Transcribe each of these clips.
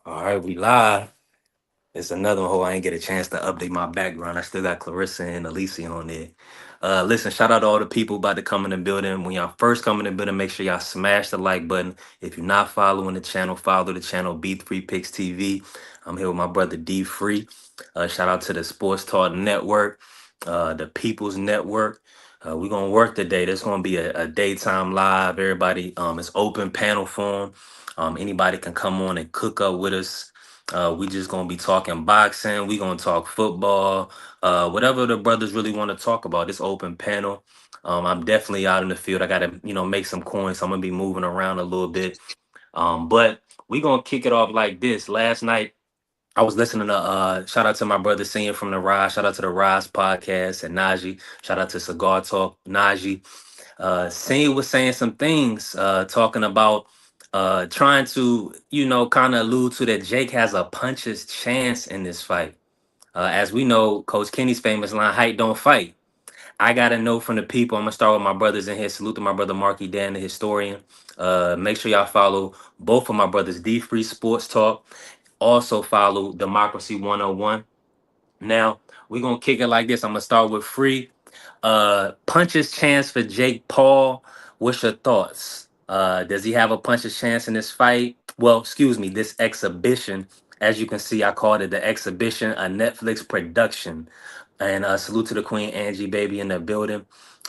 All right, we live. It's another one. I ain't get a chance to update my background. I still got Clarissa and Alicia on there. Listen, shout out to all the people about to come in the building. When y'all first come in the building, make sure y'all smash the like button. If you're not following the channel, follow the channel B3 Picks TV. I'm here with my brother D Free. Shout out to the Sports Talk Network, the People's Network. We're gonna work today. There's gonna be a daytime live. Everybody, it's open panel form. Anybody can come on and cook up with us. We just gonna be talking boxing. We gonna talk football. Whatever the brothers really want to talk about. This open panel. I'm definitely out in the field. I gotta, make some coins. So I'm gonna be moving around a little bit. But we gonna kick it off like this. Last night I was listening to shout out to my brother Singing from the Rise. Shout out to the Rise podcast and Najee. Shout out to Cigar Talk Najee. Singh was saying some things, talking about trying to, kind of allude to that Jake has a puncher's chance in this fight. As we know, Coach Kenny's famous line, height don't fight. I got to know from the people. I'm going to start with my brothers in here. Salute to my brother Marky Dan, the historian. Make sure y'all follow both of my brothers, D Free Sports Talk. Also follow Democracy 101. Now, we're going to kick it like this. I'm going to start with Free. Puncher's chance for Jake Paul. What's your thoughts? Does he have a puncher's chance in this fight? Well, excuse me, this exhibition. As you can see, I called it the exhibition, a Netflix production. And salute to the Queen Angie Baby in the building.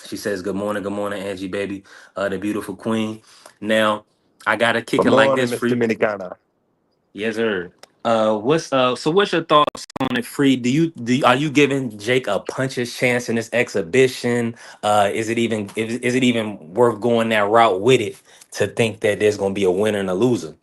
She says, good morning, Angie Baby, the beautiful queen. Now, I gotta kick Good it like morning, this Miss for you. Dominicana. Yes, sir. What's your thoughts on it, Free? Are you giving Jake a puncher's chance in this exhibition? Is it even worth going that route with it to think that there's gonna be a winner and a loser?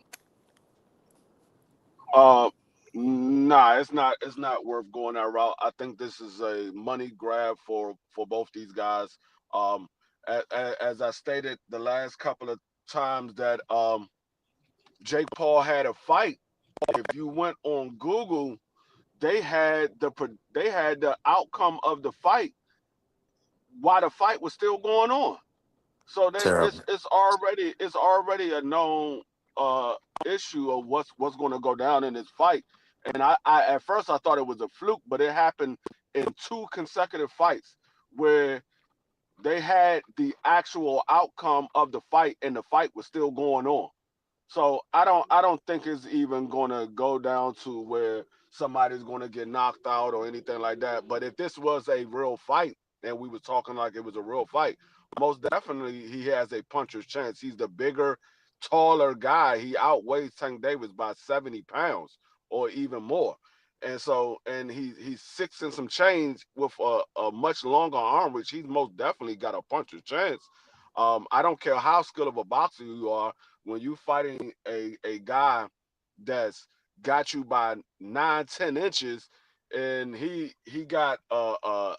Uh, nah, it's not. It's not worth going that route. I think this is a money grab for both these guys. Um, as I stated the last couple of times that Jake Paul had a fight. If you went on Google, they had the outcome of the fight while the fight was still going on. So Terrible. it's already a known uh issue of what's going to go down in this fight. And I at first I thought it was a fluke, but it happened in two consecutive fights where they had the actual outcome of the fight and the fight was still going on. So I don't think it's even going to go down to where somebody's going to get knocked out or anything like that. But if this was a real fight and we were talking like it was a real fight, most definitely he has a puncher's chance. He's the bigger, taller guy. He outweighs Tank Davis by 70 pounds or even more. And he's six and some change with a much longer arm, which he's most definitely got a puncher's chance. I don't care how skilled of a boxer you are when you fighting a guy that's got you by 9-10 inches, and he got a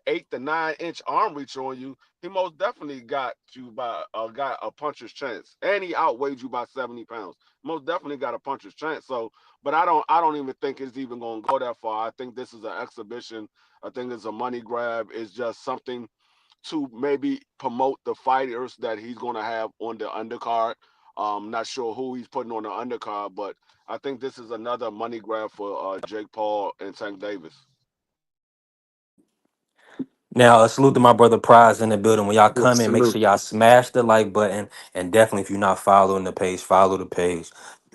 8 to 9 inch arm reach on you, he most definitely got a puncher's chance, and he outweighed you by 70 pounds. Most definitely got a puncher's chance. So, but I don't even think it's even going to go that far. I think this is an exhibition. I think it's a money grab. It's just something to maybe promote the fighters that he's going to have on the undercard. Not sure who he's putting on the undercard, but I think this is another money grab for Jake Paul and Tank Davis. Now, salute to my brother Prize in the building. When y'all Yeah, come in, make salute. sure y'all smash the like button. And definitely, if you're not following the page, follow the page.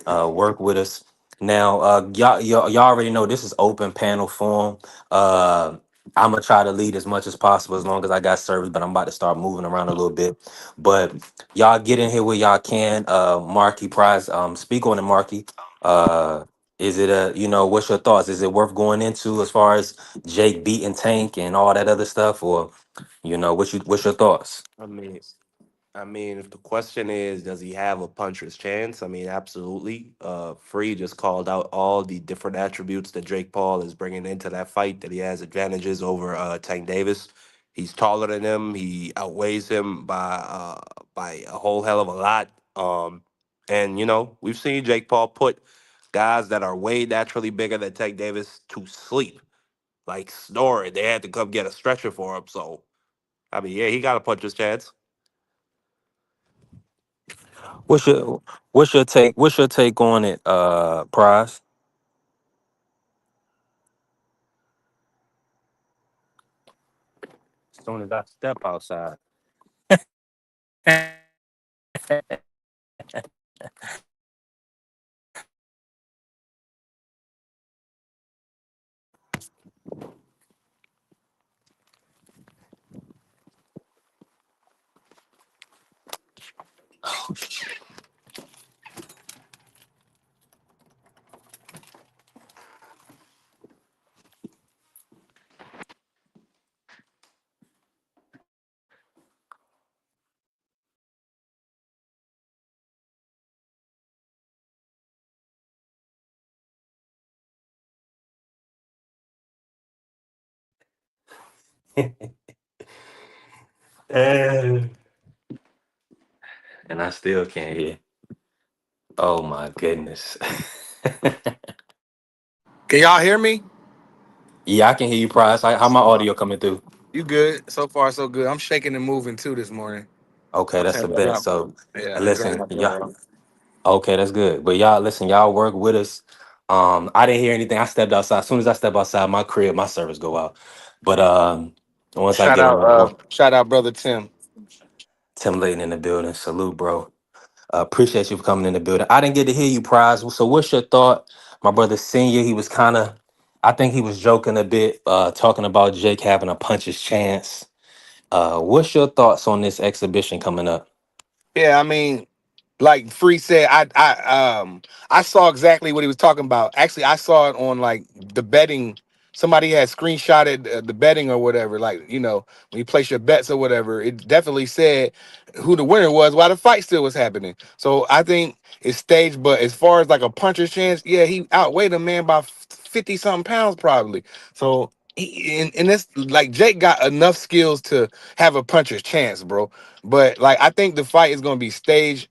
Work with us. Now, y'all already know this is open panel form. I'm going to try to lead as much as possible as long as I got service, but I'm about to start moving around a little bit. But y'all get in here where y'all can. Marky Prize, speak on it, Marky. Uh, is it what's your thoughts? Is it worth going into as far as Jake beating Tank and all that other stuff, or what's your thoughts? I mean, if the question is, does he have a puncher's chance? I mean, absolutely. Free just called out all the different attributes that Jake Paul is bringing into that fight. That he has advantages over Tank Davis. He's taller than him. He outweighs him by a whole hell of a lot. And we've seen Jake Paul put guys that are way naturally bigger than Tank Davis to sleep, like snoring. They had to come get a stretcher for him. So I mean, yeah, he got a puncher's chance. What's your take? What's your take on it, Prize? As soon as I step outside. and I still can't hear. Oh my goodness. Can y'all hear me? Yeah, I can hear you, Prize. How my audio coming through? You good? So far, so good. I'm shaking and moving too this morning. Okay, I that's had the to best. drop. So Yeah, I dropped listen, my yeah. dog. Okay, that's good. But y'all listen, y'all work with us. I didn't hear anything. I stepped outside. As soon as I step outside my crib, my service go out. But once I get on Shout out, brother Tim. Tim Layton in the building, salute, bro. Appreciate you for coming in the building. I didn't get to hear you, Prize. So what's your thought? My brother Senior, he was kind of, I think he was joking a bit, talking about Jake having a puncher's chance. What's your thoughts on this exhibition coming up? Yeah, I mean, like Free said, I saw exactly what he was talking about. Actually, I saw it on like the betting. Somebody had screenshotted the betting or whatever. Like, when you place your bets or whatever, it definitely said who the winner was while the fight still was happening. So I think it's staged. But as far as like a puncher's chance, yeah, he outweighed a man by 50 something pounds probably. So and this like Jake got enough skills to have a puncher's chance, bro. But like I think the fight is gonna be staged.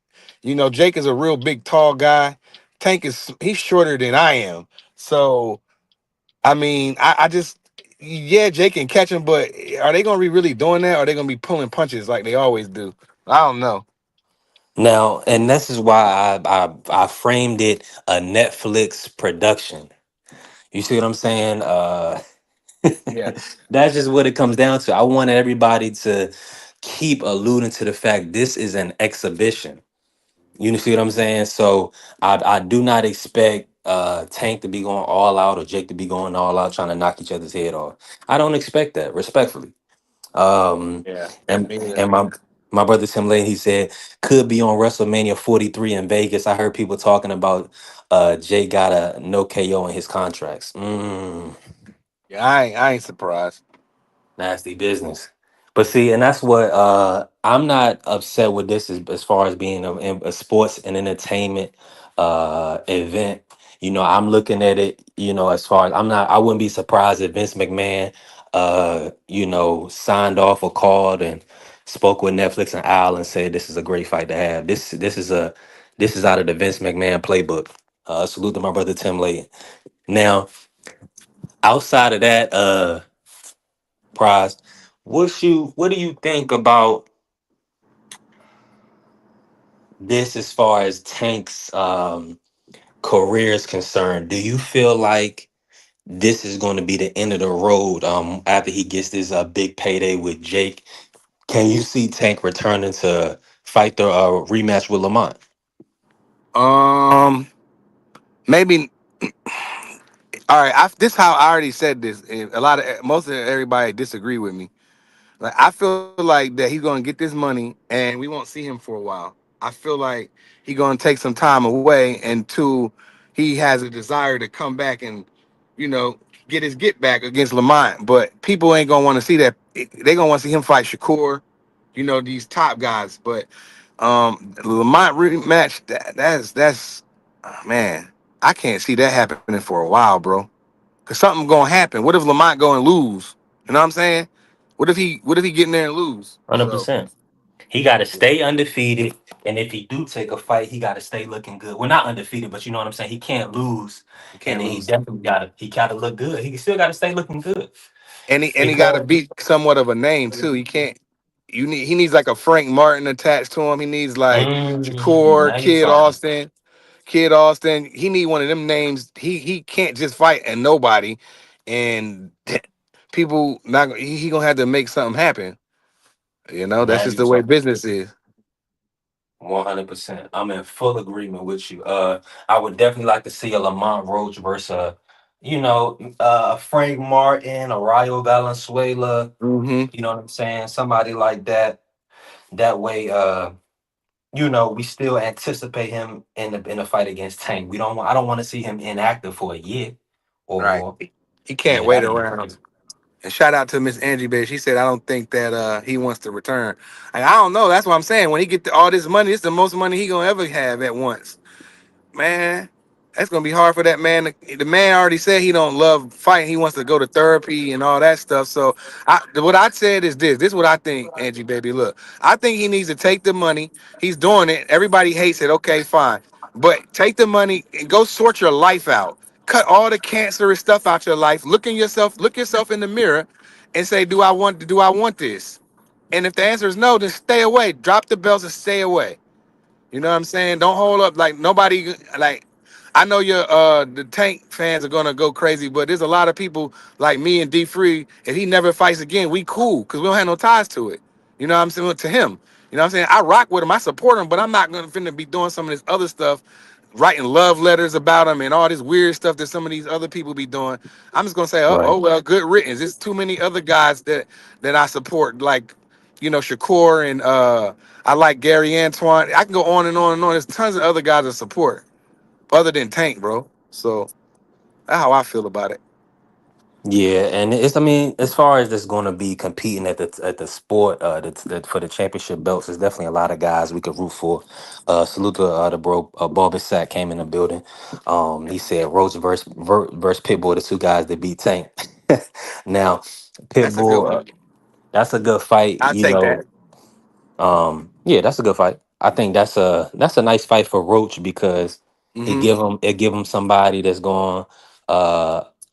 Jake is a real big, tall guy. Tank he's shorter than I am. So I mean, I just yeah, Jake can catch him, but are they gonna be really doing that? Or are they gonna be pulling punches like they always do? I don't know. Now, and this is why I framed it a Netflix production. You see what I'm saying? Yes. That's just what it comes down to. I wanted everybody to keep alluding to the fact this is an exhibition. You see what I'm saying? So I do not expect Tank to be going all out or Jake to be going all out trying to knock each other's head off. I don't expect that, respectfully. Um, Yeah. and Me either. and my brother Tim Lane, he said could be on WrestleMania 43 in Vegas. I heard people talking about Jay got a no KO in his contracts. Yeah, I ain't surprised. Nasty business. But see, and that's what I'm not upset with this as far as being a sports and entertainment event. I'm looking at it, as far as I wouldn't be surprised if Vince McMahon signed off or called and spoke with Netflix and Al and said this is a great fight to have. This is out of the Vince McMahon playbook. Salute to my brother Tim Layton. Now, outside of that, Prize. What do you think about this as far as Tank's career is concerned? Do you feel like this is going to be the end of the road after he gets this big payday with Jake? Can you see Tank returning to fight the rematch with Lamont? Um, maybe. All right. This how I already said this. And most of everybody disagree with me. Like I feel like that he's gonna get this money and we won't see him for a while. I feel like he's gonna take some time away until he has a desire to come back and, you know, get his get back against Lamont. But people ain't gonna want to see that. They gonna want to see him fight Shakur, these top guys. But Lamont rematch, that's man, I can't see that happening for a while, bro. Cause something gonna happen. What if Lamont go and lose? You know what I'm saying? What if he get in there and lose? So 100%. He got to stay undefeated, and if he do take a fight, he got to stay looking good. Well, not undefeated, but you know what I'm saying. He can't lose, he and can't then lose. he gotta look good. He still got to stay looking good And he got to because beat somewhat of a name too. He can't. he needs like a Frank Martin attached to him. He needs like Shakur, Now you talking. Kid Austin. He need one of them names. He can't just fight and nobody, and people not. He gonna have to make something happen. You know, that's Now just you the way talking. business is. 100%. I'm in full agreement with you. I would definitely like to see a Lamont Roach versus a Frank Martin, a Rayo Valenzuela. Hmm. You know what I'm saying? Somebody like that. That way, we still anticipate him in the fight against Tank. We don't. I don't want to see him inactive for a year or Right. more. He can't Yeah, wait that'd be around. crazy. And shout out to Miss Angie Babe. She said, I don't think that he wants to return. Like, I don't know. That's what I'm saying. When he get all this money, it's the most money he gonna ever have at once. Man, that's gonna be hard for that man. The man already said he don't love fighting. He wants to go to therapy and all that stuff. So what I said is this. This is what I think, Angie baby. Look, I think he needs to take the money. He's doing it. Everybody hates it. Okay, fine. But take the money and go sort your life out. Cut all the cancerous stuff out your life. Look yourself in the mirror and say, do I want this? And if the answer is no, then stay away. Drop the bells and stay away. You know what I'm saying? Don't hold up like nobody like I know your the tank fans are gonna go crazy, but there's a lot of people like me and D Free. If he never fights again, we cool because we don't have no ties to it. You know what I'm saying? To him. You know what I'm saying? I rock with him, I support him, but I'm not gonna finna be doing some of this other stuff, writing love letters about him and all this weird stuff that some of these other people be doing. I'm just gonna say, oh Right. well, good riddance. There's too many other guys that I support, like Shakur and I like Gary Antoine. I can go on and on and on. There's tons of other guys that support other than Tank, bro. So that's how I feel about it. Yeah, and I mean, as far as this going to be competing at the sport, for the championship belts, there's definitely a lot of guys we could root for. Salute to the bro, Bobby Sack came in the building. He said Rose versus Pitbull, the two guys that beat Tank. Now, That's a good Pitbull, one. that's a good fight. I take that. Yeah, that's a good fight. I think that's a nice fight for Roach because Hmm. it give him somebody that's going.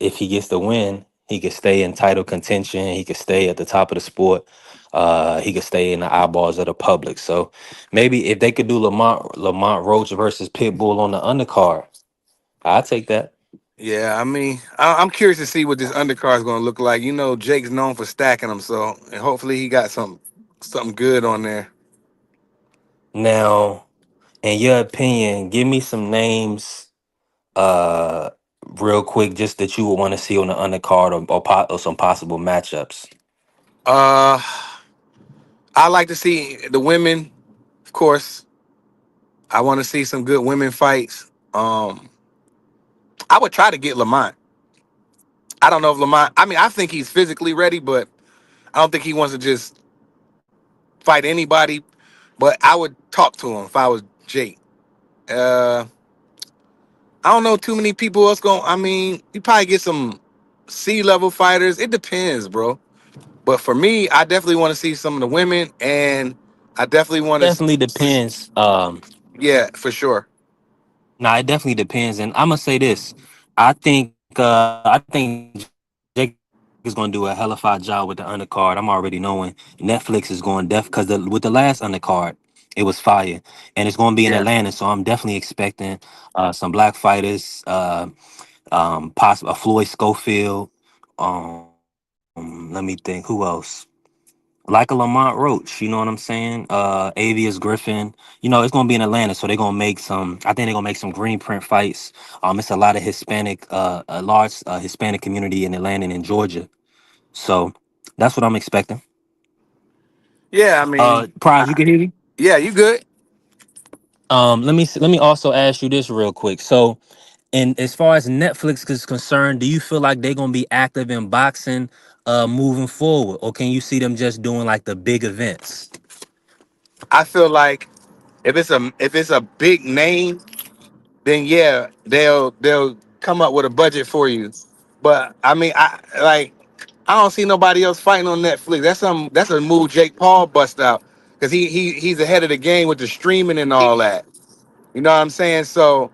If he gets the win, he could stay in title contention. He could stay at the top of the sport. He could stay in the eyeballs of the public. So maybe if they could do Lamont Roach versus Pitbull on the undercard, I take that. Yeah, I mean, I'm curious to see what this undercard is going to look like. Jake's known for stacking them, so and hopefully he got something good on there. Now, in your opinion, give me some names uh real quick just that you would want to see on the undercard or some possible matchups. Uh, I like to see the women, of course. I want to see some good women fights. I would try to get Lamont. I don't know if Lamont. I mean, I think he's physically ready, but I don't think he wants to just fight anybody. But I would talk to him if I was Jake. Uh, I don't know too many people else going. I mean, you probably get some C-level fighters. It depends, bro. But for me, I definitely want to see some of the women, and I definitely want to. Definitely depends. Yeah, for sure. Now it definitely depends, and I'm gonna say this. I think Jake is gonna do a hell of a job with the undercard. I'm already knowing Netflix is going deaf because with the last undercard it was fire, and it's gonna be in Atlanta. So I'm Yeah. definitely expecting some black fighters. Possible a Floyd Schofield. Let me think. Who else? Like a Lamont Roach, you know what I'm saying? Avius Griffin. It's gonna be in Atlanta, so they're gonna make some. I think they're gonna make some green print fights. It's a lot of Hispanic, a large Hispanic community in Atlanta and in Georgia. So that's what I'm expecting. Yeah, I mean, Prize, you can hear me. yeah, you good? Let me also ask you this real quick. So, and as far as Netflix is concerned, do you feel like they're gonna be active in boxing, moving forward, or can you see them just doing like the big events? I feel like if it's a big name, then yeah, they'll come up with a budget for you. But I mean, I don't see nobody else fighting on Netflix. That's a move Jake Paul bust out because he's ahead of the game with the streaming and all that. You know what I'm saying? So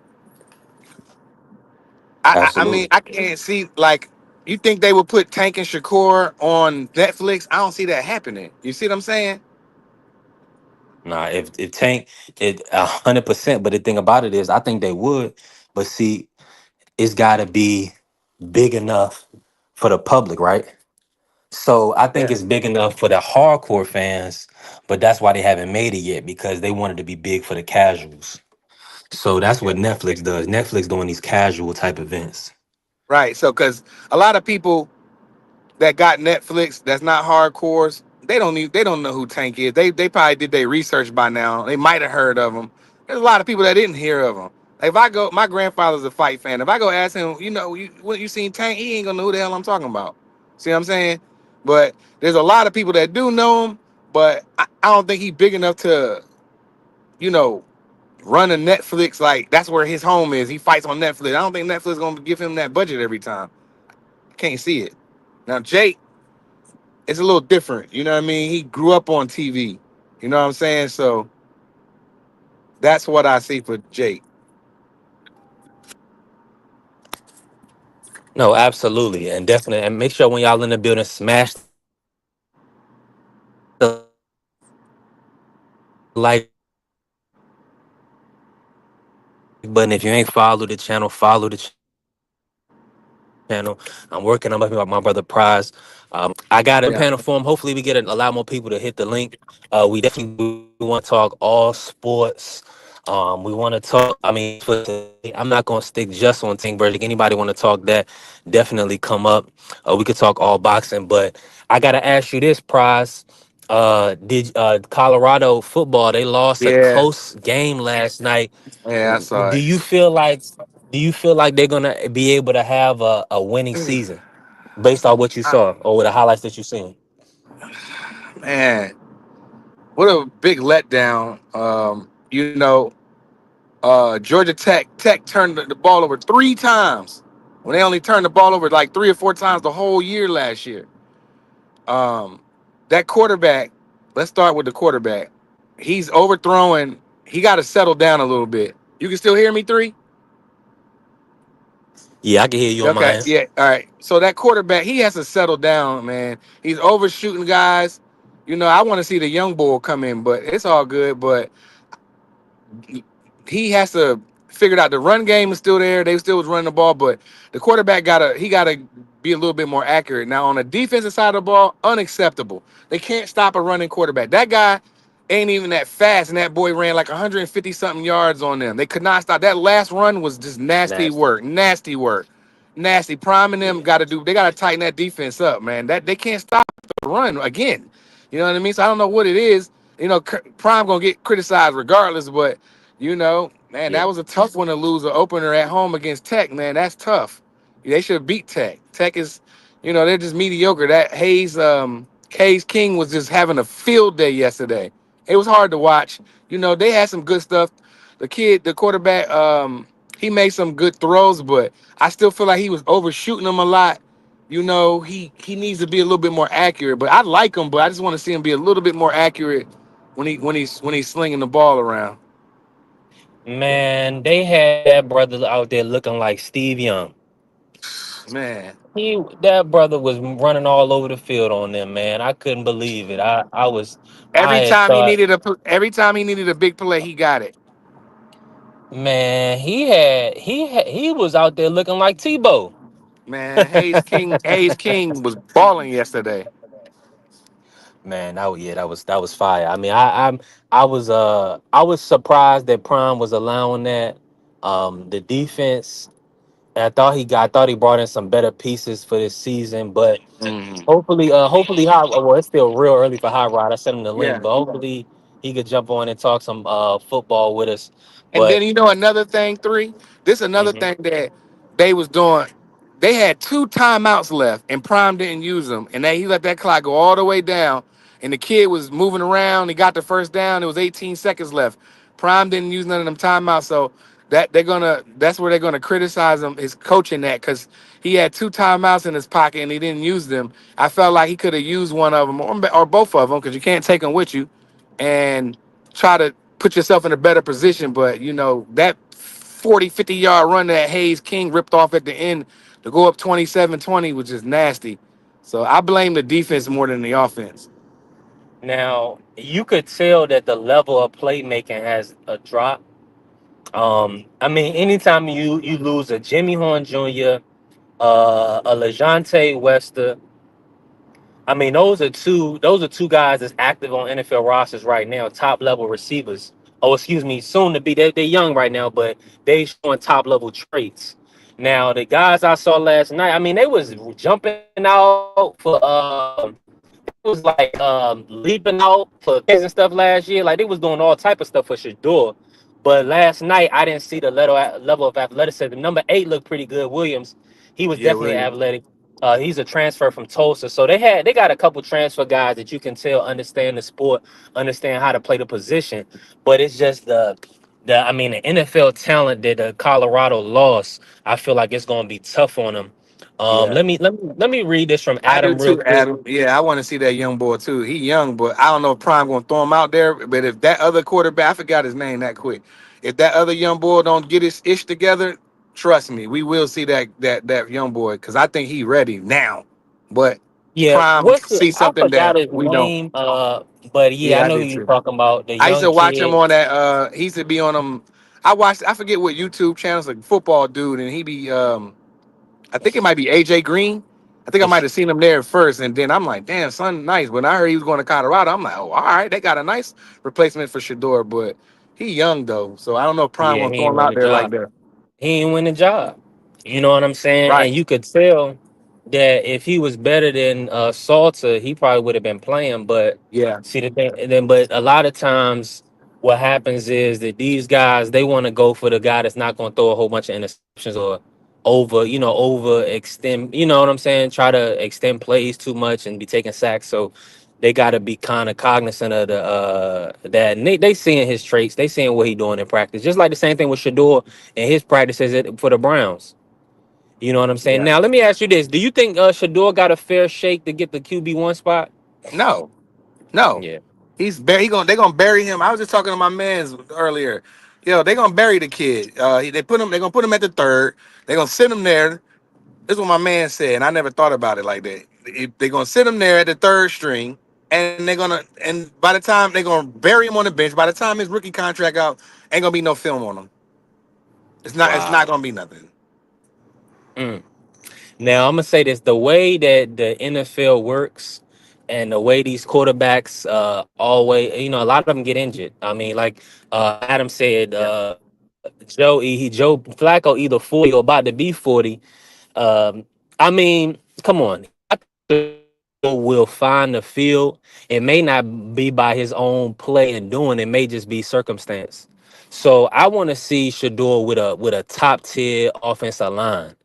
I mean Absolutely. I can't see like you think they would put Tank and Shakur on Netflix? I don't see that happening. You see what I'm saying? Nah, if Tank it 100%, but the thing about it is, I think they would, but see, it's got to be big enough for the public, right? So I think Yeah. it's big enough for the hardcore fans, but that's why they haven't made it yet because they wanted to be big for the casuals. So that's Yeah. what Netflix does. Netflix doing these casual type events. Right. So, because a lot of people that got Netflix that's not hardcores, they don't know who Tank is. They probably did their research by now. They might have heard of him. There's a lot of people that didn't hear of him. Like if I go, my grandfather's a fight fan. If I go ask him, what you seen Tank, he ain't gonna know who the hell I'm talking about. See what I'm saying? But there's a lot of people that do know him, but I don't think he's big enough to, you know, run a Netflix. Like that's where his home is. He fights on Netflix. I don't think Netflix gonna give him that budget every time. Can't see it. Now Jake, it's a little different. You know what I mean? He grew up on TV. You know what I'm saying? So that's what I see for Jake. No, absolutely, and definitely, and make sure when y'all in the building, smash the like button. If you ain't followed the channel, follow the channel. I'm working on bumping up my brother Prize. I'm working on bumping up my brother Prize. I got a panel for him. Hopefully, we get a lot more people to hit the link. Yeah. We definitely do want to talk all sports. We want to talk all sports. We want to talk. I mean, just for today, I'm not gonna stick just on Tank Burgick. Anybody want to talk that? Definitely come up. We could talk all boxing, but I gotta ask you this, Prize. Did Colorado football? They lost a Yeah. close game last night. Yeah, I saw Do it. you feel like? Do you feel like they're gonna be able to have a winning season based on what you I, saw or with the highlights that you've seen? man, what a big letdown. Georgia Tech turned the ball over 3 times when they only turned the ball over like 3 or 4 times the whole year last year. Um, that quarterback. Let's start with the quarterback. He's overthrowing. He got to settle down a little bit. You can still hear me, three? Yeah, I can hear you on my Okay, end. yeah, all right. So that quarterback, he has to settle down, man. He's overshooting guys. I want to see the young bull come in, but it's all good. But he has to figure out the run game is still there. They still was running the ball, but the quarterback gotta be a little bit more accurate. Now on the defensive side of the ball, unacceptable. They can't stop a running quarterback. That guy ain't even that fast, and that boy ran like 150 something yards on them. They could not stop. That last run was just nasty Nasty. work. Nasty work. Nasty. Prime and them Yeah. got to do. They got to tighten that defense up, man. That they can't stop the run again. You know what I mean? So I don't know what it is. Prime gonna get criticized regardless, but man, that Yeah. was a tough one to lose an opener at home against Tech, man. That's tough. They should have beat Tech. Tech is, they're just mediocre. That Hayes King was just having a field day yesterday. It was hard to watch. They had some good stuff. The quarterback, he made some good throws, but I still feel like he was overshooting them a lot. He needs to be a little bit more accurate. But I like him, but I just want to see him be a little bit more accurate when he's slinging the ball around. Man, they had that brother out there looking like Steve Young. Man, That brother was running all over the field on them, man. I couldn't believe it. I every had time he thought, needed a big play, he got it. man, he was out there looking like Tebow. Man, Hayes King was balling yesterday. Man, that was fire. I mean, I was surprised that Prime was allowing that. The defense, I thought he brought in some better pieces for this season, but Mhm. hopefully well, it's still real early for High Rod. I sent him the link, Yeah. but hopefully he could jump on and talk some football with us. And But then another thing, three. This another mhm. thing that they was doing. They had 2 timeouts left, and Prime didn't use them, and he let that clock go all the way down. And the kid was moving around. He got the first down. It was 18 seconds left. Prime didn't use none of them timeouts, so that's where they're gonna criticize him is coaching that because he had 2 timeouts in his pocket and he didn't use them. I felt like he could have used one of them or both of them because you can't take them with you, and try to put yourself in a better position. But that 40, 50 yard run that Hayes King ripped off at the end to go up 27-20 was just nasty. So I blame the defense more than the offense. Now you could tell that the level of playmaking has a drop. I mean, anytime you lose a Jimmy Horn Jr., a Lejante Wester, I mean, those are two guys that's active on NFL rosters right now, top level receivers. Oh, excuse me, soon to be. They're young right now, but they showing top level traits. Now, the guys I saw last night, I mean, they was jumping out they was like leaping out for kids and stuff last year. Like they was doing all type of stuff for Shador. But last night I didn't see the level of athleticism. Number 8 looked pretty good. Williams, he was Yeah, definitely William. athletic. He's a transfer from Tulsa, so they got a couple transfer guys that you can tell understand the sport, understand how to play the position. But it's just the I mean the NFL talent that Colorado lost. I feel like it's going to be tough on them. Yeah, Let me read this from I do Adam real too, quick. Adam. Yeah, I want to see that young boy too. He young, but I don't know if Prime gonna throw him out there. But if that other quarterback, I forgot his name that quick. If that other young boy don't get his ish together, trust me, we will see that young boy because I think he ready now. But Yeah, Prime what's the? see I something forgot that his we don't. name. But yeah, I Yeah, I know who did you're too. talking about. The I used young to watch him kid. on that. He used to be on them. I watched. I forget what YouTube channels like football dude, and he be I think it might be AJ Green. I think I might have seen him there first, and then I'm like, damn, son, nice. When I heard he was going to Colorado, I'm like, oh, all right, they got a nice replacement for Shador, but he young though, so I don't know if Prime Yeah, gonna he throw ain't him win out the there like job. that. He ain't win the job. You know what I'm saying? Right. And you could tell that if he was better than Salter, he probably would have been playing. But Yeah. see the thing, and then but a lot of times what happens is that these guys they want to go for the guy that's not going to throw a whole bunch of interceptions or over extend. You know what I'm saying? Try to extend plays too much and be taking sacks. So they got to be kind of cognizant of the that and they seeing his traits, they seeing what he doing in practice. Just like the same thing with Shador and his practices for the Browns. You know what I'm saying? Yeah. Now let me ask you this: do you think Shador got a fair shake to get the QB1 spot? No, no. Yeah. They gonna bury him. I was just talking to my man's earlier. Yo, they gonna bury the kid. They gonna put him at the third. They gonna sit him there. This is what my man said, and I never thought about it like that. They're gonna sit him there at the third string, and by the time they're gonna bury him on the bench. By the time his rookie contract out, ain't gonna be no film on him. It's not Wow. gonna be nothing. Mm. Now I'm gonna say this: the way that the NFL works, and the way these quarterbacks always, a lot of them get injured. I mean, like Adam said, Yeah. Joe Flacco either 40 or about to be 40. I mean, come on. I think Shador will find the field. It may not be by his own play and doing. It may just be circumstance. So I want to see Shador with a top tier offensive line.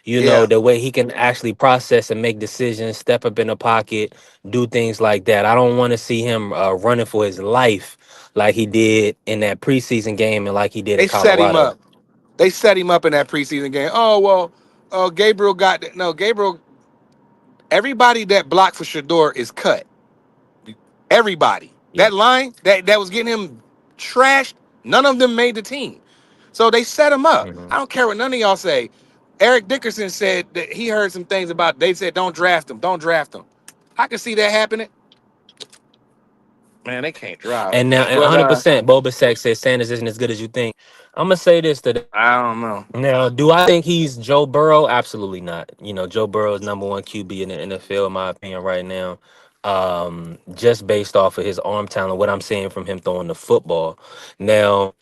Yeah. The way he can actually process and make decisions, step up in the pocket, do things like that. I don't want to see him running for his life like he did in that preseason game and like he did in They set him Colorado. up. They set him up in that preseason game. Oh well, Gabriel got no Gabriel. Everybody that blocked for Shador is cut. Everybody. Yeah. That line that was getting him trashed, none of them made the team. So they set him up. Mhm. I don't care what none of y'all say. Eric Dickerson said that he heard some things about they said don't draft him, don't draft him. I can see that happening. Man, they can't drive. And now, and But 100%, Boba Sack says Sanders isn't as good as you think. I'm gonna say this to them. I don't know. Now, do I think he's Joe Burrow? Absolutely not. Joe Burrow is number one QB in the NFL, in my opinion, right now. Just based off of his arm talent, what I'm seeing from him throwing the football. Now,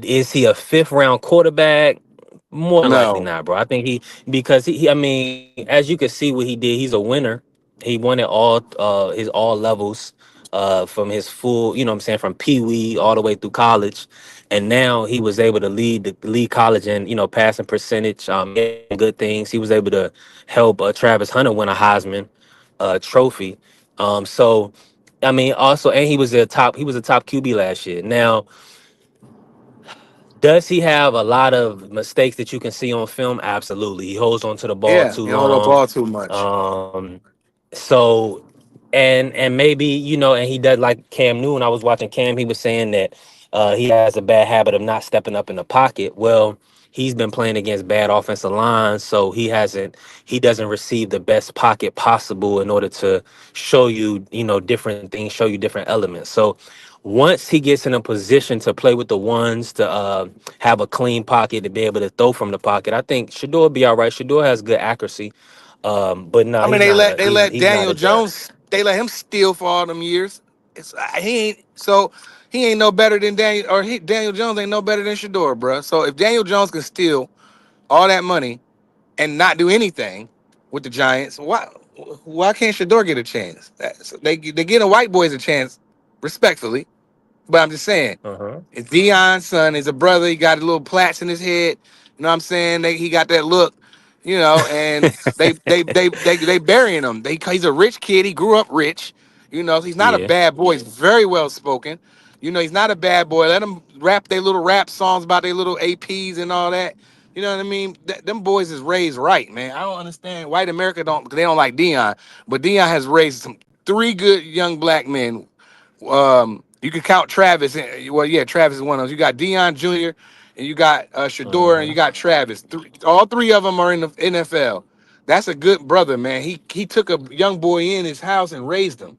is he a fifth round quarterback? More than likely No. not, bro. I think because I mean, as you can see what he did, he's a winner. He won at all levels, from his full, what I'm saying, from Pee Wee all the way through college, and now he was able to lead college in passing percentage. He had some good things. He was able to help Travis Hunter win a Heisman trophy. So I mean, also, and he was a top QB last year. Now, does he have a lot of mistakes that you can see on film? Absolutely. He holds on to the ball Yeah, too you hold the long. ball too much. So and maybe and he does like Cam Newton. I was watching Cam. He was saying that he has a bad habit of not stepping up in the pocket. Well, he's been playing against bad offensive lines, so he doesn't receive the best pocket possible in order to show you, different things, show you different elements. So once he gets in a position to play with the ones, to have a clean pocket, to be able to throw from the pocket, I think Shador will be all right. Shador has good accuracy, but no, I mean, he's not a they he's let he's not Daniel a dud. Jones, they let him steal for all them years. He ain't no better than Daniel Jones ain't no better than Shador, bruh. So if Daniel Jones can steal all that money and not do anything with the Giants, why can't Shador get a chance? They getting white boys a chance, respectfully. But I'm just saying, Uh-huh. it's Dion's son. Is a brother. He got a little plaits in his head. You know what I'm saying? He got that look. And they burying him. He's a rich kid. He grew up rich. He's not a Yeah. bad boy. He's very well spoken. He's not a bad boy. Let him rap their little rap songs about their little APs and all that. You know what I mean? Them boys is raised right, man. I don't understand. White America they don't like Dion, but Dion has raised some three good young black men. You can count Travis. Well, yeah, Travis is one of those. You got Dion Jr. and you got Shador and you Uh-huh. got Travis. All three of them are in the NFL. That's a good brother, man. He took a young boy in his house and raised him.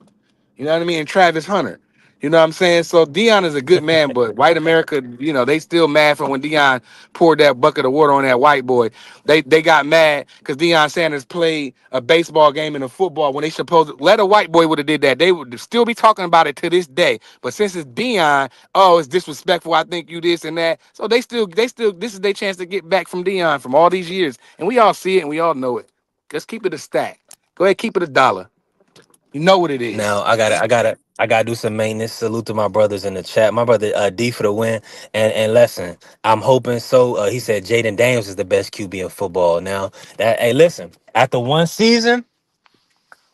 You know what I mean? And Travis Hunter. You know what I'm saying? So Dion is a good man, but white America, they still mad from when Dion poured that bucket of water on that white boy. They got mad because Deion Sanders played a baseball game and a football when they supposed to let a white boy would have did that. They would still be talking about it to this day. But since it's Dion, oh, it's disrespectful. I think you this and that. So they still this is their chance to get back from Dion from all these years. And we all see it and we all know it. Just keep it a stack. Go ahead, keep it a dollar. You know what it is. Now I gotta do some maintenance. Salute to my brothers in the chat. My brother D for the win. And listen, I'm hoping so. He said Jaden Daniels is the best QB in football. Now that hey, listen, after one season,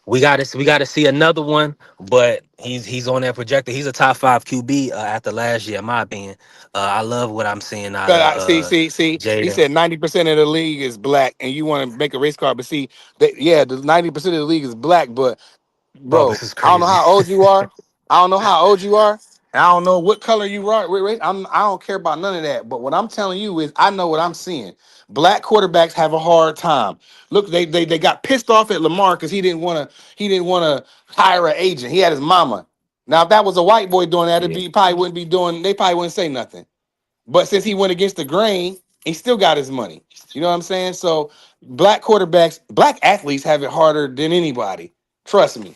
we gotta see another one. But he's on that projector. He's a top five QB after last year, in my opinion. I love what I'm seeing out But of see. He Jaden. said 90% of the league is black, and you want to make a race card. But see, the 90% of the league is black. But Bro, bro, this is I don't know crazy. how old you are. I don't know how old you are. And I don't know what color you are. I don't care about none of that. But what I'm telling you is, I know what I'm seeing. Black quarterbacks have a hard time. Look, they got pissed off at Lamar because he didn't want to hire an agent. He had his mama. Now, if that was a white boy doing that, Yeah. probably wouldn't be doing. They probably wouldn't say nothing. But since he went against the grain, he still got his money. You know what I'm saying? So black athletes have it harder than anybody. Trust me.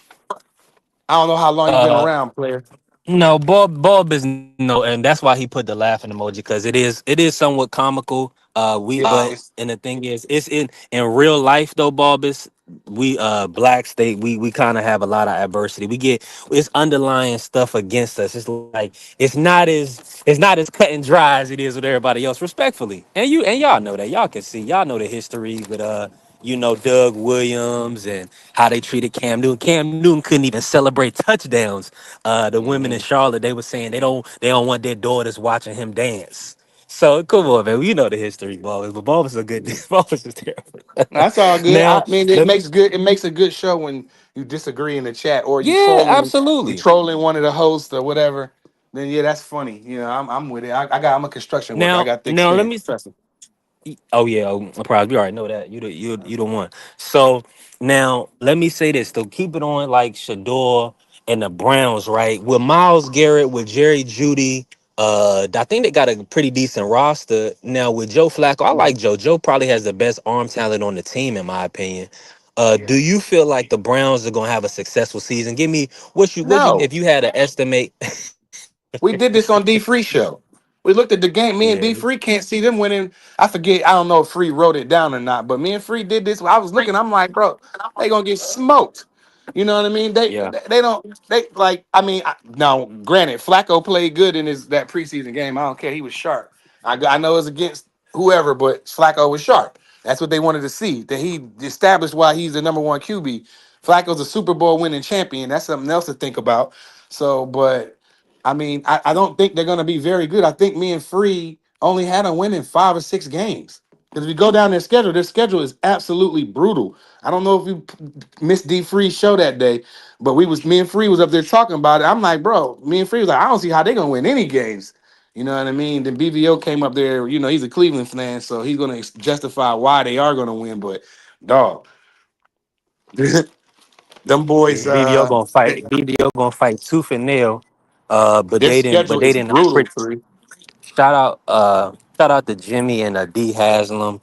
I don't know how long you've been Uh, around, player. No, Bob is no, and that's why he put the laughing emoji because it is somewhat comical. But It's and the thing is, it's in real life though, Bob is we blacks we kind of have a lot of adversity. We get it's underlying stuff against us. It's like it's not as cut and dry as it is with everybody else, respectfully. And y'all know that y'all can see y'all know the history with Doug Williams and how they treated Cam Newton. Cam Newton couldn't even celebrate touchdowns. The women in Mhm. Charlotte, they were saying they don't want their daughters watching him dance. So come on, man. You know the history, Ballers, but Ballers are good. Ballers is terrible. That's all good. I Now, mean, it let me. makes good. It makes a good show when you disagree in the chat or Yeah, you absolutely. trolling one of the hosts or whatever. Then yeah, that's funny. I'm with it. I'm a construction worker. I Now, got thick now let skin. me. Trust me. Oh yeah, no problem. You already know that. You the one. So now let me say this. To keep it on like Shador and the Browns, right? With Miles Garrett, with Jerry Judy, I think they got a pretty decent roster. Now with Joe Flacco, I like Joe. Joe probably has the best arm talent on the team, in my opinion. Do you feel like the Browns are gonna have a successful season? Give me what you No. if you had to estimate. We did this on D Free show. We looked at the game. Me and Yeah. D Free can't see them winning. I forget. I don't know if Free wrote it down or not. But me and Free did this. I was looking. I'm like, bro, they gonna get smoked. You know what I mean? Yeah. They don't. They like. I mean, now granted, Flacco played good in his that preseason game. I don't care. He was sharp. I know it's against whoever, but Flacco was sharp. That's what they wanted to see. That he established why he's the number one QB. Flacco's a Super Bowl winning champion. That's something else to think about. So, but I mean, I don't think they're going to be very good. I think me and Free only had a win in 5 or 6 games. Because if you go down their schedule is absolutely brutal. I don't know if you missed D Free's show that day, but me and Free was up there talking about it. I'm like, bro, me and Free was like, I don't see how they're gonna win any games. You know what I mean? Then BVO came up there. You know, he's a Cleveland fan, so he's gonna justify why they are gonna win. But dog, them boys, Yeah, BDO gonna fight. BDO gonna fight tooth and nail. But their they didn't. schedule But they is didn't. brutal. Three, Shout out. Shout out to Jimmy and D Haslam.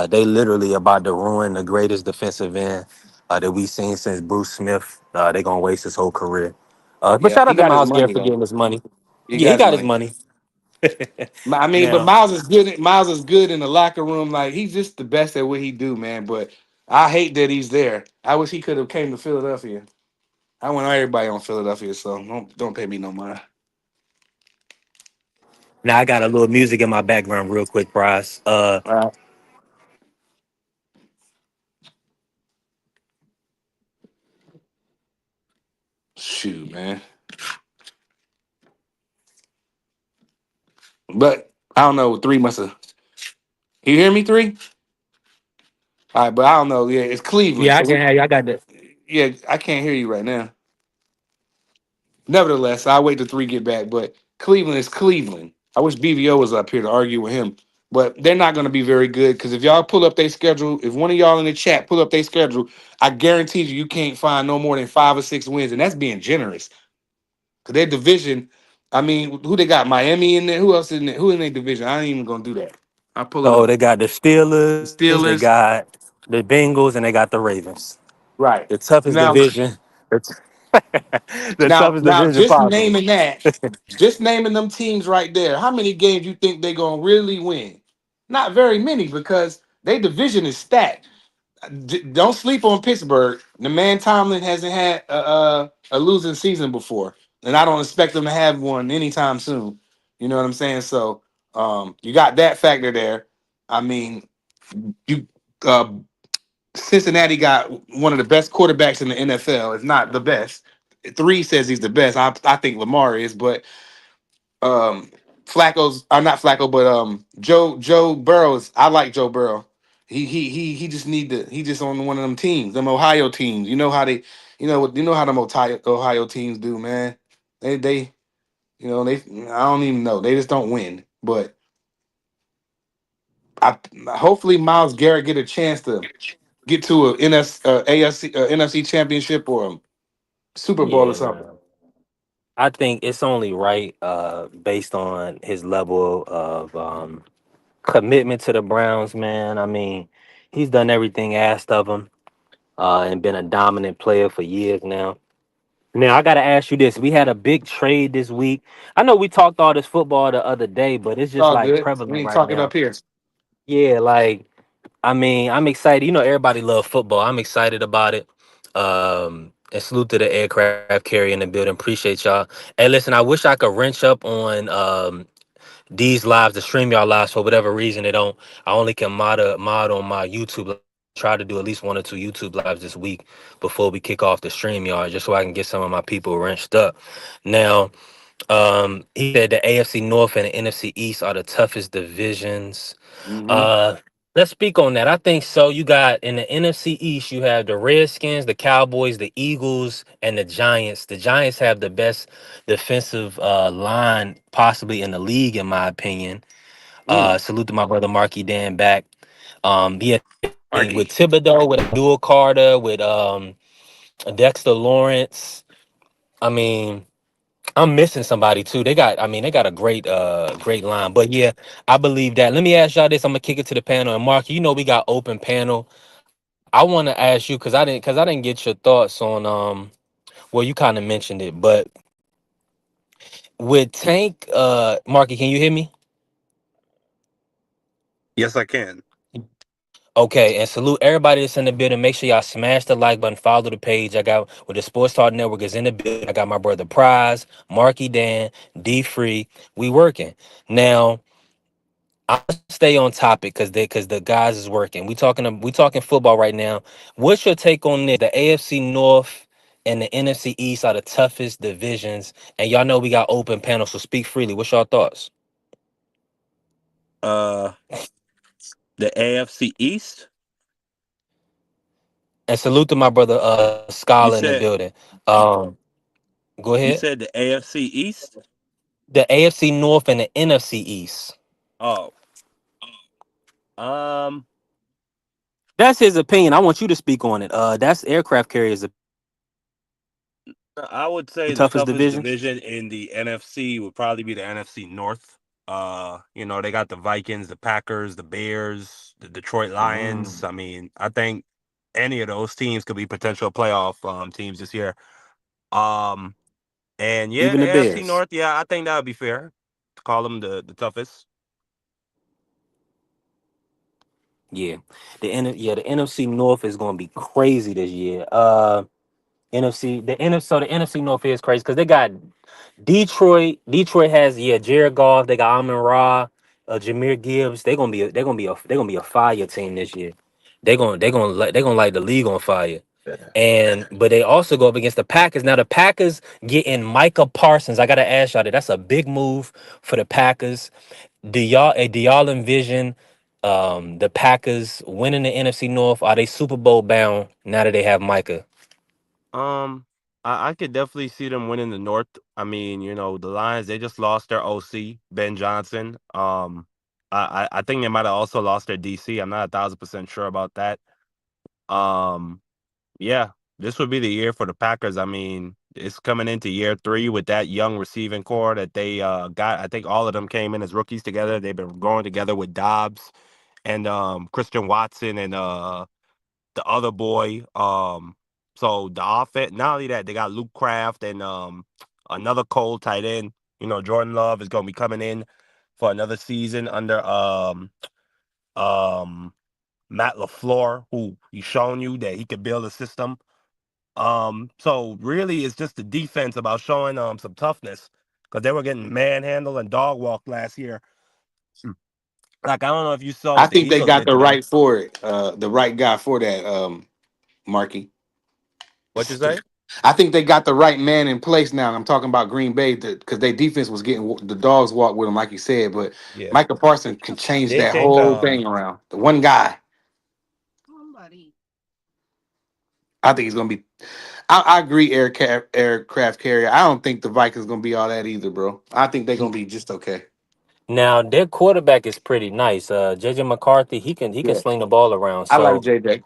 They literally about to ruin the greatest defensive end that we've seen since Bruce Smith. They gonna waste his whole career. But yeah, shout he out to got his Miles Garrett money for though. getting his money. He Yeah, he got his got his money. money. I mean, but Now, Miles is good. Miles is good in the locker room. Like he's just the best at what he do, man. But I hate that he's there. I wish he could have came to Philadelphia. I want everybody on Philadelphia, so don't pay me no mind. now I got a little music in my background, real quick, Price. Uh, Shoot, man. But I don't know. Three must have. You hear me? Three. All right, but I don't know. Yeah, it's Cleveland. Yeah, I So can have you. I got the. yeah, I can't hear you right now. Nevertheless, I'll wait till three get back. But Cleveland is Cleveland. I wish BVO was up here to argue with him. But they're not going to be very good because if y'all pull up their schedule, if one of y'all in the chat pull up their schedule, I guarantee you can't find no more than 5 or 6 wins, and that's being generous. Because their division, I mean, who they got? Miami in there. Who else in there? Who in their division? I ain't even gonna do that. I'll pull it So up. they got the The Steelers, they Steelers, got the Bengals, and they got the Ravens. right The toughest now. division. The, the toughest Now, division just possible. naming that, just naming them teams right there. How many games you think they gonna really win? Not very many because their division is stacked. Don't sleep on Pittsburgh. The man Tomlin hasn't had a losing season before, and I don't expect them to have one anytime soon. You know what I'm saying? So you got that factor there. I mean, you uh, Cincinnati got one of the best quarterbacks in the NFL, if not the best. Three says he's the best. I think Lamar is, but um Flacco's not Flacco, but Joe Burrows. I like Joe Burrow. He just need to. He just on one of them teams, them Ohio teams. You know how they, you know how them Ohio teams do, man. They they I don't even know. They just don't win. But I hopefully Miles Garrett get a chance to get to a NFC championship or a Super Bowl or Yeah, something. man. I think it's only right, based on his level of commitment to the Browns, man. I mean, he's done everything asked of him, and been a dominant player for years now. Now I gotta ask you this: we had a big trade this week. I know we talked all this football the other day, but it's It's just all like good. We prevalent ain't right talking now. up here. Yeah, like I mean, I'm excited. You know, everybody love football. I'm excited about it. And salute to the aircraft carrier in the building. Appreciate y'all. Hey, listen, I wish I could wrench up on these lives, the stream y'all lives for whatever reason they don't. I only can mod on my YouTube live. I'm gonna try to do at least 1 or 2 YouTube lives this week before we kick off the stream, y'all, just so I can get some of my people wrenched up. Now, he said the AFC North and the NFC East are the toughest divisions. Hmm. uh, let's speak on that. I think so. You got in the NFC East, you have the Redskins, the Cowboys, the Eagles, and the Giants. The Giants have the best defensive line possibly in the league, in my opinion. Mm. Salute to my brother Marky Dan back. Yeah, I mean with Arky. Thibodeau, with Abdul Carter, with Dexter Lawrence. I mean, I'm missing somebody too. They got a great line. But yeah, I believe that. Let me ask y'all this. I'm gonna kick it to the panel. And Mark, you know we got open panel. I want to ask you because I didn't get your thoughts on well, you kind of mentioned it, but with Tank, Marky, can you hear me? Yes, I can. Okay, and salute everybody that's in the building. Make sure y'all smash the like button, follow the page. I got with the Sports Talk Network is in the building. I got my brother Prize, Marky Dan, D Free. We working now. I'll stay on topic because the guys is working. We talking football right now. What's your take on this? The AFC North and the NFC East are the toughest divisions, and y'all know we got open panel, so speak freely. What's your thoughts? Uh, the AFC East. And salute to my brother Scholar You in the said building. Um, go you ahead. said the AFC East. The AFC North and the NFC East. Oh, um, That's his opinion. I want you to speak on it. That's aircraft carriers, the I would say the toughest toughest division. division in the NFC would probably be the NFC North. They got the Vikings, the Packers, the Bears, the Detroit Lions. Mm. I mean, I think any of those teams could be potential playoff teams this year. Um, and yeah, Even the the AFC Bears. North, yeah, I think that would be fair to call them the toughest. Yeah, the NFC North is going to be crazy this year. The NFC North is crazy because they got Detroit. Detroit has Jared Goff. They got Amon Ra, Jameer Gibbs. They're gonna be a fire team this year. They're gonna light the league on fire. And but they also go up against the Packers. Now the Packers getting Micah Parsons. I gotta ask y'all that that's a big move for the Packers. Do y'all envision the Packers winning the NFC North? Are they Super Bowl bound now that they have Micah? Um, I could definitely see them winning the North. I mean, the Lions, they just lost their OC, Ben Johnson. I think they might have also lost their DC. I'm not 1,000% sure about that. Um, yeah, this would be the year for the Packers. I mean, it's coming into year three with that young receiving core that they got. I think all of them came in as rookies together. They've been growing together with Dobbs and Christian Watson and the other boy. So the offense, not only that, they got Luke Kraft and another Cole tight end. Jordan Love is going to be coming in for another season under um Matt LaFleur, who he's shown you that he could build a system. So really, it's just the defense about showing some toughness because they were getting manhandled and dog walked last year. Like I don't know if you saw I what the think they Eagles got did the to them. right for it, the right guy for that, Marky. What you say? I think they got the right man in place now. I'm talking about Green Bay because their defense was getting the dogs walk with them, like you said. But Yeah, Micah Parsons can change they that changed. whole thing around. The one guy, I think he's gonna be. I agree, aircraft carrier. I don't think the Vikings gonna be all that either, bro. I think they're gonna be just okay. Now their quarterback is pretty nice. JJ McCarthy, he can Yeah, sling the ball around. I like So JJ.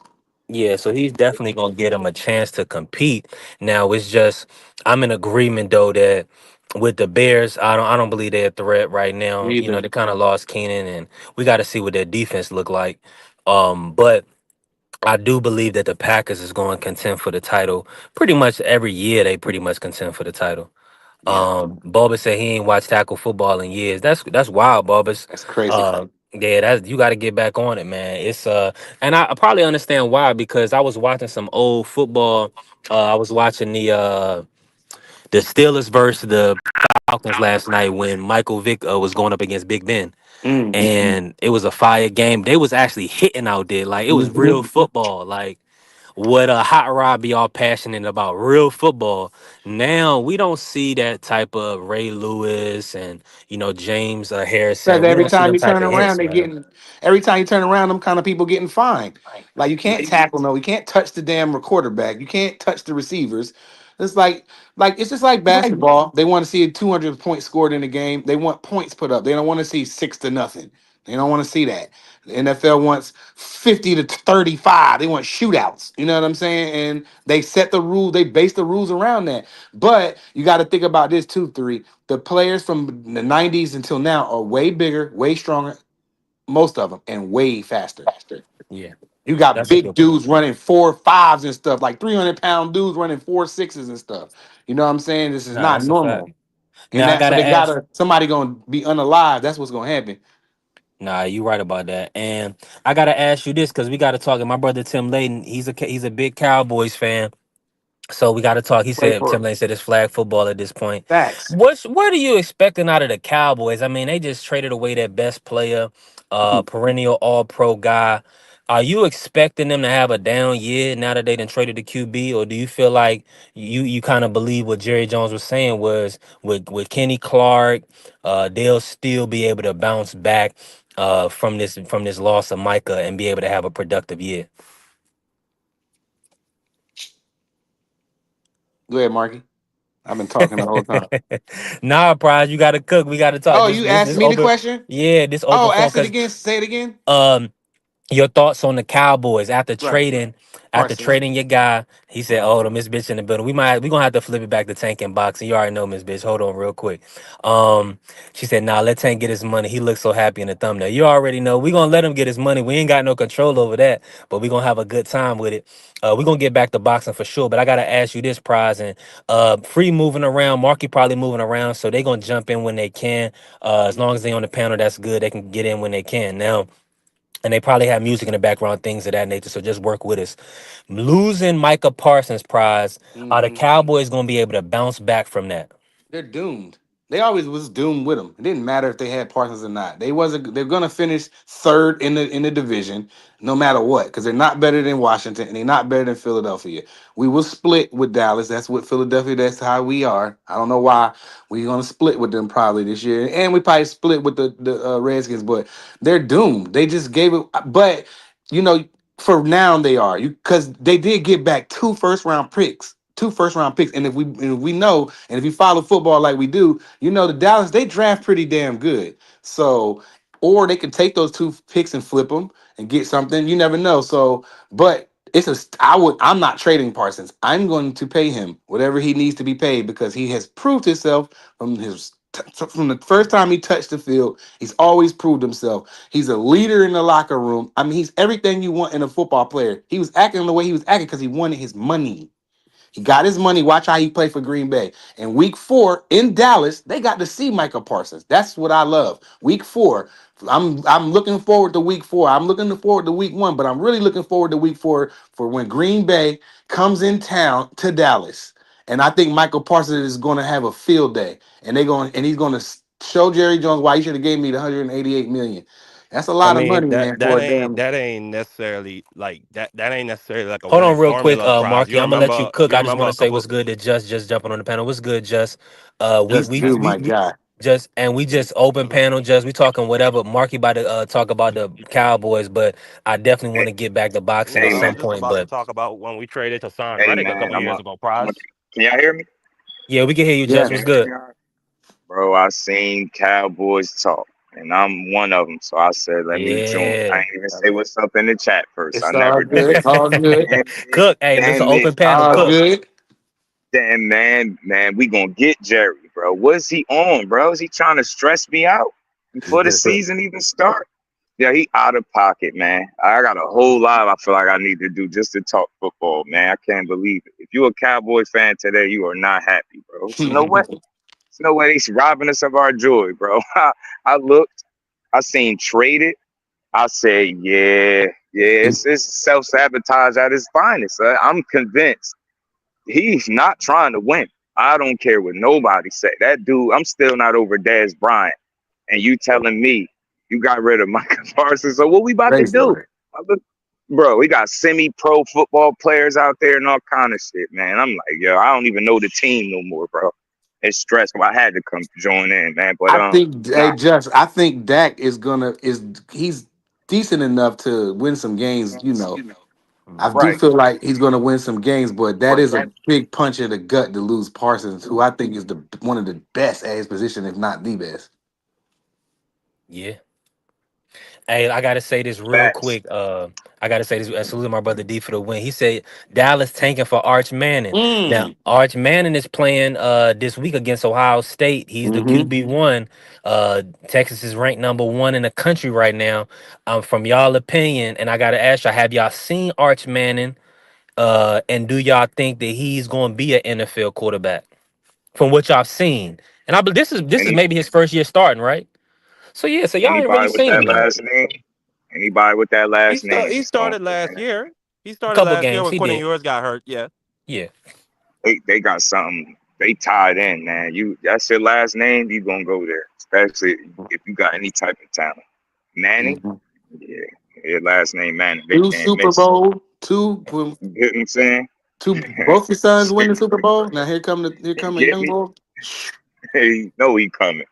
yeah, so he's definitely gonna get him a chance to compete. Now it's just I'm in agreement though that with the Bears, I don't believe they're a threat right now. Me either. They kind of lost Keenan, and we got to see what their defense look like. But I do believe that the Packers is going to contend for the title. Pretty much every year they pretty much contend for the title. Yeah, Bubba said he ain't watched tackle football in years. That's wild, Bubbas. that's crazy. Yeah, that's you got to get back on it, man. And I probably understand why because I was watching some old football. I was watching the Steelers versus the Falcons last night when Michael Vick was going up against Big Ben, Mm. and it was a fire game. They was actually hitting out there, like it was Mhm. real football, like what a hot rod be all passionate about real football. Now we don't see that type of Ray Lewis and James Because Harrison. We every don't see time them you type turn of around, hits, they man. getting every time you turn around, them kind of people getting fined. Like you can't tackle no, you can't touch the damn quarterback, you can't touch the receivers. It's like it's just like basketball. They want to see a 200 points scored in the game. They want points put up. They don't want to see 6-0. They don't want to see that. The NFL wants 50-35. They want shootouts. You know what I'm saying? And they set the rule. They base the rules around that. But you got to think about this too, three. The players from the 90s until now are way bigger, way stronger, most of them, and way faster. Yeah, You got that's a big good point. dudes running 4.5s and stuff, like 300-pound dudes running 4.6s and stuff. You know what I'm saying? This is Nah, not that's a fact. normal. And Now I that so gotta they ask. gotta somebody gonna be unalive. That's what's gonna happen. Nah, you right about that. And I gotta ask you this because we gotta talk. And my brother Tim Layden, he's a big Cowboys fan. So we got to talk. He Play said for Tim Lane said it's flag football at this point. facts. What are you expecting out of the Cowboys? I mean, they just traded away their best player, perennial All Pro guy. Are you expecting them to have a down year now that they done traded the QB, or do you feel like you kind of believe what Jerry Jones was saying was with Kenny Clark, they'll still be able to bounce back from this loss of Micah and be able to have a productive year? Go ahead, Marky. I've been talking the whole time. Nah, prize, you gotta cook. We gotta talk. Oh, This you this asked this me the open. question? Yeah, this open Oh, phone. ask it Cause again. Say it again. um your thoughts on the Cowboys Right. after Parsons. trading your guy. He said, Right. "Oh, the Miss Bitch in the building. We gonna have to flip it back to Tank and boxing. You already know Miss Bitch. Hold on, real quick." Um, she said, "Nah, let Tank get his money. He looks so happy in the thumbnail. You already know. We gonna let him get his money. We ain't got no control over that, but we gonna have a good time with it. We gonna get back to boxing for sure. But I gotta ask you this, prize and free moving around. Marky probably moving around, so they gonna jump in when they can. As long as they on the panel, that's good. They can get in when they can now." And they probably have music in the background, things of that nature. So just work with us. Losing Micah Parsons prize, are the Mm-hmm. Cowboys gonna be able to bounce back from that? They're doomed. They always was doomed with them. It didn't matter if they had Parsons or not. They wasn't. They're gonna finish third in the division, no matter what, because they're not better than Washington and they're not better than Philadelphia. We will split with Dallas. That's what Philadelphia. That's how we are. I don't know why we're gonna split with them probably this year, and we probably split with the Redskins. But they're doomed. They just gave it. But you know, for now they are you because they did get back two first round picks. Two first round picks, and if we know, and if you follow football like we do, you know the Dallas they draft pretty damn good. So, or they can take those two picks and flip them and get something. You never know. So, but I'm not trading Parsons. I'm going to pay him whatever he needs to be paid because he has proved himself from the first time he touched the field. He's always proved himself. He's a leader in the locker room. I mean, he's everything you want in a football player. He was acting the way he was acting because he wanted his money. He got his money. Watch how he played for Green Bay. And week 4 in Dallas, they got to see Michael Parsons. That's what I love. Week 4. I'm looking forward to week 4. I'm looking forward to week 1, but I'm really looking forward to week 4 for when Green Bay comes in town to Dallas. And I think Michael Parsons is going to have a field day. And he's going to show Jerry Jones why he should have gave me the 188 million. That's a I lot of mean money, man, for a damn. that ain't necessarily like that ain't necessarily like a Hold on winning real quick, formula prize. Marky. I'm gonna let you cook. You I just remember want to a say couple what's good to just jumping on the panel. What's good, just we Just we do, we, my we guy. just and we just open panel. Just we talking whatever. Marky about to talk about the Cowboys, but I definitely want Hey, to get back to boxing no, at hey, I man. some was just point. about to But talk about when we traded to sign Hey, Reddick a man. couple years ago, prize. Can y'all hear me? yeah, we can hear you. Yeah. Just Can what's y'all hear good. me all right? Bro, I seen Cowboys talk, and I'm one of them. So I said, let me join. I Yeah, ain't even say what's up in the chat first. I It's all never do good. that. All good. Damn it. cook. Hey, this is an Damn it. open panel. All Cook. good. Damn, man. We gonna get Jerry, bro. What's he on, bro? Is he trying to stress me out before the season even start? Yeah, he out of pocket, man. I got a whole lot I feel like I need to do just to talk football, man. I can't believe it. If you're a Cowboys fan today, you are not happy, bro. There's no way. There's no way he's robbing us of our joy, bro. I looked, I seen traded. I said, yeah, it's self-sabotage at its finest. I'm convinced he's not trying to win. I don't care what nobody say. That dude, I'm still not over Dez Bryant. And you telling me you got rid of Micah Parsons. So what we about to Praise the do? Lord. I look- Bro, we got semi-pro football players out there and all kind of shit, man. I'm like, yo, I don't even know the team no more, bro. It's stressful. I had to come join in, man. But I think, nah, hey, Just, I think Dak he's decent enough to win some games. I do right. feel like he's gonna win some games, but that is a big punch in the gut to lose Parsons, who I think is the one of the best at his position, if not the best. Yeah. Hey, I gotta say this real Facts. quick. I gotta say this. Salute my brother D for the win. He said Dallas tanking for Arch Manning. Now, Mm. Arch Manning is playing this week against Ohio State. He's the Mm-hmm. QB1. Texas is ranked number 1 in the country right now. From y'all opinion, and I gotta ask y'all, have y'all seen Arch Manning? And do y'all think that he's going to be an NFL quarterback from what y'all seen? And I believe this is Any maybe his first year starting, right? So yeah, so y'all ain't really anybody with seen him that yet. last name? Anybody with that last name He is going started last to year. He A started couple last year games when he Quentin did. Ewers got hurt. Yeah. Yeah. they got something. They tied in, man. That's your last name. You gonna go there, especially if you got any type of talent. Manning, Mm-hmm. yeah, your last name Manning. They Two can't Super miss. Bowl, You get what I'm saying? both your sons win the Six, Super Bowl. Now here come a get young me? boy. Hey, know he coming.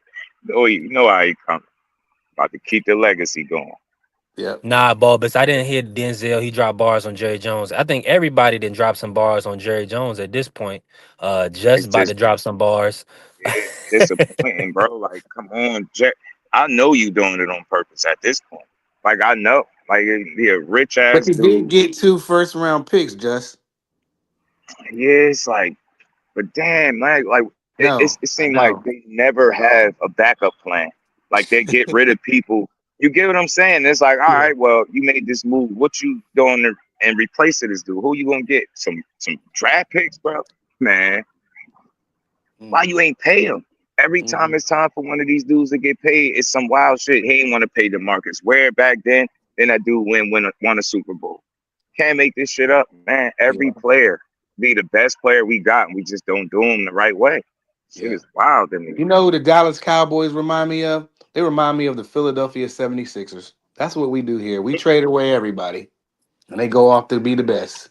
Know how he coming. About to keep the legacy going. Yep. Nah, Bulbus, I didn't hear Denzel. He dropped bars on Jerry Jones. I think everybody didn't drop some bars on Jerry Jones at this point. Just It's about to just drop some bars. yeah, disappointing, bro. Like, come on, Jack. I know you doing it on purpose at this point. Like, I know. Like, he a rich But ass he did dude. get 2 first-round picks, just. Yeah, it's like, but damn, like it No, I seemed like know. they never have a backup plan. Like they get rid of people. You get what I'm saying? It's like, all Yeah. right, well, you made this move. What you doing to and replace it as dude? Who you gonna get? Some draft picks, bro? Man, why Mm, you ain't pay him? Every time mhm. it's time for one of these dudes to get paid, it's some wild shit. He ain't want to pay DeMarcus Ware back then. Then that dude won a Super Bowl. Can't make this shit up, man. Every Yeah, player be the best player we got, and we just don't do them the right way. Shit yeah. is wild to me. You know who the Dallas Cowboys remind me of? They remind me of the Philadelphia 76ers. That's what we do here. We trade away everybody, and they go off to be the best.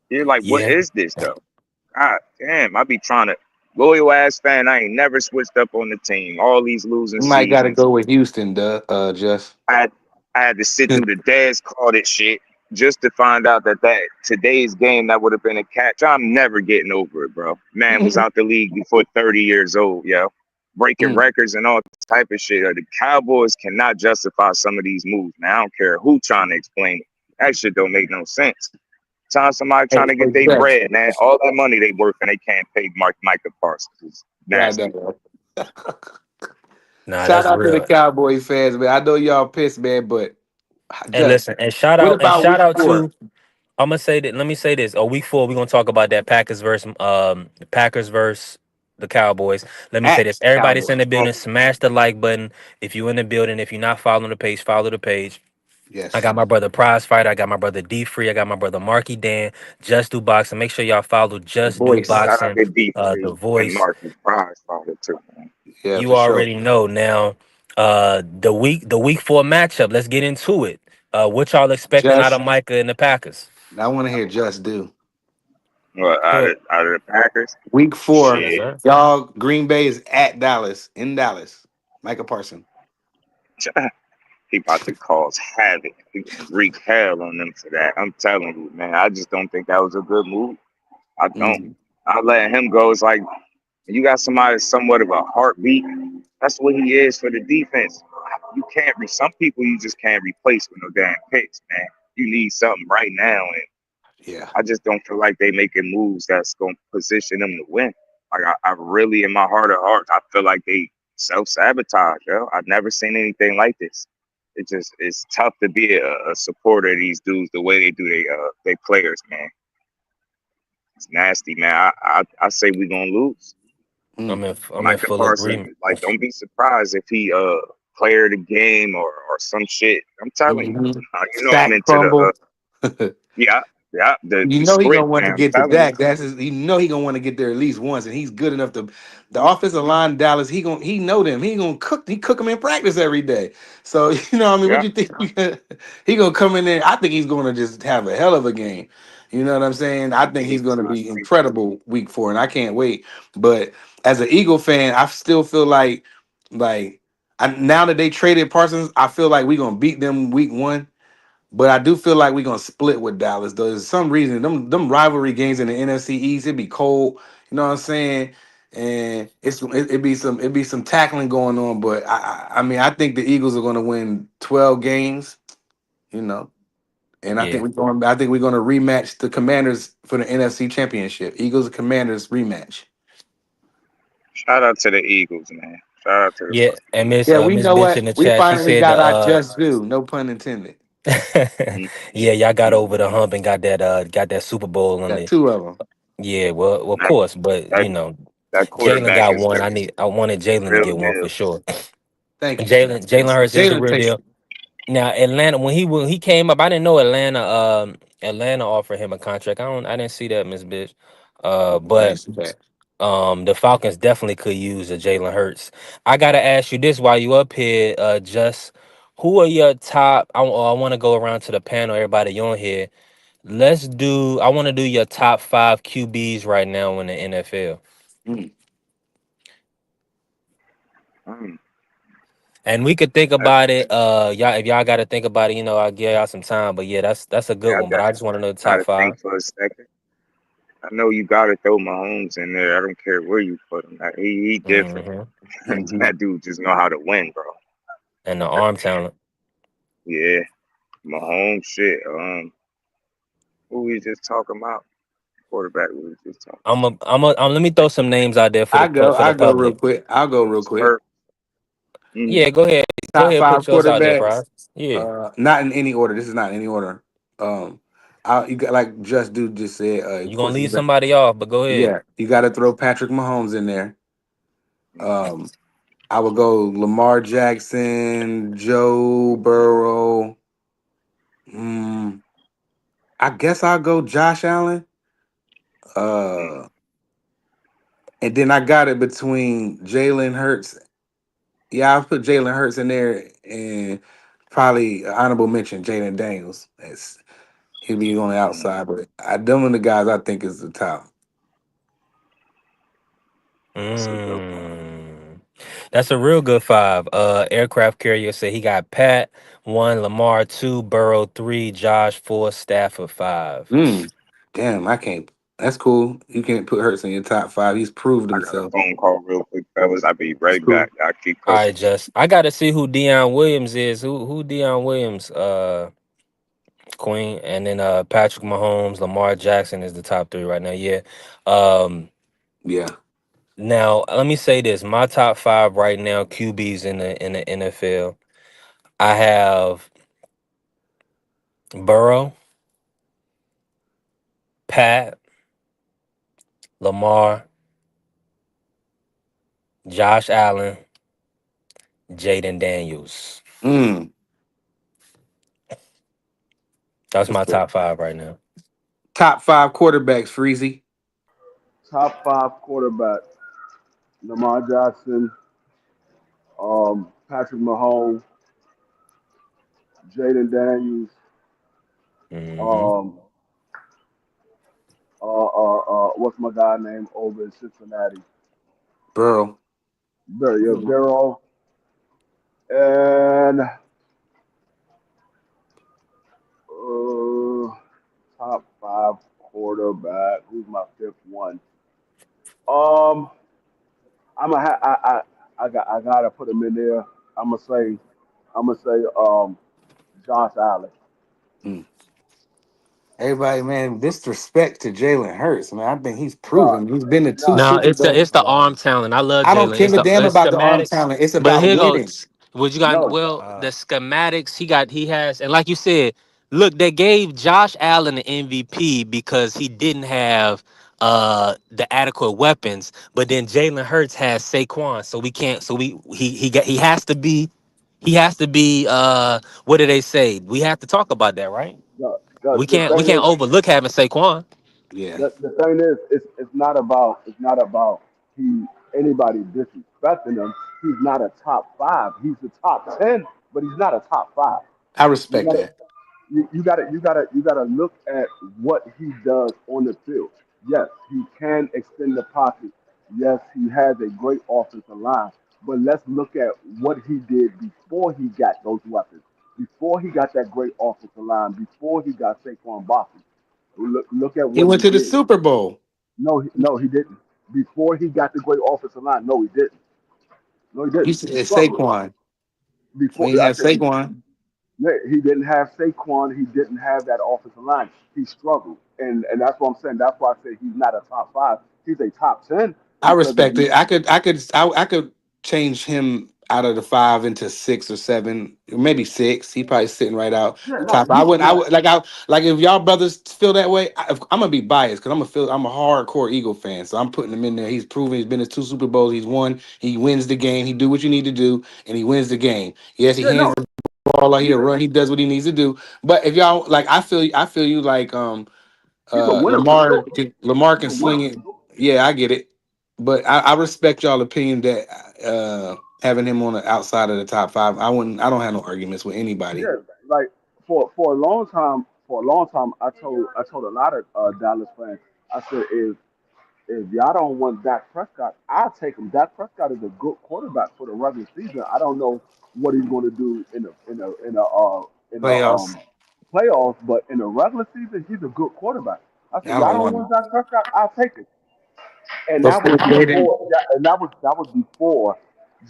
You're like, what Yeah. is this though? God damn, I be trying to loyal ass fan. I ain't never switched up on the team. All these losing You might got to seasons. go with Houston, just. I had, I had to sit through the dad's called it shit just to find out that today's game that would have been a catch. I'm never getting over it, bro. Man was out the league before 30 years old, yo, breaking Mm. records and all type of shit. The Cowboys cannot justify some of these moves, man. I don't care who trying to explain it. That shit don't make no sense. Time somebody Hey, trying to hey, get their Jeff. bread, man. All that money they worth and they can't pay Micah Parsons. It's Yeah, I nasty. know. Nah, Shout that's out to the real. Cowboys fans, man. I know y'all pissed, man, but And just listen, what about shout week out four? to I'm gonna say that. Let me say this. Week 4, we're gonna talk about that Packers versus the Cowboys. Let me say At this. Everybody that's Cowboys. in the Oh, building, smash the like button. If you in the building, if you're not following the page, follow the page. I Yes. got my brother Prize Fighter. I got my brother D Free. I got my brother Marky Dan. Just Do Boxing. Make sure y'all follow The Just Do voice. shout out Boxing. to D The Free and Voice. Marcus Prize Father too, man. Yeah, You for sure. already know now. The week 4 matchup. Let's get into it. What y'all expecting out Just of Micah and the Packers? I want to hear just do. Well, Go out of the Packers, Week four, Yes, shit. sir. y'all. Green Bay is at Dallas in Dallas. Micah Parson. He about to cause havoc. He gonna wreak hell on them for that. I'm telling you, man. I just don't think that was a good move. I don't. Mm, I let him go. It's like you got somebody that's somewhat of a heartbeat. That's what he is for the defense. You can't some people you just can't replace with no damn picks, man. You need something right now, and yeah. I just don't feel like they making moves that's gonna position them to win. Like I really, in my heart of hearts, I feel like they self sabotage. Yo, I've never seen anything like this. It's tough to be a supporter of these dudes the way they do they players, man. It's nasty, man. I say we gonna lose. Mm. I'm in Micah full Parsons, agreement. like, don't be surprised if he player of the game or some shit. I'm telling you, Hmm. you know I'm Sack into the crumble. yeah You the know he gonna script, want to man. I'm get to telling you, Dak. That's his, you know he gonna want to get there at least once, and he's good enough to. The offensive line in Dallas, he know them. He gonna cook. He cook them in practice every day. So you know, what I mean, what yeah. you think? He gonna come in there. I think he's gonna just have a hell of a game. You know what I'm saying? I think he's gonna I be agree too. incredible week 4, and I can't wait. But as an Eagle fan, I still feel like now that they traded Parsons, I feel like we gonna beat them week 1. But I do feel like we're gonna split with Dallas. Though there's some reason them rivalry games in the NFC East, it'd be cold. You know what I'm saying? And it'd be some tackling going on. But I mean I think the Eagles are gonna win 12 games. You know, and Yeah. I think we're gonna rematch the Commanders for the NFC Championship. Eagles and Commanders rematch. Shout out to the Eagles, man. Shout out to the Yeah. fucking And Eagles. Yeah, we Miss know Bitch what in the we chat, she finally said got our just due. No pun intended. Mhm. yeah, y'all got over the hump and got that Super Bowl on Got the. 2 of them. Yeah, well of That, course, but that that Jalen quarterback got is one. the I wanted Jalen to real get one for deal. sure. Thank you, sir. Jalen Hurts is the Jalen real takes deal. Now Atlanta, when he came up, I didn't know Atlanta offered him a contract. I didn't see that, Miss Bitch. I But didn't see that. the Falcons definitely could use a Jalen Hurts. I gotta ask you this while you up here, just who are your top? I want to go around to the panel, everybody you on here. I want to do your top 5 QBs right now in the NFL. Mm. Mm. And we could think I, about it. Y'all, if y'all got to think about it, I'll give y'all some time. But yeah, that's a good yeah, one. But I just want to know the top gotta five. think for a second. I know you gotta throw Mahomes in there. I don't care where you put him. Like, he different. Hmm. Hmm. That dude just know how to win, bro. And the arm talent. Yeah, Mahomes shit. Who we just talking about? Quarterback we was just talking Let me throw some names out there for I go. for the I go real public. quick. I'll go real quick. about. Mm, Yeah, go ahead. Go Top ahead. Put five yours out there, quarterbacks. Prize. Yeah. Not in any order. This is not in any order. You got like Just Dude just said. Of You're gonna course, leave somebody off, but go ahead. yeah, you got to throw Patrick Mahomes in there. mm, Um, I would go Lamar Jackson, Joe Burrow. Mm, I guess I'll go Josh Allen. mm, Uh, and then I got it between Jalen Hurts. Yeah, I'll put Jalen Hurts in there and probably an honorable mention Jaden Daniels. That's he'll be on the mm. outside, but them are the guys I think is the top. That's a good one. Mm. That's a real good five. Aircraft carrier said he got Pat one, Lamar two, Burrow three, Josh four, Stafford five. Mm, damn, I can't. That's cool. You can't put Hurts in your top five. He's proved I got a himself. phone call real quick, fellas. I'll be He's right back. proved. I keep All cooking. right, Just I gotta see who Deion Williams is. Who Deion Williams? Queen, and then Patrick Mahomes, Lamar Jackson is the top three right now. Yeah. Um, Yeah. Now let me say this: my top five right now, QBs in the NFL. I have Burrow, Pat, Lamar, Josh Allen, Jaden Daniels. Mm, That's my respect. top five right now. Top five quarterbacks, Freezy. Top five quarterback: Lamar Jackson, Patrick Mahomes, Jaden Daniels, Hmm. um, what's my guy name over in Cincinnati? Burrow. Yeah, Barrow, and uh, top five quarterback. Who's my fifth one? Um, I'm a ha- I gotta put him in there. I'm gonna say I'm gonna say Josh Allen. Mm. Everybody, man, disrespect to Jalen Hurts, man. I think he's Nah, proven. He's been to two nah, No, Super Bowls. it's the arm talent. I love I don't Jalen. give It's a the damn about the arm schematics. talent. It's But about here winning. goes. What you got? no, Well, the schematics he has, and like you said, look, they gave Josh Allen the MVP because he didn't have the adequate weapons. But then Jalen Hurts has Saquon, so we can't. So he has to be. He has to be. What do they say? We have to talk about that, right? the, the We thing can't is overlook having Saquon. Yeah. the thing is it's not about he anybody disrespecting him. He's not a top five. He's the top 10, but he's not a top five. I You respect gotta that. you gotta look at what he does on the field. Yes, he can extend the pocket. Yes, he has a great offensive line. But let's look at what he did before he got those weapons. Before he got that great offensive line. Before he got Saquon Barkley. Look at He what he went to the did. Super Bowl. No, no, he didn't. Before he got the great offensive line, no, he didn't. No, he You didn't. said He struggled. Saquon. Before When he I had said Saquon. he didn't have Saquon. He didn't have that offensive line. He struggled, and that's what I'm saying. That's why I say he's not a top five. He's a top 10 I because of respect the it. I could change him out of the five into six or seven, or maybe six. He probably sitting right out yeah. the No, top. I would like if y'all brothers feel that way. I'm gonna be biased because I'm a hardcore Eagle fan, so I'm putting him in there. He's proven he's been to two Super Bowls. He's won. He wins the game. He do what you need to do, and he wins the game. Yes, he yeah. hands No, the ball out here, yeah. run. He does what he needs to do. But if y'all like, I feel you like He's a winner for Lamar sure. Lamar He's can a winner sling for it. sure. Yeah, I get it. But I respect y'all opinion that having him on the outside of the top five. I don't have no arguments with anybody. Yeah, like for a long time, I told a lot of Dallas fans, I said if if y'all don't want Dak Prescott, I'll take him. Dak Prescott is a good quarterback for the regular season. I don't know what he's going to do in the Playoffs. playoffs, but in the regular season, he's a good quarterback. I said, I y'all don't don't want him. want Dak Prescott, I'll take it. And that was Before Jaden. before, and that was before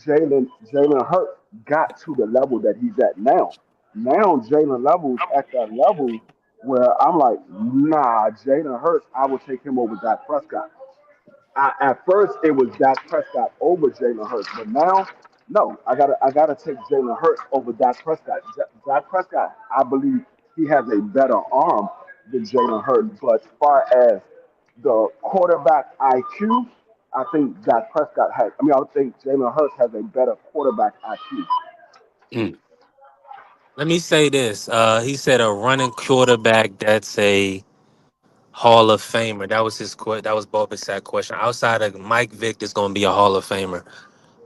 Jalen Hurts got to the level that he's at now. Now Jalen levels at that level where I'm like, nah, Jalen Hurts, I would take him over Dak Prescott. At first it was Dak Prescott over Jalen Hurts, but now, no, I gotta take Jalen Hurts over Dak Prescott. Dak Prescott, I believe he has a better arm than Jalen Hurts, but as far as the quarterback IQ, I think Dak Prescott has. I mean, I think Jalen Hurts has a better quarterback IQ. Mm. Let me say this. He said a running quarterback that's a Hall of Famer. That was that was Boba's sack question. Outside of Mike Vick is going to be a Hall of Famer.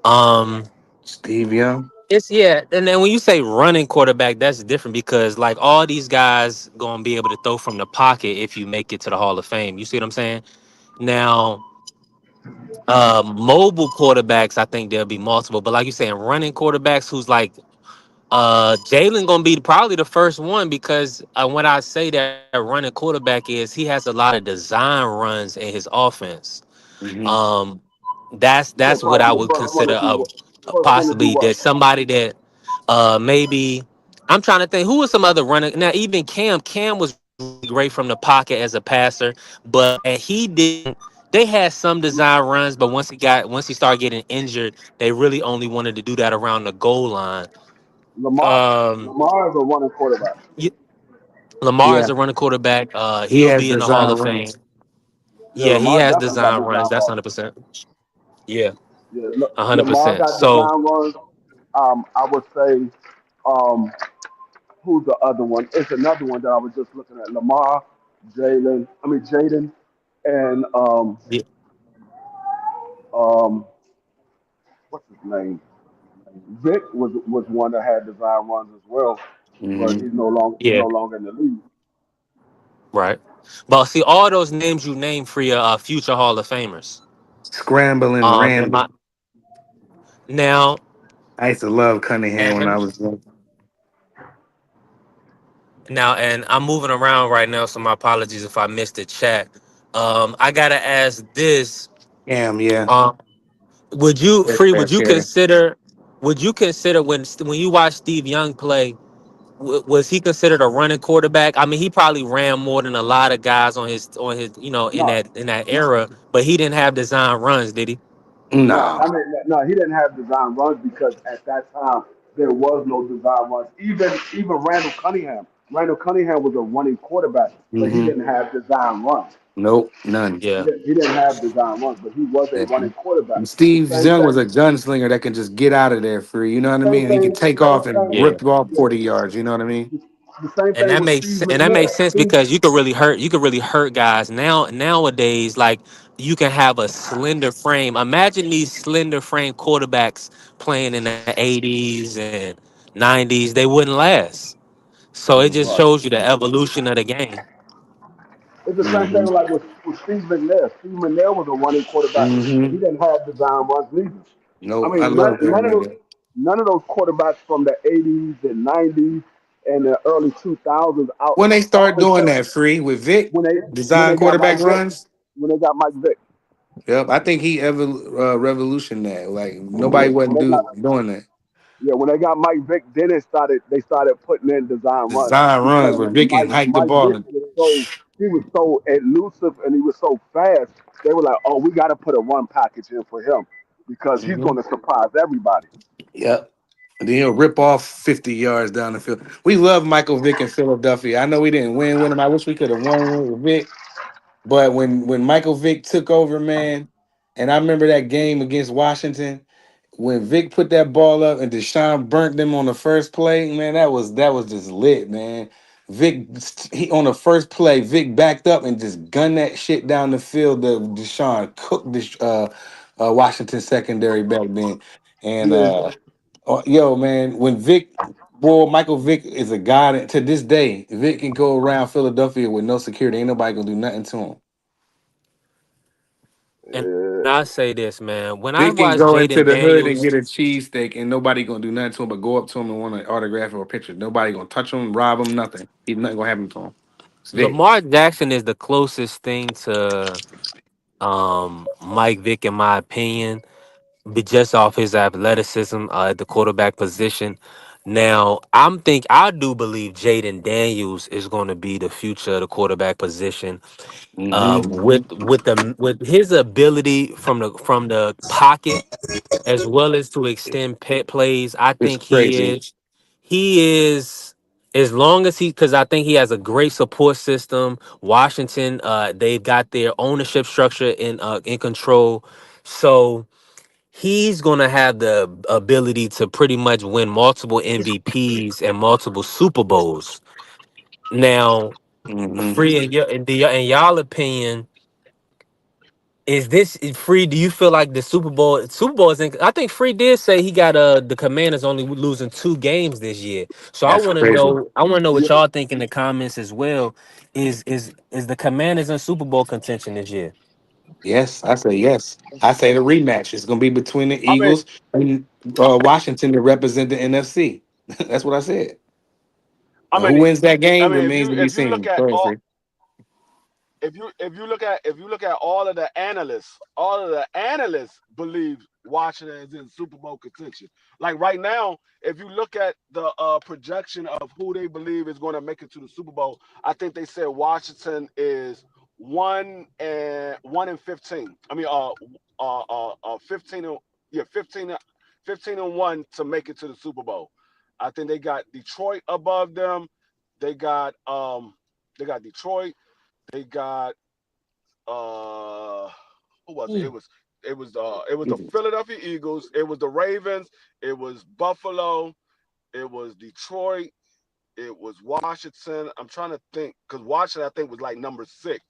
Um, Steve Young. it's yeah, and then when you say running quarterback, that's different because like all these guys going to be able to throw from the pocket if you make it to the Hall of Fame. You see what I'm saying? Now, mobile quarterbacks, I think there'll be multiple, but like you saying, running quarterbacks who's like Jalen gonna be probably the first one because when I say that running quarterback is he has a lot of design runs in his offense. Hmm. Um, that's He'll what I probably be the would first one consider to do what? a First one to do possibly what? that somebody that maybe I'm trying to think who was some other running now even Cam was really great from the pocket as a passer, but he didn't. They had some design runs, but once he started getting injured, they really only wanted to do that around the goal line. Lamar. Um, Lamar is a running quarterback. Lamar is Yeah, a running quarterback. he He'll has be in the Hall design of Fame. runs. Yeah, Yeah, he Lamar has definitely got design runs. design That's runs. 100%. Yeah, Yeah, hundred Lamar percent. got So design runs. I would say, um, who's the other one? It's another one that I was just looking at. Lamar, Jaden, and yeah, um, what's his name? Vic was one that had design runs as well, but Hmm. he's yeah, no longer in the league. right. But see, all those names you named for your future Hall of Famers. Scrambling In my Randall. now I used to love Cunningham when I and was young. and I'm moving around right now, so my apologies if I missed the chat. I gotta ask this. Damn, yeah. Um, would you Yes, free? Would fair you care. consider? Would you consider when you watch Steve Young play? Was he considered a running quarterback? I mean, he probably ran more than a lot of guys on his No, in that era, but he didn't have design runs, did he? no, No. I mean, no, he didn't have design runs because at that time there was no design runs. Even Randall Cunningham was a running quarterback, but he Hmm. didn't have design runs. Nope, none. Yeah, He didn't have design runs, but he was a running And quarterback. The Steve same Young was thing, a gunslinger that can just get out of there free. You know what I same mean? He can thing, take same off and thing. yeah. rip off Yeah, 40 yards. You know what I mean? the same thing with Steve And that McNair. makes sense because you could really hurt guys nowadays. Like you can have a slender frame. Imagine these slender frame quarterbacks playing in the '80s and '90s. They wouldn't last. So it just Right. shows you the evolution of the game. It's the same thing Hmm. like with Steve McNair. Steve McNair was a running quarterback, but Hmm. he didn't have design runs neither. I Nope. I mean, love that nigga. none of those quarterbacks from the '80s and '90s and the early 2000s When they all start doing except that free with Vic, when they when design they got quarterback Mike Vick. runs. When they got Mike Vick. Yep, I think he ever revolutioned that. Like nobody Yeah, wasn't doing that. when they got Mike Vick, then they started putting in design runs Design runs because where Vic can hike the Mike ball. Vick was so elusive and he was so fast. They were like, oh, we got to put a run package in for him because he's Hmm. going to surprise everybody. Yep. And then he'll rip off 50 yards down the field. We love Michael Vick in Philadelphia. I know we didn't win with him. I wish we could have won with Vic. But when Michael Vick took over, man, and I remember that game against Washington, when Vic put that ball up and Deshaun burnt them on the first play, man, that was just lit, man. Vic, he on the first play, Vic backed up and just gunned that shit down the field. The Deshaun cooked this Washington secondary back then, and Yeah, yo, man, when Vic, boy, Michael Vick is a god to this day. Vic can go around Philadelphia with no security. Ain't nobody gonna do nothing to him. And I say this, man. When I Vic can watch go into Jaden the hood and Daniels, get a cheesesteak, and nobody gonna do nothing to him but go up to him and want an autograph or a picture. Nobody gonna touch him, rob him, nothing. He's nothing gonna happen to him. It's Vic. Lamar Jackson is the closest thing to Mike Vick, in my opinion, but just off his athleticism at the quarterback position. Now, I do believe Jaden Daniels is going to be the future of the quarterback position. Mm-hmm. With his ability from the pocket as well as to extend pet plays, I It's think crazy. he is as long as he because I think he has a great support system. Washington, they've got their ownership structure in control. So he's gonna have the ability to pretty much win multiple MVPs and multiple Super Bowls. Now, Mm-hmm. free in y'all opinion, free? Do you feel like the Super Bowl is in? I think Free did say he got the Commanders only losing 2 games this year. So That's crazy. I want to know what Yeah, y'all think in the comments as well. Is the Commanders in Super Bowl contention this year? Yes, I say yes. I say the rematch is gonna be between the I mean, Eagles and Washington to represent the NFC. That's what I said. I Now, who mean, wins that I game mean, remains to be if you look seen. at Go ahead, all Free. if you look at all of the analysts believe Washington is in Super Bowl contention. Like right now, if you look at the projection of who they believe is going to make it to the Super Bowl, I think they said Washington is 1-15. I mean, 15 and yeah, 15 and 1 to make it to the Super Bowl. I think they got Detroit above them. They got Detroit. They got uh who was it? It was the Philadelphia Eagles, it was the Ravens, it was Buffalo, it was Detroit, it was Washington. I'm trying to think because Washington I think was like number 6,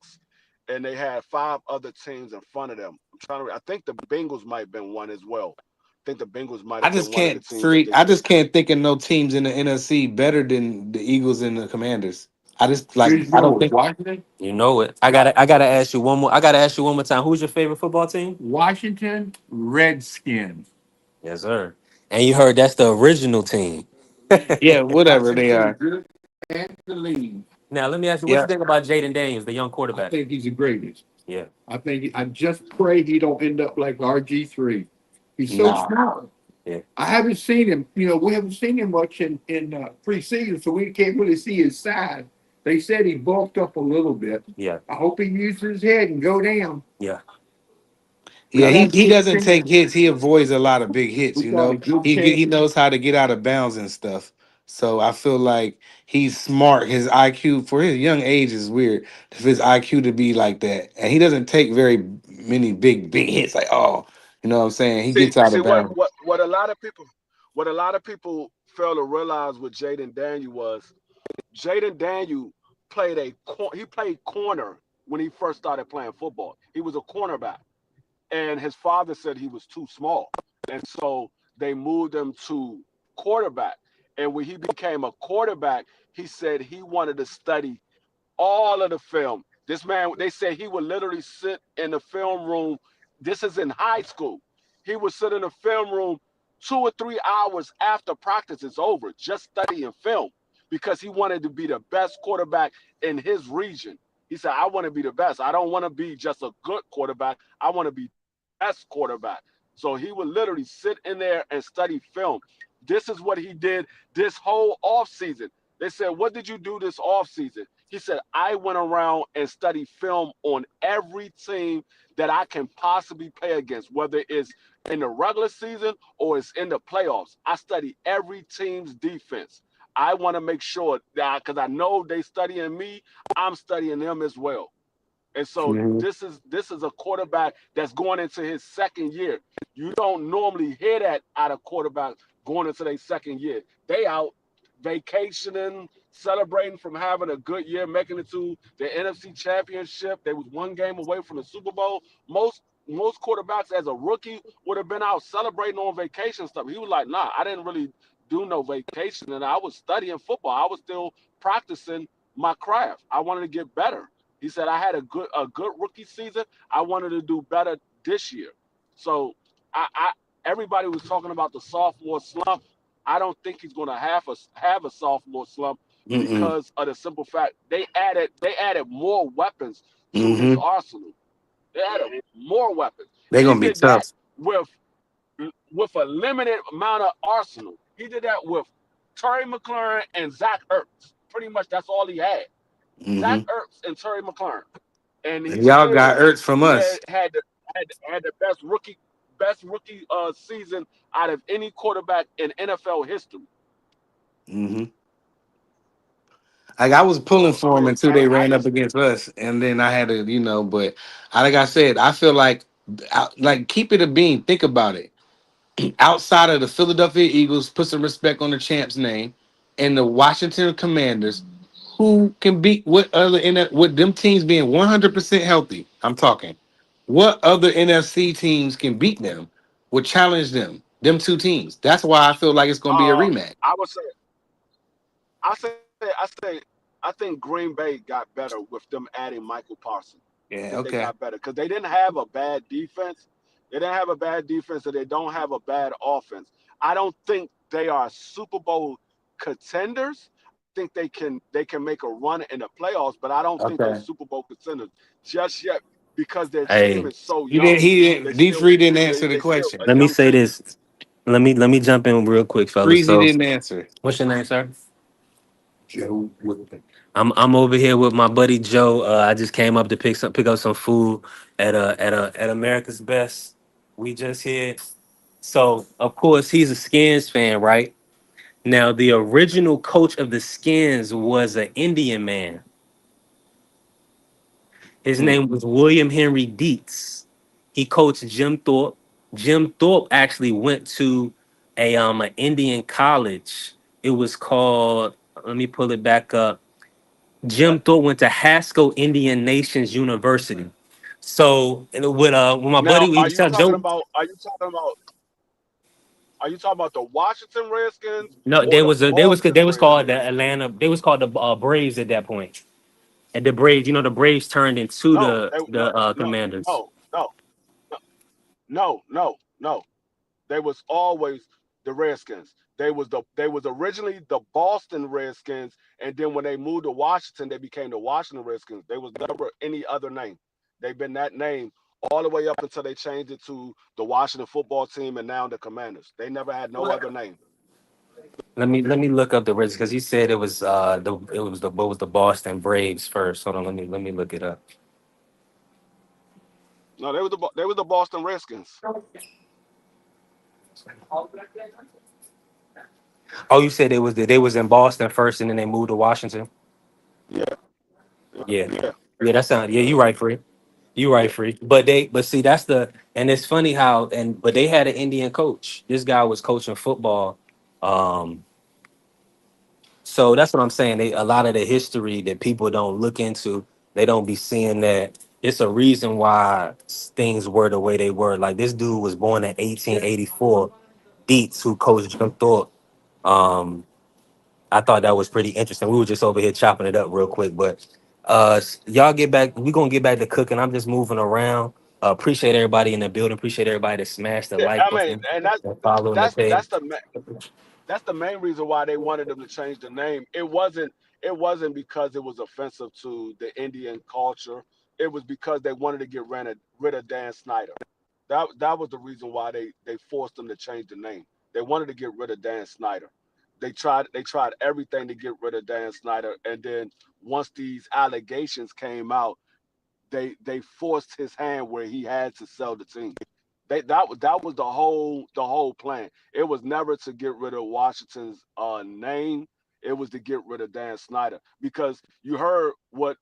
and they had 5 other teams in front of them. I think the Bengals might have been one as well. I think the Bengals might I have just been one of the can't teams that free. they I said. just can't think of no teams in the NFC better than the Eagles and the Commanders. I just like. Who's I don't yours? think. Washington? You know it. I gotta ask you one more. I gotta ask you one more time. Who's your favorite football team? Washington Redskins. Yes, sir. And you heard that's the original team. Yeah, whatever they Washington are. good and the lead. Now let me ask you, what you Yeah. think about Jaden Daniels, the young I quarterback? think he's the greatest. Yeah, I just pray he don't end up like RG3. He's so Nah. smart. yeah, I haven't seen him. We haven't seen him much in preseason, so we can't really see his size. They said he bulked up a little bit. yeah, I hope he uses his head and go down. yeah. We Yeah, Uh, got a he good doesn't take chance. hits. He avoids a lot of big hits. We You got a know, good he chance. knows how to get out of bounds and stuff. So I feel like he's smart. His IQ for his young age is weird. For his IQ to be like that, and he doesn't take very many big hits. Like you know what I'm saying? He See, gets out see of bounds. what a lot of people fail to realize with Jaden Daniel was Jaden Daniel he played corner when he first started playing football. He was a cornerback, and his father said he was too small, and so they moved him to quarterback. And when he became a quarterback, he said he wanted to study all of the film. This man, they said he would literally sit in the film room. This is in high school. He would sit in the film room 2 or 3 hours after practice is over, just studying film because he wanted to be the best quarterback in his region. He said, I want to be the best. I don't want to be just a good quarterback. I want to be the best quarterback. So he would literally sit in there and study film. This is what he did this whole offseason. They said, what did you do this offseason? He said, I went around and studied film on every team that I can possibly play against, whether it's in the regular season or it's in the playoffs. I study every team's defense. I want to make sure that because I know they studying me, I'm studying them as well. And so Mhm. this is a quarterback that's going into his second year. You don't normally hear that out of quarterbacks going into their second year. They out vacationing, celebrating from having a good year, making it to the NFC Championship. They was one game away from the Super Bowl. Most quarterbacks as a rookie would have been out celebrating on vacation stuff. He was like, nah, I didn't really do no vacation, and I was studying football. I was still practicing my craft. I wanted to get better. He said I had a good rookie season. I wanted to do better this year. So I everybody was talking about the sophomore slump. I don't think he's going to have a sophomore slump Mm-mm. because of the simple fact they added more weapons to his Mm-hmm. arsenal. They added more weapons. They're He gonna be did that tough. with a limited amount of arsenal. He did that with Terry McLaurin and Zach Ertz. Pretty much that's all he had. Zach Mm-hmm. Ertz and Terry McLaurin, and he And y'all got still Ertz from us. had the best rookie season out of any quarterback in NFL history. Mm-hmm. Like I was pulling So I for them mean, until they ran up against us, and then I had to, But like I said, I feel like, like keep it a bean. Think about it. Outside of the Philadelphia Eagles, put some respect on the champ's name, and the Washington Commanders, who can beat what other in that with them teams being 100% healthy? I'm talking. What other NFC teams can beat them? Would challenge them? Them two teams. That's why I feel like it's going to be a rematch. I would say I think Green Bay got better with them adding Michael Parsons. I think Yeah. they Okay. got better because they didn't have a bad defense. They didn't have a bad defense, and they don't have a bad offense. I don't think they are Super Bowl contenders. I think they can make a run in the playoffs, but I don't think they're Okay. Super Bowl contenders just yet because their team Hey, is so You didn't. young. He They didn't. D still free didn't they answer the they still question. a let me young say team. this. Let me jump in real quick, fellas. Freezy So, didn't answer. what's your name, sir? Joe Woodman. I'm over here with my buddy Joe. I just came up to pick up some food at America's Best. We just here. So of course he's a Skins fan, right? Now the original coach of the Skins was an Indian man. His Hmm. name was William Henry Dietz. He coached Jim Thorpe. Jim Thorpe actually went to an Indian college. It was called. Let me pull it back up. Jim Thorpe went to Haskell Indian Nations University. So and with my buddy, Now, he was telling Joe. are you talking about the Washington Redskins No, or the they Boston was called the Redskins? Atlanta. They was called the Braves at that point. And the Braves, the Braves turned into No, the no, no, Commanders. no, no, no. They was always the Redskins. They was originally the Boston Redskins, and then when they moved to Washington, they became the Washington Redskins. They was never any other name. They've been that name all the way up until they changed it to the Washington Football Team and now the Commanders. They never had no other name. Let me look up the Reds because he said it was the Boston Braves first. Hold on, let me look it up. No, they was the Boston Redskins. Oh, you said they was in Boston first and then they moved to Washington. Yeah, Yeah, yeah, yeah, that sound yeah. You right, free. You right, yeah. free. But see that's the and it's funny how but they had an Indian coach. This guy was coaching football. Um, So that's what I'm saying. A lot of the history that people don't look into, they don't be seeing that it's a reason why things were the way they were. Like this dude was born in 1884. Dietz, who coached Jim Thorpe. Um, I thought that was pretty interesting. We were just over here chopping it up real quick, but y'all get back. We gonna get back to cooking. I'm just moving around. Appreciate everybody in the building. Appreciate everybody that smashed the Yeah, like I mean, button and that's and following the that's page. that's the that's the main reason why they wanted them to change the name. It wasn't because it was offensive to the Indian culture. It was because they wanted to get rid of Dan Snyder. That was the reason why they forced them to change the name. They wanted to get rid of Dan Snyder. They tried everything to get rid of Dan Snyder, and then once these allegations came out, they forced his hand where he had to sell the team. That was the whole plan. It was never to get rid of Washington's name. It was to get rid of Dan Snyder because you heard what,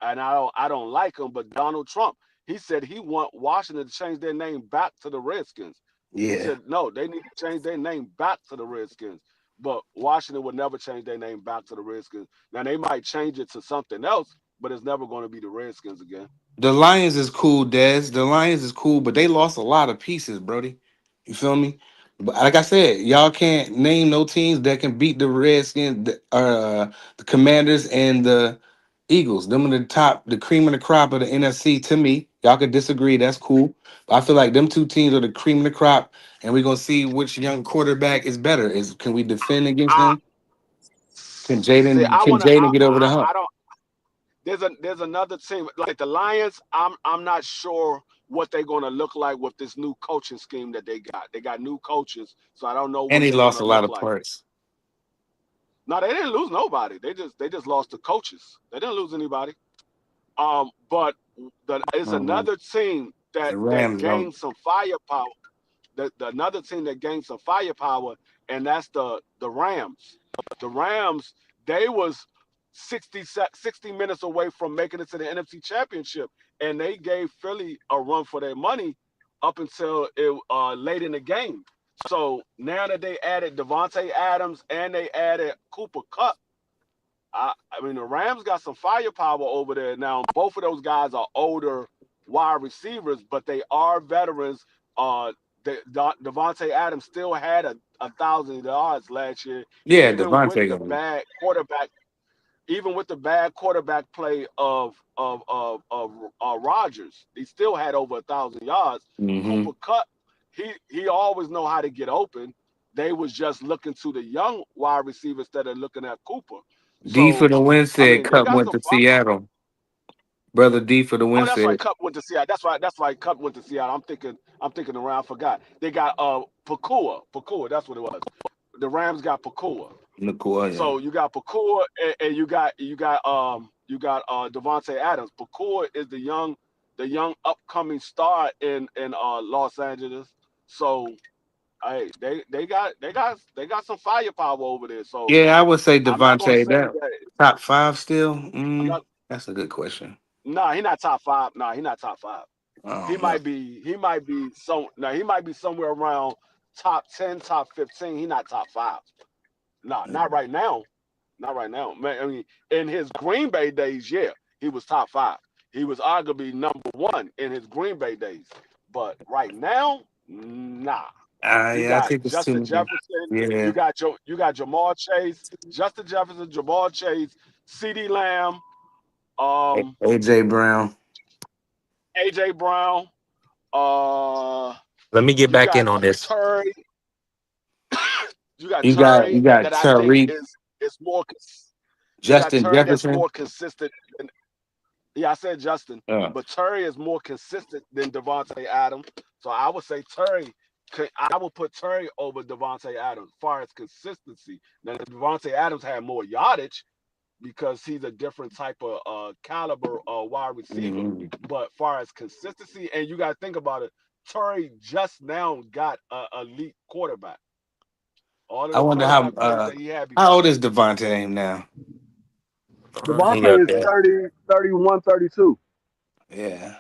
and I don't like him, but Donald Trump, he said he want Washington to change their name back to the Redskins. He Yeah. said no, they need to change their name back to the Redskins. But Washington would never change their name back to the Redskins. Now they might change it to something else, but it's never going to be the Redskins again. The Lions is cool, Des. The Lions is cool, but they lost a lot of pieces, Brody. You feel me? But like I said, y'all can't name no teams that can beat the Redskins, the Commanders, and the Eagles. Them are the top, the cream of the crop of the NFC to me. Y'all could disagree. That's cool. But I feel like them two teams are the cream of the crop, and we're gonna see which young quarterback is better. Is can we defend against I them? Can see. Jaden can Jaden get over the hump? I don't. There's another team like the Lions. I'm not sure what they're gonna look like with this new coaching scheme that they got. They got new coaches, so I don't know And what he they're lost gonna a lot look of like. parts. No, they didn't lose nobody. They just lost the coaches. They didn't lose anybody. But it's Mhm. another team The that Rams don't. gained some firepower. The another team that gained some firepower, and that's the Rams. The Rams, they was 60 minutes away from making it to the NFC Championship, and they gave Philly a run for their money up until late in the game. So now that they added Devontae Adams and they added Cooper Cup, I mean, the Rams got some firepower over there now. Both of those guys are older wide receivers, but they are veterans. Uh, Devontae Adams still had a thousand yards last year, Yeah, even with Devontae the gonna. bad quarterback. Even with the bad quarterback play of Rodgers, he still had over 1,000 yards. Mm-hmm. Cooper Cup, he always know how to get open. They was just looking to the young wide receivers instead of looking at Cooper. D for So, the win I said mean, they Cup got went some to fun. Seattle. Brother D for the Oh, win that's right. said. Cup went to Seattle. That's right. Cup went to Seattle. I'm thinking around. I forgot. They got Pakua. Pakua. That's what it was. The Rams got Pakua. Nakua, yeah. So you got Pakua and you got Devontae Adams. Pakua is the young upcoming star in Los Angeles. So hey, they got some firepower over there. So Yeah, I would say I'm not gonna Devontae. say That that. top five still? I'm not. That's a good question. Nah, he not top five. Nah, he not top five. I He don't know. might be. He might be some. Now he might be somewhere around top 10, top 15. He not top five. Nah, not right now. Not right now. Man, I mean, in his Green Bay days, yeah, he was top five. He was arguably number one in his Green Bay days. But right now, nah. You Yeah, I got think it's too Justin many. Jefferson. Yeah. You got Jamal Chase, Justin Jefferson, Jamal Chase, C.D. Lamb, um, AJ Brown. A.J. Brown. Let me get You back in got on this. Terry. You got You Terry got that I think Tariq, is more. You got Justin Terry that's Jefferson. more consistent. Yeah, I said Justin, Uh, but Terry is more consistent than Devontae Adams. So I would say Terry. I would put Terry over Devontae Adams as far as consistency. Now Devontae Adams had more yardage because he's a different type of caliber wide receiver. mhm. But far as consistency, and you got to think about it, Terry just now got a elite quarterback. All of I the wonder quarterback plays that he had how old before. is Devontae now? He up Devontae is there. 30, 31, 32. Yeah.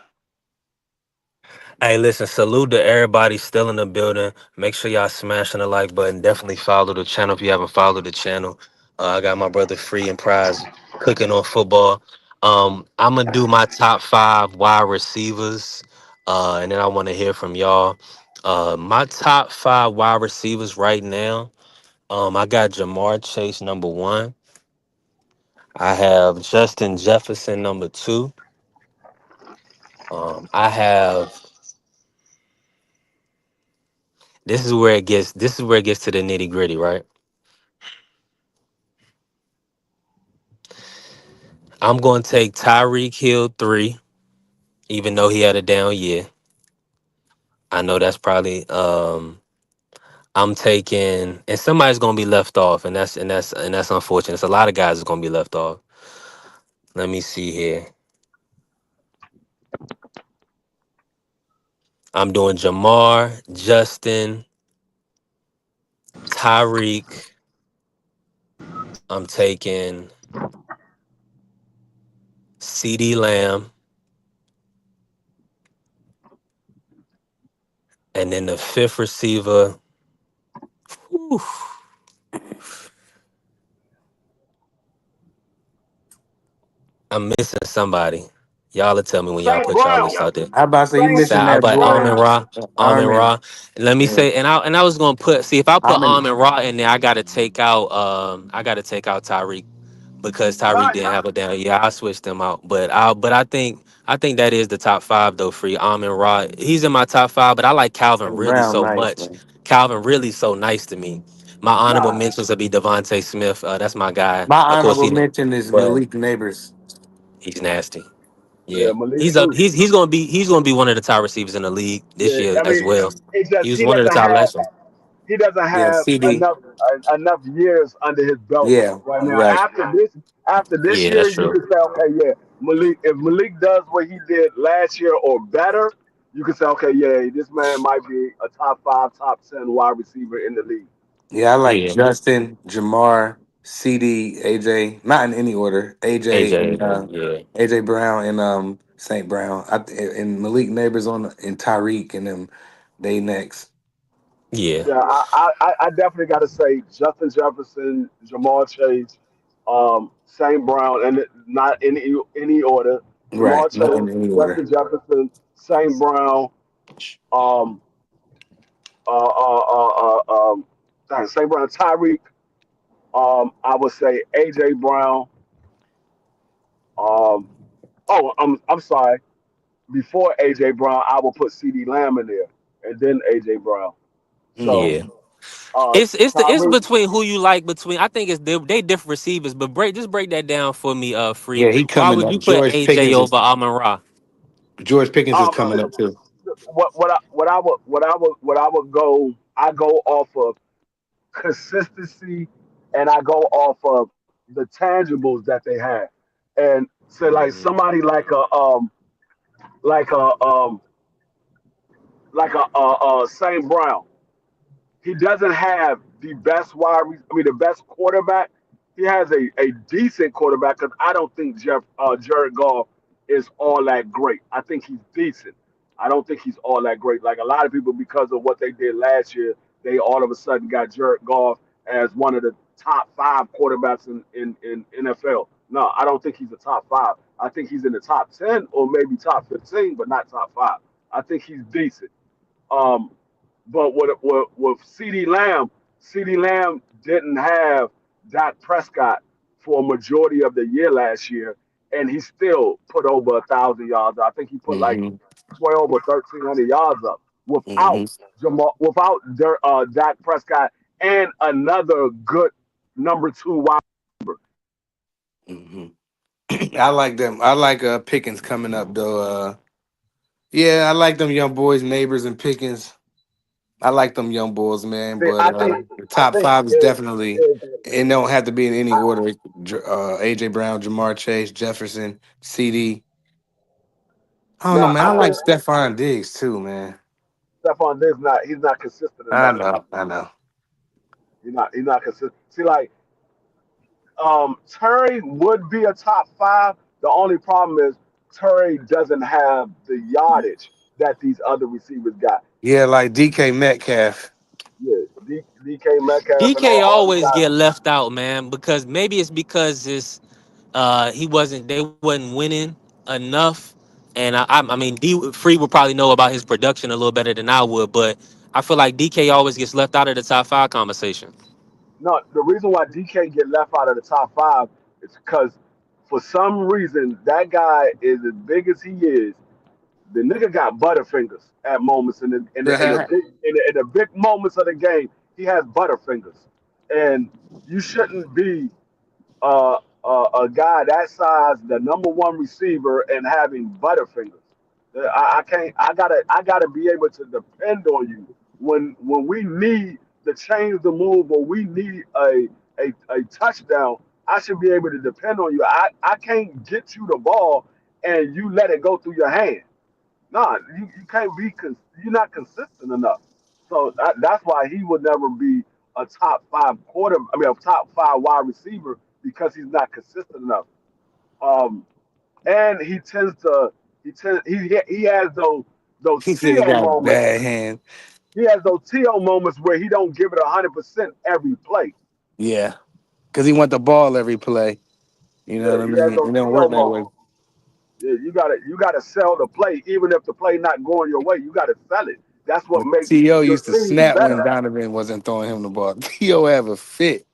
Hey, listen, salute to everybody still in the building. Make sure y'all smashing the like button. Definitely follow the channel if you haven't followed the channel. I got my brother Free and Prize cooking on football. I'm gonna do my top five wide receivers, and then I want to hear from y'all. My top five wide receivers right now. I got Jamar Chase number one. I have Justin Jefferson number two. I have this is where it gets to the nitty gritty, right? I'm going to take Tyreek Hill three, even though he had a down year. I know that's probably I'm taking, and somebody's gonna be left off, and that's unfortunate. It's a lot of guys that's gonna be left off. Let me see here. I'm doing Jamar, Justin, Tyreek. I'm taking CD Lamb, and then the fifth receiver. Whew, I'm missing somebody. Y'all will tell me when y'all St. put y'all Brown. list out there. How about say you St. So missing I that like boy Almond Brown. Ra, Almond Armin? Ra. Let me Yeah. say, and I was gonna put, see if I put Armin. Almond Ra in there, I gotta take out Tyreek. because Tyreek Not didn't have a down. Yeah, I switched them out. But I think that is the top five though. Free Amon Ra. He's in my top five, but I like Calvin St. really Brown, so nice much. man. Calvin really so nice to me. My honorable nah. mentions would be Devontae Smith. That's my guy. My Of course, honorable he, mention is but Malik Neighbors. he's nasty. Yeah, Yeah, Malik he's up. too. He's gonna be one of the top receivers in the league this Yeah, year I as mean, well. it's He just was one of the top last year. he doesn't Yeah, have CD. enough years under his belt Yeah, right now. right. After this Yeah, that's year, you true. can say, okay, yeah, Malik. If Malik does what he did last year or better, you can say, okay, yeah, this man might be a top five, top 10 wide receiver in the league. Yeah, I like Yeah, Justin, Jamar, CD, AJ, not in any order. AJ and Yeah, AJ Brown and St. Brown. And Malik Neighbors and Tyreek and them they next. yeah, Yeah, I definitely got to say Justin Jefferson, Jamal Chase, St. Brown, and not in any order. Right, Jamal not Chase, in any order. Justin Jefferson, St. Brown, um, uh, uh, uh, St. Brown, Tyreek. I would say AJ Brown. Um, oh, I'm sorry. Before AJ Brown, I would put CD Lamb in there, and then AJ Brown. So yeah. Mhm. It's Tyreek, between who you like between. I think it's they different receivers, but break that down for me. Free. Yeah, he Why coming would up. you put AJ over Amon Ra? George Pickens is um, coming up too. what I would go. I go off of consistency, and I go off of the tangibles that they have, and so like Hmm. somebody like a Saint Brown. He doesn't have the best the best quarterback. He has a decent quarterback because I don't think Jared Goff is all that great. I think he's decent. I don't think he's all that great. Like a lot of people, because of what they did last year, they all of a sudden got Jared Goff as one of the top five quarterbacks in NFL. No, I don't think he's a top five. I think he's in the top 10 or maybe top 15, but not top five. I think he's decent. Um, but with CD Lamb didn't have Dak Prescott for a majority of the year last year, and he still put over 1,000 yards. I think he put like Hmm 1,300 yards up hmm without Dak Prescott and another good number two wide. hmm I like them. I like Pickens coming up though. Yeah, I like them young boys, neighbors and Pickens. I like them young boys, man. See, But the I top think five is definitely. if It don't have to be in any I, order. AJ Brown, Jamar Chase, Jefferson, CD. I don't know, now man. I I like think Stephon Diggs too, man. Stephon Diggs he's not consistent I enough. know, I know. He's not consistent. See, like Terry would be a top five. The only problem is Terry doesn't have the yardage that these other receivers got. Yeah, like DK Metcalf. Yeah, DK Metcalf and DK all these always get guys. left out, man, because maybe it's because it's they wasn't winning enough. And I mean, D Free would probably know about his production a little better than I would, but I feel like DK always gets left out of the top five conversation. No, the reason why DK get left out of the top five is because for some reason that guy is as big as he is. The nigga got butterfingers at moments in the big moments of the game. He has butterfingers, and you shouldn't be a guy that size, the number one receiver, and having butterfingers. I can't. I gotta be able to depend on you when we need to change the move or we need a touchdown. I should be able to depend on you. I can't get you the ball and you let it go through your hand. Nah, you can't you're not consistent enough. So that's why he would never be a top five a top five wide receiver because he's not consistent enough. Um, and he has those He said he T.O. got moments. bad hand. He has those T.O. moments where he don't give it 100% every play. Yeah, because he want the ball every play. You know Yeah, what I he has mean? those It don't T.O. work that way. moments. Yeah, you gotta sell the play, even if the play not going your way. You gotta sell it. That's what But makes T.O. your used to team snap when better. Donovan wasn't throwing him the ball. T.O. have a fit.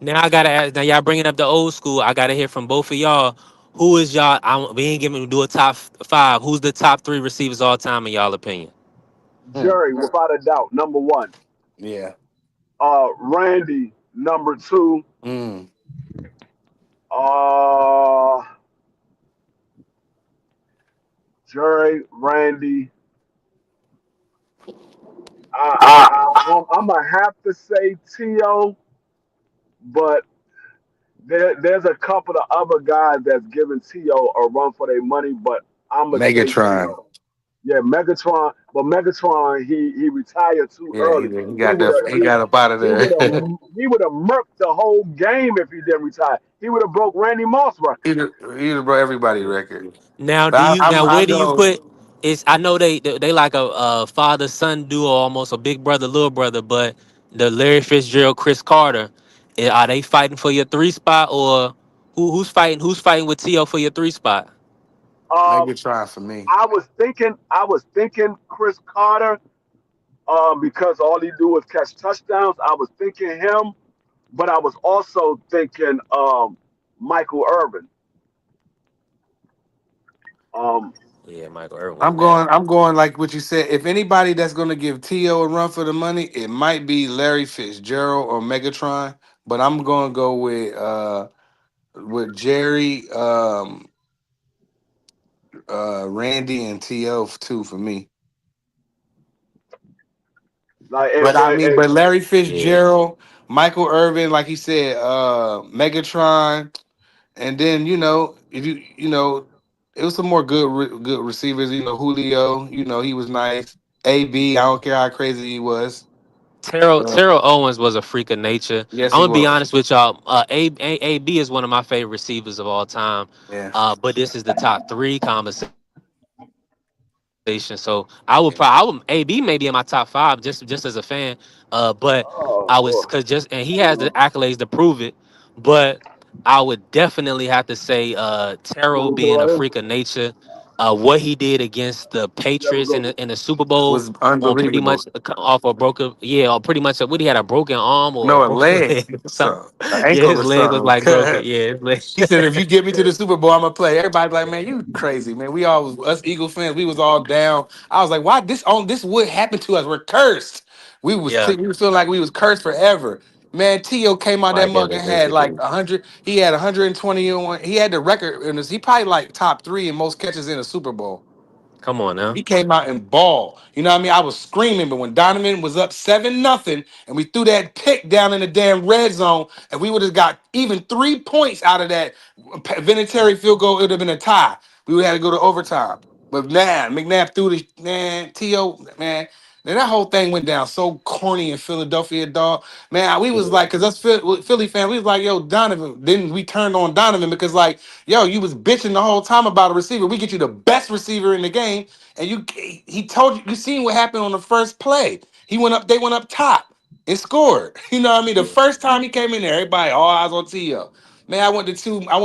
Now I gotta ask. Now y'all bringing up the old school. I gotta hear from both of y'all. Who is y'all? We ain't giving do a top five. Who's the top three receivers all time in y'all opinion? Hmm. Jerry, without a doubt, number one. Yeah. Randy, number two. Mm. Uh, Jerry, Randy. I'm gonna have to say T.O., but there's a couple of other guys that's giving T.O. a run for their money, but I'm gonna say Megatron. T.O. Yeah, Megatron, but Megatron he retired too Yeah, early. he He got would the have he got up out of there. he would have murked the whole game if he didn't retire. He would have broke Randy Moss record. He brought everybody record. Now, But do you now I where do you go put? Is I know they like a father son duo, almost a big brother little brother, but the Larry Fitzgerald Chris Carter, are they fighting for your three spot or who's fighting with T.O. for your three spot? Um, Megatron for me. I was thinking Chris Carter, because all he do is catch touchdowns. I was thinking him, but I was also thinking Michael Irvin. Um, Yeah, Michael Irvin was I'm nasty. going like what you said. If anybody that's gonna give T.O. a run for the money, it might be Larry Fitzgerald or Megatron. But I'm gonna go with Jerry, Randy, and T.O. too for me. like But I mean, but Larry Yeah, Fitzgerald, Michael Irvin, like he said, Megatron, and then if it was some more good receivers. Julio, he was nice. AB, I don't care how crazy he was. Uh, Terrell Owens was a freak of nature. yes, I'm he gonna be was. honest with y'all. AB is one of my favorite receivers of all time. Yeah, But this is the top three conversation. So I would AB may be in my top five just as a fan. But I was oh cause boy, just and he has the accolades to prove it. But I would definitely have to say you Terrell want me to put it being a right freak of nature. What he did against the here? Yeah, we Patriots in go. the Super Bowl was on pretty much unbelievable. off a broken or pretty much what he had a broken arm or a No, a broken leg, leg or something. so an Yeah, ankle his or leg was something. like broken. Yeah, his leg. He said, "If you get me to the Super Bowl, I'm gonna play." Everybody like, "Man, you crazy, man." We all us Eagle fans, we was all down. I was like, "Why this would happen to us? We're cursed." Yeah, We was feeling like we was cursed forever. Man, Tio came out that like mug and had like 100. He had 120 and one. He had the record in this. He probably like top three in most catches in a Super Bowl. come on now. He came out and ball. You know what I mean? I was screaming, but when Donovan was up 7-0, and we threw that pick down in the damn red zone, and we would have got even 3 points out of that Vinatieri field goal, it would have been a tie. We would have to go to overtime. But man, McNabb threw the man, T.O. man. Then that whole thing went down so corny in Philadelphia, dog. Man, we was like, cause us Philly fans, we was like, yo, Donovan. Then we turned on Donovan because like, yo, you was bitching the whole time about a receiver. We get you the best receiver in the game, and he told you seen what happened on the first play. They went up top and scored. You know what I mean? The first time he came in there, everybody all eyes on T.O. Man, I went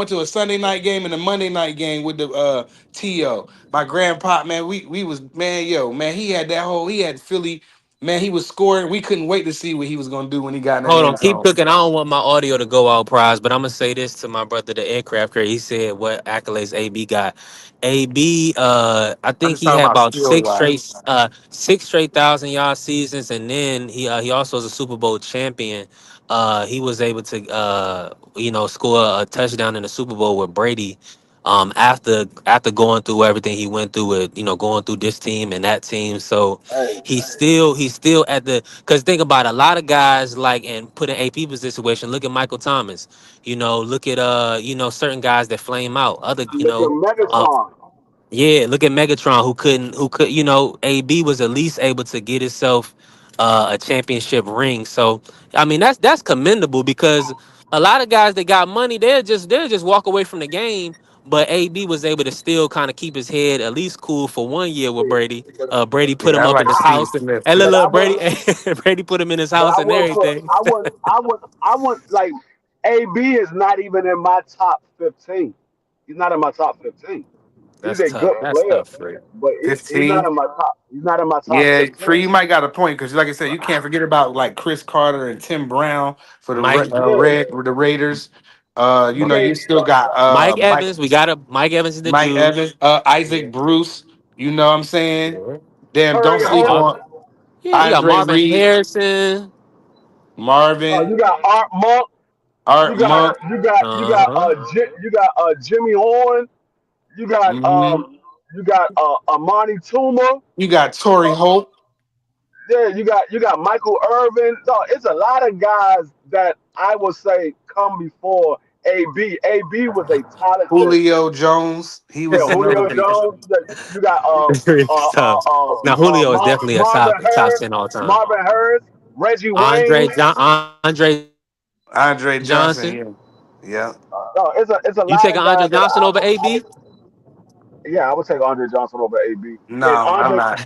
to a Sunday night game and a Monday night game with the T.O. My grandpa, man, we was man, yo, man, he had Philly, man, he was scoring. We couldn't wait to see what he was gonna do when he got in the Hold on, end keep zone. cooking. I don't want my audio to go out, prize, but I'm gonna say this to my brother, the aircraft carrier. He said what accolades AB got. AB, I I'm think just he talking had about about skill wise. six straight 1,000 yard seasons, and then he also was a Super Bowl champion. He was able to score a touchdown in the Super Bowl with Brady. After going through everything he went through with going through this team and that team, so Hey, he's still at the because think about it, a lot of guys like and put in AP situation. Look at Michael Thomas. Look at certain guys that flame out. Other look at uh, Megatron. yeah, look at Megatron who could AB was at least able to get himself a championship ring. So I mean that's commendable because a lot of guys that got money they'll just walk away from the game. But AB was able to still kind of keep his head at least cool for 1 year with Brady. But Brady put Yeah, him I up in like his Steve house. Smith And too. look, but I look, would Brady Brady put him in his but house and everything. I would like AB is not even in my top 15. He's not in my top 15. He's That's a tough. good That's player, tough, Free. but he's not 15. in my top. He's not in my top Yeah, Free, 15. you might got a point because, like I said, you can't forget about like Chris Carter and Tim Brown for the Mike Yeah, The Raiders. You you know, can't. you still got Mike Evans. We got a Mike Evans is the Mike dude. Evans, Yeah. Isaac Bruce. You know what I'm saying? Yeah. Damn, don't Hold sleep on. Marvin. on Yeah, you got Andre Marvin Reed, Harrison. Marvin, You got Art Monk. You Art got Monk. Uh-huh. Jimmy Horn. You got Hmm. Amani Toomer. You got Torrey Holt. Yeah, you got Michael Irvin. No, it's a lot of guys that I would say come before AB. AB was a talented. Julio Jones. He Yeah, was another. Julio Jones. You got It's tough. Now Julio is definitely a top 10 all time. Marvin Harris, Reggie Andre Wayne. John Andre Johnson. Andre Johnson. Yeah. Yeah. No, it's a You lot taking of Andre guys that Johnson over AB? yeah, I would take Andre Johnson over AB. And No, I'm not.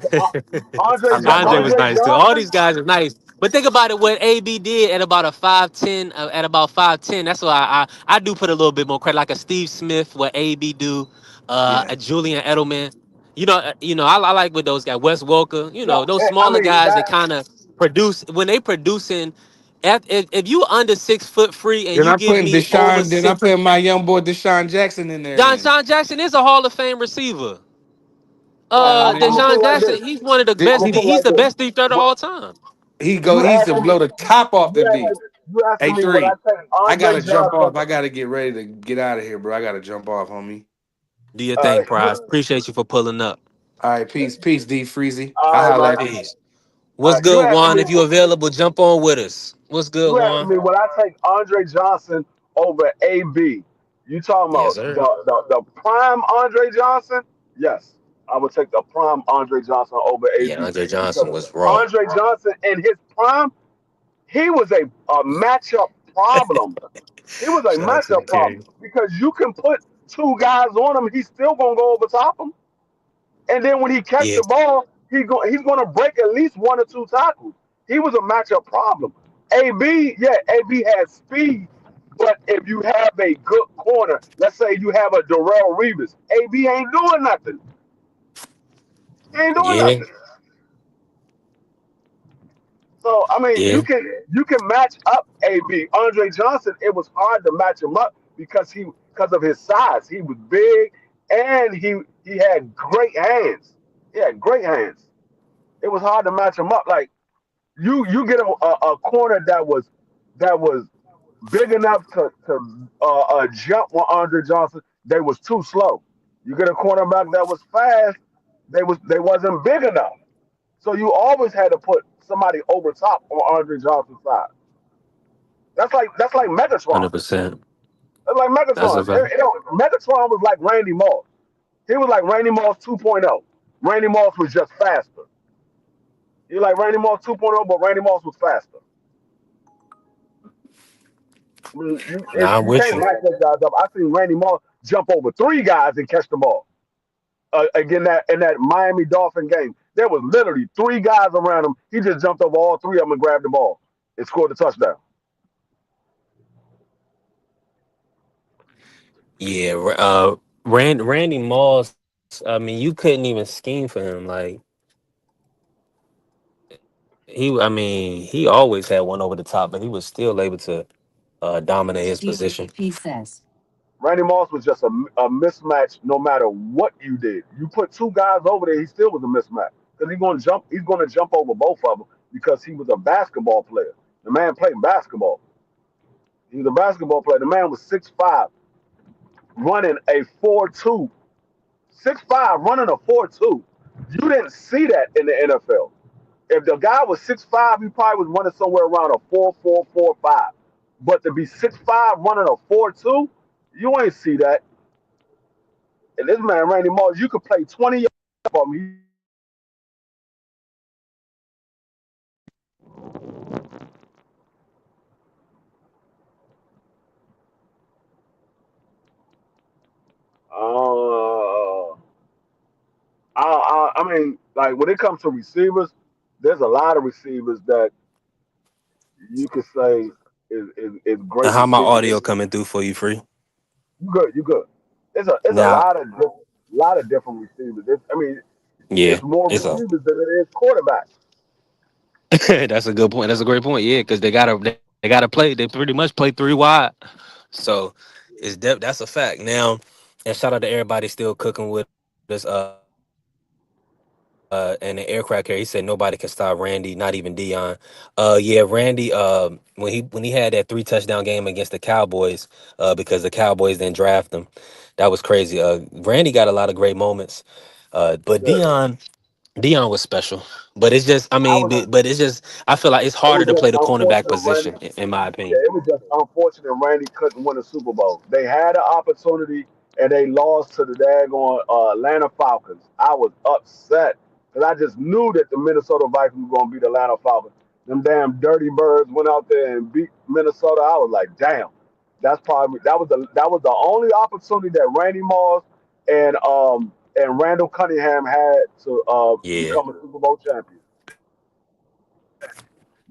I'm not Andre doing was that. Andre nice too. All Johnson. these guys are nice. But think about it, what AB did at about a 5'10", at about 5'10". That's why I do put a little bit more credit, like a Steve Smith, what AB do, Yeah. a Julian Edelman. I like with those guys, Wes Welker. No, Those I smaller mean guys that. that kind of produce when they producing. If you under 6 foot free and Then you I give put me over Then I six, put my young boy Deshaun Jackson in there. John Then John Jackson is a Hall of Fame receiver. you know what I I'm gonna mean. put Deshaun it like this. Jackson, he's one of the The- I'm best. gonna put it He's like the this. best 3 of What all time. you He used to asking me? blow the top off the D. You Hey asking me would I three. take I Andre gotta jump Johnson? off. I gotta get ready to get out of here, bro. I gotta jump off, homie. Do your Uh, thing, you, Prize. Appreciate you for pulling up. All right, peace, D Freezy. I all right, holla man. at you. Peace. What's You good, asking Juan? me? If you available, jump on with us. What's good, You asking Juan? me would I take Andre Johnson over AB? You talking Yes, about sir. the prime Andre Johnson? Yes, I would take the prime Andre Johnson over Yeah, AB Andre because Johnson was raw. Andre Johnson in his prime, he was a matchup problem. He was a Shout out to the matchup problem king. because you can put two guys on him, he's still gonna go over top him. And then when he catch Yeah, the ball, he's gonna break at least one or two tackles. He was a matchup problem. AB, yeah, AB has speed, but if you have a good corner, let's say you have a Darrell Reeves, AB ain't doing nothing. He ain't doing yeah, nothing. So I mean, yeah, you can match up AB. Andre Johnson, it was hard to match him up because of his size. He was big and he had great hands. He had great hands. It was hard to match him up. Like you get a corner that was big enough to jump with Andre Johnson. They was too slow. You get a cornerback that was fast. They wasn't big enough. So you always had to put somebody over top on Andre Johnson's side. That's like Megatron. 100%. That's like That's a Megatron. fact. Megatron was like Randy Moss. He was like Randy Moss 2.0. Randy Moss was just faster. You like Randy Moss 2.0, but Randy Moss was faster. I mean, Nah, I'm you with can't you. match those guys up. I seen Randy Moss jump over three guys and catch the ball. Again, that in that Miami Dolphin game, there was literally three guys around him. He just jumped over all three of them and grabbed the ball and scored the touchdown. Yeah, Randy Moss. I mean, you couldn't even scheme for him. Like I mean, he always had one over the top, but he was still able to dominate his position. Randy Moss was just a mismatch no matter what you did. You put two guys over there, he still was a mismatch because he's going to jump. He's going to jump over both of them because he was a basketball player. The man played basketball. He was a basketball player. The man was 6'5", running a 4.2. 6'5", running a 4.2. You didn't see that in the NFL. If the guy was 6'5", he probably was running somewhere around a 4.4, 4.5. But to be 6'5", running a 4.2, you ain't see that. And this man, Randy Moss, you could play 20 yards from him. Uh, I mean, like when it comes to receivers, there's a lot of receivers that you could say is And great how my receivers. audio coming through for you, free? You good, you good. It's a Now, lot of different. A lot of different receivers. I mean, Yeah, it's more it's a receivers than it is quarterbacks. that's a good point. That's a great point. Yeah, because they gotta play. They pretty much play three wide. So that's a fact. Now, and shout out to everybody still cooking with us. And the aircraft carrier, he said nobody can stop Randy, not even Dion. Yeah, Randy. When he had that 3 touchdown game against the Cowboys, because the Cowboys didn't draft him, that was crazy. Randy got a lot of great moments. But Yeah. Dion was special. But it's just, I mean, I but was. it's just, I feel like it's harder to It play was the just cornerback unfortunate position, Randy. in my opinion. Yeah, it was just unfortunate Randy couldn't win a Super Bowl. They had an opportunity and they lost to the daggone Atlanta Falcons. I was upset because I just knew that the Minnesota Vikings were going to beat the Atlanta Falcons. Them damn dirty birds went out there and beat Minnesota. I was like, damn, that was the only opportunity that Randy Moss and Randall Cunningham had to Yeah, become a Super Bowl champion.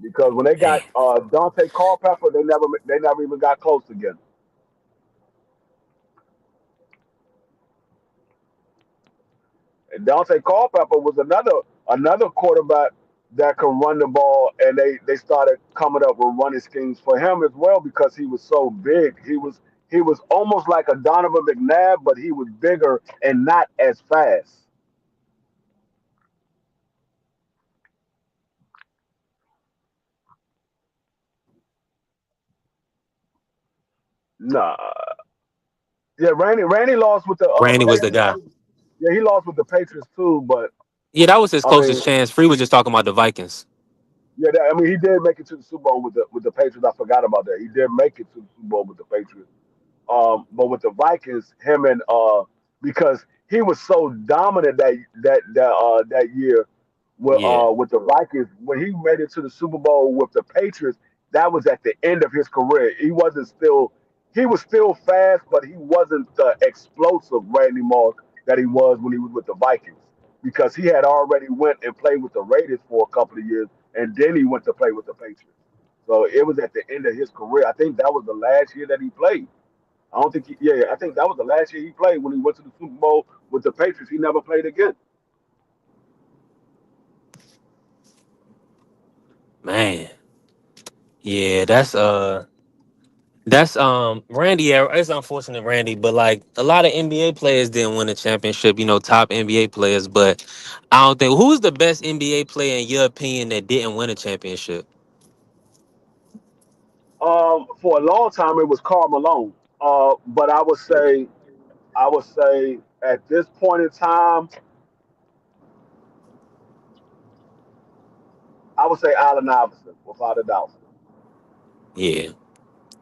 Because when they man. got Dante Culpepper, they never even got close again. And Dante Culpepper was another quarterback that could run the ball, and they started coming up with running schemes for him as well because he was so big. He was almost like a Donovan McNabb, but he was bigger and not as fast. Nah, yeah, Randy lost with the Randy was the Patriots guy. too. Yeah, he lost with the Patriots too, but Yeah, that was his I mean, closest chance. Free was just talking about the Vikings. yeah, I mean, he did make it to the Super Bowl with the Patriots. I forgot about that. He did make it to the Super Bowl with the Patriots. But with the Vikings, him and because he was so dominant that year Yeah, with the Vikings when he made it to the Super Bowl with the Patriots. That was at the end of his career. He was still fast, but he wasn't the explosive Randy Moss that he was when he was with the Vikings because he had already went and played with the Raiders for a couple of years, and then he went to play with the Patriots. So it was at the end of his career. I think that was the last year that he played. I don't think yeah, I think that was the last year he played when he went to the Super Bowl with the Patriots. He never played again. man. Yeah, that's Randy. Yeah, it's unfortunate, Randy. But like a lot of NBA players didn't win a championship. Top NBA players. But I don't think who's the best NBA player in your opinion that didn't win a championship. For a long time it was Karl Malone. But I would say at this point in time, I would say Allen Iverson without a doubt. Yeah,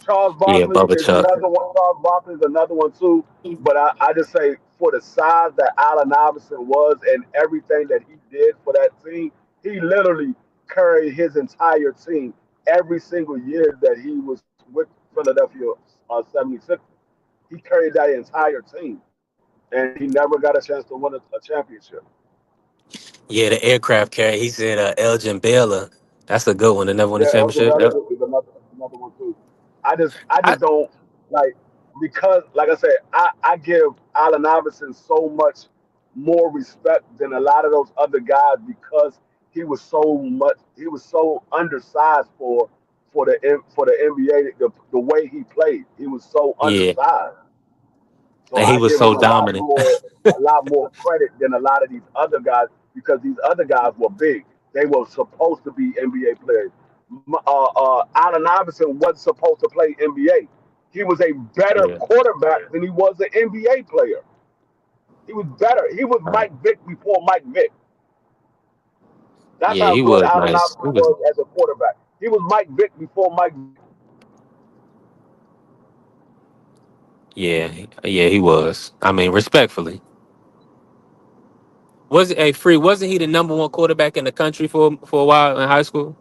Charles yeah, Barkley Bubba is Chuck. another one. Charles Barkley is another one too. But I just say for the size that Allen Iverson was and everything that he did for that team, he literally carried his entire team every single year that he was with Philadelphia 76. He carried that entire team, and he never got a chance to win a championship. Yeah, the aircraft carrier. He said Elgin Baylor. That's a good one. That never won a Yeah, Elgin championship. Baylor Yep. is another one too. I I, just don't like because like I said, I give Allen Iverson so much more respect than a lot of those other guys because he was so undersized for the NBA the way he played. He was so yeah, undersized. So and he I was give him so dominant. a lot more credit than a lot of these other guys because these other guys were big. They were supposed to be NBA players. Allen Iverson wasn't supposed to play NBA. He was a better Yeah. quarterback than he was an NBA player. He was better. He was Uh, Mike Vick before Mike Vick. That's yeah, how he good was Allen nice. He Iverson was. was as a quarterback. He was Mike Vick before Mike Vick. Yeah, yeah, he was. I mean, respectfully, was it a free? Wasn't he the number one quarterback in the country for a while in high school?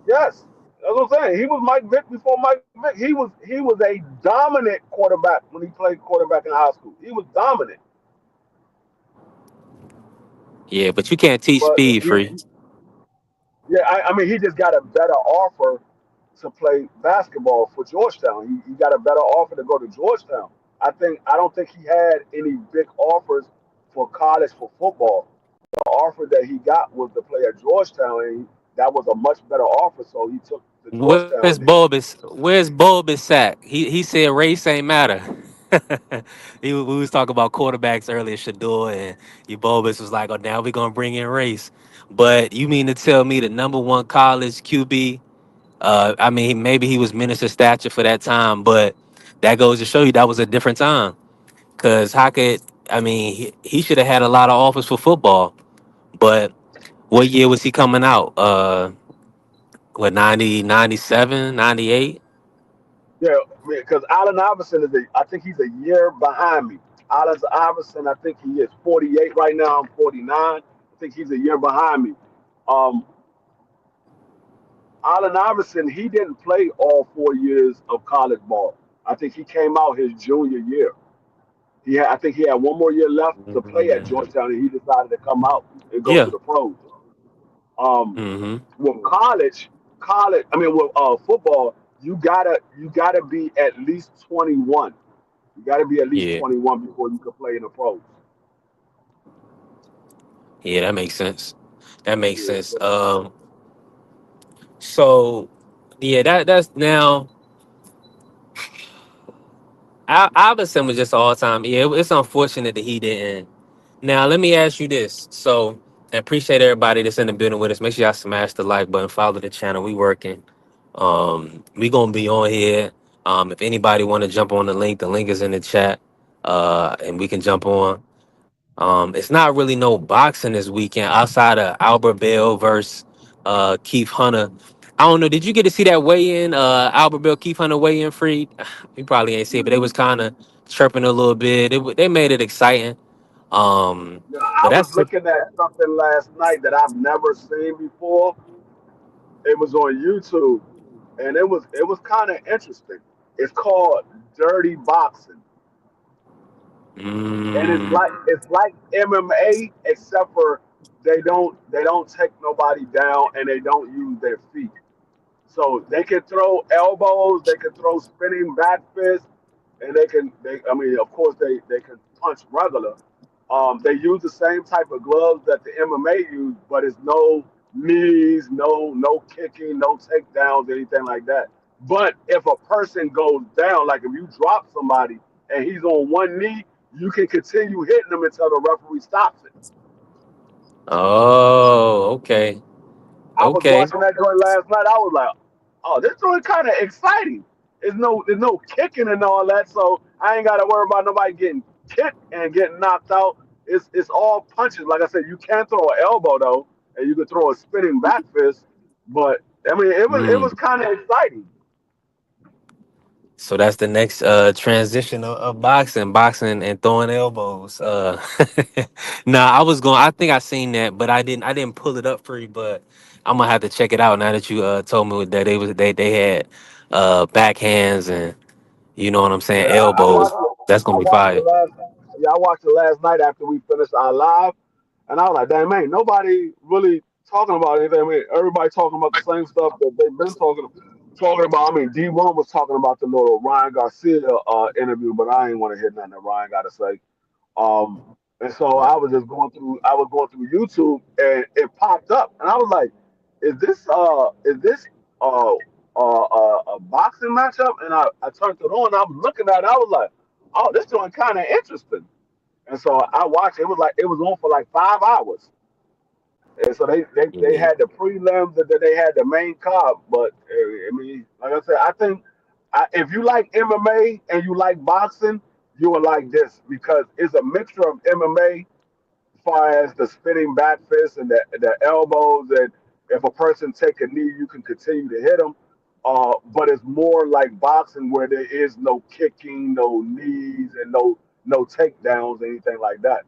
Yes, that's what I'm saying. He was Mike Vick before Mike Vick. He was a dominant quarterback when he played quarterback in high school. He was dominant, Yeah, but you can't teach but speed, free. yeah, I mean he just got a better offer to play basketball for Georgetown. He got a better offer to go to Georgetown. I don't think he had any big offers for college for football. The offer that he got was to play at Georgetown, and that was a much better offer. So he took the Georgetown deal. Where's Bulbis at? He said race ain't matter. We was talking about quarterbacks earlier, Shador, and you Bulbis was like, "Oh, now we're gonna bring in race." But you mean to tell me the number one college QB? I mean, maybe he was minister stature for that time, but that goes to show you that was a different time. Cause how could I mean he should have had a lot of offers for football, but what year was he coming out? What 90, 97, 98? Yeah, because Allen Iverson I think he's a year behind me. Allen Iverson, I think he is 48 right now. I'm 49. I think he's a year behind me. Um, Allen Iverson, he didn't play all 4 years of college ball. I think he came out his junior year. I think he had one more year left to play at Mm, Georgetown, and he decided to come out and go to yeah. the pros. Um, Hmm. with I mean with football, you gotta be at least 21. You gotta be at least Yeah. 21 before you can play in the pros. Yeah, that makes sense. That makes Yeah, sense. So yeah, that's now Iverson was just all time. Yeah, it's unfortunate that he didn't. Now let me ask you this. So I appreciate everybody that's in the building with us. Make sure y'all smash the like button, follow the channel. We working. We gonna be on here. If anybody want to jump on the link is in the chat. And we can jump on. It's not really no boxing this weekend outside of Albert Bell versus Keith Hunter. I don't know. Did you get to see that weigh in? Albert Bell, Keith Hunter weigh in free. You probably ain't see it, but they was kind of chirping a little bit. They made it exciting. yeah. But I was that's looking at something last night that I've never seen before. It was on YouTube, and it was kind of interesting. It's called Dirty Boxing, and mm, it's like MMA, except for they don't take nobody down and they don't use their feet. So they can throw elbows, they can throw spinning back fists, and I mean of course they can punch regular. They use the same type of gloves that the MMA use, but it's no knees, no kicking, no takedowns, anything like that. But if a person goes down, like if you drop somebody and he's on one knee, you can continue hitting them until the referee stops it. oh, okay. I was Okay. watching that joint last night. I was like, oh, this joint kind of exciting. There's no kicking and all that, so I ain't got to worry about nobody getting kicked and getting knocked out. It's all punches. Like I said, you can throw an elbow though, and you can throw a spinning back fist. But I mean, it was Mm. kind of exciting. So that's the next transition of boxing and throwing elbows. Nah, I think I seen that, but I didn't pull it up for you, but I'm gonna have to check it out now that you told me that they had backhands and you know what I'm Yeah, saying, I elbows. watched it. That's gonna I be watched it fire. last. Yeah, I watched it last night after we finished our live. And I was like, damn, man, nobody really talking about anything. I mean, everybody talking about the same stuff that they've been talking about. I mean, D1 was talking about the little Ryan Garcia interview, but I ain't want to hear nothing that Ryan got to say. Um, and so I was going through YouTube, and it popped up, and I was like, is this uh, a boxing matchup? And I turned it on, and I was looking at it, I was like, oh, this one kind of interesting. And so I watched. It was on for like 5 hours, and so they Yeah. had the prelims and then they had the main card. But I mean, like I said, I think if you like MMA and you like boxing, you will like this because it's a mixture of MMA, as far as the spinning back fist and the elbows, and if a person take a knee, you can continue to hit them. But it's more like boxing where there is no kicking, no knees, and no takedowns, anything like that.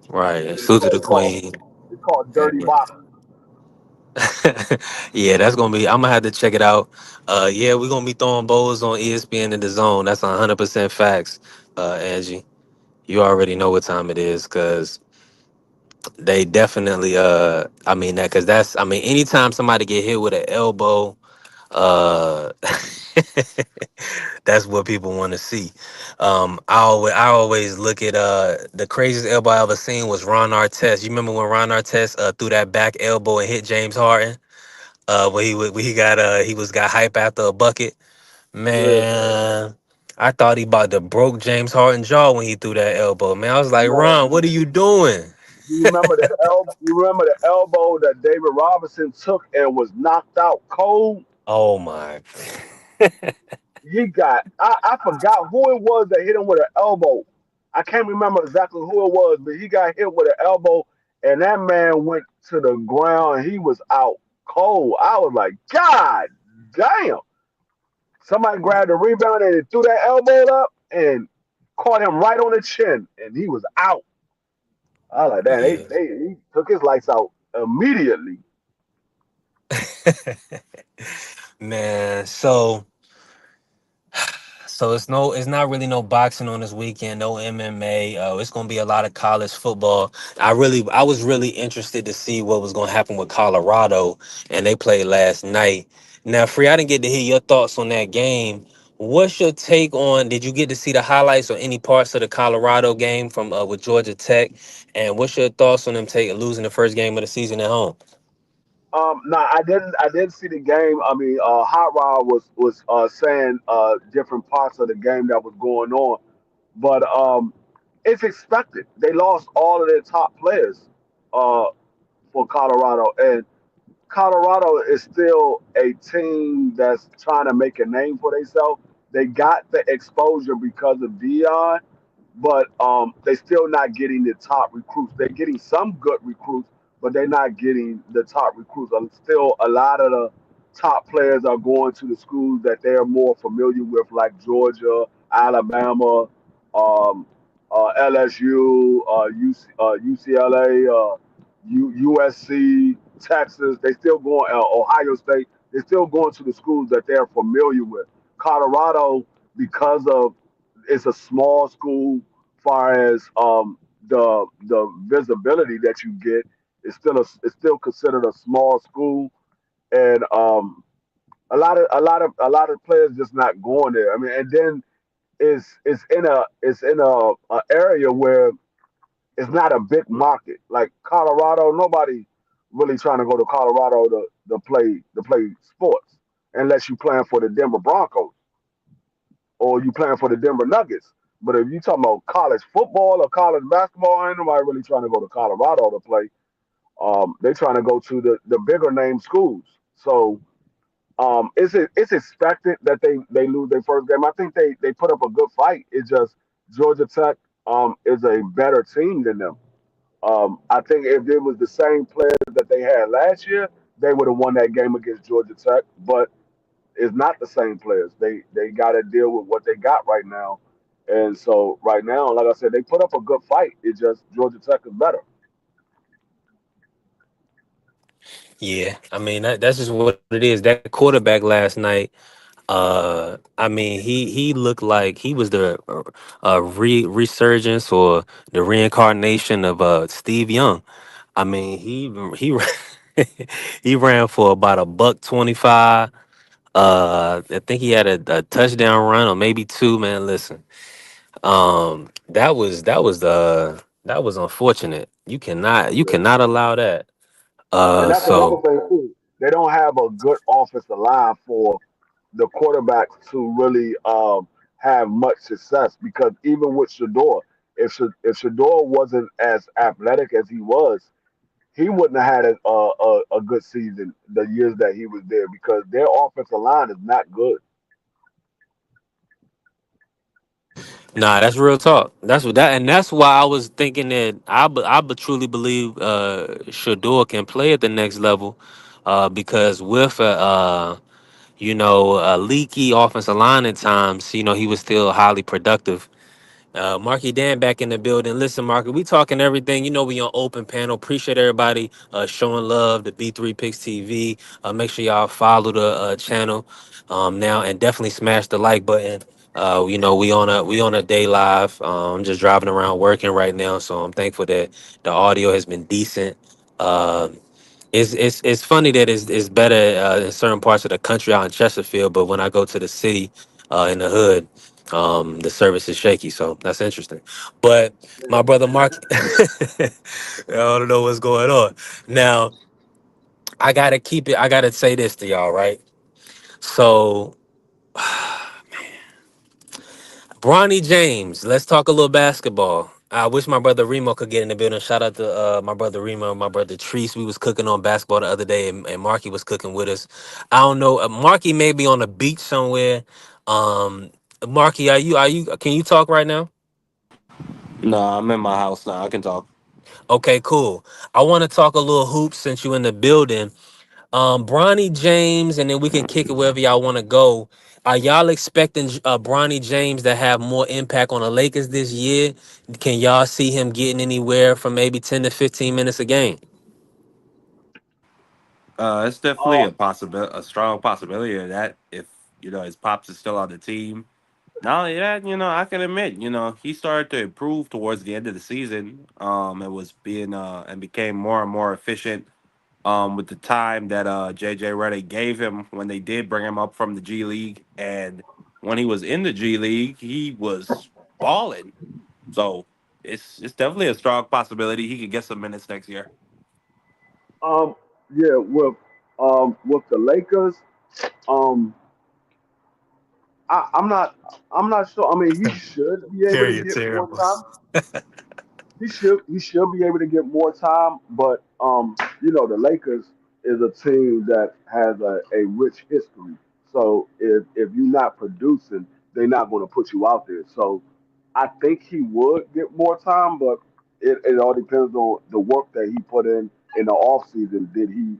Right. And it's Salute to called, the it's called queen. it's called Yeah. Dirty Boxing. Yeah, that's gonna be. I'm gonna have to check it out. Yeah, we're gonna be throwing bowls on ESPN in the zone. That's 100% facts. Angie, you already know what time it is, cause they definitely. I mean that, cause that's. I mean, anytime somebody get hit with an elbow, uh, That's what people want to see. I always look at the craziest elbow I ever seen was Ron Artest. You remember when Ron Artest threw that back elbow and hit James Harden? When he was got hype after a bucket. Yeah. Man, I thought he about to broke James Harden's jaw when he threw that elbow. Man, I was like, Man, Ron, what are you doing? you remember the you remember the elbow that David Robinson took and was knocked out cold? Oh my. He got I forgot who it was that hit him with an elbow. I can't remember exactly who it was, but he got hit with an elbow and that man went to the ground and he was out cold. I was like, God damn. Somebody grabbed the rebound and threw that elbow up and caught him right on the chin and he was out. I was like, damn, Yeah. he took his lights out immediately. Man, so it's not really no boxing on this weekend, no MMA. It's gonna be a lot of college football. I was really interested to see what was gonna happen with Colorado, and they played last night. Now, Free, I didn't get to hear your thoughts on that game. What's your take on? Did you get to see the highlights or any parts of the Colorado game from with Georgia Tech? And what's your thoughts on them taking losing the first game of the season at home? No, I didn't. I didn't see the game. I mean, Hot Rod was saying different parts of the game that was going on, but it's expected. They lost all of their top players uh, for Colorado, and Colorado is still a team that's trying to make a name for themselves. They got the exposure because of Dion, but they still not getting the top recruits. They're getting some good recruits, but they're not getting the top recruits. Still, a lot of the top players are going to the schools that they're more familiar with, like Georgia, Alabama, LSU, UCLA, USC, Texas. They still going Ohio State. They're still going to the schools that they're familiar with. Colorado, because of it's a small school, far as the visibility that you get, it's still considered a small school, and a lot of players just not going there. I mean, and then it's in a area where it's not a big market like Colorado. Nobody really trying to go to Colorado to play sports unless you playing for the Denver Broncos or you playing for the Denver Nuggets. But if you talking about college football or college basketball, ain't nobody really trying to go to Colorado to play. They trying to go to the bigger name schools. So it's expected that they lose their first game. I think they put up a good fight. It's just Georgia Tech is a better team than them. I think if it was the same players that they had last year, they would have won that game against Georgia Tech. But it's not the same players. They got to deal with what they got right now. And so right now, like I said, they put up a good fight. It's just Georgia Tech is better. Yeah, I mean that's just what it is. That quarterback last night. I mean, he looked like he was the resurgence or the reincarnation of Steve Young. I mean, he ran for about a buck 25. I think he had a touchdown run or maybe two. Man, listen, that was unfortunate. You Yeah. cannot allow that. And that's another So thing too. They don't have a good offensive line for the quarterbacks to really have much success because even with Shador, if Shador wasn't as athletic as he was, he wouldn't have had a good season the years that he was there because their offensive line is not good. nah, that's real talk. That's what that, and that's why I was thinking that truly believe Shador can play at the next level, because with a leaky offensive line at times, he was still highly productive. Marky Dan back in the building. Listen, Marky, we talking everything. We on open panel. Appreciate everybody showing love to B3 Picks TV. Make sure y'all follow the channel now and definitely smash the like button. We on a day live. I'm just driving around working right now, so I'm thankful that the audio has been decent. Uh, It's funny that it's better in certain parts of the country out in Chesterfield, but when I go to the city in the hood, the service is shaky. So that's interesting. But my brother Mark, I don't know what's going on. Now I gotta keep it. I gotta say this to y'all, right? So Bronny James, let's talk a little basketball. I wish my brother Remo could get in the building. Shout out to my brother Remo, my brother Treese. We was cooking on basketball the other day, and Marky was cooking with us. I don't know. Marky may be on a beach somewhere. Um, Marky, are you? Can you talk right now? No, I'm in my house now. I can talk. Okay, cool. I want to talk a little hoops since you in the building. Bronny James, and then we can kick it wherever y'all want to go. Are y'all expecting Bronny James to have more impact on the Lakers this year? Can y'all see him getting anywhere from maybe 10 to 15 minutes a game? It's definitely a possibility, a strong possibility of that if his pops is still on the team. Not only that, I can admit, he started to improve towards the end of the season. It was being and became more and more efficient. With the time that JJ Redick gave him when they did bring him up from the G League, and when he was in the G League, he was balling. So it's definitely a strong possibility he could get some minutes next year. Um, yeah, with the Lakers, um, I'm not sure. I mean, he should be able to Very get more terrible. time. He should be able to get more time, but the Lakers is a team that has a rich history. So if you're not producing, they're not going to put you out there. So I think he would get more time, but it all depends on the work that he put in the off season. Did he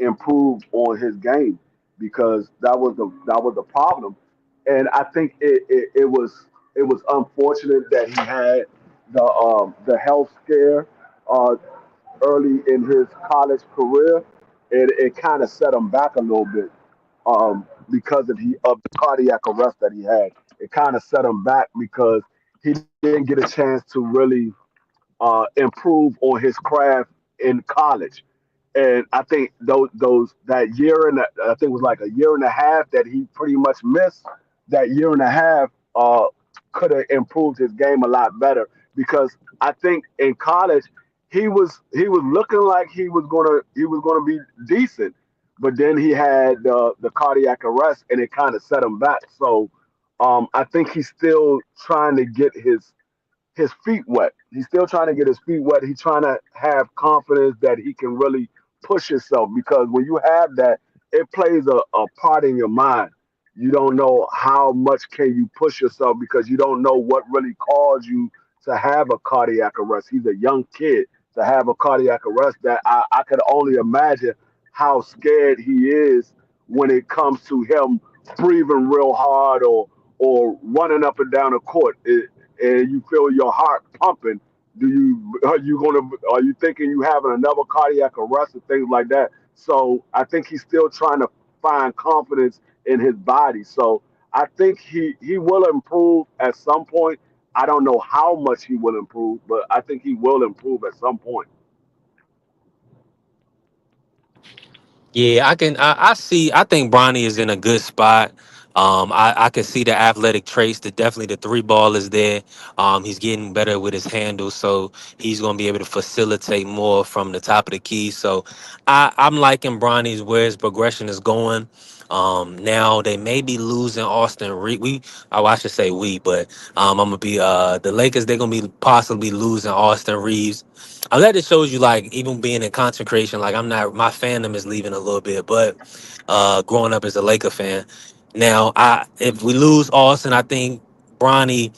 improve on his game? Because that was the problem, and I think it was unfortunate that he had the health scare uh, early in his college career. It kind of set him back a little bit because of the cardiac arrest that he had. It kind of set him back because he didn't get a chance to really improve on his craft in college. And I think those that year and I think it was like a year and a half that he pretty much missed. That year and a half could have improved his game a lot better because I think in college he was looking like he was gonna be decent, but then he had the cardiac arrest and it kind of set him back. So I think he's still trying to get his feet wet. He's still trying to get his feet wet. He's trying to have confidence that he can really push himself because when you have that, it plays a part in your mind. You don't know how much can you push yourself because you don't know what really caused you to have a cardiac arrest. He's a young kid to have a cardiac arrest that I could only imagine how scared he is when it comes to him breathing real hard or running up and down the court and you feel your heart pumping, are you thinking you having another cardiac arrest and things like that? So I think he's still trying to find confidence in his body. So I think he will improve at some point. I don't know how much he will improve, but I think he will improve at some point. Yeah, I see. I think Bronny is in a good spot. I can see the athletic traits. Definitely the three ball is there. He's getting better with his handle, so he's gonna be able to facilitate more from the top of the key. So, I'm liking Bronny's where his progression is going. Now they may be losing Austin Reed. I should say we, but I'm gonna be the Lakers. They're gonna be possibly losing Austin Reeves. I'm glad it shows you like even being in concentration, like I'm not my fandom is leaving a little bit, but growing up as a Laker fan. Now I if we lose Austin, I think Bronny,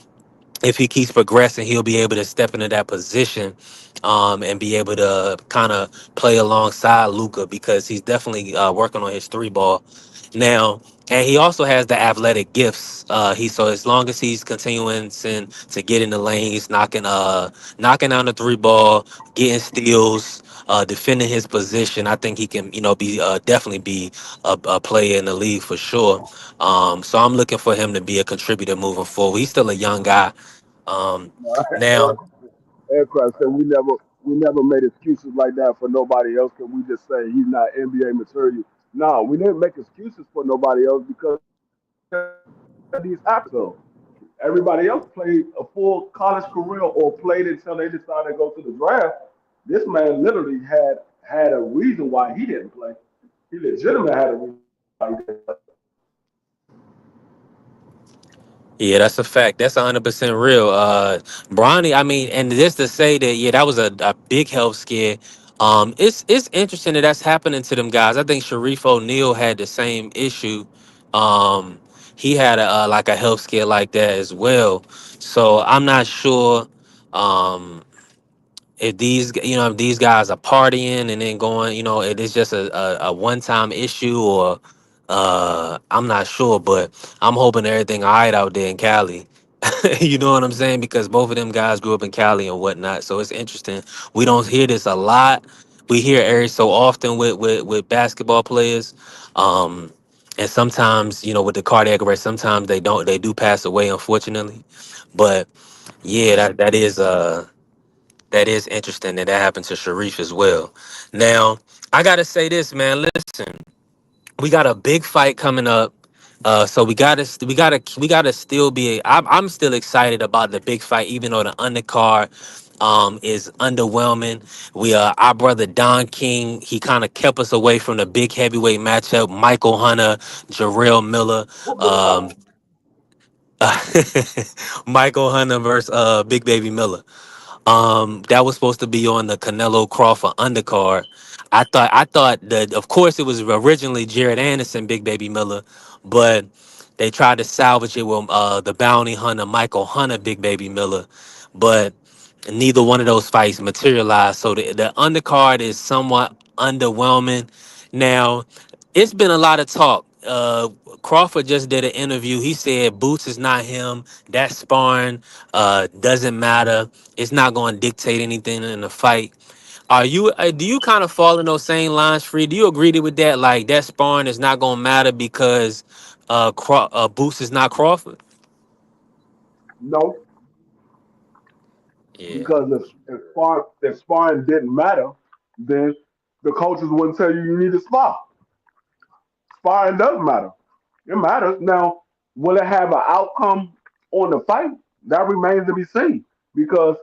if he keeps progressing, he'll be able to step into that position and be able to kind of play alongside Luca because he's definitely working on his three ball now. And he also has the athletic gifts. So as long as he's continuing to get in the lane, he's knocking down the three ball, getting steals, defending his position. I think he can, be definitely be a player in the league for sure. So I'm looking for him to be a contributor moving forward. He's still a young guy. Um, now, Aircraft said We never made excuses like that for nobody else because we just say he's not NBA material. No, we didn't make excuses for nobody else because these actors. Everybody else played a full college career or played until they decided to go to the draft. This man literally had a reason why he didn't play. He legitimately had a reason why he didn't play. Yeah, that's a fact. That's 100% real. Bronny, I mean, and just to say that, yeah, that was a big health scare. It's interesting that that's happening to them guys. I think Sharif O'Neal had the same issue. Um, he had like a health scare like that as well. So I'm not sure. Um, if these if these guys are partying and then going, it is just a one-time issue, or I'm not sure, but I'm hoping everything all right out there in Cali. You know what I'm saying? Because both of them guys grew up in Cali and whatnot, so it's interesting. We don't hear this a lot. We hear it every so often with basketball players. um and sometimes, with the cardiac arrest, sometimes they do pass away, unfortunately. But yeah, that is interesting that happened to Sharif as well. Now, I gotta say this, man. Listen, we got a big fight coming up. So we gotta still be. I'm still excited about the big fight, even though the undercard is underwhelming. Our brother Don King, he kind of kept us away from the big heavyweight matchup. Michael Hunter, Jarrell Miller, What big fight? um, Michael Hunter versus Big Baby Miller. That was supposed to be on the Canelo Crawford undercard. I thought that, of course, it was originally Jared Anderson, Big Baby Miller, but they tried to salvage it with the bounty hunter Michael Hunter, Big Baby Miller, but neither one of those fights materialized. So the undercard is somewhat underwhelming. Now, it's been a lot of talk. Crawford just did an interview. He said Boots is not him. That sparring doesn't matter. It's not going to dictate anything in the fight. Do you kind of fall in those same lines, Free? Do you agree with that? Like that sparring is not going to matter because Boots is not Crawford. No, Yeah. because if sparring didn't matter, then the coaches wouldn't tell you need to spar. Sparring does matter. It matters. Now, will it have an outcome on the fight? That remains to be seen. Because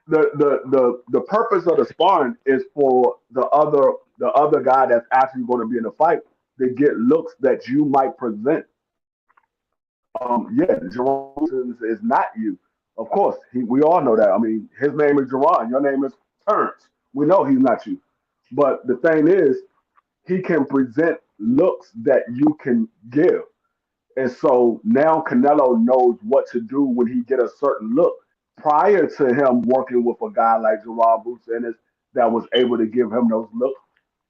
the purpose of the sparring is for the other guy that's actually going to be in the fight to get looks that you might present. Yeah, Jerome is not you. Of course, we all know that. I mean, his name is Jerron. Your name is Terrence. We know he's not you. But the thing is, he can present looks that you can give. And so now Canelo knows what to do when he get a certain look. Prior to him working with a guy like Gerard Boots Ennis that was able to give him those looks,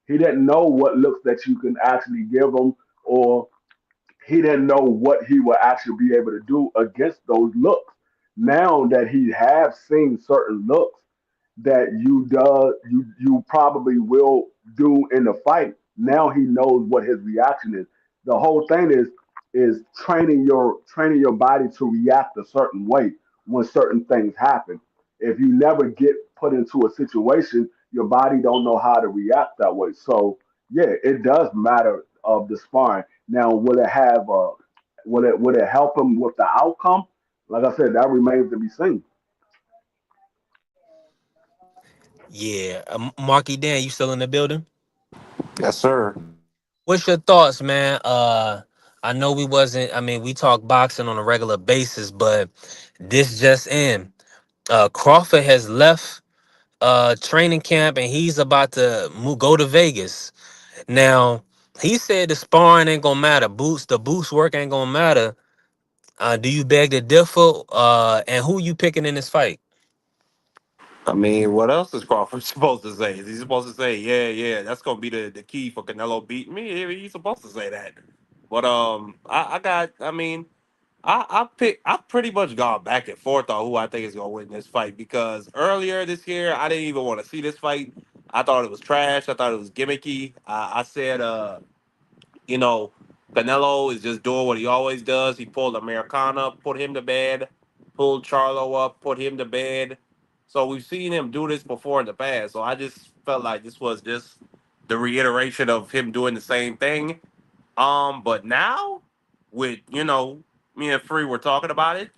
he didn't know what looks that you can actually give him, or he didn't know what he would actually be able to do against those looks. Now that he have seen certain looks that you probably will do in the fight, now he knows what his reaction is. The whole thing is training your body to react a certain way when certain things happen. If you never get put into a situation, your body don't know how to react that way. So yeah, it does matter of the sparring. Now, will it help him with the outcome? Like I said, that remains to be seen. Yeah. Marky Dan, you still in the building? Yes, sir. What's your thoughts, man? I know we wasn't. I mean, we talk boxing on a regular basis, but this just in. Crawford has left training camp and he's about to go to Vegas. Now, he said the sparring ain't gonna matter. The boost work ain't gonna matter. Do you beg to differ? And who you picking in this fight? I mean, what else is Crawford supposed to say? Is he supposed to say, yeah, yeah, that's gonna be the key for Canelo beating me? Yeah, he's supposed to say that. But I mean, I pretty much gone back and forth on who I think is gonna win this fight because earlier this year I didn't even want to see this fight. I thought it was trash. I thought it was gimmicky. I said, you know, Canelo is just doing what he always does. He pulled Americana, put him to bed, pulled Charlo up, put him to bed. So we've seen him do this before in the past. So I just felt like this was just the reiteration of him doing the same thing. But now with me and Free were talking about it.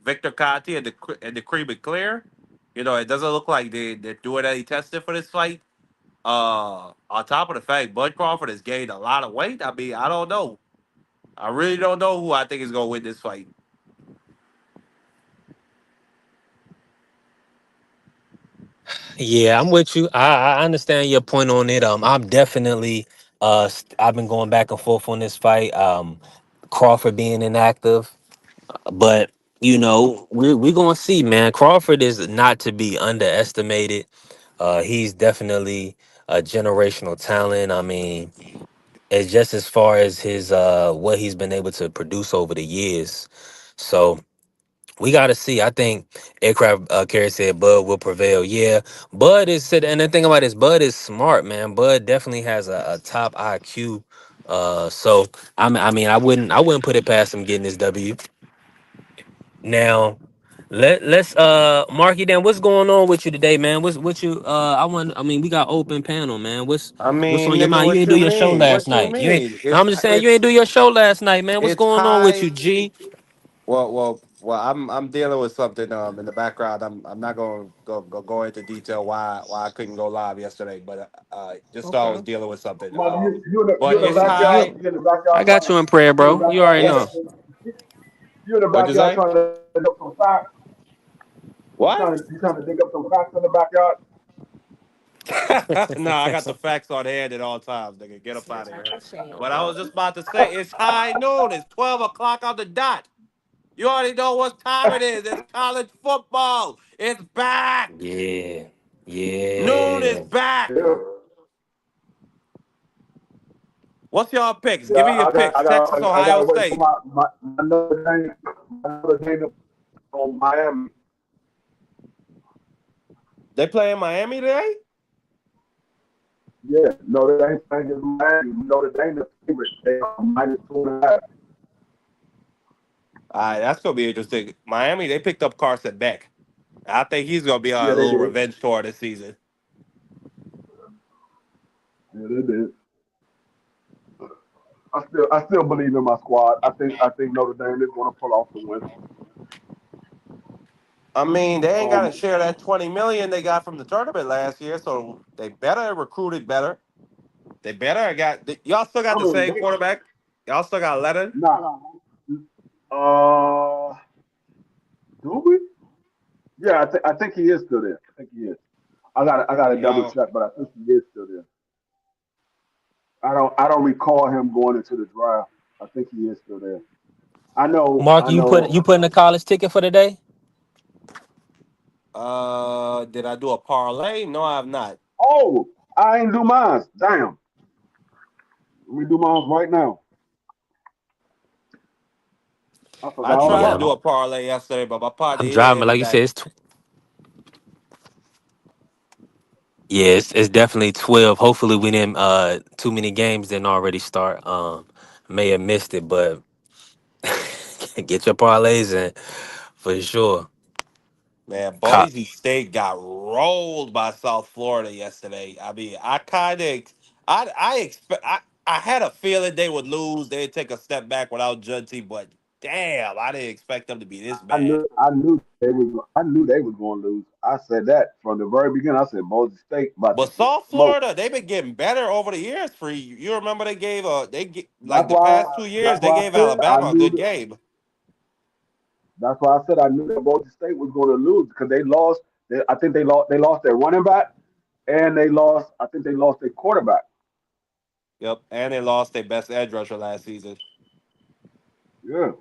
Victor Conti and the Cream and Clear. It doesn't look like they're doing any testing for this fight. On top of the fact, Bud Crawford has gained a lot of weight. I mean, I don't know. I really don't know who I think is gonna win this fight. Yeah, I'm with you. I understand your point on it. I'm definitely I've been going back and forth on this fight. Crawford being inactive, but we're gonna see, man. Crawford is not to be underestimated. He's definitely a generational talent. I mean, it's just as far as his what he's been able to produce over the years. So we got to see. I think aircraft carrier said Bud will prevail. Yeah, Bud is said, and the thing about this, Bud is smart, man. Bud definitely has a top IQ. So I mean, I wouldn't put it past him getting this W. Now, let's Marky, then what's going on with you today, man? What's what you I mean, we got open panel, man. I What's mean, on your nigga, mind? You what ain't do you your show mean? last What you night. You ain't. mean? No, I'm just saying you ain't do your show last night, man. What's It's going on with you, high. G? Well. I'm dealing with something in the background. I'm not going to go into detail why I couldn't go live yesterday, but just thought I was Okay. dealing with something. Man, you But in the it's backyard. high. You in the backyard I trying got to. you in prayer, You in the bro. You backyard already trying know. It's to. You in the What'd you backyard say? trying to dig up some facts. What? You trying to dig up some facts in the backyard. No, I got the facts on hand at all times, nigga. Get up out of here. But I was just about to say it's high noon. It's 12 o'clock on the dot. You already know what time it is. It's college football. It's back. Yeah. Noon is Yeah. back. Yeah, What's y'all picks? yeah. Give me your picks. Texas, I got Ohio to wait for State. my Notre Dame, on Miami. They play in Miami today? Yeah, Notre Dame playing against Miami. Notre Dame the favorite. They are minus 2.5. All right, that's gonna be interesting. Miami, they picked up Carson Beck. I think he's gonna be on Yeah, a they little did. revenge tour this season. Yeah, they did. I still believe in my squad. I think Notre Dame is going to pull off the win. I mean, they ain't gotta Um, share that 20 million they got from the tournament last year, so they better have recruited better. They better have y'all still got I the mean, same quarterback. Y'all still got Lennon. nah. Uh, do we? Yeah, I think he is still there. I think he is. I got to double Y'all, check, but I think he is still there. I don't recall him going into the draft. I think he is still there. Mark, I you know. put in a college ticket for the day? did I do a parlay? No, I have not. Oh, I ain't do mine. Damn. Let me do mine right now. I I forgot all tried Yeah, to about do it. a parlay yesterday, but my partner I'm he didn't driving, hit but me like you back. said, yeah, it's definitely 12. Hopefully we didn't too many games didn't already start. May have missed it, but get your parlays in for sure. Man, Co- Boise State got rolled by South Florida yesterday. I mean, I kind of, I expect, I had a feeling they would lose. They'd take a step back without Junty, but damn, I didn't expect them to be this bad. I knew they was going to lose. I said that from the very beginning. I said Boise State about to But get South smoked. Florida, they've been getting better over the years. For you remember they gave like That's the why. past 2 years That's they why I gave said I Alabama a knew. good game. That's why I said I knew that Boise State was going to lose because they lost. I think they lost. They lost their running back, and they lost. I think they lost their quarterback. Yep, and they lost their best edge rusher last season. Yeah,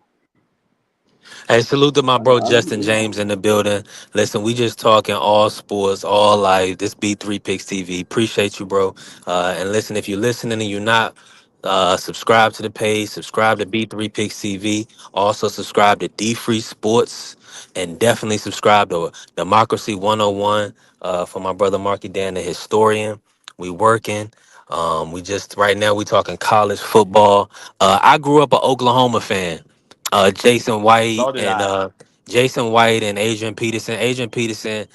Hey, salute to my bro I knew Justin they. James in the building. Listen, we just talking all sports, all life. This B3 Picks TV. Appreciate you, bro. And listen, if you're listening and you're not, subscribe to the page, subscribe to B3 Picks TV. Also subscribe to D Free Sports, and definitely subscribe to Democracy 101 for my brother Marky Dan, the historian. We working. We just right now we talking college football. I grew up an Oklahoma fan. Jason White So did and I. Jason White and Adrian Peterson. Adrian Peterson,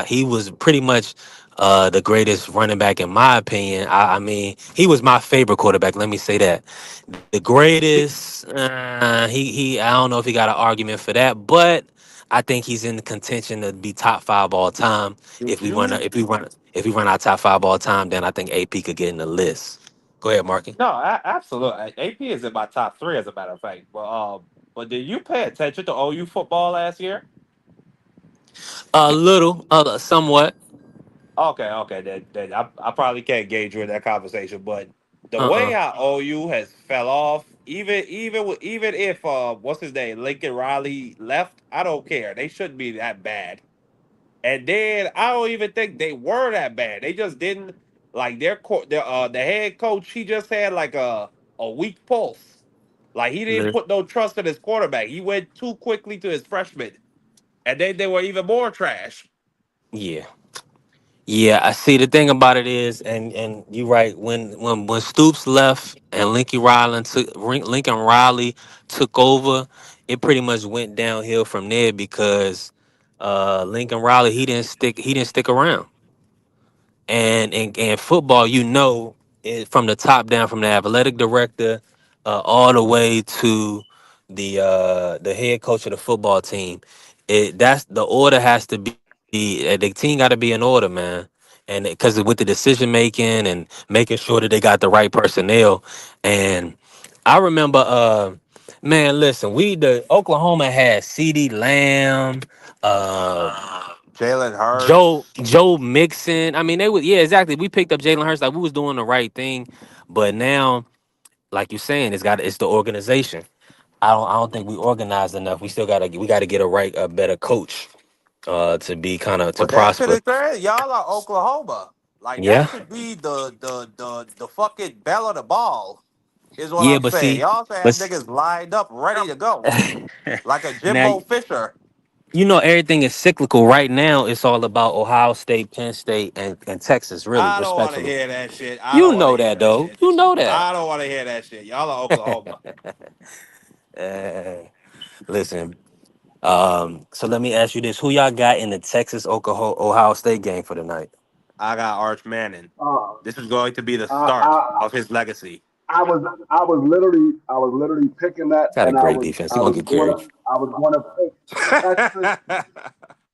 he was pretty much the greatest running back in my opinion. I mean, he was my favorite quarterback. Let me say that. The greatest, I don't know if he got an argument for that, but I think he's in the contention to be top five all time. Did you? If we run our top five all time, then I think AP could get in the list. Go ahead, Marky. No, absolutely. AP is in my top three, as a matter of fact. But did you pay attention to OU football last year? A little, somewhat. Okay. Then I probably can't gauge you in that conversation, but the way Uh-uh. how OU has fell off, even if what's his name, Lincoln Riley left, I don't care. They shouldn't be that bad. And then I don't even think they were that bad. They just didn't like the head coach. He just had like a weak pulse. Like he didn't Li- put no trust in his quarterback. He went too quickly to his freshman, and then they were even more trash. Yeah. Yeah, I see. The thing about it is, and you're right. When Stoops left and Lincoln Riley took over, it pretty much went downhill from there because Lincoln Riley he didn't stick around. And football, from the top down, from the athletic director all the way to the head coach of the football team, that's the order has to be the team got to be in order, man. And because with the decision making and making sure that they got the right personnel. And I remember, man, listen, the Oklahoma had CD Lamb, uh Jalen Hurts. Joe Mixon. I mean, they would, yeah, exactly. We picked up Jalen Hurts like we was doing the right thing, but now, like you're saying, it's the organization. I don't think we organized enough. We gotta get a better coach to be kind of to But that shit prosper. is crazy. Y'all are Oklahoma. Like that Yeah, should be the fucking bell of the ball. Is what yeah, I'm but saying. see, Y'all should have but niggas lined up, ready to go, like a now Jimbo Fisher. everything is cyclical. Right now, it's all about Ohio State, Penn State, and Texas. Really, I don't want to respectfully, hear that shit. I you don't want to know hear that that though. shit. You know that. I don't want to hear that shit. Y'all are Oklahoma. Uh, listen. So let me ask you this: who y'all got in the Texas Oklahoma Ohio State game for tonight? I got Arch Manning. Uh, This is going to be the I, start I of his legacy. I was literally picking that, Got a and great defense. He gonna get carried. I was going to pick Texas.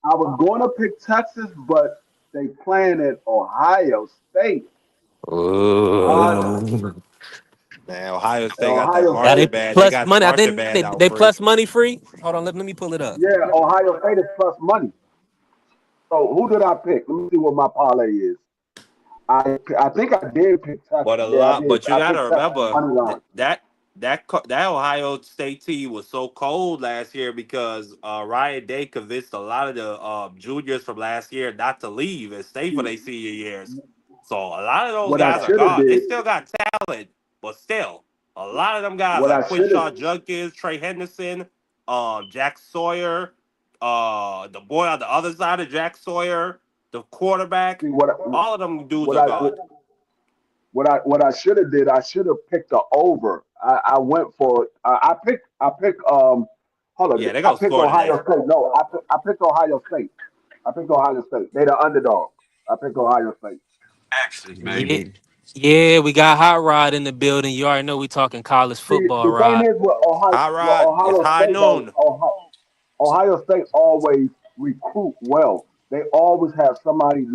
I was going to pick Texas, but they playing at Ohio State. Uh, Ooh. Man, Ohio State got that Ohio Are they marching State. band. They plus got money? I marching think band out they free. plus money free. Hold on, let me pull it up. Yeah, Ohio State is plus money. So who did I pick? Let me see what my parlay is. I think I did pick Texas. Yeah, I did. But you I got to picked Texas remember money line. that Ohio State team was so cold last year because Ryan Day convinced a lot of the juniors from last year not to leave and stay for See, their senior years. So a lot of those what I guys are should have gone. They did, still got talent, but still, a lot of them guys what like I should have Quinshaw Junkins, Trey Henderson, Jack Sawyer, the boy on the other side of Jack Sawyer, the quarterback. see All of them dudes what are I gone. what I should have did. I should have picked the over. I went for I picked hold on. Yeah, they're I gonna picked score today. Ohio State. No, I picked Ohio State. I picked Ohio State. They the underdog. I picked Ohio State. Texas, Yeah, baby. yeah, we got Hot Rod in the building. You already know we talking college See, football, the thing Rod. is High With ride. It's Ohio high State though, noon. Ohio State always recruit well. They always have somebody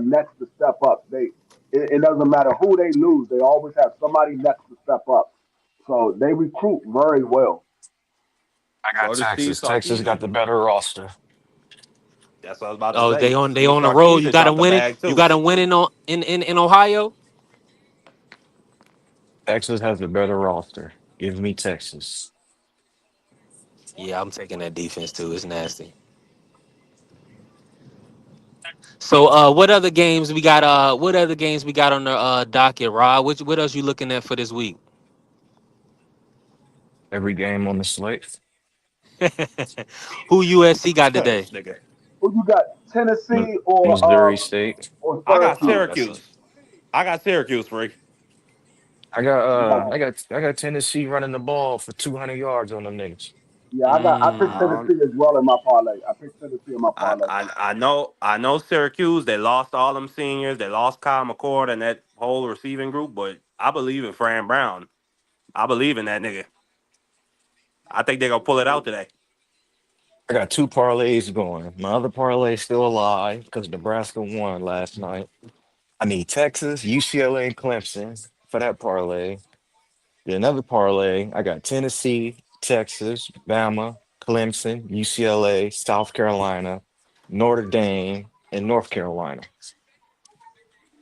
next to step up. It doesn't matter who they lose. They always have somebody next to step up. So they recruit very well. I got So does Steve Texas. Texas got Sarkeesian. the better roster. That's what I was about to Oh, they say. on they Steve on the road. You Sarkeesian got to dropped the win it. bag You too. got to win it in Ohio. Texas has the better roster. Give me Texas. Yeah, I'm taking that defense too. It's nasty. So, what other games we got? What other games we got on the docket, Rod? What else you looking at for this week? Every game on the slate. Who USC got today? This nigga. Who you got? Mi- Tennessee Missouri State. or I got Oh, Syracuse? that's. Syracuse. I got Syracuse, freak. You got I got Tennessee running the ball for 200 yards on them niggas. Yeah, I picked I Mm. don't. Tennessee as well in my parlay. I picked Tennessee in my parlay. I know Syracuse. They lost all them seniors. They lost Kyle McCord and that whole receiving group. But I believe in Fran Brown. I believe in that nigga. I think they're gonna pull it out today. I got two parlays going. My other parlay still alive because Nebraska won last night. I need Texas, UCLA, and Clemson for that parlay. Then another parlay, I got Tennessee, Texas, Bama, Clemson, UCLA, South Carolina, Notre Dame, and North Carolina.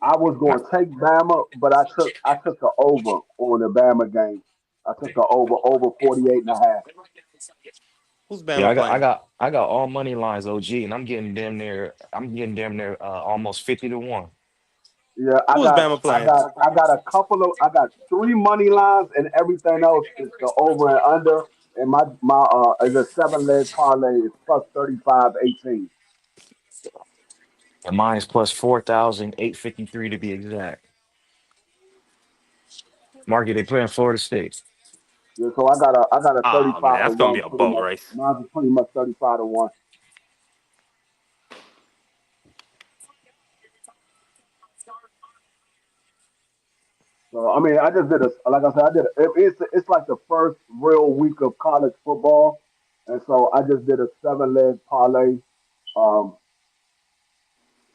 I was Nah, going to take Bama, but I took the over on the Bama game. I took the over 48 and a half. Who's yeah, Bama I got I playing? got I got all money lines OG, and I'm getting damn near almost 50 to 1. Yeah, I Who's got Bama I playing? got I got a couple of I got three money lines and everything else is the over and under. And my is a seven leg parlay is plus 35.18. And mine is plus 4,853 to be exact. Market, they play in Florida State. Yeah, so I got a Oh man, 35 to that's gonna be one a pretty boat much. race. Mine's is pretty much 35 to one. So I mean, I just did a like I said, it's like the first real week of college football, and so I just did a seven leg parlay. Um,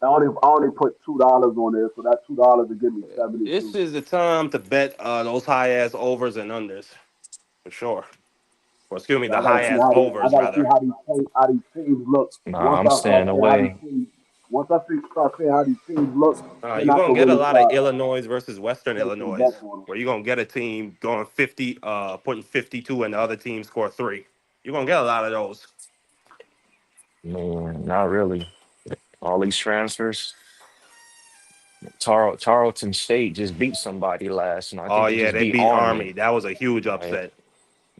I only put $2 on there, so that $2 will give me This 72. is the time to bet those high ass overs and unders for sure. Or excuse me, Yeah, the high ass I overs gotta see rather. how these teams look. Nah, Once I'm I start staying seeing how away. start seeing how these teams look, then You're I gonna can get a really lot of start Illinois versus Western placing Illinois, bets on them. where you're gonna get a team going 50, putting 52, and the other team score three. You're gonna get a lot of those. Man, not really. All these transfers. Tarleton State just beat somebody last night. I Oh think they yeah, just they beat beat Army. Army. That was a huge Right? upset.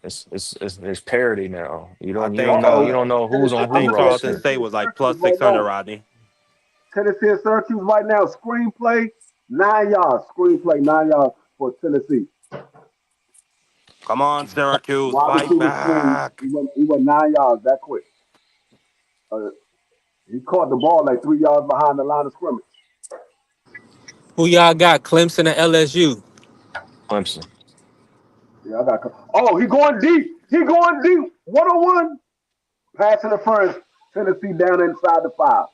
There's parity now. You I don't you don't think know you uh don't know who's I on I'm who think looking at Tarleton roster. State Tennessee and was like Syracuse plus right 600, now. Rodney. Tennessee and Syracuse right now. Screenplay 9 yards. Screenplay 9 yards for Tennessee. Come on, Syracuse, Wide fight receiver screen. back. He went 9 yards that quick. Uh, he caught the ball like 3 yards behind the line of scrimmage. Who y'all got? Clemson and LSU. Clemson. Yeah, I got. Oh, he going deep. He going deep. 101. Pass interference. Tennessee down inside the 5.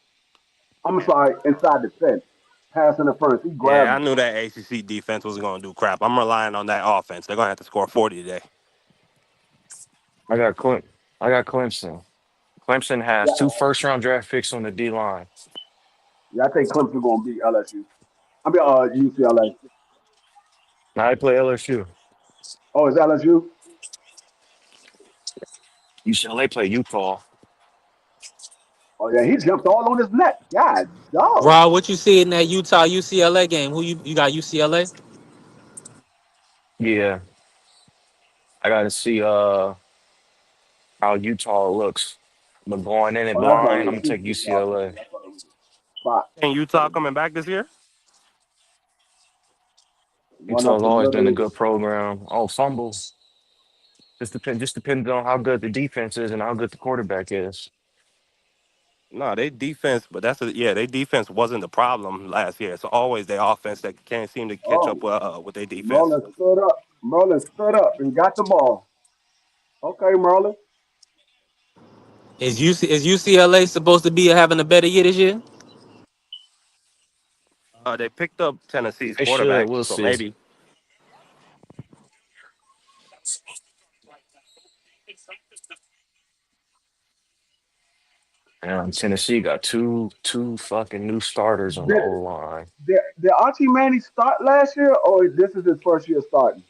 I'm sorry, inside the 10. Pass interference. He Yeah, grabbed I it. knew that ACC defense was gonna do crap. I'm relying on that offense. They're gonna have to score 40 today. I got Clem I got Clemson. Clemson has Yeah, two first round draft picks on the D line. yeah. I think Clemson gonna beat LSU. I mean, UCLA. Now they play LSU. Oh, is LSU? UCLA play Utah. Oh yeah, he jumped all on his neck. God, dog. Raw, what you see in that Utah UCLA game? Who you got UCLA? Yeah. I gotta see how Utah looks. But going in it Oh, that's blind, right. I'm gonna He take kicked off. UCLA. I thought it was a spot. And Utah coming back this year? One up Utah's the always been a middle. good program. Oh, fumbles. Just depends on how good the defense is and how good the quarterback is. No, they defense, but they defense wasn't the problem last year. It's always their offense that can't seem to catch up Oh, with their defense. Merlin stood up. Merlin stood up and got the ball. Okay, Merlin. Is UCLA supposed to be having a better year this year? They picked up Tennessee's They should. quarterback, We'll so see. maybe. And Tennessee got two fucking new starters on the Did, O line. did Archie Manning start last year, or this is his first year starting?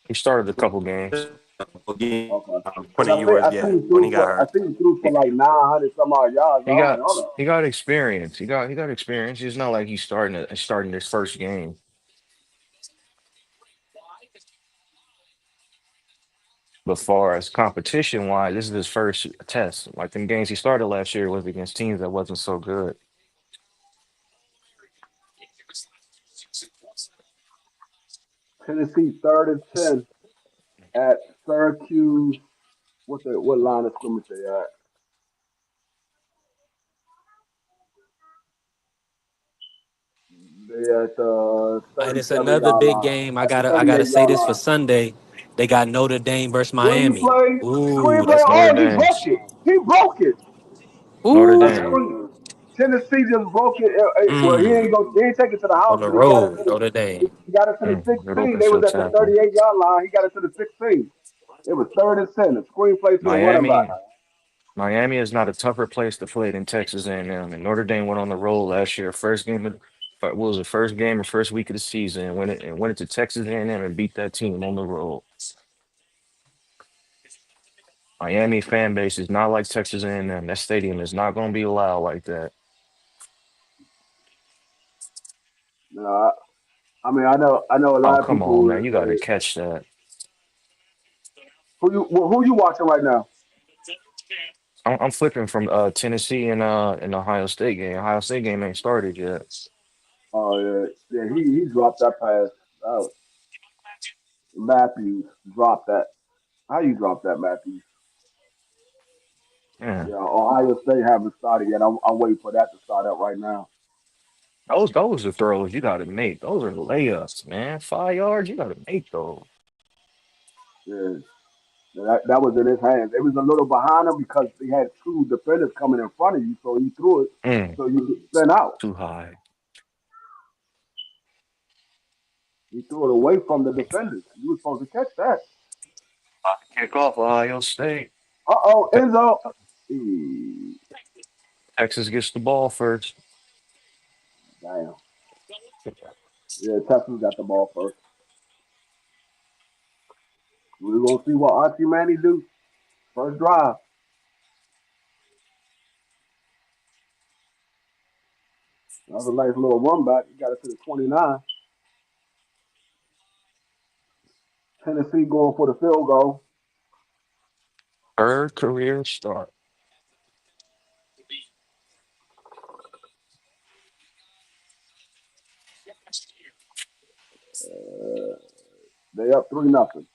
He started a couple games. Okay. Because Twenty years, I yeah, think he when he threw got for I hurt. think he threw for like 900 some odd yards. I He was like, got hold on. he got experience. He got experience. It's not like he's starting his first game. But far as competition wise, this is his first test. Like them games he started last year was against teams that wasn't so good. Tennessee 3rd and 10 at Syracuse. what line of scrimmage they at? They at the And it's 37 another yard big line. game. At the I gotta 38 say yard this for line. Sunday. They got Notre Dame versus Miami. Screenplay, Ooh, screenplay. that's gonna Notre Oh, he Dame. broke it. He broke it. Notre A Dame. ooh. screen. Tennessee just broke it. Well, he Mm. ain't go. He ain't take it to the On house, the but he got it road, to the. Notre Dame. He got it to the Good 16. open They was field at the tackle. 38 yard line. He got it to the 16. It was third and center. Screenplay to the running back. Miami. Miami is not a tougher place to play than Texas A&M. And Notre Dame went on the road last year. First game of what was the first game or first week of the season, and went into Texas A&M and beat that team on the road. Miami fan base is not like Texas A&M. That stadium is not going to be loud like that. No, I mean, I know a Oh, lot of come on, people man. You got to say catch that. who you watching right now. I'm flipping from Tennessee and an Ohio State game. Ohio State game ain't started yet. Oh yeah, yeah. He dropped that pass. Matthews dropped that. How you drop that, Matthews? Yeah. Yeah, Ohio State haven't started yet. I'm waiting for that to start up right now. Those are throws you got to make. Those are layups, man. 5 yards, you got to make those. Yeah, that was in his hands. It was a little behind him because he had two defenders coming in front of you, so he threw it Mm, so you could spin out. too high. He threw it away from the defenders. You were supposed to catch that. Kick off Ohio State. Te- Enzo. Eh, Texas gets the ball first. Damn. Yeah, Texas got the ball first. We're gonna see what Archie Manning do. First drive. That was a nice little run back. He got it to the 29. Tennessee going for the field goal. Third career start. Uh, they up 3-0.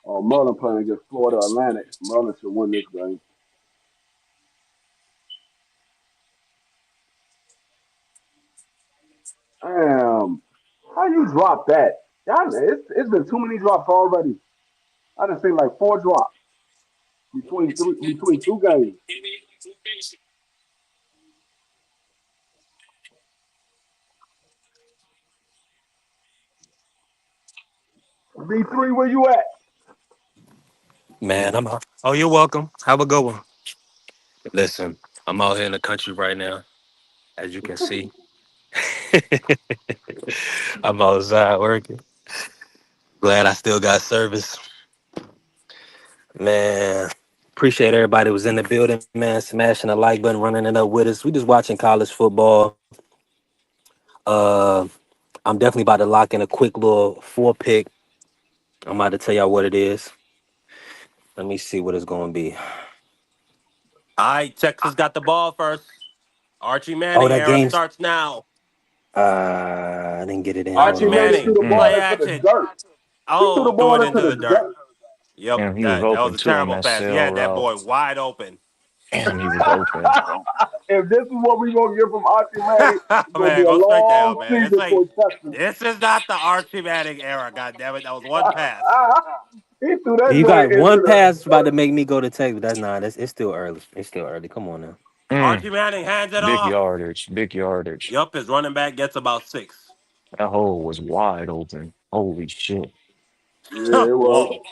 Oh, Merlin playing against Florida Atlantic. Merlin should win this game. Damn. How you drop that? It's been too many drops already. I done seen like four drops between two games. B3, where you at? Man, I'm out. Oh, you're welcome. Have a good one. Listen, I'm out here in the country right now, as you can see. I'm outside working. Glad I still got service. Man, appreciate everybody who was in the building, man, smashing the like button, running it up with us. We just watching college football. Uh, I'm definitely about to lock in a quick little four pick. I'm about to tell y'all what it is. Let me see what it's going to be. All right, Texas got the ball first. Archie Oh, Manning that era game's. starts now. I didn't get it in. Hold Archie Archie on. Manning threw Manning, the Mm. ball play into the action. dirt. He threw the Oh, threw ball it into into the the dirt. dirt. Yep, Damn, he was that was open a too on terrible that pass. He sail had that route. boy wide open. Damn, he was open. If this is what we gonna get from Archie Manning, it's gonna be Man, a go straight down, long man. season for Texas. This is not the Archie Manning era. God damn it, that was one pass. He threw that You joint got into one the pass about to dirt. make me go to Texas. That's not. It's still early. It's still early. Come on now. Archie Mm. Manning hands it Big off. yardage. Big yardage. Yup, his running back gets about 6. That hole was wide open. Holy shit. Yeah, it was. Whoa.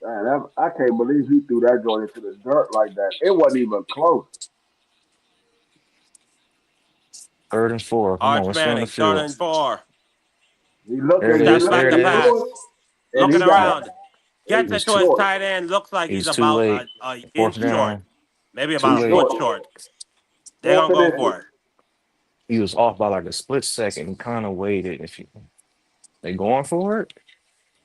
Man, I can't believe he threw that joint into the dirt like that. It wasn't even close. Third and four. Come on, Arch let's stay on the Manning, third field. and 4. There it Steps is. He There back it to looking is. pass. good, and Looking he got it. around. Hey, Gets He it was to too, his short. tight end. Looks like he he's was too about late. a inch Fourth short. down. Maybe Too He's about a late. foot short. short. They're Fourth going to and go inches. for it. He was off by like a split second. He kind of waited. If you they going for it,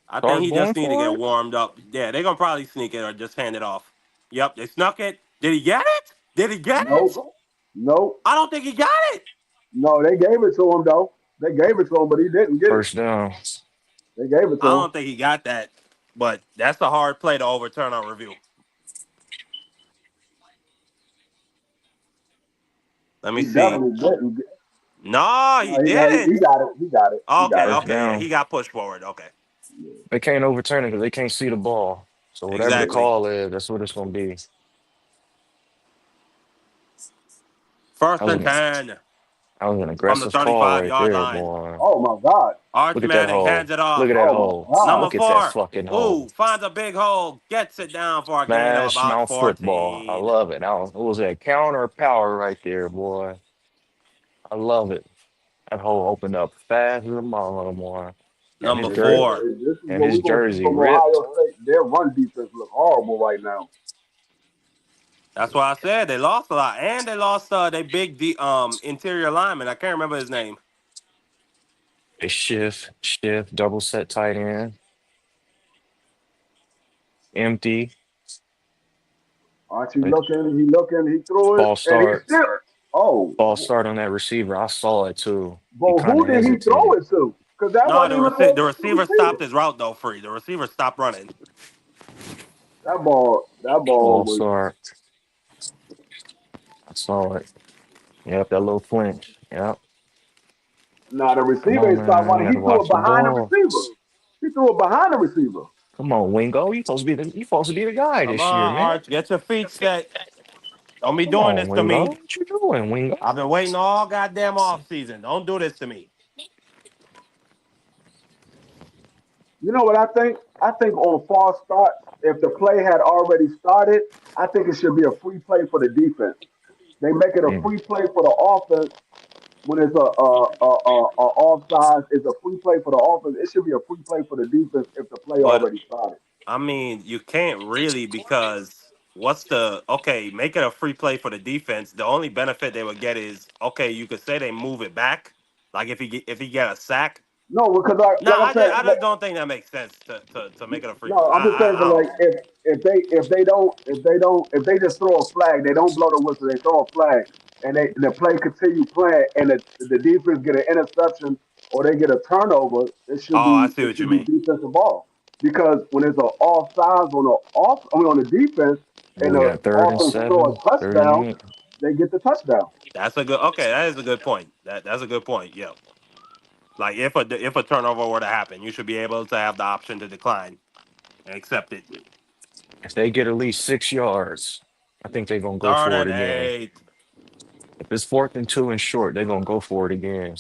I think start he going just need to for get it. warmed up. Yeah, they're going to probably sneak it or just hand it off. Yep, they snuck it. Did he get it? Did he get it? Nope. Nope. I don't think he got it. No, they gave it to him though. They gave it to him, but he didn't get it. First down. They gave it I to him. don't think he got that. But that's a hard play to overturn on review. Let me He see. definitely didn't. No, No, he did he it. got it. He got it. He Okay, got it. First okay, yeah, down. he got pushed forward. Okay, Yeah. They can't overturn it because they can't see the ball. So whatever the exactly. call is, that's what it's gonna be. First That was and an 10 that was an from the aggressive call 35 right yard there, line. boy. Oh my God. Look Arch at that Manning hole. hands it Look at off. that Oh hole. my God. Number Look at that 4. fucking hole. Ooh, finds a big hole. Gets it down for a gain of Smash about mouth football. I 14. love it. Now, what was that? Counter power right there, boy. I love it. That hole opened up fast as a mile more. And his Number If this, jersey 4. if this is and what his we're gonna see jersey from ripped. Ohio State, their run defense look horrible right now. That's why I said they lost a lot. And they lost their big interior lineman. I can't remember his name. A shift, double set tight end, empty. Archie Like looking, he threw it, false and he start, still. Oh, false start on that receiver. I saw it too. He but kind who of did he throw hesitated. it to? Because that No, wasn't even supposed the to be the receiver stopped receiver. his route though. Free. The receiver stopped running. That ball False was. start. I saw it. Yep, that little flinch. Yep. Nah, the Come receiver on, ain't stopped man. You running. got He to threw watch it the behind the ball. receiver. He threw it behind the receiver. Come on, Wingo. You supposed to be the guy Come this year, on, man. Arch, get your feet set. Don't be Come doing on, this to Wingo. me. What you doing, Wingo? I've been waiting all goddamn off season. Don't do this to me. You know what I think? I think on false starts, if the play had already started, I think it should be a free play for the defense. They make it a Mm. free play for the offense when it's a offsides. It's a free play for the offense. It should be a free play for the defense if the play But already started. I mean, you can't really because what's the okay? Make it a free play for the defense. The only benefit they would get is okay. You could say they move it back, like if he get a sack. No, because Nah, I'm saying, I just don't think that makes sense to make it a free no, play. I'm just saying, I don't like know. if they just throw a flag, they don't blow the whistle, they throw a flag, and the play continue playing, and the defense get an interception or they get a turnover, Oh, I see it what you should be mean. defensive ball because when it's an offsides on the on the defense and We the got third and offense throw a seven, third and touchdown, 8. they get the touchdown. That's a good. Okay, that is a good point. That's a good point. Yeah, like if a turnover were to happen, you should be able to have the option to decline and accept it. If they get at least 6 yards, I think they're gonna go Third for it and again. 8. If it's 4th and 2 and short, they're gonna go for it again.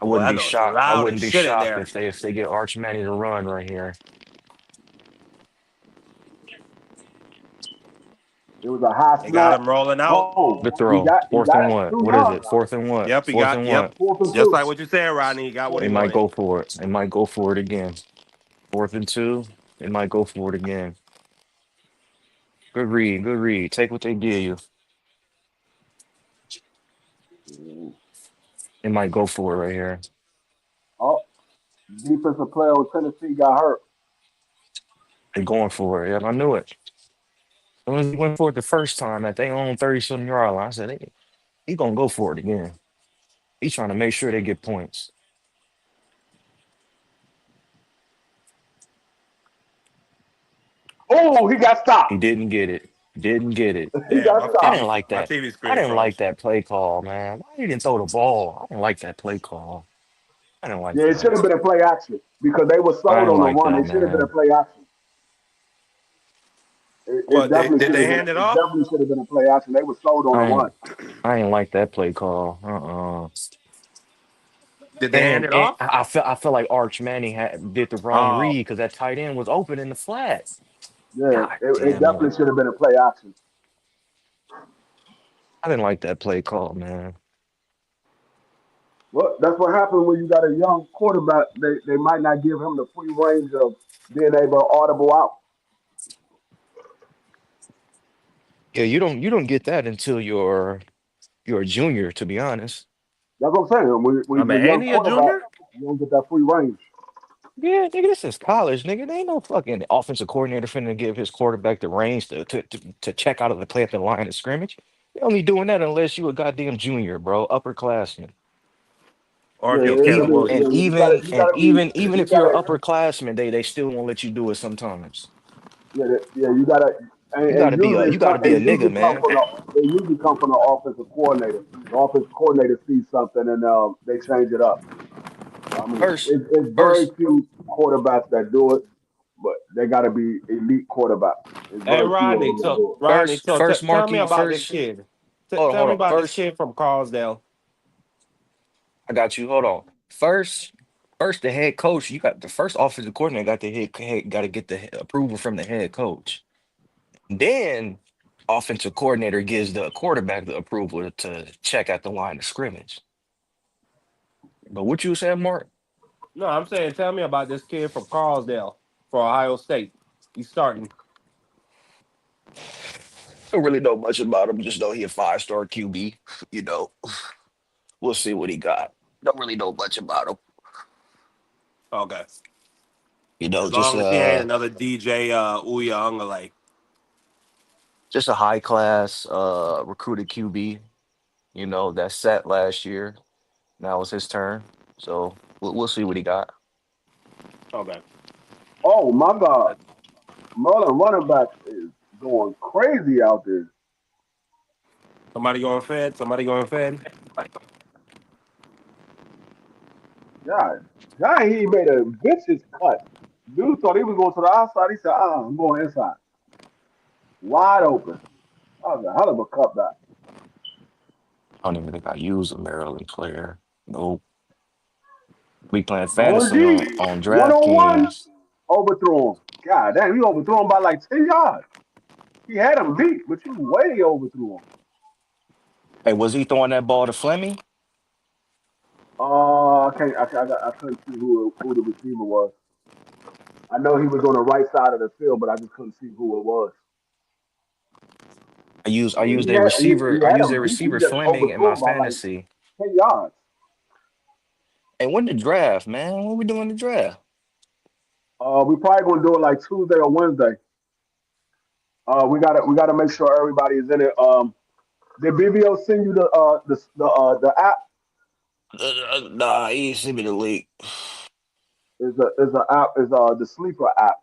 I Boy, wouldn't that be goes shocked. I loud as wouldn't be shit in shocked there. if they get Arch Manning to run right here. It was a high They got snap. him rolling out. Oh, Good throw. he Fourth got and it what? 2 What is yards. it? Fourth and what? Yep, he Fourth got. and Yep, what? Fourth and just two. like what you said, Rodney. He got what They he might wanted. go for it. They might go for it again. 4th and 2. They might go for it again. Good read. Good read. Take what they give you. They might go for it right here. Oh, defensive player on Tennessee got hurt. They going for it. Yep, I knew it. As soon as he went for it the first time at they own 30-something yard line, I said, hey, he gonna go for it again. He's trying to make sure they get points. Oh, he got He stopped. didn't get it. Didn't get it. He Damn, got I stopped. didn't like my that. TV I screen didn't like froze. that play call, man. Why you didn't throw the ball? I didn't like that play call. I didn't like Yeah, it should that. have been a play action because they were I sold didn't on the like run. that, It should have been a man. play action. It What definitely did should they have been. hand it It off? definitely should have been a play action. They were sold on the I run. ain't I ain't like that play call. Did they hand And it and off? I feel like Arch Manning did the wrong Oh, read because that tight end was open in the flat. Yeah, God it damn it. definitely should have been a play action. I didn't like that play call, man. Well, that's what happens when you got a young quarterback. They might not give him the free range of being able to audible out. Yeah, you don't get that until you're a junior, to be honest. That's what I'm saying. When I he's a mean, ain't young he a quarterback, junior? you don't get that free range. Yeah, nigga, this is college, nigga. There ain't no fucking offensive coordinator finna give his quarterback the range to check out of the play at the line of scrimmage. They only doing that unless you a goddamn junior, bro, upperclassman. Or Yeah, if you're I And capable. mean, and yeah, even you and gotta be, even even you if you're gotta, an upperclassman, they still won't let you do it sometimes. yeah, yeah, you gotta, and usually You gotta be a it nigga, usually come man. from it usually come from the offensive coordinator. The offensive coordinator sees something and they change it up. I mean, First, it's very first, few quarterbacks that do it, but they gotta be elite quarterbacks. It's Hey very few of Rodney, them that so do it. Rodney, so first, tell me Marky, about this first. kid. Hold Tell me on. about this First, kid from Carlsdale. I got you. Hold on. First, the head coach. You got the first offensive coordinator. Got the got to get the approval from the head coach. Then, offensive coordinator gives the quarterback the approval to check out the line of scrimmage. But what you said, Mark? No, I'm saying tell me about this kid from Carlsdale for Ohio State. He's starting. Don't really know much about him. Just know he a 5-star QB. You know, we'll see what he got. Don't really know much about him. Okay. You know, As long as he ain't another DJ Uyanga. just a high class recruited QB. You know, that set last year. Now it's his turn. So we'll see what he got. Okay. Oh my God, Merlin running back is going crazy out there. Somebody going fed. Somebody going fed. God, God, he made a vicious cut. Dude thought he was going to the outside. He said, I'm going inside. Wide open. That was a hell of a cutback. I don't even think I use a Maryland player. Nope. We playing Going fantasy deep. on One on one. DraftKings. Overthrow him. God damn, he overthrew him by like 10 yards. He had him beat, but you way overthrew him. Hey, was he throwing that ball to Fleming? I can't. I couldn't see who the receiver was. I know he was on the right side of the field, but I just couldn't see who it was. I I mean, used a receiver. he I had used him a beat. He receiver just Fleming in overthrew my him by like fantasy. 10 yards. And when the draft, man? When we doing the draft? We probably gonna do it like Tuesday or Wednesday. We gotta make sure everybody is in it. Did BBO send you the app? Nah, he sent me the link. Is a app is the sleeper app.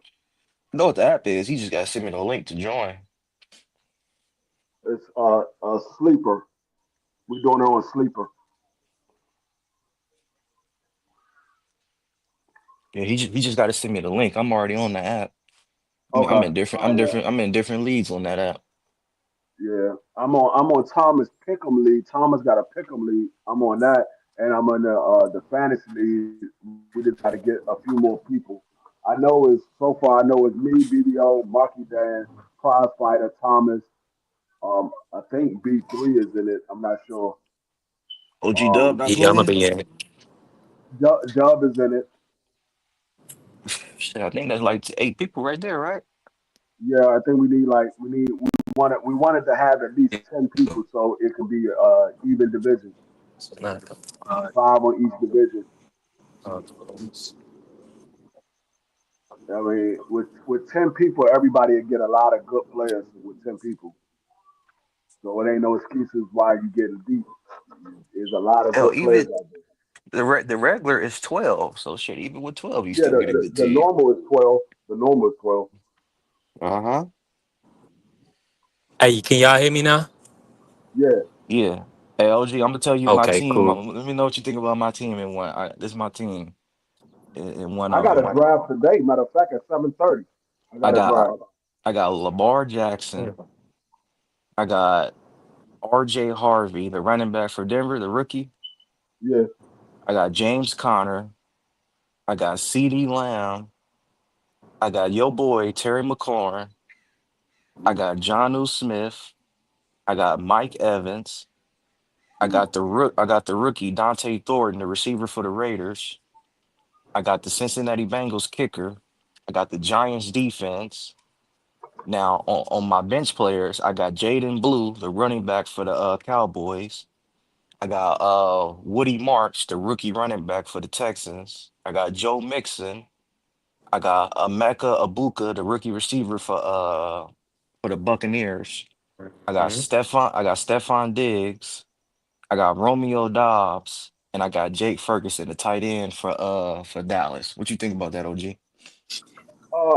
You know what the app is? He just got to send me the link to join. It's a sleeper. We doing it on sleeper. Yeah, he just got to send me the link. I'm already on the app. I'm Okay. in different. All I'm right. different. I'm in different leagues on that app. Yeah. I'm on Thomas Pick'em league. Thomas got a Pick'em league. I'm on that, and I'm on the fantasy league. We just got to get a few more people. I know it's so far. I know it's me, BBO, Marky Dan, Prize Fighter, Thomas. I think B3 is in it. I'm not sure. OG Dub Um, not Yeah, I'm gonna playing. be in it. Dub is in it. Shit, I think that's like 8 people right there, right? Yeah, I think we wanted to have at least 10 people so it could be even division, So not the 5 on each division. uh, I mean, with 10 people, everybody would get a lot of good players with 10 people. So it ain't no excuses why you getting beat. There's a lot of Hell, good players even out there. the regular is 12. So shit, even with 12, you Yeah, still the, get a good the, the team. normal is 12. The normal is 12. Uh-huh. Hey, can y'all hear me now? Yeah, Yeah. Hey, LG, I'm gonna tell you my Okay, team. cool. Let me know what you think about my team in one. This is my team in one I of got a them. draft today. Matter of fact, at 7:30, I I got a got I, draft. I got Lamar Jackson. I got RJ Harvey, the running back for Denver, the rookie. Yeah. I got James Conner. I got CD Lamb. I got yo boy Terry McLaurin. I got Jonnu Smith. I got Mike Evans. I got the rookie Dante Thornton, the receiver for the Raiders. I got the Cincinnati Bengals kicker. I got the Giants defense. Now on my bench players, I got Jaden Blue, the running back for the Cowboys. I got Woody March, the rookie running back for the Texans. I got Joe Mixon. I got Emeka Abuka, the rookie receiver for the Buccaneers. Mhm. I got Stephon Diggs. I got Romeo Dobbs, and I got Jake Ferguson, the tight end for Dallas. What you think about that, OG?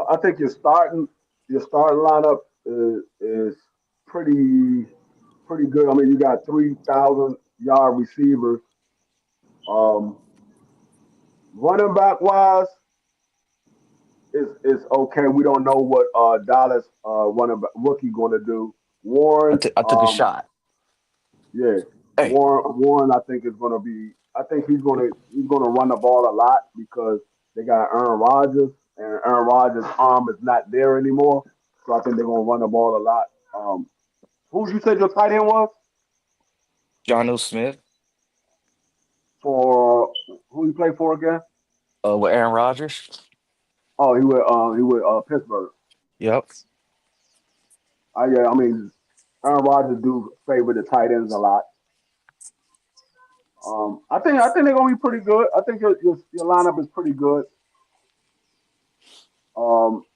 I think your starting lineup is pretty pretty good. I mean, you got 3,000 yard receivers. Um, Running back wise is okay. We don't know what Dallas running back rookie going to do. Warren, I took a shot. yeah, Hey, Warren. I think is going to be. I think he's gonna run the ball a lot because they got Aaron Rodgers, and Aaron Rodgers' arm is not there anymore. So I think they're gonna run the ball a lot. Who you said your tight end was John Smith, for? Who he played for again? with Aaron Rodgers. Oh, he with Pittsburgh. Yep. Yeah, I mean Aaron Rodgers do favor the tight ends a lot. I think they're gonna be pretty good. I think your lineup is pretty good.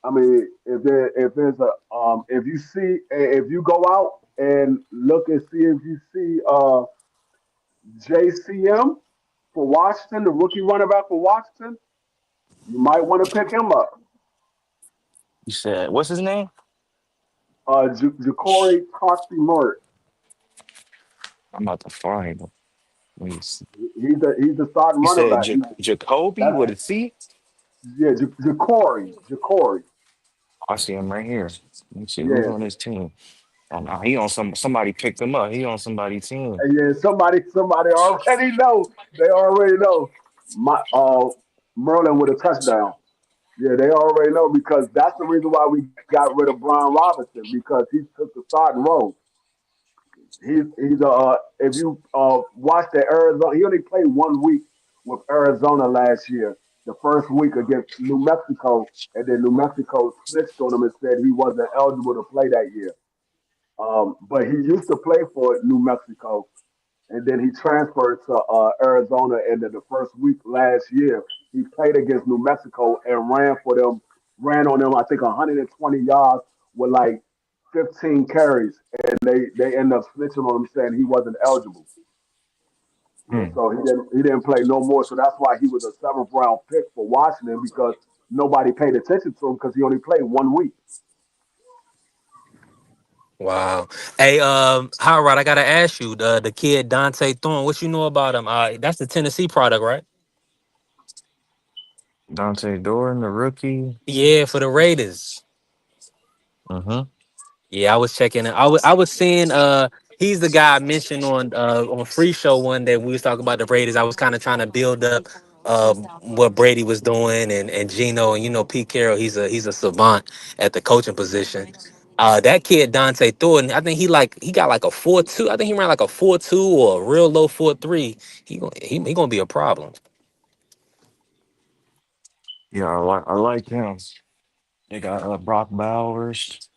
I mean, if you go out and look and see if you see JCM for Washington, the rookie running back for Washington, you might want to pick him up. You said what's his name? Ja'Cory Murray. I'm about to find him. Let me see. He's the starting You running said back. Jacoby That's with a C? yeah, Ja'Cory. I see him right here. Let me see who's Yeah, on his team. Oh no, he on somebody picked him up. He on somebody's team. and yeah. Somebody already know. They already know. My Merlin with a touchdown. Yeah, they already know because that's the reason why we got rid of Brian Robinson because he took the starting role. He's if you watch the Arizona, he only played 1 week with Arizona last year. The first week against New Mexico, and then New Mexico snitched on him and said he wasn't eligible to play that year. But he used to play for New Mexico, and then he transferred to Arizona. And then the first week last year, he played against New Mexico and ran on them. I think 120 yards with like 15 carries, and they end up snitching on him saying he wasn't eligible. Yeah, Hmm. so he didn't play no more. So that's why he was a seventh round pick for Washington because nobody paid attention to him because he only played 1 week. Wow. Hey, Howard, I gotta ask you, the kid Dante Thorne, what you know about him? That's the Tennessee product, right? Dante Doran, the rookie. Yeah, for the Raiders. Uh-huh. Yeah, I was checking it. I was seeing he's the guy I mentioned on Free Show one day when we was talking about the Raiders. I was kind of trying to build up what Brady was doing and Gino and Pete Carroll. He's a savant at the coaching position. That kid Dante Thornton, I think he got like a 4.2. I think he ran like a 4.2 or a real low 4.3. He gonna be a problem. Yeah, I like him. They got Brock Bowers.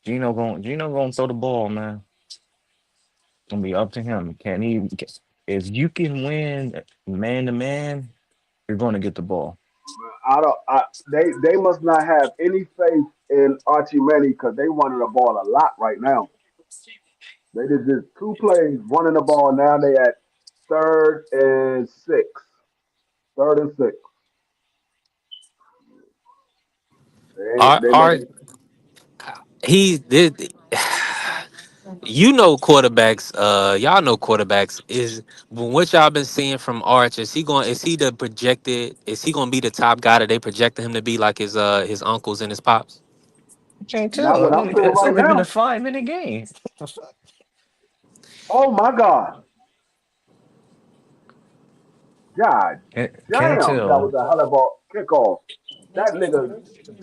Gino gonna throw the ball, man. It's gonna be up to him. If you can win man to man, you're gonna get the ball. I don't. They must not have any faith in Archie Manning because they running the ball a lot right now. They did 2 plays running the ball. Now they at third and six. Third and six. Are They are making. he did quarterbacks, y'all know quarterbacks is what y'all been seeing from Arch. Is he gonna be the top guy that they projected him to be, like his uncles and his pops? You can't Not tell. what I'm seeing It's right only been a now. 5 minute game. Oh my God. God Can't damn. That was tell. a hell of a kickoff. That nigga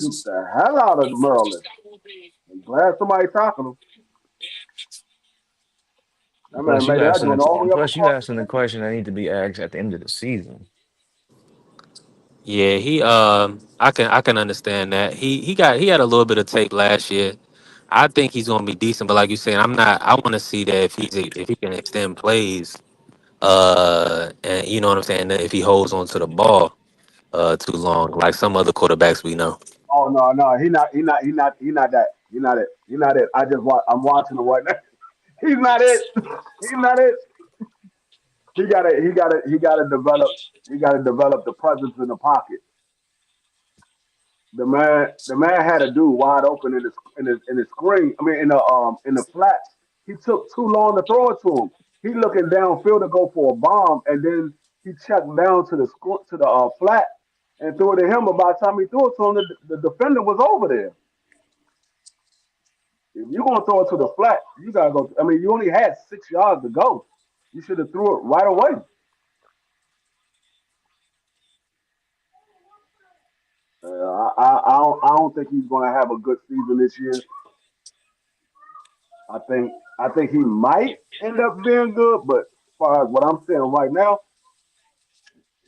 juked the hell out of Merlin. I'm glad somebody talking him. That man Plus, you made that asking joint all the the way up plus you across asking the the field. question that need to be asked at the end of the season. Yeah, I can understand that. He had a little bit of tape last year. I think he's gonna be decent, but like you said, I want to see that if he can extend plays, and you know what I'm saying, that if he holds on to the ball. too long, like some other quarterbacks we know. Oh no, no, he not that. He not it. He not it. I'm watching him right now. He's not it. He's not it. He gotta develop the presence in the pocket. The man had a dude wide open in his screen. I mean in the flats. He took too long to throw it to him. He looking downfield to go for a bomb, and then he checked down to the flat and threw it to him. But by the time he threw it to him, the defender was over there. If you're gonna throw it to the flat, you gotta go. I mean, you only had 6 yards to go. You should have threw it right away. I don't think he's gonna have a good season this year. I think he might end up being good, but as far as what I'm saying right now,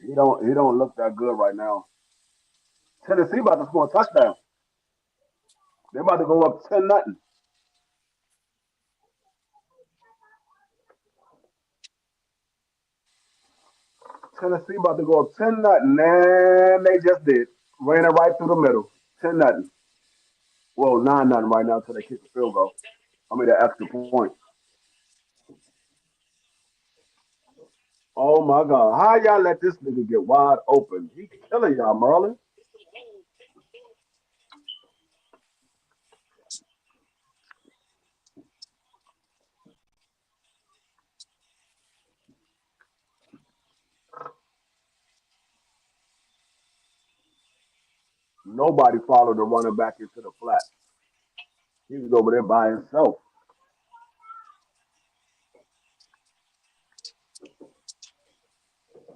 he don't look that good right now. Tennessee about to score a touchdown. They're about to go up 10-0. Tennessee about to go up 10-0. And they just did. Ran it right through the middle. 10-0. Well, 9-0 right now until they kick the field goal. I mean the extra point. Oh my God. How y'all let this nigga get wide open? He killing y'all, Merlin. Nobody followed the running back into the flat. He was over there by himself.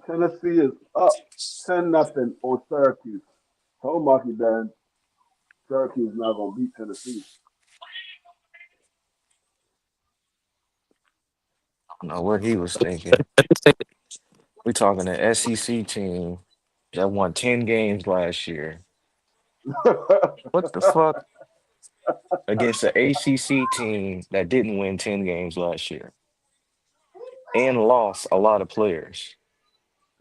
Tennessee is up 10-0 on Syracuse. Told Marky Dan Syracuse not gonna beat Tennessee. I don't know what he was thinking. We talking an SEC team that won 10 games last year. What the fuck? Against the ACC team that didn't win 10 games last year and lost a lot of players.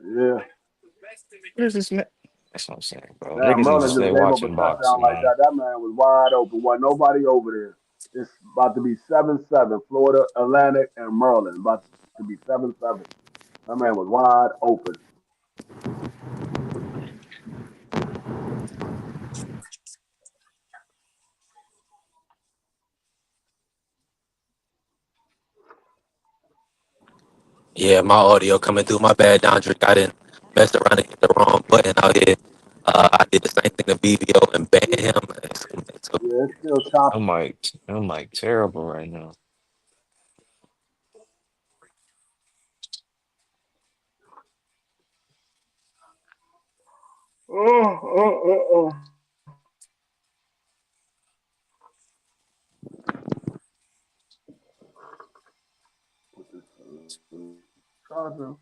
Yeah. What is this, man? That's what I'm saying, bro. Now Niggas need to Merlin stay just gave up a watching touchdown boxing, like man. that. That man was wide open. Wasn't nobody over there. It's about to be 7-7. Florida, Atlantic, and Maryland. About to be 7-7. That man was wide open. Yeah, my audio coming through. My bad, Dondrick. I didn't mess around and hit the wrong button out here. I did the same thing to BBO and ban him. So, Yeah, it's still choppy. I'm like terrible right now. Oh, oh, oh, oh. Put this charger.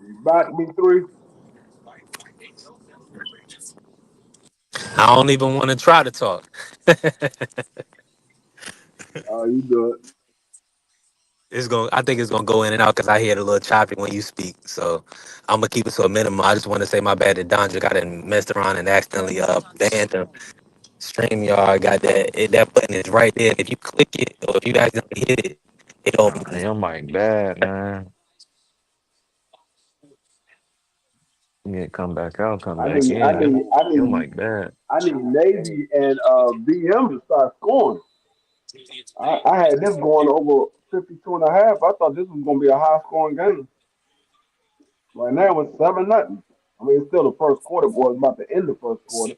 You back me three? I don't even want to try to talk. Oh, you good. It's going. I think it's gonna go in and out because I hear it a little choppy when you speak. So I'm gonna keep it to a minimum. I just want to say my bad to Dondrick. I done messed around and accidentally banned him. StreamYard got that button is right there. If you click it or if you accidentally hit it, it'll Nah, your mic bad, man. You need to come back out, come I back need, I in. Your, need, I your need, mic bad. I need Navy and BM to start scoring. I had this going over 52 and a half. I thought this was going to be a high scoring game. Right now it's 7-0. I mean, it's still the first quarter, boy. It's about to end the first quarter.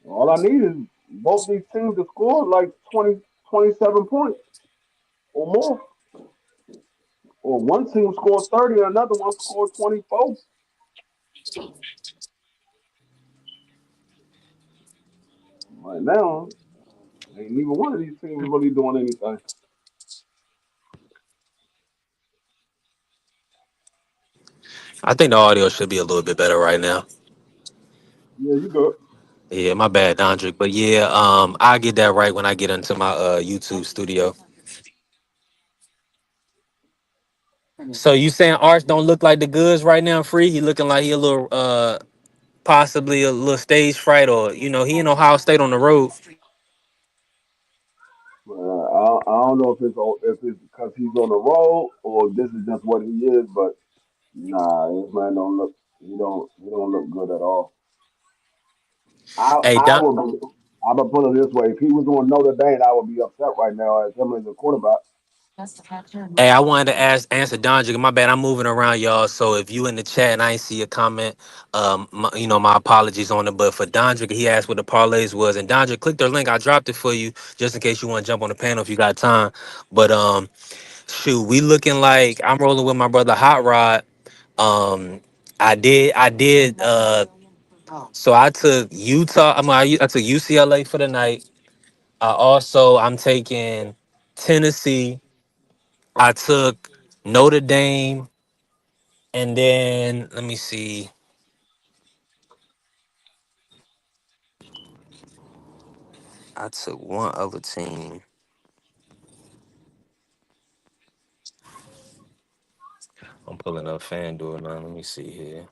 All I need is both these teams to score like 20, 27 points or more. Or one team score 30 and another one score 24. Right now, ain't neither one of these teams really doing anything. I think the audio should be a little bit better right now. Yeah, you good. Yeah, my bad, Dondrick. But yeah, I'll get that right when I get into my YouTube studio. So you saying Arch don't look like the goods right now, free? He looking like he a little possibly a little stage fright, or he in Ohio State on the road. I don't know if it's because he's on the road or this is just what he is, but nah, this man don't look. He don't look good at all. Hey I Don, would be. I would put it this way: if he was on Notre Dame, I would be upset right now as him as a quarterback. hey, I wanted to answer Donjig. My bad, I'm moving around, y'all. So if you in the chat and I ain't see a comment, my apologies on it. But for Donjig, he asked what the parlays was, and Donjig, click the link. I dropped it for you just in case you want to jump on the panel if you got time. But shoot, we looking like I'm rolling with my brother Hot Rod. I did. So I took Utah. I took UCLA for the night. I'm taking Tennessee. I took Notre Dame, and then let me see. I took one other team. I'm pulling up FanDuel now. Let me see here.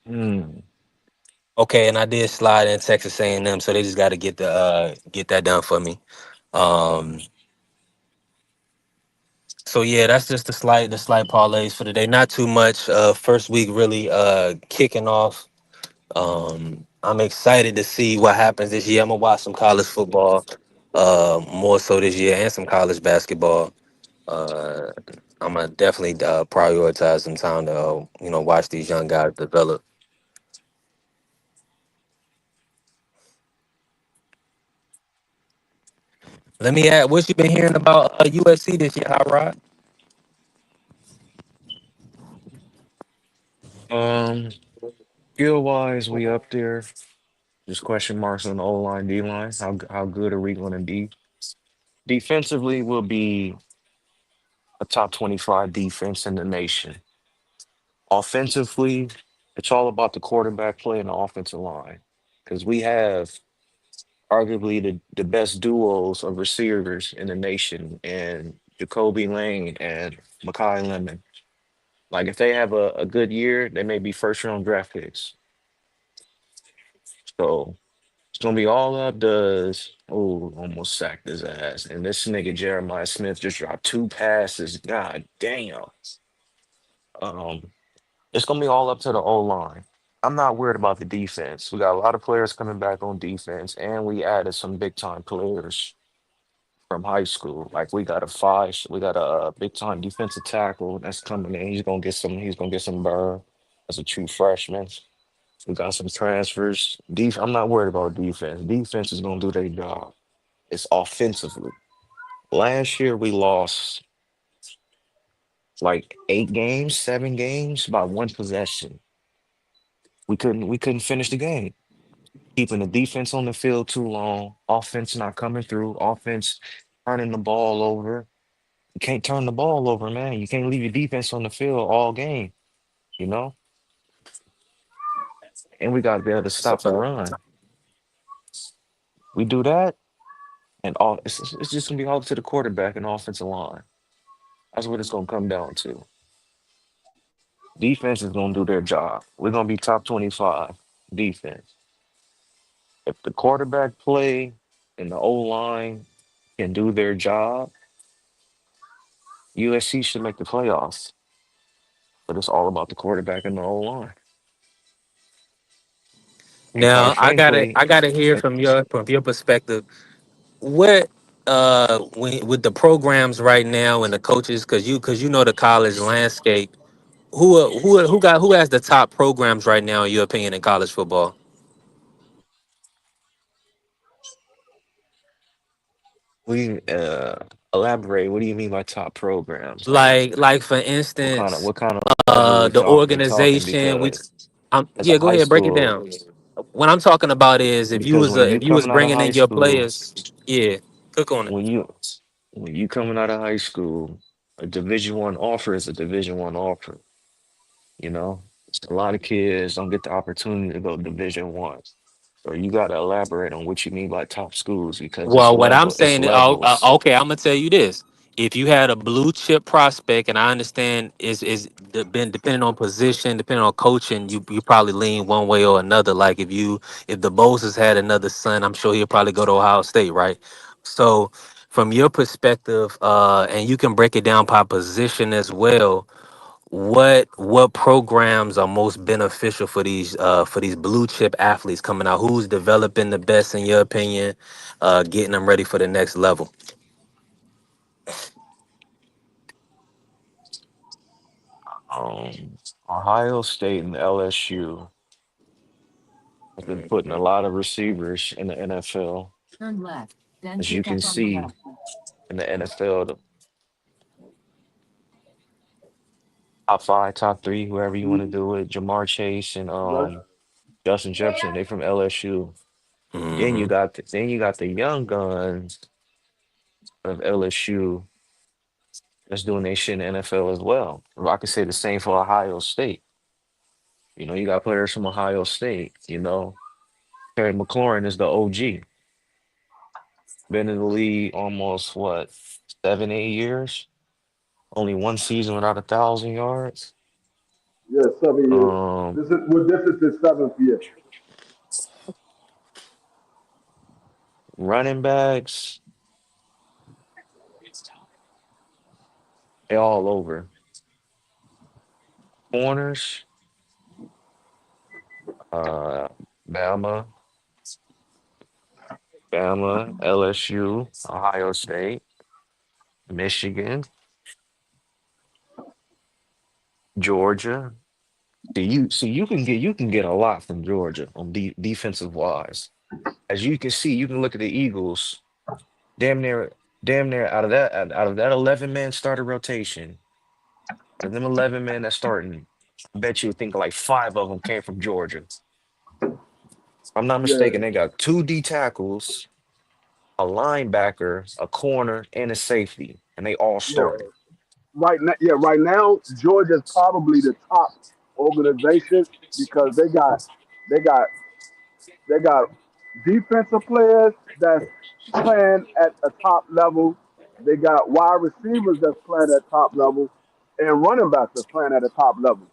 Mm. Okay, and I did slide in Texas A&M, so they just got to get that done for me. Um, so yeah, that's just the slight parlays for today. Not too much. First week really kicking off. I'm excited to see what happens this year. I'm gonna watch some college football, more so this year, and some college basketball. Uh, I'm gonna definitely prioritize some time to watch these young guys develop. Let me add, what you been hearing about USC this year, Hot Rod? Um, skill wise, we up there. Just question marks on the O line, D line. How good are we going to be? Defensively, we'll be a top 25 defense in the nation. Offensively, it's all about the quarterback play and the offensive line because we have arguably the best duos of receivers in the nation, and Jacoby Lane and Makai Lemon. Like if they have a good year, they may be first round draft picks. So it's gonna be all up does. Oh, almost sacked his ass. And this nigga Jeremiah Smith just dropped two passes. God damn. Um, it's gonna be all up to the O line. I'm not worried about the defense. We got a lot of players coming back on defense, and we added some big time players from high school. Like we got a big time defensive tackle that's coming in. He's gonna get some burn as a true freshman. We got some transfers. I'm not worried about defense. Defense is gonna do their job. It's offensively. Last year we lost like 8 games, 7 games by one possession. We couldn't finish the game. Keeping the defense on the field too long, offense not coming through, offense turning the ball over. You can't turn the ball over, man. You can't leave your defense on the field all game, you know? And we got to be able to That's a stop the fact. run. We do that, and all it's just gonna be all to the quarterback and offensive line. That's what it's gonna come down to. Defense is gonna do their job. We're gonna be top 25 defense. If the quarterback play and the O line can do their job, USC should make the playoffs. But it's all about the quarterback and the O line. And quite Now frankly, I gotta hear eh, from your perspective. What with the programs right now and the coaches, because you know the college landscape. Who has the top programs right now in your opinion in college football? we elaborate. What do you mean by top programs? Like Like for what kind of instance, level the we talking? organization. Because as a Yeah, go high ahead, break it school, down. What I'm talking about is because if you was bringing in your players, yeah, cook on it. when you when you coming out of high school, a Division 1 offer is a Division 1 offer. You know, a lot of kids don't get the opportunity to go Division 1. So you got to elaborate on what you mean by top schools because Well, what I'm it's saying is, levels. okay, I'm gonna tell you this: if you had a blue chip prospect, and I understand been depending on position, depending on coaching, you probably lean one way or another. Like if the Bosa's had another son, I'm sure he'll probably go to Ohio State, right? So, from your perspective, and you can break it down by position as well. What programs are most beneficial for these blue chip athletes coming out? Who's developing the best in your opinion, getting them ready for the next level? Um, Ohio State and LSU have been putting a lot of receivers in the NFL. As you can see in the NFL, the top five, top three, whoever you want to Mhm. do it, Jamar Chase and Yes. Justin Jefferson, they from LSU. Hmm. Then you got the young guns of LSU that's doing their shit in the NFL as well. Or I could say the same for Ohio State. You know, you got players from Ohio State. You know, Terry McLaurin is the OG. Been in the league almost what 7, 8 years. Only one season without 1,000 yards. Yeah, 7 years. Um, This is his seventh year. Running backs, they all over. Corners, uh, Bama, LSU, Ohio State, Michigan, Georgia. You can get a lot from Georgia on defensive wise. As you can see, you can look at the Eagles. Damn near, damn near out of that 11-man starter rotation, out of them 11 men that's starting, I bet you would think like five of them came from Georgia. If I'm not Yeah, mistaken, they got two D tackles, a linebacker, a corner, and a safety, and they all yeah. started. Right now, Georgia's probably the top organization because they got they got defensive players that's playing at a top level. They got wide receivers that's playing at top level, and running backs that's playing at a top level.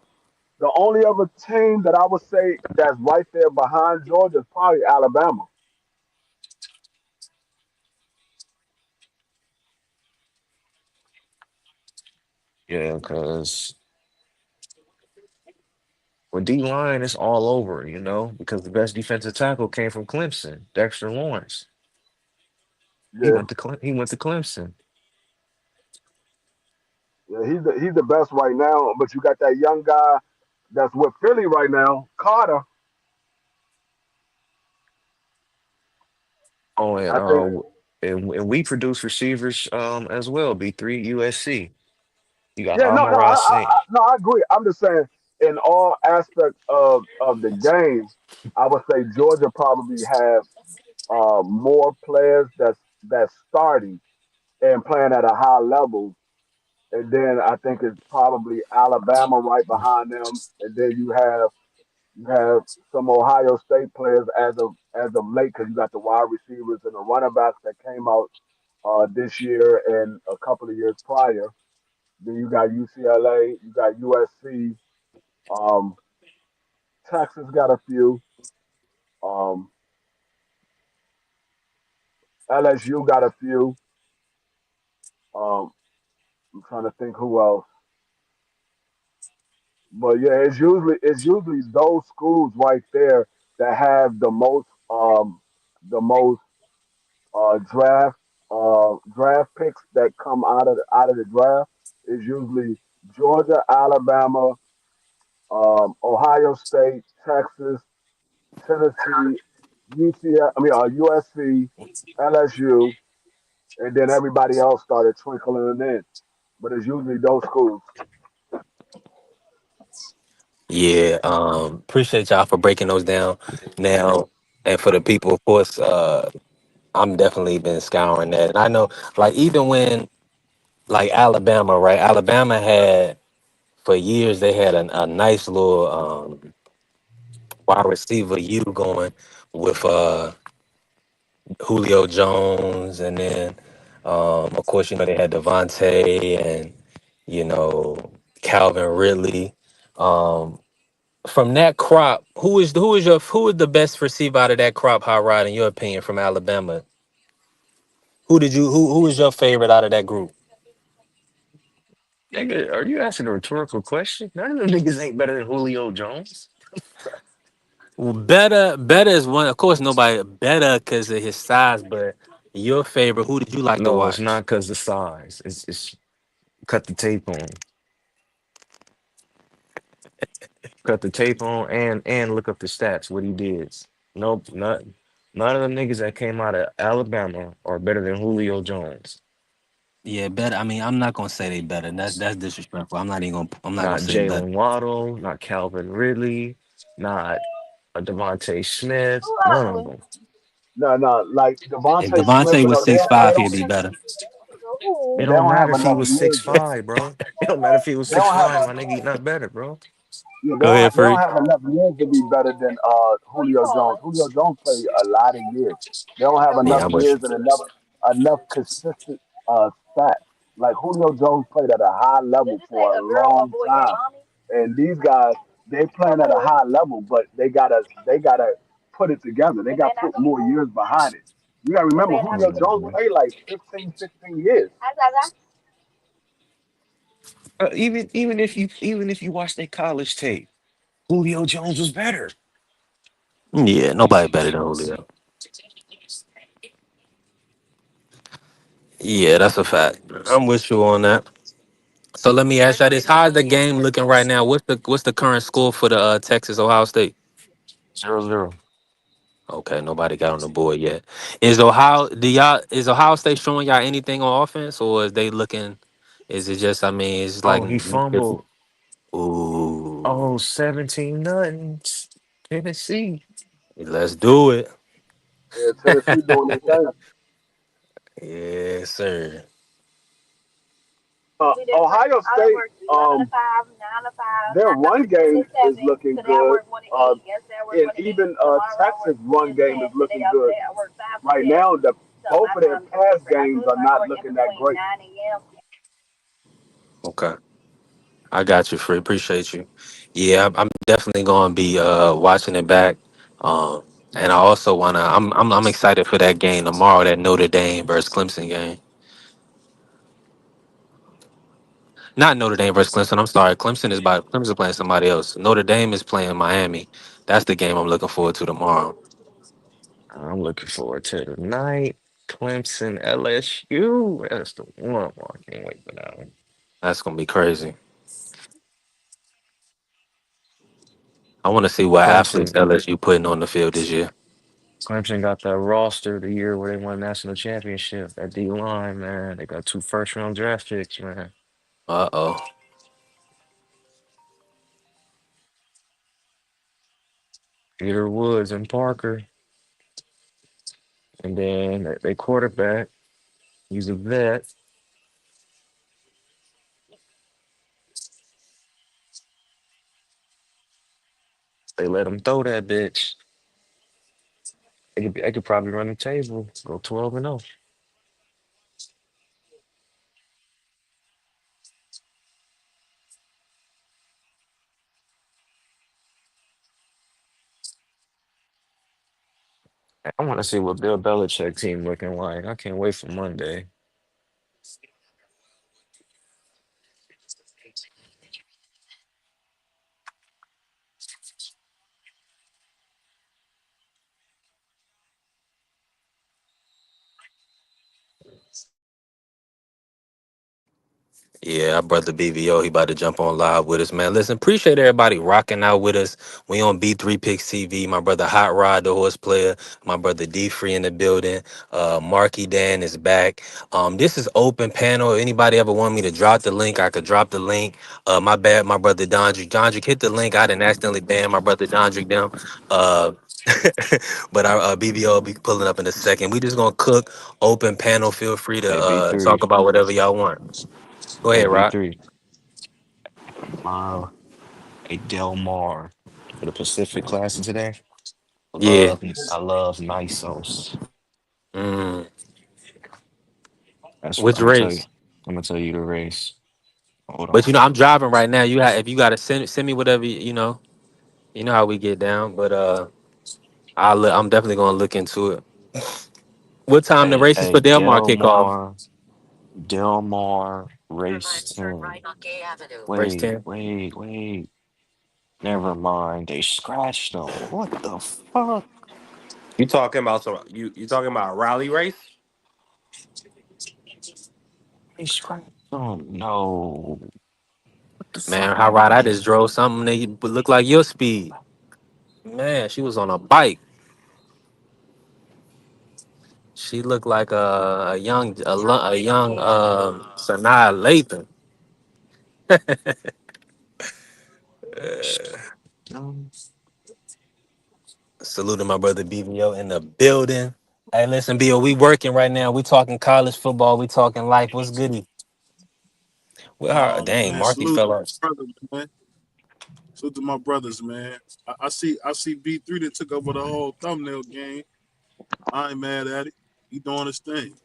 The only other team that I would say that's right there behind Georgia is probably Alabama. Yeah, because with D line, it's all over, you know, because the best defensive tackle came from Clemson, Dexter Lawrence. Yeah, He went to Clemson. yeah, he's the best right now. But you got that young guy that's with Philly right now, Carter. Oh, I think. and we produce receivers as well. B3 USC. You got Yeah, no, no, Amon-Ra St. no, I agree. I'm just saying, in all aspects of the game, I would say Georgia probably have more players that's starting and playing at a high level, and then I think it's probably Alabama right behind them, and then you have some Ohio State players as of late because you got the wide receivers and the running backs that came out this year and a couple of years prior. Then you got UCLA, you got USC, um, Texas got a few, um, LSU got a few. I'm trying to think who else, but yeah, it's usually those schools right there that have the most draft picks that come out of the draft. Is usually Georgia, Alabama, Ohio State, Texas, Tennessee, UCL, USC, LSU, and then everybody else started trickling in. But it's usually those schools. Yeah, appreciate y'all for breaking those down. Now, and for the people, of course, I'm definitely been scouring that, and I know, like even when like Alabama, right? Alabama had for years they had a nice little wide receiver you going. with Julio Jones, and then of course they had Devontae and you know Calvin Ridley. Um, from that crop, who is the best receiver out of that crop? Hot Rod, in your opinion, from Alabama? Who is your favorite out of that group? Nigga, are you asking a rhetorical question? None of them niggas ain't better than Julio Jones. Well, better is one. Of course, nobody better because of his size, but your favorite. Who did you like to No, it's watch? not because the size. It's cut the tape on. Cut the tape on and look up the stats, what he did. Nope, none of them niggas that came out of Alabama are better than Julio Jones. Yeah, better. I mean, I'm not gonna say they better. That's disrespectful. I'm not even gonna. I'm not gonna Not say better. Jalen Waddle, not Calvin Ridley, not a Devontae Smith, none of them. No, no, like If Devontae Smith, Devontae and was they, six they five, don't he'd be better. It they don't don't matter have if he enough was six years. five, bro. It don't matter if he was They six don't have five, my nigga, he not better, bro. yeah, Go ahead, they don't Free. have enough years to be better than Julio Jones. Julio Jones played a lot of years. They don't have enough Yeah, I'm with years you. and enough consistent stats. Like Julio Jones played at a high level for a long time, and these guys they playing at a high level, but they gotta put it together. They got to put more years behind it. You gotta remember Julio Jones Mhm. played like 15, 16 years. Even if you watch their college tape, Julio Jones was better. Yeah, nobody better than Julio. Yeah, that's a fact. I'm with you on that. So let me ask you this: how's the game looking right now? What's the current score for the Texas Ohio State? 0-0. Okay, nobody got on the board yet. Is Ohio State showing y'all anything on offense, or is they looking? Is it just? I mean, it's like Oh, he fumbled. ooh, Oh, 17 nothing. Tennessee. let's do it. Yeah, Tennessee doing their thing. Yes, sir. Ohio State, their run game is looking good. And even Texas run game is looking good. Right now, both of their pass games are not looking that great. Okay, I got you, free. Appreciate you. Yeah, I'm definitely gonna be watching it back. Um, and I also wanna. I'm excited for that game tomorrow. That Notre Dame versus Clemson game. Not Notre Dame versus Clemson. I'm sorry. Clemson is playing somebody else. Notre Dame is playing Miami. That's the game I'm looking forward to tomorrow. I'm looking forward to tonight. Clemson, LSU. That's the one. Oh, I can't wait for that one. That's gonna be crazy. I want to see what athletes Clemson, LSU putting on the field this year. Clemson got that roster the year where they won national championship. That D line, man. They got two first round draft picks, man. Uh-oh. Peter Woods and Parker. And then they quarterback. He's a vet. They let him throw that bitch. They could probably run the table, go 12-0. I want to see what Bill Belichick team looking like. I can't wait for Monday. Yeah, our brother BVO, he about to jump on live with us, man. Listen, appreciate everybody rocking out with us. We on B3 Picks TV. My brother Hot Rod, the horse player. My brother D Free in the building. Marky Dan is back. This is open panel. Anybody ever want me to drop the link? I could drop the link. My bad, my brother Dondrick. Dondrick, hit the link. I didn't accidentally ban my brother Dondrick them. Uh, but our BVO will be pulling up in a second. We just gonna cook open panel. Feel free to Hey, talk B3. about whatever y'all want. Go Hey, ahead, Rod. B3. Uh, hey, Del Mar for the Pacific Classic today. Yeah. I love nice sauce. Mm. That's what Which I'm gonna tell you. race? I'm gonna tell you the race. Hold But on. you know, I'm driving right now. If you gotta send me whatever you know how we get down. But I'm definitely gonna look into it. What time the races Hey, for Del Mar kick off? Del Mar, race 10. Race Wait, 10. wait, wait. Never mind. They scratched them. What the fuck? You talking about you talking about a rally race? They scratched them. No. What the Man, fuck how right I happened? just drove something that look like your speed. Man, she was on a bike. She looked like a young Sanaa Lathan. Um, Saluting my brother BVO in the building. Hey, listen, BO, we working right now. We talking college football. We talking life. What's goody? Well, Oh dang, man, Marky salute to fell out. my brothers, man. Salute to my brothers, man. I see B3 that took over the whole thumbnail game. I ain't mad at it. He doing his thing.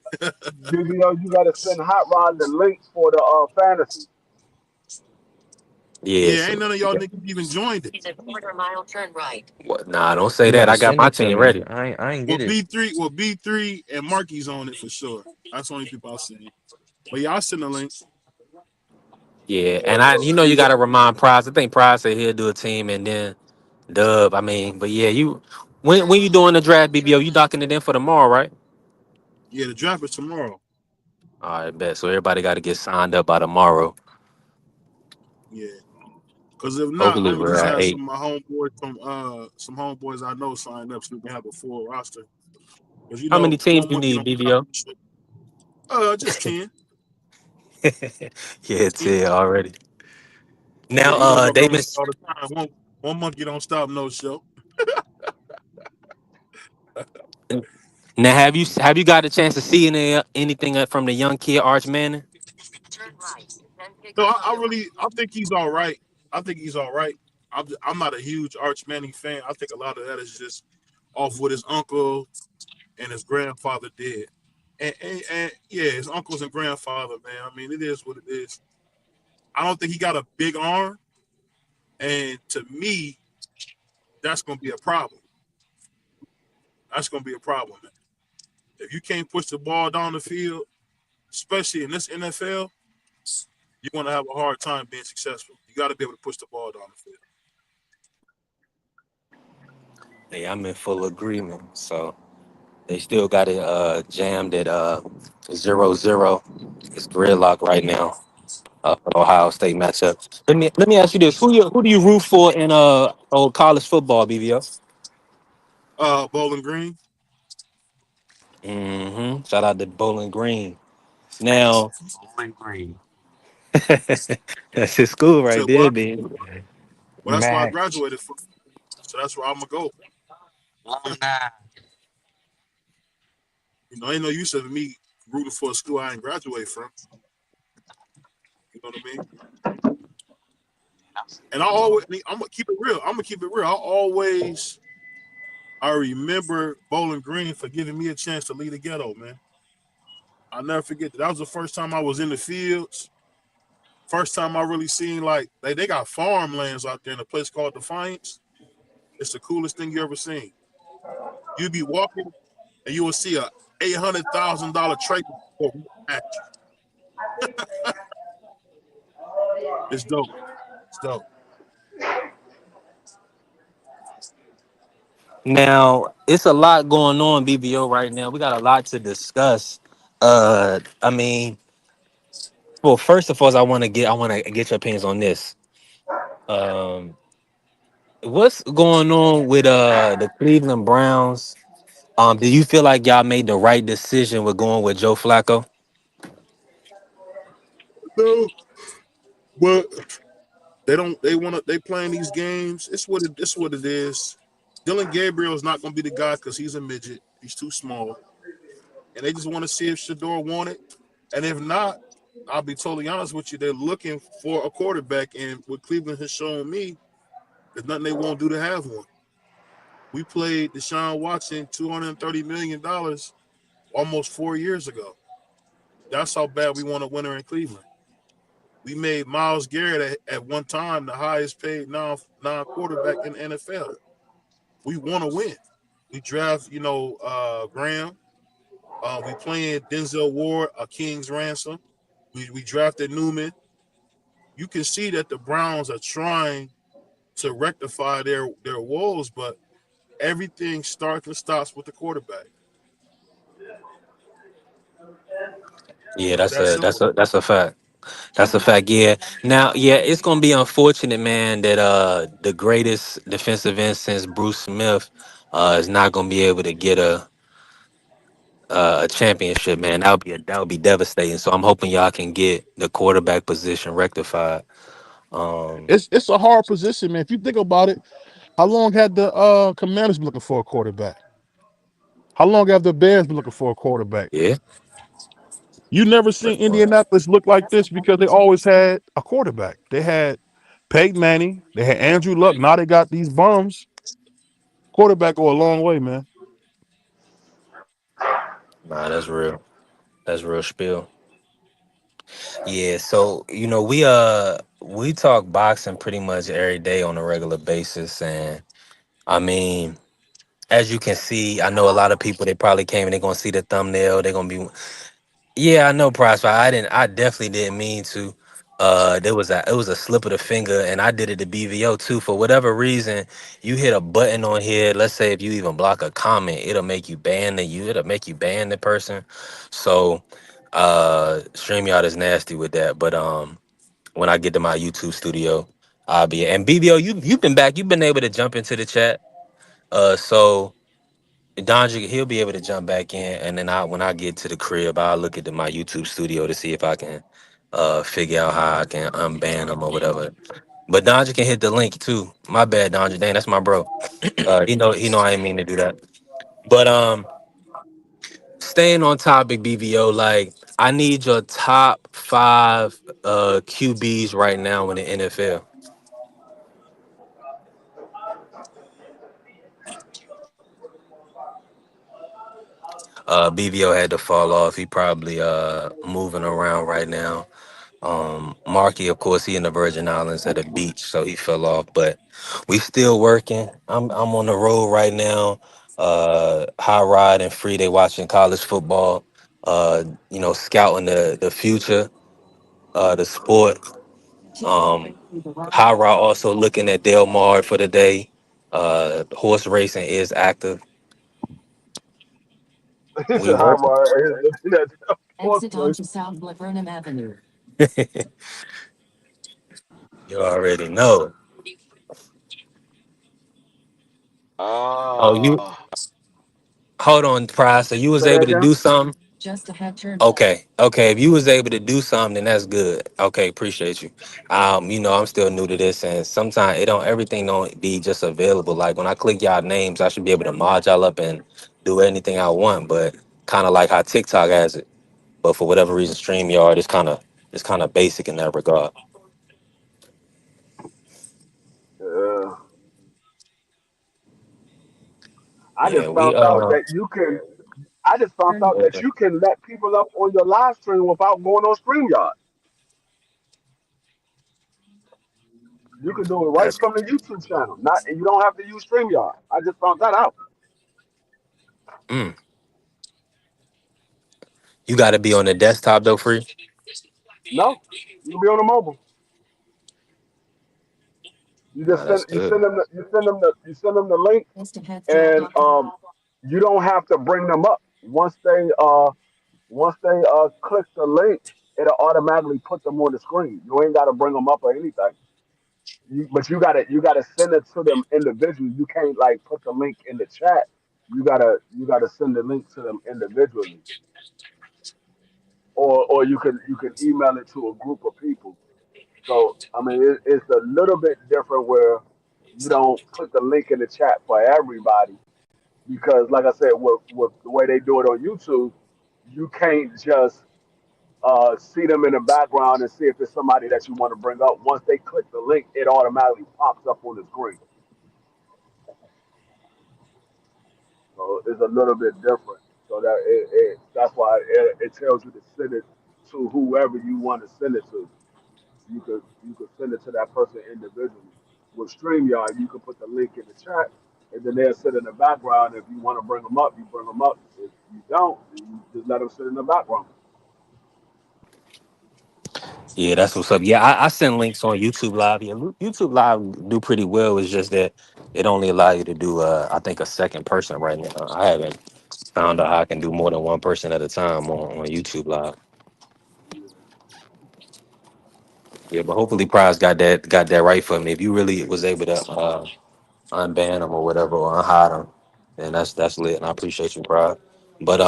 BBO, you gotta send Hot Rod the link for the fantasy. Yeah, Yes. ain't none of y'all niggas even joined it. What? Nah, don't say you that. gotta I got send my it to team me. ready. I ain't Well, get it. B3 and Marky's on it for sure. That's the only people I've seen. But yeah, I send the link. Yeah, and you got to remind Prize. I think Prize said he'll do a team, and then Dub. I mean, but yeah, when you doing the draft, BBO, you docking it in for tomorrow, right? Yeah, the draft is tomorrow. All right, bet. So everybody got to get signed up by tomorrow. Yeah. Cause if not, Hopefully I'm gonna we're just at have eight. some homeboys I know sign up so we can have a full roster. Cause How many teams one you monkey need, don't stop BBO? no show. Just 10. Yeah, 10. 10 already. Yeah, Now, you know my grandma say Davis. all the time, one monkey don't stop no show. Now, have you got a chance to see anything from the young kid Arch Manning? No, I think he's all right. I think he's all right. I'm not a huge Arch Manning fan. I think a lot of that is just off what his uncle and his grandfather did. And yeah, his uncles and grandfather, man. I mean, it is what it is. I don't think he got a big arm, and to me, that's going to be a problem. That's going to be a problem, man. If you can't push the ball down the field, especially in this NFL, you're going to have a hard time being successful. You got to be able to push the ball down the field. Hey, I'm in full agreement. So they still got it jammed at 0-0. It's gridlock right now. For the Ohio State matchup. Let me ask you this: who do you root for in college football, BBO? Bowling Green. Shout out to Bowling Green. Now Bowling Green. that's his school right So there, what? man. Well, that's why I Mac. graduated from. So that's where I'm gonna go. Alumni. Ain't no use of me rooting for a school I ain't graduate from. You know what I mean? And I'm gonna keep it real. I'm gonna keep it real. I remember Bowling Green for giving me a chance to lead the ghetto, man. I'll never forget that. That was the first time I was in the fields. First time I really seen like they got farmlands out there in a place called Defiance. It's the coolest thing you ever seen. You'd be walking and you will see a $800,000 trailer at you. It's dope. It's dope. Now it's a lot going on, BBO, right now. We got a lot to discuss. I mean, well, first of all, I want to get your opinions on this. Um, what's going on with the Cleveland Browns? Do you feel like y'all made the right decision with going with Joe Flacco? No, but they don't. They want to. They playing these games. It's what it is. Dylan Gabriel is not going to be the guy because he's a midget. He's too small, and they just want to see if Shador want it. And if not, I'll be totally honest with you. They're looking for a quarterback, and what Cleveland has shown me, there's nothing they won't do to have one. We played Deshaun Watson $230 million almost 4 years ago. That's how bad we want a winner in Cleveland. We made Miles Garrett at one time the highest paid non quarterback in the NFL. We want to win. We draft, Graham. We playing Denzel Ward, a King's ransom. We drafted Newman. You can see that the Browns are trying to rectify their woes, but everything starts and stops with the quarterback. Yeah, It's that's that a that's simple. a that's a fact. That's a fact. Yeah. Now, yeah, it's gonna be unfortunate, man, that the greatest defensive end since Bruce Smith is not gonna be able to get a championship, man. That would be devastating. So I'm hoping y'all can get the quarterback position rectified. Um, It's a hard position, man. If you think about it, how long had the Commanders been looking for a quarterback? How long have the Bears been looking for a quarterback? yeah. You never seen Indianapolis look like this because they always had a quarterback. They had Peyton Manning, they had Andrew Luck. Now they got these bums. Quarterback go a long way, man. Nah, that's real. That's real spill. Yeah, so we talk boxing pretty much every day on a regular basis, and I mean, as you can see, I know a lot of people. They probably came and they're gonna see the thumbnail. They're gonna be, yeah, I know, Price. I definitely didn't mean to. It was a slip of the finger, and I did it to BVO too. For whatever reason, you hit a button on here. Let's say if you even block a comment, it'll make you ban the person. So, StreamYard is nasty with that. But when I get to my YouTube studio, I'll be, and BVO, you've been back. You've been able to jump into the chat. So Donji, he'll be able to jump back in, and then when I get to the crib, I'll look at my YouTube studio to see if I can figure out how I can unban him or whatever. But Donji can hit the link too. My bad, Donji. Dang, that's my bro. He know I didn't mean to do that. But staying on topic, BVO, like I need your top five QBs right now in the NFL. BVO had to fall off. He probably moving around right now. Marky, of course, he in the Virgin Islands at a beach, so he fell off. But we still working. I'm on the road right now. High Ride and Free, they watching college football. Scouting the future, the sport. Um, High Ride also looking at Del Mar for the day. Horse racing is active. He We said, "Hi, working. Mar." He's looking at the horse race. You already know. Oh, you Ah, hold on, Price. So you was Say that able to again. do something? Okay, okay. If you was able to do something, then that's good. Okay, appreciate you. I'm still new to this, and sometimes it don't everything don't be just available. Like when I click y'all names, I should be able to mod y'all up and do anything I want. But kind of like how TikTok has it. But for whatever reason, StreamYard is kind of basic in that regard. Uh, I Yeah, just found out that you can. I just found out that you can let people up on your live stream without going on StreamYard. You can do it right that's from the YouTube channel. Not, and you don't have to use StreamYard. I just found that out. mm, you got to be on the desktop though, free. No, you can be on the mobile. You Nah, just that's good. you send them the link, and you don't have to bring them up. Once they click the link, it'll automatically put them on the screen. You ain't got to bring them up or anything. But you gotta send it to them individually. You can't like put the link in the chat. You gotta send the link to them individually, or you can email it to a group of people. So I mean, it's a little bit different where you don't put the link in the chat for everybody because, like I said, with the way they do it on YouTube, you can't just see them in the background and see if it's somebody that you want to bring up. Once they click the link, it automatically pops up on the screen. is a little bit different. So that that's why it tells you to send it to whoever you want to send it to. You could send it to that person individually. With StreamYard, you could put the link in the chat, and then they'll sit in the background. If you want to bring them up, you bring them up. If you don't, you just let them sit in the background. Yeah, that's what's up. Yeah, I send links on YouTube Live. Yeah, YouTube Live do pretty well. It's just that it only allow you to do, I think, a second person right now. I haven't found out how I can do more than one person at a time on YouTube Live. Yeah, but hopefully Prize got that right for me. If you really was able to unban them or whatever or unhide them, then that's lit. And I appreciate you, Prize. But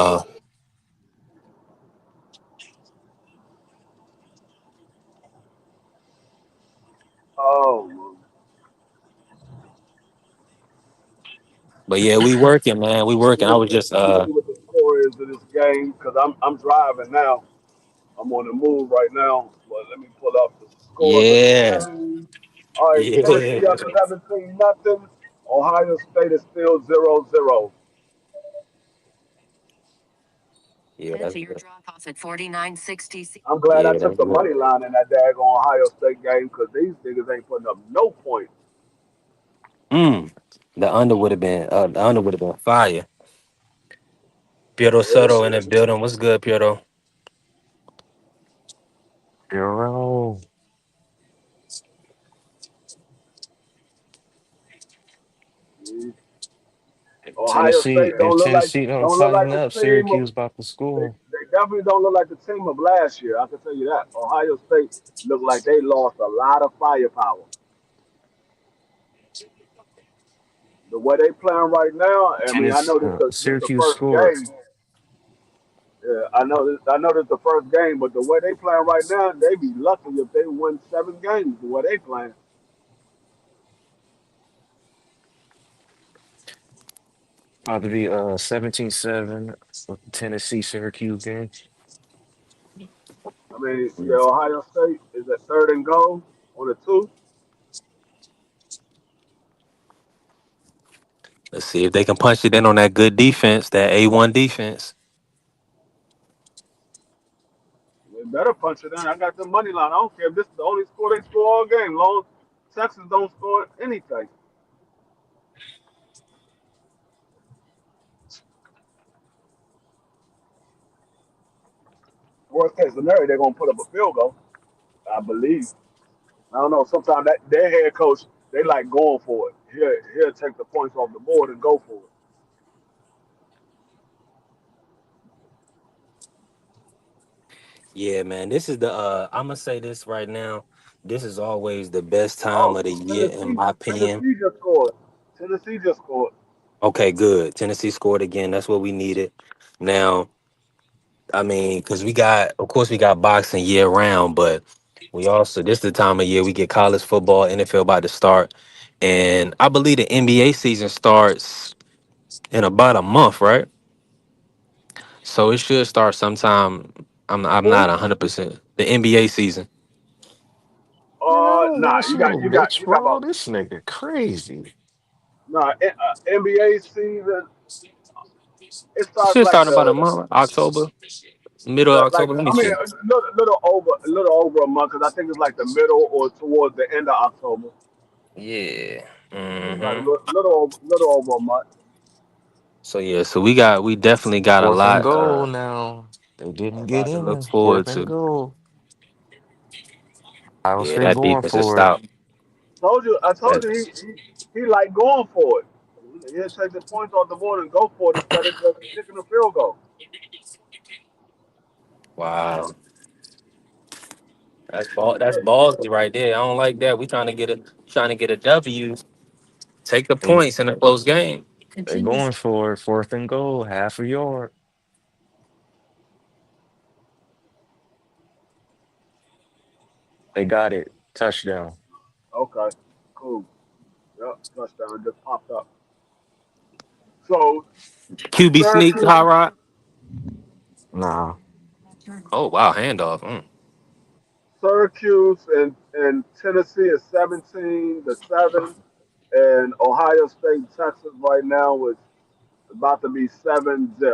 Oh, but yeah, we working, man. We working. I was just let me see what the score is of this game because I'm driving now. I'm on the move right now. But let me pull up the scores of this yeah, game. All right, yeah, Tennessee up 17 nothing. Ohio State is still 0-0. yeah. That's I'm glad I yeah. took That's the good. money line in that daggone Ohio State game because these niggas ain't putting up no points. Mm. The under would have been fire. Piero Soto in Yeah. the building. What's good, Piero? Bureau. Yeah. If Ohio Tennessee, State if Tennessee don't don't look like tighten the up, team of Syracuse about to they, score. they definitely don't look like the team of last year. I can tell you that. Ohio State looked like they lost a lot of firepower. The way they playing right now, I mean, I Tennessee, know this the Syracuse first scored. game. Yeah, I know this the first game, but the way they playing right now, they be lucky if they win 7 games. The way they playing. About to be 17-7 with the Tennessee Syracuse game. I mean, yeah, Ohio State is at third and goal on the 2. Let's see if they can punch it in on that good defense, that A1 defense. They better punch it in. I got the money line. I don't care if this is the only score they score all game. Long as Texas don't score anything. Worst case scenario, they're gonna put up a field goal. I believe. I don't know. Sometimes that their head coach, they like going for it. He'll take the points off the board and go for it. Yeah, man. This is the I'm gonna say this right now. This is always the best time Oh, of the year, in Tennessee, my opinion. Tennessee just scored. Tennessee just scored. Okay, good. Tennessee scored again. That's what we needed. Now, I mean, because of course, we got boxing year round, but we also, this is the time of year we get college football, NFL about to start. And I believe the NBA season starts in about a month, right? So it should start sometime. I'm not Who? 100%. The NBA season. Man, I don't Nah. watch no bitch, You got bro. about This nigga crazy. nah. NBA season. It It starts should like start in about a the month, October, middle of like October. Let me I mean see. a little over a month because I think it's like the middle or towards the end of October. Yeah. It's like Hmm. little over a month. So yeah, so we definitely got a Fourth and lot, goal now. They didn't a get lot to look in. forward Fourth and to. goal. Iowa Yeah, State that going defense is for it. stout. I told That, you he like going for it. He'll take the points off the board and go for it instead of just kicking a field goal. wow, that's ballsy right there. I don't like that. We trying to get a W. Take the They points in a close game. they going for it. Fourth and goal. Half a yard. They got it. Touchdown. Okay, cool. Yep, touchdown just popped up. So QB sneak, hot Syracuse, rod. Nah. Oh wow, handoff. Syracuse and Tennessee is 17-7, and Ohio State, Texas right now is about to be 7-0,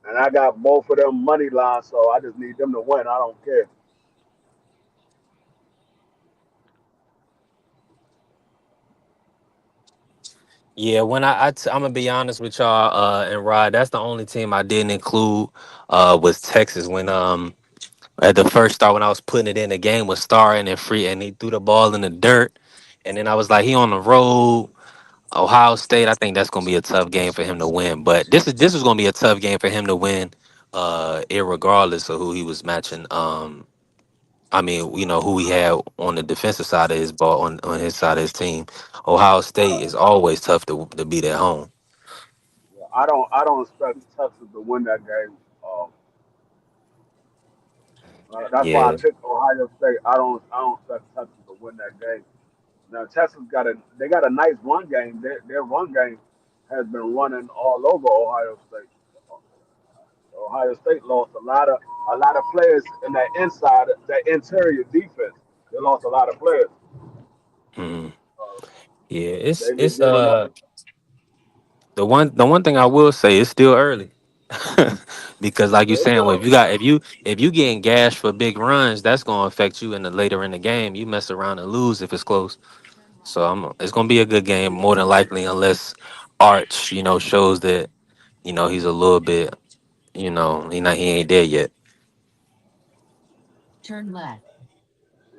and I got both of them money lines, so I just need them to win. I don't care. Yeah, when I'm gonna be honest with y'all, and Rod, that's the only team I didn't include was Texas. When at the first start when I was putting it in, the game was starting and free, and he threw the ball in the dirt, and then I was like, he on the road, Ohio State. I think that's gonna be a tough game for him to win. But this is gonna be a tough game for him to win, irregardless of who he was matching. I mean, who he had on the defensive side of his ball on his side of his team. Ohio State is always tough to beat at home. I don't expect Texas to win that game. That's why I Yeah. picked Ohio State. I don't expect Texas to win that game. Now Texas got a nice run game. Their run game has been running all over Ohio State. Ohio State lost a lot of players in that inside that interior defense. They lost a lot of players. Mhm. Uh, Yeah, they it's been it's giving up. the one thing I will say, it's still early. Because like you It's saying, well, early. if you getting gashed for big runs, that's gonna affect you in the later in the game. You mess around and lose if it's close. So it's gonna be a good game more than likely, unless Arch, shows that, he's a little bit, he ain't there yet.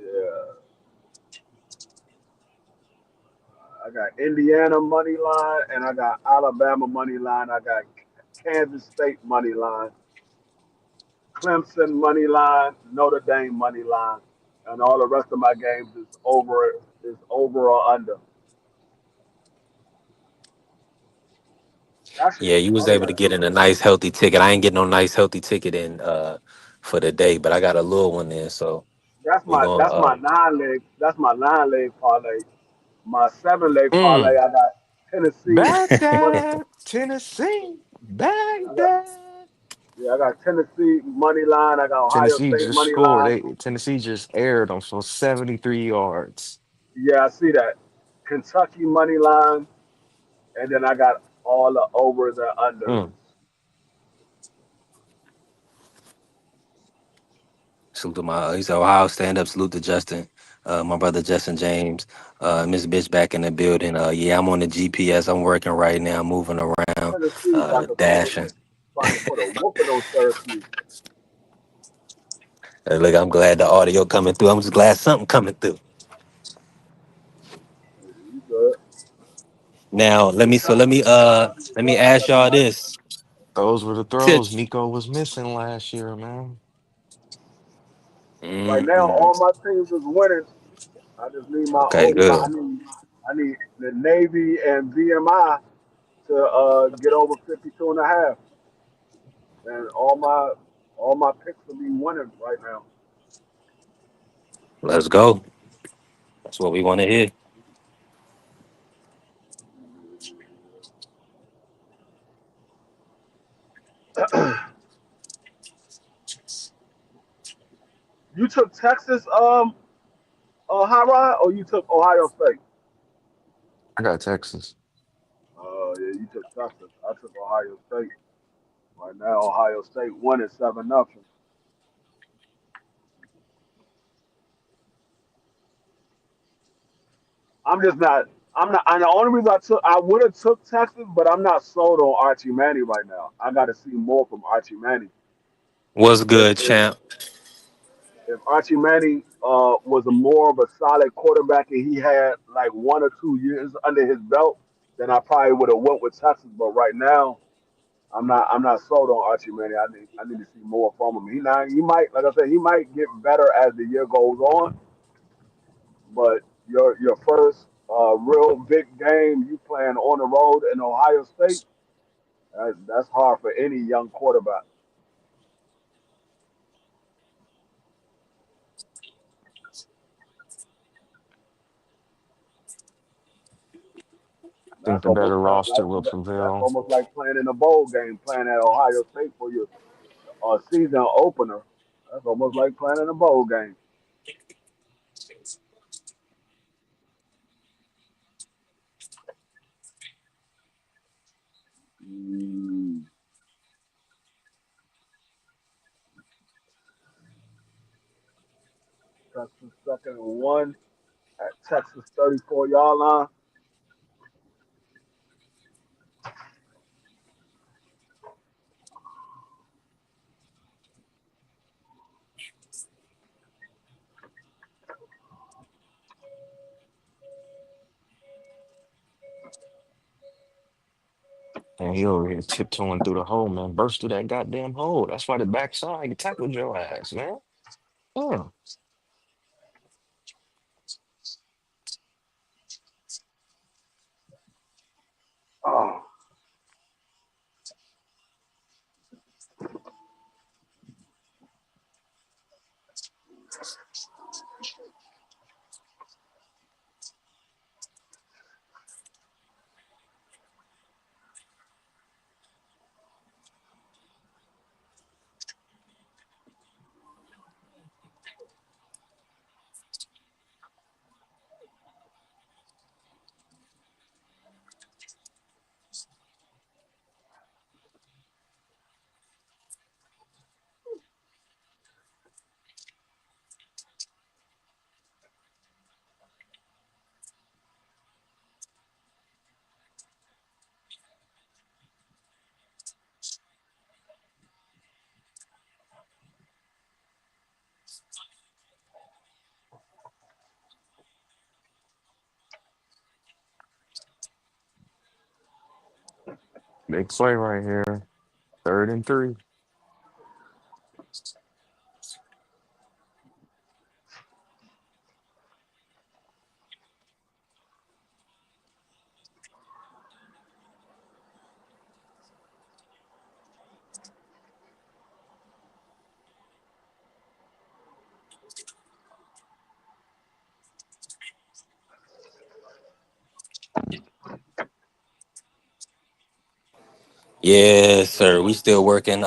Yeah, I got Indiana money line and I got Alabama money line. I got Kansas State money line, Clemson money line, Notre Dame money line, and all the rest of my games is over or under. Actually, Yeah, you was probably able got to get in a nice healthy ticket. I ain't getting no nice healthy ticket in for the day, but I got a little one in, so that's we my gonna that's my 9 leg parlay. My 7 leg parlay, Mm. I got Tennessee money. Baghdad, Tennessee, I got Baghdad. yeah, I got Tennessee money line. I got Ohio Tennessee State just money scored. line. Tennessee just aired them for 73 yards. Yeah, I see that. Kentucky money line, and then I got all the overs and unders. Mm. salute to my he said Ohio stand up, salute to Justin, my brother Justin James, Miss Bitch back in the building. Yeah, I'm on the GPS. I'm working right now, moving around, Tennessee dashing. about to put a whooping on Syracuse. Look, I'm glad the audio coming through. I'm just glad something coming through. You good? Now let me Kentucky ask got a y'all nice. this. Those were the T- throws Nico was missing last year, man. Right now, Mm, all my teams is winning. I just need my okay, old. good. I need the Navy and VMI to get over 52.5, and all my picks will be winning right now. Let's go. That's what we want to hear. You took Texas, high ride, or you took Ohio State? I got Texas. Yeah, you took Texas. I took Ohio State. Right now, Ohio State winning 7-0. I'm just not. I'm not. And the only reason I would have took Texas, but I'm not sold on Archie Manning right now. I got to see more from Archie Manning. What's If good, if champ? if Archie Manning was a more of a solid quarterback and he had like 1 or 2 years under his belt, then I probably would have went with Texas. But right now, I'm not sold on Archie Manning. I need to see more from him. He might, like I said, he might get better as the year goes on. But your first real big game, you playing on the road in Ohio State, that's hard for any young quarterback. I think the better roster will That's prevail. almost like playing in a bowl game, playing at Ohio State for your season opener. That's almost like playing in a bowl game. Texas second and one at Texas 34-yard line. And he over here tiptoeing through the hole, man. Burst through that goddamn hole. That's why the backside tackled your ass, man. Yeah. Oh, Big play right here. 3rd and 3. Yes, sir. We still working.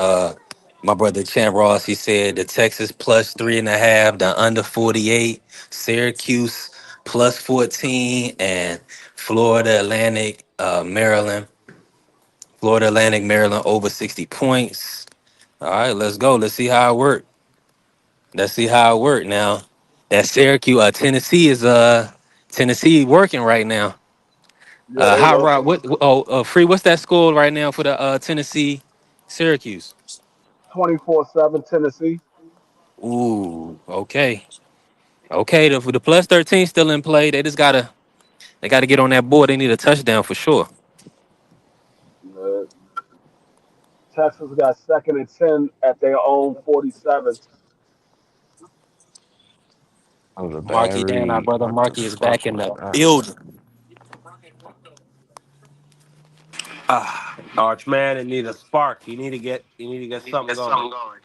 My brother Champ Ross, he said the Texas plus 3.5, the under 48, Syracuse plus 14, and Florida Atlantic, Maryland. Florida Atlantic, Maryland over 60 points. All right, let's go. Let's see how it work. Let's see how it work now. That Syracuse, Tennessee is Tennessee working right now. yeah, they Hot lost Rod, Free, what's that score right now for the Tennessee Syracuse? 24-7 Tennessee. Ooh, okay. Okay, the plus 13 still in play. They gotta get on that board. They need a touchdown for sure. Uh, Texas got second and 10 at their own 47. That was a bad Marky Dan, our read. brother What the Marky is back fuck in was the that? building. Ah, Archman, it need a spark. You need to get something going.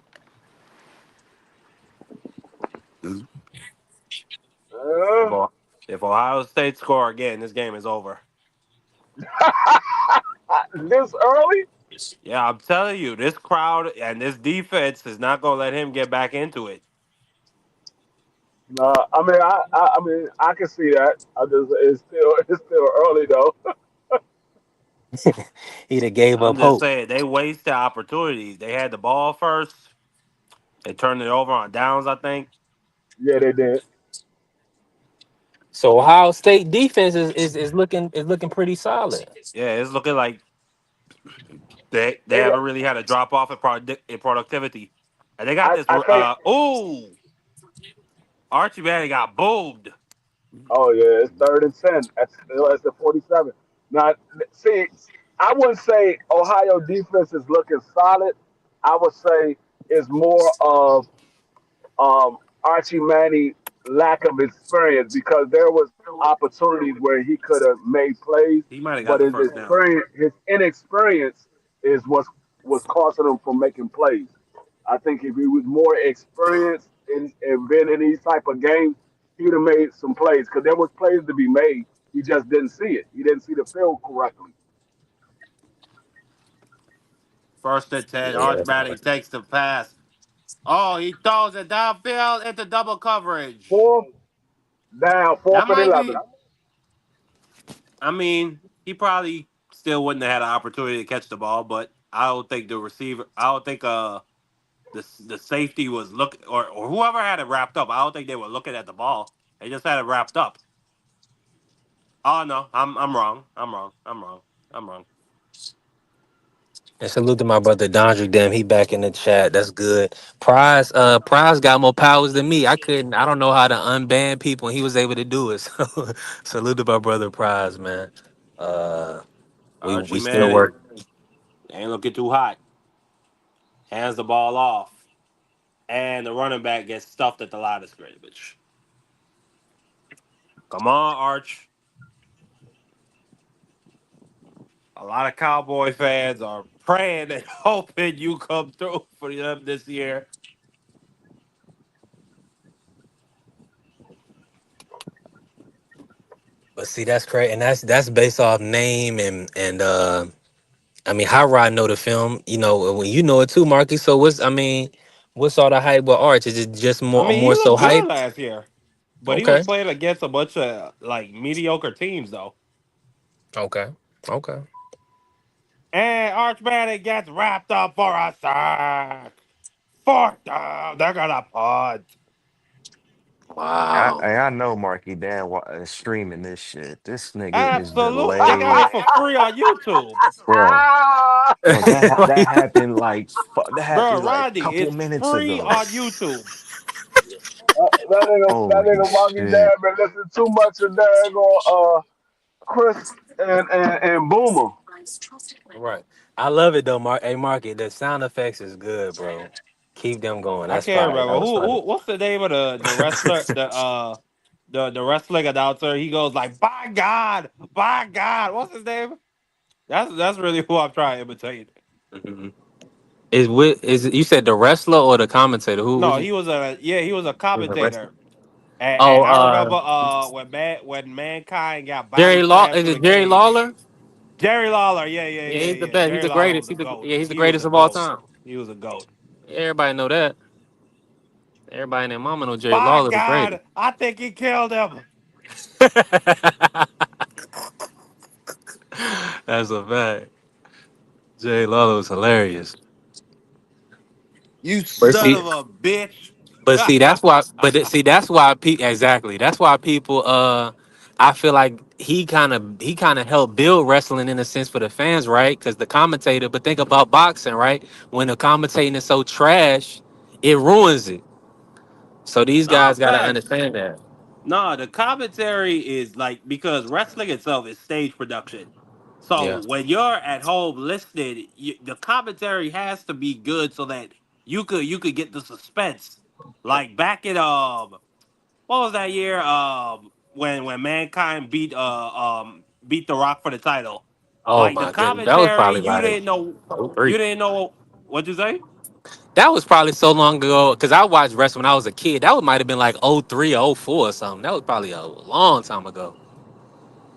If, Uh, O- if Ohio State score again, this game is over. this early? Yeah, I'm telling you, this crowd and this defense is not gonna let him get back into it. No, I mean, I can see that. I just, it's still early though. he done gave I'm up just hope. saying they wasted opportunities. They had the ball first. They turned it over on downs, I think. Yeah, they did. So Ohio State defense is looking pretty solid. Yeah, it's looking like they They got, haven't really had a drop off in productivity. And they got this. I think. Ooh, Archie Manning got boomed. Oh yeah, it's 3rd and 10. That's the 47. Now, see, I wouldn't say Ohio defense is looking solid. I would say it's more of Archie Manning lack of experience because there was opportunities where he could have made plays, He might have got but the his first down. experience, his inexperience, is what was causing him from making plays. I think if he was more experienced in being in these type of games, he'd have made some plays because there was plays to be made. He just didn't see it. He didn't see the field correctly. 1st and 10. Yeah. Arch Manning takes the pass. Oh, he throws it downfield into double coverage. Fourth down, That fourth and might 11. be. I mean, he probably still wouldn't have had an opportunity to catch the ball, but I don't think the receiver. I don't think The safety was or whoever had it wrapped up. I don't think they were looking at the ball. They just had it wrapped up. Oh no, I'm wrong. I'm wrong. I'm wrong. I'm wrong. And salute to my brother Dondrick. Damn, he back in the chat. That's good. Prize got more powers than me. I don't know how to unban people, and he was able to do it. So, salute to my brother Prize, man. Uh, we Archie still Manning work. ain't looking too hot. Hands the ball off, and the running back gets stuffed at the line of scrimmage. Come on, Arch. A lot of Cowboy fans are praying and hoping you come through for them this year. But see, that's crazy, and that's based off name and I mean, how Rod know the film? You know, when you know it too, Marky. So what's all the hype with Arch? Is it just I more mean, he more so looked good hype? last year, but he was Okay, playing against a bunch of like mediocre teams though. okay, okay. And Arch Manning gets wrapped up for a sack. Fourth down. They're gonna punt. Wow. I know Marky Dan is streaming this shit. This nigga is Absolute. They got delayed, it for free on YouTube. bro. Bro, Like, that Bro, happened like a Rodney, couple it's minutes free ago. on YouTube. That Holy nigga Monkey shit! Dad been listening too much of Chris and Boomer. right. I love it though, Mark. Hey, Marky, the sound effects is good, bro. Keep them going. I That's can't fire. That remember was funny. what's the name of the wrestler the wrestling announcer. He goes like, by God, what's his name? That's really who I'm trying to imitate. Mhm. Is you said the wrestler or the commentator? Who No, was you? he was a Was the wrestler? commentator. And Oh, I remember when mankind got body Jerry Law. slammed Is through the it Jerry cage. Lawler? Jerry Lawler, Yeah, he's the yeah. best. He's Jerry the Lawler was greatest. a goat. He's the He was greatest a of all goat. time. He was a goat. Everybody know that. Everybody and their mama know Jerry By Lawler the greatest. God, I think he killed him. That's a fact. Jerry Lawler was hilarious. You But son see, of a bitch. that's why. See, that's why. Exactly. That's why people. I feel like he kind of helped build wrestling in a sense for the fans, right? Because the commentator. But think about boxing, right? When the commentating is so trash, it ruins it. So these Nah, guys got to facts. understand that. Nah, the commentary is like because wrestling itself is stage production. So Yeah. when you're at home listening, the commentary has to be good so that you could get the suspense. Like back in what was that year when mankind beat the Rock for the title. Oh Like the my goodness, that was commentary, probably like you 03. didn't know what you say. That was probably so long ago because I watched wrestling when I was a kid. Might have been like 03 or 04 or something. That was probably a long time ago.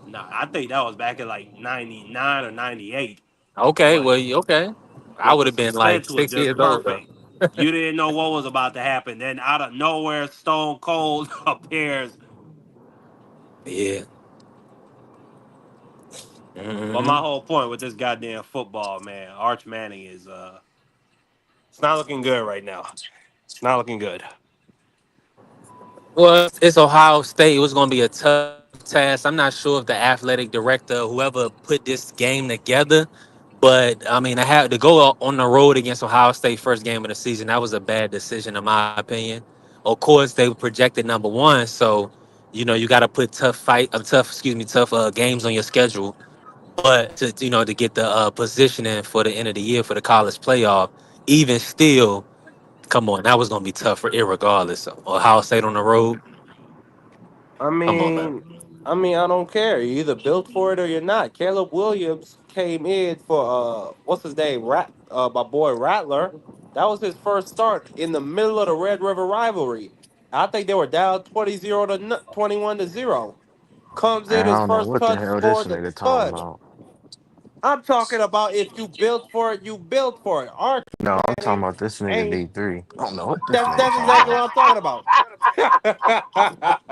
Nah, I think that was back in like '99 or '98. Okay, But well, okay. I but would the have been like suspense was 6 years just old though. perfect. You didn't know what was about to happen. Then out of nowhere, Stone Cold appears. Yeah. But my Hmm. whole point with this goddamn football, man, Arch Manning is it's not looking good right now. It's not looking good. Well, it's Ohio State. It was going to be a tough task. I'm not sure if the athletic director, whoever put this game together, but I mean, I had to go on the road against Ohio State first game of the season. That was a bad decision, in my opinion. Of course, they were projected number one, so you got to put tough games on your schedule. But to get the positioning for the end of the year for the college playoff, even still, come on, that was going to be tough for irregardless. Ohio State on the road, I come on, man. mean, I don't care. You're either built for it or you're not. Caleb Williams came in for what's his name? My boy Rattler. That was his first start in the middle of the Red River rivalry. I think they were down 21-0. Comes Man, in I his don't know first what the touch, hell this scores a nigga talking touch. about. I'm talking about if you built for it, you built for it. Arch No, I'm talking Manning about this nigga ain't. D3. I don't know what this nigga That's talking exactly what about. I'm talking about.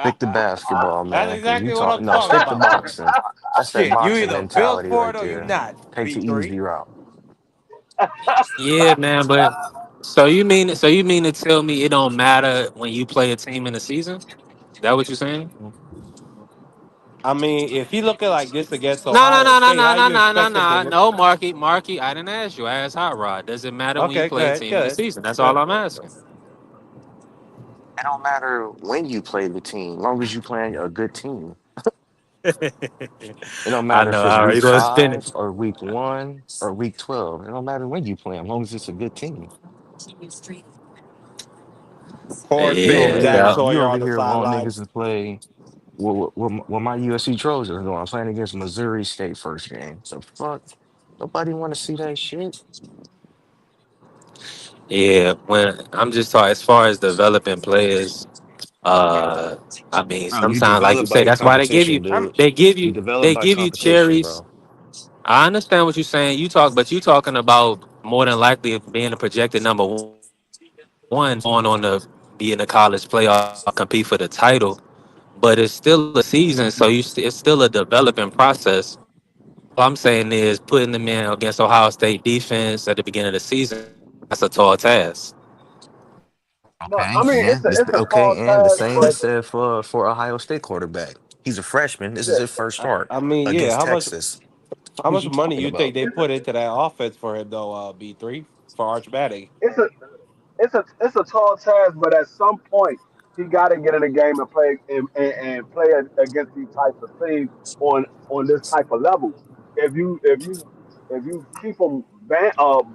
Stick to basketball, That's man. Cause you exactly what talk I'm no, talking stick to about. boxing. That's that Shit, you boxing either built mentality for right it or you there. not. Take the V3. easy route. Yeah, man, but So you mean to tell me it don't matter when you play a team in the season? Is that what you're saying? I mean, if he looking like this against No, no, Ohio no, no, State, no, how no, you no, no, expect him to? no. No, Marky, I didn't ask you. I asked Hot Rod. Does it matter when you Okay, play a good, team in the good, season? That's all good. I'm asking. It don't matter when you play the team, long as you playing a good team. It don't I matter know. if it's All right, week you gonna spin it. 5 or week 1 or week 12. It don't matter when you play 'em, long as it's a good team. Horse You face over Yeah, Jack here, yeah. you Sawyer over on the here want sideline. niggas to play with my USC Trojans doing. I'm playing against Missouri State first game. So fuck, nobody want to see that shit. Yeah, when I'm just talking as far as developing players, uh, I mean, Bro, you sometimes, like you develop by say, your that's why they give competition, you, dude. they give You you, develop they by give you competition, cherries. bro. I understand what you're saying. But you talking about more than likely being a projected number one, going on to be in the college playoff, compete for the title. But it's still a season, so it's still a developing process. All I'm saying is putting them in against Ohio State defense at the beginning of the season. That's a tall task. No, Okay, I mean yeah, it's a okay, tall and the task, same but is said for Ohio State quarterback. He's a freshman. This is yeah, his first I, start I mean, yeah. against Texas. The How fuck is much you money talking you about? think they put into that offense for him though? B3 for Arch Batting. it's a it's a tall task, but at some point he got to get in the game and play and play against these types of teams on this type of level. If you keep him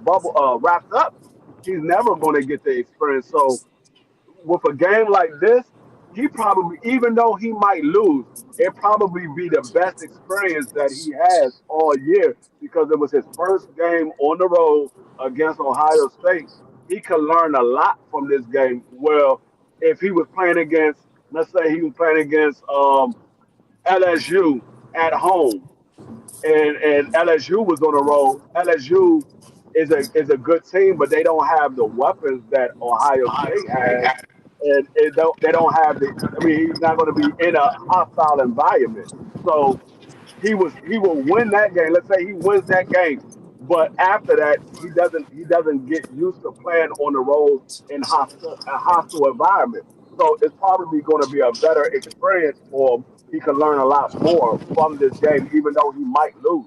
bubble wrapped up, he's never going to get the experience. So with a game like this, he probably, even though he might lose, it probably be the best experience that he has all year because it was his first game on the road against Ohio State. He could learn a lot from this game. Well, if he was playing against, let's say he was playing against LSU at home, and LSU was on the road. LSU is a good team, but they don't have the weapons that Ohio State has, and they don't have the. I mean, he's not going to be in a hostile environment, so he will win that game. Let's say he wins that game, but after that, he doesn't get used to playing on the road in a hostile environment. So it's probably going to be a better experience for him. He can learn a lot more from this game, even though he might lose.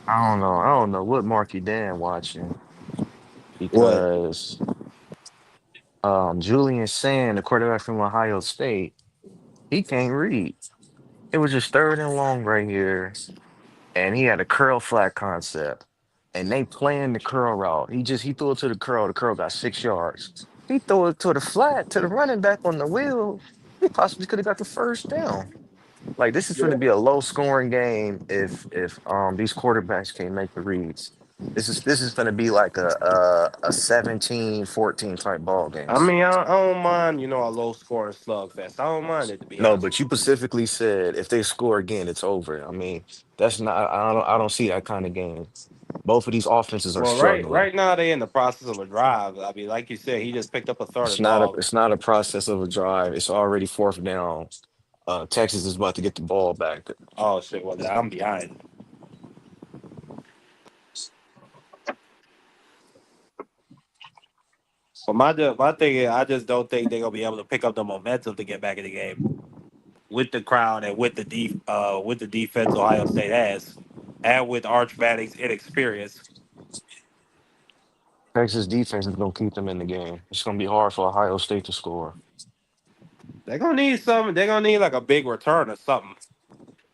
I don't know. I don't know what Marky Dan watching What? because Julian Sand, the quarterback from Ohio State, he can't read. It was just third and long right here, and he had a curl flat concept, and they playing the curl route. He threw it to the curl. The curl got 6 yards. He threw it to the flat to the running back on the wheel. He possibly could have got the first down. Like this is going to Yeah, be a low scoring game if these quarterbacks can't make the reads. This is going to be like a 17-14 type ball game. I mean, I don't mind, a low scoring slugfest. I don't mind it to be No, honest but with you you. specifically said if they score again, it's over. I mean, that's not. I don't see that kind of game. Both of these offenses are Well, right struggling. right now they in the process of a drive. I mean, like you said, he just picked up a third It's and not a long. it's not a process of a drive. It's already fourth down. Texas is about to get the ball back. Oh shit! Well, I'm behind. But my thing is, I just don't think they're gonna be able to pick up the momentum to get back in the game with the crowd and with the defense Ohio State has, and with Arch Manning's inexperience. Texas defense is gonna keep them in the game. It's gonna be hard for Ohio State to score. They're gonna need something. They're gonna need like a big return or something.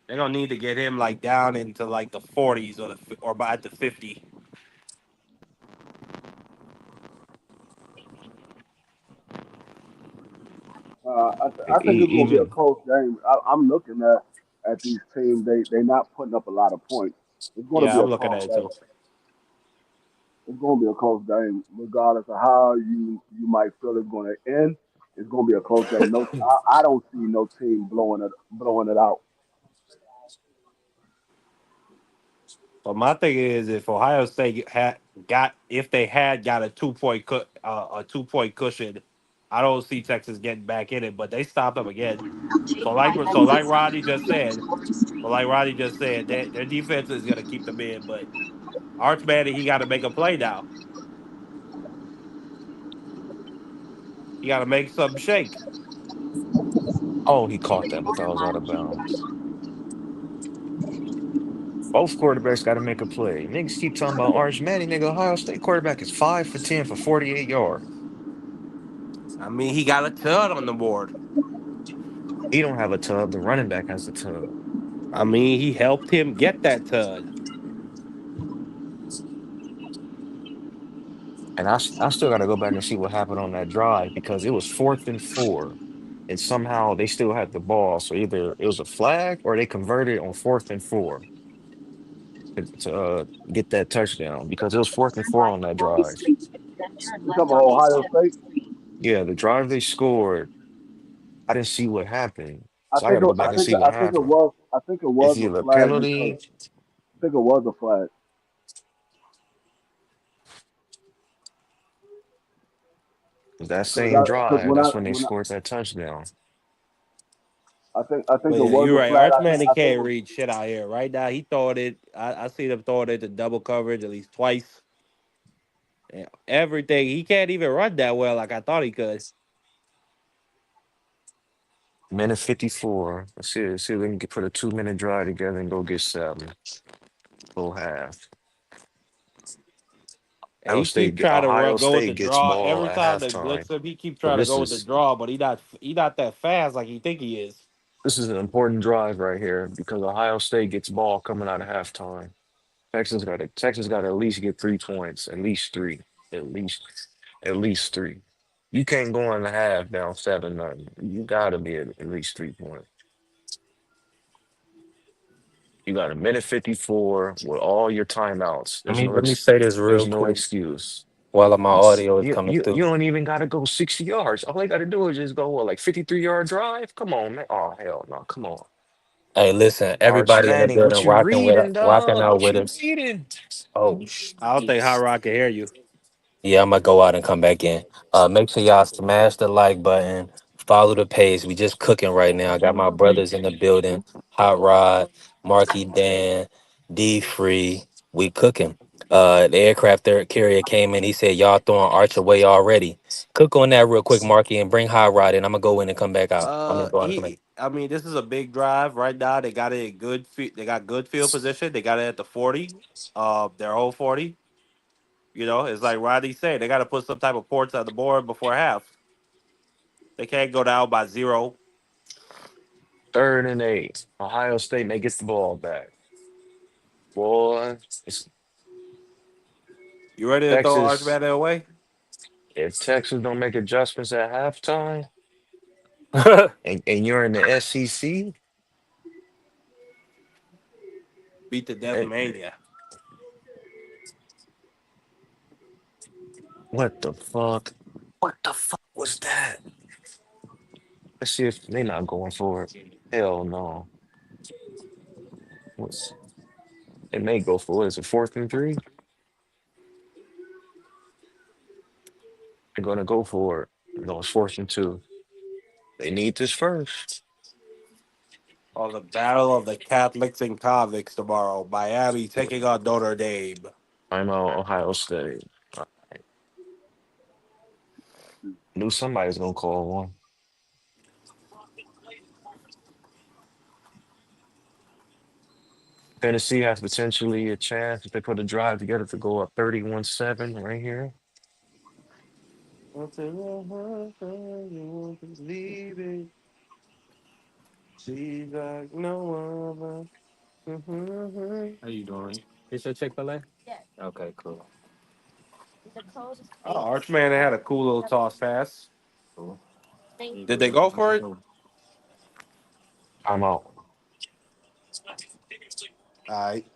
They're gonna need to get him like down into like the 40s or by the 50. I think it's going to be a Even close game. I'm looking at these teams. They not putting up a lot of points. It's going to Yeah, be I'm a looking close at it game. too. It's going to be a close game, regardless of how you might feel it's going to end. It's going to be a close game. No, I don't see no team blowing it out. But my thing is, if Ohio State had got if they had got a 2 point cushion, I don't see Texas getting back in it. But they stopped them again. So like Roddy just said, their defense is gonna keep them in. But Arch Manning, he got to make a play now. You got to make something shake. Oh, he caught that, but that was out of bounds. Both quarterbacks got to make a play. Niggas keep talking about Arch Manning. Nigga, Ohio State quarterback is 5 for 10 for 48 yards. I mean, he got a tud on the board. He don't have a tub. The running back has the tub. I mean, he helped him get that tud. And I still got to go back and see what happened on that drive because it was 4th and 4. And somehow they still had the ball. So either it was a flag or they converted on 4th and 4 to get that touchdown because it was 4th and 4 on that drive. You talking about Ohio State? Yeah, the drive they scored, I didn't see what happened. I So I got think to go back and see what happened. I think it It's was a either a flag because penalty, I think it was a flag that because same when drive, that's when they scored that touchdown. I think But it yeah, was you're a right. flag. Arch Manning can't read shit out here. Right now, he thought it. I seen him throwing it to double coverage at least twice. Yeah, everything. He can't even run that well like I thought he could. Minute 54. See if they can put a 2-minute drive together and go get 7. Full half. And he keep trying to Ohio go with the State gets draw ball every at time they blitz halftime. him. He keep So trying to go with the draw, but he not that fast like he think he is. this is an important drive right here because Ohio State gets ball coming out of halftime. Texas got to at least get 3 points, at least three, at least at least three. You can't go in the half down 7-0. You got to be at least 3 points. You got a minute 54 with all your timeouts. Let me say this There's real no quick excuse. while my audio is You, coming you through. you don't even got to go 60 yards. All they got to do is just go what, like 53-yard drive. Come on, man. Oh hell no. Come on. Hey, listen, Arch everybody in the Manning, building what you reading, rocking dog? out What with you us. reading? Oh, I don't think Hot Rod can hear you. yeah, I'm gonna go out and come back in. Make sure y'all smash the like button, follow the page. We just cooking right now. I got my brothers in the building, Hot Rod, Marky Dan, D Free. We cooking. The aircraft carrier came in. He said y'all throwing Arch away already. Cook on that real quick, Marky, and bring Hot Rod in. I'm gonna go in and come back out. I'm gonna go out and come back. I mean, this is a big drive right now. They got it in good. They got good field position. They got it at the 40, their whole 40. You know, it's like Rodney said. They got to put some type of points on the board before half. They can't go down by 0. 3rd and 8. Ohio State may get the ball back. Boy, it's You ready to throw Arch Texas. Manning away? If Texas don't make adjustments at halftime and you're in the SEC, Beat the Death eh, Mania. what the fuck? What the fuck was that? Let's see if they not going for it. Hell no. What's They may go for it. Is it 4th and 3? They're gonna go for it. No, it's 4th and 2. They need this first. On the Battle of the Catholics and Convicts tomorrow. Miami taking on Notre Dame. I'm out Ohio State. I knew somebody's gonna call one. Tennessee has potentially a chance if they put a drive together to go up 31-7 right here. Until your heart you won't believe it. She's like no other. How you doing? It's your Chick-fil-A? Okay, cool. Oh, Archman had a cool little toss pass. Cool. You Did go they get go what you for it? doing. I'm out. All right.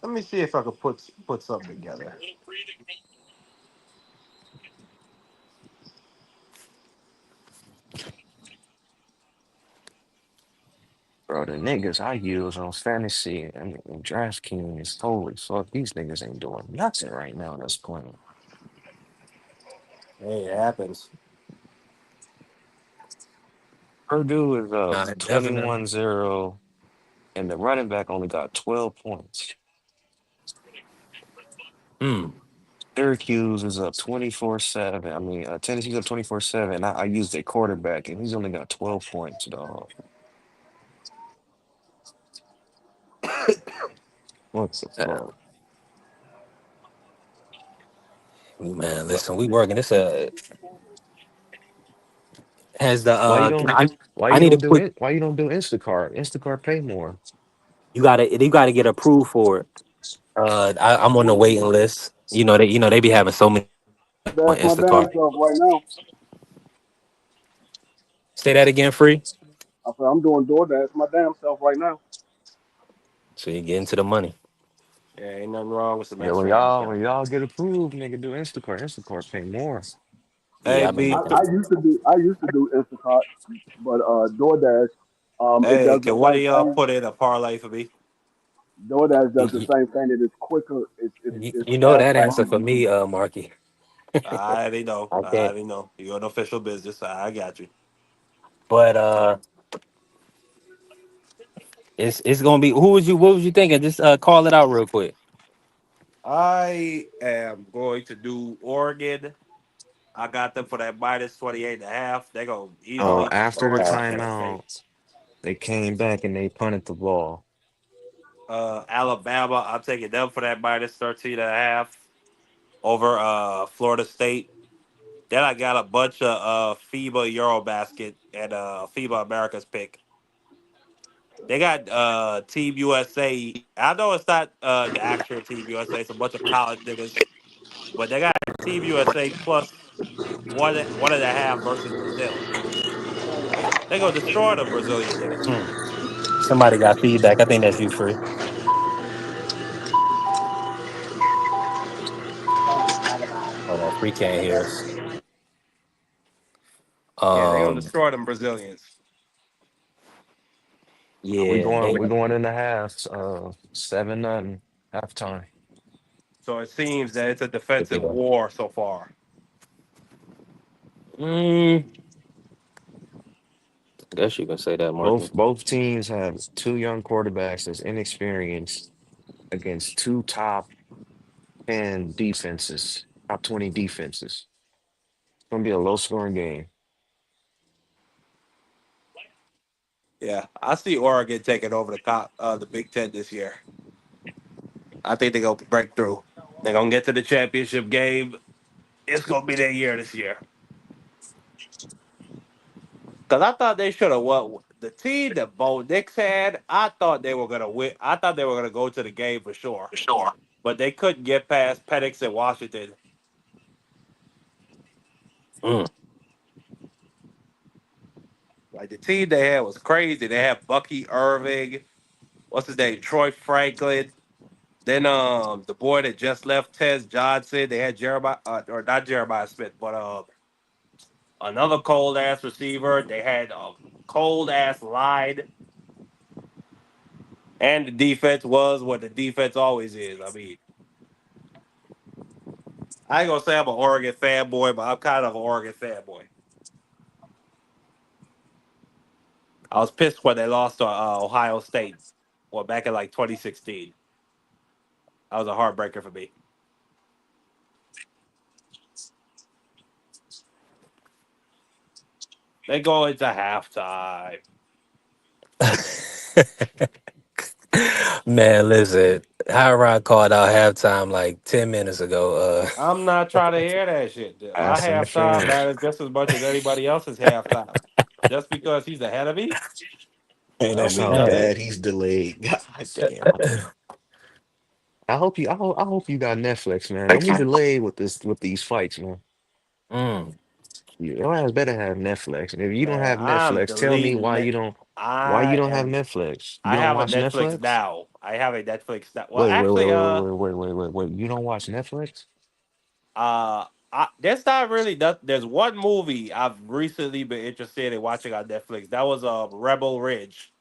Let me see if I could put something together. Bro, the niggas I use on fantasy and DraftKings, holy fuck, these niggas ain't doing nothing right now that's playing. Hey, it happens. Purdue is up Nah, definitely. 21-0, and the running back only got 12 points. Hmm. Syracuse is up 24-7. I mean, Tennessee's up 24-7. I used a quarterback, and he's only got 12 points, dog. What the Uh, fuck? man, listen, we working. This has the Why you don't? Why I you need to don't do put it? Why you don't do Instacart? Instacart pay more. you gotta get approved for it. I'm on the waiting list. They be having so many on That's my damn Instacart. self right now. Say that again, free. I said I'm doing DoorDash my damn self right now. So you get into the money. Yeah, ain't nothing wrong with some Yeah, when extra y'all income. when y'all get approved, nigga, do Instacart. Instacart pay more. Hey, Yeah, I've been B. I used to do Instacart, but DoorDash, it Hey, does the can one same of y'all thing. put in a parlay for me? DoorDash does the you, same thing. It is quicker. It's you know that faster answer and for me, Marky. I already know. I I can't. already know. You're an official business. I got you. But it's gonna be who was you? What was you thinking? Just call it out real quick. I am going to do Oregon. I got them for that minus 28.5. They're going to easily After the destroy Ohio State. timeout, they came back and they punted the ball. Alabama, I'm taking them for that minus 13.5 over Florida State. Then I got a bunch of FIBA Eurobasket and FIBA America's pick. They got Team USA. I know it's not the actual Team USA. It's a bunch of college niggas, but they got Team USA plus one and a half versus Brazil. They gonna destroy the Brazilian niggas. Hmm. Somebody got feedback. I think that's you, free. Hold on, free can't hear us. Yeah, they gonna Um, destroy them Brazilians. We yeah, going they. we going in the halves. 7-0 halftime. So it seems that it's a defensive war so far. Mm, I guess you can say that, Marky. Both teams have two young quarterbacks that's inexperienced against two top 10 defenses, top 20 defenses. It's gonna be a low scoring game. Yeah, I see Oregon taking over the Big Ten this year. I think they're gonna break through. They're gonna get to the championship game. It's gonna be their year this year. Cause I thought they should have won the team that Bo Nix had. I thought they were gonna win. I thought they were gonna go to the game for sure, but they couldn't get past Penix and Washington. Mm. Like the team they had was crazy. They had Bucky Irving, what's his name, Troy Franklin. Then the boy that just left, Tez Johnson. They had Jeremiah or not Jeremiah Smith, but another cold ass receiver. They had a cold ass line, and the defense was what the defense always is. I mean, I ain't gonna say I'm an Oregon fanboy, but I'm kind of an Oregon fanboy. I was pissed when they lost to Ohio State, well, back in like 2016. That was a heartbreaker for me. They go into halftime. Man, listen, Hot Rod called out halftime like 10 minutes ago. I'm not trying to hear that shit. My Ask halftime interference. matters just as much as anybody else's halftime. Just because he's ahead of me, Hey, don't that's mean how nothing. bad he's delayed. God damn. I hope you got Netflix, man. Don't be delayed with these fights, man. Mm. Your ass better have Netflix. And if you don't Man, have I'm Netflix, tell me deleting it. why you I don't have am. Netflix. You I don't have a watch Netflix Netflix? now. I have a Netflix now. Well, Wait, wait, wait, actually, wait, wait, wait, wait, wait, wait. You don't watch Netflix? there's not really that. There's one movie I've recently been interested in watching on Netflix. That was Rebel Ridge.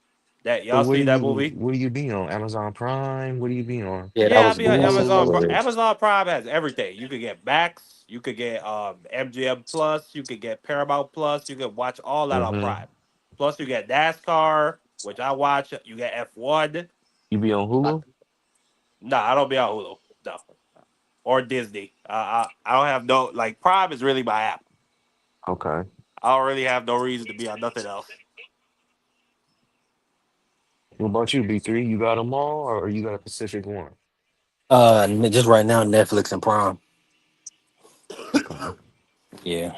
That Wait, y'all see that movie? what do you be on? Amazon Prime? What do you be on? Yeah, that Yeah, I was be on I seen Amazon. Rebel Ridge. Amazon Prime has everything. You could get Max. You could get MGM Plus. You could get Paramount Plus. You could watch all that on Mm-hmm. Prime. Plus, you get NASCAR, which I watch. You get F1. You be on Uh, Hulu? no, I don't be on Hulu. No. or Disney. I don't have no like Prime is really my app. Okay. I don't really have no reason to be on nothing else. What about you, B3? You got them all, or you got a Pacific one? Just right now, Netflix and Prime. Okay. Yeah.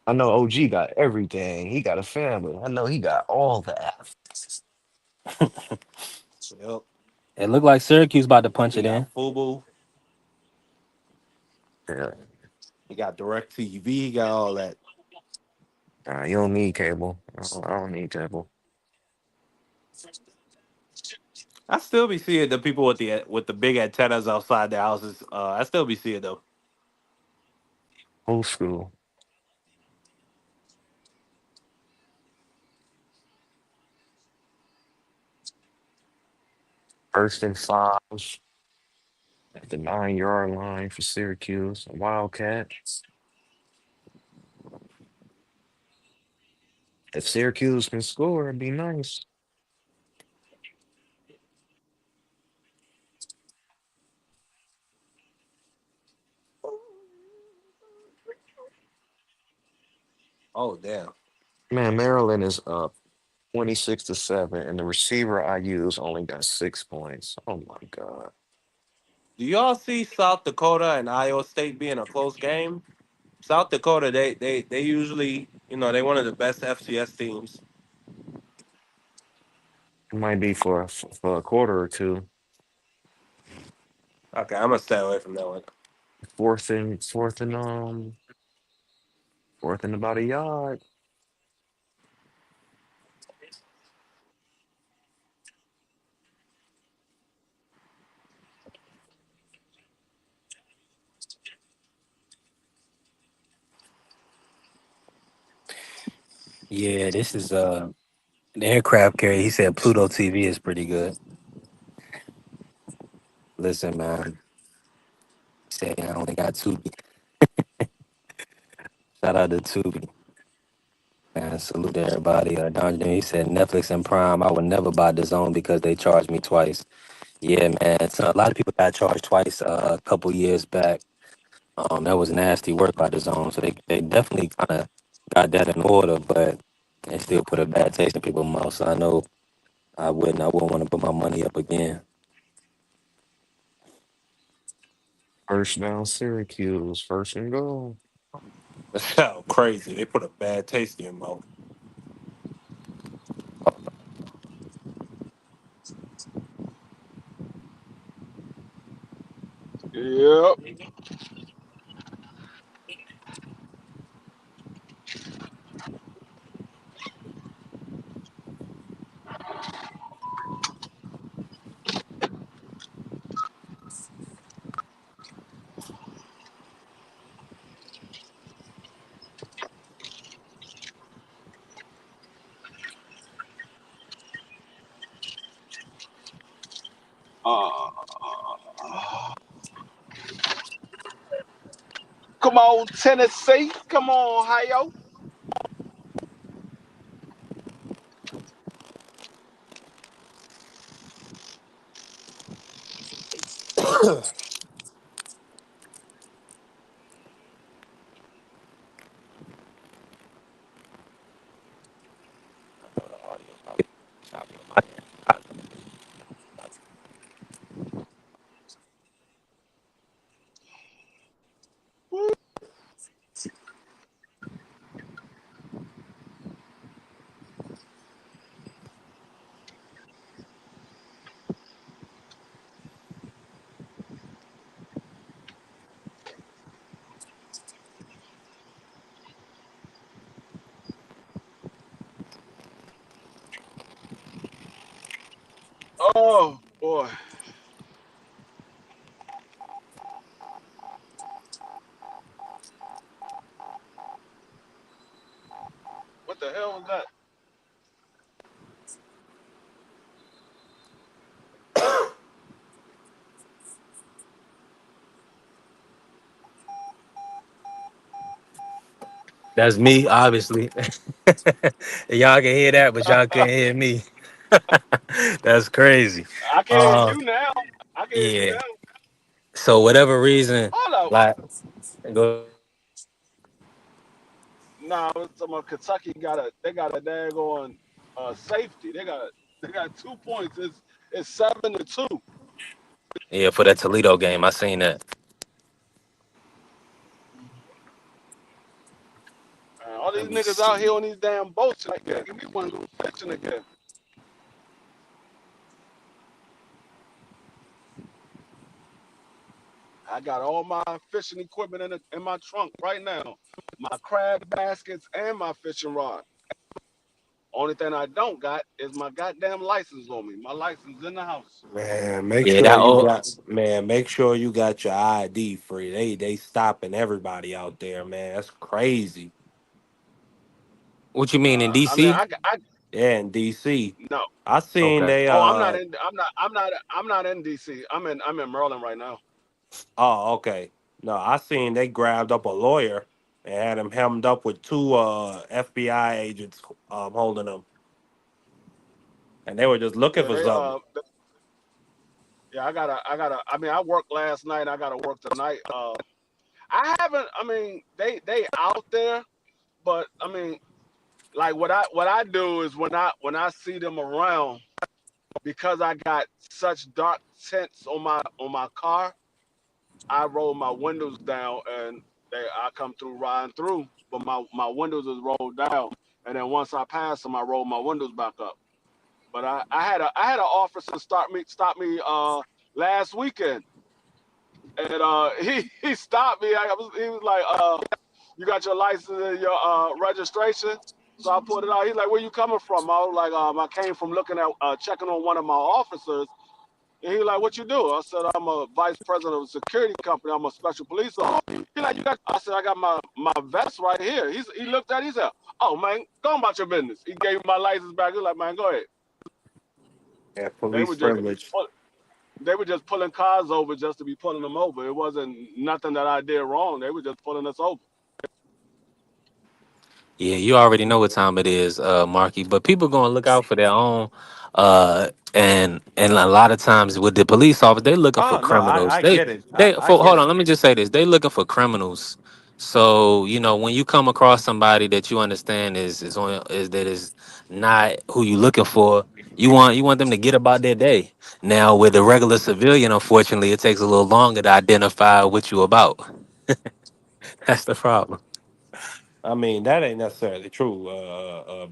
I know OG got everything. He got a family. I know he got all the apps. Yep. It looked like Syracuse about to punch He it got in. Fubu. Yeah. He got Direct TV. He got all that. You don't need cable. I don't need cable. I still be seeing the people with the big antennas outside their houses. I still be seeing them. Old school. First and five at the 9 yard line for Syracuse. Wildcats. If Syracuse can score, it'd be nice. Oh damn! Man, Maryland is up 26-7, and the receiver I use only got 6 points. Oh my God. Do y'all see South Dakota and Iowa State being a close game? South Dakota, they usually, they one of the best FCS teams. It might be for a quarter or two. Okay, I'm gonna stay away from that one. Fourth and about a yard. Yeah, this is the aircraft carrier. He said Pluto TV is pretty good. Listen, man. He said I only got Tubi. Shout out to Tubi. Man, salute to everybody. Don Jr., he said Netflix and Prime. I would never buy the Zone because they charged me twice. Yeah, man. So a lot of people got charged twice a couple years back. That was nasty work by the Zone. So they definitely kind of got that in order, but they still put a bad taste in people's mouth. So I know I wouldn't want to put my money up again. First down, Syracuse. First and goal. That's how crazy. They put a bad taste in your mouth. Yep. Uh, come on, Tennessee. Come on, Ohio. Oh boy, what the hell was that? That's me, obviously. Y'all can hear that, but y'all couldn't hear me. That's crazy. I can hear Uh, you now. I can hear you yeah. now. So whatever reason, Hold up. like, go ahead. Nah, I was talking about Kentucky got a daggone safety. They got 2 points. It's 7-2. Yeah, for that Toledo game, I seen that. All Let these me niggas out see. here on these damn boats. Like, yeah, give me one go fishing again. I got all my fishing equipment in my trunk right now. My crab baskets and my fishing rod. Only thing I don't got is my goddamn license on me. My license in the house. Man, make Yeah, sure that you old. got man, make sure you got your ID free. They stopping everybody out there, man. That's crazy. What you mean in I mean, DC? I Yeah, in DC. no. I seen Okay. they Oh, I'm not in DC. I'm in Maryland right now. oh, okay. No, I seen they grabbed up a lawyer and had him hemmed up with two FBI agents holding him. And they were just looking Yeah, for something. yeah, I mean, I worked last night. I gotta work tonight. I haven't. I mean, they out there, but I mean, like what I do is when I see them around because I got such dark tints on my car, I roll my windows down and I come through riding through, but my windows is rolled down, and then once I pass them, I roll my windows back up. But I had an officer stop me last weekend, and he stopped me. He was like, you got your license and your registration? So I put it out. He's like, where you coming from? I was like, I came from looking at checking on one of my officers. And he like, what you do? I said, I'm a vice president of a security company. I'm a special police officer. He like, you got? I said, I got my vest right here. He looked at it. He said, oh man, go on about your business. He gave me my license back. He was like, man, go ahead. Yeah, They police were just privilege. they were just pulling cars over just to be pulling them over. It wasn't nothing that I did wrong. They were just pulling us over. Yeah, you already know what time it is, Marky. But people gonna look out for their own, and a lot of times with the police officer, they looking for Oh no, criminals. I get it. They I for get hold on, it. let me just say this: they looking for criminals. So when you come across somebody that you understand is not who you looking for, you want them to get about their day. Now with a regular civilian, unfortunately, it takes a little longer to identify what you about. That's the problem. I mean, that ain't necessarily true,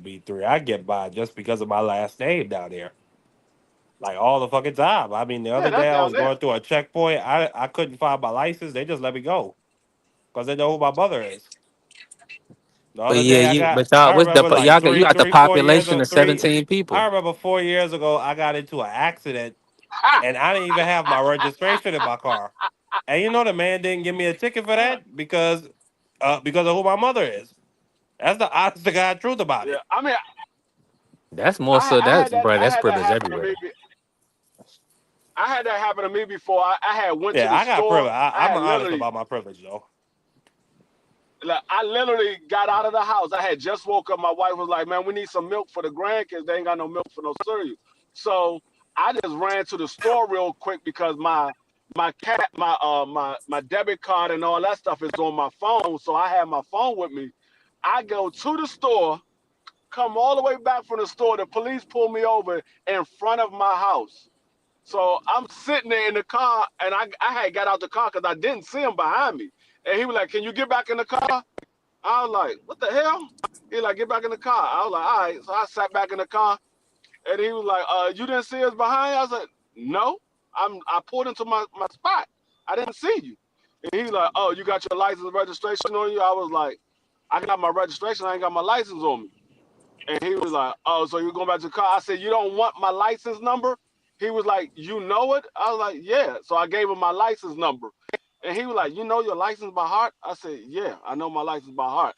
B3. I get by just because of my last name down there. Like all the fucking time. I mean, the Yeah, other that's day I down was there. going through a checkpoint. I couldn't find my license. They just let me go because they know who my mother is. The But other yeah, day but I y'all, remember like you got the 4 years population or of three. 17 I people. remember 4 years ago I got into an accident Ha! and I didn't even have my registration in my car. And you know the man didn't give me a ticket for that because of who my mother is. That's the honest to God truth about Yeah, it. I mean, That's more so. That's bro. I That's had that privilege happen to everywhere. me. I had that happen to me before. I had went to Yeah, the I got store. privilege. I I'm had honest literally about my privilege though. like I literally got out of the house. I had just woke up. My wife was like, "Man, we need some milk for the grandkids. They ain't got no milk for no cereal." So I just ran to the store real quick because my debit card and all that stuff is on my phone. So I had my phone with me. I go to the store, come all the way back from the store. The police pull me over in front of my house. So I'm sitting there in the car, and I had got out the car because I didn't see him behind me. And he was like, "Can you get back in the car?" I was like, "What the hell?" He like, "Get back in the car." I was like, "All right." So I sat back in the car, and he was like, "You didn't see us behind you?" I was like, "No, I pulled into my spot. I didn't see you." And he like, "Oh, you got your license and registration on you?" I was like, "I got my registration. I ain't got my license on me." And he was like, "Oh, so you're going back to the car?" I said, "You don't want my license number?" He was like, "You know it?" I was like, "Yeah." So I gave him my license number. And he was like, "You know your license by heart?" I said, "Yeah, I know my license by heart."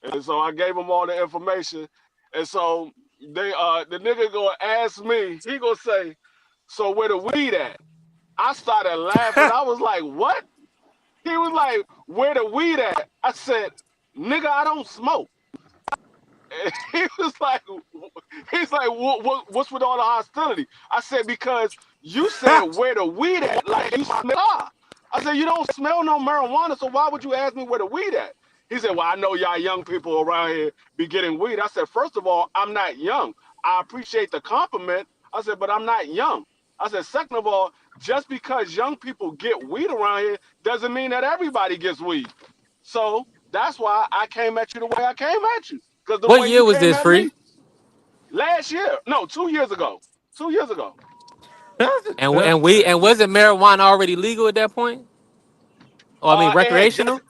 And so I gave him all the information. And so the nigga gonna ask me, he gonna say, "So where the weed at?" I started laughing. I was like, "What?" He was like, "Where the weed at?" I said, "Nigga, I don't smoke." And he was like, what's with all the hostility? I said, because you said where the weed at, like you smell. I said, you don't smell no marijuana, so why would you ask me where the weed at? He said, well, I know y'all young people around here be getting weed. I said, first of all, I'm not young. I appreciate the compliment. I said, but I'm not young. I said, second of all, just because young people get weed around here doesn't mean that everybody gets weed. So that's why I came at you the way I came at you. Because the What way year you was came this, at me Free? last year, no, 2 years ago. 2 years ago. And wasn't marijuana already legal at that point? Oh, I mean It had just recreational.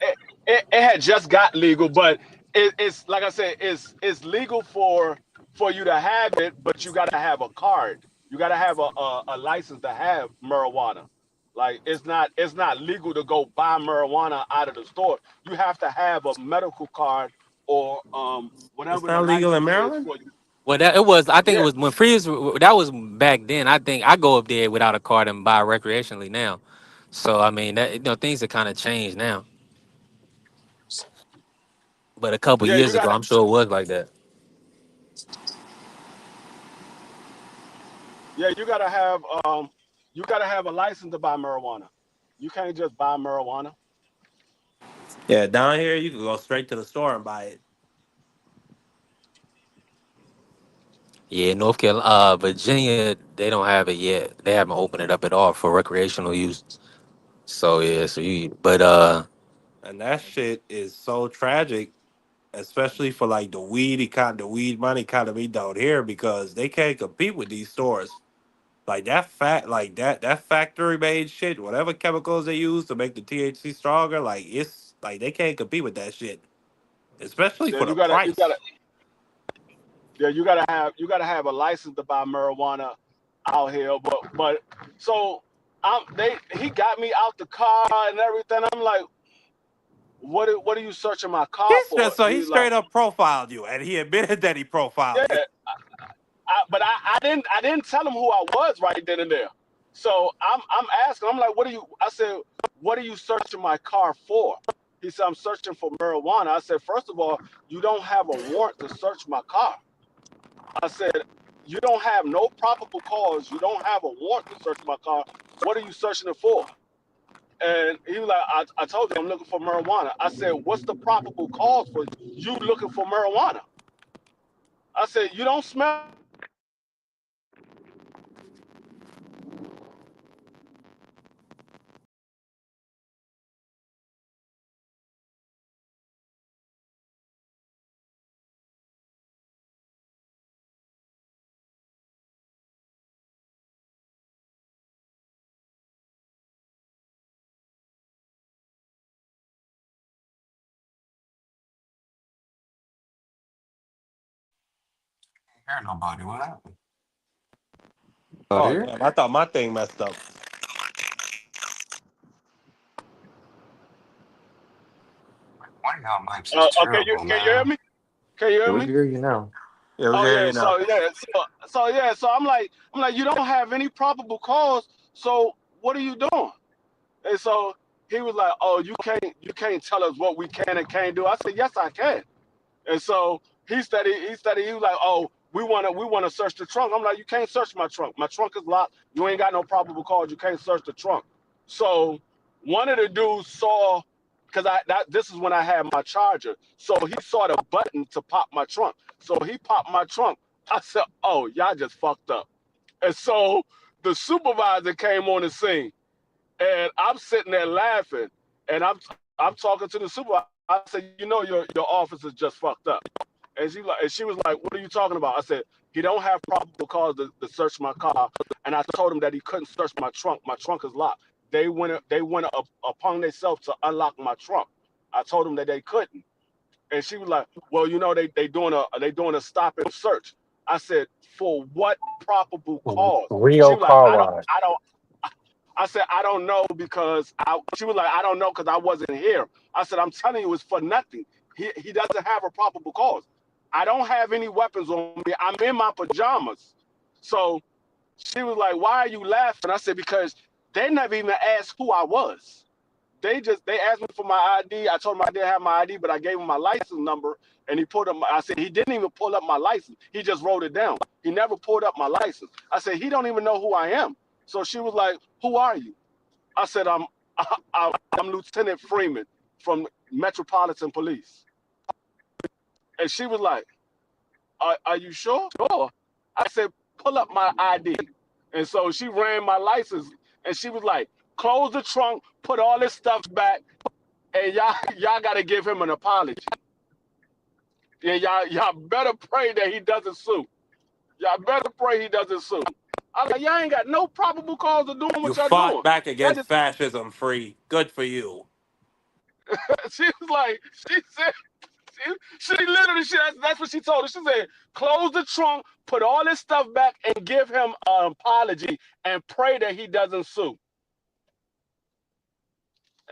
it had just got legal, but it's like I said, it's legal for you to have it, but you got to have a card. You got to have a license to have marijuana. Like it's not legal to go buy marijuana out of the store. You have to have a medical card or It's whatever the not legal in license is Maryland. for you. Well, that it was. I think it Yeah, was when Freeze. That was back then. I think I go up there without a card and buy recreationally now. So I mean, that things have kind of changed now. But a couple yeah, years ago, I'm sure it was like that. you gotta have you gotta have a license to buy marijuana. You can't just buy marijuana. Yeah, down here you can go straight to the store and buy it. Yeah, North Carolina, Virginia, they don't have it yet. They haven't opened it up at all for recreational use. So yeah, but And that shit is so tragic, especially for like the weed money economy down here because they can't compete with these stores. Like that factory made shit, whatever chemicals they use to make the THC stronger, like it's like they can't compete with that shit, especially Yeah, for the you gotta price. yeah, you gotta have a license to buy marijuana out here. But so he got me out the car and everything. I'm like, what are you searching my car for? So he He's like, straight up profiled you, and he admitted that he profiled you. yeah, but I didn't tell him who I was right then and there. So I'm asking. I'm like, what are you? I said, what are you searching my car for? He said, I'm searching for marijuana. I said, first of all, you don't have a warrant to search my car. I said, you don't have no probable cause. You don't have a warrant to search my car. What are you searching it for? And he was like, I told you I'm looking for marijuana. I said, what's the probable cause for you looking for marijuana? I said, you don't smell marijuana. I said, you don't have no probable cause. I said, what's the probable cause for you looking for marijuana? He was like, I said, you don't have no probable cause. I said, what's the probable cause for you looking for marijuana? He was like, Hear nobody. What happened? Out Oh here? damn! I thought my thing messed up. One of y'all mics is okay, terrible, can you hear man. me? Can you Yeah, hear we me? can hear you now. Yeah, we can Oh hear yeah, you now. so I'm like, you don't have any probable cause. So what are you doing? And so he was like, oh, you can't tell us what we can and can't do. I said, yes, I can. And so he was like, oh, we wanna search the trunk. I'm like, you can't search my trunk. My trunk is locked. You ain't got no probable cause. You can't search the trunk. So one of the dudes saw, because this is when I had my charger. So he saw the button to pop my trunk. So he popped my trunk. I said, oh, y'all just fucked up. And so the supervisor came on the scene, and I'm sitting there laughing, and I'm talking to the supervisor. I said, your office is just fucked up. And she was like, what are you talking about? I said, he don't have probable cause to search my car. And I told him that he couldn't search my trunk. My trunk is locked. They went upon themselves to unlock my trunk. I told him that they couldn't. And she was like, well, they doing a stop and search. I said, for what probable cause? She Real was like, car I don't wash. I don't I said, I don't know because she was like, I don't know because I wasn't here. I said, I'm telling you, it's for nothing. He doesn't have a probable cause. I don't have any weapons on me. I'm in my pajamas. So she was like, why are you laughing? I said, because they never even asked who I was. They asked me for my ID. I told them I didn't have my ID, but I gave him my license number, and he pulled up. I said he didn't even pull up my license. He just wrote it down. He never pulled up my license. I said he don't even know who I am. So she was like, "Who are you?" I said, I'm Lieutenant Freeman from Metropolitan Police. And she was like, are you sure? Sure. I said, pull up my ID. And so she ran my license and she was like, close the trunk, put all this stuff back, and y'all gotta give him an apology. Yeah, y'all better pray that he doesn't sue. Y'all better pray he doesn't sue. I was like, y'all ain't got no probable cause of doing You what y'all fought doing. back Y'all against just fascism, free. Good for you. she was like, she said she literally that's what she told her. She said, close the trunk, put all this stuff back, and give him an apology and pray that he doesn't sue.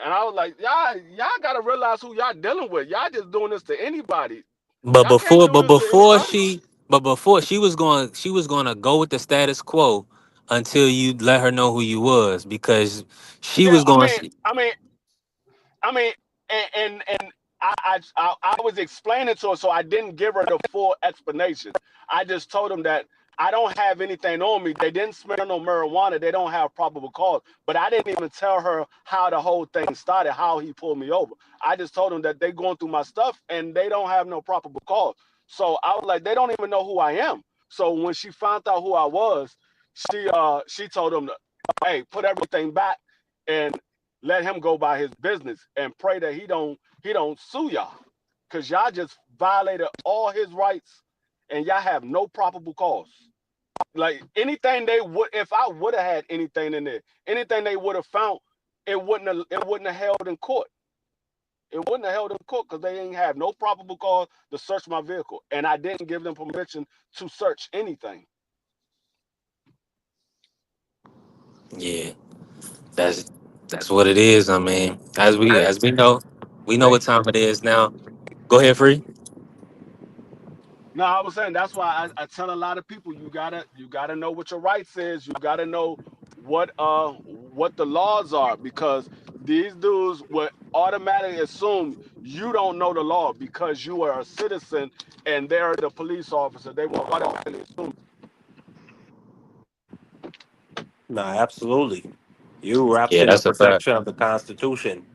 And I was like, y'all gotta realize who y'all dealing with. Y'all just doing this to anybody. But Y'all can't before, do but this to before anybody. she, but before she was going to go with the status quo until you let her know who you was, because she Yeah, was going. To I mean, and I was explaining to her, so I didn't give her the full explanation. I just told them that I don't have anything on me. They didn't smell no marijuana. They don't have probable cause. But I didn't even tell her how the whole thing started, how he pulled me over. I just told them that they going through my stuff and they don't have no probable cause. So I was like, they don't even know who I am. So when she found out who I was, she told them, hey, put everything back and let him go by his business and pray that he don't sue y'all, because y'all just violated all his rights and y'all have no probable cause. Like anything they would, if I would have had anything in there, anything they would have found, it wouldn't have held in court. It wouldn't have held in court because they ain't have no probable cause to search my vehicle, and I didn't give them permission to search anything. yeah, that's that's what it is. I mean, we know what time it is now. Go ahead, free. No, I was saying that's why I tell a lot of people you gotta know what your rights is. You gotta know what the laws are, because these dudes would automatically assume you don't know the law because you are a citizen and they're the police officer. They will automatically assume. Nah, absolutely. You wrapped Yeah, in the that's a fact. protection of the Constitution.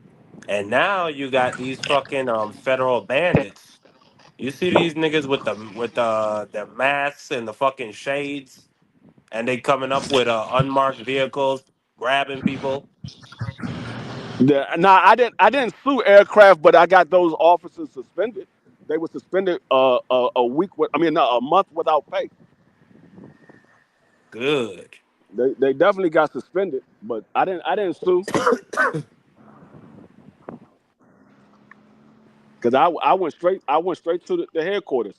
And now you got these fucking federal bandits. You see these niggas with the masks and the fucking shades, and they coming up with unmarked vehicles, grabbing people. Yeah, nah, I didn't sue aircraft, but I got those officers suspended. They were suspended a week with, I mean, no, a month without pay. Good. They definitely got suspended, but I didn't sue. Because I went straight to the headquarters,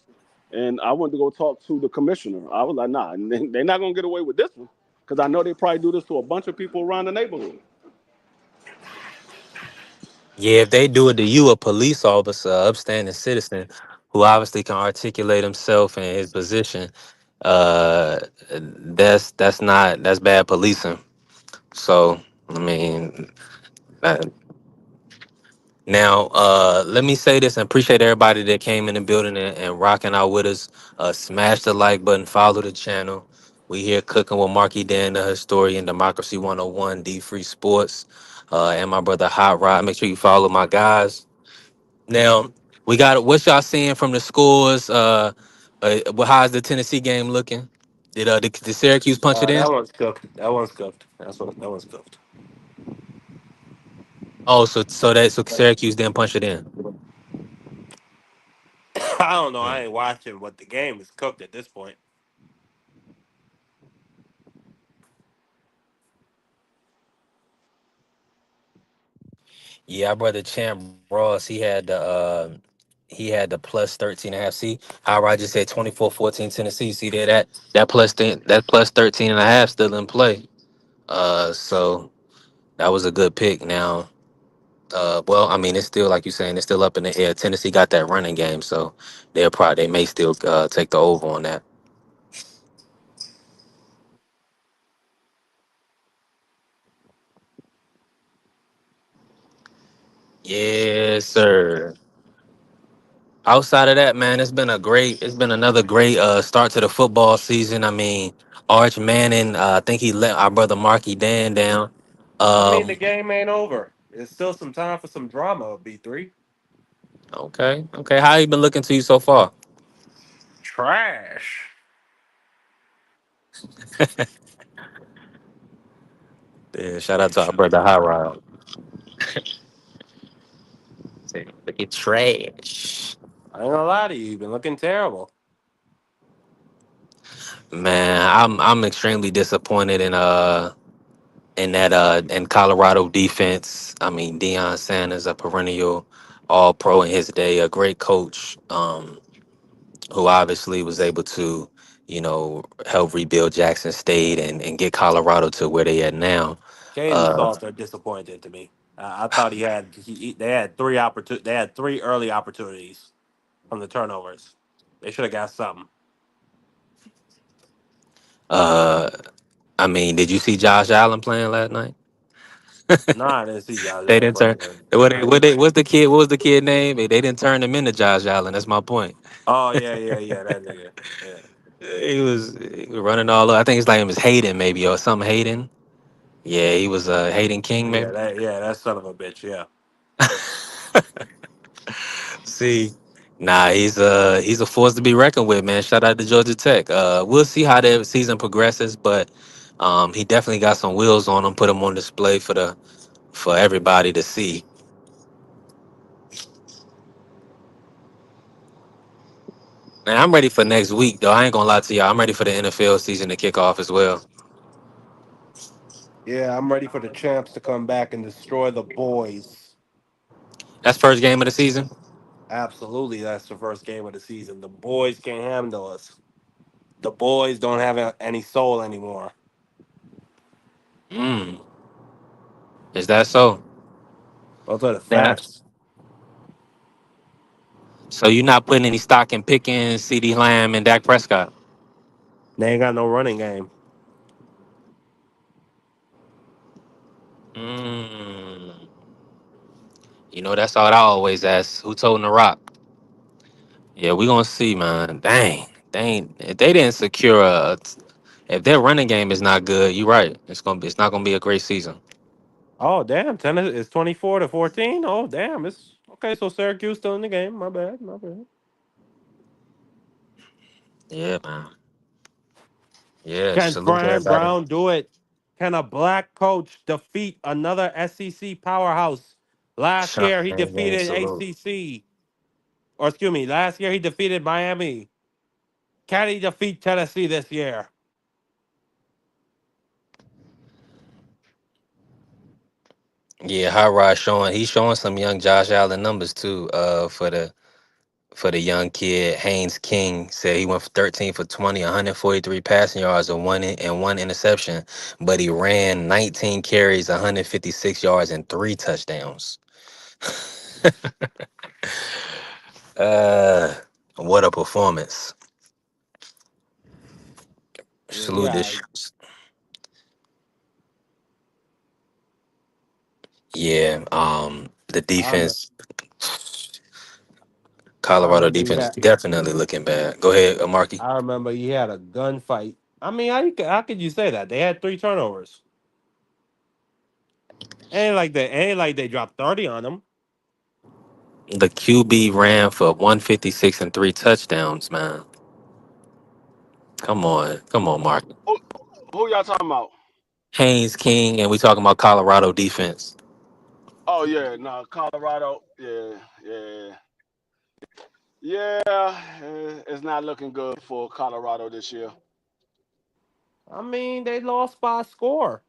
and I went to go talk to the commissioner. I was like, nah, they're not gonna get away with this one, because I know they probably do this to a bunch of people around the neighborhood. Yeah, if they do it to you, a police officer, upstanding citizen, who obviously can articulate himself and his position, uh, that's bad policing. So I mean, uh, now let me say this and appreciate everybody that came in the building and rocking out with us. Smash the like button, follow the channel. We here cooking with Marky Dan, the historian, Democracy 101, D Free Sports, and my brother Hot Rod. Make sure you follow my guys. Now we got what y'all seeing from the scores. How's the Tennessee game looking? Did Syracuse punch it in? That one's cooked. That one's cooked. That one's cooked. Oh, so Syracuse didn't punch it in. I don't know. Hmm. I ain't watching, but the game is cooked at this point. Yeah, our brother Champ Ross, he had the plus 13 and a half. See how I just said 24-14 Tennessee. See there, that plus 13 and a half still in play. So that was a good pick. Now, well, I mean, it's still like you saying, it's still up in the air. Tennessee got that running game, so they may still take the over on that. Yes, sir. Outside of that, man, it's been another great start to the football season. I mean, Arch Manning, I think he let our brother Marky Dan down. I mean, the Um, game ain't over. There's still some time for some drama. B3 Okay, okay. How he been looking to you so far? trash. Yeah, shout out to our brother High Rod. Say, look at trash. I ain't gonna lie to you. You've been looking terrible. Man, I'm extremely disappointed in that in Colorado defense. I mean, Deion Sanders, a perennial All Pro in his day, a great coach, who obviously was able to, help rebuild Jackson State and get Colorado to where they at now. Caden Uh, Salter disappointed to me. I thought they had they had three early opportunities from the turnovers. They should have got something. uh, I mean, did you see Josh Allen playing last night? Nah, I didn't see Josh They Allen didn't turn. playing. What's the kid? What was the kid name? They didn't turn him into Josh Allen. That's my point. Oh yeah, that nigga. Yeah, He was running all over. I think his name was Hayden, maybe, or something Hayden. Yeah, he was Hayden King, maybe. that son of a bitch. Yeah. See, nah, he's a force to be reckoned with, man. Shout out to Georgia Tech. We'll see how the season progresses, but he definitely got some wheels on him. Put him on display for everybody to see. Man, I'm ready for next week, though. I ain't gonna lie to y'all. I'm ready for the NFL season to kick off as well. Yeah, I'm ready for the champs to come back and destroy the boys. That's first game of the season. Absolutely, that's the first game of the season. The boys can't handle us. The boys don't have any soul anymore. Mm, is that so? Those are the Yeah. facts. So you're not putting any stock in Pickens, CD Lamb, and Dak Prescott. They ain't got no running game. Mm. That's all I always ask. Who told him to rock? Yeah, we gonna see, man. Dang, dang. If they didn't secure if their running game is not good, you're right. It's not gonna be a great season. Oh damn, tennis is 24-14. Oh damn, it's okay. So Syracuse still in the game. My bad, my bad. Yeah, man. Yeah, Can salute to Fran everybody. Brown do it? Can a black coach defeat another SEC powerhouse? Last Shot year he gang, gang, defeated salute. ACC, or excuse me, last year he defeated Miami. Can he defeat Tennessee this year? Yeah, Hot Rod showing he's showing some young Josh Allen numbers too. For the young kid, Haynes King said he went for 13 for 20, 143 passing yards and one interception, but he ran 19 carries, 156 yards, and three touchdowns. Uh, what a performance! Yeah, Salute yeah. this. Yeah. The I remember. defense, I Colorado remember he defense, had. definitely looking bad. Go ahead, Marky. I remember he had a gunfight. I mean, how could you say that? They had three turnovers. Ain't like they dropped 30 on them. The QB ran for 156 and three touchdowns. Man, come on, Marky. Who, who y'all talking about? Haynes King, and we talking about Colorado defense. Oh yeah, no, Colorado. Yeah, yeah, yeah. It's not looking good for Colorado this year. I mean, they lost by a score.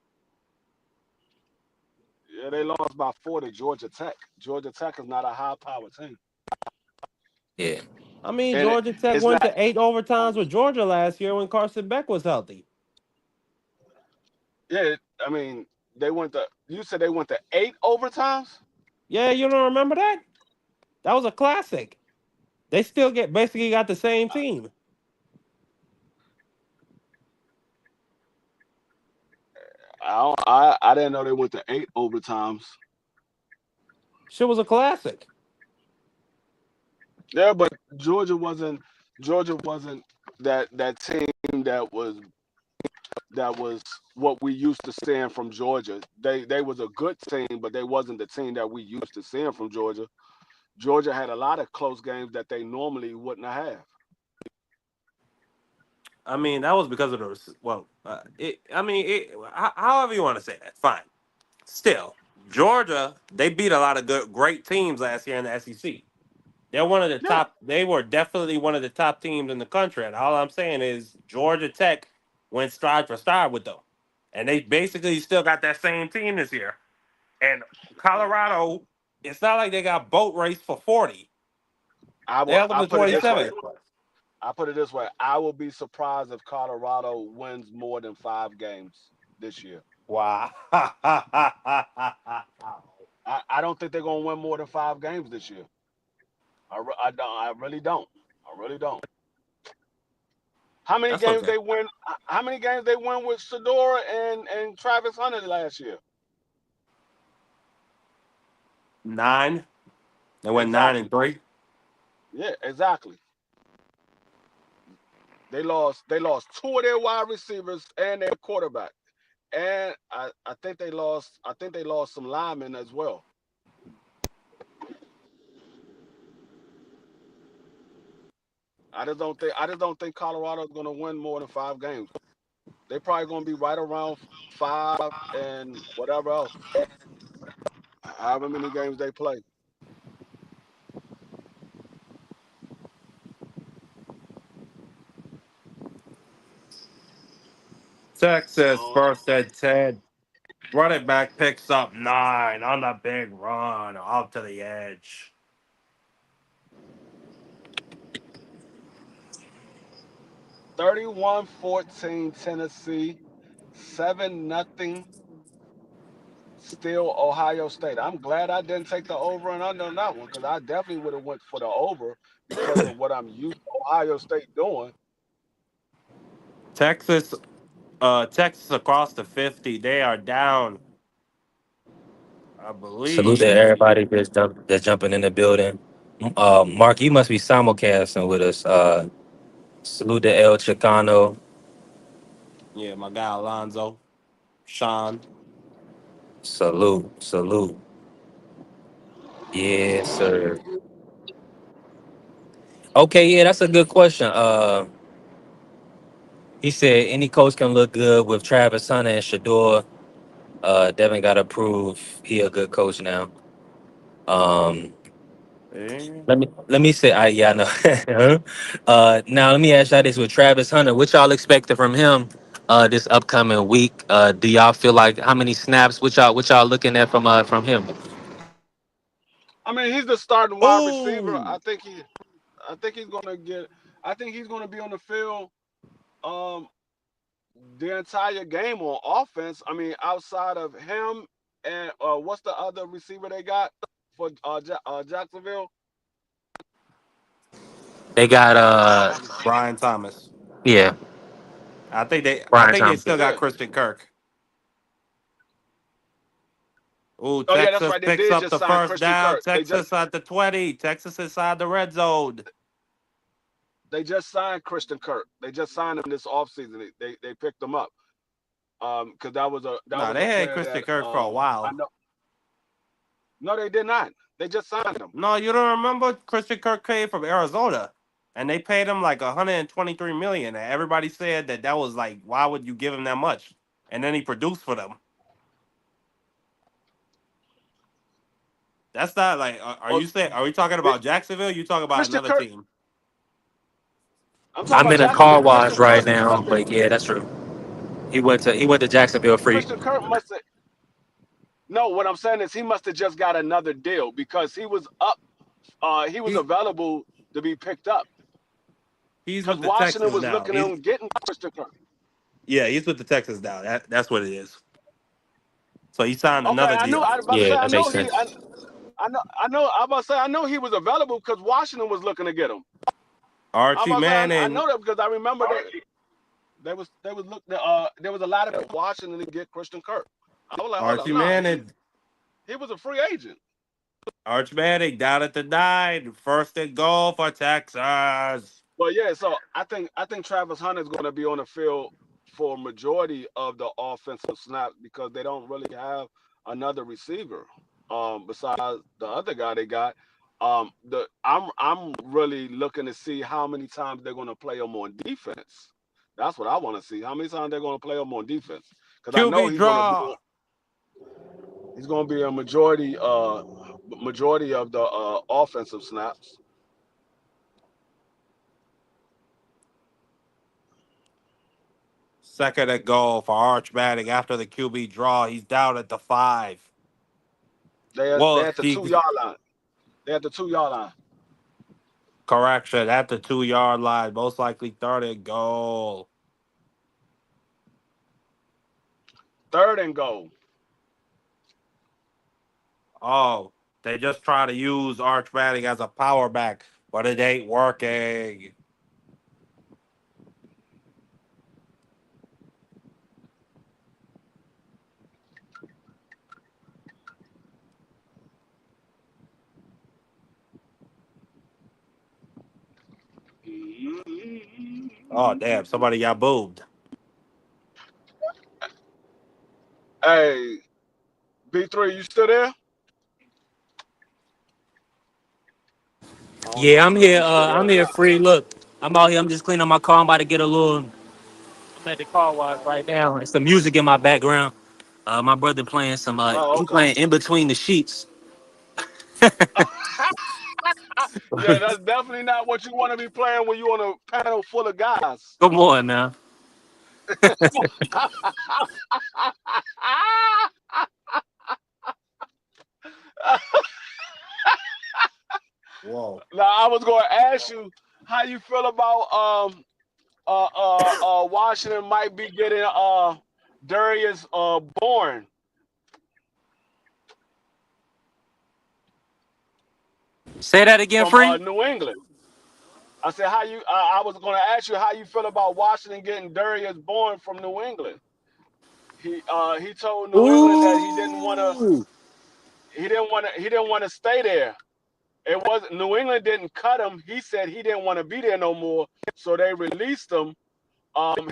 Yeah, they lost by 4 to Georgia Tech. Georgia Tech is not a high-powered team, Yeah, I mean, and Georgia Tech it's went not. to 8 overtimes with Georgia last year when Carson Beck was healthy. Yeah, I mean, they went to. You said they went to 8 overtimes. Yeah, you don't remember that? That was a classic. They still get basically got the same team. I didn't know they went to 8 overtimes. Shit was a classic. Yeah, but Georgia wasn't that team that was what we used to seeing from Georgia. They was a good team, but they wasn't the team that we used to seeing from Georgia. Georgia had a lot of close games that they normally wouldn't have. I mean, that was because of the well. I mean, however you want to say that, fine. Still, Georgia, they beat a lot of great teams last year in the SEC. They're one of the Yeah, top. They were definitely one of the top teams in the country. And all I'm saying is Georgia Tech went stride for stride with them, and they basically still got that same team this year. And Colorado, it's not like they got boat race for 40. They held them I to put it this way. 27. I put it this way. I will be surprised if Colorado wins more than 5 games this year. Wow. I don't think they're gonna win more than 5 games this year. I don't. I really don't. I really don't. How many That's games okay. they win? How many games they win with Shadora and Travis Hunter last year? 9. They went 9 and Exactly. 3. Yeah, exactly. They lost two of their wide receivers and their quarterback. And I think they lost some linemen as well. I just don't think Colorado's gonna win more than 5 games. They probably gonna be right around five and whatever else. However many games they play. Texas Oh, first and 10. Running back picks up 9 on the big run off to the edge. 31-14 Tennessee, 7-0 still Ohio State. I'm glad I didn't take the over and under on that one because I definitely would have went for the over because of what I'm used to Ohio State doing. Texas, Texas across the 50. They are down, I Salute to believe. everybody that's jumping in the building. Mark, you must be simulcasting with us. Salute to El Chicano. Yeah, my guy Alonzo, Sean. Salute, salute. Yes, sir. Okay, yeah, that's a good question. He said any coach can look good with Travis Hunter and Shador. Devin got to prove he a good coach now. Um, Eh. let me say, I yeah, I know. Huh? Now let me ask y'all this: with Travis Hunter, what y'all expecting from him this upcoming week? Do y'all feel like how many snaps? What y'all looking at from him? I mean, he's the starting wide receiver. Ooh. I think he's gonna get. I think he's gonna be on the field um the entire game on offense. I mean, outside of him and what's the other receiver they got for Jacksonville? They got Brian Thomas. yeah, I Brian think they Thomas. still got Yeah. Christian Kirk. Ooh, Oh yeah, that's Texas right. They picks did up just the sign first Christian down. Kirk. They just Texas at the 20. Texas inside the red zone. they just signed Christian Kirk. They just signed him this offseason. They picked him up. Because that Nah, was they a had player Christian that Kirk for a I while. know. No, they did not. They just signed him. No, you don't remember Christian Kirk came from Arizona, and they paid him like 123 million. And everybody said that was like, why would you give him that much? And then he produced for them. That's not like. Are Oh, you saying? Are we talking did, about Jacksonville? You talking about Christian another Kirk. team? I'm talking I'm about in a car Jacksonville. wash Christian right Kirk now, must have. but yeah, that's true. He went to Jacksonville free. Christian Kirk must have. No, what I'm saying is he must have just got another deal because he was up. He was He available to be picked up he's because with the Washington Texans was now. looking at him getting Christian Kirk. Yeah, he's with the Texans now. That's what it is. So he signed Okay, another I knew. deal. I was about to say. Yeah, that makes sense. I know. I know. I was about to say. I know he was available because Washington was looking to get him. I was Archie about to say. I Manning. know that because I remember that they was looking. There was a lot of Washington to get Christian Kirk. I was like, hold up, Archie nah. Manning. He was a free agent. Arch Manning down at the 9. First and goal for Texas. But yeah, so I think Travis Hunter is going to be on the field for a majority of the offensive snaps because they don't really have another receiver besides the other guy they got. I'm really looking to see how many times they're going to play him on defense. That's what I want to see. How many times they're going to play him on defense? Because I know QB draw. he's going to be a majority of the offensive snaps. Second and goal for Arch Manning after the QB draw. He's down at the 5. They Well, at the the 2 yard line. They at the 2 yard line. correction at the 2 yard line. Most likely third and goal. Third and goal. Oh, they just try to use Arch Manning as a power back, but it ain't working. Oh, damn. Somebody got booed. Hey, B3, you still there? I don't Yeah, know I'm if here. you still there I'm or here not. free. Look, I'm out here. I'm just cleaning my car. I'm about to get a little. I'm at the car wash right now. It's the music in my background. My brother playing some. Oh, He okay. playing in between the sheets. Yeah, that's definitely not what you want to be playing when you on a panel full of guys. Come on now. Whoa. Now, I was going to ask you how you feel about Washington might be getting Darius Bourne Say that again, from free. New England. I said how you. I was going to ask you how you feel about Washington getting Darius Bourne from New England. He told New England that Ooh. he didn't want to stay there. It was New England didn't cut him. He said he didn't want to be there no more, so they released him.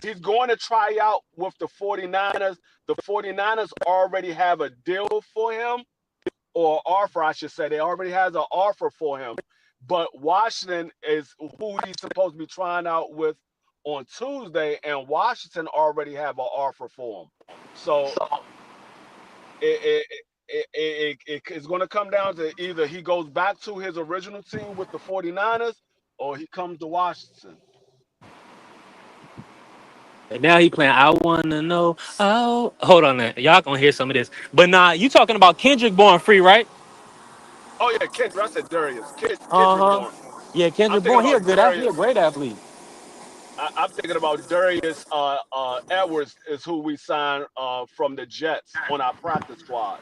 He's going to try out with the 49ers. The 49ers already have a deal for him, or offer, I should say. They already has an offer for him. But Washington is who he's supposed to be trying out with on Tuesday, and Washington already have an offer for him. So it's going to come down to either he goes back to his original team with the 49ers or he comes to Washington. And now he playing. I wanna know. Oh, hold on, there. Y'all gonna hear some of this. But nah, you talking about Kendrick Bourne free, right? Oh, yeah, Kendrick. I said Darius. Uh Kendrick huh. Bourne. Yeah, I'm Kendrick thinking Bourne. He about a good athlete. He Darius. a great athlete. I'm thinking about Darius Edwards is who we signed from the Jets on our practice squad.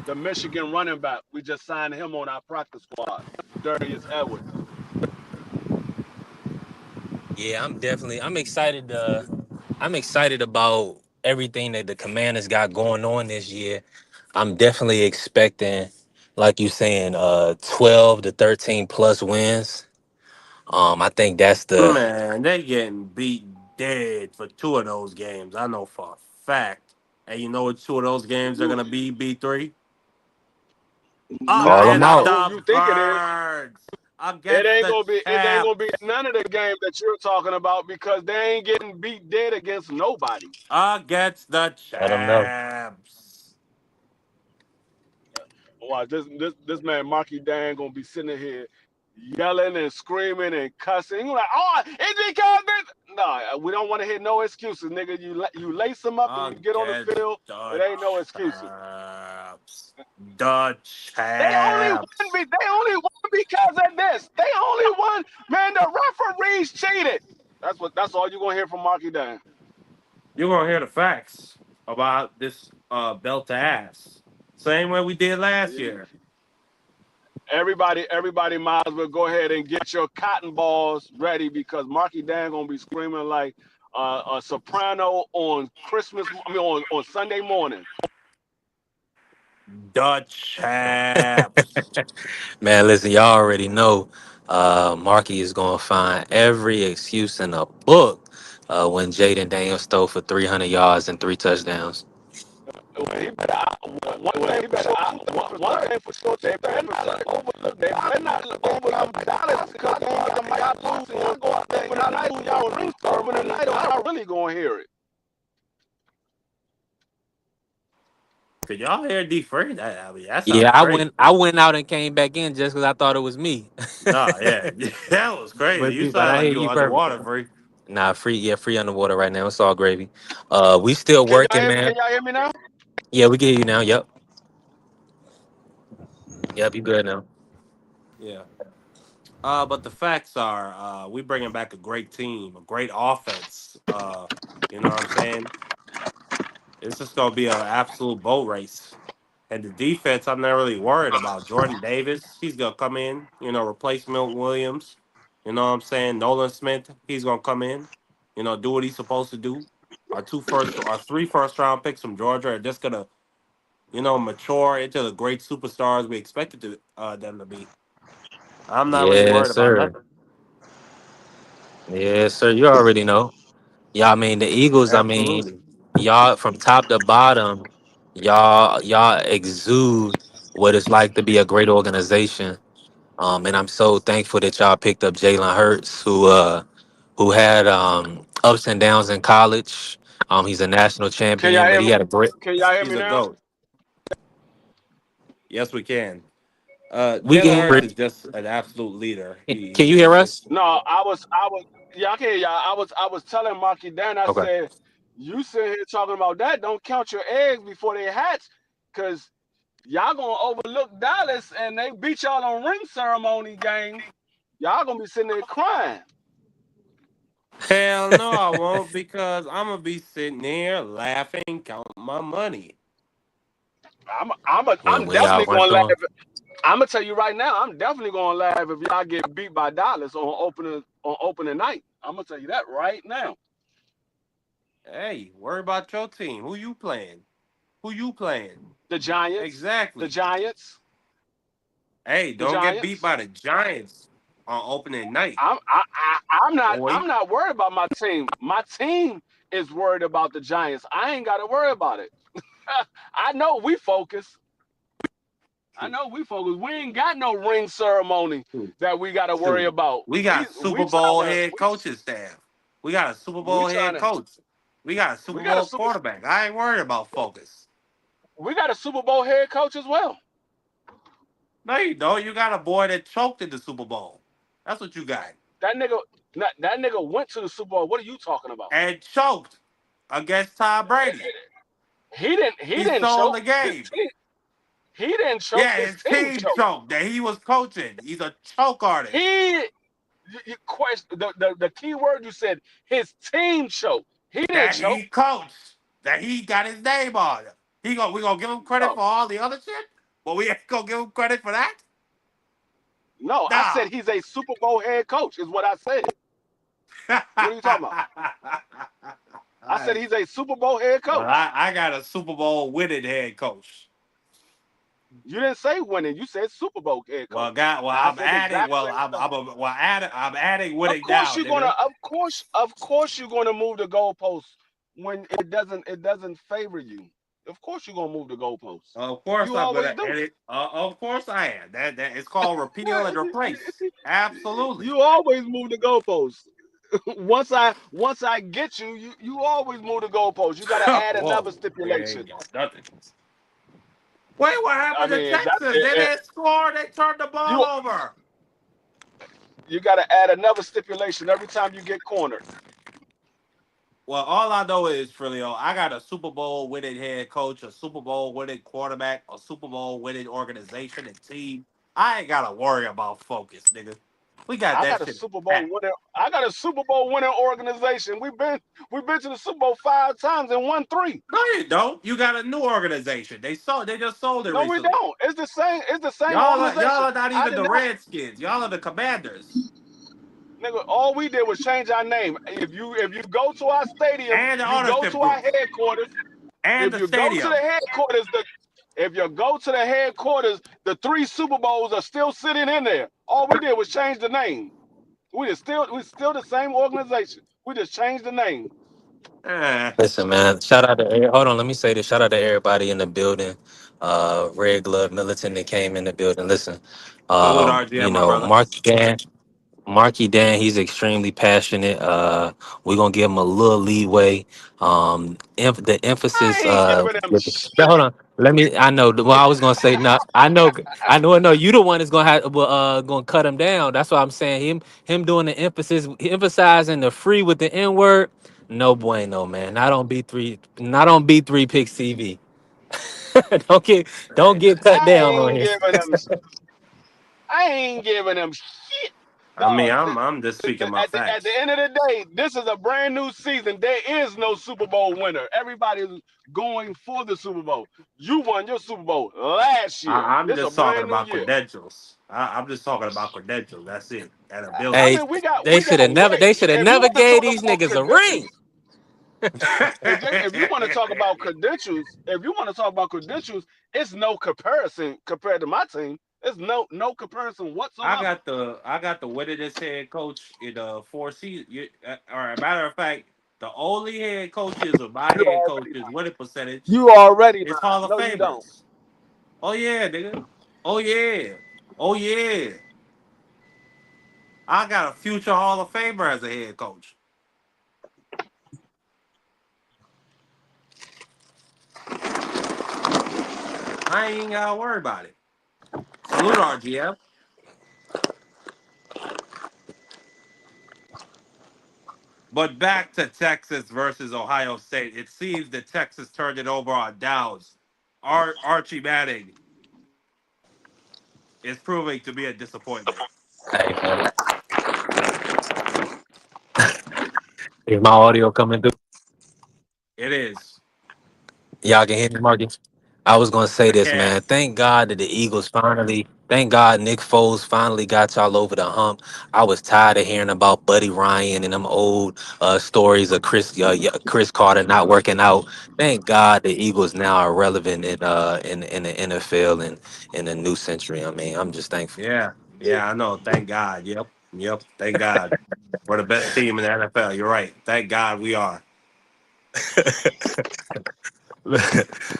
The Michigan running back. We just signed him on our practice squad. Darius Edwards. Yeah, I'm definitely. I'm excited. I'm excited about everything that the Commanders got going on this year. I'm definitely expecting, like you saying, 12 to 13 plus wins. I think that's the. Man, they getting beat dead for 2 of those games. I know for a fact. And you know what 2 of those games are You, going to be, B3? Call nah, them Against not out. who the you think it is. Birds. Against the It ain't gonna be Champs. none of the games that you're talking about because they ain't getting beat dead against nobody. Against the Let them know. Champs. Watch this man Marky Dan gonna be sitting here yelling and screaming and cussing. You like, oh, it's because this. No, we don't want to hear no excuses, nigga. You lace them up and you get on the Against field. It the ain't no excuses. Champs. The They only won. Champs. They only won because of this. They only won. Man, the referees cheated. That's all you gonna hear from Marky Dan. You're going to hear the facts about this belt to ass. Same way we did last year. Everybody might as well go ahead and get your cotton balls ready because Marky Dan gonna be screaming like a soprano on Christmas. I mean on Sunday morning. The Champs. Man, listen, y'all already know Marky is gonna find every excuse in the book when Jaden Daniels threw for 300 yards and 3 touchdowns. Well, he better. One thing for sure, they better not overlook. They better not overlook Dallas because they ain't got the might lose and y'all go out there and night who y'all ring serving tonight. Y'all really gonna hear it. Could y'all hear D Free? I mean, that Yeah, sounded crazy. I went out and came back in just because I thought it was me. Nah, yeah, that was crazy. You But sound I like hear you you were perfect. underwater, Free. Nah, free, yeah, free underwater right now. It's all gravy. We still working, Can man. y'all hear me now? Yeah, we can hear you now. Yep, yep, you good now. Yeah. But the facts are, we bringing back a great team, a great offense. You know what I'm saying? It's just gonna be an absolute boat race. And the defense, I'm not really worried about. Jordan Davis, he's gonna come in, replace Milton Williams. You know what I'm saying? Nolan Smith, he's gonna come in, do what he's supposed to do. Our three first round picks from Georgia are just gonna, mature into the great superstars we expected them to be. I'm not really Yes, worried about sir. nothing. Yes, sir. You already know. Yeah, I mean the Eagles. I mean, Absolutely. y'all from top to bottom, y'all exude what it's like to be a great organization. And I'm so thankful that y'all picked up Jalen Hurts, who had ups and downs in college. He's a national Can y'all champion, but hear he me? had a great. Can y'all hear He's me a now? GOAT. Yes, we can. We Jalen can Hurts hear. is just an absolute leader. Can you hear He's us? just No, I was. Yeah, I can hear y'all. I was telling Marky Dan. I Okay. said, you sitting here talking about that. Don't count your eggs before they hatch, cause y'all gonna overlook Dallas and they beat y'all on ring ceremony game. Y'all gonna be sitting there crying. hell no, I won't because I'm gonna be sitting there laughing, counting my money. When I'm when y'all definitely run gonna laugh. through 'em. I'm gonna tell you right now. I'm definitely gonna laugh if y'all get beat by Dallas on opening night. I'm gonna tell you that right now. Hey, worry about your team. Who you playing? Who you playing? The Giants, the Exactly. Giants, Hey, the don't get beat Giants. by the Giants on opening night, boy. I'm not worried about my team. My team is worried about the Giants. I ain't got to worry about it. I know we focus. I know we focus. We ain't got no ring ceremony that we got to worry Shoot. about. We We got we Super trying Bowl to head coaching staff. We got a Super we Bowl trying head to coach. We got a we Super got a Bowl super quarterback. I ain't worried about focus. we got a Super Bowl head coach as well. No, you don't. You got a boy that choked in the Super Bowl. That's what you got. That nigga that nigga went to the Super Bowl. What are you talking about? And choked against Tom Brady. He He didn't stole choke. the His game. team he didn't choke. Yeah, His his team team choked. choked that he was coaching. He's a choke artist. He you question the key word you said his team choked. He didn't That choke. he coached. That he got his name on. We gonna give him credit No, for all the other shit, but we ain't gonna give him credit for that. no. I Nah. said he's a Super Bowl head coach. Is what I said. All What are you talking about? I said right. he's a Super Bowl head Well, coach. I got a Super Bowl winning head coach. You didn't say winning. You said Super Bowl head Well, coach. And I I'm said the adding. exact Well, same stuff. I'm adding Of winning course now, you're gonna. nigga. Of course you're gonna move the goalposts when it doesn't favor you. Of course you're gonna move the goalposts. Of course, You I'm always gonna do. edit. Of course, I am. That it's called repeal and replace. Absolutely. You always move the goalposts. Once I get you, you always move the goalposts. You got to add another Whoa, we stipulation. ain't got nothing. Wait, what I happened to mean, Texas? They didn't score. They turned the ball you over. you got to add another stipulation every time you get cornered. Well, all I know is, Frilio, I got a Super Bowl winning head coach, a Super Bowl winning quarterback, a Super Bowl winning organization and team. I ain't gotta worry about focus, nigga. We got I that got a shit Super Bowl packed. winner. I got a Super Bowl winning organization. We've been to the Super Bowl 5 times and won three. No, you don't. You got a new organization. They just sold it No, we recently. don't. It's the same Y'all organization. are not I even did the not, Redskins. Y'all are the Commanders nigga. All we did was change our name. If you go to our stadium, and the you go ownership to our group headquarters. and If the you go to the stadium. headquarters, the three Super Bowls are still sitting in there. All we did was change the name. We still the same organization. We just changed the name. Eh. Listen, man. Shout out to hold on. Let me say this. Shout out to everybody in the building. Red Glove Militant that came in the building. Listen, Salute you RGM, my know, brother. Marky Dan, he's extremely passionate. We're gonna give him a little leeway. The I emphasis. ain't giving them Hold shit. on. Let me. I know. Well, I was gonna say no. I know. I know. No, you the one that's gonna have. Gonna cut him down. That's what I'm saying. Him doing the emphasis, emphasizing the free with the N word. No bueno, man. Not on B3. Not on B3 Pix TV. don't get. Don't Hey, get cut I down on ain't here. giving them. I ain't giving them shit, I mean, dog. I'm just speaking my At the facts. end of the day, this is a brand new season. There is no Super Bowl winner. Everybody's going for the Super Bowl. You won your Super Bowl last year. I'm This a just talking brand new about year. credentials. I'm just talking about credentials. That's it. And I ability. Hey, mean, they we should got have never. They ways. should have If you never want to gave talk these about niggas a ring. credentials, if you want to talk about credentials, if you want to talk about credentials, it's no comparison compared to my team. It's no comparison whatsoever. I got the winningest head coach in the four seasons. Or a matter of fact, the only head coaches of my You head already coaches lying. winning percentage You already is lying. Hall of No, you don't. Famers. Oh yeah, nigga. Oh yeah. Oh yeah. I got a future Hall of Famer as a head coach. I ain't gotta worry about it. Salute RGM. But back to Texas versus Ohio State. It seems that Texas turned it over on downs. Archie Manning is proving to be a disappointment. Hey man, is my audio coming through? It is. Y'all can hear me, Marky. I was gonna say I this, can. man. Thank God that the Eagles finally. Thank God Nick Foles finally got y'all over the hump. I was tired of hearing about Buddy Ryan and them old stories of Chris Carter not working out. Thank God the Eagles now are relevant in the NFL and in the new century. I mean, I'm just thankful. Yeah. Yeah, I know. Thank God. Yep. Yep. Thank God. We're the best team in the NFL. You're right. Thank God we are.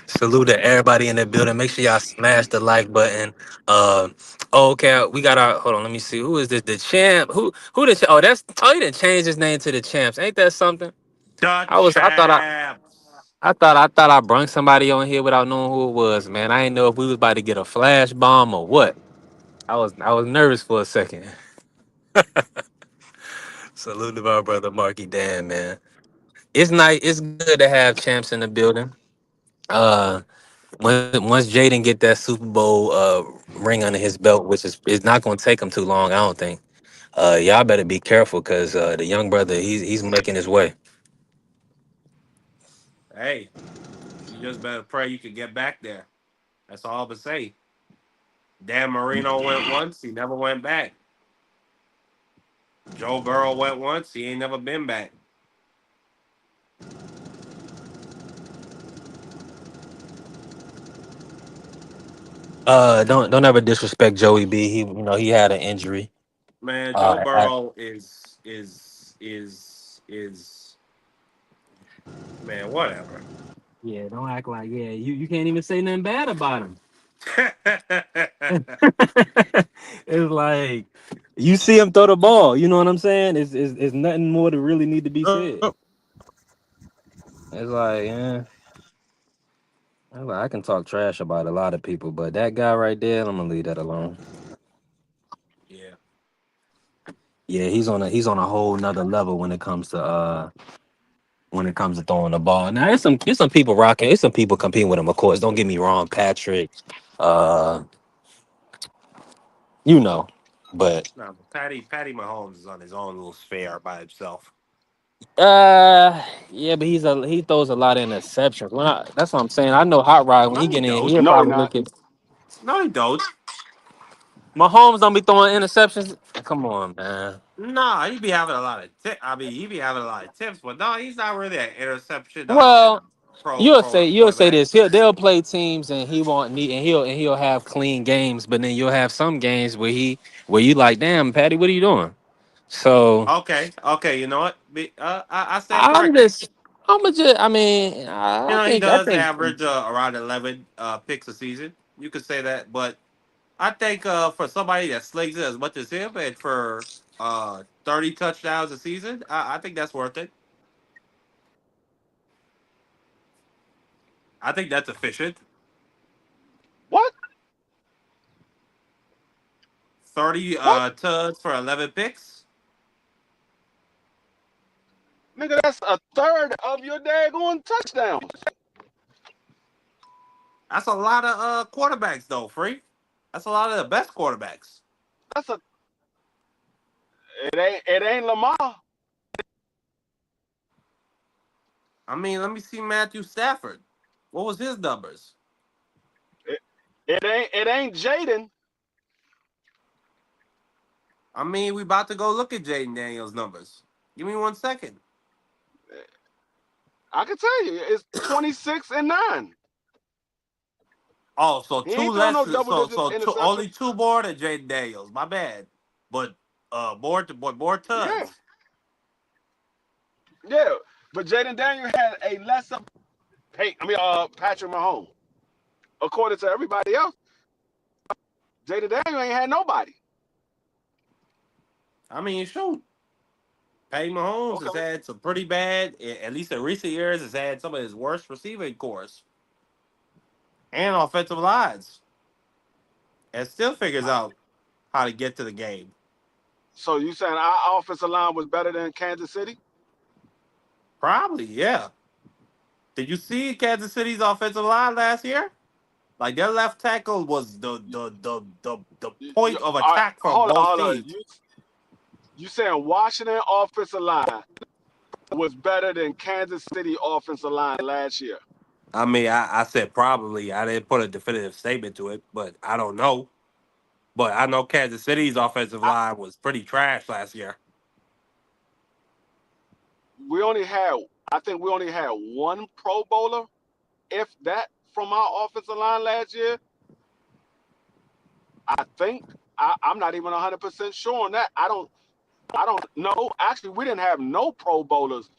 Salute to everybody in the building. Make sure y'all smash the like button. Uh, oh, okay, we got our. Hold on, let me see. Who is this? The champ? Who the? Oh, that's. Oh, he didn't change his name to the champs. Ain't that something? The I was. I thought. champs. I thought I brung somebody on here without knowing who it was. Man, I didn't know if we was about to get a flash bomb or what. I was nervous for a second. Salute to my brother Marky Dan, man. It's nice. It's good to have champs in the building. Uh, once Jaden get that Super Bowl ring under his belt, which is not going to take him too long, I don't think. Y'all better be careful because the young brother he's making his way. Hey, you just better pray you can get back there. That's all I'm say. Dan Marino went once, he never went back. Joe Burrow went once, he ain't never been back. Don't ever disrespect Joey B. He had an injury. Man, Joe Uh, at- Burrow is man, whatever. yeah, don't act like you can't even say nothing bad about him. It's like you see him throw the ball. You know what I'm saying? It's nothing more to really need to be said. It's like, yeah. I can talk trash about a lot of people, but that guy right there, I'm gonna leave that alone. Yeah. Yeah, he's on a whole nother level when it comes to throwing the ball. Now there's some people rocking, there's some people competing with him, of course. Don't get me wrong, Patrick. Uh, you know, but No, but Patty Mahomes is on his own little sphere by himself. yeah, but he throws a lot of interceptions. That's what I'm saying. I know Hot Rod when he No, he get in, don't. he'll No, he probably not. look at No, he don't. Mahomes don't be throwing interceptions. Come on, man. Nah, he be having a lot of tips. I mean, he be having a lot of tips, but no, he's not really an interception Well, you'll say quarterback. this. They'll play teams and he won't need and he'll have clean games, but then you'll have some games where you like, damn, Patty, what are you doing? So Okay. You know what? I stand I'm corrected. just, I mean, You I know, he think, I does think, average around 11 picks a season. You could say that, but I think for somebody that slings it as much as him and for 30 touchdowns a season, I think that's worth it. I think that's efficient. What? 30 What? tuds for 11 picks. Nigga, that's a third of your daggone touchdowns. That's a lot of quarterbacks, though, Free. That's a lot of the best quarterbacks. That's a it ain't Lamar. I mean, let me see Matthew Stafford. What was his numbers? It, it ain't Jaden. I mean, we about to go look at Jaden Daniels' numbers. Give me 1 second. I can tell you, it's 26-9. Oh, so He two ain't throw less. no double digit Only interceptions. two more than Jaden Daniels. My bad, but more Yeah, tuds. yeah. But Jaden Daniel had a lesser Patrick Mahomes. According to everybody else, Jaden Daniel ain't had nobody. I mean, shoot, Patty Mahomes Okay. has had some pretty bad. At least in recent years, has had some of his worst receiving cores and offensive lines, and still figures out how to get to the game. So you saying our offensive line was better than Kansas City? Probably, yeah. Did you see Kansas City's offensive line last year? Like their left tackle was the point of All right, attack for both hold on. teams. You saying Washington offensive line was better than Kansas City offensive line last year? I mean, I said probably. I didn't put a definitive statement to it, but I don't know. But I know Kansas City's offensive I, line was pretty trash last year. we only had, I think we only had one Pro Bowler, if that, from our offensive line last year. I think I'm not even 100% sure on that. I don't know. Actually, we didn't have no Pro Bowlers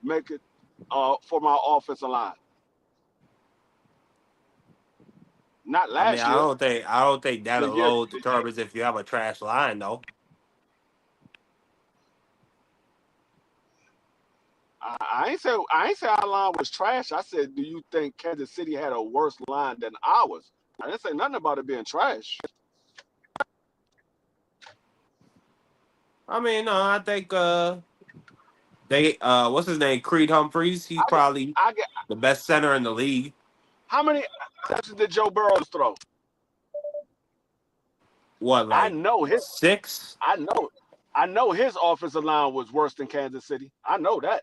make it for my offensive line. Not I mean, last year. I don't think that The year, alone the year determines if you have a trash line, though. I ain't say our line was trash. I said, do you think Kansas City had a worse line than ours? I didn't say nothing about it being trash. I mean, no, I think they what's his name, Creed Humphreys. He's I get, probably I get. the best center in the league. How many touches did Joe Burrows throw? What, I like know his. 6? I know. I know his offensive line was worse than Kansas City. I know that.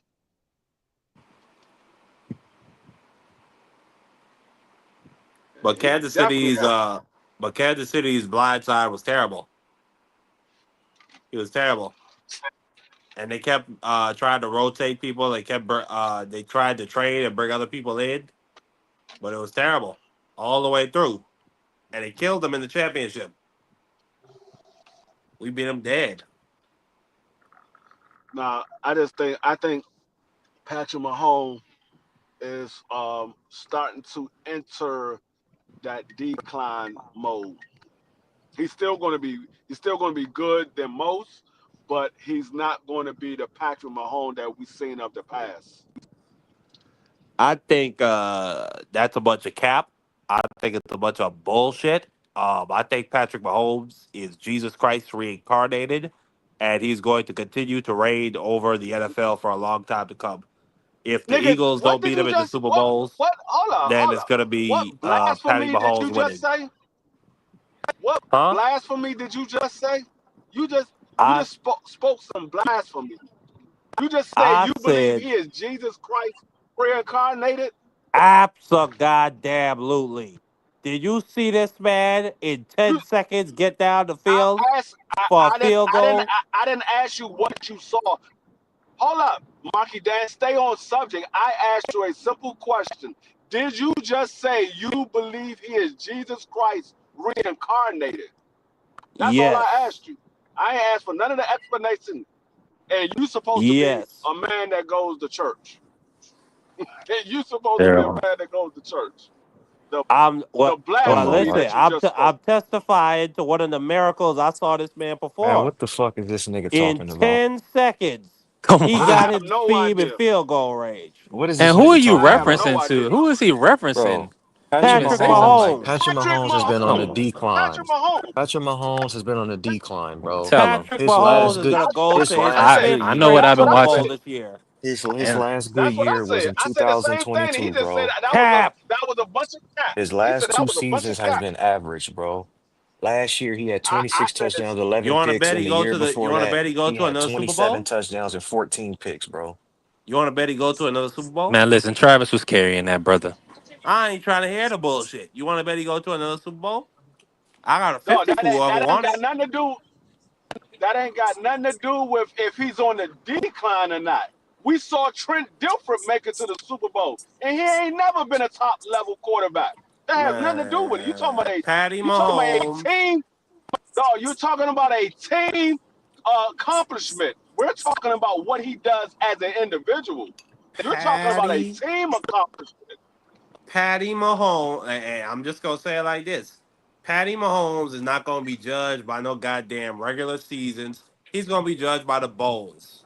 But He Kansas definitely City's was. blind side was terrible. He was terrible. And they kept trying to rotate people. They tried to trade and bring other people in, but it was terrible all the way through. And it killed them in the championship. We beat them dead. Nah, I think Patrick Mahomes is starting to enter that decline mode. He's still going to be good than most, but he's not going to be the Patrick Mahomes that we've seen of the past. I think that's a bunch of cap. I think it's a bunch of bullshit. I think Patrick Mahomes is Jesus Christ reincarnated, and he's going to continue to reign over the NFL for a long time to come. If the Nigga, Eagles what don't did beat him you in the just Super what Bowls, what then hold it's up. going to What be Patty blasphemy did you Mahomes just winning. say? What Huh? blasphemy did you just say? You just you I just spoke some blasphemy. You just said I you believe said he is Jesus Christ reincarnated. absolutely. Did you see this man in You 10 seconds get down the I field asked for a field goal? I didn't ask you what you saw. Hold up, Marky Dan, stay on subject. I asked you a simple question. Did you just say you believe he is Jesus Christ reincarnated? That's all I Yes. asked you. I ain't asked for none of the explanation. and you supposed to be Yes. a man that goes to church. And you supposed to be a Terrible. man that goes to church. The I'm the what Oh well my blasphemy listen, God. that you just spoke. I'm testifying to one of the miracles I saw this man Man, perform. what the fuck is this nigga In talking about? 10 seconds, Come he I on. got have his no speed and idea. field goal range. What is this And who are nigga you talking I have about? no referencing to? idea. Who is he referencing? Bro, He didn't Patrick even Patrick say Mahomes, somebody. Mahomes. Patrick Patrick Mahomes has been on the Mahomes. Come on. decline. Patrick Mahomes. Patrick Mahomes has been on the decline, bro. Tell him. Patrick His Mahomes last is good gonna go his to That's what his I last said. fifth I know what straight I've That's what been Super I Bowl watching. said. this year. his And last good That's what I year was said. in I said the same thing, and he 2022, just said bro. Cap. that was a bunch of cap. His He said last that two was a bunch of seasons has cap. been average, bro. Last year he had I 26 said this. touchdowns, You 11 want to picks, bet and he the go year to the? You before want to that bet he go he to had another Super 27 Bowl? touchdowns and 14 picks, bro. You want to bet he go to another Super Bowl? man, listen, Travis was carrying that brother. I ain't trying to hear the bullshit. You want to bet he go to another Super Bowl? I got a No, 50 for whoever that ain't want got it. nothing to do. That ain't got nothing to do with if he's on the decline or not. We saw Trent Dilfer make it to the Super Bowl, and he ain't never been a top level quarterback. That has nothing to do with it. Man, Patty You talking about a Mahomes. team. No, you're talking about a team accomplishment. We're talking about what he does as an individual. You're talking about a Patty team accomplishment. Patty Mahomes. And I'm just gonna say it like this: Patty Mahomes is not gonna be judged by no goddamn regular seasons. He's gonna be judged by the bowls.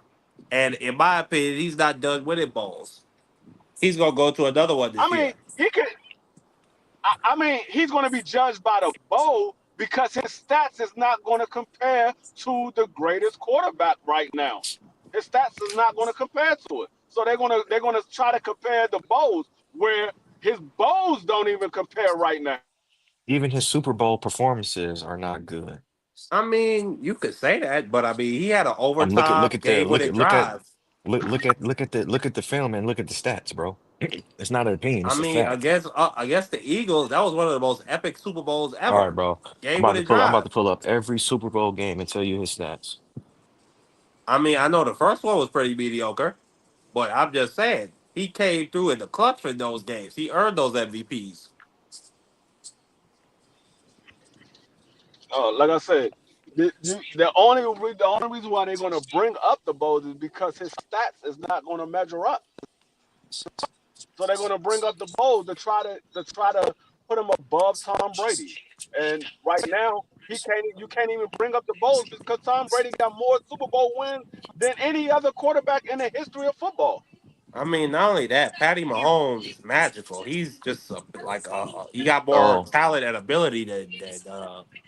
And in my opinion, he's not done winning bowls. He's gonna go to another one I this mean, year. he could. I mean, he's going to be judged by the bowl because his stats is not going to compare to the greatest quarterback right now. His stats is not going to compare to it. So they're gonna try to compare the bowls where his bowls don't even compare right now. Even his Super Bowl performances are not good. I mean, you could say that, but I mean, he had an Look at overtime game-winning drive. look at the film and look at the stats, bro. It's not an opinion, I it's a mean, fact. against the Eagles, that was one of the most epic Super Bowls All right, ever. bro. Game-winning I'm about drive. to pull up every Super Bowl game and tell you his stats. I mean, I know the first one was pretty mediocre, but I'm just saying he came through in the clutch for those games. He earned those MVPs. Like I said, the only reason why they're going to bring up the bowls is because his stats is not going to measure up. So they're going to bring up the bowls to try to put him above Tom Brady. And right now, he can't. You can't even bring up the bowls because Tom Brady got more Super Bowl wins than any other quarterback in the history of football. I mean, not only that, Patty Mahomes is magical. He's just he got more Oh, talent and ability than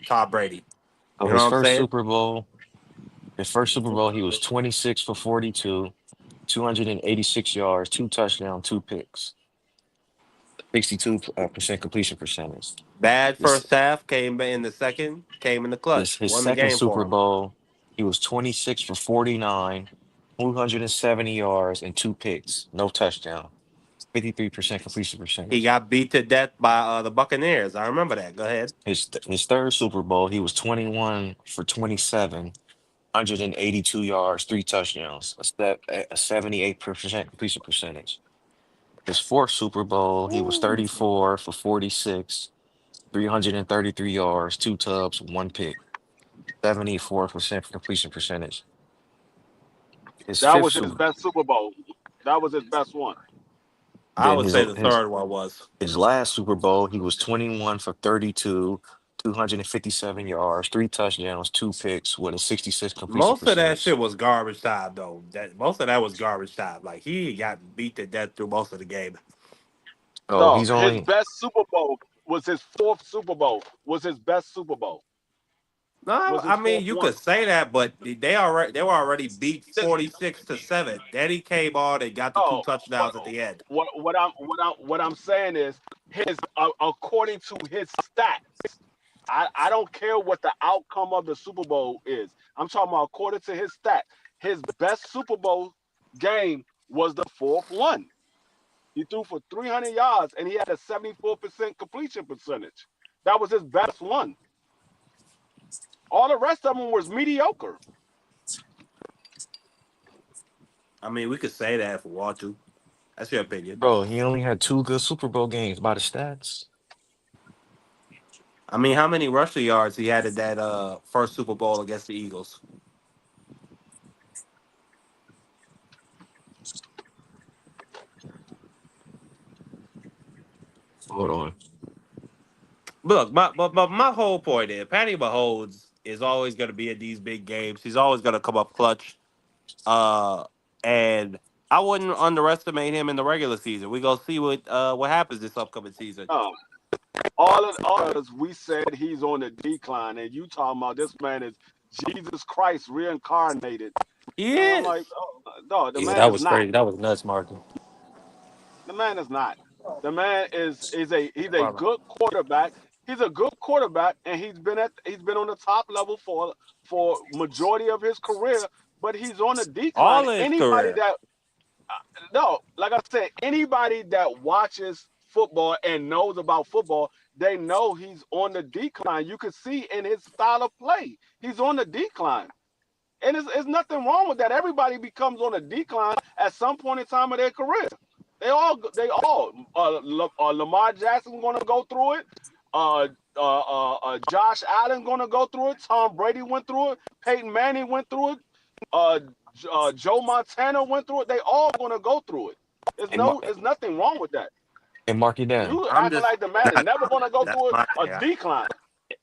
Tom Brady. so You know what I'm saying? his first Super Bowl, he was 26 for 42, 286 yards, two touchdowns, two picks, 62 percent completion percentage. Bad This first half, came in the second, came in the this clutch, his won the second game Super for him. Bowl, he was 26 for 49, 270 yards and two picks, no touchdown, 53% completion He percentage. got beat to death by the Buccaneers. I remember that. Go ahead. His third Super Bowl, he was 21 for 27, 182 yards, three touchdowns, a 78% completion percentage. His fourth Super Bowl, he was 34 for 46, 333 yards, two tubs, one pick, 74% completion percentage. His That fifth was his Super best Super Bowl. That was his best one. I then would say the third one was. his last Super Bowl, he was 21 for 32, 257 yards, three touchdowns, two picks with a 66 completion Most of that percentage. shit was garbage time though. That most of that was garbage time. Like he got beat to death through most of the game. Oh, No, he's his only best Super Bowl was his fourth Super Bowl. Was his best Super Bowl. No, Was his I mean fourth you one. could say that, but they were already beat 46-7. Then he came on and got the two No, what touchdowns at the end. what I'm saying is his according to his stats. I don't care what the outcome of the Super Bowl is. I'm talking about according to his stats. His best Super Bowl game was the fourth one. He threw for 300 yards and he had a 74% completion percentage. That was his best one. All the rest of them was mediocre. I mean, we could say that if we want to. That's your opinion. bro, he only had two good Super Bowl games by the stats. I mean, how many rushing yards he had in that first Super Bowl against the Eagles? Hold on. Look, but my whole point is Patty Mahomes is always going to be in these big games. He's always going to come up clutch. Uh, and I wouldn't underestimate him in the regular season. We gonna see what happens this upcoming season. No, all of us, we said he's on the decline, and you talking about this man is Jesus Christ reincarnated. He And I'm like, is. oh, no, the Yeah, man that is was not. crazy. That was nuts, Marky. The man is not. The man is a he's a Brother. good quarterback. He's a good quarterback, and he's been on the top level for majority of his career. But he's on the decline. All his Anybody career. that no, like I said, anybody that watches football and knows about football, they know he's on the decline. You can see in his style of play, he's on the decline. And it's nothing wrong with that. Everybody becomes on a decline at some point in time of their career. Lamar Jackson going to go through it. Josh Allen going to go through it. Tom Brady went through it. Peyton Manning went through it. Uh, Joe Montana went through it. They all going to go through it. And Mark, There's nothing wrong with that. and mark it down. You I'm acting just like the man is that, never going to go that's through my a yeah. decline.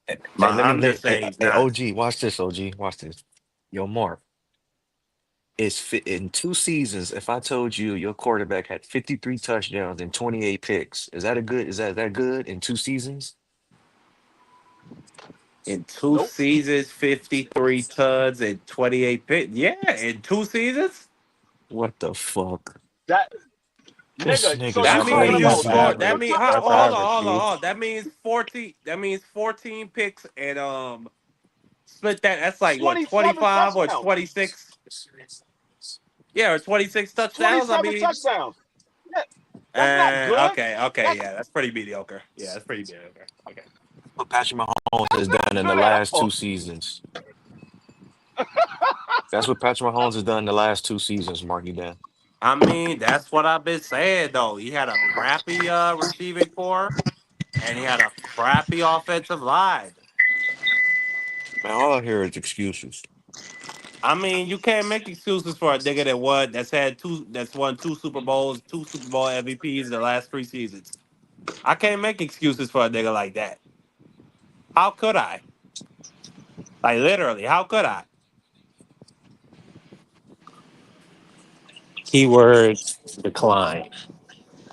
Hey, let me I'm let just hey, saying he's hey not. OG, watch this, OG, watch this. Yo, Mark, it's fit in 2 seasons. If I told you your quarterback had 53 touchdowns and 28 picks, is that good in 2 seasons? In two Nope. seasons, 53 tuds and 28 picks. Yeah, in 2 seasons. What the fuck? That This nigga. So nigga's you That mean talking he about crazy, scored. That two bro. mean That's touchdowns? average, G. hold on. That means 14. That means 14 picks and split that. That's like what 27 25 or touchdowns. 26. Yeah, or 26 touchdowns. I 27 mean, touchdowns. Yeah, that's not good. okay, That's yeah, that's pretty mediocre. Yeah, that's pretty mediocre. Okay. What Patrick Mahomes that's has not done in the good at last all. 2 seasons. That's what Patrick Mahomes has done in the last 2 seasons, Marky Dan. I mean, that's what I've been saying though. He had a crappy receiving core, and he had a crappy offensive line. Man, all I hear is excuses. I mean, you can't make excuses for a nigga that's won two Super Bowls, two Super Bowl MVPs in the last 3 seasons. I can't make excuses for a nigga like that. How could I? Like literally, how could I? Keyword decline.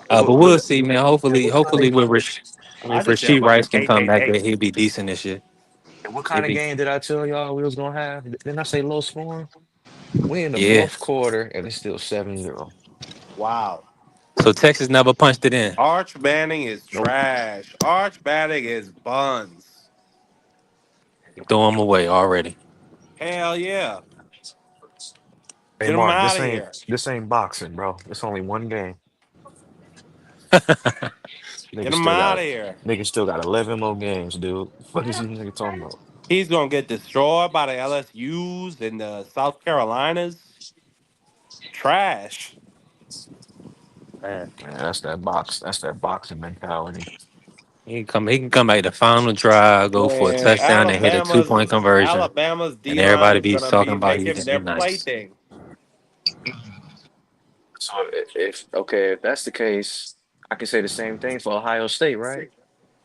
But What we'll what see, man. and what kind Hopefully, of with I if just said, Rasheed well, Rice can hey, come hey, back, hey. then he'll be decent this year. and what He'll kind of be, game did I tell y'all we was gonna have? Didn't I say low scoring? We in the yeah. fourth quarter and it's still 7-0. Wow. So Texas never punched it in. Arch Manning is Nope. trash. Arch Manning is buns. Throw him away already. Hell yeah. Hey Get him Mark, out this of ain't here. this ain't boxing, bro. It's only one game. Get Niggas him still out got of here. niggas still got 11 more games, dude. Fuck is this nigga talking about? He's gonna get destroyed by the LSU's and the South Carolinas. Trash. Man, Man, that's that boxing mentality. he can come back the final drive, go for a Man, touchdown, and hit a 2 point conversion, Alabama's and D line everybody is be gonna talking be about make he him did their nice. plaything. So if okay, if that's the case, I can say the same thing for Ohio State, right?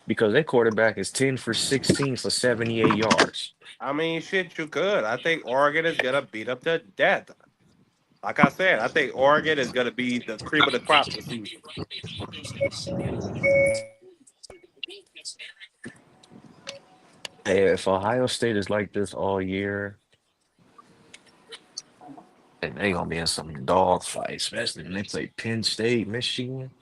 Because their quarterback is 10 for 16 for 78 yards. I mean, shit, you could. I think Oregon is gonna beat up to death. Like I said, I think Oregon is gonna be the cream of the crop this season. Hey, if Ohio State is like this all year, then they gonna be in some dog fights, especially when they play Penn State, Michigan.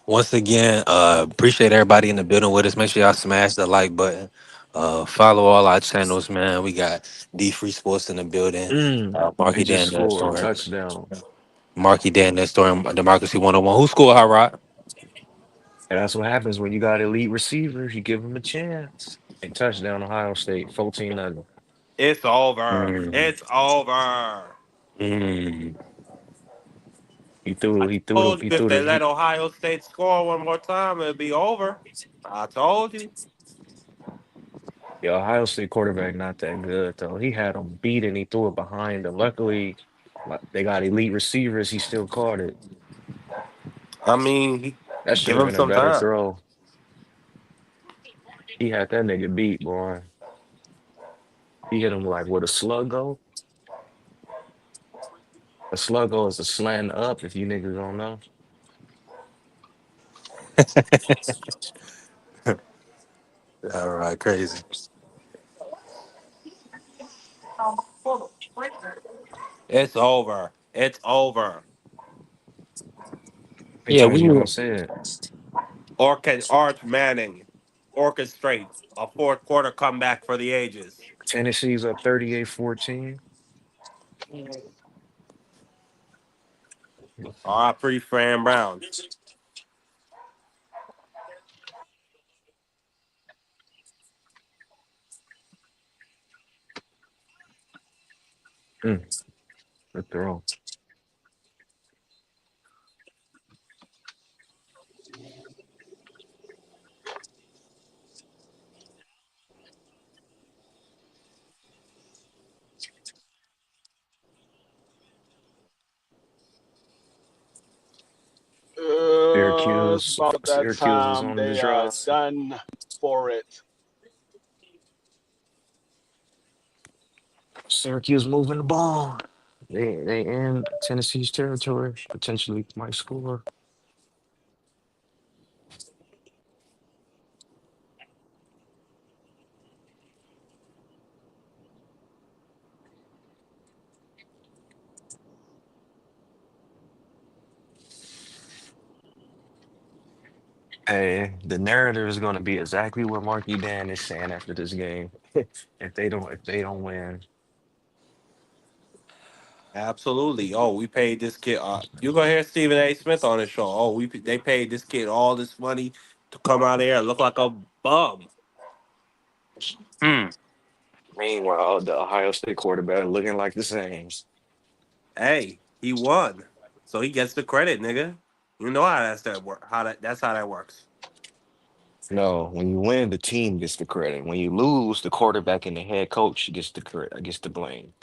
Once again, appreciate everybody in the building with us. Make sure y'all smash the like button. Follow all our channels, man. We got D Free Sports in the building. They Marky just Dan that scored story. touchdown. Marky Dan that story. Democracy 101. Who scored Hot Rod? And that's what happens when you got elite receivers. You give them a chance. A touchdown, Ohio State, 14-0. It's over. Mm, It's over. mm. He threw, I he threw the, told he you if threw the, they let he, Ohio State score one more time, it'd be over. I told you. the Ohio State quarterback not that good though. He had him beat and he threw it behind him. Luckily, Like, they got elite receivers. He still caught it. I mean, That should give have him been a some better time. throw. He had that nigga beat, boy. He hit him like with a sluggo. A sluggo is a slant up. If you niggas don't know, All right, crazy. It's over. It's over. how many Yeah, times we you were. gonna say it? Arch Manning orchestrates a fourth quarter comeback for the ages. Tennessee's up 38-14. All right, free Fran Brown. Mm, good throw. It's Syracuse, about that Syracuse is time on the they are draw. done for it. Syracuse moving the ball. They in Tennessee's territory. Potentially might score. Hey, the narrative is going to be exactly what Marky Dan is saying after this game. If they don't win, Absolutely. Oh, we paid this kid. You gonna hear Stephen A. Smith on the show? Oh, they paid this kid all this money to come out here and look like a bum. Hmm. meanwhile the Ohio State quarterback looking like the same. Hey, he won, so he gets the credit, nigga. You know how that's that work. That's how that works. No, when you win, the team gets the credit. When you lose, the quarterback and the head coach gets the credit, gets the blame.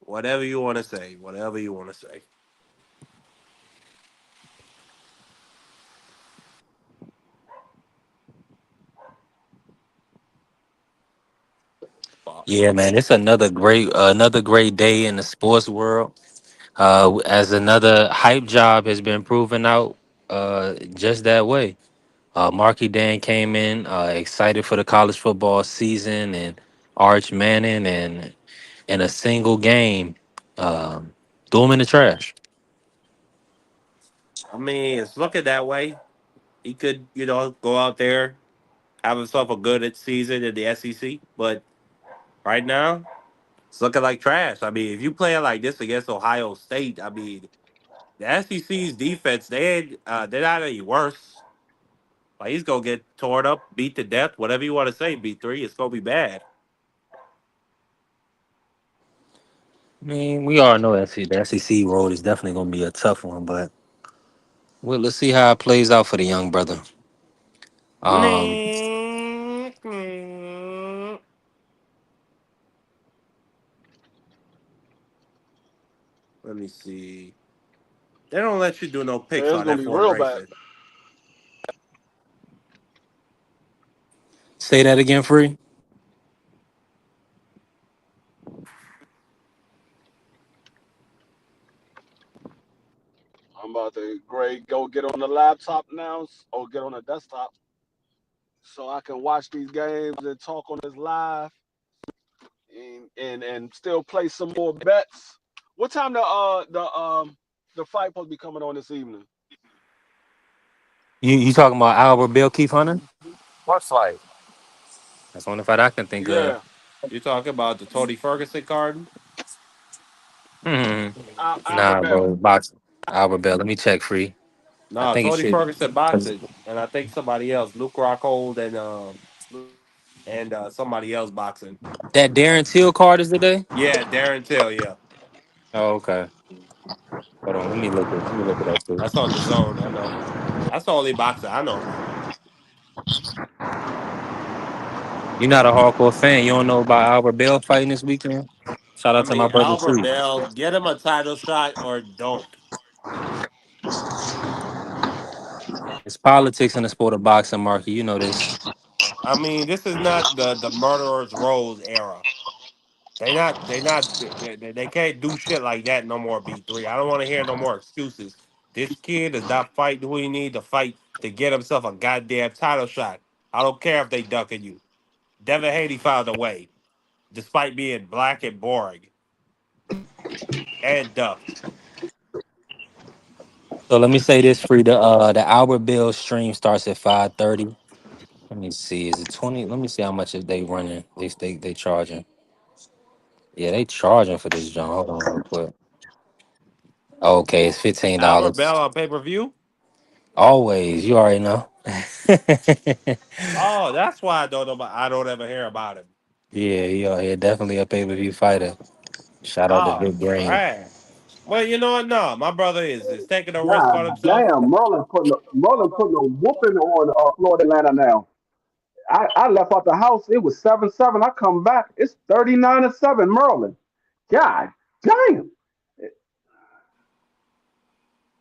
Whatever you want to say. Whatever you want to say. Fuck. Yeah, man, it's another great day in the sports world. As another hype job has been proven out, just that way. Marky Dan came in excited for the college football season, and Arch Manning, and in a single game, um, threw him in the trash. I mean, it's looking that way. He could, go out there, have himself a good season in the SEC. But right now, it's looking like trash. I mean, if you play like this against Ohio State, I mean, the SEC's defense, they're not any worse. Like he's gonna get torn up, beat to death, whatever you want to say. B3, it's gonna be bad. I mean, we all know that the SEC road is definitely going to be a tough one, but let's see how it plays out for the young brother. Um, Let me see. They don't let you do no picks It's on gonna be F1 real bad. racing. say that again, free. I'm about to great go get on the laptop now or get on the desktop so I can watch these games and talk on this live and still play some more bets. What time the fight supposed to be coming on this evening? You talking about Albert Bill Keith Hunter? What fight? That's the only fight I can think of. Yeah, You talking about the Tony Ferguson card? Hmm. Albert Nah, Bell. bro, boxing. Albert Bell. Let me check free. I No, think it Tony should. Ferguson boxing, and I think somebody else, Luke Rockhold and somebody else boxing. That Darren Till card is today. Yeah, Darren Till. Yeah, Oh, okay. Hold on. Let me look it up too. that's on the zone. I know. That's the only boxer I know. You're not a hardcore fan. You don't know about Albert Bell fighting this weekend? Shout I out to my mean, brother Albert too. Bell, get him a title shot or don't. It's politics in the sport of boxing, Marky. You know this. I mean, this is not the murderers rose era. They can't do shit like that no more. B3. I don't want to hear no more excuses. This kid is not fighting who he need to fight to get himself a goddamn title shot. I don't care if they ducking you. Devin Haney found a way, despite being black and boring and ducked. So let me say this free. The Albert Bill stream starts at 5:30. Let me see. Is it 20? Let me see how much is they running. They charging. Yeah, they charging for this joint. Hold on real quick. Okay, it's Albert $15. Bell on pay per view. Always, you already know. Oh, that's why I don't ever hear about him. Yeah, yeah, definitely a pay-per-view fighter. Shout out to Oh, Big Brain. trash. Well, you know what? No, my brother is taking a risk God on himself. damn, Merlin putting a whooping on Florida Atlanta now. I left out the house. It was 7-7. I come back. It's 39-7. Merlin. God damn.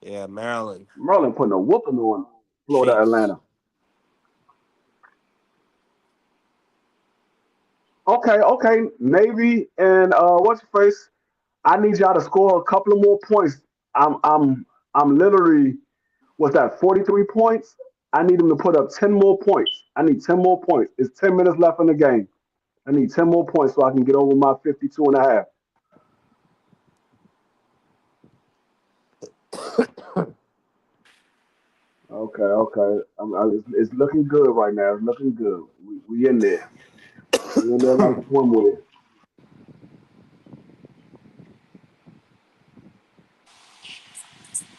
Yeah, Maryland Merlin putting a whooping on Florida Chiefs. Atlanta. Okay. Navy and what's your face? I need y'all to score a couple of more points. I'm literally what's that, 43 points? I need them to put up 10 more points. I need 10 more points. It's 10 minutes left in the game. I need 10 more points so I can get over my 52 and a half. Okay. It's looking good right now. It's looking good. We in there. We in there like swimwear.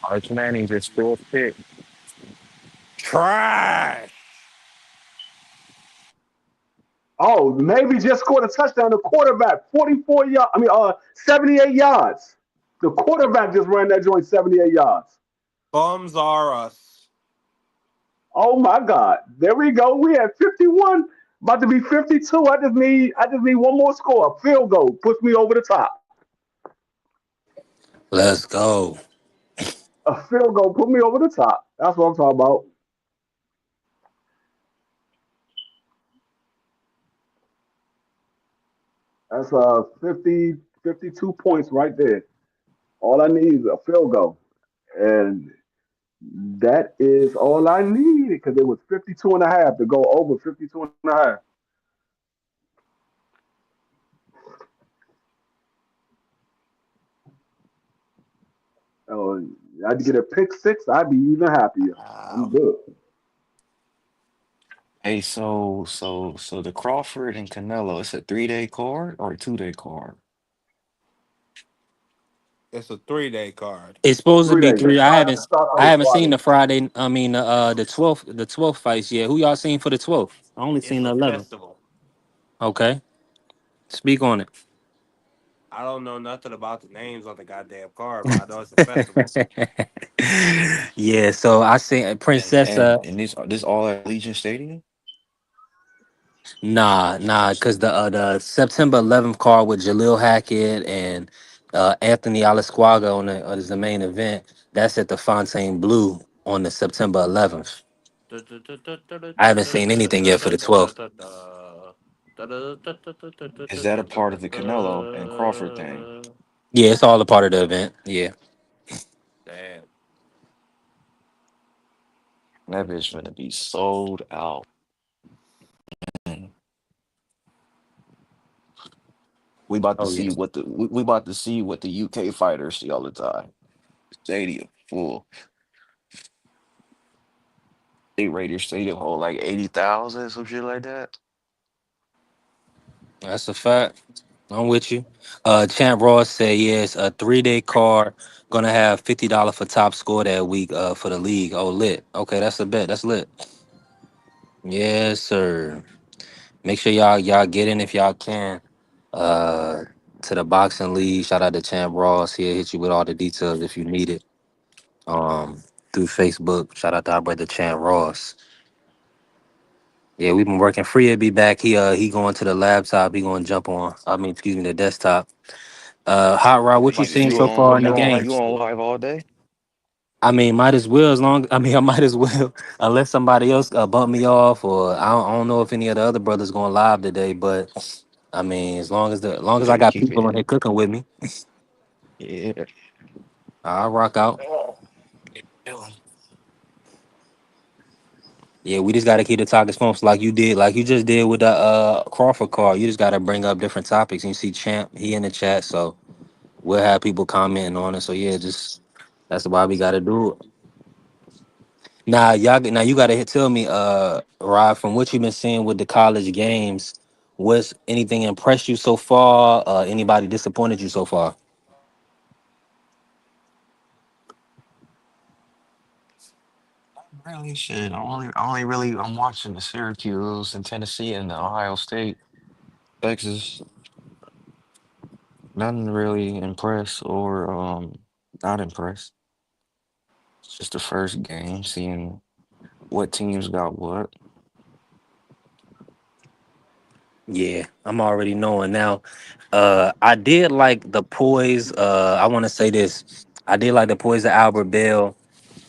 Arch Manning just threw a pick. Trash. Oh, maybe just scored a touchdown. The quarterback, 44 yards. 78 yards. The quarterback just ran that joint 78 yards. Bums are us. Oh my God. There we go. We at 51. About to be 52. I just need one more score. A field goal. Puts me over the top. Let's go. A field goal put me over the top. That's what I'm talking about. That's 52 points right there. All I need is a field goal. And that is all I needed because it was 52 and a half to go over 52 and a half. Oh, I'd get a pick six, I'd be even happier. I'm Wow. good. Hey, so the Crawford and Canelo, it's a 3-day card or a 2-day card? It's a 3-day card. It's supposed to Three be days. three. It starts I on haven't seen Friday. the Friday. The 12th fights yet. Who y'all seen for the 12th? I only seen It's the a 11th. festival. Okay, speak on it. I don't know nothing about the names on the goddamn card, but I know it's a festival. Yeah, so I seen And Princess. and and this all at Legion Stadium? Nah, because the September 11th card with Jalil Hackett and Anthony Alasquaga is the main event. That's at the Fontaine Blue on the September 11th. I haven't seen anything yet for the 12th. Is that a part of the Canelo and Crawford thing? Yeah, it's all a part of the event. Yeah. Damn. That bitch gonna be sold out. Mm. Oh yeah. We about to see what the UK fighters see all the time. Stadium full. They rated stadium hold like 80,000, some shit like that. That's a fact. I'm with you. Champ Ross said yes, a 3-day card gonna have $50 for top score that week for the league. Oh lit. Okay, that's a bet. That's lit. Yes, sir. Make sure y'all get in if y'all can. Uh to the boxing league. Shout out to Champ Ross. He'll hit you with all the details if you need it. Through Facebook. Shout out to our brother Champ Ross. Yeah, we've been working. Free will be back. He going to the laptop. He gonna jump on. I mean, excuse me, the desktop. Hot Rod, what you Like seen so far in the you games? on live all day? I mean, might as well as long. I mean, I might as well unless somebody else bump me off, or I don't know if any of the other brothers going live today. But I mean, as long as I Yeah, got keep people on it. here cooking with me, Yeah. I'll rock out. Yeah. Yeah, we just gotta keep the topics fun, like you did, like you just did with the Crawford card. You just gotta bring up different topics. And you see Champ, he in the chat, so we'll have people commenting on it. So yeah, just that's why we gotta do it. Now you gotta tell me, Rod, from what you've been seeing with the college games, what's anything impressed you so far? Anybody disappointed you so far? Really shit. I'm watching the Syracuse and Tennessee and the Ohio State, Texas. Nothing really impressed or not impressed. It's just the first game, seeing what teams got what. Yeah, I'm already knowing now. I did like the poise. I want to say this. I did like the poise of Albert Bell,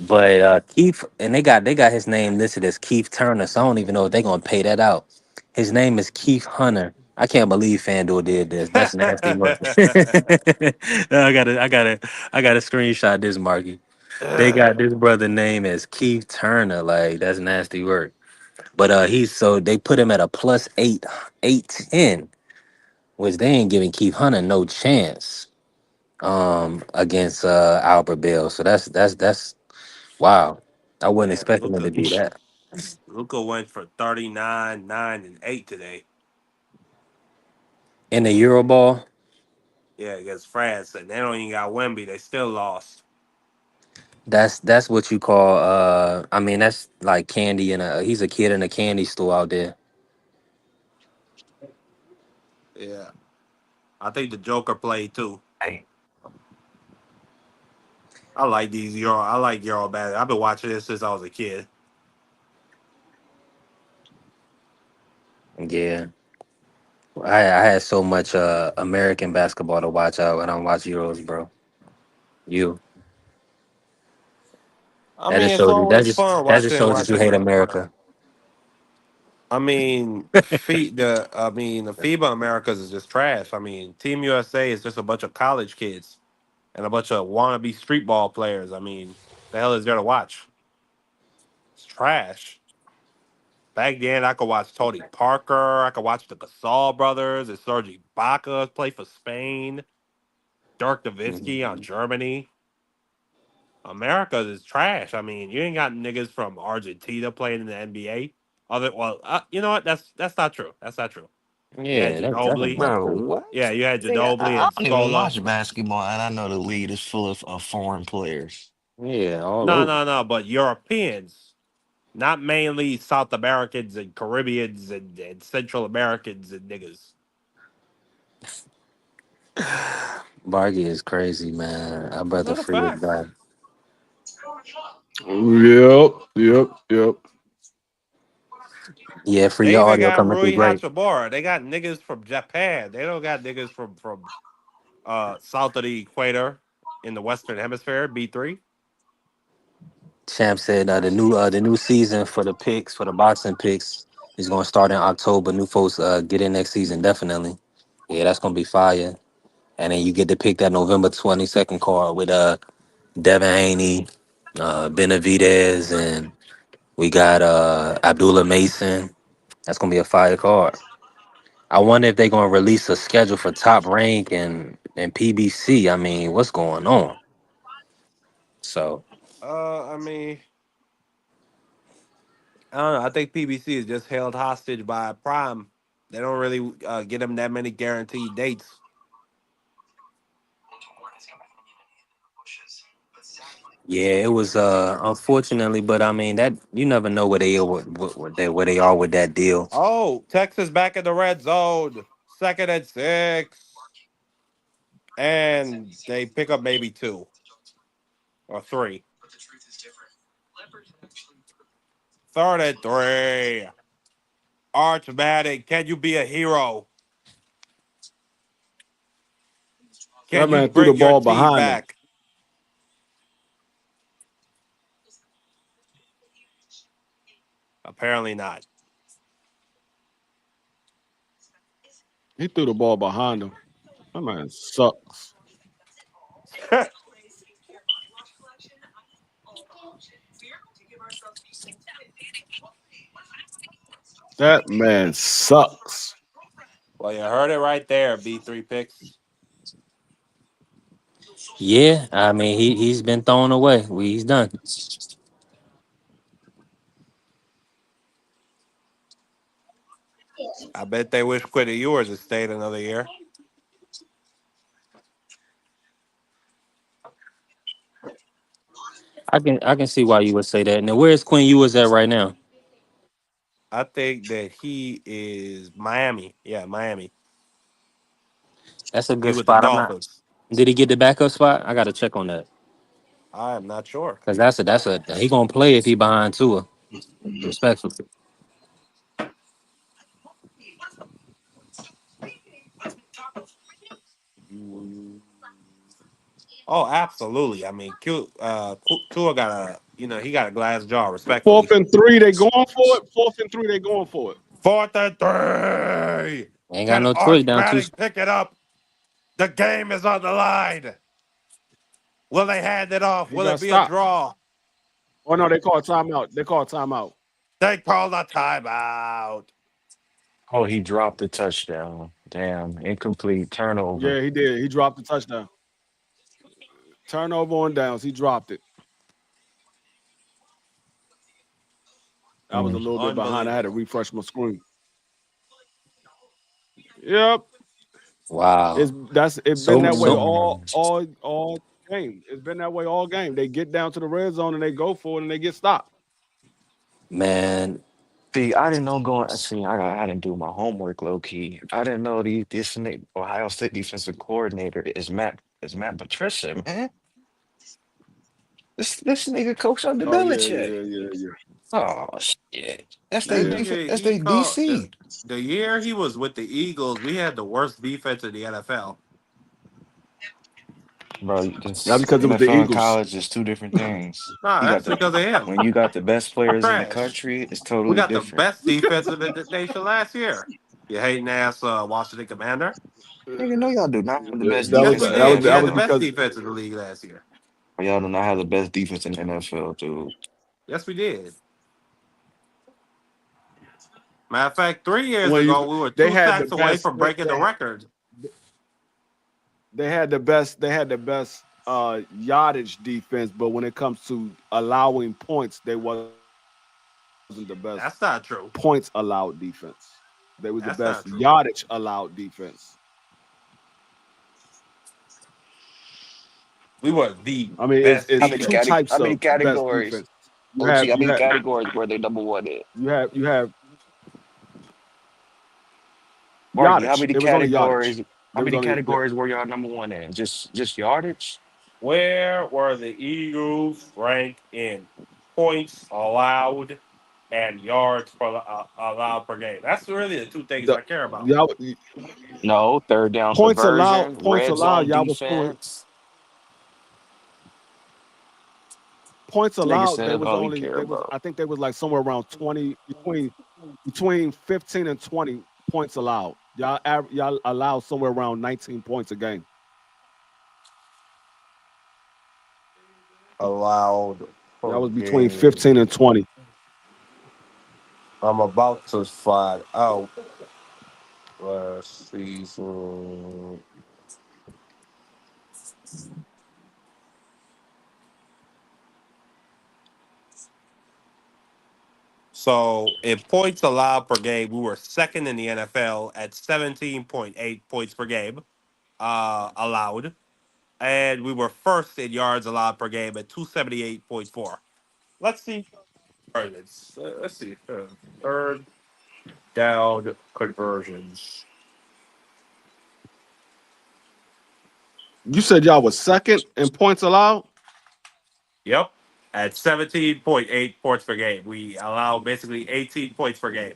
but Keith, and they got his name listed as Keith Turner. So I don't even know if they're gonna pay that out. His name is Keith Hunter. I can't believe FanDuel did this. That's nasty work. I gotta screenshot this, Marky. They got this brother name as Keith Turner. Like that's nasty work. But they put him at a plus 810, which they ain't giving Keith Hunter no chance against Albert Bill. So that's wow. I wasn't Damn, expecting him to do that. Luca went for 39, 9, and 8 today. In the Euro ball, Yeah, against France, and they don't even got Wemby. They still lost. that's what you call I mean that's like candy in a he's a kid in a candy store out there. Yeah, I think the Joker played too. Hey, I like these Euro. I like Euro bad. I've been watching this since I was a kid. Yeah. I had so much American basketball to watch out when I don't watch Euros, bro. You. I That mean, just it's shows you always fun that just watching shows that you hate watching. America. I mean, the FIBA Americas is just trash. I mean, Team USA is just a bunch of college kids and a bunch of wannabe street ball players. I mean, the hell is there to watch? It's trash. Back then, I could watch Tony Parker. I could watch the Gasol brothers and Serge Ibaka play for Spain. Dirk Nowitzki on Germany. America is trash. I mean, you ain't got niggas from Argentina playing in the NBA. You know what? That's not true. That's not true. You had Yeah, that's Ginobili. not bro, true. what? Yeah, you had Nigga, Ginobili I and don't even Scola. watch basketball, and I know the league is full of foreign players. Yeah, all No, over. no, no. But Europeans, not mainly South Americans and Caribbeans and Central Americans and niggas. Bargy is crazy, man. I Those brother are the free his facts. guy. Yep, yep, yep. Yeah, free They your even audio got coming through Rui great. Hachimura. They got niggas from Japan. They don't got niggas from south of the equator in the Western Hemisphere. B3. Champ said the new season for the picks for the boxing picks is gonna start in October. New folks get in next season definitely. Yeah, that's gonna be fire. And then you get to pick that November 22nd card with Devin Haney, Benavidez, and we got Abdullah Mason. That's gonna be a fire card. I wonder if they're gonna release a schedule for Top Rank and PBC. I mean, what's going on? So I mean, I don't know. I think PBC is just held hostage by Prime. They don't really get them that many guaranteed dates. yeah, it was unfortunately, but I mean that you never know where they are where they are with that deal. Oh, Texas back in the red zone. Second and 6. And they pick up maybe 2 or 3. Third and 3. Arch Manning, can you be a hero? Can That you man threw the bring your ball team behind him. back? Apparently not. He threw the ball behind him. That man sucks. That man sucks. Well, you heard it right there. B3 picks. Yeah, I mean he's been thrown away. He's done. I bet they wish Quentin Ewers had stayed another year. I can see why you would say that. Now where's Quinn Ewers at right now? I think that he is Miami. Yeah, Miami. That's a He good with the spot. I'm not. Dolphins. Did he get the backup spot? I got to check on that I am not sure. because that's a he gonna play if he behind Tua. Respectfully. Oh, absolutely. I mean, Tua got a he got a glass jaw. Fourth Respectfully, and three, they going for it. Fourth and three, they going for it. 4th and 3. Ain't got Can no choice Arch down two. Manning pick it up? The game is on the line. Will they hand it off? He Will it got be a stopped. draw? Oh no, they called timeout. They called timeout. They call the timeout. Oh, he dropped the touchdown. Damn, incomplete turnover. Yeah, he did. He dropped the touchdown. Turnover on downs. He dropped it. I was a Mm. little bit behind. I had to Unbelievable. refresh my screen. Yep. Wow. It's been So that way so Mm. all game. It's been that way all game. They get down to the red zone and they go for it and they get stopped. man, See, I didn't know going. See, I didn't do my homework low key. I didn't know Ohio State defensive coordinator is Matt Patricia, man. This nigga coach under Oh yeah, Belichick. yeah, yeah, yeah. Oh shit, That Yeah. nigga, That's he they called DC. the year he was with the Eagles. We had the worst defense in the NFL. Bro, That's this because it was the NFL and Eagles. college is two different things. Nah, You got that's the because of him. when you got the best players in the Trash. country, it's We totally got the different. best defense in the nation last year. You hating ass Washington Commander. Nigga, no, y'all do not have the best That Yes, was we defense in the did. We that had was the NFL. best because defense in the league last year. Y'all do not have the best defense in the NFL, dude. Yes, we did. Matter of fact, 3 years when ago, you we were they two had the sacks away best from breaking the record. they had the best yardage defense, but when it comes to allowing points, they wasn't the best That's points not true. allowed defense. They was the best That's not true. yardage allowed defense. We were the I mean, best How it's many two defense. cate- types how many of best categories? defense. OG, how many categories were they number one in? You have Marky, how yardage. many It was only yardage. categories? How There was many only categories were y'all number one in? Just yardage? Where were the Eagles ranked in points allowed and yards allowed per game? That's really the two things the I care about. y'all No, third down conversion, points red allowed. zone Y'all was throwing defense. points This nigga allowed. said They that's was all he only care they was about. I think they was like somewhere around 20 between 15 and 20 points allowed. Y'all allow somewhere around 19 points a game. Allowed per Y'all was between game. 15 and 20. I'm about to find out last season. So in points allowed per game, we were second in the NFL at 17.8 points per game allowed. And we were first in yards allowed per game at 278.4. Let's see. Let's see. Third down conversions. You said y'all was second in points allowed? Yep. At 17.8 points per game. We allow basically 18 points per game.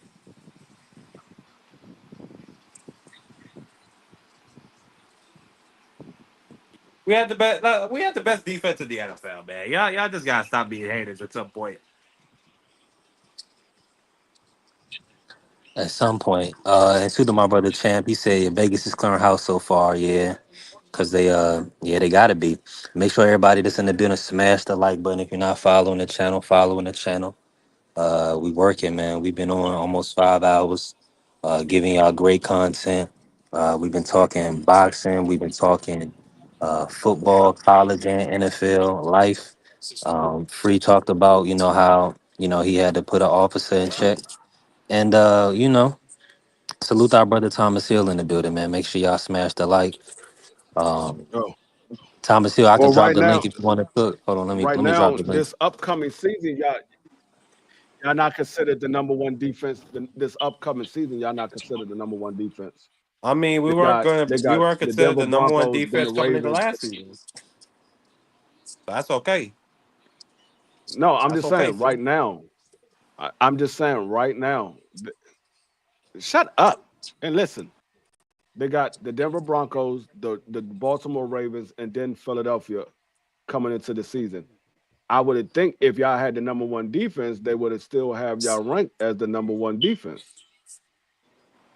We had the best. We had the best defense in the NFL, man. Y'all just gotta stop being haters at some point. At some point. And to my brother Champ, he said Vegas is clearing house so far, yeah. Cause yeah, they gotta be. Make sure everybody that's in the building smash the like button. If you're not following the channel, following the channel. We working, man. We've been on almost 5 hours, giving y'all great content. We've been talking boxing. We've been talking football, college, and NFL life. Free talked about how he had to put an officer in check, and salute our brother Thomas Hill in the building, man. Make sure y'all smash the like. Um, Oh, Thomas Hill, I can well, drop the link if you want to cook. Hold on, right let me drop now, the link. this upcoming season, y'all not considered the number one defense. This upcoming season, y'all not considered the number one defense. I mean, They we got weren't the considered Denver the number one Broncos, then the defense coming into Ravens. last season. That's okay. No, I'm That's just okay, saying Phil. right now. I'm just saying right now. Shut up and listen. They got the Denver Broncos, the Baltimore Ravens, and then Philadelphia coming into the season. I would think if y'all had the number one defense, they would have still have y'all ranked as the number one defense.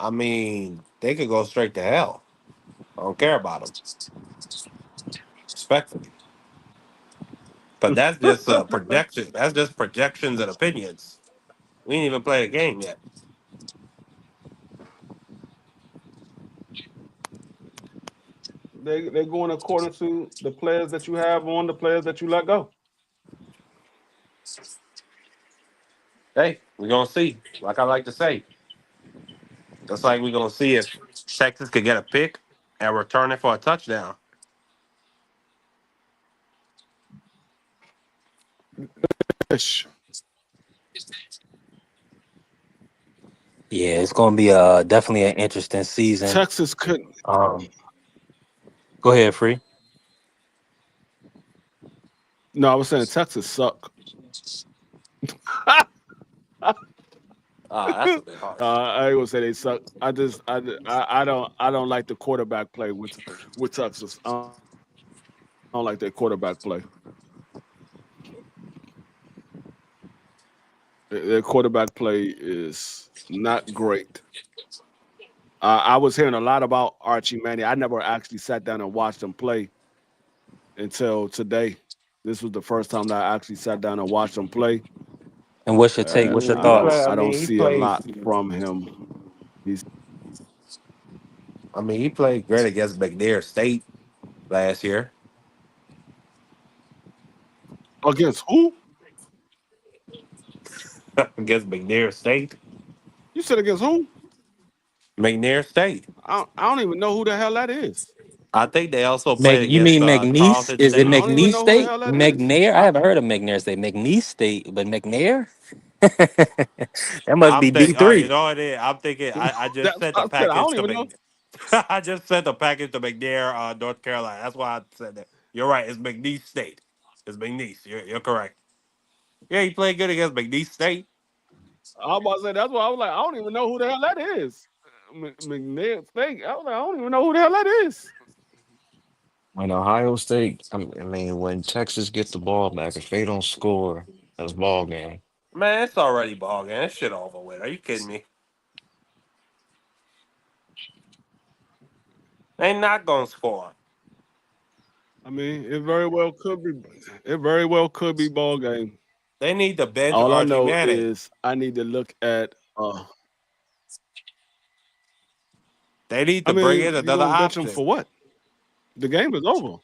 I mean, they could go straight to hell. I don't care about them, respectfully. But that's just projection. That's just projections and opinions. We ain't even played a game yet. They going according to the players that you have on, the players that you let go. Hey, we're gonna see. Like I like to say, just like we're gonna see if Texas could get a pick and return it for a touchdown. Ish. Yeah, it's gonna be definitely an interesting season. Texas couldn't. Um, Go ahead, free. No, I was saying Texas suck. That's a bit harsh. I ain't gonna say they suck. I don't like the quarterback play with Texas. I don't like their quarterback play. Their quarterback play is not great. I was hearing a lot about Archie Manning. I never actually sat down and watched him play until today. This was the first time that I actually sat down and watched him play, And what's your take? and What's your I don't thoughts? I don't He see a played. lot from him. He's I mean, he played great against McNair State last year. against who? Against McNair State. You said against who? McNair State. I don't even know who the hell that is. I think they also Meg, played you against mean McNeese? Tarleton Is it I State. don't even McNeese know who the State? hell that is. McNair? I haven't heard of McNair State. McNeese State, but McNair? That must I'm be D thinking, oh, you three. know what it is? I'm thinking, I just That's sent the what I said. I package don't to even know. Mc. I just sent the package to McNair, North Carolina. That's why I said that. You're right. It's McNeese State. It's McNeese. You're correct. Yeah, he played good against McNeese State. I was about to say that's why I was like, I don't even know who the hell that is. McNair State. I was like, I don't even know who the hell that is. When Ohio State, I mean, when Texas gets the ball back, if they don't score, that's ball game. Man, it's already ball game. That shit over with. Are you kidding me? They not gonna score. I mean, it very well could be. It very well could be ball game. They need to bench All I Archie know Manning. is I need to look at. They need I to bring mean, in you another gonna bench him option. for what? The game is over.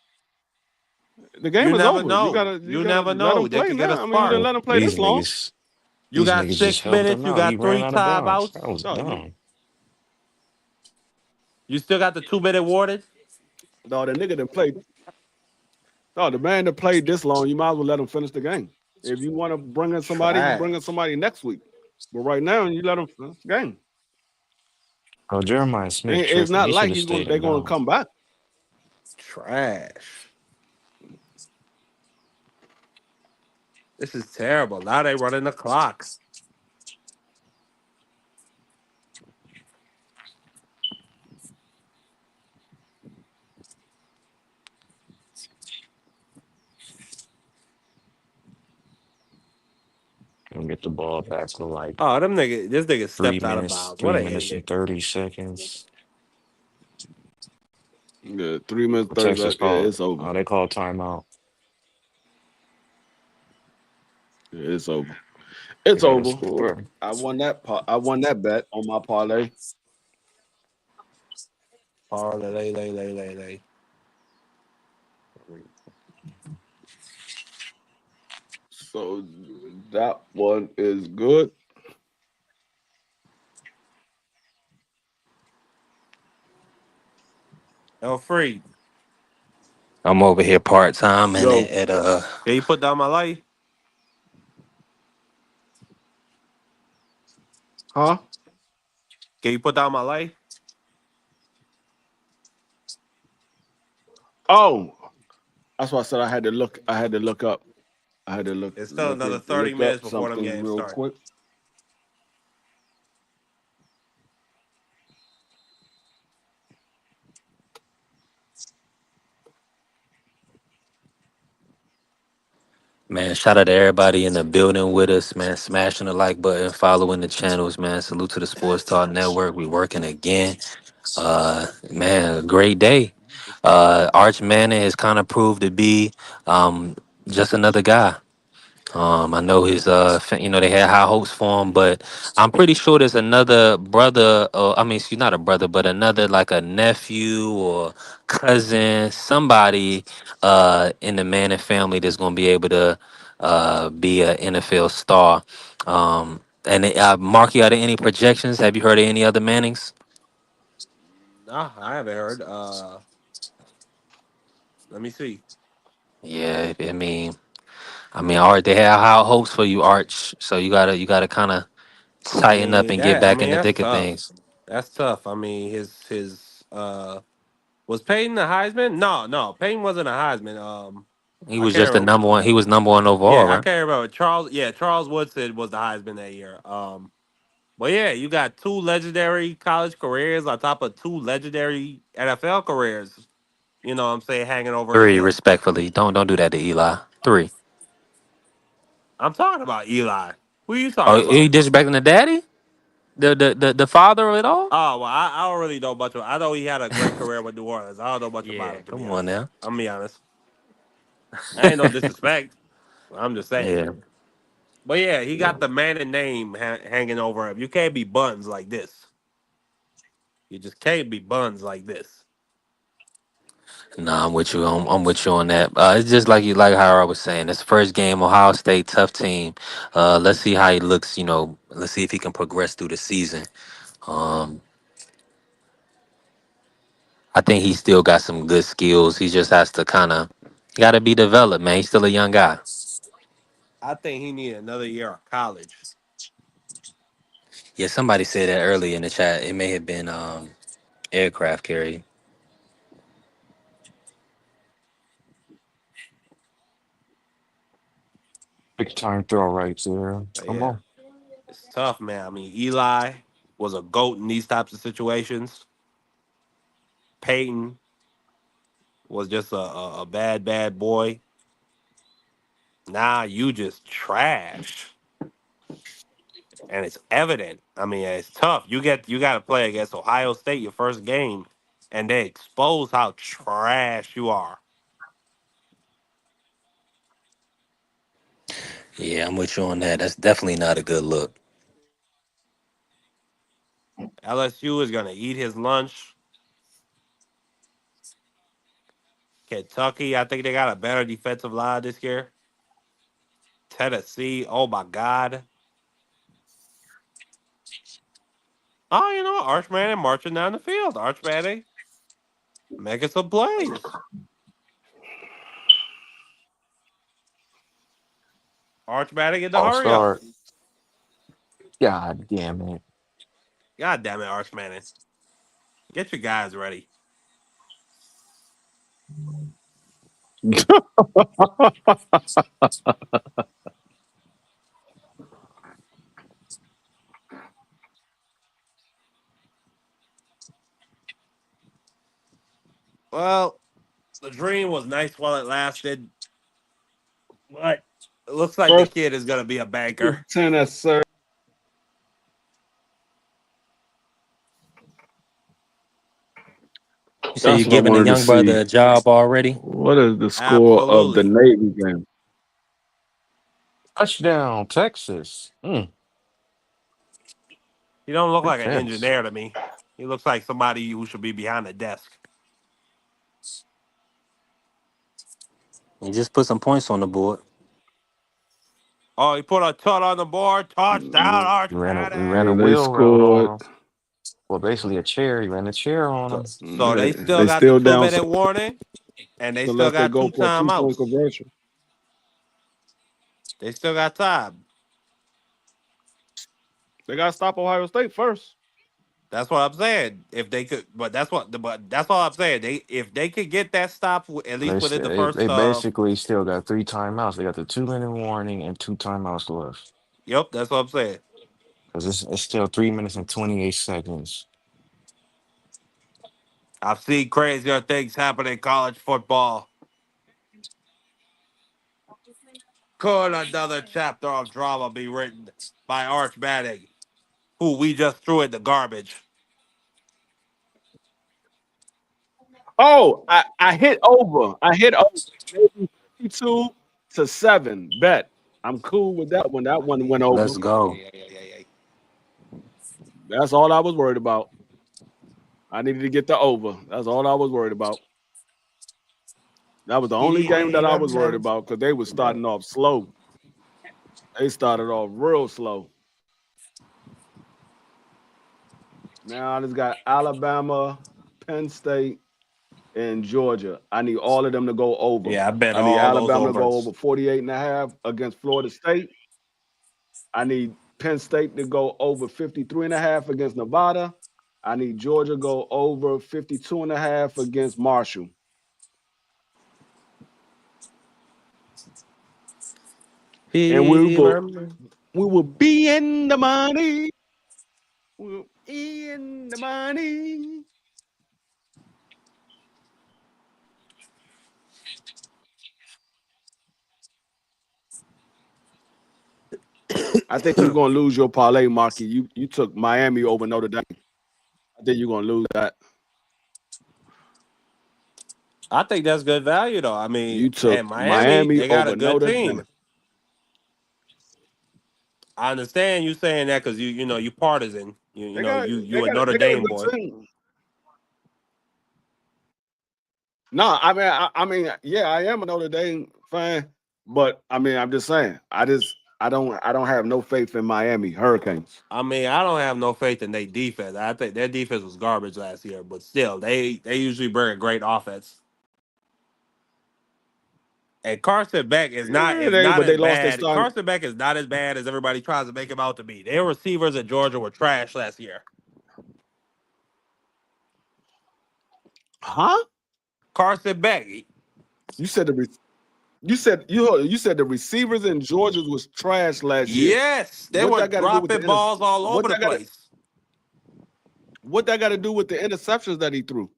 The You game is never over. know. You You gotta never let know. him They play could get a now. I mean, you didn't spark. Well, let him play this long. You these got niggas just six helped minutes. him You out. He got ran three out of bounds. timeouts. That was No, you. dumb. You still got the 2 minute warning. No, the nigga that played. No, the man that played this long, you might as well let him finish the game. If you want to bring in somebody, you bring in Trash. somebody next week. But right now, you let him finish the game. Oh, Jeremiah Smith It's tripping. not He should like have he's going. stayed They're in going to bounds. come back. Trash. This is terrible. Now they running the clock. and get the ball back for like Oh, this nigga three stepped out of minutes, bounds. What three an minutes idiot. and 30 seconds. Yeah, 3 minutes, The 30 Texas seconds. Yeah, call, it's over. they call timeout. Yeah, it's over. They It's got to over. score. I won that bet on my parlay. Oh, lay. So that one is good. Yo, free. I'm over here part time and Yo, at Can you put down my light? huh? Can you put down my light? Oh, that's why I said I had to look. I had to look up. I had to It's still another 30 look minutes up before them something games real start. quick. man, shout out to everybody in the building with us, man. Smashing the like button, following the channels, man. Salute to the Sports Talk Network. We working again. Man, a great day. Arch Manning has kind of proved to be just another guy. I know his, they had high hopes for him, but I'm pretty sure there's another brother, or I mean, excuse not a brother, but another like a nephew or cousin, somebody in the Manning family that's going to be able to be an NFL star. And Marky, are there any projections? Have you heard of any other Mannings? Nah, I haven't heard. Let me see. Yeah, Art, they had high hopes for you, Arch. So you gotta kind of tighten up and get back in the That's thick of tough. things. That's tough. I mean, his was Peyton the Heisman? No, Peyton wasn't a Heisman. He I was can't just the remember. number one. He was number one overall, Yeah, I right? can't remember. Charles Woodson was the Heisman that year. But yeah, you got two legendary college careers on top of two legendary NFL careers. You know what I'm saying, hanging over his Three, head. respectfully. Don't do that to Eli. Three. I'm talking about Eli. Who are you talking Oh, he about? disrespecting the daddy, the father of it all. Oh well, I don't really know much. I know he had a great career with New Orleans. I don't know much about Yeah, him to be come on honest. now. I'm gonna be honest. I ain't no disrespect. I'm just saying. Yeah. But yeah, he got the Manning name hanging over him. You can't be buns like this. You just can't be buns like this. Nah, I'm with you. I'm with you on that. It's just like how I was saying. It's first game, Ohio State, tough team. Let's see how he looks. Let's see if he can progress through the season. Um, I think he still got some good skills. He just has to got to be developed, man. He's still a young guy. I think he need another year of college. Yeah, somebody said that earlier in the chat. It may have been aircraft carrier. Big time throw right there. But Come yeah, on. it's tough, man. I mean, Eli was a goat in these types of situations. Peyton was just a bad boy. Nah, you just trash, and it's evident. I mean, it's tough. You got to play against Ohio State your first game, and they expose how trash you are. Yeah, I'm with you on that. That's definitely not a good look. LSU is gonna eat his lunch. Kentucky, I think they got a better defensive line this year. Tennessee, oh my God. Oh, you know, Arch Manning marching down the field. Arch Manning making some plays. Arch Manning in the All hurry up. start. God damn it. God damn it, Arch Manning. Get your guys ready. Well, the dream was nice while it lasted, but looks like the First kid is gonna be a banker. and 10 at sir. You say you're That's what I giving the wanted to young brother see. a job already? What is the score of the Absolutely. Navy game? Touchdown, Texas. He don't look like an Defense. engineer to me. He looks like somebody who should be behind the desk. You just put some points on the board. Oh, he put a tut on the board. Touchdown, Mm, Arch We ran a Manning. They wheel route scored. on him. Well, basically a chair. He ran a chair on So, him. so they still They got the still down, 2 minute warning, and they still unless they got go two for a 2-point timeouts. conversion. They still got time. They got to stop Ohio State first. That's what I'm saying. If they could, but that's all I'm saying. They if they could get that stop at least within the They first. basically still got 3 timeouts. They got the 2 minute warning and 2 timeouts left. Yep, that's what I'm saying. Because it's still 3 minutes and 28 seconds. I've seen crazier things happen in college football. Could another chapter of drama be written by Arch Manning, who we just threw in the garbage? Oh, I hit over. I hit over. 52-7. Bet. I'm cool with that one. That one went over. Let's go. That's all I was worried about. I needed to get the over. That's all I was worried about. That was the only He game that ain't I a was worried man. about because they were starting off slow. They started off real slow. Now I just got Alabama, Penn State, and Georgia. I need all of them to go over. Yeah, I bet I need all those Alabama to go overs. over 48.5 against Florida State. I need Penn State to go over 53.5 against Nevada. I need Georgia to go over 52.5 against Marshall. And Fever. we will be in the money. We'll be in the money. I think you're gonna lose your parlay market. You took Miami over Notre Dame. I think you're gonna lose that. I think that's good value though. I mean, You and took Miami, Miami they got a over good Notre Dame. team. I understand you saying that because you partisan. You They know got you a Notre they got a Dame good boy. team. No, yeah, I am a Notre Dame fan, but I mean, I'm just saying, I don't have no faith in Miami Hurricanes. I mean, I don't have no faith in their defense. I think their defense was garbage last year, but still, they usually bring a great offense. And Carson Beck is not Yeah, is not but as they lost their bad. starting. Carson Beck is not as bad as everybody tries to make him out to be. Their receivers at Georgia were trash last year. Huh? Carson Beck, You said you said the receivers in Georgia was trash last year. yes, they What were that got to do with dropping balls all over what the that got to place. what that got to do with the interceptions that he threw?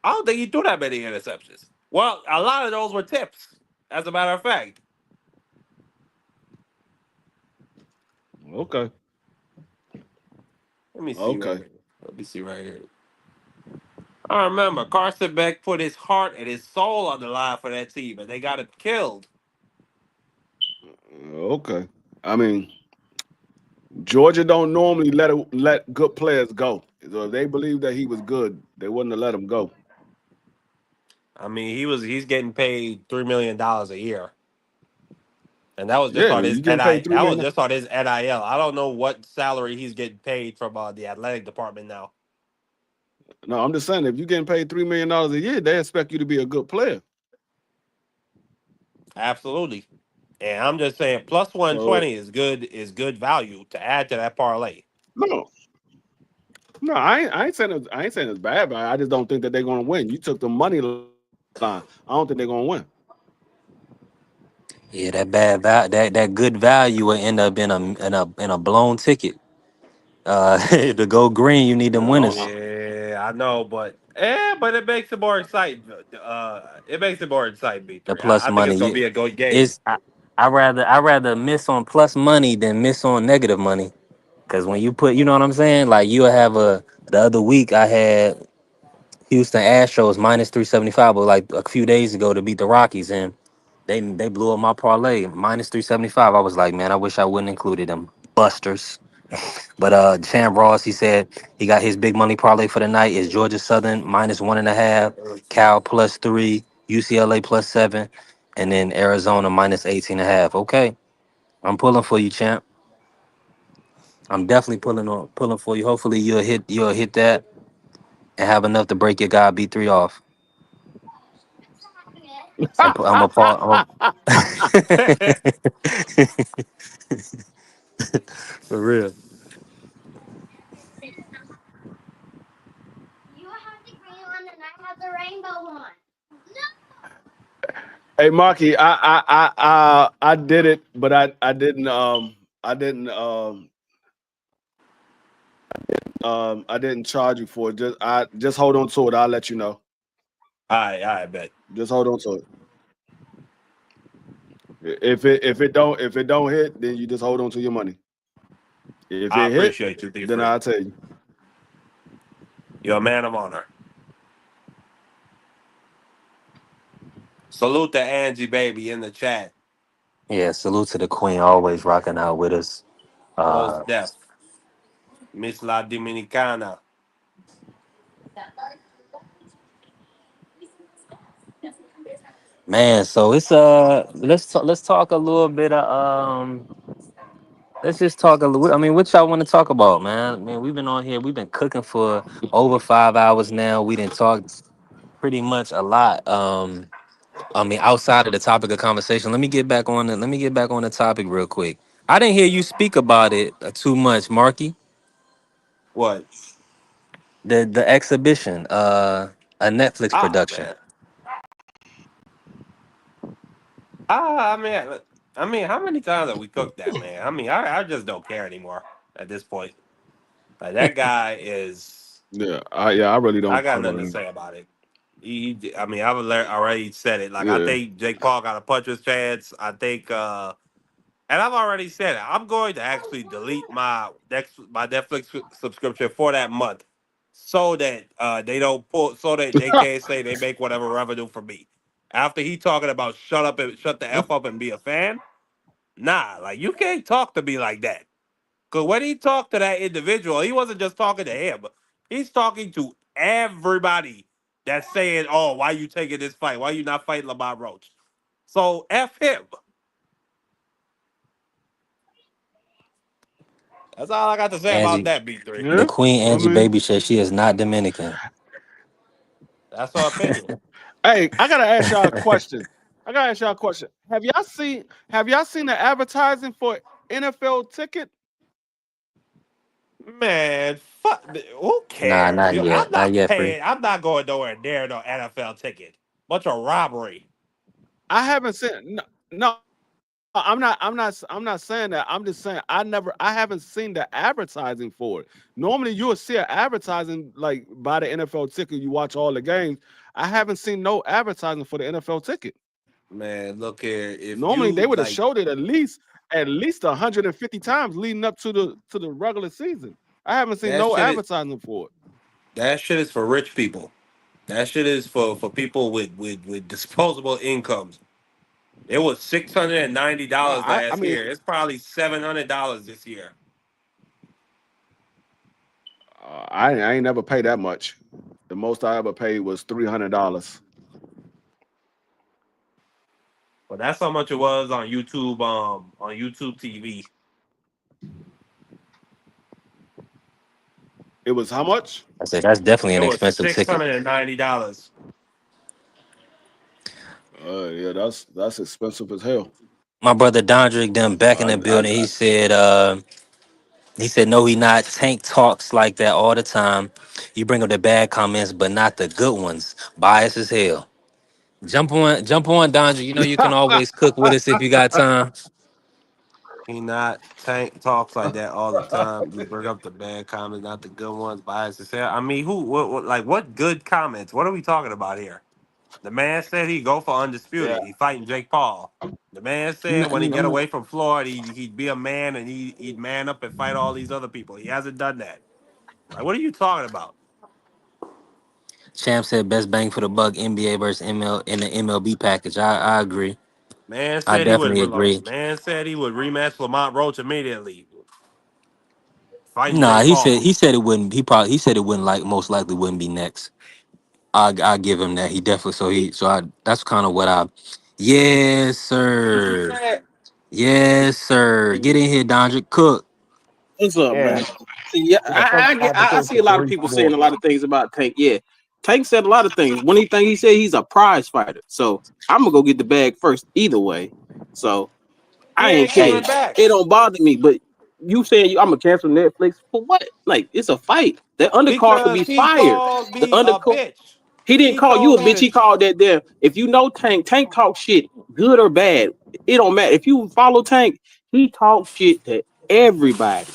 I don't think he threw that many interceptions. Well, a lot of those were tips, as a matter of fact. Okay. Let me see right Okay. here. Let me see right here. I remember Carson Beck put his heart and his soul on the line for that team, and they got him killed. Okay. I mean, Georgia don't normally let good players go. So if they believe that he was good, they wouldn't have let him go. I mean, he's getting paid $3 million a year, and that was just Yeah, on his you getting paid NI. three That was million. just on his NIL. I don't know what salary he's getting paid from the athletic department now. No, I'm just saying if you're getting paid $3 million a year, they expect you to be a good player. Absolutely, and I'm just saying, plus one So twenty is good value to add to that parlay. no, no, I ain't saying it's bad, but I just don't think that they're gonna win. You took the money line. I don't think they're gonna win. Yeah, that good value will end up in a blown ticket. To go green, you need them Yeah, winners. Yeah, I know, but it makes it more exciting. It makes it more exciting. The B3. plus I think money. it's gonna be a good It's game. I rather miss on plus money than miss on negative money. Cause when you put, you know what I'm saying? Like you'll have the other week I had Houston Astros minus 375, but like a few days ago to beat the Rockies, and they blew up my parlay minus 375. I was like, man, I wish I wouldn't included them busters. But Sam Ross, he said he got his big money parlay for the night is Georgia Southern minus 1.5, Cal plus 3, UCLA plus 7, and then Arizona minus 18.5. Okay, I'm pulling for you, champ. I'm definitely pulling for you. Hopefully you'll hit that and have enough to break your guy B3 off. I'm a part. For real. Hey, Marky, I did it, but I didn't charge you for it. Just hold on to it. I'll let you know. I bet. Just hold on to it. If it don't hit, then you just hold on to your money. If I it hit, appreciate you, D then Free. I'll tell you. You're a man of honor. Salute to Angie Baby in the chat. Yeah, salute to the queen, always rocking out with us. Uh, Most deaf. Miss La Dominicana. man, so it's let's talk a little bit of let's just talk a little. I mean, what y'all want to talk about, man? I mean, we've been on here, we've been cooking for over 5 hours now. We didn't talk pretty much a lot. I mean, outside of the topic of conversation, let me get back on the topic real quick. I didn't hear you speak about it too much, Marky. What? The exhibition, a Netflix Ah, production. man. I mean, how many times have we cooked that, man? I mean, I just don't care anymore at this point. Like, that guy is. Yeah, I really I don't got fuck nothing with to him. say about it. I mean, I've already said it. Like, I Yeah. think Jake Paul got a puncher's chance. I think, and I've already said it. I'm going to actually delete my Netflix subscription for that month, so that they don't pull, so that they can't say they make whatever revenue for me. After he talking about shut the f up and be a fan, nah, like you can't talk to me like that. Because when he talked to that individual, he wasn't just talking to him. He's talking to everybody that's saying, "Oh, why you taking this fight? Why you not fighting Lamar Roach?" So f him. That's all I got to say about Angie, that. B3. the Yeah. queen I Angie mean, Baby says she is not Dominican. That's her opinion. hey, I gotta ask y'all a question. Have y'all seen the advertising for NFL ticket? Man, fuck. Who Nah, cares? not Yo, I'm yet. Not not yet, free. paying. I'm not going nowhere near no NFL ticket. Bunch of robbery. I haven't seen. No, I'm not saying that. I'm just saying I haven't seen the advertising for it. Normally you'll see an advertising like by the NFL ticket. You watch all the games. I haven't seen no advertising for the NFL ticket. Man, look here. If Normally you they would have like, showed it at least 150 times leading up to the regular season. I haven't seen that no shit is advertising for it. that shit is for rich people. That shit is for people with disposable incomes. It was No, $690 I last mean, year. It's probably $700 this year. I ain't never paid that much. The most I ever paid was $300. But that's how much it was on YouTube. On YouTube TV, It was how much? I said that's definitely it an was expensive six ticket. hundred and ninety dollars. Yeah, that's expensive as hell. My brother Dondrick them back in I, the I, building. I He said no, he not. Tank talks like that all the time. You bring up the bad comments, but not the good ones. Bias as hell. Jump on, Dondrick. You know you can always cook with us if you got time. He not Tank talks like that all the time. You bring up the bad comments, not the good ones. Bias as hell. I mean, who? What? Like, what good comments? What are we talking about here? The man said he go for Yeah. undisputed. He fighting Jake Paul. The man said when he get away from Floyd, he'd be a man and he'd man up and fight all these other people. He hasn't done that. Like, what are you talking about? Champ said best bang for the buck NBA versus ML in the MLB package. I agree. Man I said he would. definitely agree. Man said he would rematch Lamont Roach immediately, fighting Nah, Jake Paul. he said it wouldn't. He said it wouldn't like most likely wouldn't be next. I give him that. He definitely so I that's kind of what I. Yes, sir. Yes, sir. Get in here, Dondrick. Cook. What's up, Yeah, man? See, yeah, I got some I see a conversation lot of for people saying more. a lot of things about Tank. Yeah, Tank said a lot of things. One thing he said he's a prize fighter. So I'm gonna go get the bag first, either way. So He I ain't ain't care. coming Hey, back It don't bother me. But you saying I'm gonna cancel Netflix for what? Like it's a fight. That undercard could because be he fired. called The me a undercard. bitch. He didn't He call you told a me bitch. to. He called that there. If you know Tank, Tank talk shit, good or bad. It don't matter. If you follow Tank, he talk shit to everybody.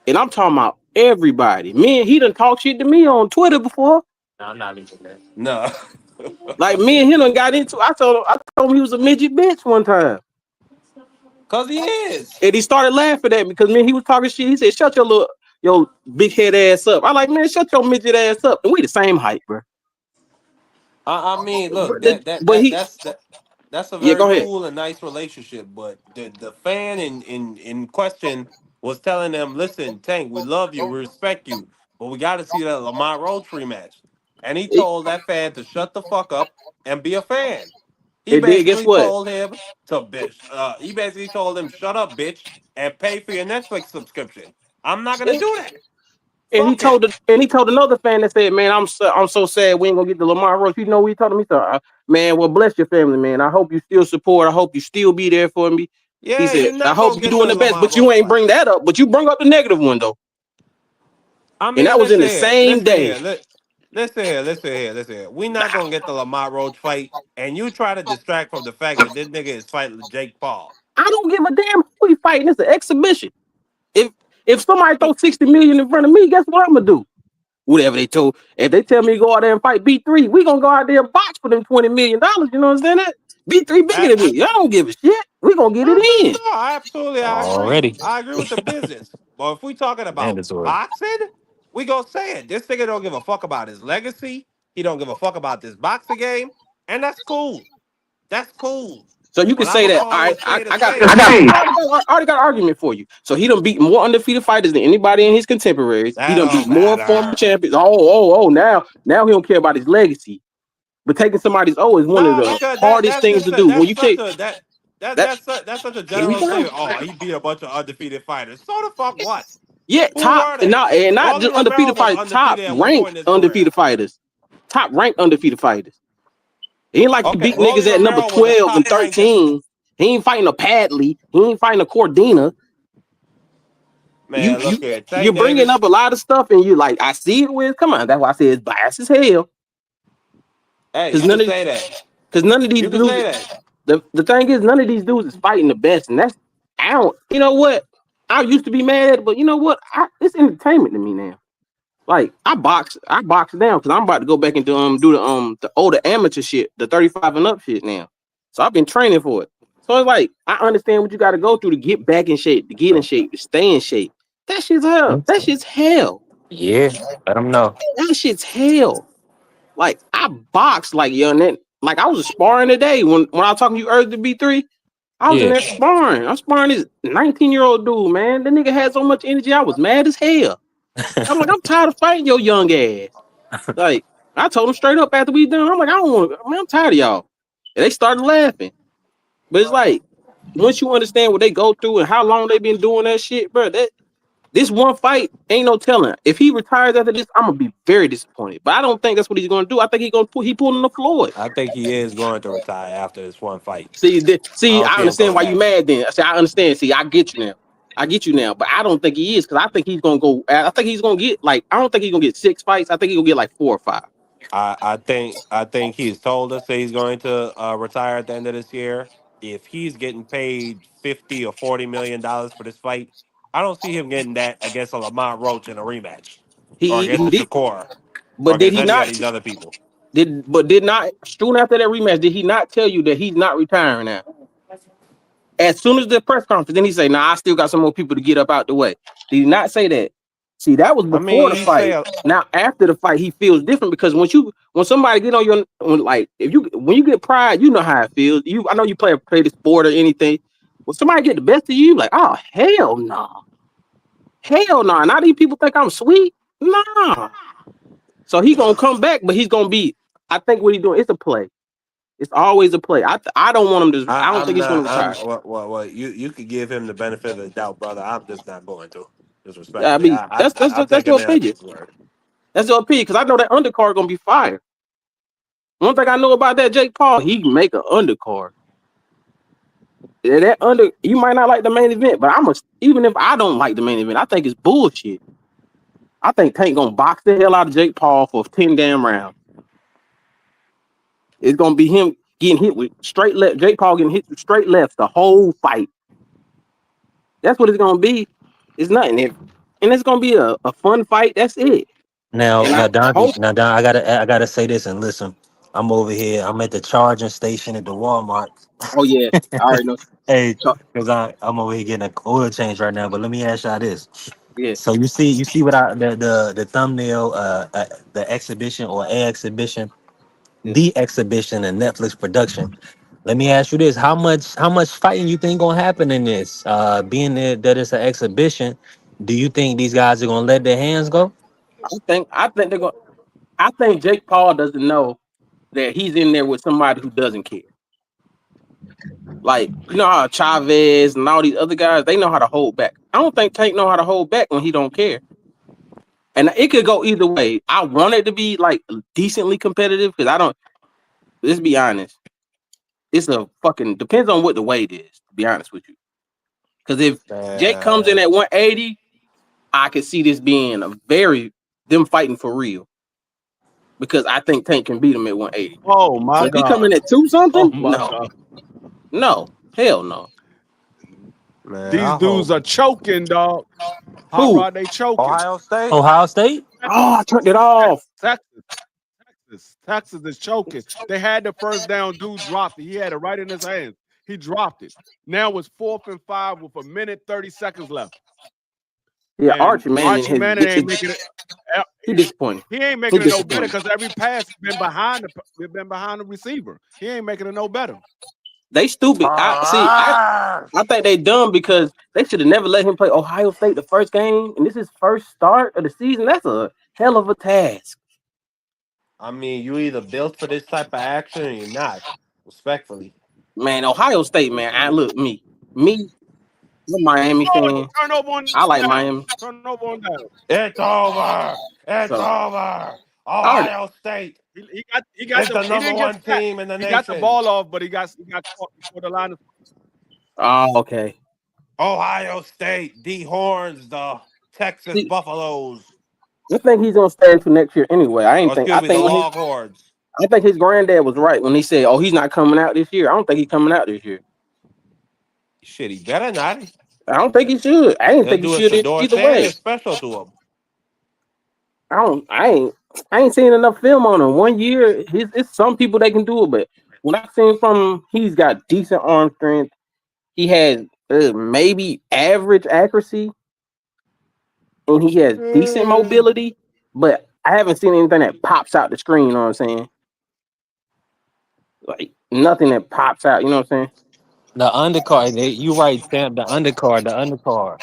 And I'm talking about everybody. Me and he done talk shit to me on Twitter before. no, I'm not leaving that. No, Like me and him done got into. I told him he was a midget bitch one time, because he is. and he started laughing at me because me and he was talking shit. He said, "Shut your big head ass up." I like, man, shut your midget ass up. And we the same height, bro. I mean, look, But, he, that's a yeah, very go ahead. cool and nice relationship. But the fan in question was telling them, "Listen, Tank, we love you, we respect you, but we got to see that Lamont Roach rematch." And he It, told that fan to shut the fuck up and be a fan. He it did. Guess basically what? told him to bitch. He basically told him, "Shut up, bitch, and pay for your Netflix subscription." I'm not gonna do that. Fuck him. And he told another fan that said, "Man, I'm so sad we ain't gonna get the Lamar Roach." You know what he told him? He said, "Man, well, bless your family, man. I hope you still support. I hope you still be there for me." He Yeah, said, you're "I not hope gonna you're get doing the the best," Lamont but you Roach ain't fight. bring that up. But you bring up the negative one though, I and mean, that was in listen the here, same listen day. here, listen here. We're not gonna get the Lamont Roach fight, and you try to distract from the fact that this nigga is fighting Jake Paul. I don't give a damn who he fighting. It's an exhibition. If if somebody throw He, 60 million in front of me, guess what I'm gonna do? Whatever they told. If they tell me to go out there and fight B3, we gonna go out there and box for them $20 million. You know what I'm saying? That B3 bigger I, than me. I don't give a shit. We gonna get no, it no, in. no. I agree. Already I agree with the business. But if we talking about mandatory. boxing, we gonna say it. This nigga don't give a fuck about his legacy. He don't give a fuck about this boxing game, and that's cool. That's cool. So you can But I'm say gonna that. All call right, a spade a I got spade. I already got an argument for you. So he done beat more undefeated fighters than anybody in his contemporaries. He That done beat don't more former matter. champions. Now he don't care about his legacy. But taking somebody's is one of Nah, the because hardest that's things just to do. When that's you such take a that, that's such a here we general go. statement. Oh, he beat a bunch of undefeated fighters. So the fuck what? Yeah, Who were they? and not Rolly just Romero undefeated was fighters, top undefeated at one point ranked in his career. undefeated fighters. Top ranked undefeated fighters. He ain't like he Okay, beat Rolly niggas at number Romero was a 12 and top ranked. 13. He ain't fighting a Padley. He ain't fighting a Cordina. You Man, you look here, you're Tank bringing Davis. up a lot of stuff, and you like I see it with. Come on, that's why I say it's biased as hell. Hey, Because you can say that. none of these You can say dudes. that. The thing is, none of these dudes is fighting the best, and that's I don't. You know what? I used to be mad at it, but you know what? It's entertainment to me now. Like I box down because I'm about to go back and do the older amateur shit, the 35 and up shit now. So I've been training for it. So it's like I understand what you got to go through to get back in shape, to get in shape, to stay in shape. That shit's hell. That shit's hell. Yeah, let them know. That shit's hell. Like I boxed like young that like I was sparring today when I was talking to you earlier to B3. I was in Yeah. there sparring. I'm sparring this 19-year-old dude, man. The nigga had so much energy. I was mad as hell. I'm like, I'm tired of fighting your young ass. Like, I told him straight up after we done. I'm like, I don't want to, man, I'm tired of y'all. And they started laughing. But it's like, once you understand what they go through and how long they been doing that shit, bro, that this one fight ain't no telling. If he retires after this, I'm gonna be very disappointed. But I don't think that's what he's gonna do. I think he pulling the Floyd. I think he is going to retire after this one fight. I See, don't I see him understand coming why you back. mad then. I say I understand. See, I get you now. I get you now, but I don't think he is because I think he's gonna go. I think he's gonna get like I don't think he's gonna get 6 fights. I think he's gonna get like 4 or 5. I think he's told us that he's going to retire at the end of this year. If he's getting paid 50 or 40 million dollars for this fight, I don't see him getting that against a Lamont Roach in a rematch, or He against a did, Shakur, or but did against he any of not? these other people. Did not soon after that rematch, did he not tell you that he's not retiring now? As soon as the press conference, then he say, "Nah, I still got some more people to get up out the way." Did he not say that? See, that was I before mean, the he say, fight. Now after the fight, he feels different because when somebody get on your like when you get pride, you know how it feels. I know you play the sport or anything. When somebody get the best of you, like, oh hell no, hell no. Now these people think I'm sweet. Nah. So he gonna come back, but he's gonna be. I think what he's doing, it's a play. It's always a play. I don't want him to. I don't think I'm he's gonna not. retire. You could give him the benefit of the doubt, brother. I'm just not going to. I Disrespectfully, mean, I'll that's take a your man at opinion. his word. That's your opinion because I know that undercard gonna be fire. One thing I know about that Jake Paul, he can make an undercard. Yeah, you might not like the main event, but even if I don't like the main event, I think it's bullshit. I think Tank gonna box the hell out of Jake Paul for 10 damn rounds. It's gonna be him getting hit with straight left. Jake Paul getting hit with straight lefts the whole fight. That's what it's gonna be. It's nothing. And it's gonna be a fun fight. That's it. Now, And I now, Don, hope. now, Don, I gotta say this and listen. I'm over here. I'm at the charging station at the Walmart. Oh yeah, I already know. Hey, So, because I'm over here getting an oil change right now. But let me ask y'all this. yeah, So you see what the thumbnail, the exhibition or a exhibition, yeah. the exhibition, and Netflix production. Let me ask you this: how much fighting you think gonna happen in this? Being that it's an exhibition, do you think these guys are gonna let their hands go? I think they're going. I think Jake Paul doesn't know that he's in there with somebody who doesn't care. Like you know how Chavez and all these other guys, they know how to hold back. I don't think Tank know how to hold back when he don't care. And it could go either way. I want it to be like decently competitive because I don't. Let's be honest. It's a fucking depends on what the weight is. To be honest with you, because if Jake comes in Man, at 180, I could see this being them fighting for real. Because I think Tank can beat him at 180. Oh my But if he come God. in at two Oh something, my no, God. no, hell no. man, These I dudes hope are choking, dog. Hot Who? Rod, they choking. Ohio State. Ohio State? Oh, I turned it off. Texas, Texas is choking. They had the first down. Dude dropped it. He had it right in his hands. He dropped it. Now it's 4th and 5 with a minute 30 seconds left. Yeah, And Archie Manning Archie has Manning ain't making it. he disappointed. He ain't He making it no better disappointed. because every pass has been behind the receiver. He ain't making it no better. They stupid. Ah! I think they dumb because they should have never let him play Ohio State the first game, and this is first start of the season. That's a hell of a task. I mean, you either built for this type of action or you're not. Respectfully. Man, Ohio State, man. Me, I'm a Miami fan. Turnover on I like down. Miami. Turnover on down. It's over. It's So over. I already Ohio State He got is the the he number didn't get one sacked. team in the He got the nation. ball off, but he got caught before the line. oh okay. Ohio State dehorns the Texas See, Buffaloes. I think he's gonna stay until next year anyway. Oh, excuse me, the Longhorns. I think his granddad was right when he said, "Oh, he's not coming out this year." I don't think he's coming out this year. Shit, he better not. I don't think he should. I didn't They'll think he do a should Shador either way. Sanders special to him. I don't. I ain't seen enough film on him. 1 year, it's some people they can do it, but when I seen from him, he's got decent arm strength. He has maybe average accuracy, and he has decent mobility. But I haven't seen anything that pops out the screen. You know what I'm saying? Like nothing that pops out. You know what I'm saying? The undercard, you right, Champ. The undercard.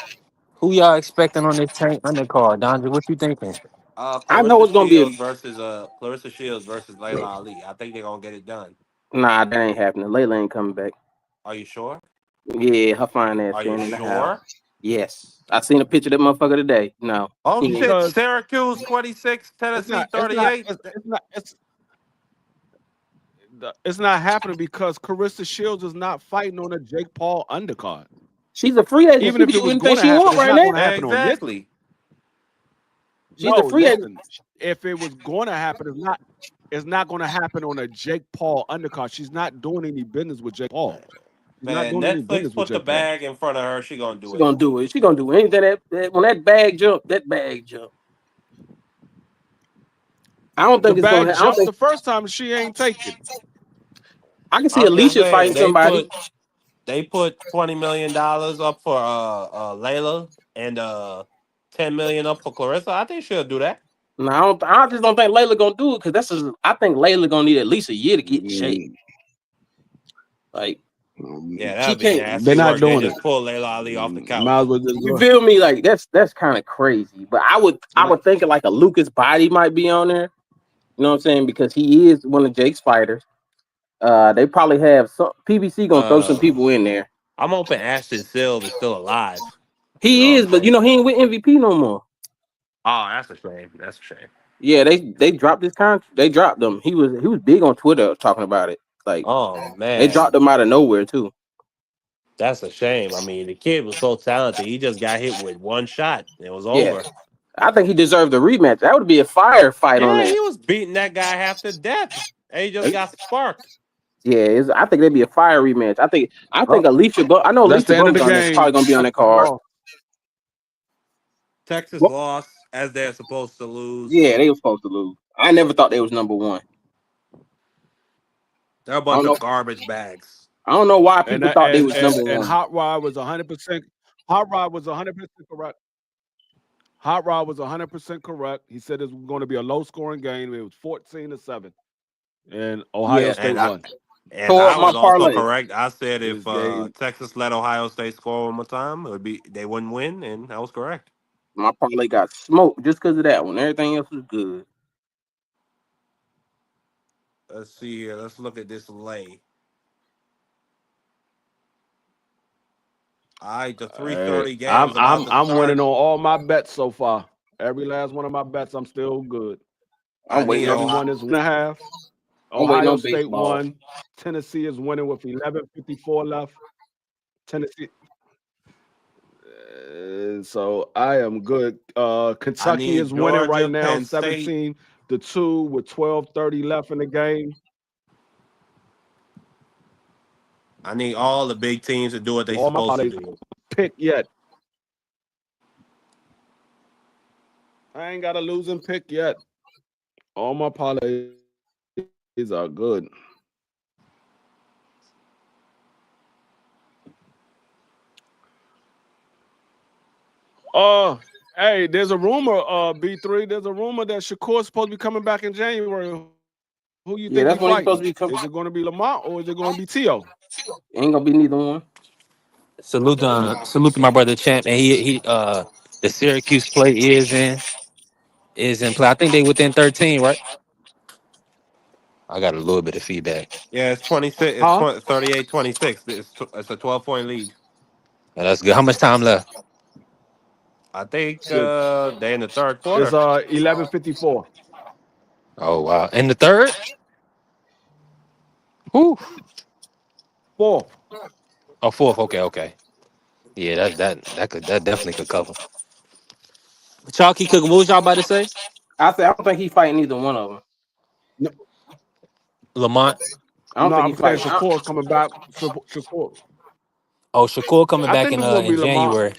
Who y'all expecting on this tank undercard, Dondre? What you thinking? I know Clarissa it's gonna be a Shields versus Layla Ali. I think they're gonna get it done. nah. That ain't happening. Layla ain't coming back. Are you sure? Yeah, her fine ass Are you staying in the house. sure? Yes, I seen a picture of that motherfucker today. No, Oh he ain't. shit! Because Syracuse 26, it's Tennessee not it's not 38. it's not happening because Carissa Shields is not fighting on a Jake Paul undercard. She's a free agent. Even She can if it do was anything going to she happen, want it's right not now. going to happen on this. Exactly. She's a No, free agent. listen. If it was going to happen, it's not going to happen on a Jake Paul undercard. She's not doing any business with Jake Paul. She's not Man, doing any Netflix business with put the Jake Paul. bag in front of her. She gonna do She it. gonna do it. She gonna do anything when that bag jump. That bag jump. I don't The think it's gonna. bag I don't jumped think the first time she ain't take it. I can see I'm just Alicia saying fighting somebody. they put $20 million up for Layla and 10 million up for Clarissa. I think she'll do that. No, I don't. I just don't think Layla gonna do it because that's. I think Layla gonna need at least a year to get in shape. Mm, Like Yeah, she that'd be can't. They're nasty not work. They doing it. just pull Layla Ali off the Might as couch. well just You go. feel me? Like that's kind of crazy. But I Nah, would think like a Lucas Body might be on there. You know what I'm saying? Because he is one of Jake's fighters. They probably have some PBC gonna throw some Uh, people in there. I'm hoping Ashton Silva is still alive. You know He what is, I'm but you saying? know he ain't with MVP no more. Oh, that's a shame. That's a shame. Yeah, they dropped his contract. They dropped him. He was big on Twitter talking about it. Like Oh they dropped man, him out of nowhere too. that's a shame. I mean, the kid was so talented. He just got hit with one shot. It was Yeah, over. I think he deserved a rematch. That would be a fire fight on Yeah, there. he was beating that guy half to death. And he just got sparked. Yeah, I think that'd be a fire rematch. I think Oh, Alicia. I know that's Alicia the end of Bum's the on there. game. Probably gonna be on that Texas card. lost. Texas Well, lost as they're supposed to lose. yeah, they were supposed to lose. I never thought they was number one. They're a I bunch don't know. of garbage bags. I don't know why And people that, thought they was number and one. Hot Rod was 100%. Hot Rod was 100% correct. Hot Rod was 100% correct. He said it was going to be a low scoring game. It was 14-7, and Ohio Yeah, State And I won and tore up I my was also parlay. correct. I said if this game. Texas let Ohio State score one more time, it would be they wouldn't win, and I was correct. My parlay got smoked just because of that one. Everything else was good. Let's see here. Let's look at this lay. All right, the Hey, 3:30 game's about to I'm winning start. on all my bets so far. Every last one of my bets, I'm still good. I I'm waiting need on. Ohio. Everyone is 1.5. I'm waiting Ohio on State baseball. won. Tennessee is winning with 11:54 left. Tennessee. So I am good. I Kentucky need is winning right Georgia, now, Penn State. 17-2 with 12:30 left in the game. I need all the big teams to do what they All my supposed to parlays do. pick yet. I ain't got a losing pick yet. All my parlays are good. Uh, hey, there's a rumor, B3. There's a rumor that Shakur's supposed to be coming back in January. Who you Yeah, think he that's when he's supposed fighting? to be coming. Is it going to be Lamont or is it going to be Tio? Ain't gonna be neither one. Salute to my brother Champ, and he the Syracuse play is in play. I think they within 13, right? I got a little bit of feedback. Yeah, it's 26. It's Huh? 20, 38-26. It's a 12-point lead. Yeah, that's good. How much time left? I think Shit. they're in the third It's quarter. 11:54. Oh wow, in the third. Whew. Fourth. Oh, fourth. Okay, okay. Yeah, that definitely could cover. Chalky cooking. What was y'all about to say? I said I don't think he's fighting either one of them. No, Lamont. I don't no, think I'm he's saying fighting. Shakur's coming back. Shakur. Oh, Shakur coming I back think in it's going to be in Lamont. January.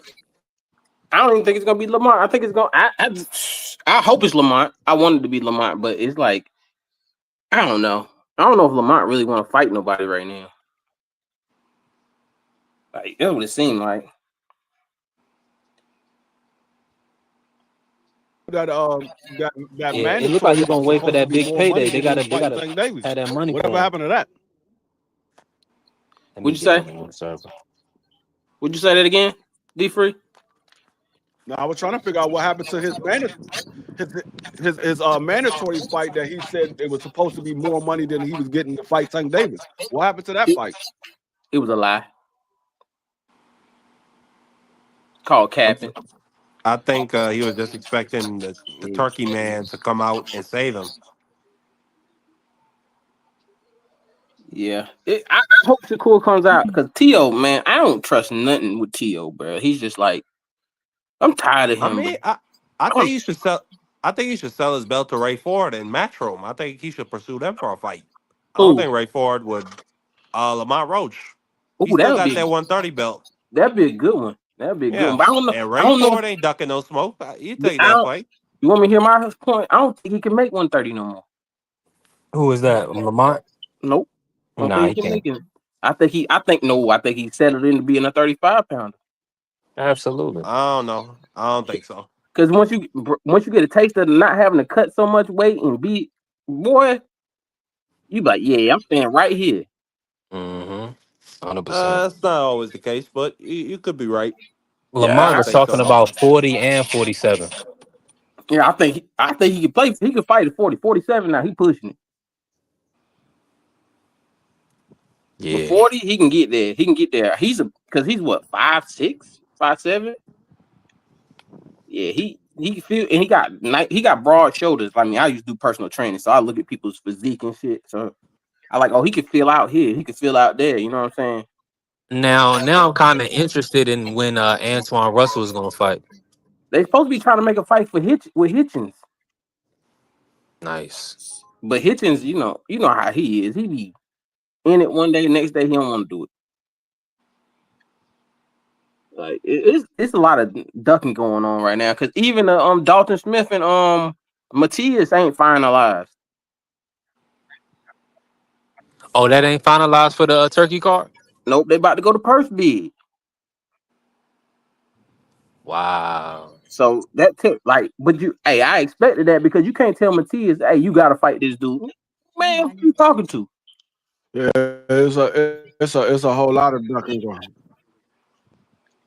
I don't even think it's gonna be Lamont. I think it's gonna. I hope it's Lamont. I wanted to be Lamont, but it's like I don't know. I don't know if Lamont really want to fight nobody right now. Like that's what it seemed like. That Yeah, it looked like mandatory he's gonna was wait for supposed to that be big more payday. money They than he gotta was they fighting gotta Tank Davis. have that money Whatever for him. happened to that? Let me What'd you get say? on the one server. Would you say that again? D free. Now I was trying to figure out what happened to his mandatory fight that he said it was supposed to be more money than he was getting to fight Tank Davis. What happened to that It, fight? it was a lie. Called I'm, capping. I think he was just expecting the Turkey man to come out and save him. Yeah. I hope Shakur comes out because T.O., man, I don't trust nothing with T.O., bro. He's just like, I'm tired of I him, bro. mean, I I'm, think he should sell. I think he should sell his belt to Ray Ford and Matchroom. I think he should pursue them for a fight. I don't ooh, think Ray Ford would. Lamont Roach. He ooh, still got that 130 belt. that'd be a good one. That'd be a good Yeah, one. But I don't know. and I Ray don't know. Ford ain't ducking no smoke. You take I that don't. fight. You want me to hear my point? I don't think he can make 130 no more. Who is that? Lamont? Nope. I don't Nah, think he he can can't. make it. I think no. I think he settled into being a 35 pounder. Absolutely. I don't know. I don't think so. Because once you get a taste of not having to cut so much weight and be boy, you be like, yeah, I'm staying right here. Mm-hmm. 100%. That's not always the case, but you could be right. Yeah, Lamont I was think talking so. about 40 and 47. yeah. I think he can play. He can fight at 40, 47 now. He pushing it. But Yeah. 40, he can get there. He can get there. Because he's what 5'6", 5'7". Yeah, he can feel and he got broad shoulders. I mean, I used to do personal training, so I look at people's physique and shit. So I like, oh, he can feel out here. He can feel out there. You know what I'm saying? Now I'm kind of interested in when Antoine Russell is gonna fight. They supposed to be trying to make a fight for with Hitchens, Nice. but Hitchens, you know how he is. He be in it one day, next day he don't want to do it. Like it's a lot of ducking going on right now because even Dalton Smith and Matias ain't finalized. Oh, that ain't finalized for the turkey card. Nope, they about to go to purse bid. Wow. So that took like, but hey, I expected that because you can't tell Matias, hey, you gotta fight this dude. Man, who you talking to? Yeah, it's a whole lot of ducking going.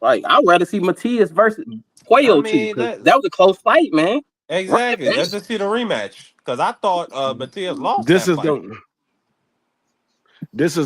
Like, I'd rather see Matias versus I Quayo too, mean, because that was a close fight, man. Run it exactly. Let's back. just see the rematch because I thought Matias lost This that is fight.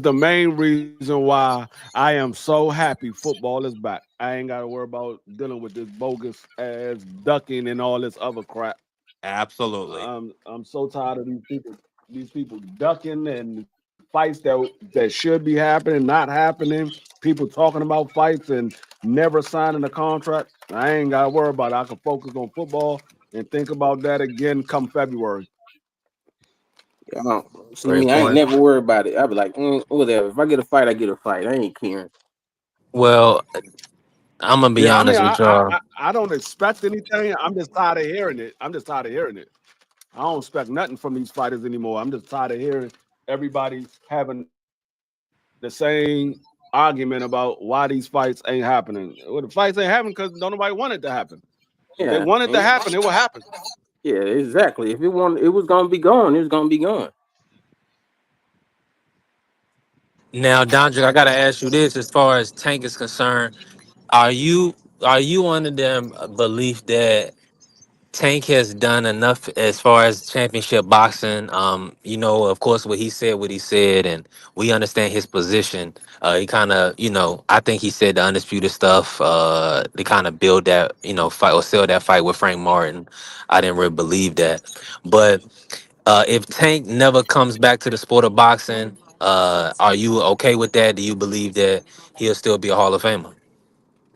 the main reason why I am so happy football is back. I ain't got to worry about dealing with this bogus ass ducking and all this other crap. Absolutely. I'm so tired of these people ducking and fights that should be happening, not happening. People talking about fights and never signing a contract. I ain't got to worry about it. I can focus on football and think about that again come February. See Great me, I ain't point. never worried about it. I'd be like, whatever. If I get a fight, I get a fight. I ain't caring. Well, I'm gonna be Yeah, I mean, honest with y'all. I don't expect anything. I'm just tired of hearing it. I'm just tired of hearing it. I don't expect nothing from these fighters anymore. I'm just tired of hearing everybody having the same argument about why these fights ain't happening. Well, the fights ain't happening because don't nobody want it to happen. If they Yeah, want it to happen, it will happen. yeah, exactly. If it was gonna be gone. It was gonna be gone. Now, Dondrick, I gotta ask you this: as far as Tank is concerned, are you are you under them belief that Tank has done enough as far as championship boxing? Of course, what he said, and we understand his position. He kind of, I think he said the undisputed stuff. To kind of build that, fight or sell that fight with Frank Martin. I didn't really believe that, but if Tank never comes back to the sport of boxing, are you okay with that? Do you believe that he'll still be a Hall of Famer?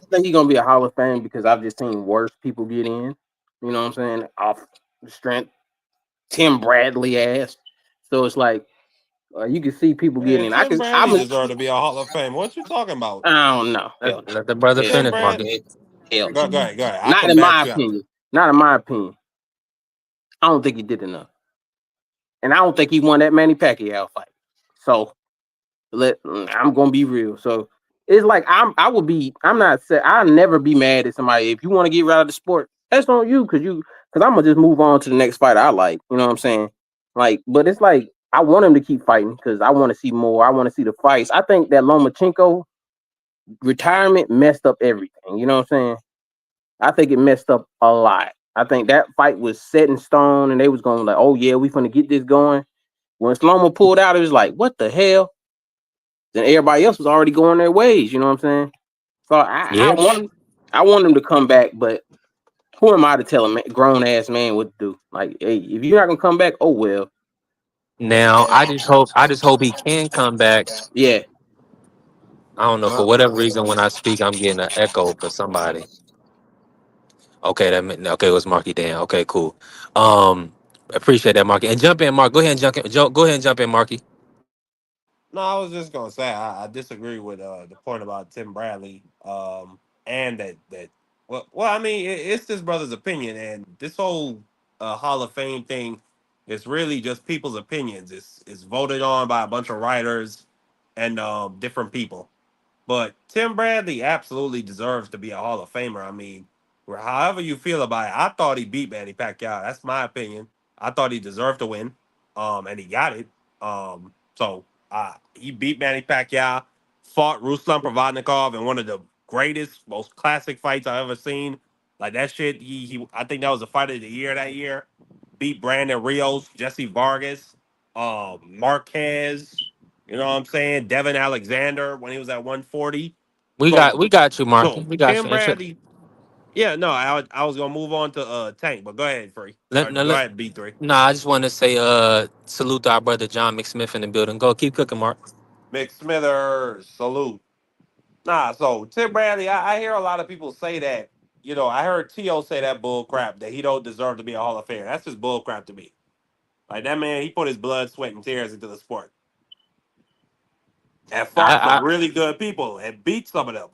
I think he's gonna be a Hall of Fame because I've just seen worse people get in. You know what I'm saying? Off the strength, Tim Bradley ass. So it's like you can see people getting Man, in. Tim Bradley deserved to be a Hall of Fame. What you talking about? I don't know. Let the brother Hell, Tim finish, Brad, Marcus. hell. go ahead, go ahead. I Not can in my back you up. opinion. Not in my opinion. I don't think he did enough, and I don't think he won that Manny Pacquiao fight. So I'm gonna be real. So it's like I would be. I'm not. I'll never be mad at somebody if you want to get right out of the sport. That's on you because I'm gonna just move on to the next fight I like. You know what I'm saying? Like, but it's like I want him to keep fighting because I want to see more. I want to see the fights. I think that Lomachenko retirement messed up everything. You know what I'm saying? I think it messed up a lot. I think that fight was set in stone, and they was going like, "Oh yeah, we finna get this going." When Slomo pulled out, it was like, "What the hell?" Then everybody else was already going their ways. You know what I'm saying? So Yeah. I want him to come back, but who am I to tell a grown ass man what to do? Like, hey, if you're not gonna come back, oh well. Now, I just hope he can come back. Yeah, I don't know, for whatever reason, when I speak, I'm getting an echo for somebody. Okay, okay, it was Marky Dan. Okay, cool. Um, Appreciate that, Marky. And jump in, Mark. Go ahead and go ahead and jump in, Marky. No, I was just gonna say I disagree with the point about Tim Bradley, and that Well, I mean, it's this brother's opinion, and this whole Hall of Fame thing is really just people's opinions. It's voted on by a bunch of writers and different people. But Tim Bradley absolutely deserves to be a Hall of Famer. I mean, however you feel about it, I thought he beat Manny Pacquiao. That's my opinion. I thought he deserved to win, and he got it. So he beat Manny Pacquiao, fought Ruslan Provodnikov in one of the greatest, most classic fights I've ever seen. Like that shit, I think that was the fight of the year that year. Beat Brandon Rios, Jesse Vargas, Marquez. You know what I'm saying? Devin Alexander when he was at 140. So We got you, Marky. so We got Tim you. And Bradley. Yeah, no, I was gonna move on to Tank, but go ahead, Free. let, Or let, go let- ahead, B3. nah, I just want to say salute to our brother John McSmith in the building. Go keep cooking, Mark. Mick Smithers, salute. Nah, so Tim Bradley, I hear a lot of people say that. You know, I heard T.O. say that bull crap that he don't deserve to be a Hall of Famer. That's just bull crap to me. Like that man, he put his blood, sweat, and tears into the sport and fought I some really good people and beat some of them.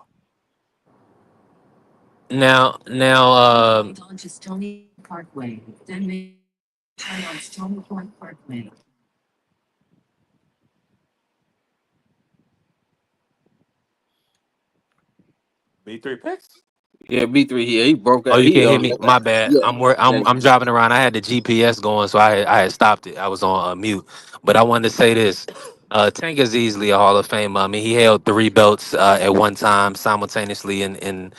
now B3 picks. Yeah, B3 here. He broke Oh, out. you He can't hear me? My bad. yeah. I'm driving around. I had the GPS going, so I had stopped it. I was on mute. But I wanted to say this. Tank is easily a Hall of Famer. I mean, he held three belts at one time, simultaneously in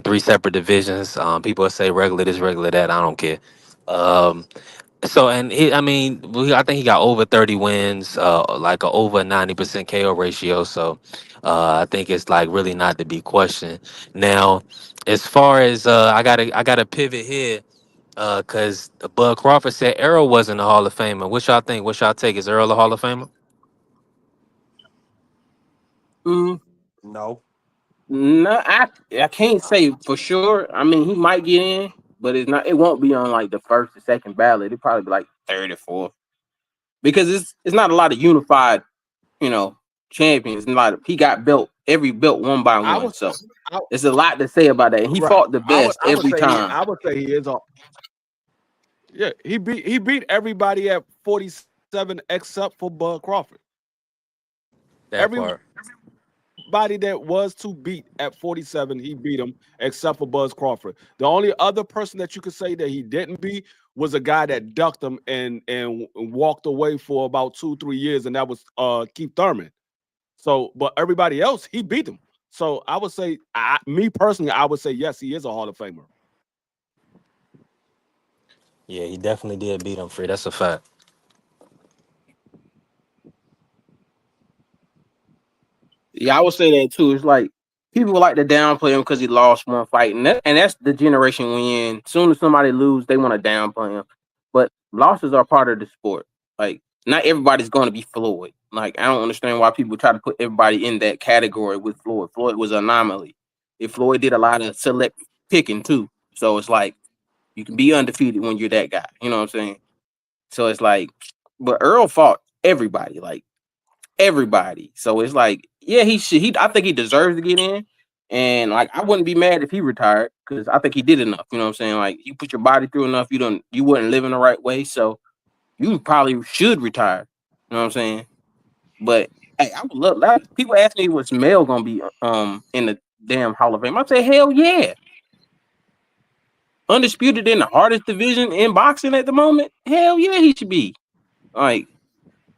three separate divisions. People say regular this, regular that. I don't care. Um, and I mean, I think he got over 30 wins, like a over 90% KO ratio. So I think it's like really not to be questioned. Now, as far as I gotta pivot here, because Bud Crawford said Earl wasn't a Hall of Famer. What y'all think? What y'all take? Is Earl a Hall of Famer? Mm, No. no, I can't say for sure. I mean, he might get in, but it's not. It won't be on like the first or second ballot. It'll probably be like third or fourth because it's not a lot of unified, you know, champions. Not he got belt every belt one by I one. was, So I, there's a lot to say about that. And he right. fought the best every time. I would say he is a. Yeah, he beat everybody at 47 except for Bud Crawford. That Everybody part. that was to beat at 47, he beat him except for Buzz Crawford. The only other person that you could say that he didn't beat was a guy that ducked him and walked away for about 2-3 years, and that was Keith Thurman. So, but everybody else, he beat them. So I would say, me personally, I would say yes, he is a Hall of Famer. Yeah, he definitely did beat him free. That's a fact. Yeah, I would say that too. It's like people like to downplay him because he lost one fight, and that's the generation we in. Soon as somebody lose, they want to downplay him. But losses are part of the sport. Like not everybody's going to be Floyd. Like I don't understand why people try to put everybody in that category with Floyd. Floyd was an anomaly. If Floyd did a lot of select picking too, so it's like you can be undefeated when you're that guy. You know what I'm saying? So it's like, but Earl fought everybody. Like everybody. So it's like, yeah, he should. I think he deserves to get in. And like, I wouldn't be mad if he retired because I think he did enough. You know what I'm saying? Like, you put your body through enough. You wouldn't live in the right way. So you probably should retire. You know what I'm saying? But hey, I would love. Like, people ask me what's Mel gonna be in the damn Hall of Fame. I say hell yeah, undisputed in the hardest division in boxing at the moment. Hell yeah, he should be. Like,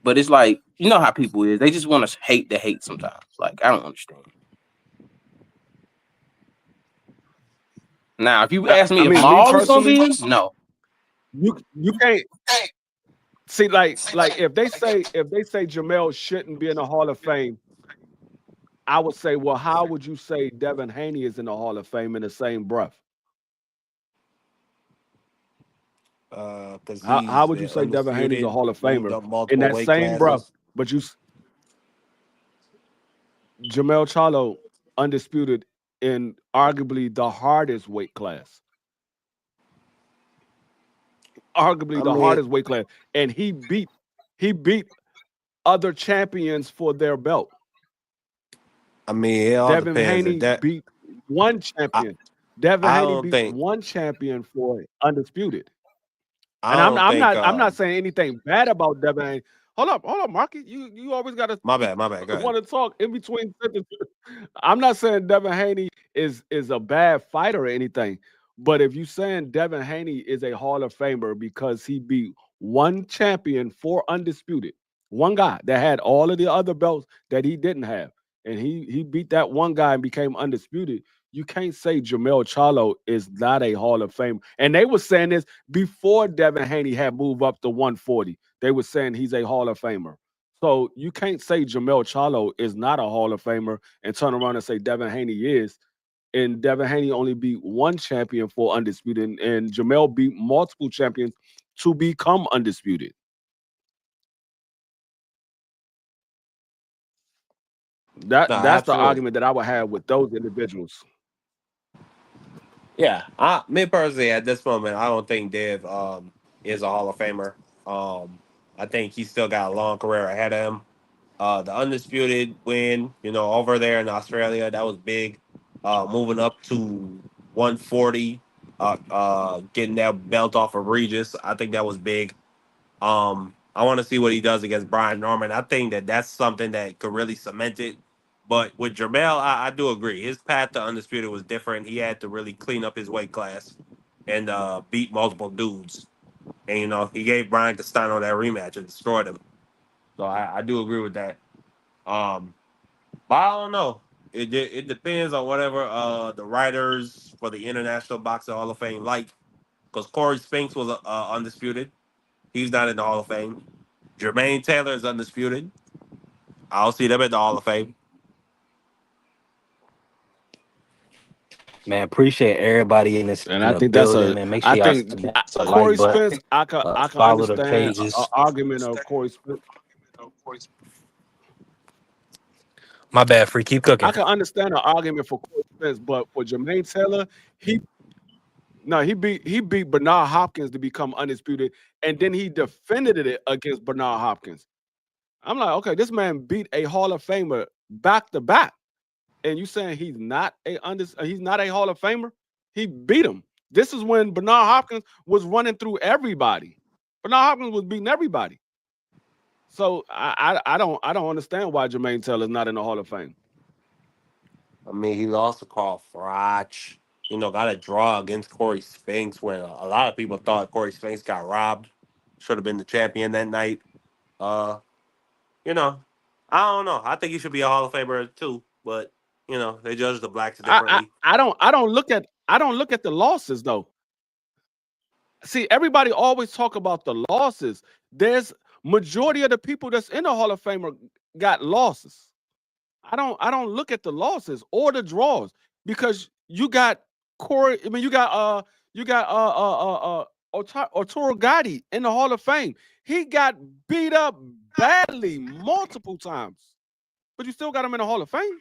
but it's like you know how people is. They just want to hate the hate sometimes. Like I don't understand. Now, if you ask I me if mean, me Maul is gonna personally, be, no. you can't see like if they say Jamel shouldn't be in the Hall of Fame, I would say, well, how would you say Devin Haney is in the Hall of Fame in the same breath? Because How he's would you say Devin Haney's a undisputed, Hall of moved Famer up in multiple that weight same breath? classes. But Jamel Charlo undisputed in arguably the hardest weight class, arguably I the mean, hardest weight class, and he beat other champions for their belt. it all Devin depends. If Haney that, beat one I, champion. Devin I Haney don't beat think. one champion for undisputed. I And don't think. I'm not saying anything bad about Devin Haney. Hold up, Marky. You always gotta My bad. My bad. Go ahead. want to talk in between sentences. I'm not saying Devin Haney is a bad fighter or anything, but if you saying Devin Haney is a Hall of Famer because he beat one champion for undisputed, one guy that had all of the other belts that he didn't have, and he beat that one guy and became undisputed. You can't say Jamel Charlo is not a Hall of Famer. And they were saying this before Devin Haney had moved up to 140. They were saying he's a Hall of Famer. So you can't say Jamel Charlo is not a Hall of Famer and turn around and say Devin Haney is. And Devin Haney only beat one champion for undisputed, and Jamel beat multiple champions to become undisputed. No, That's the absolutely. argument that I would have with those individuals. Yeah, me personally, at this moment, I don't think Dev is a Hall of Famer. Um, I think he's still got a long career ahead of him. The undisputed win, over there in Australia, that was big. Moving up to 140, getting that belt off of Regis, I think that was big. I want to see what he does against Brian Norman. I think that that's something that could really cement it. But with Jermell, I do agree. His path to undisputed was different. He had to really clean up his weight class and beat multiple dudes. And he gave Brian Castano that rematch and destroyed him. So I do agree with that. Um, but I don't know. It depends on whatever the writers for the International Boxing Hall of Fame like. Because Corey Spinks was undisputed. He's not in the Hall of Fame. Jermaine Taylor is undisputed. I'll see them at the Hall of Fame. Man, appreciate everybody in And the I think that's building, a man. Make sure I y'all think smash the like Corey button, Spence, I can follow the understand an pages. argument of Corey Spence. My bad, free. Keep I cooking. can understand an argument for Corey Spence, but for Jermaine Taylor, he no, he beat Bernard Hopkins to become undisputed, and then he defended it against Bernard Hopkins. I'm like, okay, this man beat a Hall of Famer back to back, and you saying he's not a Hall of Famer? He beat him. This is when Bernard Hopkins was running through everybody. Bernard Hopkins was beating everybody. So I don't understand why Jermaine Taylor's not in the Hall of Fame. I mean, he lost to Carl Froch. Got a draw against Corey Spinks when a lot of people thought Corey Spinks got robbed. Should have been the champion that night. Uh, you know, I don't know. I think he should be a Hall of Famer too, but they judge the blacks differently. I don't look at the losses though. See, everybody always talk about the losses. There's majority of the people that's in the Hall of Fame got losses. I don't look at the losses or the draws because you got Corey. I mean, you got Arturo Gotti in the Hall of Fame. He got beat up badly multiple times, but you still got him in the Hall of Fame.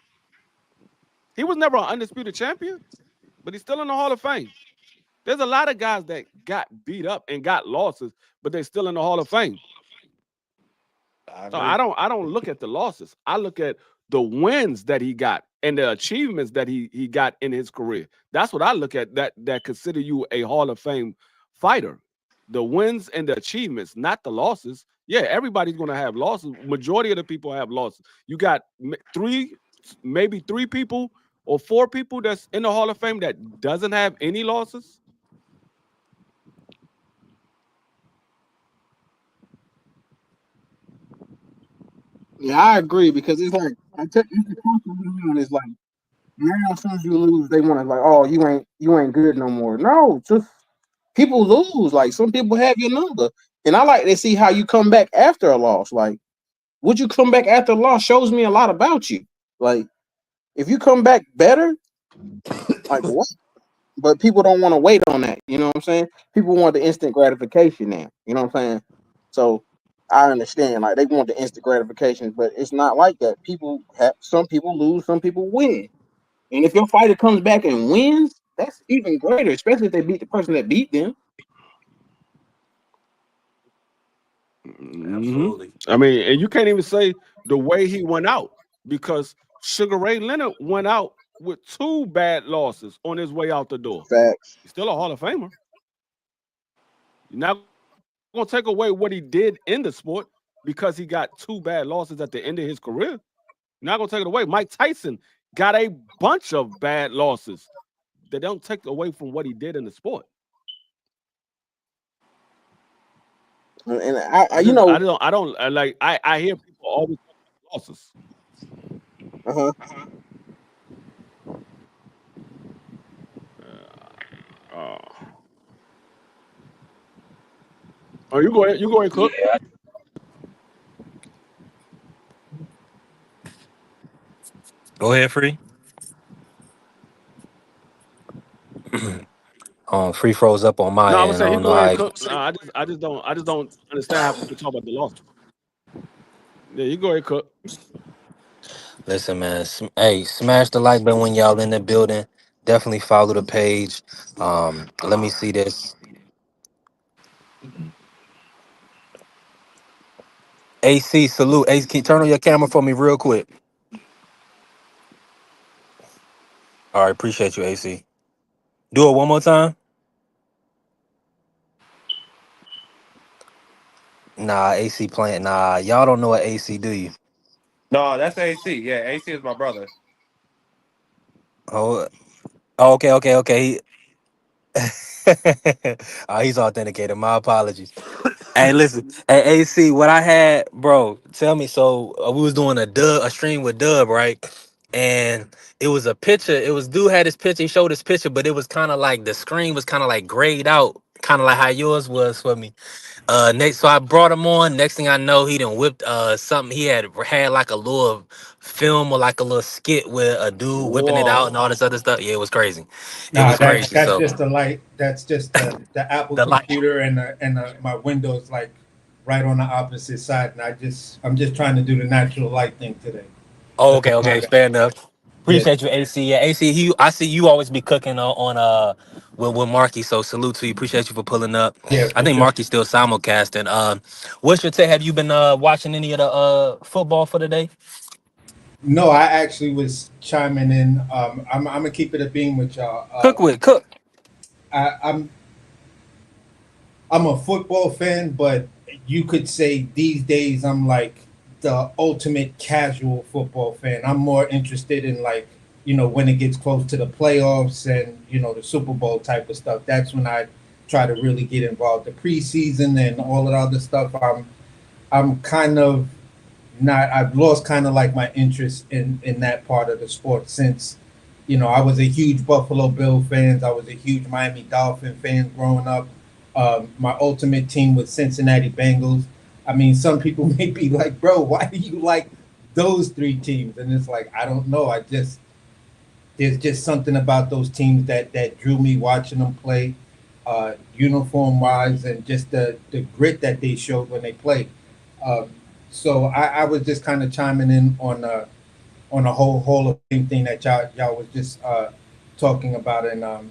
He was never an undisputed champion, but he's still in the Hall of Fame. There's a lot of guys that got beat up and got losses, but they're still in the Hall of Fame. I So agree. I don't look at the losses. I look at the wins that he got and the achievements that he got in his career. That's what I look at that consider you a Hall of Fame fighter. The wins and the achievements, not the losses. Yeah, everybody's going to have losses. Majority of the people have losses. You got maybe three people or four people that's in the Hall of Fame that doesn't have any losses. Yeah, I agree because it's like it's the culture we on. It's like now as soon as you lose, they want to like, oh, you ain't good no more. No, just people lose. Like some people have your number, and I like to see how you come back after a loss. Like, would you come back after a loss shows me a lot about you. Like, if you come back better, like what? But people don't want to wait on that. You know what I'm saying? People want the instant gratification now. You know what I'm saying? So I understand. Like they want the instant gratification, but it's not like that. Some people lose, some people win. And if your fighter comes back and wins, that's even greater, especially if they beat the person that beat them. Hmm. Absolutely. I mean, and you can't even say the way he went out because Sugar Ray Leonard went out with 2 bad losses on his way out the door. Facts. He's still a Hall of Famer. You're not gonna take away what he did in the sport because he got 2 bad losses at the end of his career. You're not gonna take it away. Mike Tyson got a bunch of bad losses that don't take away from what he did in the sport. And I hear people always talk about losses. uh-huh. Uh, oh, you go ahead. You go ahead, Cook. Go ahead, free. Free froze up on my No, I would end. I say he don't know go how. ahead, Cook. No, I just don't understand how people talk about the losses. Yeah, you go ahead, Cook. Listen, man. Hey, smash the like button when y'all in the building. Definitely follow the page. Let me see this. AC salute. AC, can you turn on your camera for me real quick? All right, appreciate you, AC. Do it one more time. Nah, AC playing. Nah, y'all don't know what AC do you? No, that's AC. Yeah, AC is my brother. Oh, okay, okay, okay. Oh, he's authenticated. My apologies. Hey, listen. Hey, AC, what I had, bro, tell me. So we was doing a stream with Dub, right? And it was a picture. It was dude had his picture. He showed his picture, but it was kind of like the screen was kind of like grayed out, kind of like how yours was for me. Next, so I brought him on. Next thing I know, he done whipped something. He had like a little film or like a little skit with a dude whipping it out and Whoa. all this other stuff. Yeah, it was crazy. It Nah, was that's crazy. that's So just the light. That's just the Apple the like. computer and my Windows like right on the opposite side, and I'm just trying to do the natural light thing today. Oh, That's okay, all I okay, got. fair enough. Yeah, Appreciate you, AC. Yeah, AC. I see you always be cooking on with Marky. So salute to you. Appreciate you for pulling up. yeah, I for think sure. Marky's still simulcasting. What's your take? Have you been watching any of the football for today? No, I actually was chiming in. I'm gonna keep it a beam with y'all. Cook. I'm a football fan, but you could say these days I'm like the ultimate casual football fan. I'm more interested in like, when it gets close to the playoffs and, the Super Bowl type of stuff. That's when I try to really get involved. The preseason and all of the other stuff, I'm kind of not I've lost kind of like my interest in that part of the sport since I was a huge Buffalo Bill fans. I was a huge Miami Dolphin fan growing up. My ultimate team was Cincinnati Bengals. I mean, some people may be like, bro, why do you like those three teams? And it's like, I don't know. There's just something about those teams that drew me watching them play, uniform wise, and just the grit that they showed when they played. Um, so I was just kind of chiming in on the whole Hall of Fame thing that y'all was just talking about, and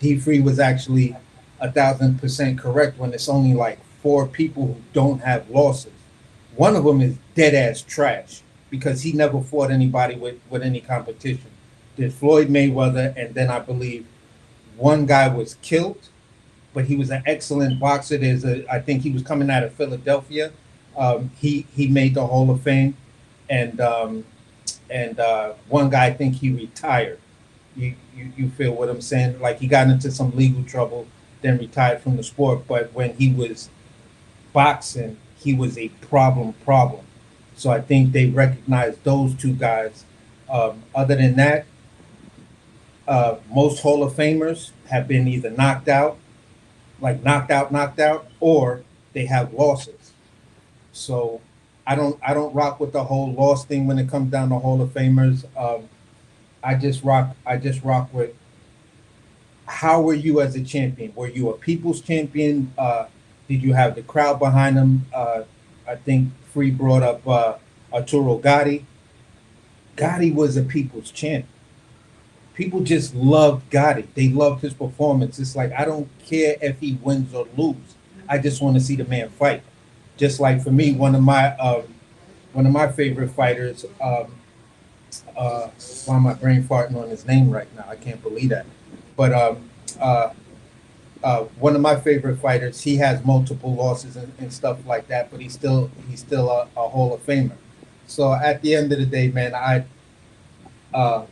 D Free was actually 1,000% correct when it's only like 4 people who don't have losses. One of them is dead ass trash because he never fought anybody with any competition. There's Floyd Mayweather, and then I believe one guy was killed, but he was an excellent boxer. I think he was coming out of Philadelphia. He made the Hall of Fame, and one guy I think he retired. You feel what I'm saying? Like he got into some legal trouble, then retired from the sport. But when he was boxing, he was a problem. So I think they recognized those 2 guys. Other than that, most Hall of Famers have been either knocked out, or they have losses. So I don't rock with the whole loss thing when it comes down to Hall of Famers. I just rock with how were you as a champion? Were you a people's champion? Did you have the crowd behind them? I think Free brought up Arturo Gotti. Gotti was a people's champ. People just loved Gotti. They loved his performance. It's like I don't care if he wins or lose. I just want to see the man fight. Just like for me, one of my favorite fighters. why am I brain farting on his name right now? I can't believe that. But uh, one of my favorite fighters. He has multiple losses and stuff like that, but he's still a Hall of Famer. So at the end of the day, man, uh,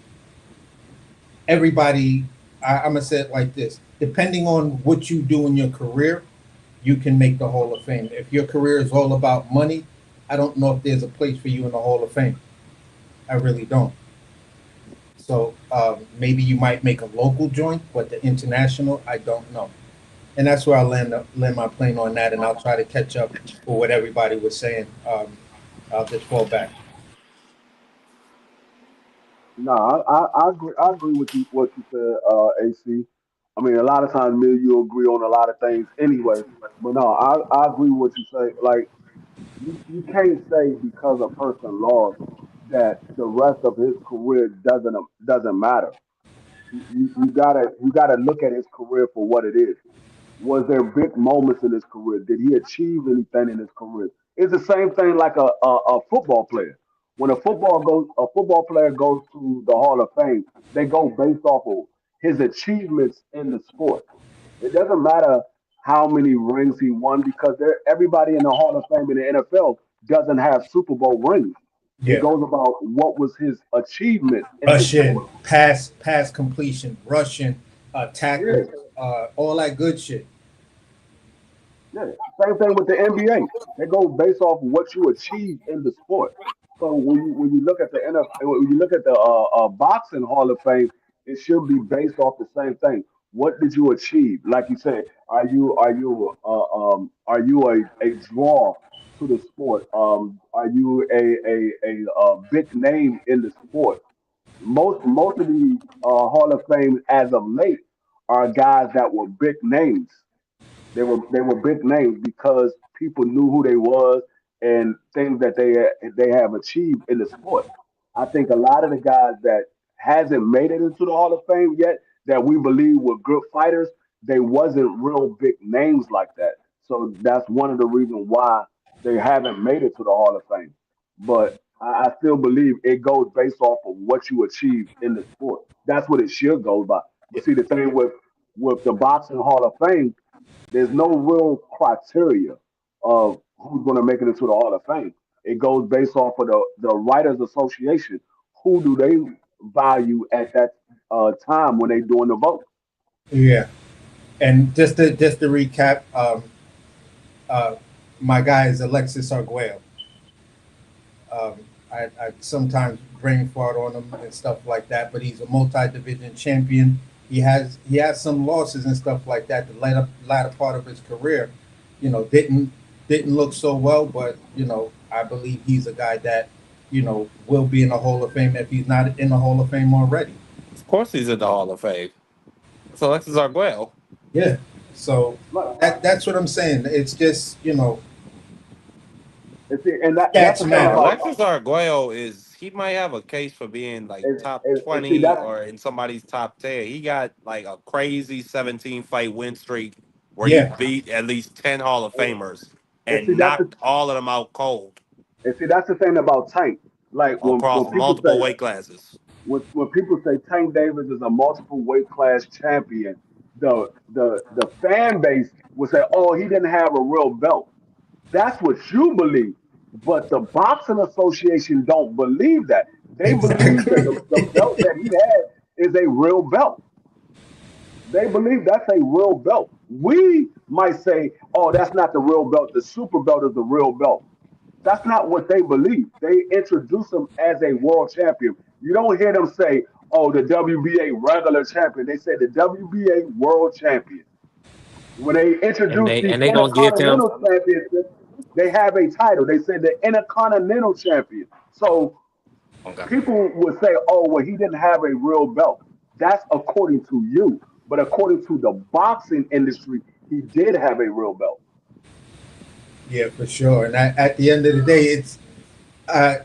everybody, I'm gonna say it like this: depending on what you do in your career, you can make the Hall of Fame. If your career is all about money, I don't know if there's a place for you in the Hall of Fame. I really don't. So maybe you might make a local joint, but the international, I don't know. And that's where I'll land my plane on that, and I'll try to catch up with what everybody was saying. I'll just fall back. No, I agree. I agree with you what you said, AC. I mean, a lot of times me and you agree on a lot of things anyway. But no, I agree with what you say. Like you can't say because a person lost that the rest of his career doesn't matter. You gotta look at his career for what it is. Was there big moments in his career? Did he achieve anything in his career? It's the same thing like a football player. When a football player goes to the Hall of Fame, they go based off of his achievements in the sport. It doesn't matter how many rings he won because everybody in the Hall of Fame in the NFL doesn't have Super Bowl rings. It Yeah, goes about what was his achievement in the rushing, sport. pass completion, rushing, tackles, Yeah. all that good shit. Yeah, same thing with the NBA. They go based off what you achieve in the sport. So when you look at the NFL, when you look at the boxing Hall of Fame, it should be based off the same thing. What did you achieve? Like you said, are you a draw to the sport? Are you a big name in the sport? Most of the Hall of Fame as of late are guys that were big names. They were big names because people knew who they was and things that they have achieved in the sport. I think a lot of the guys that hasn't made it into the Hall of Fame yet that we believe were good fighters, they wasn't real big names like that. So that's one of the reasons why they haven't made it to the Hall of Fame. But I still believe it goes based off of what you achieve in the sport. That's what it should go by. But see, the thing with the boxing Hall of Fame, there's no real criteria of who's going to make it into the Hall of Fame. It goes based off of the Writers Association. Who do they value at that time when they doing the vote? Yeah, and just to recap, uh, my guy is Alexis Arguello. Um, I sometimes brain fart on him and stuff like that, but he's a multi-division champion. He has some losses and stuff like that. The latter part of his career, didn't look so well, but I believe he's a guy that will be in the Hall of Fame if he's not in the Hall of Fame already. Of course, he's in the Hall of Fame. It's Alexis Arguello. Yeah. So Right. that's what I'm saying. It's just And that's stats the thing No, matter. about Alexis Arguello is he might have a case for being like top see 20 that or in somebody's top 10. He got like a crazy 17 fight win streak where he Yeah. beat at least 10 Hall of Famers and see and that's the knocked all of them out cold and see that's the thing about Tank. Like when across people multiple say weight classes. when people say Tank Davis is a multiple weight class champion, the fan base would say, "Oh, he didn't have a real belt." That's what you believe, but the boxing association don't believe that. They believe that Exactly. the belt that he had is a real belt. They believe that's a real belt. We might say, "Oh, that's not the real belt. The super belt is the real belt." That's not what they believe. They introduce him as a world champion. You don't hear them say, "Oh, the WBA regular champion." They say the WBA world champion. When they and introduce they the and they gonna give him. Intercontinental Championship, they have a title. They say the Intercontinental Champion. So Okay. people would say, "Oh, well, he didn't have a real belt." That's according to you, but according to the boxing industry, he did have a real belt. Yeah, for sure. And at the end of the day, it's uh,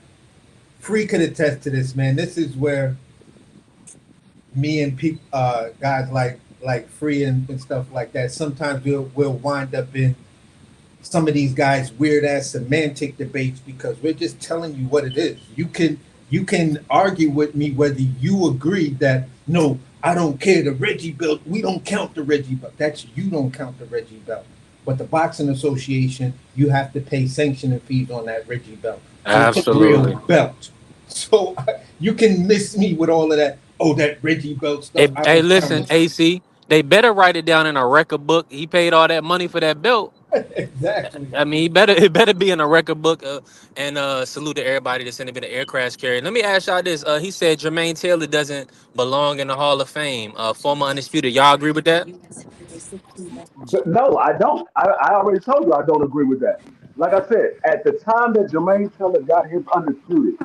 Free could attest to this, man. This is where me and guys like Free and stuff like that. Sometimes we'll wind up in some of these guys weird ass semantic debates because we're just telling you what it is. you can argue with me whether you agree that no, I don't care the Reggie belt. We don't count the Reggie belt. That's you don't count the Reggie belt. But the boxing association, you have to pay sanctioning fees on that Reggie belt. So it's a real Absolutely. belt. So you can miss me with all of that. Oh, that Reggie belt stuff. Hey, I hey, don't count listen, AC. They better write it down in a record book. He paid all that money for that belt. it. Exactly. I mean, he better it better be in a record book. And salute to everybody that's in the air crash carrier. Let me ask y'all this. He said Jermaine Taylor doesn't belong in the Hall of Fame. Former undisputed. Y'all agree with that? But no, I don't. I already told you I don't agree with that. Like I said, at the time that Jermaine Taylor got his undisputed,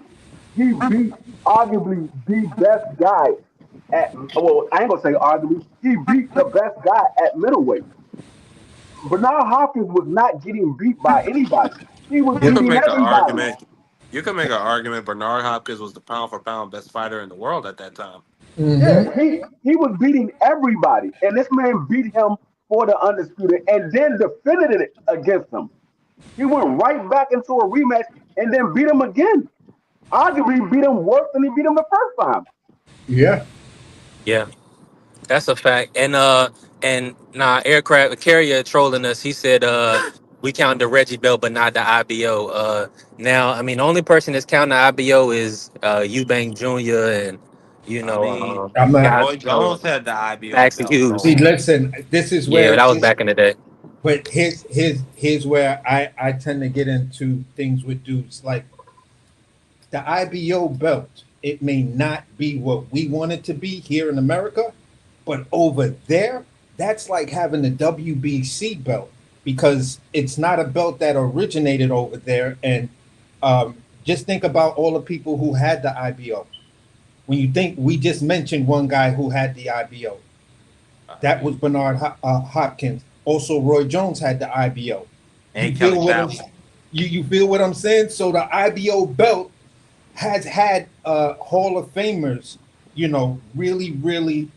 he beat arguably the best guy at, well, I ain't gonna say arguably, he beat the best guy at middleweight. Bernard Hopkins was not getting beat by anybody. He was You could beating make an everybody. argument. You could make an argument. Bernard Hopkins was the pound for pound best fighter in the world at that time. Yeah, Mm-hmm. he was beating everybody. And this man beat him for the undisputed and then defended it against him. He went right back into a rematch and then beat him again. Arguably beat him worse than he beat him the first time. Yeah. Yeah. That's a fact. And nah, aircraft carrier trolling us. He said we count the Reggie Belt, but not the IBO. Now I mean the only person that's counting the IBO is Eubank Jr. and I mean, I'm not. guys, Roy Jones had the IBO Maxie belt, Hughes. See, so listen. This is Yeah, where that was this. back in the day. But here's where I tend to get into things with dudes like the IBO belt. It may not be what we want it to be here in America, but over there, that's like having the WBC belt because it's not a belt that originated over there. And just think about all the people who had the IBO. When you think we just mentioned one guy who had the IBO, I that was mean, Bernard Hopkins. Also, Roy Jones had the IBO. You and Kelly feel what I'm Family. you feel what I'm saying? So the IBO belt has had Hall of Famers, really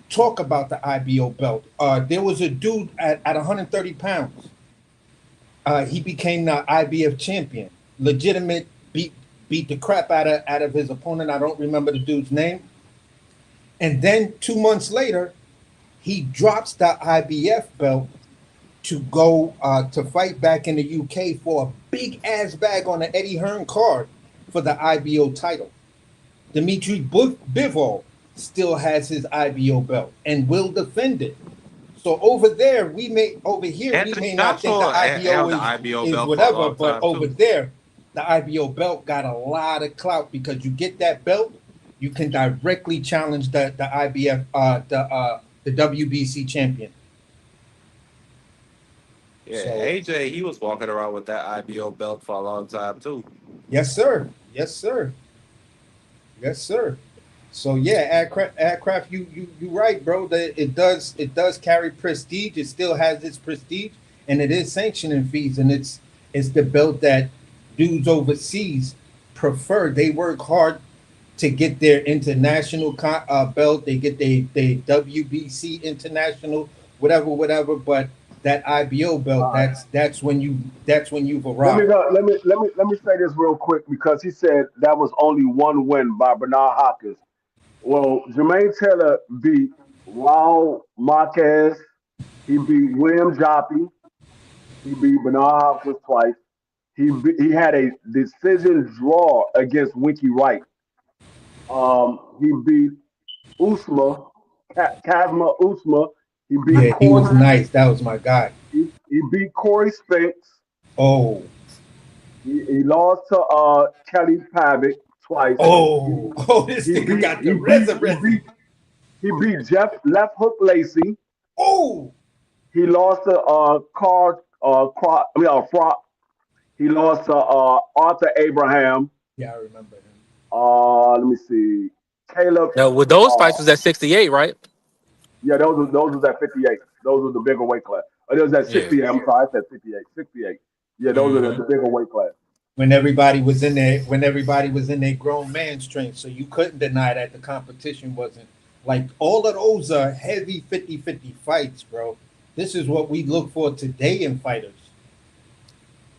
talk about the IBO belt. There was a dude at 130 pounds. He became the IBF champion. Legitimate beat the crap out of his opponent. I don't remember the dude's name. And then 2 months later, he drops the IBF belt to go to fight back in the UK for a big ass bag on the Eddie Hearn card for the IBO title. Dmitry Bivol still has his IBO belt and will defend it. So over here we Anthony may not think the Joshua IBO held the IBO is belt for a whatever, long but time over too. there the IBO belt got a lot of clout because you get that belt, you can directly challenge the IBF the WBC champion. Yeah, So AJ, he was walking around with that IBO belt for a long time too. yes, sir. Yes, sir. Yes, sir. So yeah, aircraft. You right, bro. That it does carry prestige. It still has its prestige, and it is sanctioning fees, and it's the belt that dudes overseas prefer. They work hard to get their international belt. They get their WBC international, whatever. But that IBO belt, All right. that's when you've Let me arrived. go. Let me say this real quick because he said that was only one win by Bernard Hopkins. Well, Jermaine Taylor beat Raul Marquez. He beat William Joppy. He beat Bernard Hopkins twice. He had a decision draw against Winky Wright. He beat Usma, Kazma Usma. He beat Yeah, he Corey. was nice. That was my guy. He beat Corey Spinks. Oh, He lost to Kelly Pavick twice. He, oh, this he nigga beat got the he beat he resurrection. beat he beat Jeff Left Hook Lacey. Oh, He lost to Frock. He lost to Arthur Abraham. yeah, I remember him. Let me see, Caleb. Now with those Uh, fights was at 68, right? yeah, those was at 58. Those were the bigger weight class. It was at Yeah. 68. I'm sorry, I said 58. 68. Yeah, those are Hmm. the bigger weight class. When everybody was in their grown man strength, so you couldn't deny that the competition wasn't like all of those are heavy 50-50 fights, bro. This is what we look for today in fighters.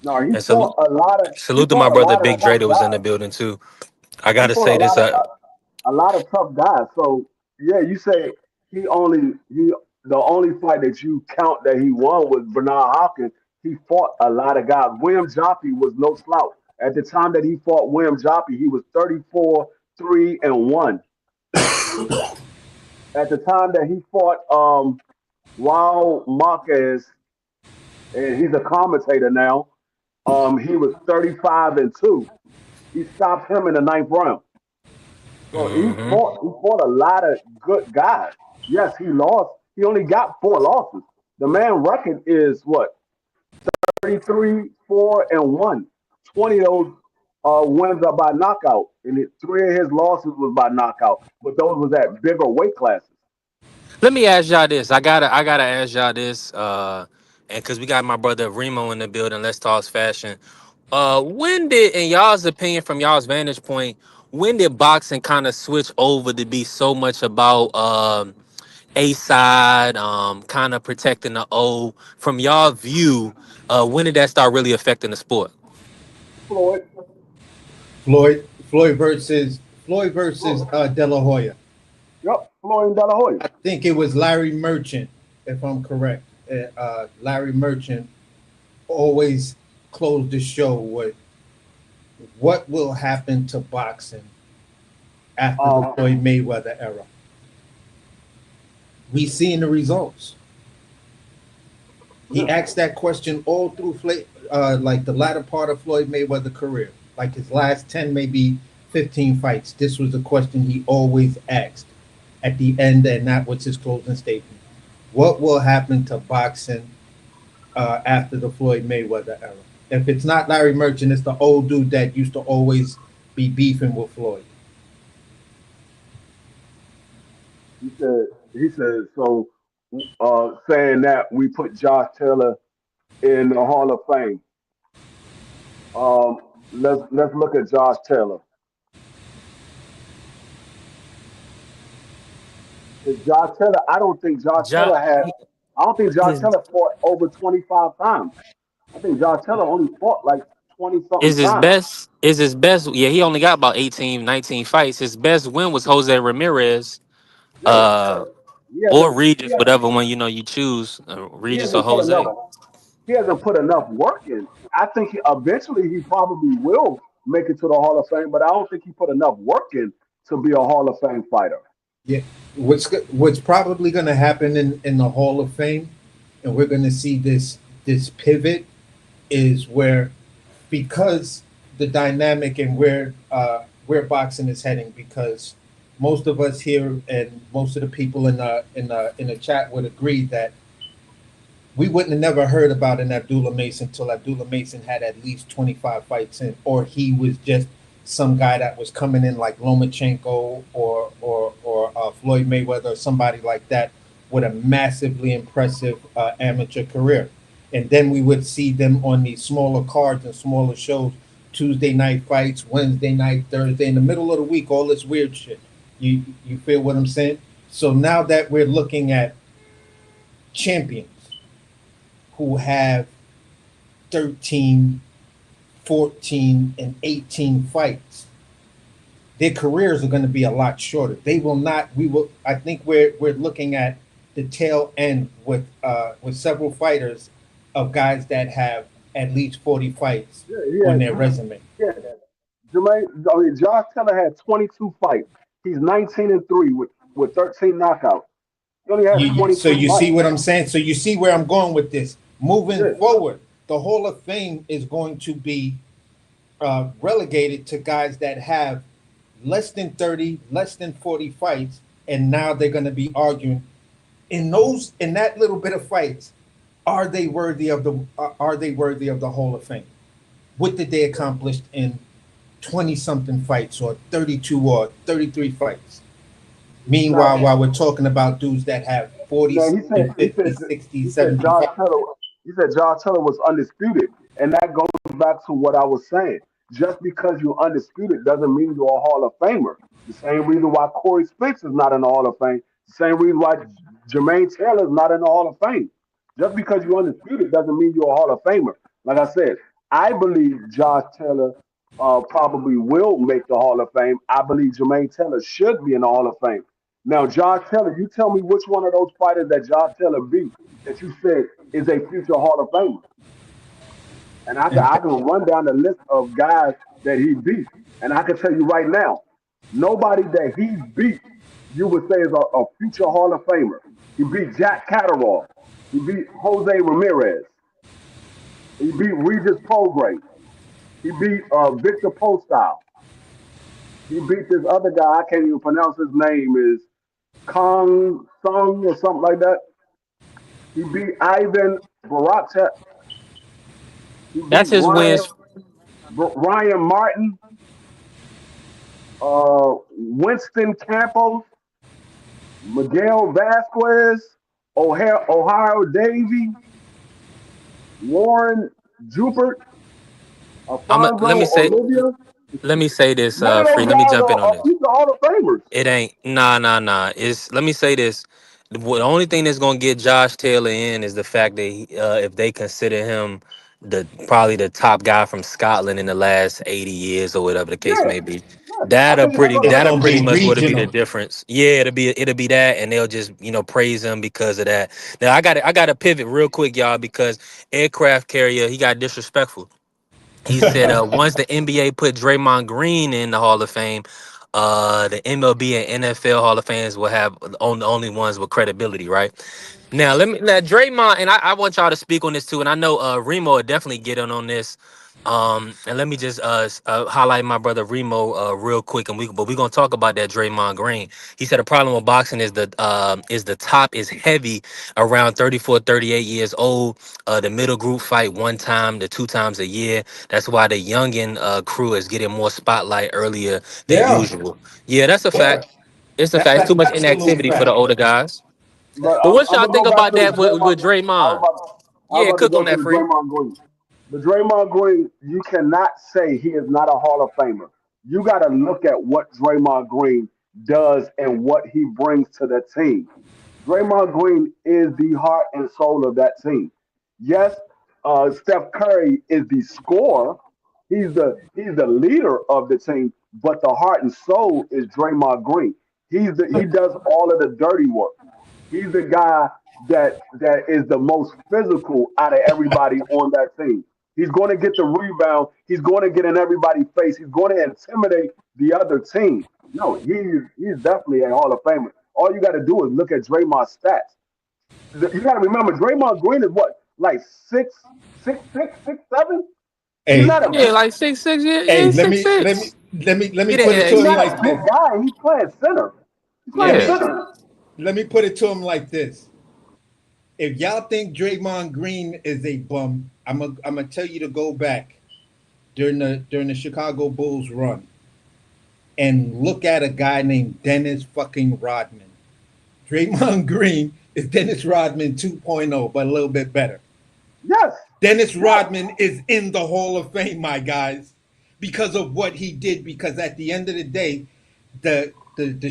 No, he And fought a lot of he salute to my fought a brother lot of Big Dre tough that was in the guys. building too. I He gotta fought say this. a lot of tough guys. So yeah, you say he the only fight that you count that he won was Bernard Hopkins. He fought a lot of guys. William Joppy was no slouch. At the time that he fought William Joppy, he was 34, 3-1. At the time that he fought Wild Marquez, and he's a commentator now, he was 35-2. He stopped him in the ninth round. So Hmm. he fought a lot of good guys. Yes, he lost. He only got four losses. The man record is what, 33, 4-1. 20 of those wins are by knockout, and three of his losses was by knockout. But those was at bigger weight classes. Let me ask y'all this. I gotta ask y'all this. And because we got my brother Remo in the building, let's talk fashion. When did, in y'all's opinion, from y'all's vantage point, when did boxing kind of switch over to be so much about A side, kind of protecting the O? From y'all view, when did that start really affecting the sport? Floyd, Floyd versus De La Hoya. yep, Floyd and De La Hoya. I think it was Larry Merchant, if I'm correct. Larry Merchant always closed the show with what will happen to boxing after the Um, Floyd Mayweather era. We seeing the results. He yeah, asked that question all through like the latter part of Floyd Mayweather career, like his last 10, maybe 15 fights. This was the question he always asked at the end, and that was his closing statement. What will happen to boxing after the Floyd Mayweather era? If it's not Larry Merchant, it's the old dude that used to always be beefing with Floyd. he said so. Saying that we put Josh Taylor in the Hall of Fame. Um, let's look at Josh Taylor. Is Josh Taylor? I don't think Josh Ja, Taylor had. I don't think Josh his Taylor fought over 25 times. I think Josh Taylor only fought like 20 something is his times. best. Is his best. Yeah, he only got about 18, 19 fights. His best win was Jose Ramirez. Yeah, Uh, he or hasn't. Regis, whatever one you choose, He Regis or hasn't put enough. Jose. He hasn't put enough work in. I think eventually he probably will make it to the Hall of Fame, but I don't think he put enough work in to be a Hall of Fame fighter. Yeah, what's probably going to happen in the Hall of Fame, and we're going to see this pivot is where, because the dynamic and where boxing is heading, because most of us here and most of the people in the chat would agree that we wouldn't have never heard about an Abdullah Mason until Abdullah Mason had at least 25 fights in, or he was just some guy that was coming in like Lomachenko or Floyd Mayweather or somebody like that with a massively impressive amateur career. And then we would see them on these smaller cards and smaller shows, Tuesday night fights, Wednesday night, Thursday, in the middle of the week, all this weird shit. You feel what I'm saying? So now that we're looking at champions who have 13, 14, and 18 fights, their careers are going to be a lot shorter. They will not, we will, I think we're looking at the tail end with several fighters of guys that have at least 40 fights Yeah, on their resume. yeah. Josh Taylor had 22 fights. He's 19-3 with 13 knockouts. He only has So 22 you see fights. what I'm saying? So you see where I'm going with this. Moving Yeah, forward, the Hall of Fame is going to be relegated to guys that have less than 30, less than 40 fights, and now they're going to be arguing in that little bit of fights. Are they worthy of the Hall of Fame? What did they accomplish in 20 something fights or 32 or 33 fights? now, Meanwhile, while we're talking about dudes that have 40 now something, he 50, said 60, he said 70 Josh fights. Taylor was undisputed, and that goes back to what I was saying. Just because you're undisputed doesn't mean you're a Hall of Famer. The same reason why Corey Spence is not in the Hall of Fame. The same reason why Jermaine Taylor is not in the Hall of Fame. Just because you're undisputed doesn't mean you're a Hall of Famer. Like I said, I believe Josh Taylor probably will make the Hall of Fame. I believe Jermaine Taylor should be in the Hall of Fame. Now, Josh Taylor, you tell me which one of those fighters that Josh Taylor beat that you said is a future Hall of Famer. And And I can run down the list of guys that he beat. And I can tell you right now, nobody that he beat, you would say is a future Hall of Famer. He beat Jack Catterall. He beat Jose Ramirez. He beat Regis Prograis. He beat Victor Postile. He beat this other guy. I can't even pronounce his name. Is Kong Sung or something like that. He beat Ivan Baratek. He beat That's his wins. Ryan Martin. Winston Campos. Miguel Vasquez. Ohio Davy. Warren Jupert. Let me Alfonso say Olivia. let me say this, None of free. those Let me guys jump in on are this. future Hall of Famers. It ain't nah. It's let me say this. The only thing that's gonna get Josh Taylor in is the fact that if they consider him probably the top guy from Scotland in the last 80 years or whatever the case Yeah, may be. yeah. I think that's gonna it's That'll make gonna him. pretty be much would be the regional. difference. Yeah, it'll be that, and they'll just praise him because of that. Now I got to pivot real quick, y'all, because aircraft carrier he got disrespectful. He said once the NBA put Draymond Green in the Hall of Fame, the MLB and NFL Hall of Fames will have the only ones with credibility, right? Now Draymond, and I want y'all to speak on this too, and I know Remo will definitely get in on this. And let me just highlight my brother Remo real quick, and we're gonna talk about that Draymond Green. He said the problem with boxing is the top is heavy around 34, 38 years old. The middle group fight one time to two times a year. That's why the youngin crew is getting more spotlight earlier than Yeah, usual. Yeah, that's a yeah. fact. It's a That's fact. It's too an much absolute inactivity for the fact. older guys. But But what I'm y'all gonna think go back about to the that with Draymond. Draymond? I was Yeah, about to cook go on to that, the free. Draymond Green. The Draymond Green, you cannot say he is not a Hall of Famer. You got to look at what Draymond Green does and what he brings to the team. Draymond Green is the heart and soul of that team. Yes, Steph Curry is the scorer. He's the leader of the team, but the heart and soul is Draymond Green. He does all of the dirty work. He's the guy that is the most physical out of everybody on that team. He's going to get the rebound. He's going to get in everybody's face. He's going to intimidate the other team. No, he's definitely a Hall of Famer. All you got to do is look at Draymond's stats. You got to remember, Draymond Green is what, like six, seven. He's Hey, not a Yeah, big. like 6'6", yeah, hey, yeah, 6'6". let me He put it did, to He's him not like a big this. guy. He's playing center. He's Let playing yeah. me center. let me put it to him like this. If y'all think Draymond Green is a bum, I'm gonna tell you to go back during the Chicago Bulls run and look at a guy named Dennis fucking Rodman. Draymond Green is Dennis Rodman 2.0, but a little bit better. Yes, Dennis yes. Rodman is in the Hall of Fame, my guys, because of what he did. Because at the end of the day, the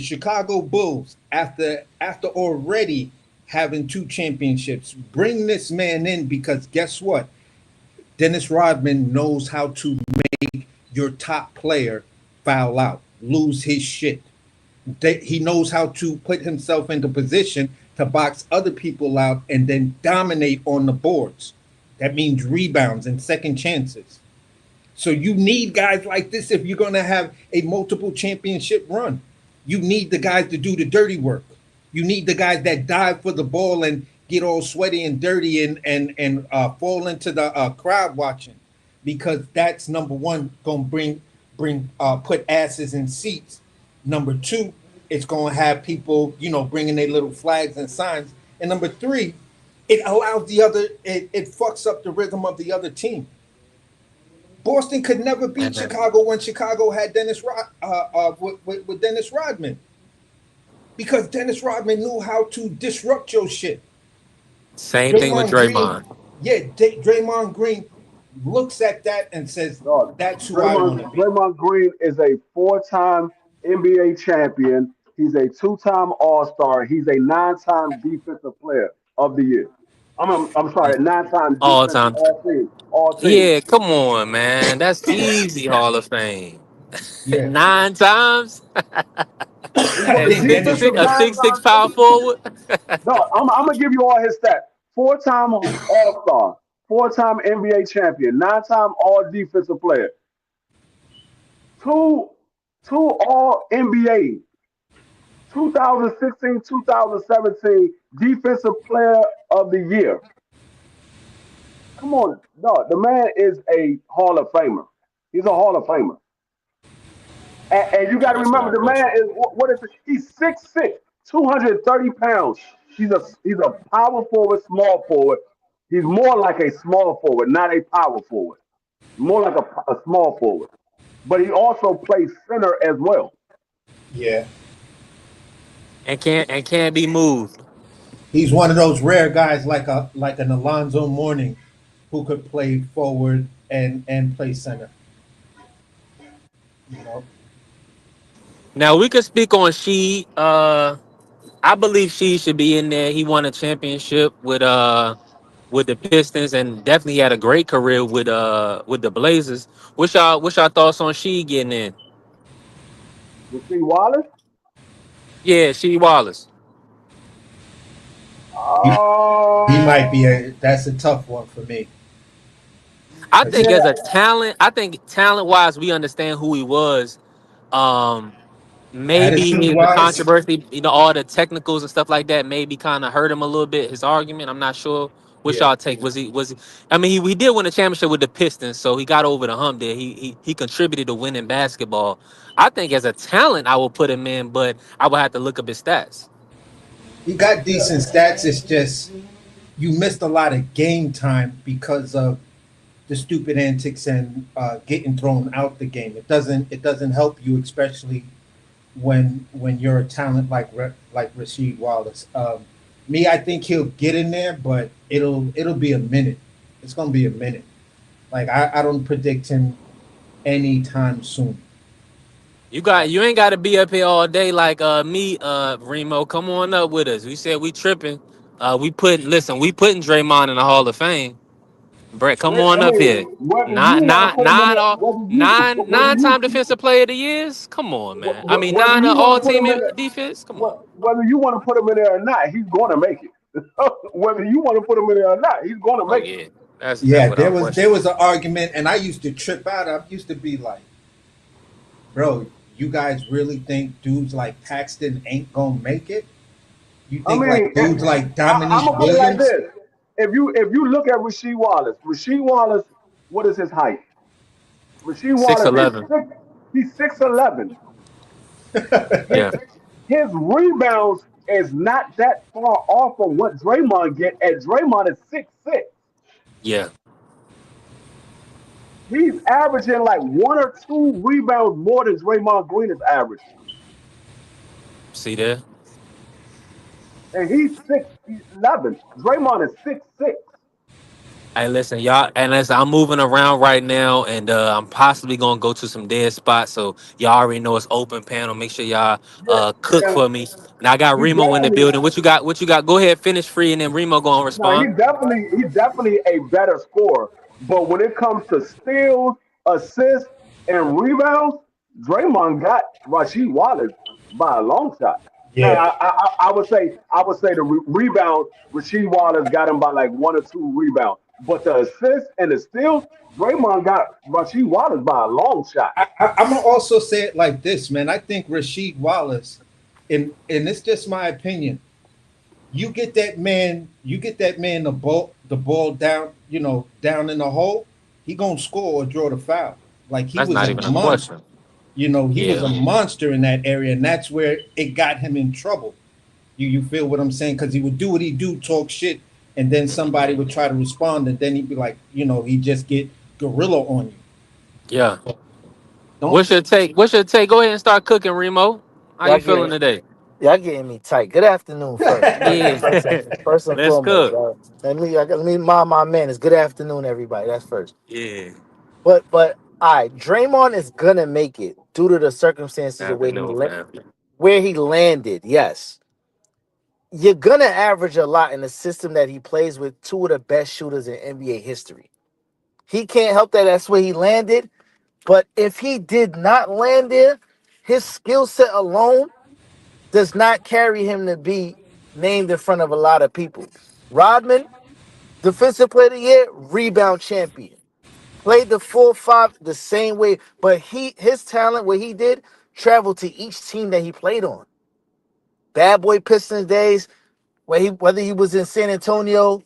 Chicago Bulls, after already having two championships, bring this man in because guess what? Dennis Rodman knows how to make your top player foul out, lose his shit. He knows how to put himself into position to box other people out and then dominate on the boards. That means rebounds and second chances. So you need guys like this if you're going to have a multiple championship run. You need the guys to do the dirty work. You need the guys that dive for the ball and get all sweaty and dirty and fall into the crowd watching, because that's number one going to bring put asses in seats. Number two, it's going to have people bringing their little flags and signs. And number three, it allows it fucks up the rhythm of the other team. Boston could never beat And then Chicago when Chicago had with Dennis Rodman, because Dennis Rodman knew how to disrupt your shit. same thing with Draymond Green, Draymond. yeah, Draymond Green looks at that and says, Dog, "That's who I want to be." Draymond Green is a four-time NBA champion. He's a two-time All-Star. He's a nine-time Defensive Player of the Year. I'm sorry, 9 time all defensive time. all team, all team. Yeah, come on, man. That's easy Hall of Fame. Yeah, 9 times He I was and think defensive a nine 6'6" times. power forward. No, I'm gonna give you all his stats. 4 time All Star, 4 time NBA champion, 9 time All Defensive Player, two two All NBA, 2016, 2017 Defensive Player of the Year. Come on, no, the man is a Hall of Famer. He's a Hall of Famer. And you got to That's remember, without the man question. is what is it? He's 6'6", 230 pounds. He's a power forward, small forward. He's more like a small forward, not a power forward. More like a small forward. But he also plays center as well. yeah, And can't be moved. he's one of those rare guys like an Alonzo Mourning who could play forward and play center. You know, Now we could speak on She. I believe she should be in there. He won a championship with the Pistons and definitely had a great career with the Blazers. What's y'all thoughts on She getting in? Rasheed Wallace, Yeah, She Wallace. he he might be uh, a that's a tough one for me I because think yeah, as a talent, I think talent wise, we understand who he was. Um, attitude maybe the wise, controversy, all the technicals and stuff like that, maybe kind of hurt him a little bit. His argument, I'm not sure. What yeah, y'all take? Was he? I mean, he did win a championship with the Pistons, so he got over the hump there. He contributed to winning basketball. I think as a talent, I will put him in, but I would have to look up his stats. he got decent stats. It's just you missed a lot of game time because of the stupid antics and getting thrown out the game. It doesn't help you, especially when you're a talent like Rasheed Wallace. Me, I think he'll get in there, but it'll be a minute. It's gonna be a minute. Like I don't predict him anytime soon. You ain't got to be up here all day like me, Remo. Come on up with us. We said we tripping. We putting Draymond in the Hall of Fame. Brett, come I on up here. mean, whether you want to put him in there, Nine-time defensive player of the years. Come on, man. I mean, whether nine you want all to put team him in there, defense. Come on. whether you want to put him in there or not, he's going to make it. Whether you want to put him in there or not, he's going to Oh make it. yeah, that's Yeah, there without was question. there was an argument, and I used to trip out. I used to be like, "Bro, you guys really think dudes like Paxton ain't gonna make it? You I think like mean, dudes like I'm Dominique gonna put it like Williams?" this: if you look at Rasheed Wallace, what is his height? Rasheed Six Wallace is eleven. six. He's 6'11". His Yeah, his rebounds is not that far off from what Draymond get. And Draymond is 6'6". yeah. He's averaging like 1 or 2 rebounds more than Draymond Green is averaging, See there. and he's 6'11". Draymond is 6'6". Hey, listen, y'all, and listen, I'm moving around right now, and I'm possibly gonna go to some dead spots. So y'all already know it's open panel. Make sure y'all Yeah, cook yeah. for me. Now I got He Remo in the definitely building. What you got? What you got? Go ahead, finish free, and then Remo gonna No, respond. he's definitely a better scorer. But when it comes to steals, assists, and rebounds, Draymond got Rasheed Wallace by a long shot. Now Yeah, I would say the rebound Rasheed Wallace got him by like 1 or 2 rebounds. But the assists and the steals, Draymond got Rasheed Wallace by a long shot. I'm gonna also say it like this, man. I think Rasheed Wallace, and it's just my opinion. You get that man the ball down, down in the hole. He gonna score or draw the foul. Like he That's was not a even a monster. question. He was Yeah, a monster in that area, and that's where it got him in trouble. You feel what I'm saying? Because he would do what he do, talk shit, and then somebody would try to respond, and then he'd be like, he'd just get gorilla on you. yeah. Don't. What's your take? Go ahead and start cooking, Remo. How Y'all you feeling getting today? y'all getting me tight. Good afternoon, first. Yeah, First and let's foremost, cook. y'all. Let me mind my manners. Good afternoon, everybody. That's first. Yeah, But all right, Draymond is gonna make it due to the circumstances of afternoon, family. where he landed. Yes, you're gonna average a lot in the system that he plays with two of the best shooters in NBA history. He can't help that. That's where he landed. But if he did not land there, his skill set alone does not carry him to be named in front of a lot of people. Rodman, defensive player of the year, rebound champion. Played the 4-5 the same way, but his talent, what he did, traveled to each team that he played on. Bad boy Pistons days, whether he was in San Antonio,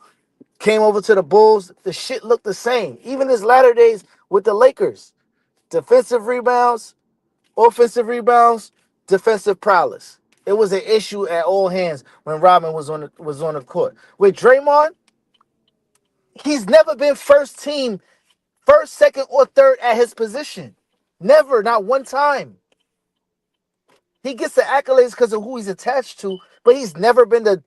came over to the Bulls, the shit looked the same. Even his latter days with the Lakers, defensive rebounds, offensive rebounds, defensive prowess. It was an issue at all hands when Robin was on the court. With Draymond, he's never been first team, first, second, or third at his position. Never, not one time. He gets the accolades because of who he's attached to, but he's never been the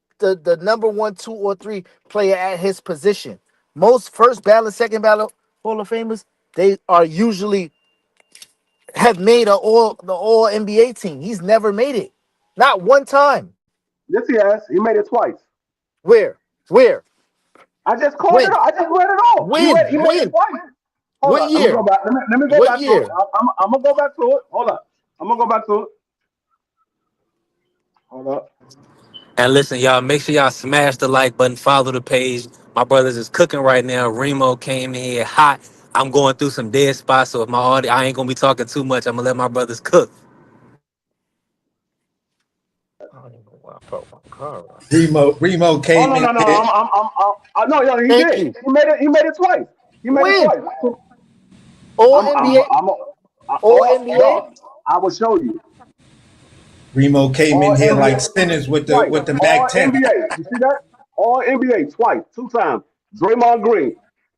number one, two, or three player at his position. Most first ballot, second ballot Hall of Famers, they are usually have made the all NBA team. He's never made it. Not one time. Yes, he has. He made it twice. Where? Where? I just called it When? out. I just read it off. He When? made it When? twice. Hold What on. Let me year? go back. Let me go What back to it. year? I'm gonna go back to it. Hold up. I'm gonna go back to it. Hold up. And listen, y'all, make sure y'all smash the like button, follow the page. My brothers is cooking right now. Remo came in here hot. I'm going through some dead spots, so if my audio, I ain't gonna be talking too much. I'm gonna let my brothers cook. I don't even know where I parked my car. Remo Oh came no in no no. here. No, yo, he Thank did. you. He made it twice. He made it When? twice. So All NBA? All oh NBA? no. I will show you. Remo came in All here like NBA sinners with the twice. with the Mac All 10. NBA. You see that? All NBA twice, two times. Draymond Green,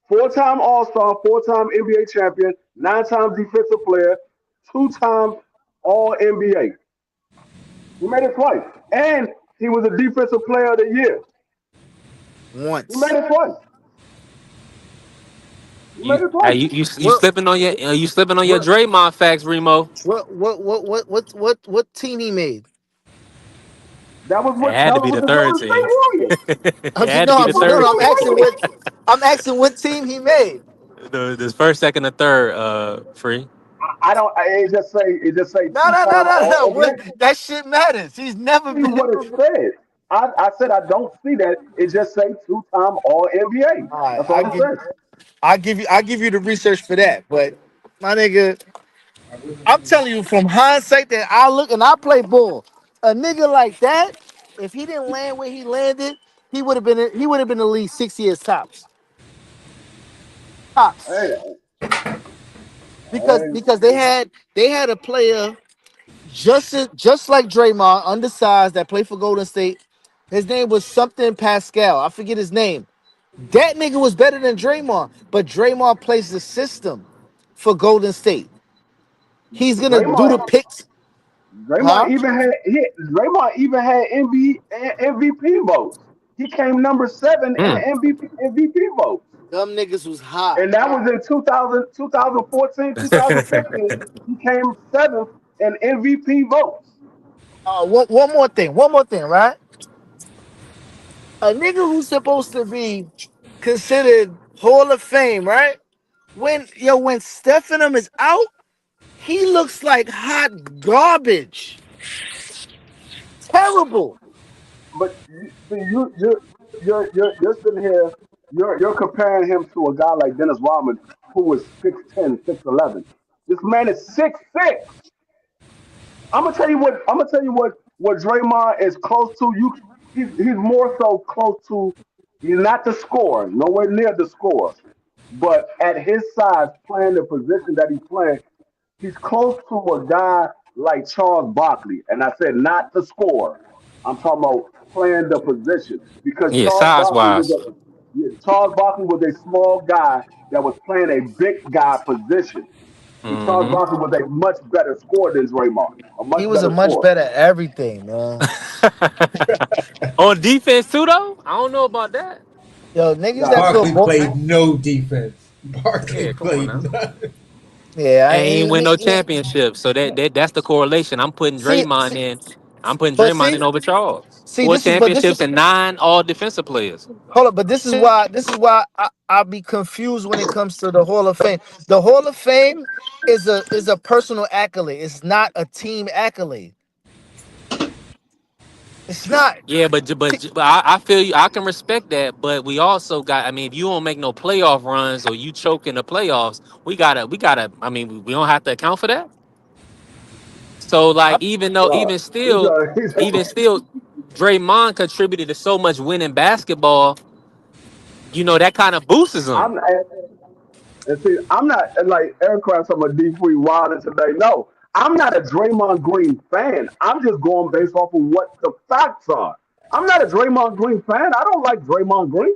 four-time All-Star, four-time NBA champion, nine-time defensive player, two-time All NBA. He made it twice, and he was a defensive player of the year. He made Once. it twice. He made You, it hey, twice. you What? slipping on your you slipping on your What? Draymond facts, Remo. What team he made? It had to That be was the with the third Golden team. State Warriors. It had to be the No, third no. I'm team. asking what. I'm asking what team he made. The first, second, and third. Free. I don't. It just say No, no, no, two-time no, All no. NBA. What? That shit matters. He's never See been. what it says. I said I don't see that. It just say two-time All NBA. All right, That's all it says. I give you the research for that. But my nigga, I'm telling you from hindsight that I look and I play ball. A nigga like that, if he didn't land where he landed, he would have been at least 6 years tops. Tops. Hey, Because hey, they had a player just like Draymond, undersized that played for Golden State. His name was something Pascal. I forget his name. That nigga was better than Draymond, but Draymond plays the system for Golden State. He's gonna do the Draymond, picks, huh? Draymond even had MVP votes. He came number seven in Hmm. the MVP votes, Them niggas was hot. and that was in 2014, 2015. He came seventh in MVP votes. One more thing, right? A nigga who's supposed to be considered Hall of Fame, right? When Stephanum is out, he looks like hot garbage. Terrible. But you're sitting here, you're comparing him to a guy like Dennis Rodman who was 6'10", 6'11". This man is 6'6". I'm gonna tell you what Draymond is close to. He's more so close to. He's not the scorer, nowhere near the score, but at his size, playing the position that he's playing, he's close to a guy like Charles Barkley. And I said not the score. I'm talking about playing the position because Yeah, size wise. Charles Barkley was a small guy that was playing a big guy position. And Charles Hmm. Barkley was a much better scorer than Draymond, a much He was a better much scorer. better everything, man. On defense too, though. I don't know about that. Yo, niggas Nah, that put Barkley more. played no defense. Yeah, Barkley come on played now. none. Yeah, And he ain't win no I championship, so that's the correlation. I'm putting see, Draymond in. I'm putting but Draymond see, in over Charles. See, Four but this championships is and 9 all defensive players. hold up, but this is why I be confused when it comes to the Hall of Fame. The Hall of Fame is a personal accolade. It's not a team accolade. It's not. Yeah, but I feel you. I can respect that, but we also got. I mean, if you don't make no playoff runs or you choke in the playoffs, we gotta. I mean, we don't have to account for that. So I, like, even though, Right. even still, Draymond contributed to so much winning basketball. That kind of boosts him. I'm and see, I'm not like aircraft from a deep free wild today. No, I'm not a Draymond Green fan. I'm just going based off of what the facts are. I'm not a Draymond Green fan. I don't like Draymond Green.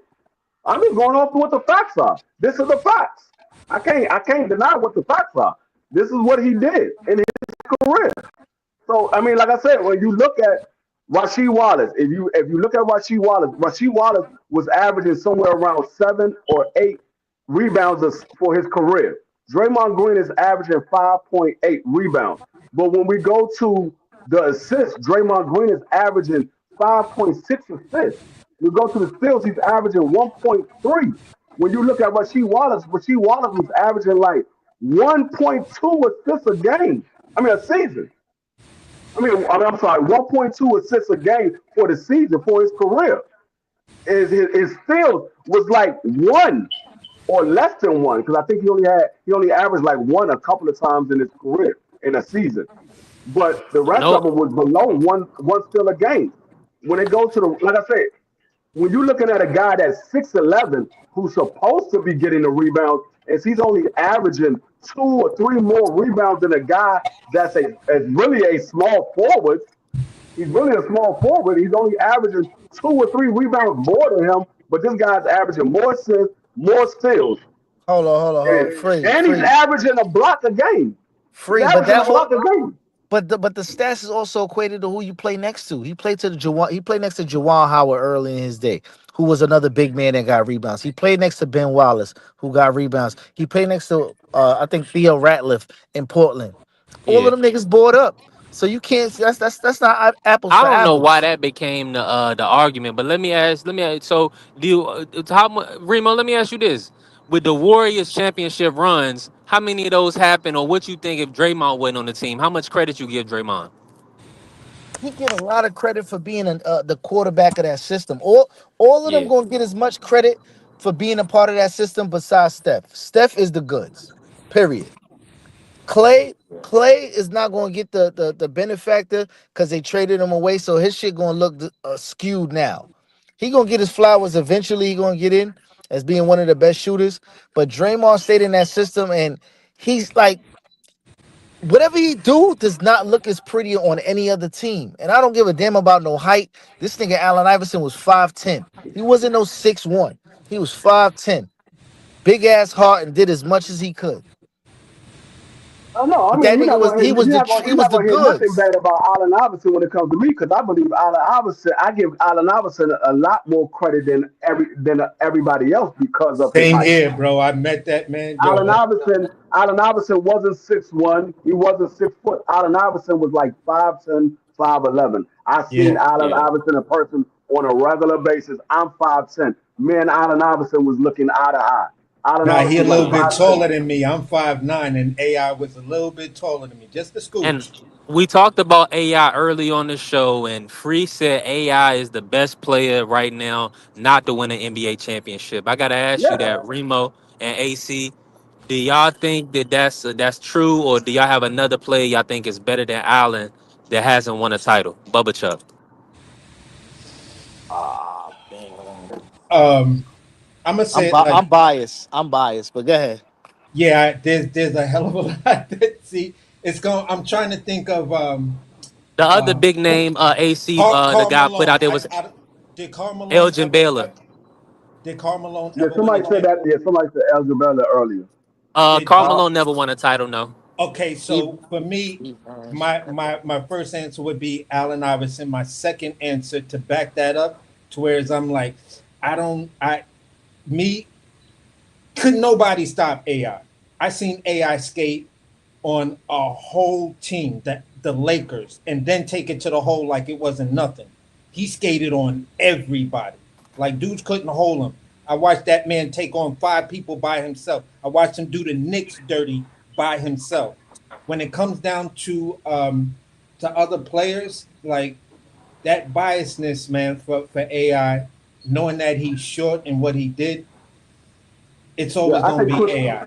I'm just going off of what the facts are. This is the facts. I can't deny what the facts are. This is what he did in his career. So I mean, like I said, when you look at Rasheed Wallace, if you look at Rasheed Wallace was averaging somewhere around 7 or 8 rebounds for his career. Draymond Green is averaging 5.8 rebounds. But when we go to the assists, Draymond Green is averaging 5.6 assists. We go to the steals, he's averaging 1.3. When you look at Rasheed Wallace was averaging like 1.2 assists a game. I mean, a season. I'm sorry, 1.2 assists a game for the season for his career. His steals was like one or less than one because I think he only averaged like one a couple of times in his career in a season. But the rest No, of them was below one steal a game. When it goes to the like I said, when you're looking at a guy that's 6'11", who's supposed to be getting the rebounds, and he's only averaging 2 or 3 more rebounds than a guy that's really a small forward. He's really a small forward. He's only averaging 2 or 3 rebounds more than him, but this guy's averaging more assists, more steals, hold on. and, Free, and he's free, averaging a block a game. He's free. But averaging that a whole block a game. but the stats is also equated to who you play next to. He played next to Jawan Howard early in his day, who was another big man that got rebounds. He played next to Ben Wallace, who got rebounds. He played next to I think Theo Ratliff in Portland. All yeah. of them niggas board up. So you can't. That's not apples I for don't know why apples. that became the argument, but let me ask. So, do you, how much, Remo? Let me ask you this: with the Warriors championship runs, how many of those happened, or what you think if Draymond wasn't on the team? How much credit you give Draymond? He get a lot of credit for being the quarterback of that system. All of them Yeah, gonna get as much credit for being a part of that system besides Steph. Steph is the goods. Period. Clay is not gonna get the benefactor because they traded him away, so his shit gonna look skewed now. He gonna get his flowers eventually. He gonna get in as being one of the best shooters. But Draymond stayed in that system, and he's like whatever he do does not look as pretty on any other team. And I don't give a damn about no height. This nigga Allen Iverson was 5'10". He wasn't no 6'1". He was 5'10". Big ass heart and did as much as he could. Oh no, I But mean that nigga was he you're was not the gonna hear nothing goods. bad about Allen Iverson when it comes to me because I believe Allen Iverson. I give Allen Iverson a lot more credit than everybody else because of his Same height. here, bro. I met that man, yo. Allen Iverson wasn't 6'1". He wasn't 6 foot. Allen Iverson was like 5'10", 5'11". I seen Yeah, Allen yeah. Iverson in person on a regular basis. I'm 5'10". Me and Allen Iverson was looking eye to eye. Allen now he a Iverson was like little Yeah. bit 5'10". taller than me. I'm 5'9", and AI was a little bit taller than me, just a And scooch. we talked about AI early on the show, and Free said AI is the best player right now, not to win an NBA championship. I gotta ask you Yeah. that, Remo and AC. Do y'all think that that's true, or do y'all have another player y'all think is better than Allen that hasn't won a title? Bubba Chuck. Ah man. Um, I'm gonna say it like, I'm biased. I'm biased, but go ahead. yeah, there's a hell of a lot. That, see, it's going. I'm trying to think of The other uh, big name, AC, the Carl guy put out Malone. there was Did Carl Malone Elgin ever Baylor. did Carl Malone Yeah, ever win a somebody said champ? that. Yeah, somebody said Elgin earlier. Did Karl Uh, Malone never won a title, no. Okay, He, so for me, my first answer would be Allen Iverson. My second answer to back that up to whereas I'm like, I don't I me could nobody stop AI. I seen AI skate on a whole team, that the Lakers, and then take it to the hole like it wasn't nothing. he skated on everybody. Like dudes couldn't hold him. I watched that man take on 5 people by himself. I watched him do the Knicks dirty by himself. When it comes down to other players, like that biasness, man, for AI, knowing that he's short and what he did, it's Yeah, always I gonna think be AI.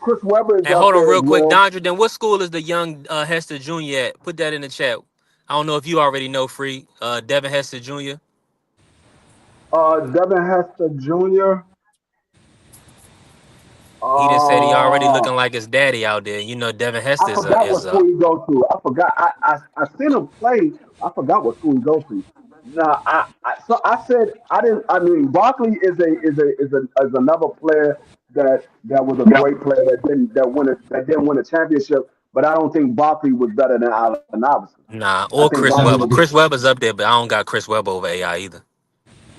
Chris Webber is And up hold on there as real quick, well. Dondra. Then what school is the young Hester Jr. at? Put that in the chat. I don't know if you already know, Free. Devin Hester Jr. Devin Hester Jr. He just said he already Uh, looking like his daddy out there. You know, Devin I Hester forgot what is school a he go to. I forgot. I seen him play. I forgot what school he go to. Nah, so I said I didn't. I mean, Barkley is another player that was a great player that didn't win a championship. But I don't think Barkley was better than Allen Iverson. nah, I or think Chris Barkley Webber. was. Chris Webber's up there, but I don't got Chris Webber over AI either.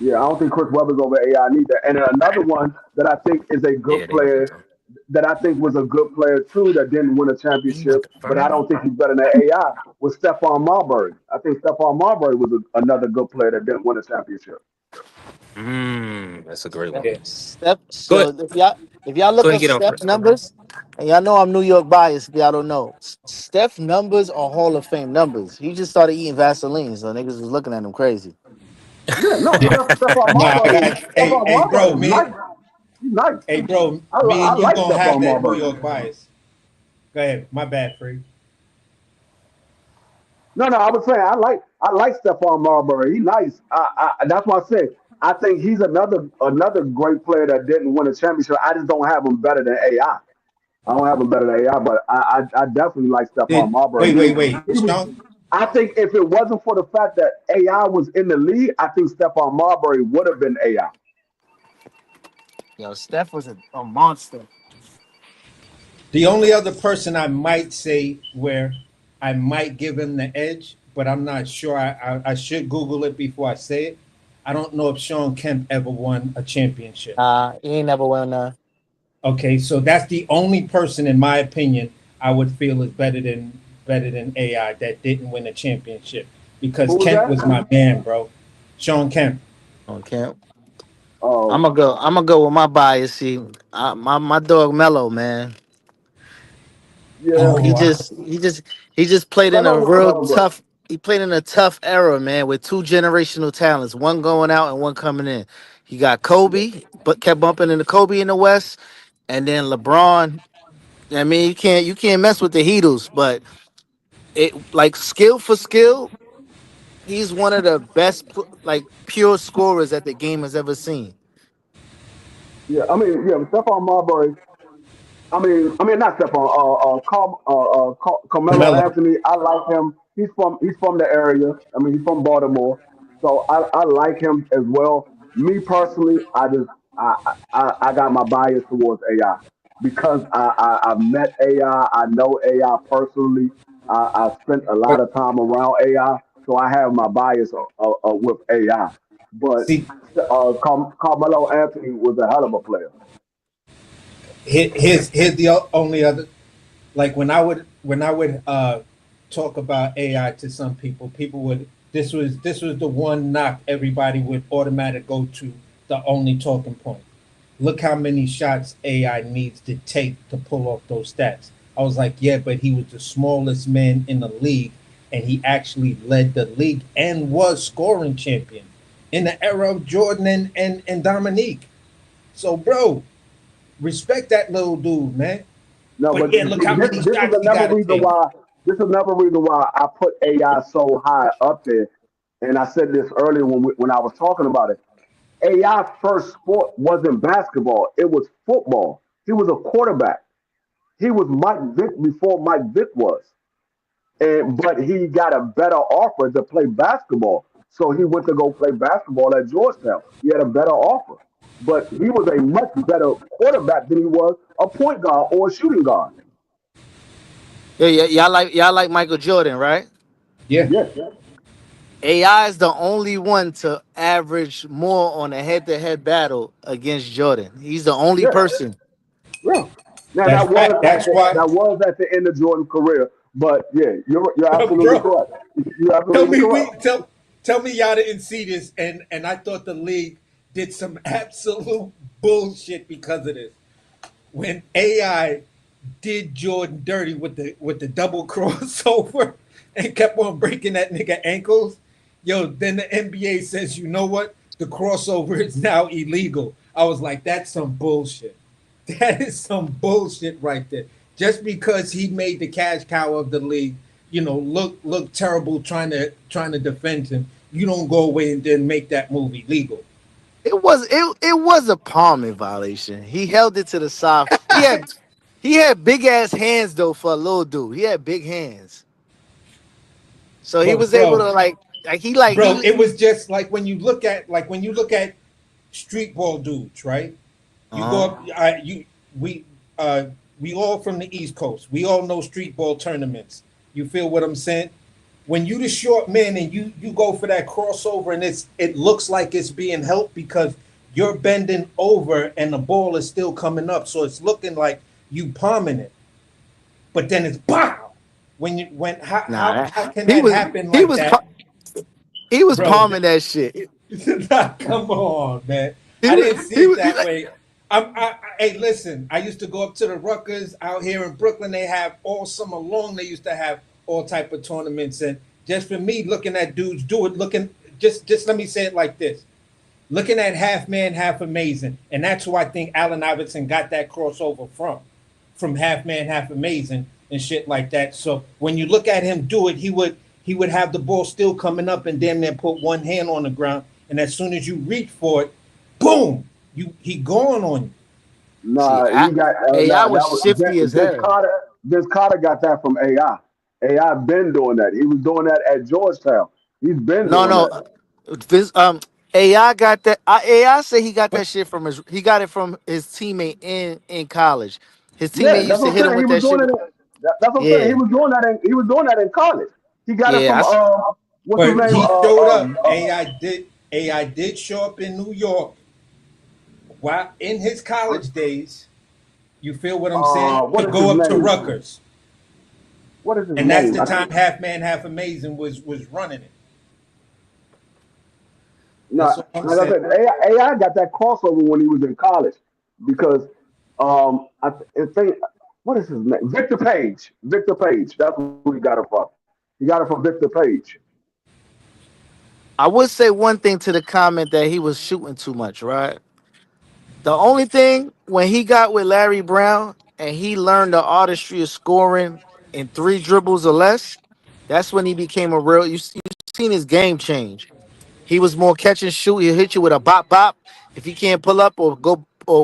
Yeah, I don't think Chris Webber's over AI neither. And then another one that I think is a good Yeah, they up there player too. that I think was a good player too that didn't win a He championship, went to but I Furman. don't think he's better than AI was Stephon Marbury. I think Stephon Marbury was another good player that didn't win a championship. That's a great one. Yeah. Steph. Go ahead. So if y'all Go look ahead and up get on Steph first. numbers, and y'all know I'm New York biased. If y'all don't know, Steph numbers are Hall of Fame numbers. He just started eating Vaseline, so niggas was looking at him crazy. Yeah, no, Yeah. Stephon Nah, I Marbury, got Stephon bro, Marbury is nice. He's nice. me I and you like gonna have Stephon that New Marbury. York bias. Go ahead. My bad, Free. No, I was saying I like Stephon Marbury. He's nice. That's why I said I think he's another great player that didn't win a championship. I just don't have him better than AI. I don't have him better than AI, but I definitely like Stephon Did Marbury. wait. He was. Sean, I think if it wasn't for the fact that AI was in the league, I think Stephon Marbury would have been AI. Yo, Steph was a monster. the only other person I might say where I might give him the edge, but I'm not sure. I should Google it before I say it. I don't know if Sean Kemp ever won a championship. He ain't never won none. Okay, so that's the only person, in my opinion, I would feel is better than AI that didn't win a championship because Who was Kemp that? was my man, bro. Sean Kemp. Okay, I'm Oh, gonna go. I'm gonna go with my bias. See, my dog Mello, man. yeah. He Oh, just he just he just played in Melo a was real another one. tough. He played in a tough era, man, with two generational talents, one going out and one coming in. He got Kobe, but kept bumping into Kobe in the West, and then LeBron. I mean, you can't mess with the Heatles, but it like skill for skill, he's one of the best like pure scorers that the game has ever seen. Yeah, I mean, yeah, Stephon Marbury. I mean, not Stephon. Carmelo Melo. Anthony. I like him. He's from the area. I mean, he's from Baltimore, so I like him as well. Me personally, I got my bias towards AI because I've met AI. I know AI personally. I spent a lot But of time around AI, so I have my bias with AI. But see, Carmelo Anthony was a hell of a player. here's the only other like when I would talk about AI to some people, people would this was the one knock everybody would automatic go to the only talking point. Look how many shots AI needs to take to pull off those stats. I was like, yeah, but he was the smallest man in the league, and he actually led the league and was scoring champion in the era of Jordan and Dominique. So, bro, respect that little dude, man. No, But but yeah, look see, how many this is shots he another got to reason take. why I put AI so high up there. And I said this earlier when I was talking about it. AI first sport wasn't basketball; it was football. He was a quarterback. He was Mike Vick before Mike Vick was, and but he got a better offer to play basketball, so he went to go play basketball at Georgetown. He had a better offer, but he was a much better quarterback than he was a point guard or a shooting guard. Yeah, y'all like Michael Jordan, right? Yeah, Yes. AI is the only one to average more on a head-to-head battle against Jordan. He's the only Yeah, person. yeah. Now that's fact. That's why, that was at the end of Jordan's career, but yeah, you're absolutely bro. correct. You're Tell absolutely me correct. Tell me y'all didn't see this, and I thought the league did some absolute bullshit because of this. When AI did Jordan dirty with the double crossover and kept on breaking that nigga ankles, yo, then the NBA says, you know what? The crossover is now illegal. I was like, that's some bullshit. That is some bullshit right there. Just because he made the cash cow of the league, look terrible trying to defend him, you don't go away and then make that movie legal. It was a palming violation. He held it to the side. He had big ass hands though for a little dude. He had big hands, so he But was able bro, to like he like bro, it he. was just like when you look at street ball dudes, right? You go Uh-huh. up, we we all from the East Coast. We all know street ball tournaments. You feel what I'm saying? When you the short man and you go for that crossover and it looks like it's being helped because you're bending over and the ball is still coming up, so it's looking like you palming it, but then it's pow. When Nah, how can he that was happen he like was that, pa- he was bro? palming that shit. Come on, man. He I was didn't see he it was he that like, way. Hey, listen. I used to go up to the Rutgers out here in Brooklyn. They have all summer long. They used to have all type of tournaments, and just for me looking at dudes do it, just let me say it like this: looking at half man, half amazing, and that's who I think Allen Iverson got that crossover from half man, half amazing, and shit like that. So when you look at him do it, he would have the ball still coming up and damn near put one hand on the ground, and as soon as you reach for it, boom, he gone on you. see, Nah, he got AI nah, was that was shifty as Vince hell. Carter. Vince Carter got that from AI. AI been doing that. He was doing that at Georgetown. He's been No, doing no. that. This, AI got that. AI say he got that But shit from his. He got it from his teammate in college. His Yeah, teammate that's used to what I'm hit him saying. He with was that doing shit. it. That's what I'm saying. Yeah, He was doing that in college. He got it yeah. from what's his but name? he showed up. AI did show up in New York while in his college days. You feel what I'm saying? To What is his go up to name? Rutgers, What is his and that's name? the time Half Man Half Amazing was running it. No, That's all I'm like I saying. said, AI got that crossover when he was in college because I think what is his name? Victor Page. Victor Page. That's who he got it from. He got it from Victor Page. I would say one thing to the comment that he was shooting too much. Right. The only thing when he got with Larry Brown and he learned the artistry of scoring in 3 dribbles or less, that's when he became a real. You seen his game change. He was more catch and shoot. He'll hit you with a bop bop. If he can't pull up or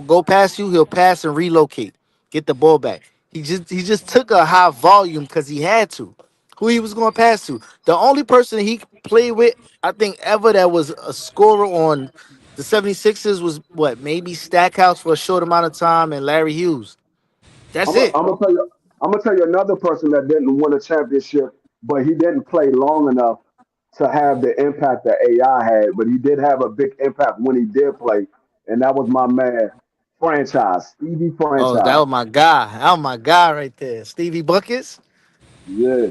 go past you, he'll pass and relocate, get the ball back. He just took a high volume because he had to. Who he was going to pass to? The only person he played with, I think, ever that was a scorer on the 76ers was what, maybe Stackhouse for a short amount of time and Larry Hughes. That's it. I'm gonna tell you. I'm gonna tell you another person that didn't win a championship, but he didn't play long enough to have the impact that AI had. But he did have a big impact when he did play, and that was my man, franchise Stevie Oh, that franchise. was my guy. That was my guy right there. Stevie Buckets. Yeah,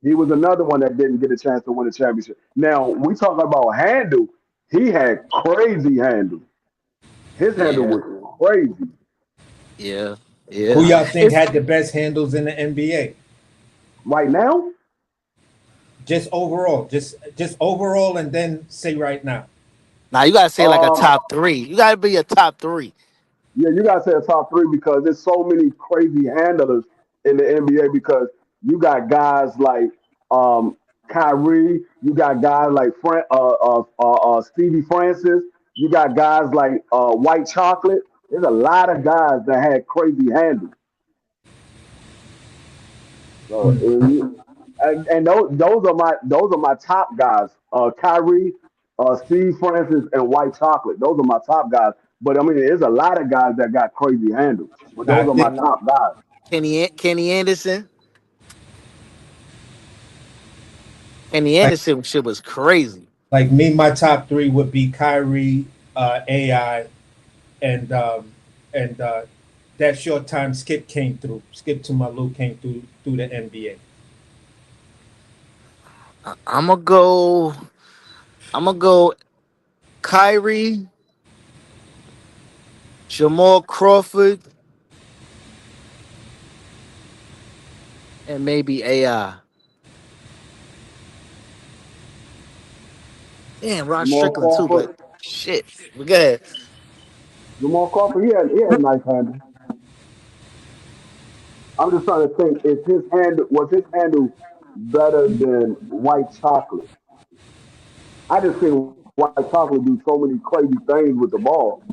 he was another one that didn't get a chance to win a championship. Now we talking about handle. He had crazy handle. His handle Yeah, was crazy. yeah, Who yeah. y'all think It's had the best handles in the NBA? Right now, Just overall, and then say right now. Now you gotta say like a um, top three. You gotta be a top three. yeah, you gotta say a top three because there's so many crazy handlers in the NBA because you got guys like um Kyrie, you got guys like Stevie Francis, you got guys like White Chocolate. There's a lot of guys that had crazy handles. So and those are my top guys. Kyrie, Steve Francis, and White Chocolate. Those are my top guys. But I mean, there's a lot of guys that got crazy handles. But I those are my think top guys. Kenny Anderson. Kenny like Anderson shit was crazy. like me, my top three would be Kyrie, AI, and that short time Skip came through. Skip to my Lou came through the NBA. I'm gonna go. I'm gonna go Kyrie, Jamal Crawford, and maybe AI. Damn, Rod Jamal Strickland too, Crawford. but shit. But go ahead. Jamal Crawford, he had a nice handle. I'm just trying to think, is his handle was his handle better than white chocolate? I just think white chocolate do so many crazy things with the ball.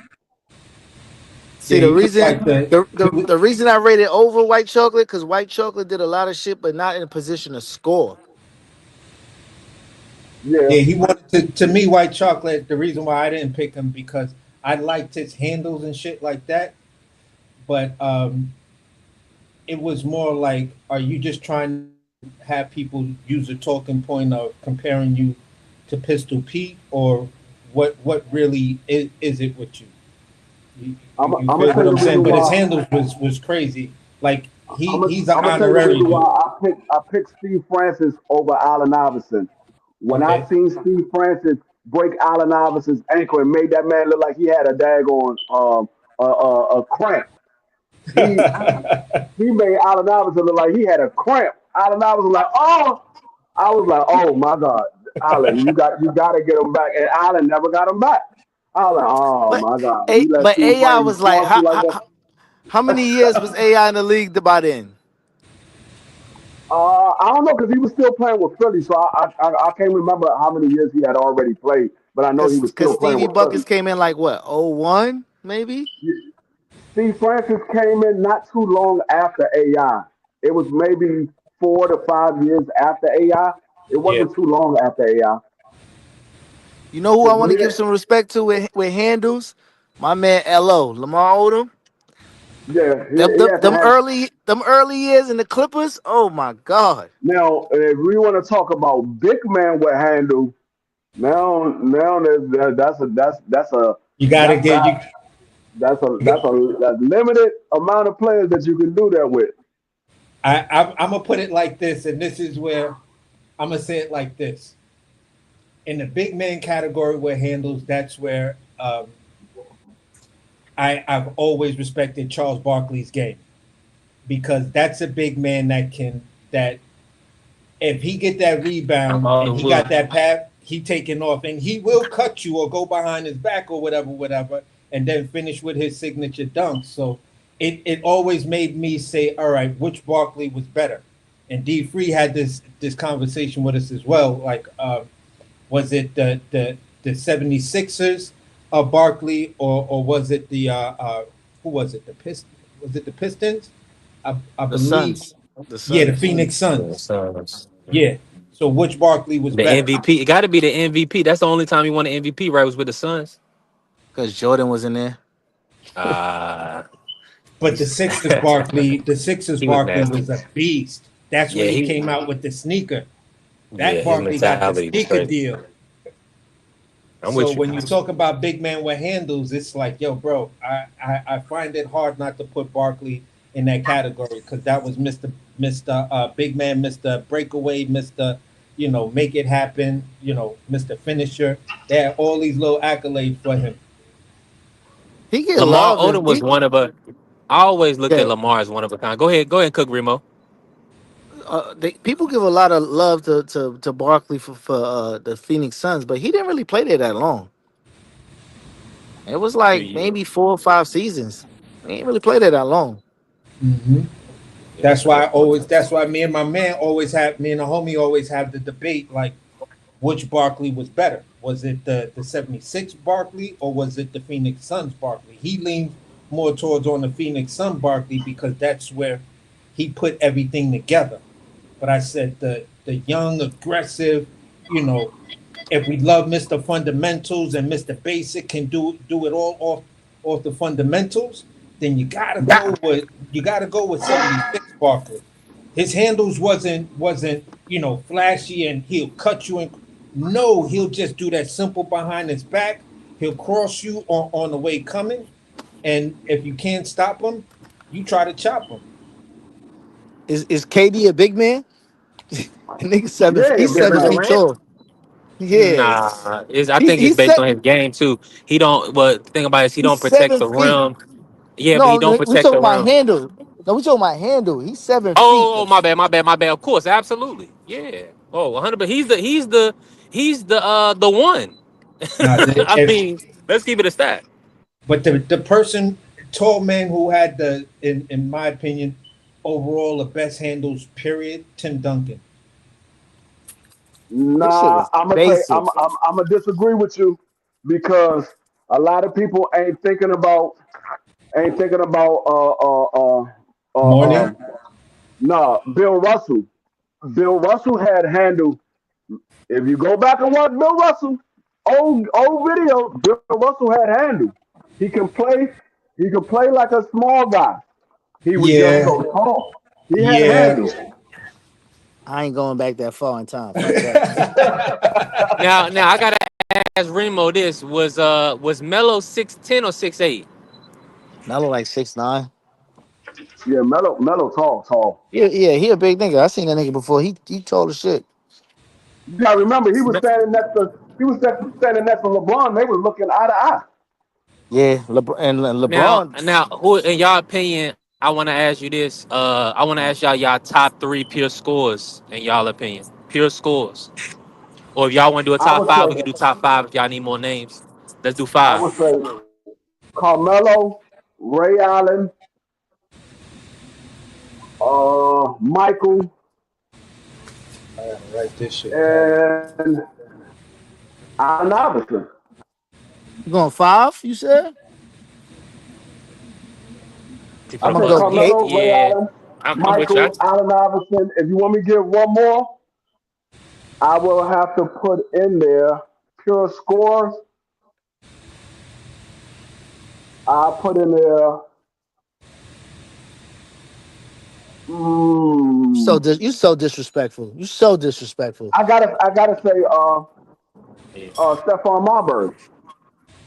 See Yeah, the he was reason like the the reason I rated over white chocolate because white chocolate did a lot of shit, but not in a position to score. Yeah, yeah, he wanted to me white chocolate. The reason why I didn't pick him because I liked his handles and shit like that. But it was more like, are you just trying to have people use a talking point of comparing you to Pistol Pete, or what really is it with you? You I'm gonna feel tell what you I'm the saying? reason But his why. handles was crazy. Like he's an I'm gonna tell you the honorary reason why dude. I picked Steve Francis over Allen Iverson. When I Okay. seen Steve Francis break Allen Iverson's ankle and made that man look like he had a daggone a cramp. He he made Allen Iverson look like he had a cramp. Allen Iverson was like, oh, I was like, oh my God, Allen, you got to get him back, and Allen never got him back. I was like, oh But my God, you let but Steve AI Francis was like, flunk you like that. how many years was AI in the league by then? I don't know because he was still playing with Philly, so I can't remember how many years he had already played, but I know he was Cause still playing Stevie with Philly. Buckets came in like what, 01 maybe? Steve Francis came in not too long after AI. It was maybe 4 to 5 years after AI. It Yeah. wasn't too long after AI. You know who I Because want to give some respect to with handles? My man LO, Lamar Odom. yeah, Them, he them, hasn't them had. early them early years in the Clippers. Oh my God. Now, if we want to talk about big man with handle, now You gotta that's get not you. that's a limited amount of players that you can do that with. I'm gonna put it like this, and this is where I'm gonna say it like this. In the big man category where handles, that's where I've always respected Charles Barkley's game because that's a big man that if he get that I'm rebound all and the he got wood. that pass, he taking off and he will cut you or go behind his back or whatever, and then finish with his signature dunk. So it always made me say, all right, which Barkley was better? And D Free had this conversation with us as well. Like, was it the 76ers of Barkley, or was it the who was it? The Pist Was it the Pistons? I The believe, Suns. The yeah, the Suns. Phoenix Yeah, Suns. so Yeah. So which Barkley was the better? MVP. It got to be the MVP. That's the only time he won an MVP. Right, was with the Suns. Because Jordan was in there. Uh But the Sixers he was Barkley nasty. was a beast. That's when Yeah, he he. came out with the sneaker. Yeah, That his Barkley got the mentality was sneaker crazy. deal. I'm So with you. when you talk about big man with handles, it's like, yo, bro, I find it hard not to put Barkley in that category because that was Mr. Big Man, Mr. Breakaway, Mr. Make it happen, Mr. Finisher. They had all these little accolades for him. He get Lamar love Odom and was one of a. I always looked at yeah, Lamar as one of a kind. Go ahead, Cook Remo. people give a lot of love to Barkley for the Phoenix Suns, but he didn't really play there that long. It was Few like years. maybe 4 or 5 seasons. He didn't really play there that long. Hmm. Yeah, That's that's a why good I point. always. That's why me and the homie always have the debate. Like, which Barkley was better? Was it the 76 Barkley or was it the Phoenix Suns Barkley? He leaned more towards on the Phoenix Sun Barkley because that's where he put everything together. But I said the young, aggressive, you know, if we love Mr. Fundamentals and Mr. Basic can do it all off the fundamentals, then you gotta go with 76 Barkley. His handles wasn't flashy and he'll cut you and no, he'll just do that simple behind his back. He'll cross you on the way coming, and if you can't stop him, you try to chop him. Is KD a big man? Nigga seven. Yeah, he a He's big Kevin 7 feet man. Durant. tall. Yeah, Nah, I he think it's he's based set. on his game too. He don't. But the thing about it is he He's don't protect 7 feet. the rim. Yeah, but he No, don't we protect talking the about rim. handle. No, we talking about handle. He's 7 feet. Oh, my bad, my bad, my bad. Of course, absolutely. Yeah. Oh, 100. But he's the one. Now, I if mean, let's keep it a stat. but the person, tall man who had in my opinion, overall the best handles. Period. Tim Duncan. This shit Nah, was I'm gonna say basic. I'm gonna disagree with you because a lot of people ain't thinking about uh Morning. um nah, Bill Russell. Bill Russell had handle. If you go back and watch Bill Russell old video, Bill Russell had handle. He can play. He can play like a small guy. He was just Yeah. so tall. He had Yeah. handle. I ain't going back that far in time. Fuck that. Now I gotta ask Remo this: was Melo 6'10" or 6'8"? Melo like 6'9". Yeah, Melo, tall. Yeah, yeah, he a big nigga. I seen that nigga before. He tall as shit. You gotta remember, he was standing next to LeBron. They was looking eye to eye. Yeah, and LeBron. Now, who in y'all opinion? I want to ask you this. I want to ask y'all top three pure scores in y'all opinion. Pure scores. Or if y'all want to do a I top would five, we can say, do top five if y'all need more names. Let's do I five. would say Carmelo, Ray Allen, Michael, I gotta write this shit down. and Allen Iverson. You going 5? You said. See, for I the I'm gonna said Bucks, go K. Carmelo, Ray yeah, Allen, I'm with you. Michael, Allen Iverson. If you want me to get one more, I will have to put in there pure scores. I put in there. Mm, You so disrespectful. You so disrespectful. I gotta say, Stephon Marbury.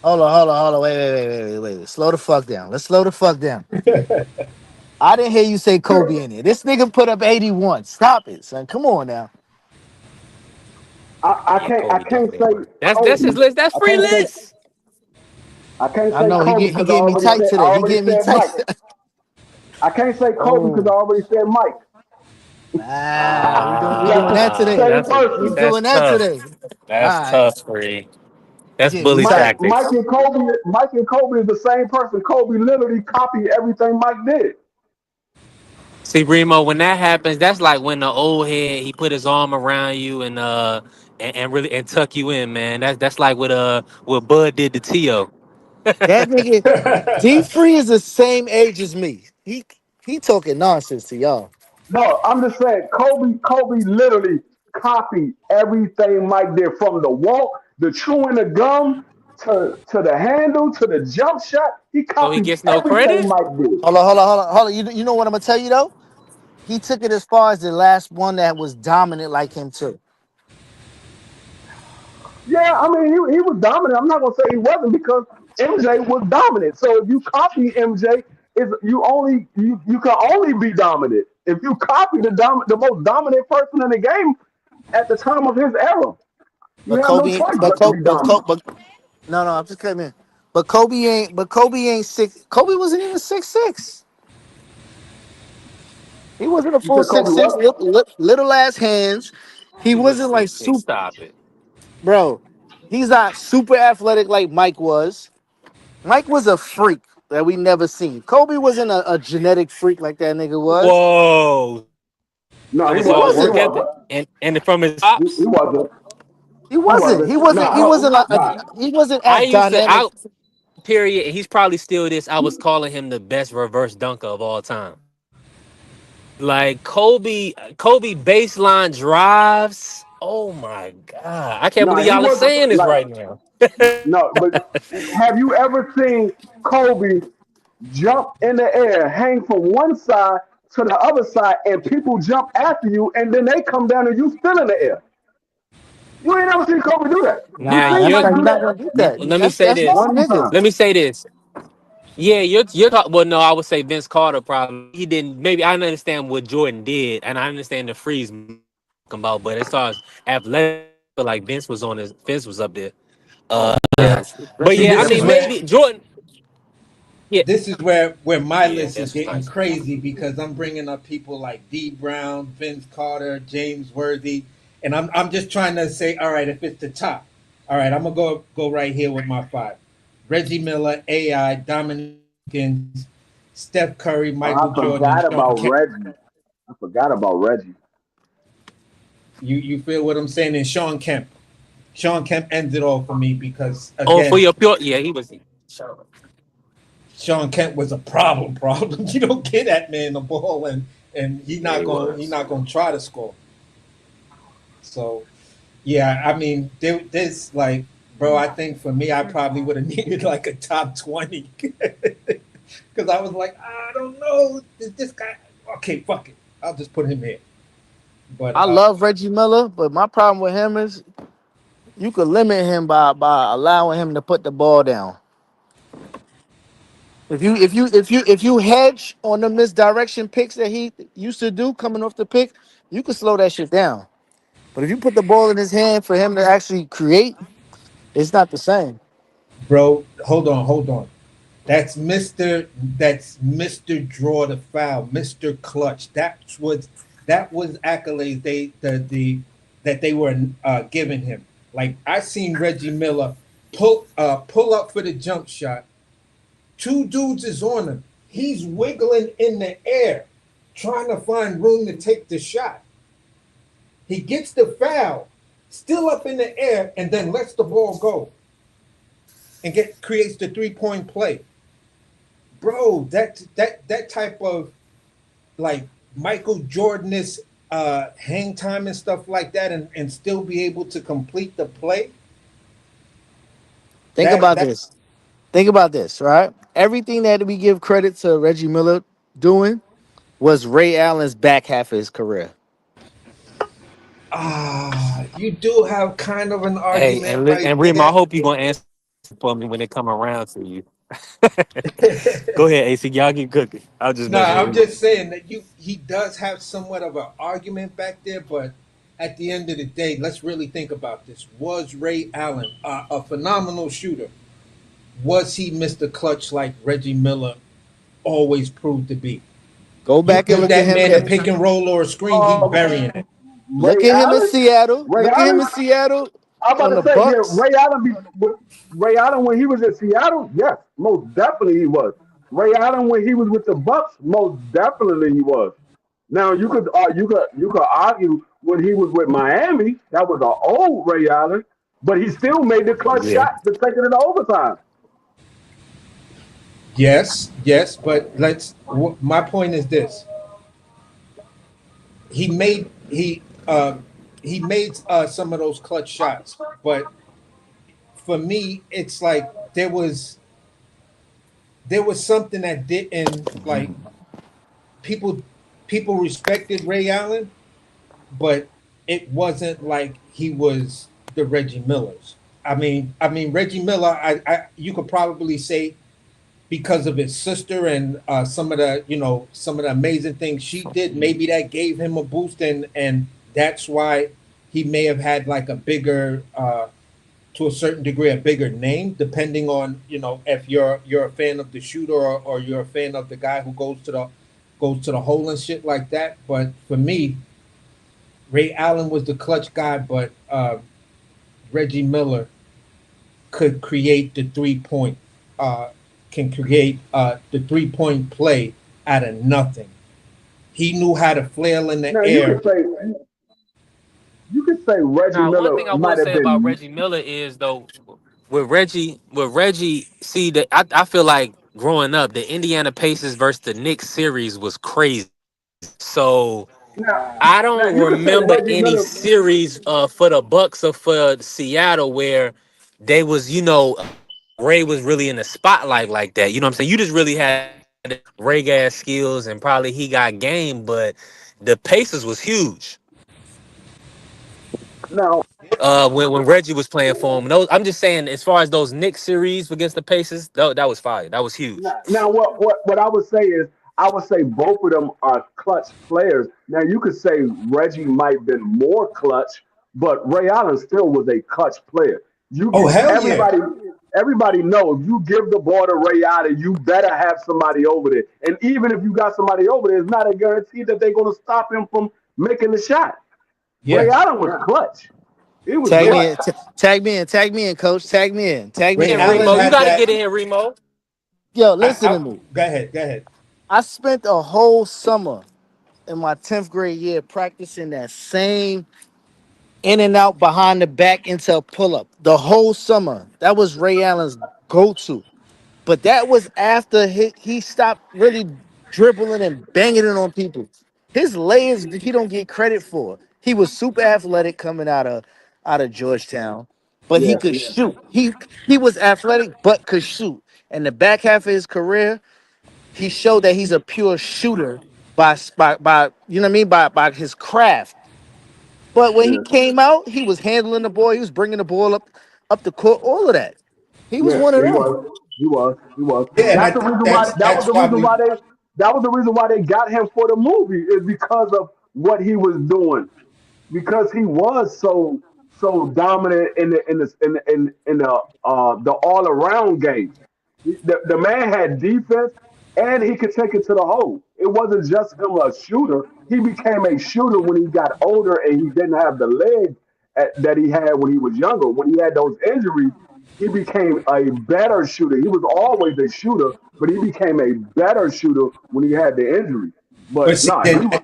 Hold on. Wait. Slow the fuck down. Let's slow the fuck down. I didn't hear you say Kobe in there. This nigga put up 81. Stop it, son. Come on now. I Yeah, can't I Kobe can't definitely. say That's his Kobe. list. That's I free can't say list. I can't I say know Kobe he because I gave me already tight said I today. He already gave me said tight. Mike. I can't say Kobe because I Oh, already said Mike. we doing that today. Same We person. doing That's that tough. today. All That's right. tough, free. He That's gave me bully Mike tight. Mike tactics. and Kobe Mike and Kobe is the same person. Kobe literally copied everything Mike did. See, Remo, when that happens, that's like when the old head he put his arm around you and really and tuck you in, man. That's like what Bud did to Tio. That nigga D Free is the same age as me. He talking nonsense to y'all. No, I'm just saying Kobe literally copied everything Mike did from the walk, the chewing the gum to the handle to the jump shot. He So he copied gets no everything credit. Mike did. Hold on. You know what I'm gonna tell you though? He took it as far as the last one that was dominant like him too. Yeah, I mean he was dominant. I'm not gonna say he wasn't because MJ was dominant. So if you copy MJ, is you can only be dominant if you copy the most dominant person in the game at the time of his era. You But have no Kobe, choice but to be dominant. But no, I'm just coming. But Kobe ain't six. Kobe wasn't even 6'6". He wasn't a You full said Kobe 6'6". what? Little ass hands. He He was wasn't like 6'6". super, Stop it. bro. He's not super athletic like Mike was. Mike was a freak that we never seen. Kobe wasn't a genetic freak like that nigga was. Whoa. No, So he was He he all wasn't. He work wasn't. ethic wasn't. and from his He pops? wasn't. He He wasn't. wasn't. He wasn't. He Nah, wasn't like nah. he wasn't I as used to dynamic. out period. And he's probably still this. I was calling him the best reverse dunker of all time. Like Kobe baseline drives. Oh my god! I can't Nah, believe he y'all are wasn't saying this like right now. no. But have you ever seen Kobe jump in the air, hang from one side to the other side, and people jump after you, and then they come down and you still in the air? You ain't never seen Kobe do that. You Now seen Nah, you're. Mike you're do not that gonna get that. Let me say That's this. one multiple nigga. times. Let me say this. Yeah, well, no, I would say Vince Carter probably. He didn't. Maybe I understand what Jordan did, and I understand the freeze talking about. But as far as athleticism, feel like Vince was up there. Oh, Uh, yeah. but See, yeah, I this is mean where maybe Jordan. Yeah, where my yeah, list is Vince was getting nice. crazy because I'm bringing up people like D Brown, Vince Carter, James Worthy, and I'm just trying to say, all right, if it's the top, all right, I'm gonna go right here with my five: Reggie Miller, AI, Dominique Wilkins, Steph Curry, Oh, Michael I Jordan, and forgot Sean about Kemp. Reggie. I forgot about Reggie. You feel what I'm saying? And Sean Kemp. Sean Kemp ends it all for me because Oh, for again, your pure, yeah, he was. Sean Kemp was a problem. Problem. You don't get that man the ball, and Yeah, he he's was. not gonna try to score. So yeah, I mean, this like, bro, I think for me, I probably would have needed like a top 20 because I was like, I don't know, this guy. Okay, fuck it, I'll just put him here. But I love Reggie Miller, but my problem with him is you could limit him by allowing him to put the ball down. If you hedge on the misdirection picks that he used to do coming off the pick, you could slow that shit down. But if you put the ball in his hand for him to actually create, it's not the same. bro, hold on. That's Mister Draw the Foul, Mister Clutch. That was accolades the that they were giving him. Like I seen Reggie Miller pull up for the jump shot. Two dudes is on him. He's wiggling in the air, trying to find room to take the shot. He gets the foul, still up in the air, and then lets the ball go and creates the 3 point play. Bro, that type of like Michael Jordan's hang time and stuff like that, and still be able to complete the play. Think That about that this. Think about this, right? Everything that we give credit to Reggie Miller doing was Ray Allen's back half of his career. you do have kind of an Hey, argument right and Rim, I there. hope you gonna answer for me when they come around to you. Go ahead, AC. Y'all get cooking. I'll just No, mess with I'm him. just saying that he does have somewhat of an argument back there, but at the end of the day, let's really think about this. Was Ray Allen a phenomenal shooter? Was he Mr. Clutch like Reggie Miller always proved to be? Go You back and give look at that him. man a pick and roll or a screen, he Um, burying it. Look Ray at him in Allen. Seattle. Ray Look at him Allen. in Seattle I'm about on to the say, yeah, Bucks. Ray Allen when he was in Seattle, yes, most definitely he was. Ray Allen when he was with the Bucks, most definitely he was. Now you could argue when he was with Miami, that was an old Ray Allen, but he still made the clutch Yeah. shot to take it into overtime. Yes, yes, but my point is this: he made he made some of those clutch shots, but for me, it's like there was something that didn't like people people respected Ray Allen, but it wasn't like he was the Reggie Millers. I mean Reggie Miller. You could probably say because of his sister and some of the amazing things she did, maybe that gave him a boost, and that's why he may have had like a bigger to a certain degree a bigger name, depending on if you're a fan of the shooter, or you're a fan of the guy who goes to the hole and shit like that. But for me, Ray Allen was the clutch guy, but Reggie Miller could create the 3 point, uh, can create the 3 point play out of nothing. He knew how to flail in the Now air. you could say Reggie Now, one Miller thing I will might have say about been. Reggie Miller is though, with Reggie, see that I feel like growing up, the Indiana Pacers versus the Knicks series was crazy. So Now, I now don't you could say remember Reggie any Miller. series for the Bucks or for Seattle where they was, Ray was really in the spotlight like that. You know what I'm saying? You just really had Ray gas skills and probably he got game, but the Pacers was huge. Now, When Reggie was playing for him. Those, I'm just saying, as far as those Knicks series against the Pacers, that was fire. That was huge. now, what I would say is, I would say both of them are clutch players. Now, you could say Reggie might have been more clutch but Ray Allen still was a clutch player. You Oh get hell yeah, everybody know if you give the ball to Ray Allen, you better have somebody over there. And even if you got somebody over there, it's not a guarantee that they're going to stop him from making the shot. Ray yeah. Allen was clutch. He was Tag Ray me clutch. in, tag me in, coach. Tag me Ray And in, Allen Remo, coach. you had got to that. get in here, Remo. Yo, listen to I me. go ahead, go ahead. I spent a whole summer in my 10th grade year practicing that same in and out behind the back into a pull up. The whole summer. That was Ray Allen's go to. But that was after he stopped really dribbling and banging it on people. His layers he don't get credit for. He was super athletic coming out of Georgetown, but he Yeah, could shoot. He was athletic but could shoot. And the back half of his career, he showed that he's a pure shooter by you know what I mean by his craft. But when he yeah, came out, he was handling the ball. He was bringing the ball up the court. All of that. He was yeah. one of He them. was. He was. He was. Yeah, and I That's the think reason why. That was that's the why reason we. why they. That was the reason why they got him for the movie is because of what he was doing. Because he was so dominant in the all around game. The man had defense and he could take it to the hole. It wasn't just him a shooter. He became a shooter when he got older and he didn't have the legs that he had when he was younger. When he had those injuries, he became a better shooter. He was always a shooter, but he became a better shooter when he had the injury. But But see, no, then he was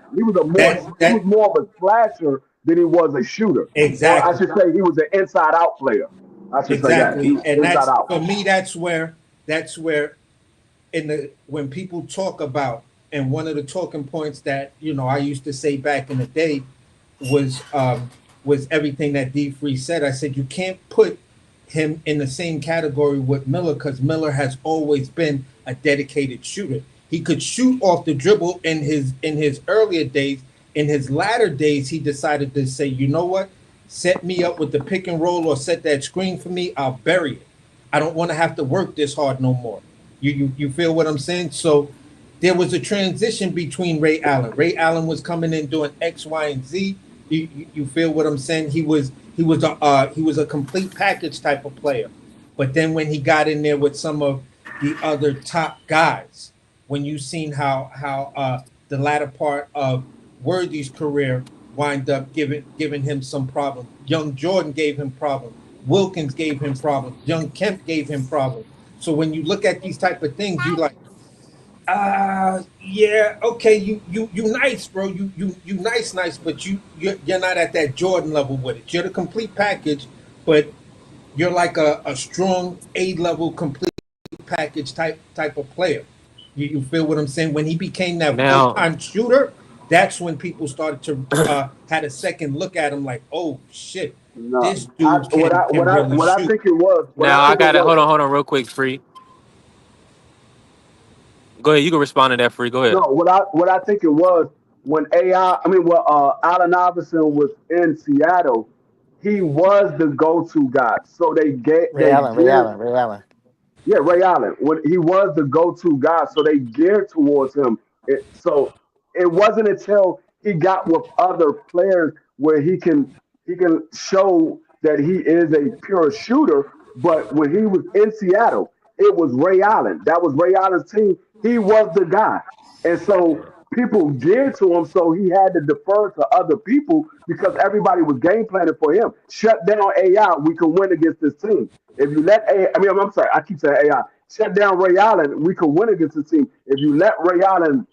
that more of a slasher than he was a shooter. Or I exactly, should say he was an inside out player. I should say that. He exactly, was and inside that's out. for me. That's where in the when people talk about, and one of the talking points that I used to say back in the day was was everything that D Free said. I said you can't put him in the same category with Miller because Miller has always been a dedicated shooter. He could shoot off the dribble in his earlier days. In his latter days, he decided to say, you know what? Set me up with the pick and roll or set that screen for me. I'll bury it. I don't want to have to work this hard no more. You feel what I'm saying? So there was a transition between Ray Allen. Ray Allen was coming in doing X, Y, and Z. You feel what I'm saying? He was a complete package type of player. But then when he got in there with some of the other top guys, when you seen how the latter part of Worthy's career wind up giving him some problems. Young Jordan gave him problems. Wilkins gave him problems. Young Kemp gave him problems. So when you look at these type of things, you like, yeah, okay, you nice, bro. You nice, but you're not at that Jordan level with it. You're the complete package, but you're like a strong A level complete package type of player. You feel what I'm saying? When he became that full Now, time shooter, that's when people started to had a second look at him like, oh shit, No, this dude what I can what I really what I shoot. think it was. What I now I think it got to was. hold on, real quick, Free. Go ahead, you can respond to that, Free. Go No, ahead. what I think it was when I mean, when Allen Iverson was in Seattle, he was the go-to guy. So Ray they Allen, Ray geared. Allen, Ray Allen. Yeah, Ray Allen. When he was the go-to guy, so they geared towards him. So it wasn't until he got with other players where he can show that he is a pure shooter. But when he was in Seattle, it was Ray Allen. That was Ray Allen's team. He was the guy, and so people geared to him. So he had to defer to other people because everybody was game planning for him. Shut down AI, we can win against this team. If you let I mean, I'm sorry, I keep saying AI. Shut down Ray Allen, we can win against this team. If you let Ray Allen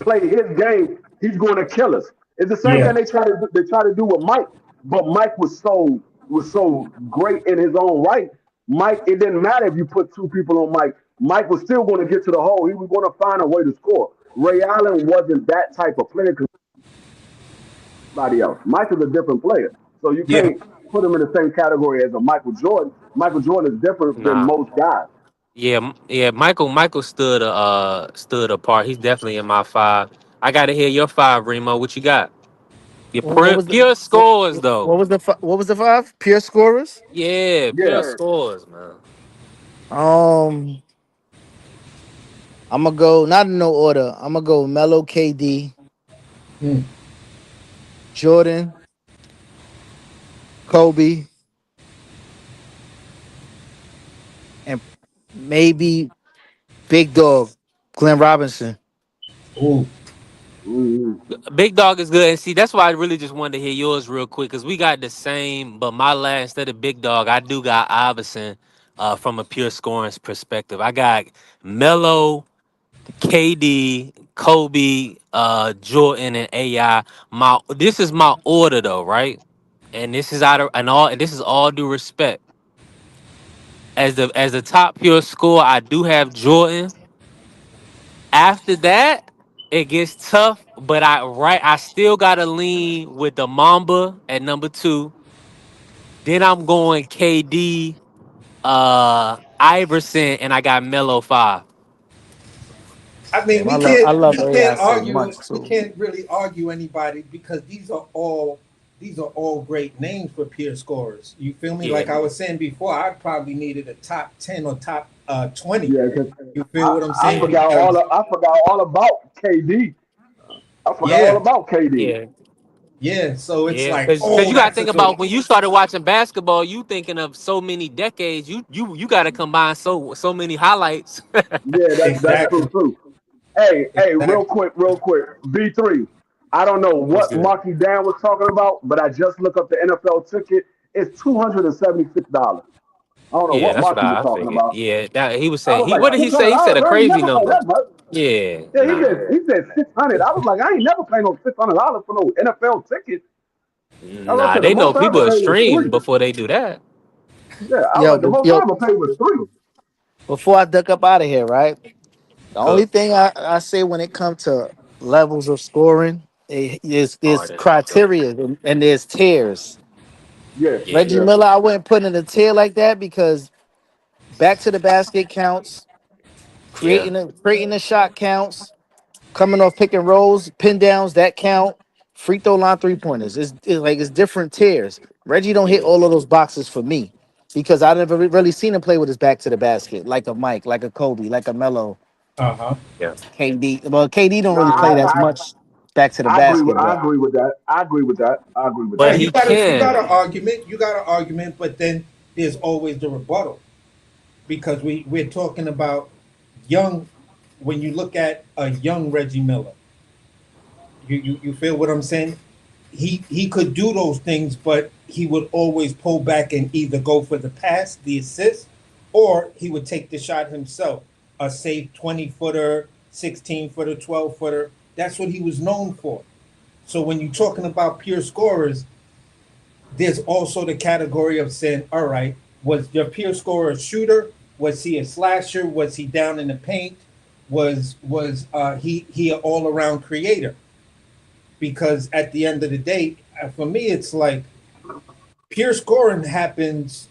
play his game, he's going to kill us. It's the same thing Yeah, they try to do with Mike, but Mike was so great in his own right. Mike, it didn't matter if you put two people on Mike. Mike was still going to get to the hole. He was going to find a way to score. Ray Allen wasn't that type of player because anybody else. Mike is a different player, so you yeah. can't put him in the same category as a Michael Jordan. Michael Jordan is different than Nah. most guys. Yeah, yeah. Michael stood apart. He's definitely in my five. I got to hear your five, Remo. What you got? Your What was the pure what, scores, though. what was the five? Pure scorers. Yeah, pure Yeah, scores, man. Um, I'm gonna go not in no order. I'm gonna go Mello, KD, Hmm. Jordan, Kobe, and maybe Big Dog, Glenn Robinson. Ooh, Mm-hmm. Big Dog is good, and see that's why I really just wanted to hear yours real quick because we got the same. But my last instead of Big Dog, I do got Iverson. From a pure scoring perspective, I got Melo, KD, Kobe, Jordan, and AI. My this is my order though, right? And this is out of and all. And this is all due respect. As the top pure scorer, I do have Jordan. After that, it gets tough, but I still gotta lean with the Mamba at number two. Then I'm going KD, Iverson, and I got Melo five. I mean, Damn, I love we AI can't so argue, much we too. can't really argue anybody because these are all great names for peer scorers. You feel me? Yeah, Like I was saying before, I probably needed a top 10 or top 20. Yeah, because You feel I, what I'm I saying? yeah, forgot Because I forgot all about KD. I forgot all yeah, about KD. yeah, yeah. So it's yeah. like, Because oh, you gotta that's a think good. about when you started watching basketball, you thinking of so many decades. You gotta combine so many highlights. Yeah, that's Exactly, true too. Hey, exactly. real quick. B3. I don't know What's what good? Marky Dan was talking about, but I just looked up the NFL ticket. It's $276. I don't know Yeah, what that's what Marky was I talking figured. about. Yeah, that he was I saying. was He like, what did he say? He said $600. a I ain't crazy never paid number. that much. Yeah, Yeah, nah, he said 600. I was like, I ain't never paid no $600 for no NFL ticket. I was nah. like, the They know most I people ever are paid was stream three. before they do that. Yeah, I was Yo, like, the most I ever paid was three. before I duck up out of here, right? The only Cook. thing I say when it comes to levels of scoring is Oh, there's that's so. criteria and there's tiers. Yeah, Yeah, Reggie yeah. Miller, I wouldn't put in a tier like that because back to the basket counts, yeah, creating a shot counts, coming off pick and rolls, pin downs that count, free throw line three pointers. It's different tiers. Reggie don't hit yeah, all of those boxes for me because I never really seen him play with his back to the basket like a Mike, like a Kobe, like a Melo. Uh-huh. yeah. KD. Well, KD don't Nah, really play as much back to the basket, I but agree with that. I agree with that. I agree with But Right, that. he you got can. an argument, but then there's always the rebuttal because we're talking about young. When you look at a young Reggie Miller, you feel what I'm saying? He could do those things, but he would always pull back and either go for the pass, the assist, or he would take the shot himself. A safe 20-footer, 16-footer, 12-footer. That's what he was known for. So when you're talking about pure scorers, there's also the category of saying, all right, was your pure scorer a shooter? Was he a slasher? Was he down in the paint? Was he an all around creator? Because at the end of the day, for me, it's like pure scoring happens,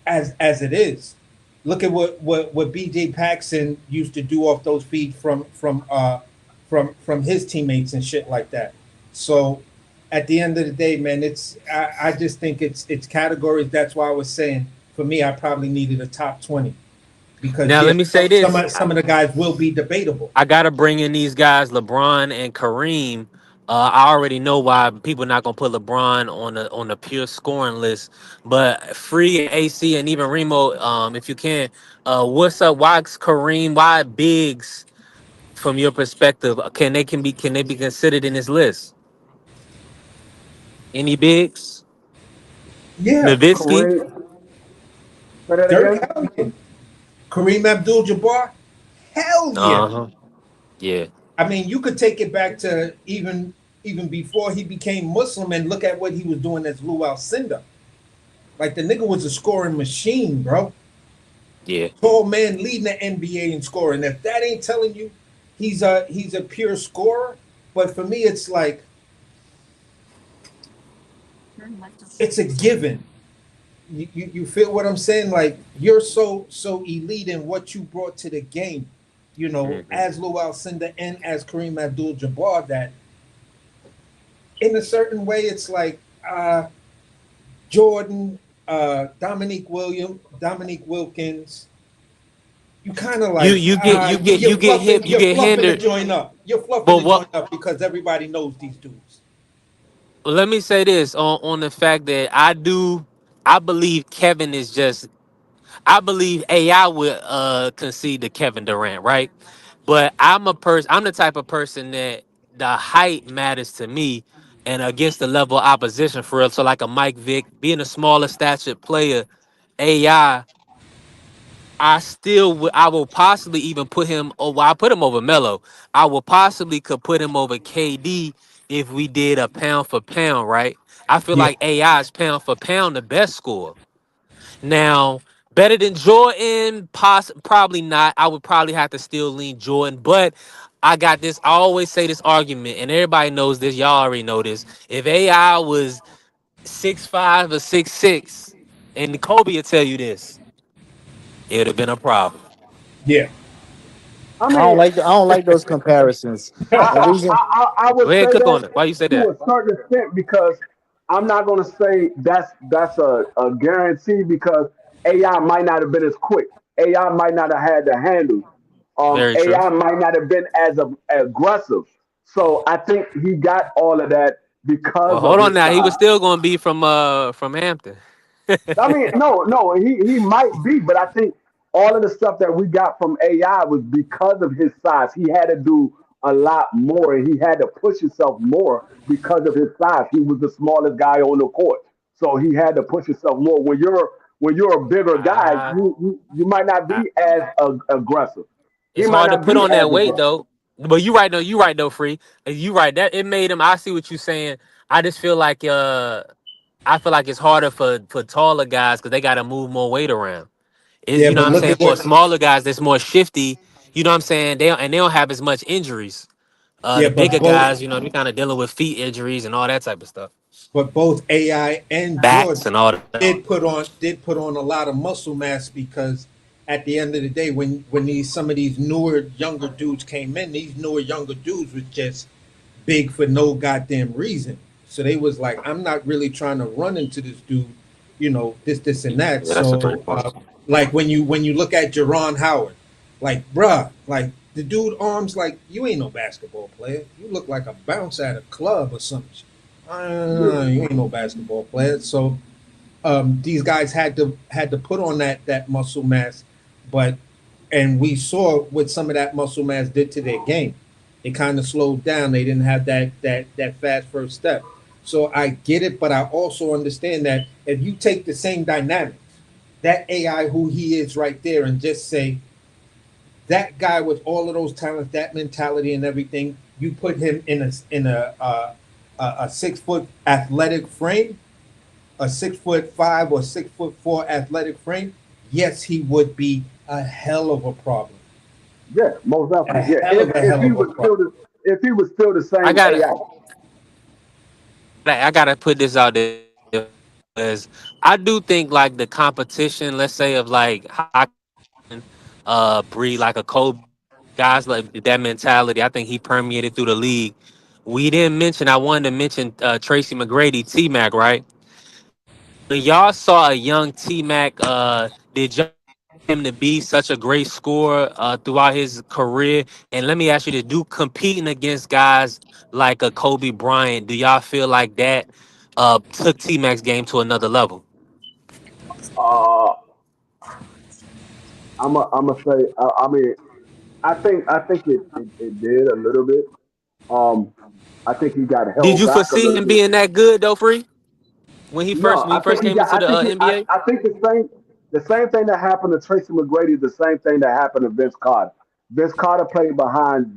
as it is. Look at what BJ Paxson used to do off those feeds from his teammates and shit like that. So at the end of the day, man, I just think it's categories. That's why I was saying for me, I probably needed a top 20 because Now yeah, let me say this. some of the guys will be debatable. I gotta bring in these guys, LeBron and Kareem. I already know why people not gonna put LeBron on the pure scoring list, but Free and AC and even Remo, if you can, what's up? Why Kareem? Why Bigs? From your perspective, can they be considered in this list? Any Bigs? Yeah, Nowitzki? Kareem, say that Dirk, again. hell yeah. Kareem Abdul-Jabbar, hell yeah. Uh huh. Yeah. I mean, you could take it back to even before he became Muslim and look at what he was doing as Lou Alcindor. Like the nigga was a scoring machine, bro. Yeah. Tall man leading the NBA in scoring. If that ain't telling you he's a pure scorer, but for me it's like it's a given. You feel what I'm saying? Like you're so elite in what you brought to the game, Hmm. as Lou Alcindor and as Kareem Abdul-Jabbar, that in a certain way it's like Jordan, Dominique Wilkins. You kind of You like you get you get you get hip. You you're get fluffing the hindered. joint up. You're fluffing But the what? joint up because everybody knows these dudes. Well, let me say this on the fact that I believe Kevin is just I believe AI would concede to Kevin Durant, right? But I'm the type of person that the height matters to me and against the level of opposition for real. So like a Mike Vick, being a smaller statured player, AI, I will possibly even put him over I put him over Melo. I will possibly could put him over KD if we did a pound for pound, right? I feel Yeah, like AI is pound for pound the best scorer. Now, better than Jordan, probably not. I would probably have to still lean Jordan, but I got this. I always say this argument, and everybody knows this. Y'all already know this. If AI was 6'5" or 6'6", and Kobe will tell you this, it would have been a problem. yeah. I mean, I don't like those comparisons. The reason I Go would ahead, say cook on that it. Why you say to that? a certain extent because I'm not going to say that's a guarantee because AI might not have been as quick. AI might not have had the handles. Very true. AI might not have been as aggressive. So I think he got all of that Well, because of hold on his now. He was size. still going to be from Hampton. I mean, no, he might be, but I think all of the stuff that we got from AI was because of his size. He had to do a lot more, and he had to push himself more because of his size. He was the smallest guy on the court, so he had to push himself more. When you're a bigger guy, Ah, you might not ah. be as aggressive. He It's might hard to not put be on as that weight aggressive. though. But you right though. You right though, free. You right. That it made him. I see what you're saying. I just feel like I feel like it's harder for taller guys because they got to move more weight around. Is Yeah, you know but what I'm look saying at for what. smaller guys that's more shifty. You know what I'm saying they don't have as much injuries. Yeah, The but bigger both, guys, you know, they kind of dealing with feet injuries and all that type of stuff, but both AI and backs Jordan and all that. did put on a lot of muscle mass because at the end of the day, when these some of these newer younger dudes came in, these newer younger dudes was just big for no goddamn reason. So they was like, I'm not really trying to run into this dude, this and that. Yeah, that's a So great point. like when you look at Jerron Howard, like bruh, like the dude arms like you ain't no basketball player. You look like a bounce at a club or something. You ain't no basketball player. So these guys had to put on that muscle mass, but and we saw what some of that muscle mass did to their game. It kind of slowed down. They didn't have that fast first step. So I get it, but I also understand that if you take the same dynamics, that AI who he is right there, and just say that guy with all of those talents, that mentality and everything, you put him in a 6 foot athletic frame, a 6'5" or 6'4" athletic frame, yes, he would be a hell of a problem. Yeah, most A definitely. Yeah, hell of a if hell he of a was problem. still if he was still the I same gotta AI. I gotta put this out there because I do think like the competition, let's say of like breed like a Kobe, guys like that mentality. I think he permeated through the league. We didn't mention. I wanted to mention Tracy McGrady, T Mac, right? When y'all saw a young T Mac, did y'all him to be such a great scorer throughout his career? And let me ask you to do competing against guys like a Kobe Bryant. Do y'all feel like that took T Mac's game to another level? Uh, I'm gonna say. I mean, I think it did a little bit. Um, I think he got Did held you back a foresee little him bit. being that good though, Free? No, When he I think first he came got. into the NBA? I think the same thing that happened to Tracy McGrady, is the same thing that happened to Vince Carter. Vince Carter played behind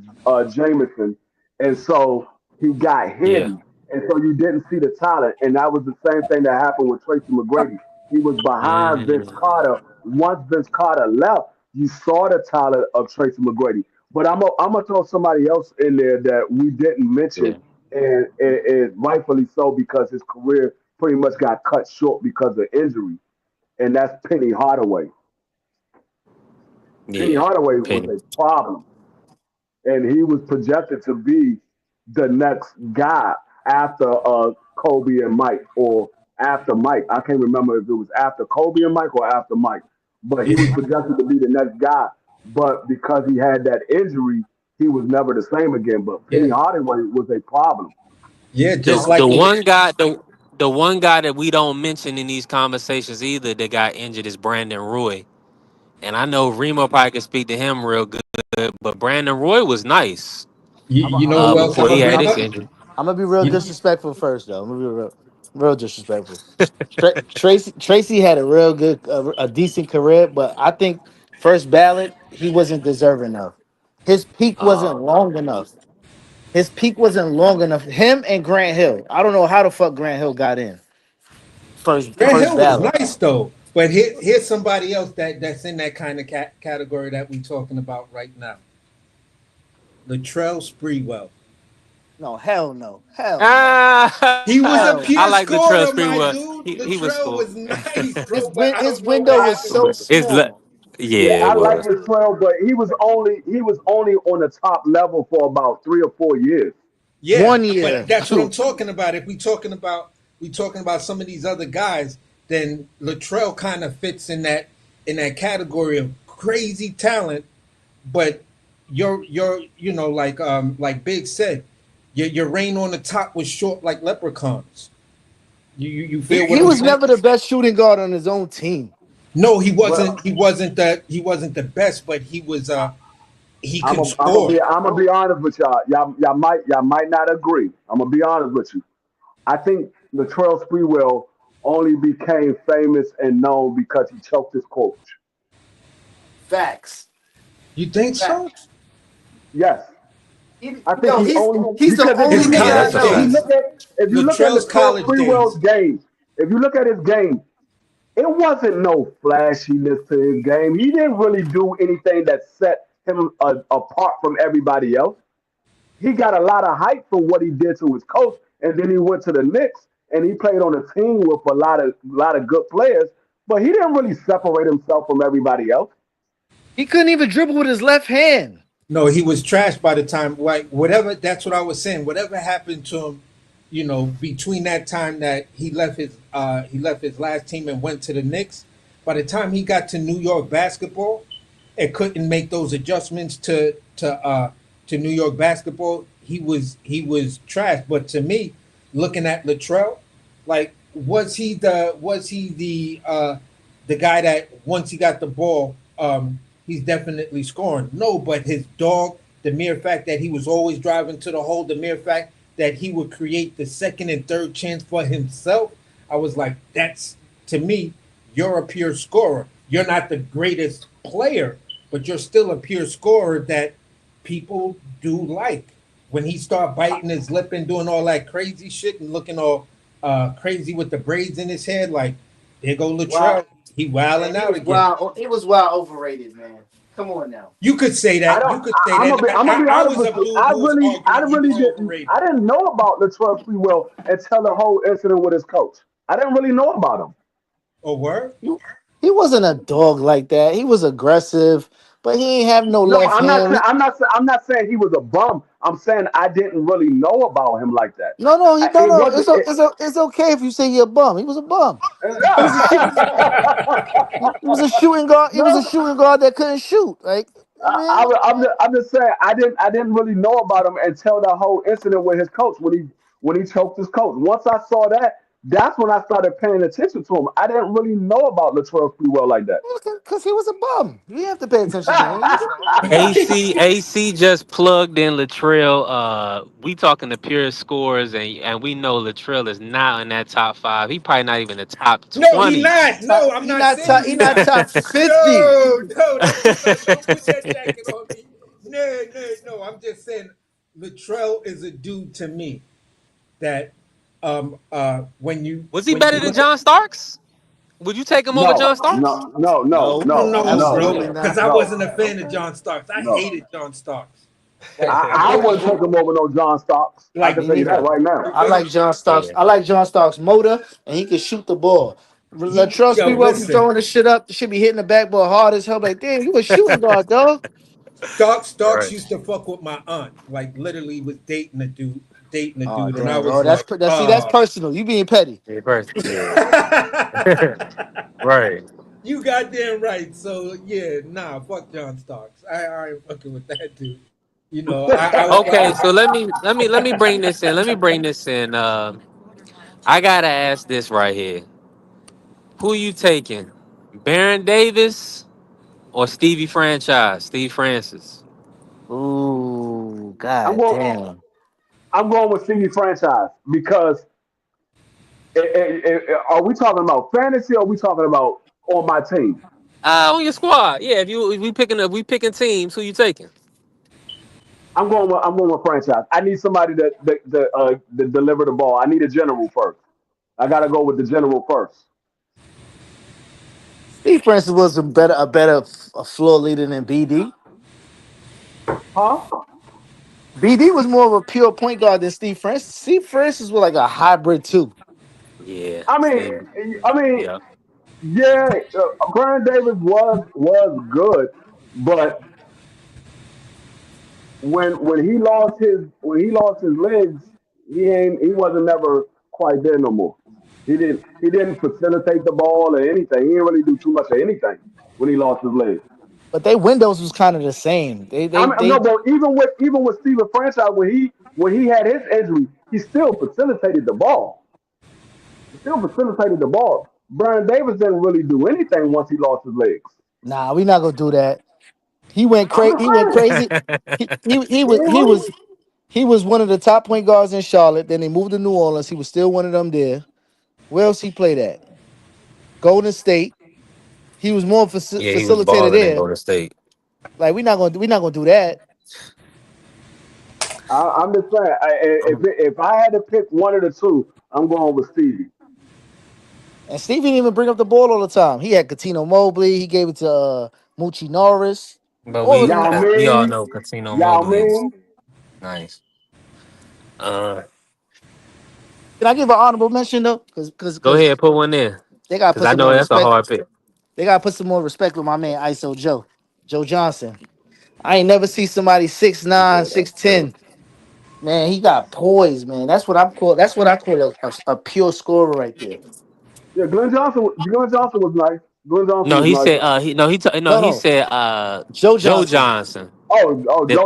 Jameson, and so he got Yeah. hidden, and so you didn't see the talent. And that was the same thing that happened with Tracy McGrady. He was behind Vince Mm, Carter. Once Vince Carter left, you saw the talent of Tracy McGrady. But I'm gonna throw somebody else in there that we didn't mention, yeah. and rightfully so because his career pretty much got cut short because of injury, and that's Penny Hardaway. Penny Yeah. Hardaway was Penny. a problem, and he was projected to be the next guy after Kobe and Mike, or after Mike. I can't remember if it was after Kobe and Mike or after Mike, but he was Yeah, projected to be the next guy. But because he had that injury, he was never the same again. But Penny yeah. Hardaway was a problem. Yeah, The just the like he. one guy the one guy that we don't mention in these conversations either that got injured is Brandon Roy. And I know Remo probably could speak to him real good, but Brandon Roy was nice You know who else I'm before gonna he had bring his up? injury. I'm gonna be real You, disrespectful first, though. I'm gonna be real disrespectful. Tracy had a real good, a decent career, but I think first ballot he wasn't deserving of. His peak wasn't Oh, long enough. His peak wasn't long enough. Him and Grant Hill. I don't know how the fuck Grant Hill got in Grant first Hill was ballot. nice though, but here's somebody else that's in that kind of category that we talking about right now. Latrell Sprewell. No, hell no, hell no, He was a Ah, hell I pure no. like Latrell scorer, my Sprewell. dude. He was Latrell cool. was nice, bro, but I His don't know what window was happened so with. It's le- small. Yeah, yeah, it I like was. Latrell, but he was only on the top level for about 3 or 4 years. Yeah, One but year, that's what I'm two. talking about. If we talking about some of these other guys, then Latrell kind of fits in that category of crazy talent. But your like Big said, your reign on the top was short like leprechauns. You He feel what he I'm was saying? never the best shooting guard on his own team. No, he Well, wasn't. He wasn't the best, but he I'm could a, I'm gonna score. be I'm gonna be honest with y'all. Y'all might not agree. I'm gonna be honest with you. I think Latrell Sprewell only became famous and known because he choked his coach. Facts. You think so? Facts. Yes, I think Yo, he he's only he's the because if only you His look nigga Yeah, at I that's college a if you know. fact. days, look at if you look at Latrell's Latrell college Sprewell's days. game, if you look at his game, it wasn't no flashiness to his game. He didn't really do anything that set him apart from everybody else. He got a lot of hype for what he did to his coach, and then he went to the Knicks and he played on a team with a lot of good players, but he didn't really separate himself from everybody else. He couldn't even dribble with his left hand. No, he was trashed by the time. Like whatever. That's what I was saying. Whatever happened to him, between that time that he left his last team and went to the Knicks. By the time he got to New York basketball, and couldn't make those adjustments to New York basketball. He was trash. But to me, looking at Latrell, like was he the guy that once he got the ball, he's definitely scoring? No, but his dog, the mere fact that he was always driving to the hole, the mere fact that he would create the second and third chance for himself, I was like, that's to me, you're a pure scorer. You're not the greatest player, but you're still a pure scorer that people do like. When he start biting his lip and doing all that crazy shit and looking all crazy with the braids in his head, like there go Wow, Latrell, he man, wilding he out was again. wild. He was wild overrated, man. Come on now. You could say I that. don't. You could say I'm that. gonna be. I'm gonna be I honest was with a you. dude I who was really, I arguing he really was didn't. I overrated. didn't know about Latrell Sprewell until the whole incident with his coach. I didn't really know about him. Oh, word? He wasn't a dog like that. He was aggressive, but he ain't have no No, left I'm not saying. hand. I'm not saying he was a bum. I'm saying I didn't really know about him like that. No, no, he no, It no. wasn't. It's okay if you say you're a bum. He was a bum. He was a shoot. He was a shooting guard. He was a No, shooting guard that couldn't shoot. Like, I mean, I'm just saying I didn't really know about him until the whole incident with his coach when he choked his coach. Once I saw that, that's when I started paying attention to him. I didn't really know about Latrell Sprewell like that. because he was a bum. You didn't have to pay attention to him. AC just plugged in Latrell. We talking the pure scores, and we know Latrell is not in that top five. He probably not even the top No, he 20. not. No, I'm He not not saying top. he He not not. top 50. No, no, don't put that jacket on me. No, no, no. I'm just saying Latrell is a dude to me that when you Was he when better you than look at. John Starks? Would you take him over John No, Starks? no, no, no, No, I don't no, know, no, absolutely bro, not. because I no, wasn't a fan of John Starks. I no. hated John Starks. Like, I wouldn't take him over no John Starks. I Like can me tell you that neither. right now. I like John Starks. Yeah. I like John Starks' motor, and he can shoot the ball. Latrell yo, Sprewell be listen. throwing the shit up. The shit be hitting the backboard hard as hell. Like, damn, you a shooting guard, dog. Starks Right. used to fuck with my aunt. Like literally was dating a Oh dude, and I damn, was bro. like, That's personal. You being petty. Yeah, first. Yeah. Right. you goddamn right. So yeah, nah, fuck John Starks. I ain't fucking with that dude. You know, I Okay, so let me bring this in. Let me bring this in. I gotta ask this right here. Who you taking? Baron Davis or Stevie Franchise? Steve Francis. Ooh, I'm god going. damn. I'm going with Stevie franchise because are we talking about fantasy or are we talking about on my team? On your squad. Yeah, if we picking teams, who you taking? I'm going with franchise. I need somebody to deliver the ball. I need a general first. I got to go with the general first. Steve Francis was a better floor leader than BD. Huh? BD was more of a pure point guard than Steve Francis. Steve Francis was like a hybrid too. Yeah, I mean, Steve. I mean, Yeah. yeah, Brian Davis was good, but when he lost his legs, he wasn't never quite there no more. He didn't facilitate the ball or anything. He didn't really do too much of anything when he lost his legs. But they windows was kind of the same. They I they mean, no, they but even with Steven Franchise when he had his injury, he still facilitated the ball. He still facilitated the ball. Brian Davis didn't really do anything once he lost his legs. nah, we not gonna do that. He went I'm crazy. just He went saying. crazy. He He was ain't he really. was he was one of the top point guards in Charlotte. Then they moved to New Orleans. He was still one of them there. Where else he played at? Golden State. He was more Yeah, he was facilitator balling in there. Golden State. Like we not gonna do that. I'm just saying. If I had to pick one of the two, I'm going with Stevie. And Steve didn't even bring up the ball all the time. He had Katino Mobley. He gave it to Moochie Norris. But All of them. Yao we all Ming, know Casino Yao Mobley is Ming. nice. Uh, Can I give an honorable mention though? Go Because ahead, put one in, they gotta cause put I some know more that's a respect. hard pick. They gotta put some more respect with my man ISO Joe Johnson. I ain't never see somebody 6'9", Yeah, that's true. 6'10". Man, he got poise, man. That's what I call a pure scorer right there. Yeah, Glenn Johnson was nice. Glenn Johnson No, was he nice. said he no he t- no No, he no, said Joe Joe Johnson. Johnson. That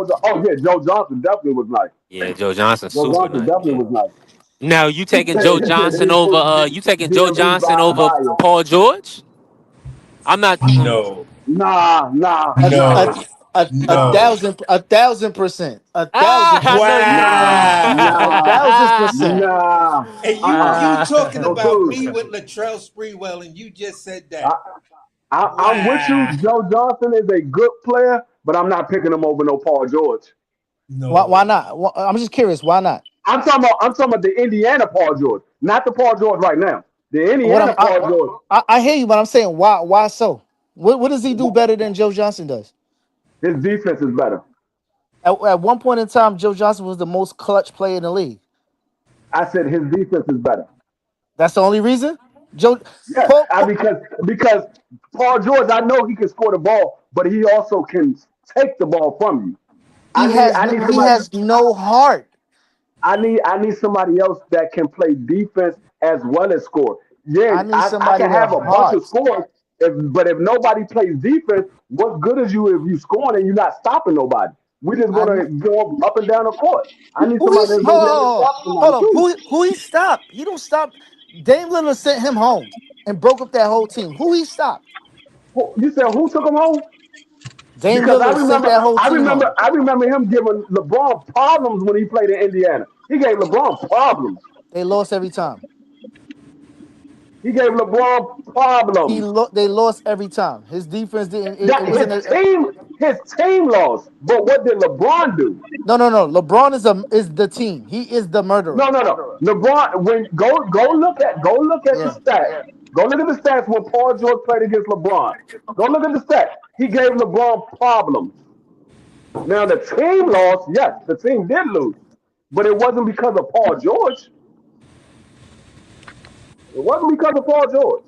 Joe Johnson definitely was nice. Yeah, Joe Johnson Joe super Johnson nice. definitely Yeah. was nice. Now you He taking said Joe Johnson he over put you taking Joe DMV Johnson over bias. Paul George? I'm not. no, Nah, nah, A, a, nah, no, a no. thousand, 1,000%, a Ah, thousand I know percent, you. nah, a Wow. thousand Ah, percent. nah. And you Uh-uh. talking So, about dude, me with Latrell Sprewell, and you just said I, that. I'm with you. Wow. Joe Johnson is a good player, but I'm not picking him over no Paul George. Why No. not? I'm just curious. Why not? I'm talking about the Indiana Paul George, not the Paul George right now. The What Indiana I'm, I, Paul George. I hear you, but I'm saying why? Why so? What does he do better than Joe Johnson does? His defense is better. At one point in time, Joe Johnson was the most clutch player in the league. I said his defense is better. That's the only reason. Joe, Yeah, Paul, because Paul George, I know he can score the ball, but he also can take the ball from you. I need I need he somebody. has no heart. I need somebody else that can play defense as well as score. Yeah, I need I somebody can with have a bunch of heart. scores, but if nobody plays defense, what good is you if you scoring and you're not stopping nobody? We're just I gonna go up and down the court. I need who he somebody that's gonna be able to hold stop somebody hold on. too. Who he stopped? He don't stop. Dame Lillard sent him home and broke up that whole team. Who he stopped? You said who took him home? Dame Because I Lillard sent remember, that whole I team remember, home. I remember him giving LeBron problems when he played in Indiana. He gave LeBron problems. They lost every time. He gave LeBron problems. They lost every time. His defense didn't. It That wasn't. his team lost. But what did LeBron do? No. LeBron is the team. He is the No, murderer. no, no. LeBron, when go look at the Yeah. stats. Go look at the stats when Paul George played against LeBron. Go look at the stats. He gave LeBron problems. Now the team lost. Yes, the team did lose, but it wasn't because of Paul George. It wasn't because of Paul George.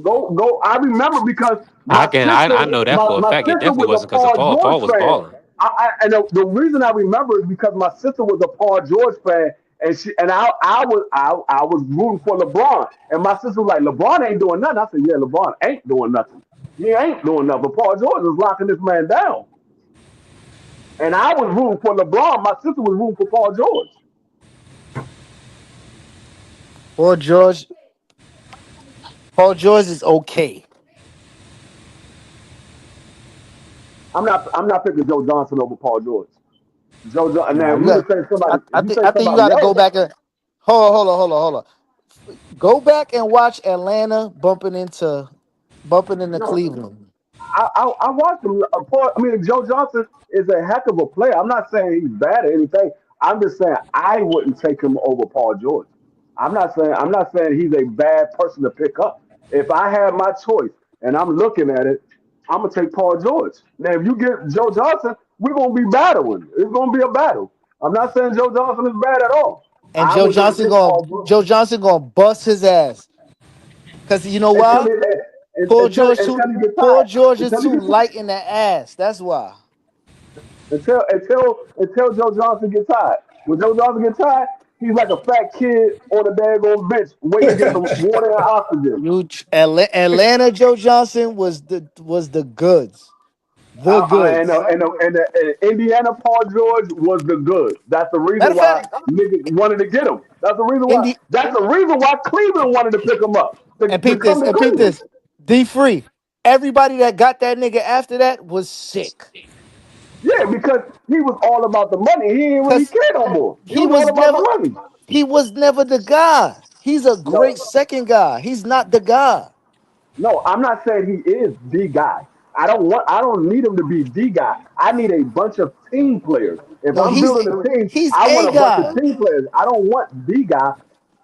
Go. I remember because I my can. sister, I know that my, for a my fact. It sister definitely was wasn't a because of Paul Paul. Paul George was fan. balling. And the reason I remember is because my sister was a Paul George fan, and I was rooting for LeBron, and my sister was like, LeBron ain't doing nothing. I said, yeah, LeBron ain't doing nothing. He ain't doing nothing. But Paul George is locking this man down. And I was rooting for LeBron. My sister was rooting for Paul George. Paul George. Paul George is okay. I'm not picking Joe Johnson over Paul George. Joe Johnson. Nah, Now, if you you got. would say somebody, if you say I think you got somebody to go else, back and hold on. Go back and watch Atlanta bumping into no, Cleveland. I watched him. I mean, Joe Johnson is a heck of a player. I'm not saying he's bad or anything. I'm just saying I wouldn't take him over Paul George. I'm not saying he's a bad person to pick up. If I had my choice and I'm looking at it, I'm gonna take Paul George. Now, if you get Joe Johnson, we're gonna be battling. It's gonna be a battle. I'm not saying Joe Johnson is bad at all. And I would just pick Paul George Joe Johnson going to bust his ass. Cause you know until why? he until he gets Paul tired. George is Until he too gets light in the ass. That's why. until Joe Johnson gets tired. When Joe Johnson gets tired, he's like a fat kid on a daggone bench waiting to get some water and oxygen. Atlanta Joe Johnson was the goods. The goods. And Indiana Paul George was the good. That's the Matter reason of why fact, niggas wanted to get him. That's the reason why. Indy That's the reason why Cleveland wanted to pick him up to come to and peep Cleveland. this. D free. Everybody that got that nigga after that was sick. Yeah, because he was all about the money. He didn't really Cause care no more. He he was all was about never the money. he was never the guy. He's a great No, second guy. He's not the guy. no, I'm not saying he is the guy. I don't need him to be the guy. I need a bunch of team players. If No, I'm building a team, he's I want a a bunch of guy. team players. I don't want the guy.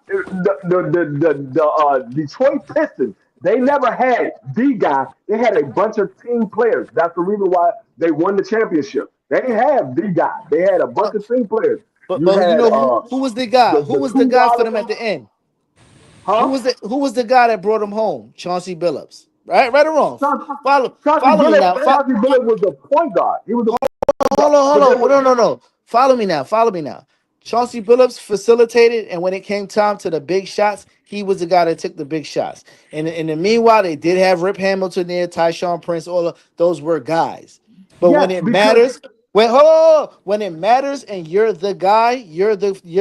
The Detroit Pistons, they never had the guy. They had a bunch of team players. That's the reason why they won the championship. They didn't have the guy. They had a bunch But of team players. You but you had know who was the guy? Who the was the two guy for them Wallace, at the end? huh? Who was the guy that brought him home? Chauncey Billups. Right or wrong? Chauncey, Follow me now. Chauncey Billups was the point guard. He was the point guard. Hold But they on. were No. Follow me now. Chauncey Billups facilitated, and when it came time to the big shots, he was the guy that took the big shots. And in the meanwhile, they did have Rip Hamilton there, Tyshawn Prince, all of those were guys. But when yes, it because matters, when hold on, when it matters, and you're the guy, you're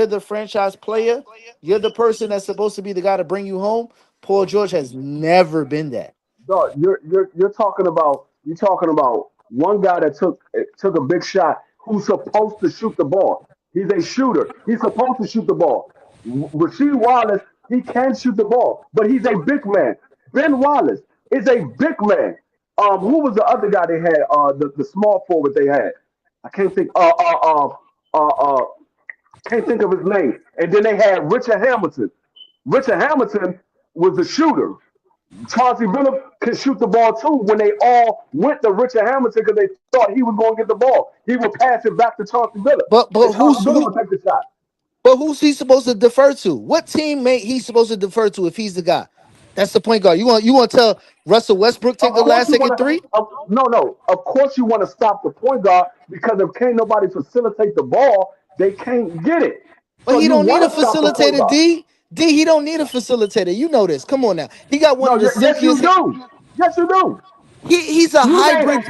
the franchise player, you're the person that's supposed to be the guy to bring you home. Paul George has never been that. dog, you're talking about one guy that took a big shot who's supposed to shoot the ball. He's a shooter. He's supposed to shoot the ball. Rasheed Wallace, he can shoot the ball, but he's a big man. Ben Wallace is a big man. Who was the other guy they had? The small forward they had. I can't think. Can't think of his name. And then they had Richard Hamilton. Richard Hamilton was a shooter. Chauncey Billups could shoot the ball too when they all went to Richard Hamilton because they thought he was going to get the ball. He would pass it back to Chauncey Billups. And But Chauncey Billups would take the shot. who's he supposed to defer to? What teammate he's supposed to defer to if he's the guy? That's the point guard. You want to tell Russell Westbrook Of take the course last you want second to. three? No. Of course you want to stop the point guard because if can't nobody facilitate the ball, they can't get it. But So he you don't need a want to stop the point facilitator. guard. He don't need a facilitator. You know this. Come on now. He got one No, of the yes you silkiest. do. Yes you do. He's a You hybrid.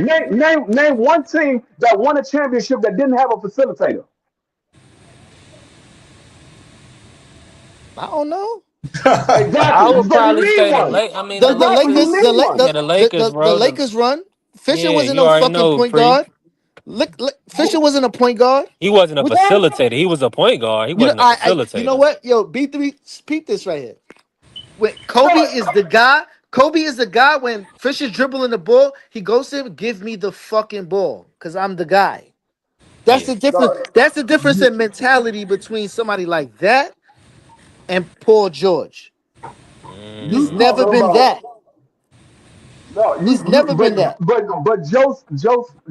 name one team that won a championship that didn't have a facilitator. I don't know. I Exactly. would So you probably need say the one. Lake. I mean, the The Exactly. You Lakers Lakers. need one. Yeah, the Lakers, the bro. Lakers run. Fisher Yeah, wasn't you no already fucking know, point Free. guard. Fisher wasn't a point guard. He wasn't a What's that? facilitator. He was a point guard. He You know, wasn't a you know facilitator. what? Yo, B3, peep this right here. When Kobe No, is the guy, Kobe is the guy when Fisher's dribbling the ball, he goes to him, give me the fucking ball. Cause I'm the guy. That's Yeah. the difference. no, That's the difference in mentality between somebody like that and Paul George. He's you Mm. never talking been about that. no, He's never been that. but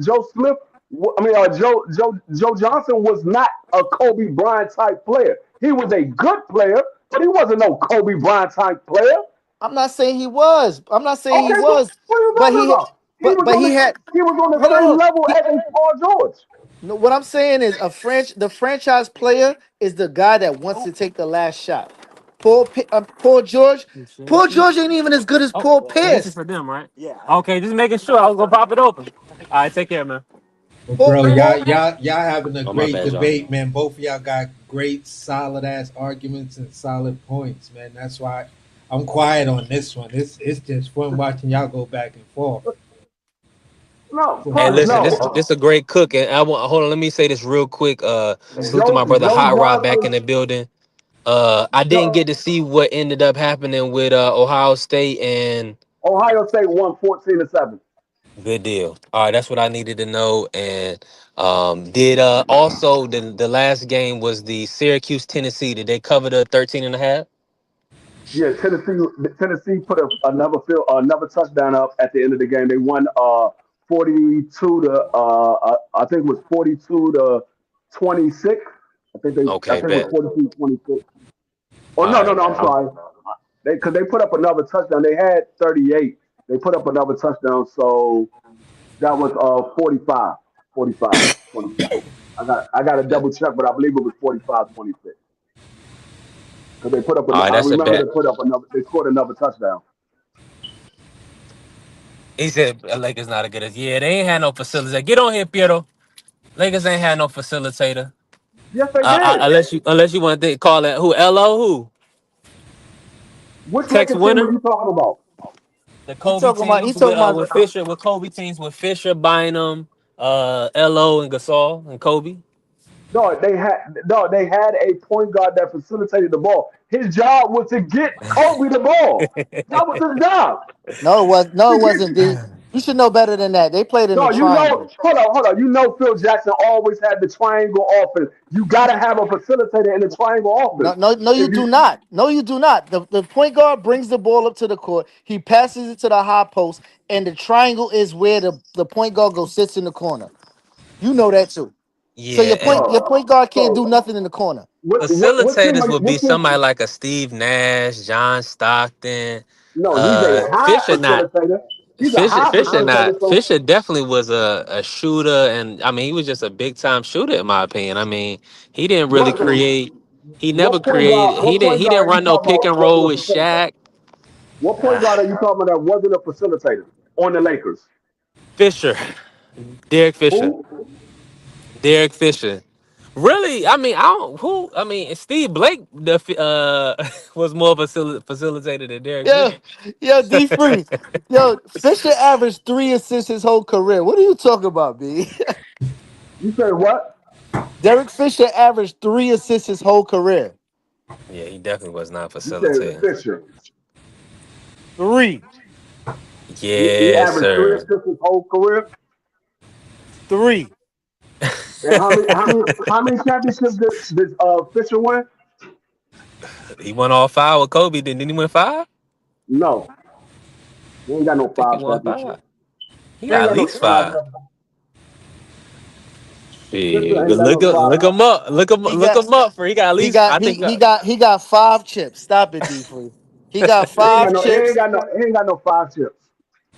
Joe Smith. I mean, Joe Johnson was not a Kobe Bryant type player. He was a good player, but he wasn't no Kobe Bryant type player. I'm not saying he was. I'm not saying he Okay, was. what are you But talking he about? He was but on the he was on the hold same on. level as a Paul George. No, what I'm saying is the franchise player is the guy that wants to take the last shot. Paul George, Paul George ain't even as good as Oh, Paul so this is Pierce. for them, right? Okay, just making sure. I was gonna pop it open. All right, take care, man. But Fourth bro, and y'all, one. y'all, y'all having a Oh my great bad, y'all. debate, man. Both of y'all got great, solid ass arguments and solid points, man. That's why I'm quiet on this one. It's just fun watching y'all go back and forth No, for Hey, plus sure. listen, no. this a great cook, and I want hold on. Let me say this real quick. Salute to my brother Joe Hot Rod back in Johnson. the building. I didn't Joe, get to see what ended up happening with Ohio State, and Ohio State won 14-7. good deal. All right, that's what I needed to know. And did also the last game was the Syracuse Tennessee. Did they cover the 13 and a half? Yeah, Tennessee put another touchdown up at the end of the game. They won 42 to I think it was 42 to 26. I Okay, think it was bet. 42-26. Oh All no, right, I'm man. sorry. They put up another touchdown. They had 38. They put up another touchdown, so that was 45, 45, 26. I got to Bet. double check, but I believe it was 45-26. Because they put up All right, I that's a remember bet. they scored another touchdown. He said Lakers not a good as yeah. They ain't had no facilitator. Get on here, Piero. Lakers ain't had no facilitator. Yes, they did. Unless you want to call it who Lo who Which Tex Lakers team are Winter. you talking about? The He Kobe talking about. He teams talking about. with Fisher, with Kobe teams with Fisher, Bynum, Lo and Gasol and Kobe. They had a point guard that facilitated the ball. His job was to get Kobe the ball. That was his job. No, it was. No, To it wasn't. get D. You should know better than that. They played in the No, triangle. hold on. Phil Jackson always had the triangle offense. You gotta have a facilitator in the triangle No, offense. no, no, you If do you not. No, you do not. The point guard brings the ball up to the court. He passes it to the high post, and the triangle is where the point guard goes sits in the corner. You know that too. So Yeah, and your point guard can't do so nothing in the corner. what team facilitators are you, would be what team? somebody like a Steve Nash, John Stockton, No, he's a high Fisher. Not facilitator. He's a high facilitator. So Fisher definitely was a shooter, and I mean he was just a big time shooter in my opinion. I mean he didn't really what create. He never created. what point He guard didn't are you run no talking pick about and wasn't roll a with facilitator? Shaq. What point Ah, guard are you talking about that wasn't a facilitator on the Lakers? Fisher, Derek Fisher, Who? Derek Fisher. Really, I mean I don't who. I mean Steve Blake was more of a facilitator than Derek Yeah, Fisher. yo, D free. Yo, Fisher averaged 3 assists his whole career. What are you talking about, B? You say what? Derek Fisher averaged 3 assists his whole career. Yeah, he definitely was not You said facilitating. Fisher. Three, He Yes, averaged three sir. assists his whole career. three. And how many championships did Fisher win? He won all five with Kobe. Didn't he win five? No, he ain't got I no think he five won five. championships. He He ain't got at got no least five five. championships. Fisher Shit, ain't got no look five. him up. He Look got him up. For he got at he least. got I he think. he got he got 5 chips. Stop it, D free. He got He ain't got five no. He ain't chips. got no. He ain't got no five chips.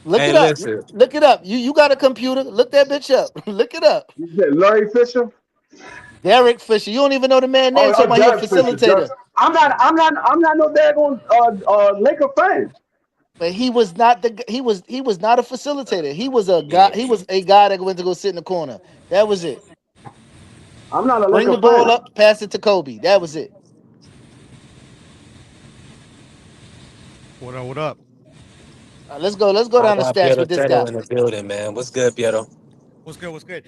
Look Hey, it up. listen. Look it up. You got a computer. Look that bitch up. Look it up. You said Larry Fisher. Derek Fisher. You don't even know the man name. Talking about he a Derek Fisher. facilitator. I'm not no daggone Laker fan. But he was not a facilitator. He was a guy. Yeah. He was a guy that went to go sit in the corner. That was it. I'm not a Bring Laker the ball fan. up, pass it to Kobe. That was it. What up? What up? Let's go. Let's go I down the got stats Piero with this Cheto guy. in the building, man. What's good, Piero? What's good? What's good?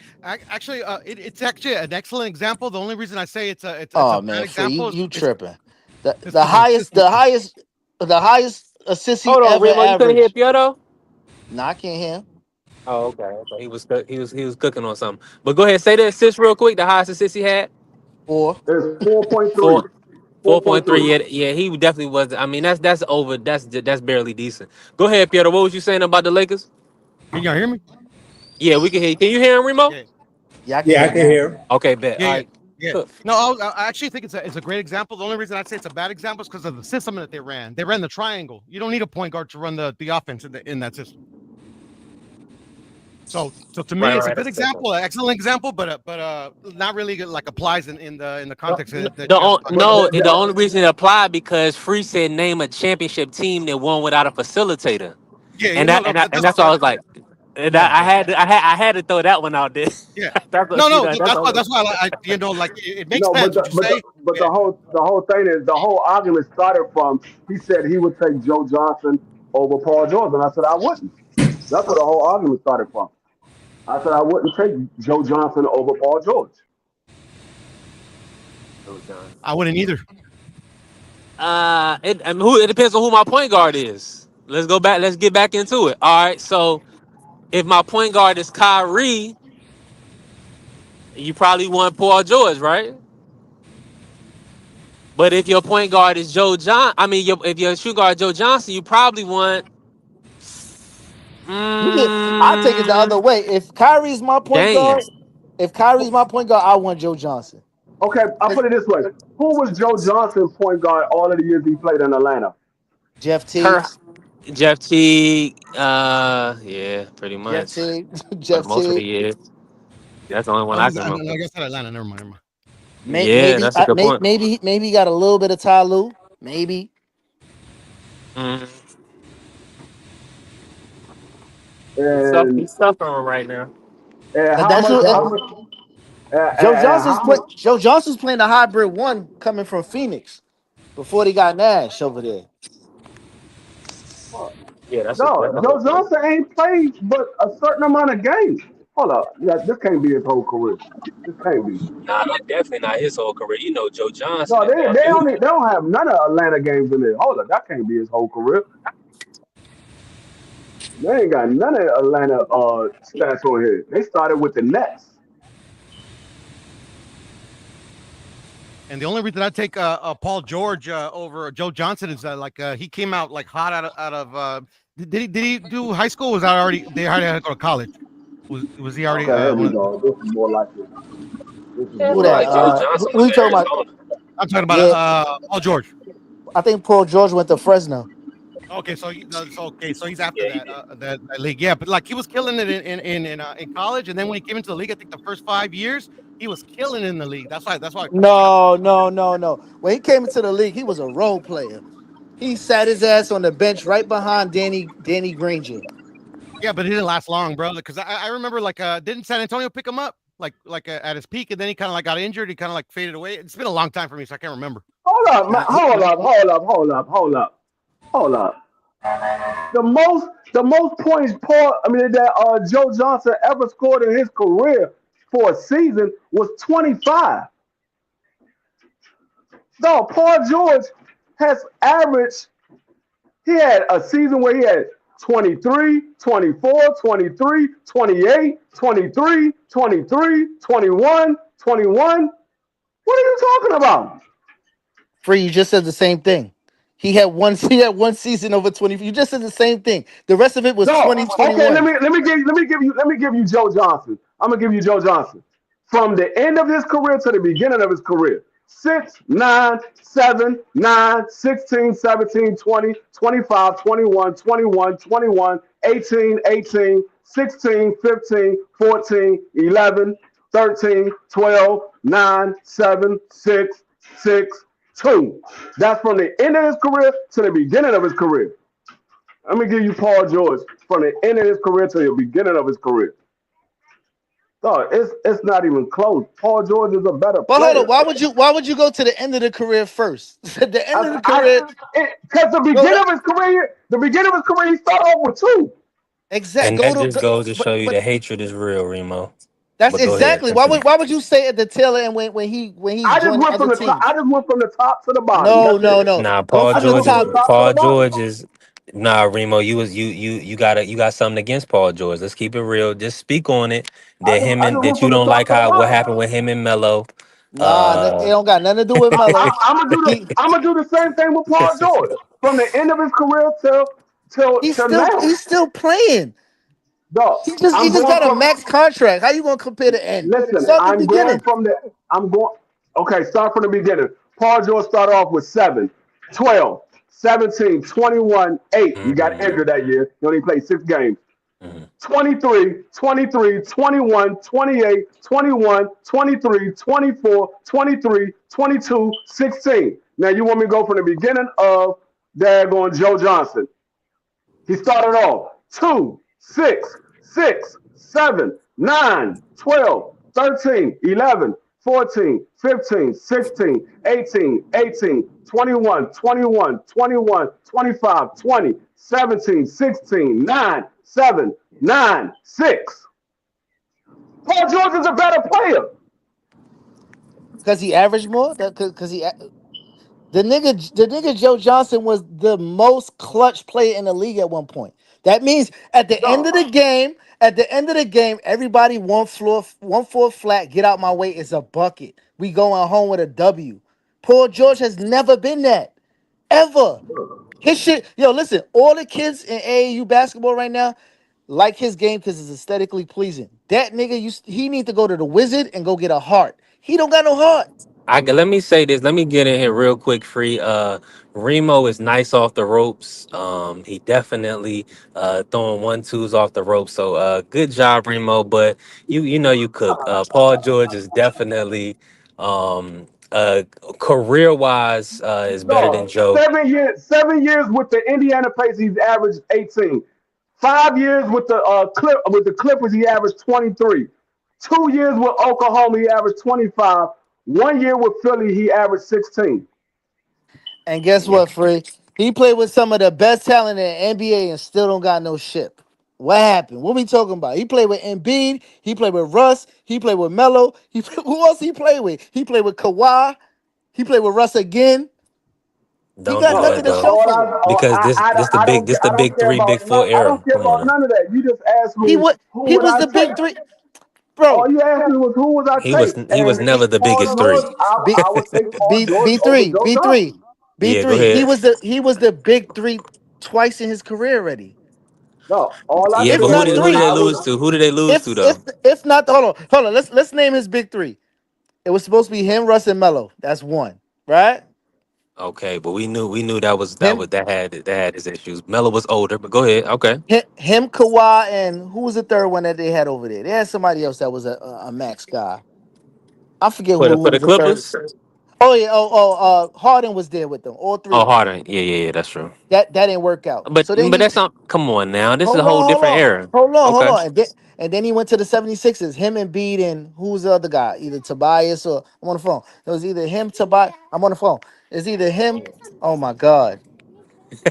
Actually, it's actually an excellent example. The only reason I say it's a Oh bad man, free you example you is tripping. The it's the because of the highest system. the highest the highest assist he Hold on, ever Remo. You couldn't hear averaged. Piero? Nah, I can't hear him. Oh, okay. He was he was cooking on something. But go ahead, say the assist real quick. The highest assist he had. Four. It's 4.3. 4 4.3. 4.3. Yeah, yeah, he definitely was. I mean, that's over. That's barely decent. Go ahead, Piero. What was you saying about the Lakers? Can y'all hear me? Yeah, we can hear. Can you hear him, Remo? Yeah, Yeah, I can Yeah, hear I him can now. hear him. Okay, bet. yeah, All yeah, right, yeah. cook. No, I actually think it's a great example. The only reason I say it's a bad example is because of the system that they ran. They ran the triangle. You don't need a point guard to run the offense in that system. So to me, Right, it's a right. good That's a good point. example, an excellent example, but not really good, like applies in the context that you guys are talking But about. No, the only reason it applied because Free said name a championship team that won without a facilitator, Yeah, and no, no, and that's that's why I fair. was like. And Yeah, I had to throw that one out there. yeah. That's, No, you no, know, that's all. that's why like it makes No, sense what you say. but Yeah. the whole thing is the whole argument started from he said he would take Joe Johnson over Paul George, and I said I wouldn't. That's where the whole argument started from. I said I wouldn't take Joe Johnson over Paul George. Joe Johnson. I wouldn't either. It depends on who my point guard is. Let's go back. Let's get back into it. All right. So if my point guard is Kyrie, you probably want Paul George, right? But if your point guard is if your shoe guard Joe Johnson, you probably want I take it the other mm, way. If Kyrie's my point Dame. guard, if Kyrie's my point guard, I want Joe Johnson. Okay, I'll put it this way: who was Joe Johnson point guard all of the years he played in Atlanta? Jeff T. Her Jeff T. Yeah, pretty Jeff much. T. But Jeff most of the T. years, that's the only one Oh, I he's can no, remember. I guess not Atlanta. Never mind. Never mind. Yeah, that's a good point. Maybe he got a little bit of Ty Lue. Maybe. Mm. And He's suffering right now. And how that's much? what How much? How much? Joe Johnson's playing the hybrid one coming from Phoenix before they got Nash over there. Yeah, that's a No, that's a Joe Johnson ain't played but a certain amount of games. Hold up, yeah, this can't be his whole career. This can't be. Nah, that's definitely not his whole career. You know, Joe Johnson No, is that dude. they don't have none of Atlanta games in there. Hold up, that can't be his whole career. They ain't got none of Atlanta stats on here. They started with the Nets. And the only reason I take Paul George over Joe Johnson is he came out like hot out of did he do high school? Was that already they already had to go to college? Was he already Okay, here we one? go. This is more like it. This is I Who more feel that? like like it. Joe Johnson Who went you to talking about? Arizona. I'm talking about Yeah, Paul George. I think Paul George went to Fresno. Okay, so he's after Yeah, he that, did. that league. Yeah, but like he was killing it in college, and then when he came into the league, I think the first 5 years he was killing it in the league. That's why people kind of No. When he came into the league, he was a role player. He sat his ass on the bench right behind Danny Granger. yeah, but it didn't last long, bro. Because I remember didn't San Antonio pick him up at his peak, and then he kind of like got injured. He kind of like faded away. It's been a long time for me, so I can't remember. Hold up, man. Nah, Hold up. The most points Joe Johnson ever scored in his career for a season was 25. No, Paul George has averaged. He had a season where he had 23, 24, 23, 28, 23, 23, 21, 21. What are you talking about? Free, you just said the same thing. He had one season over 20. You just said the same thing. The rest of it was No, 20 okay. 21. Let me give you Joe Johnson. I'm gonna give you Joe Johnson from the end of his career to the beginning of his career. 6, 9, 7, 9, 16, 17, 20, 25, 21, 21, 21, 18, 18, 16, 15, 14, 11, 13, 12, 9, 7, 6, 6, 2. That's from the end of his career to the beginning of his career. Let me give you Paul George from the end of his career to the beginning of his career. No, it's not even close. Paul George is a better But hold on, player. why would you go to the end of the career first? The end of the career, Because go to the beginning of his career, he started off with two. exact And go that to just goes to show you but the hatred is real, Remo. that's But go ahead, exactly continue. why would you say at the tail end when he I just joined went from other the top. teams? I just went from the top to the bottom. No, That's it. no. Nah, Go Paul I from just the George went from is the top. top to the Paul bottom. George is nah, Remo. You got something against Paul George. Let's keep it real. Just speak on it. I just went That you from the don't top like to the what bottom. happened with him and Melo. Nah, it Uh, don't got nothing to do with Melo. He I'm gonna do the same thing with Paul George from the end of his career till now. he's still playing. Dog, He I'm just going got a from. max contract. How you gonna compare the end? Listen, Start the beginning. I'm going. Okay, start from the beginning. Paul George started off with 7, 12, 17, 21, 8. He got mhm, injured that year. He only played 6 games. mhm. 23, 23, 21, 28, 21, 23, 24, 23, 22, 16. Now you want me to go from the beginning of there going Joe Johnson. He started off 2, 6, 6, 7, 9, 12, 13, 11, 14, 15, 16, 18, 18, 21, 21, 21, 25, 20, 17, 16, 9, 7, 9, 6. Paul George is a better player. Because he averaged more. Because the nigga Joe Johnson was the most clutch player in the league at one point. That means at the end of No, the game, everybody one floor flat. Get out my way. It's a bucket. We going home with a W. Paul George has never been that ever. His shit, yo, listen. All the kids in AAU basketball right now like his game because it's aesthetically pleasing. That nigga, he need to go to the Wizard and go get a heart. He don't got no heart. Let me say this. Let me get in here real quick. Free. Remo is nice off the ropes. He definitely throwing 1-2s off the ropes. So good job, Remo. But you know you cook. Paul George is definitely uh career wise is better than no. Joe. 7 years with the Indiana Pacers, he's averaged 18. 5 years with the with the Clippers, he averaged 23. 2 years with Oklahoma, he averaged 25. 1 year with Philly, he averaged 16. And guess Yeah. what, Free? He played with some of the best talent in the NBA and still don't got no ship. What happened? What we talking about? He played with Embiid. He played with Russ. He played with Melo. Who else he played with? He played with Kawhi. He played with Russ again. He Don't got do nothing that to though, show All for it. because this the I don't big care three, about big four I don't era. care Come on about now. none of that. You just asked He me was who he would was I the big take. three, All bro. you asked me was who would I take, He was and never the Paul biggest three. George, B I would take Paul B George B over three Joe B three Johnson. B Yeah, go three. He ahead. was the big three twice in his career already. No, all I Yeah, If but said not was who did three, they I lose would. to? Who did they lose to though? if not, hold on. Let's name his big three. It was supposed to be him, Russ, and Melo. That's one, right? Okay, but we knew that was Him, that had his issues. Melo was older, but go ahead. Okay. him, Kawhi, and who was the third one that they had over there? They had somebody else that was a max guy. I forget For who the for was the the third. Clippers? Oh yeah, Harden was there with them. All three Oh, of them. Harden. Yeah, that's true. That didn't work out. But So then but he that's not. Come on now, this is a hold whole on, hold different on, era. hold Okay. on, and then he went to the 76ers. Him and Bede and who's the other guy? Either Tobias or I'm on the phone. It was either him, Tobias. I'm on the phone. It's either him. Oh my God.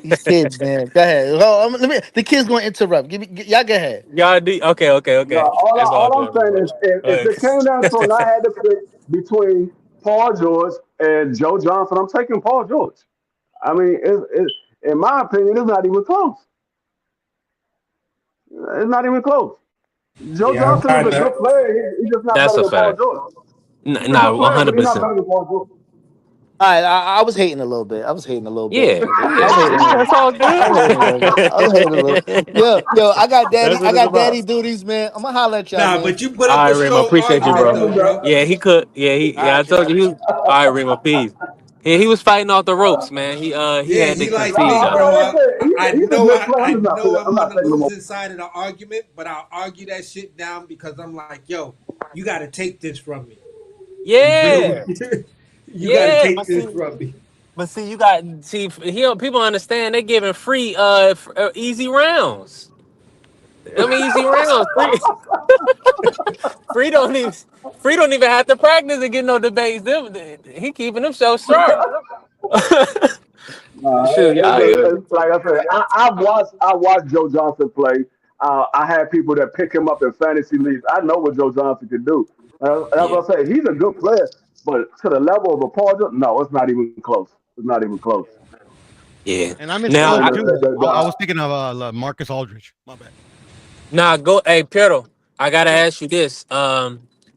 These kids, man. Go ahead. Oh, let me. The kids gonna interrupt. Y'all go ahead. Y'all do okay, okay, No, okay. That's all all I'm good, saying bro. is if it came down to it, and I had to pick between Paul George and Joe Johnson, I'm taking Paul George. I mean, in my opinion, it's not even close. It's not even close. Joe Yeah, I'm Johnson is kind a of. good player. He's just not That's better a than Paul fact. George. He's a good Nah, one player, but hundred he's not percent. better than Paul George. All right, I was hating a little bit. I was hating a little bit. Yeah, I yeah. was hating a little. That's all I good. was hating a little bit. I was hating a little. Yo, I got That's daddy. what I it's got daddy about. duties, man. I'm gonna holler at y'all, Nah, man. but you put All up right, a Remo. strong Appreciate you, All right, argument bro. I'm though, gonna go. bro. Yeah, he could. All Yeah, I right, told y'all. you he was. All right, Remo. Peace. He was fighting off the ropes, man. He Yeah, had to he like No, concede me, though. bro. like I said, he's a good player. I know I'm I'm not on the taking him over. losing side of the argument, but I'll argue that shit down because I'm like, yo, you got to take this from me. You feel me? Yeah, You got to yeah. take this from me. But see, you got people understand they giving free easy rounds. I mean, easy rounds. Free don't even free don't even have to practice and get no debates. He keeping himself sharp. Shoot, y'all. It's like I said, I watched Joe Johnson play. I had people that pick him up in fantasy leagues. I know what Joe Johnson can do. As Yeah, I say, he's a good player, but to the level of a Paul George, no, it's not even close. It's not even close. yeah. And I Now, misspoke too. I was thinking of Marcus Aldridge. My bad. go. Hey, Piero, I gotta ask you this.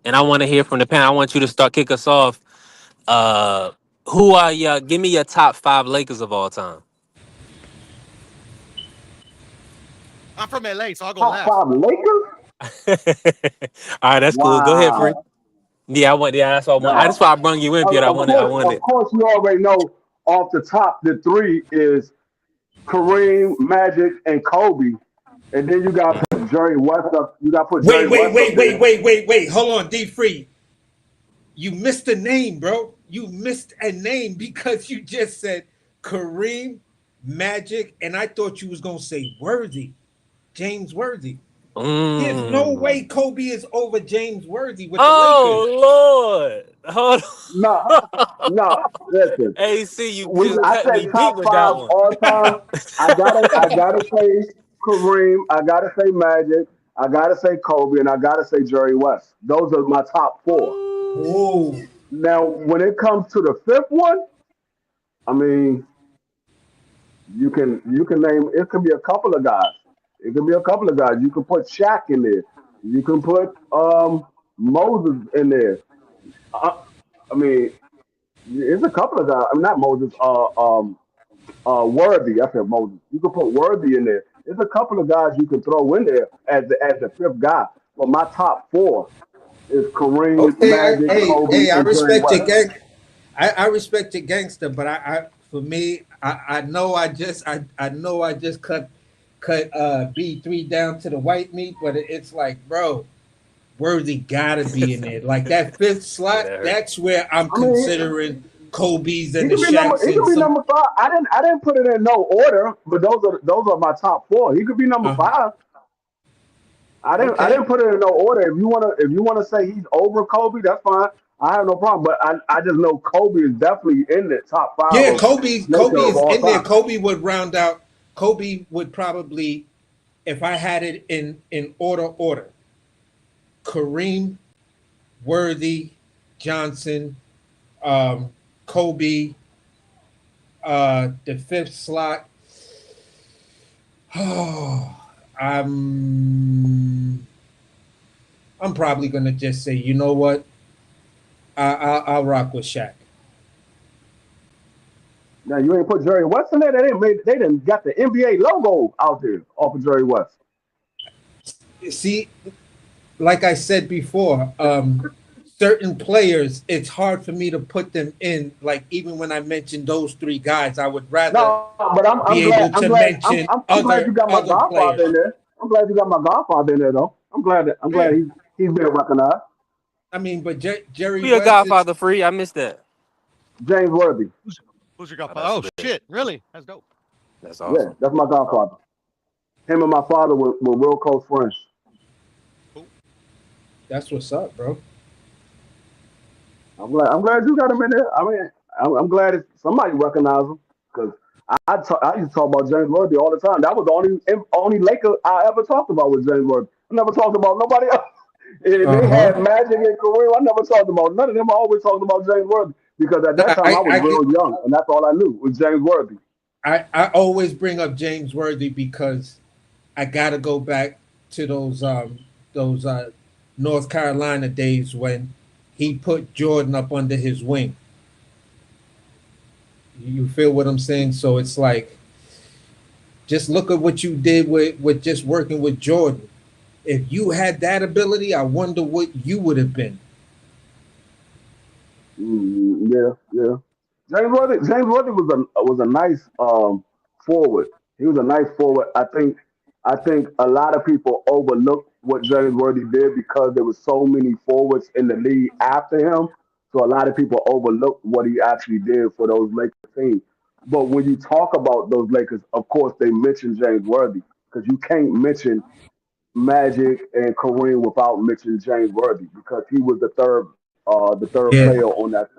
And I want to hear from the panel. I want you to start kick us off. Uh, who are you? Give me your top five Lakers of all time. I'm from LA, so I'll go Top last. five Lakers? All right, that's cool. Go ahead, free. Wow. Yeah, I want. Yeah, that's what I want. That's No. why I brung you in, Piero. I Of wanted. course, you already know off the top, the three is Kareem, Magic, and Kobe. And then you got to put Jerry West up. You got to put Jerry West up there. Wait. Hold on, D Free. You missed a name, bro. You missed a name because you just said Kareem, Magic, and I thought you was gonna say Worthy, James Worthy. There's no Mm. way Kobe is over James Worthy with the Lakers. Oh Lord. Hold No, on. no. Listen, AC, you we just I cut said me deep top with that five one. all time. I gotta say Kareem. I gotta say Magic. I gotta say Kobe, and I gotta say Jerry West. Those are my top four. Whoa. Now, when it comes to the fifth one, I mean, you can name. It could be a couple of guys. It could be a couple of guys. You can put Shaq in there. You can put Moses in there. Uh, I mean, it's a couple of guys. I'm not Moses. Worthy. I said Moses. You can put Worthy in there. There's a couple of guys you can throw in there as the fifth guy. But my top four is Kareem, Okay, Magic, Kobe, I and Jerry respect your West. gang. I respect your gangster, but for me, I know I know I just cut B3 down to the white meat, but it's like, bro, Worthy gotta be in there. Like that fifth Yeah, slot, that hurt. that's where I'm I mean, considering Kobe's he and the could be number. Shaqs He could and be some. number five. I didn't put it in no order, but those are my top four. He could be number Uh, five. I okay, didn't put it in no order. If you wanna say he's over Kobe, that's fine. I have no problem. But I just know Kobe is definitely in the top five yeah, of Kobe Laker of is all in there. time. Kobe would round out. Kobe would probably, if I had it in order, Kareem, Worthy, Johnson, um, Kobe, the fifth slot. Oh, I'm I'm probably gonna just say, you know what? I'll rock with Shaq. Now you ain't put Jerry West in there. They didn't got the NBA logo out there off of Jerry West. See, like I said before, certain players, it's hard for me to put them in. Like even when I mentioned those three guys, I would rather No, but I'm be glad. able I'm to glad. I'm, mention I'm, I'm glad you got my other Godfather in players. there. I'm glad you got my Godfather in there though. I'm glad Yeah, he's been recognized. I mean, but Jerry Who your West is. godfather free? I missed that. James Worthy. Who's your Oh, godfather? that's Oh lit. shit! Really? That's dope. That's Yeah, awesome. that's my Godfather. Him and my father were real close friends. Cool. That's what's up, bro. I'm glad you got him in there. I mean, I'm glad somebody recognized him because I used to talk about James Worthy all the time. That was the only Laker I ever talked about with James Worthy. I never talked about nobody else. And Uh they had huh. Magic and Kareem. I never talked about none of them. I always talked about James Worthy because at that time I was I get. real young, and that's all I knew was James Worthy. I always bring up James Worthy because I got to go back to those North Carolina days when he put Jordan up under his wing. You feel what I'm saying? So it's like just look at what you did with just working with Jordan. If you had that ability, I wonder what you would have been. Yeah, yeah. James Worthy was a nice forward. He was a nice forward. I think a lot of people overlooked what James Worthy did because there was so many forwards in the league after him. So a lot of people overlooked what he actually did for those Lakers teams. But when you talk about those Lakers, of course they mention James Worthy because you can't mention Magic and Kareem without mentioning James Worthy because he was the third player Yeah, on that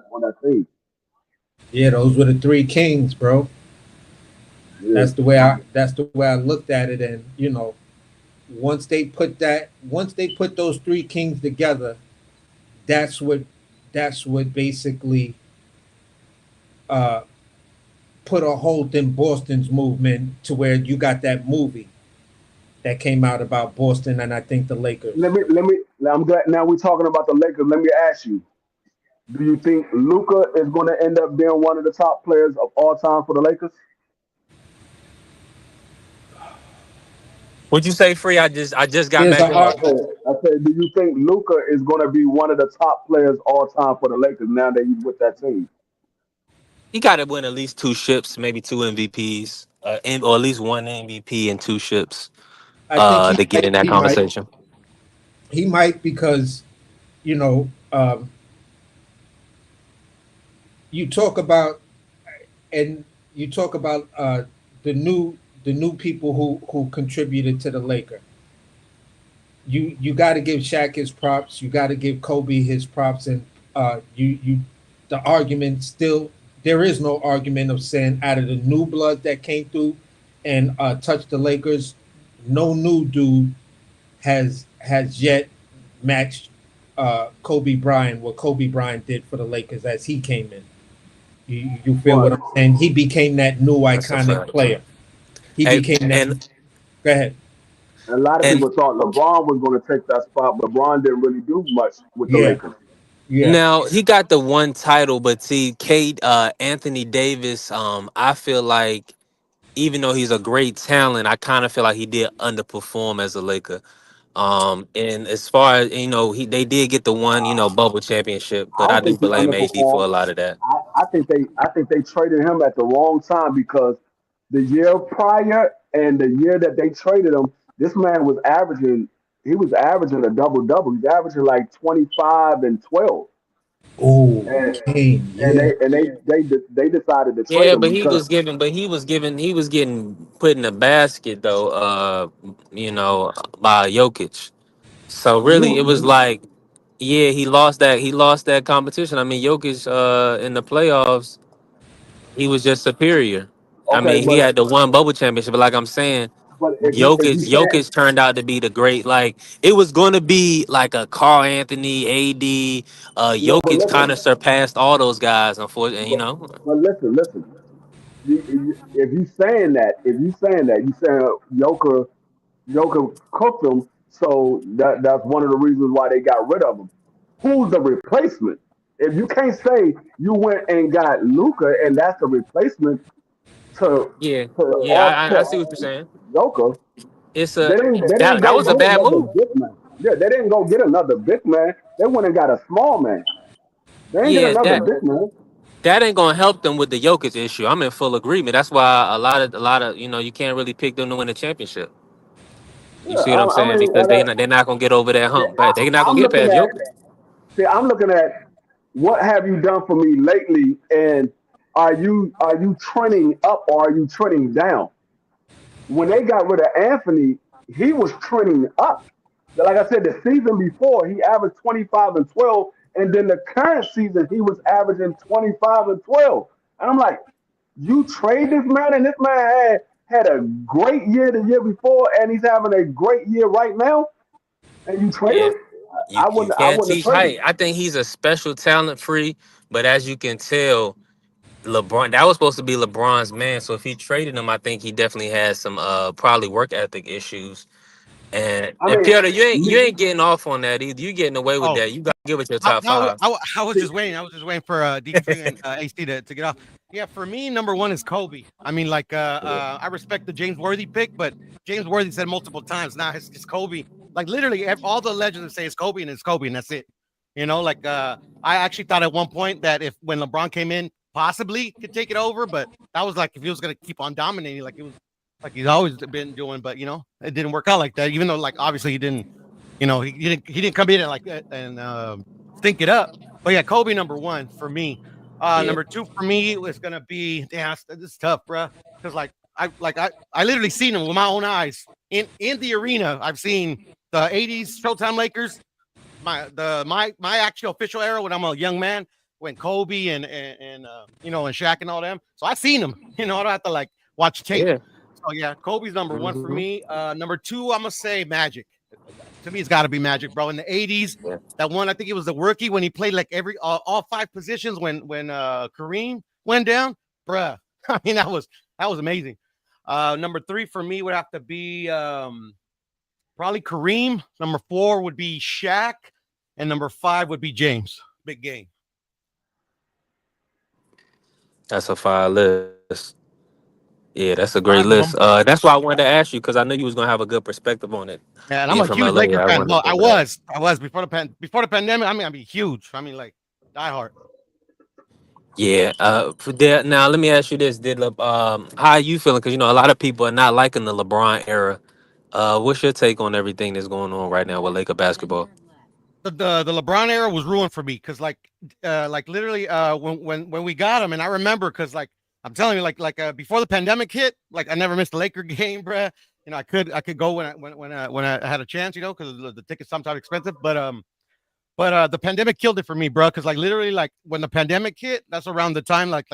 team. yeah, those were the three kings, bro. Yeah. That's the way I looked at it, and once they put those three kings together, that's what basically uh, put a halt in Boston's movement to where you got that movie that came out about Boston and I think the Lakers. Let me. I'm glad now we're talking about the Lakers. Let me ask you: do you think Luca is going to end up being one of the top players of all time for the Lakers? Would you say free? I just got There's back a I on. art. said, I said, do you think Luca is going to be one of the top players all time for the Lakers now that he's with that team? He got to win at least two ships, maybe two MVPs, or at least one MVP and two ships, I think to get in that conversation. he might because you know you talk about and you talk about the new people who contributed to the Laker. you got to give Shaq his props. You got to give Kobe his props, and you the argument still there is no argument of saying out of the new blood that came through and touched the Lakers, no new dude has yet matched Kobe Bryant what Kobe Bryant did for the Lakers as he came in. You feel what But I'm saying? He became that new That's a iconic fact. player. He Hey, became that. and Go ahead. a lot of and people thought LeBron was going to take that spot. LeBron didn't really do much with the Yeah, Lakers. yeah. now he got the one title, but see, Kate, Anthony Davis, I feel like even though he's a great talent, I kind of feel like he did underperform as a Laker. And as far as they did get the one, bubble championship, I but I don't do think he blame AD for underperformed. a lot of that. I think they traded him at the wrong time because the year prior and the year that they traded him, this man was averaging. He was averaging a double double. He's averaging like 25 and 12, Oh, and Kane, and yeah. they decided to trade Yeah, him but because he was getting put in a basket though, by Jokic. So really, it was you like, yeah, he lost that competition. I mean, Jokic, in the playoffs, he was just superior. I okay, mean, he had the one bubble championship, but like I'm saying, but if you saying Jokic turned out to be the great. Like it was going to be like a Carl Anthony, AD. no, but Jokic kind listen, of surpassed all those guys. Unfortunately, but, but listen. If you saying that, you saying Joker cooked him, so that's one of the reasons why they got rid of him. Who's the replacement? If you can't say you went and got Luca and that's the replacement to yeah, to yeah, I see what you're offset saying. Joker, It's they a didn't they didn't that go was a get bad another move. big man. Yeah, they didn't go get another big man. They went and got a small man. They didn't get Yeah, another big man. that ain't gonna help them with the Jokic issue. I'm in full agreement. That's why a lot of you can't really pick them to win the championship. You Yeah, see what I'm I saying? mean, Because they're not gonna get over that see, hump, but they're not gonna I'm get looking past at Jokic. I'm looking at what have you done for me lately, and are you trending up or are you trending down? When they got rid of Anthony, he was trending up. Like I said, the season before he averaged 25 and 12, and then the current season he was averaging 25 and 12. And I'm like, you trade this man, and this man had a great year the year before, and he's having a great year right now, and you trade Yeah, him? you I you wouldn't. I can't wouldn't have teach traded him. height. I think he's a special talent free, but as you can tell, LeBron that was supposed to be LeBron's man. So if he traded him, I think he definitely has some probably work ethic issues. I And mean, Peter, you me, ain't getting off on that either. You getting away with Oh, that. You got to give it your top I, five. I was see, just waiting. I was just waiting for DP and AC to get off. Yeah, for me, number one is Kobe. I mean, like, I respect the James Worthy pick, but James Worthy said multiple times now it's Kobe. Like, literally, all the legends say it's Kobe and it's Kobe and that's it. Like, I actually thought at one point that if when LeBron came in, possibly could take it over, but that was like if he was going to keep on dominating, like it was like he's always been doing, but it didn't work out like that. Even though, like, obviously he didn't. He didn't come in and like and stink it up. But yeah, Kobe number one for me. Yeah, Number two for me was gonna be this is tough, bro. Because I literally seen him with my own eyes in the arena. I've seen the '80s Showtime Lakers, my actual official era when I'm a young man, when Kobe and Shaq and all them. So I seen them. I don't have to like watch tape. yeah. So yeah, Kobe's number one for Hmm. me. Number two, I'm gonna say Magic. To me, it's got to be Magic, bro. In the '80s, Yeah. that one, I think it was the rookie when he played like all five positions when Kareem went down, bruh. I mean, that was amazing. Number three for me would have to be probably Kareem. Number four would be Shaq, and number five would be James. Big game. That's a fire list. Yeah, that's a great Five list. of them. That's why I wanted to ask you because I knew you was gonna have a good perspective on it. Yeah, and I'm Being a from huge LA, Lakers I fan. wanted to Well, go I over that. was, I was before the pandemic. I mean, huge. I mean, like diehard. Yeah. Now let me ask you this: how are you feeling? Because a lot of people are not liking the LeBron era. What's your take on everything that's going on right now with Laker basketball? The LeBron era was ruined for me because like literally when we got him, and I remember because like I'm telling you, like before the pandemic hit, like I never missed a Laker game, bruh. I could go when I had a chance, because the tickets sometimes expensive, but the pandemic killed it for me, bro. Because like literally, like when the pandemic hit, that's around the time that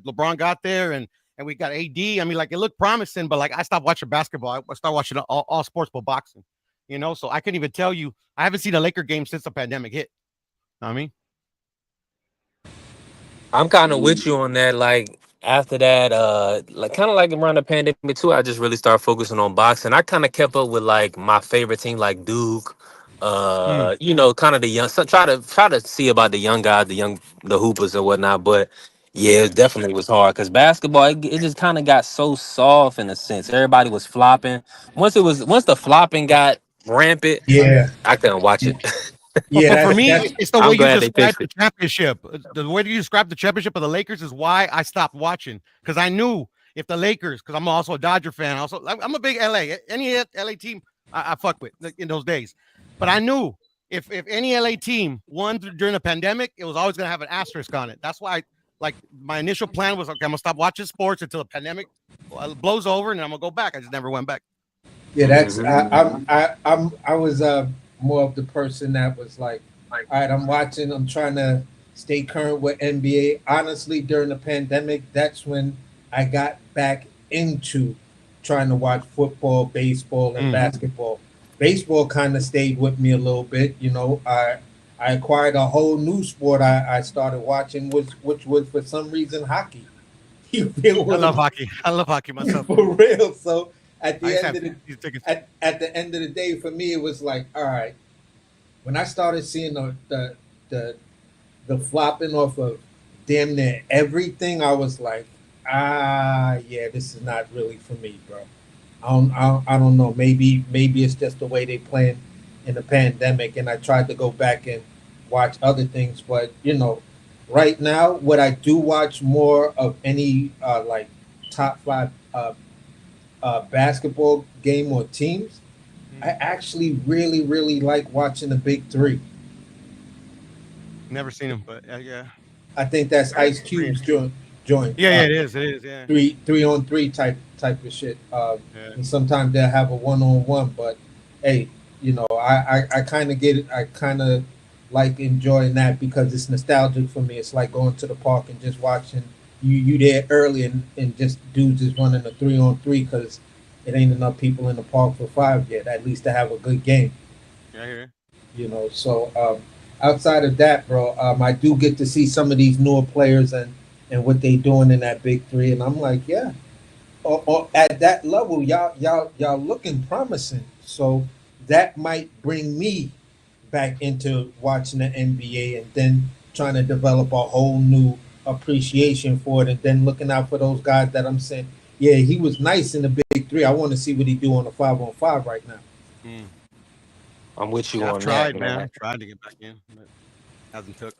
LeBron got there, and we got AD. I mean, like it looked promising, but like I stopped watching basketball. I started watching all sports but boxing. So I couldn't even tell you. I haven't seen a Laker game since the pandemic hit. I mean, I'm kind of with you on that. Like after that, like kind of like around the pandemic too, I just really started focusing on boxing. I kind of kept up with like my favorite team, like Duke. mm, Kind of the young. So try to see about the young guys, the hoopers and whatnot. But yeah, yeah, it definitely was hard because basketball, it just kind of got so soft in a sense. Everybody was flopping. Once the flopping got rampant, Yeah, I couldn't watch it. but yeah. for That's me, that's it's the way I'm you glad they described fixed the it. championship. The way you described the championship of the Lakers is why I stopped watching, because I knew if the Lakers, because I'm also a Dodger fan, also I'm a big LA. Any LA team I fuck with in those days, but I knew if any LA team won during the pandemic, it was always gonna have an asterisk on it. That's why, like, my initial plan was, okay, I'm gonna stop watching sports until the pandemic blows over, and then I'm gonna go back. I just never went back. yeah. That's Hmm. I was more of the person that was like, all right, I'm watching. I'm trying to stay current with NBA. Honestly, during the pandemic, that's when I got back into trying to watch football, baseball, and Mm-hmm. basketball. Baseball kind of stayed with me a little bit. I acquired a whole new sport. I started watching, which was for some reason hockey. It I was love hockey. I love hockey myself too. for real. So at I the used to end have of the these tickets. at the end of the day, for me, it was like, all right. When I started seeing the the flopping off of damn near everything, I was like, yeah, this is not really for me, bro. I don't know. Maybe it's just the way they playing in the pandemic, and I tried to go back and watch other things, but right now, what I do watch more of any like top five basketball game or teams, I Mm. actually really like watching the big three. Never seen him, but yeah, I think that's very, Ice very Cube's intriguing. joint. Yeah, yeah, it is. It is. Yeah, Three on three type of shit. yeah, And sometimes they'll have a one on one, but hey, I kind of get it. I kind of like enjoying that because it's nostalgic for me. It's like going to the park and just watching you there early and just dudes just running a 3 on 3 because it ain't enough people in the park for five yet. At least to have a good game. yeah. I hear you. So outside of that, bro, I do get to see some of these newer players and what they doing in that big three, and I'm like, yeah, or at that level, y'all looking promising. So that might bring me back into watching the NBA and then trying to develop a whole new appreciation for it, and then looking out for those guys that I'm saying, yeah, he was nice in the big three. I want to see what he do on the 5 on 5 right now. Mm. I'm with you Yeah, I've on that, tried, man. man. I've tried to get back in, but hasn't took.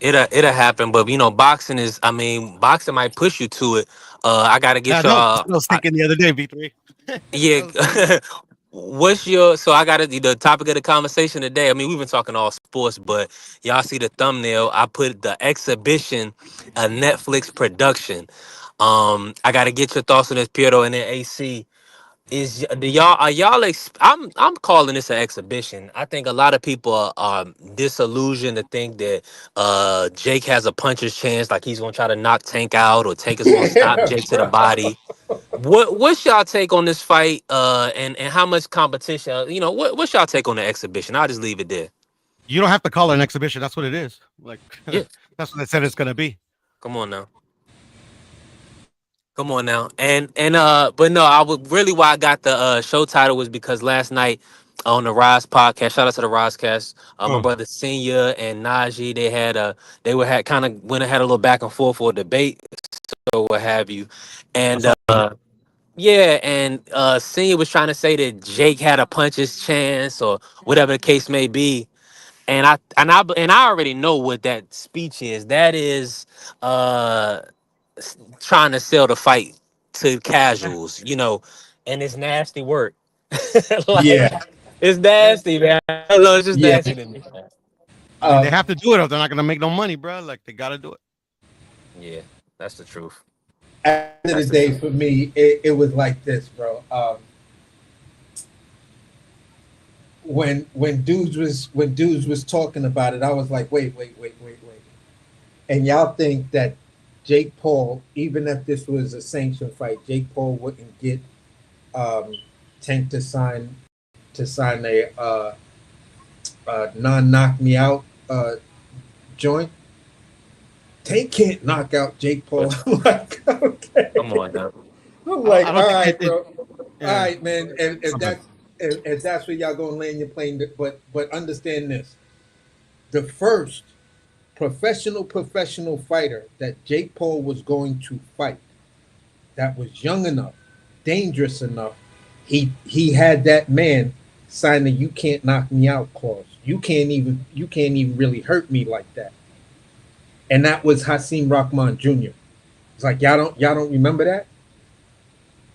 It'll happen, but boxing is. I mean, boxing might push you to it. I gotta Yeah, I get know. That's y'all. what I was thinking the other day, V3. Yeah. I was thinking. What's your? So I got to the topic of the conversation today. I mean, we've been talking all sports, but y'all see the thumbnail. I put the exhibition, a Netflix production. I got to get your thoughts on this, Piero, and then AC. Do y'all are y'all? I'm calling this an exhibition. I think a lot of people are disillusioned to think that Jake has a puncher's chance, like he's gonna try to knock Tank out, or Tank is gonna stop Yeah, Jake to the bro. body. What's y'all take on this fight? And how much competition? What's y'all take on the exhibition? I'll just leave it there. You don't have to call it an exhibition. That's what it is. Like Yeah, that's what they said it's gonna be. come on now. Come on now. But no, I would really why I got the show title was because last night on the Rise podcast, shout out to the Risecast, my Oh, brother Senior and Najee, they were had kind of went and had a little back and forth for a debate or what have you. that's And all. yeah, and Senior was trying to say that Jake had a puncher's chance or whatever the case may be. And I already know what that speech is. That is uh trying to sell the fight to Yeah, casuals, and it's nasty work. Like Yeah, it's nasty, man. I don't know, it's just yeah. nasty to me, man. I mean, they Um, have to do it, or they're not gonna make no money, bro. Like they gotta do it. Yeah, that's the truth. At the end of That's the the day, for me, it was like this, bro. When dudes was talking about it, I was like, wait. And y'all think that Jake Paul, even if this was a sanctioned fight, Jake Paul wouldn't get um, Tank to sign a non knock me out joint. Tank can't knock out Jake Paul. but I'm like, come okay. on now. I'm I like, don't all think right, it bro. All yeah. right, man. If My bad. that's if that's where y'all gonna land your plane, but understand this: the first professional fighter that Jake Paul was going to fight, that was young enough, dangerous enough, he had that man sign the "you can't knock me out" clause. You can't even really hurt me like that. And that was Hasim Rahman Jr. It's like y'all don't remember that?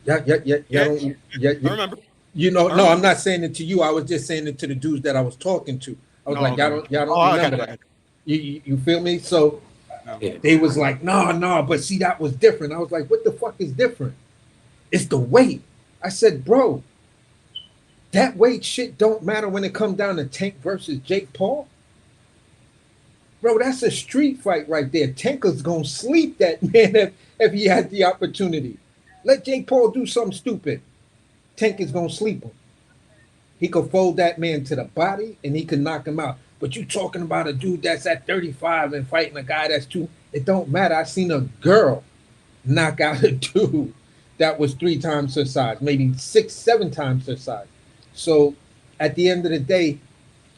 Y'all Yeah, don't I remember. I no, I'm remember. not saying it to you. I was just saying it to the dudes that I was talking to. I was No, like, okay, y'all okay. don't Oh, I got remember you. I that. got You feel me? So you. No. Yeah. they was like, no, but see, that was different. I was like, what the fuck is different? It's the weight. I said, bro, that weight shit don't matter when it come down to Tank versus Jake Paul. Bro, that's a street fight right there. Tanker's gonna sleep that man if he had the opportunity. Let Jake Paul do something stupid. Tank is gonna sleep him. He could fold that man to the body and he could knock him out. But you talking about a dude that's at 35 and fighting a guy that's two. It don't matter. I seen a girl knock out a dude that was 3 times her size, maybe 6, 7 times her size. So at the end of the day,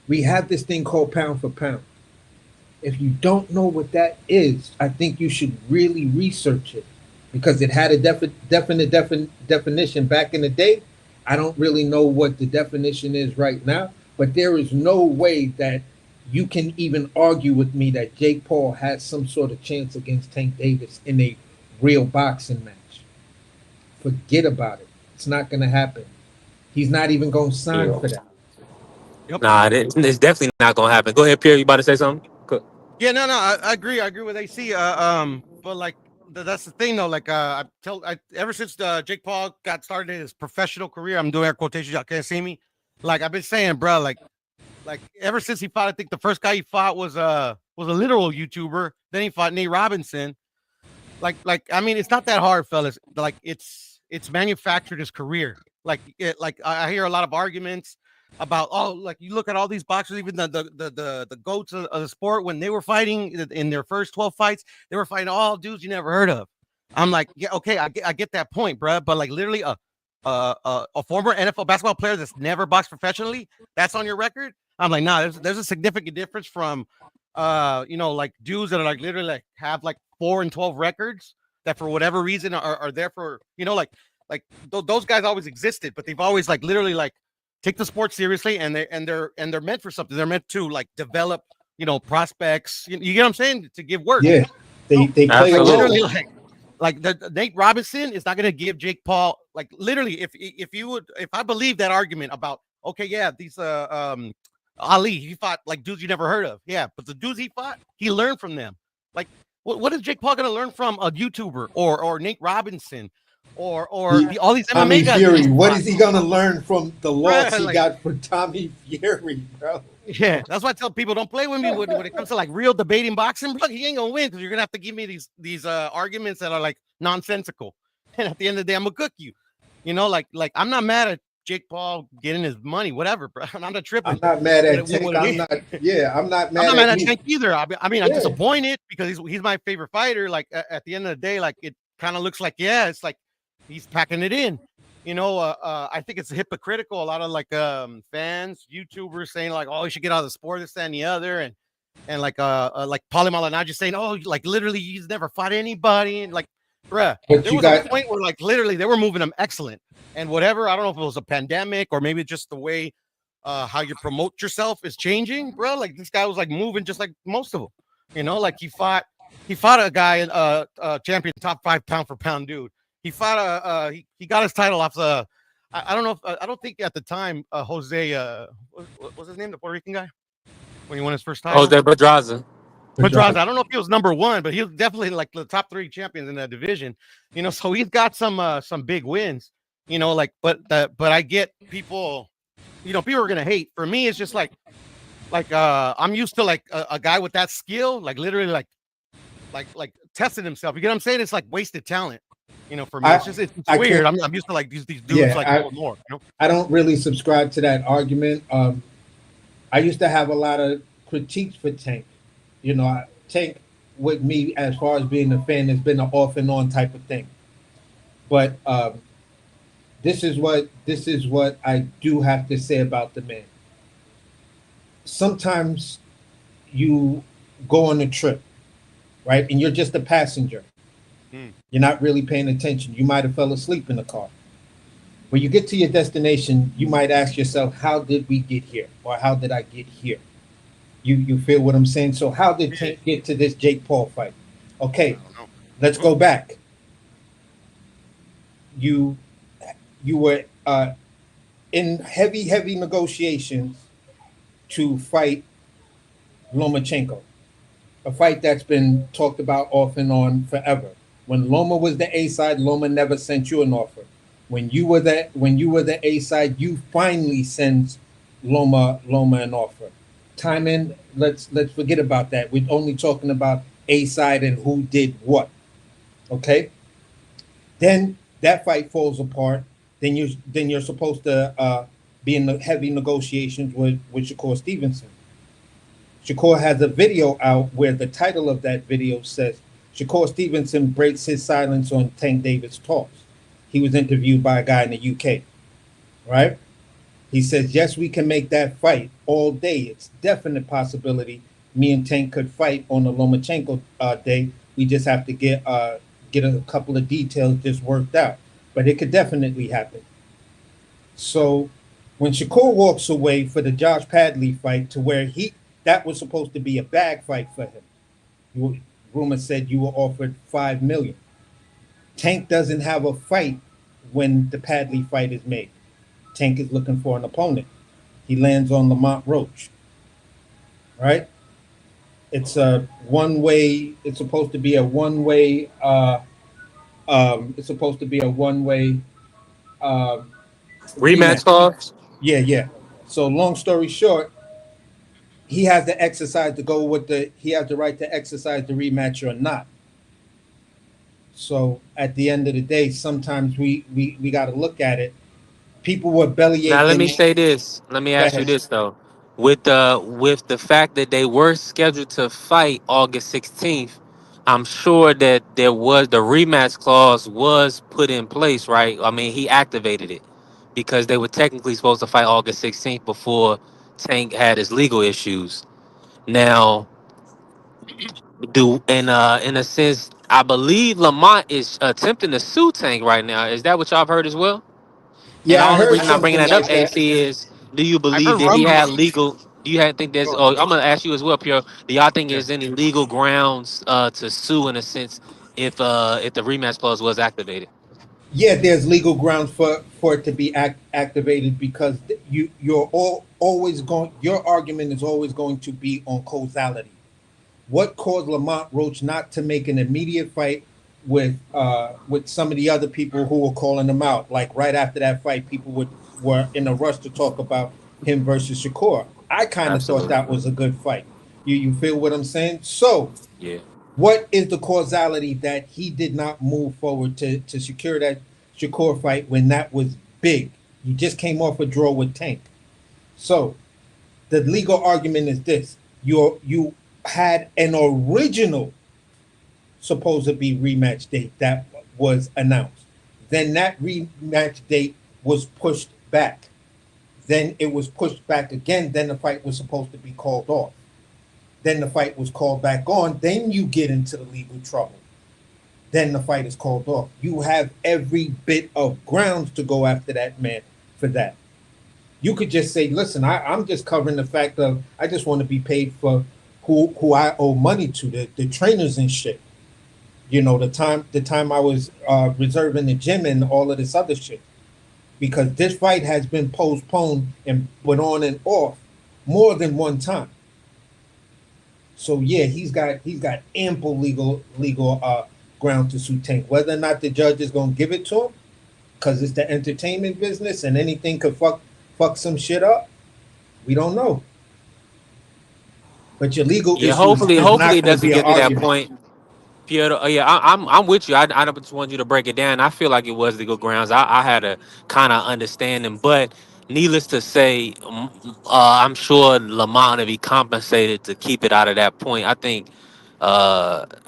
we have this thing called pound for pound. If you don't know what that is, I think you should really research it because it had a definition back in the day. I don't really know what the definition is right now, but there is no way that you can even argue with me that Jake Paul has some sort of chance against Tank Davis in a real boxing match. Forget about it. It's not going to happen. He's not even going to sign Yeah. for that. Yep. Nah, it's definitely not gonna happen. Go ahead, Pierre. You about to say something? Yeah, no, I agree. I agree with AC. But like that's the thing though. Like, ever since Jake Paul got started his professional career, I'm doing air quotations. Y'all can't see me. Like I've been saying, bro. Like ever since he fought, I think the first guy he fought was a literal YouTuber. Then he fought Nate Robinson. Like I mean, it's not that hard, fellas. Like it's manufactured his career. Like I hear a lot of arguments about, oh, like you look at all these boxers, even the goats of the sport, when they were fighting in their first 12 fights, they were fighting all dudes you never heard of. I'm like, yeah, okay, I get that point, bro. But like literally a former NFL basketball player that's never boxed professionally, that's on your record. I'm like, nah, there's a significant difference from like dudes that are like literally like have like 4 and 12 records that for whatever reason are there for, those guys always existed, but they've always like literally like take the sport seriously, and they're meant for something. They're meant to like develop, prospects. You get what I'm saying? To give work. Yeah, No, they play a like role. literally, like the Nate Robinson is not going to give Jake Paul, like literally, if I believe that argument about, okay, yeah, these Ali, he fought like dudes you never heard of, yeah, but the dudes he fought, he learned from them. Like, what is Jake Paul going to learn from a YouTuber or Nate Robinson or all these Tommy MMA guys that he's Fury. What fought? is he gonna learn from the loss he Like, got from Tommy Fury, bro? yeah, that's why I tell people don't play with me when it comes to like real debating boxing. Bro, he ain't gonna win because you're gonna have to give me these arguments that are like nonsensical. And at the end of the day, I'm gonna cook you. Like I'm not mad at Jake Paul getting his money, whatever, bro. I'm not I'm tripping. not mad at What Tank. it I'm is. not. Yeah, I'm not I'm mad not mad at at you. Tank either. I mean, I'm Yeah, disappointed because he's my favorite fighter. Like at the end of the day, like it kind of looks like, yeah, it's like he's packing it in. I think it's hypocritical. A lot of like fans, YouTubers saying like, oh, you should get out of the sport, this, that, and the other, and like Paulie Malignaggi saying, oh, like literally he's never fought anybody, and like, bruh, but there you was a got. point where like literally they were moving him excellent, and whatever. I don't know if it was a pandemic or maybe just the way how you promote yourself is changing, bro. Like this guy was like moving just like most of them, like he fought a guy, champion, top 5 pound for pound dude. He fought he got his title off the. I don't know if I don't think at the time Jose what was his name, the Puerto Rican guy, when he won his first title. Jose Pedraza. Pedraza. I don't know if he was number one, but he was definitely like the top three champions in that division. So he's got some big wins. But I get people. People are gonna hate. For me, it's just like I'm used to like a guy with that skill, like literally like testing himself. You get what I'm saying? It's like wasted talent. For me, I it's I weird. can't. I'm used to like these dudes Yeah, like going more. I don't really subscribe to that argument. I used to have a lot of critiques for Tank. Tank with me as far as being a fan has been an off and on type of thing. But this is what I do have to say about the man. Sometimes you go on a trip, right, and you're just a passenger. Hmm. You're not really paying attention. You might have fell asleep in the car. When you get to your destination, you might ask yourself, "How did we get here?" or "How did I get here?" You feel what I'm saying? So how did Yeah, Tank get to this Jake Paul fight? I Okay, don't know. let's go back. You you were in heavy negotiations to fight Lomachenko, a fight that's been talked about off and on forever. When Loma was the A side, Loma never sent you an offer. When you were the A side, you finally sent Loma an offer. Timing, let's forget about that. We're only talking about A side and who did what. Okay? Then that fight falls apart. Then you're supposed to be in the heavy negotiations with Shakur Stevenson. Shakur has a video out where the title of that video says Shakur Stevenson breaks his silence on Tank Davis talks. He was interviewed by a guy in the UK, right? He says, yes, we can make that fight all day. It's definite possibility me and Tank could fight on the Lomachenko day. We just have to get a couple of details just worked out. But it could definitely happen. So when Shakur walks away for the Josh Padley fight to where that was supposed to be a bag fight for him. Rumor said you were offered $5 million. Tank doesn't have a fight when the Padley fight is made. Tank is looking for an opponent. He lands on Lamont Roach, right? It's a one way. It's supposed to be a one way. It's supposed to be a one way uh, Rematch rematch. clause. Yeah, yeah. So long story short, he has to exercise to go with the. He has the right to exercise the rematch or not. So at the end of the day, sometimes we got to look at it. People were belly Now let me aching. say this. Let me Go ask you ahead. this though. With the fact that they were scheduled to fight August 16th, I'm sure that the rematch clause was put in place, right? I mean, he activated it because they were technically supposed to fight August 16th before Tank had his legal issues. Now, do in a sense, I believe Lamont is attempting to sue Tank right now. Is that what y'all have heard as well? And the Yeah, I only heard reason I'm bringing something that up, like that. AC, is do you I've believe heard that he had rumblings. legal? Do you have, think there's? Go Oh, ahead. I'm gonna ask you as well, Pierre. Do y'all think Yeah. there's any legal grounds to sue in a sense if the rematch clause was activated? Yeah, there's legal grounds for it to be activated because you're always going. Your argument is always going to be on causality. What caused Lamont Roach not to make an immediate fight with some of the other people who were calling him out? Like right after that fight, people were in a rush to talk about him versus Shakur. I kind of thought Absolutely. that was a good fight. You feel what I'm saying? So Yeah. what is the causality that he did not move forward to secure that Shakur fight when that was big? You just came off a draw with Tank. So the legal argument is this: you had an original supposed to be rematch date that was announced. Then that rematch date was pushed back. Then it was pushed back again. Then the fight was supposed to be called off. Then the fight was called back on. Then you get into the legal trouble. Then the fight is called off. You have every bit of grounds to go after that man for that. You could just say, listen, I'm just covering the fact of I just want to be paid for who I owe money to, the trainers and shit. The time I was reserving the gym and all of this other shit. Because this fight has been postponed and went on and off more than one time. So yeah, he's got ample legal ground to sue Tank. Whether or not the judge is gonna give it to him, because it's the entertainment business and anything could fuck some shit up. We don't know. But your legal Yeah, issues is hopefully not it going to doesn't be an get to that argument. point. Piotr, yeah, I'm with you. I just want you to break it down. I feel like it was legal grounds. I had a kind of understanding, but needless to say, I'm sure Lamont will be compensated to keep it out of that point. I think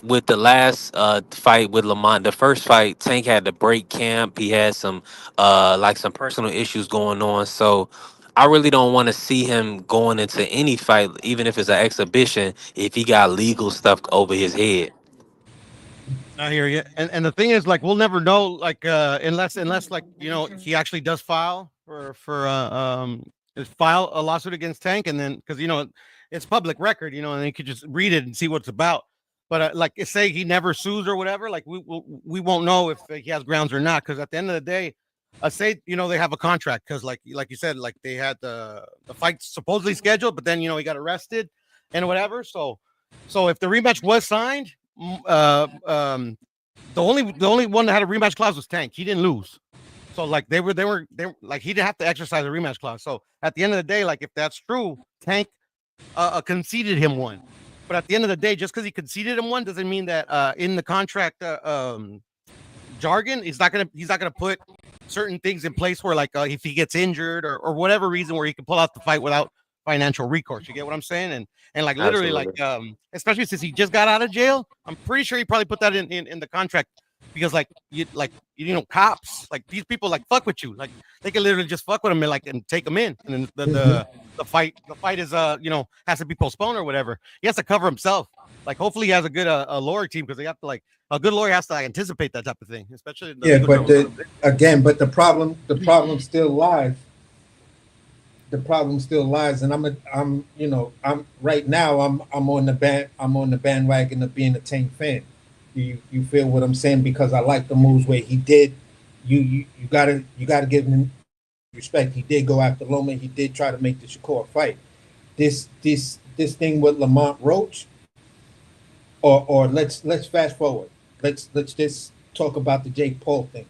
with the last fight with Lamont, the first fight, Tank had to break camp. He had some like some personal issues going on, so. I really don't want to see him going into any fight, even if it's an exhibition, if he got legal stuff over his head. I hear you. And the thing is, like, we'll never know, like, unless like, he actually does file file a lawsuit against Tank, and then because it's public record, and you could just read it and see what it's about. But like, say he never sues or whatever, like we won't know if he has grounds or not, because at the end of the day, say they have a contract, because like you said, like they had the fight supposedly scheduled, but then he got arrested and whatever. So if the rematch was signed, the only one that had a rematch clause was Tank. He didn't lose. So like they were like, he didn't have to exercise a rematch clause. So at the end of the day, like, if that's true, Tank conceded him one. But at the end of the day, just because he conceded him one doesn't mean that in the contract jargon, he's not gonna put certain things in place where, like, if he gets injured or whatever reason, where he can pull out the fight without financial recourse. You get what I'm saying? And like, literally, Absolutely. like, especially since he just got out of jail, I'm pretty sure he probably put that in the contract, because cops, like, these people, like, fuck with you, like, they can literally just fuck with him and take him in, and then the fight is has to be postponed or whatever. He has to cover himself. Like, hopefully he has a good a lawyer team, because they have to, like, a good lawyer has to, like, anticipate that type of thing, especially in the Yeah, legal but trouble. but the problem still lies. The problem still lies, and I'm right now. I'm on the bandwagon of being a Tank fan. You feel what I'm saying? Because I like the moves where he did. You gotta give him respect. He did go after Loma. He did try to make the Shakur fight. This thing with Lamont Roach, or let's fast forward. Let's just talk about the Jake Paul thing,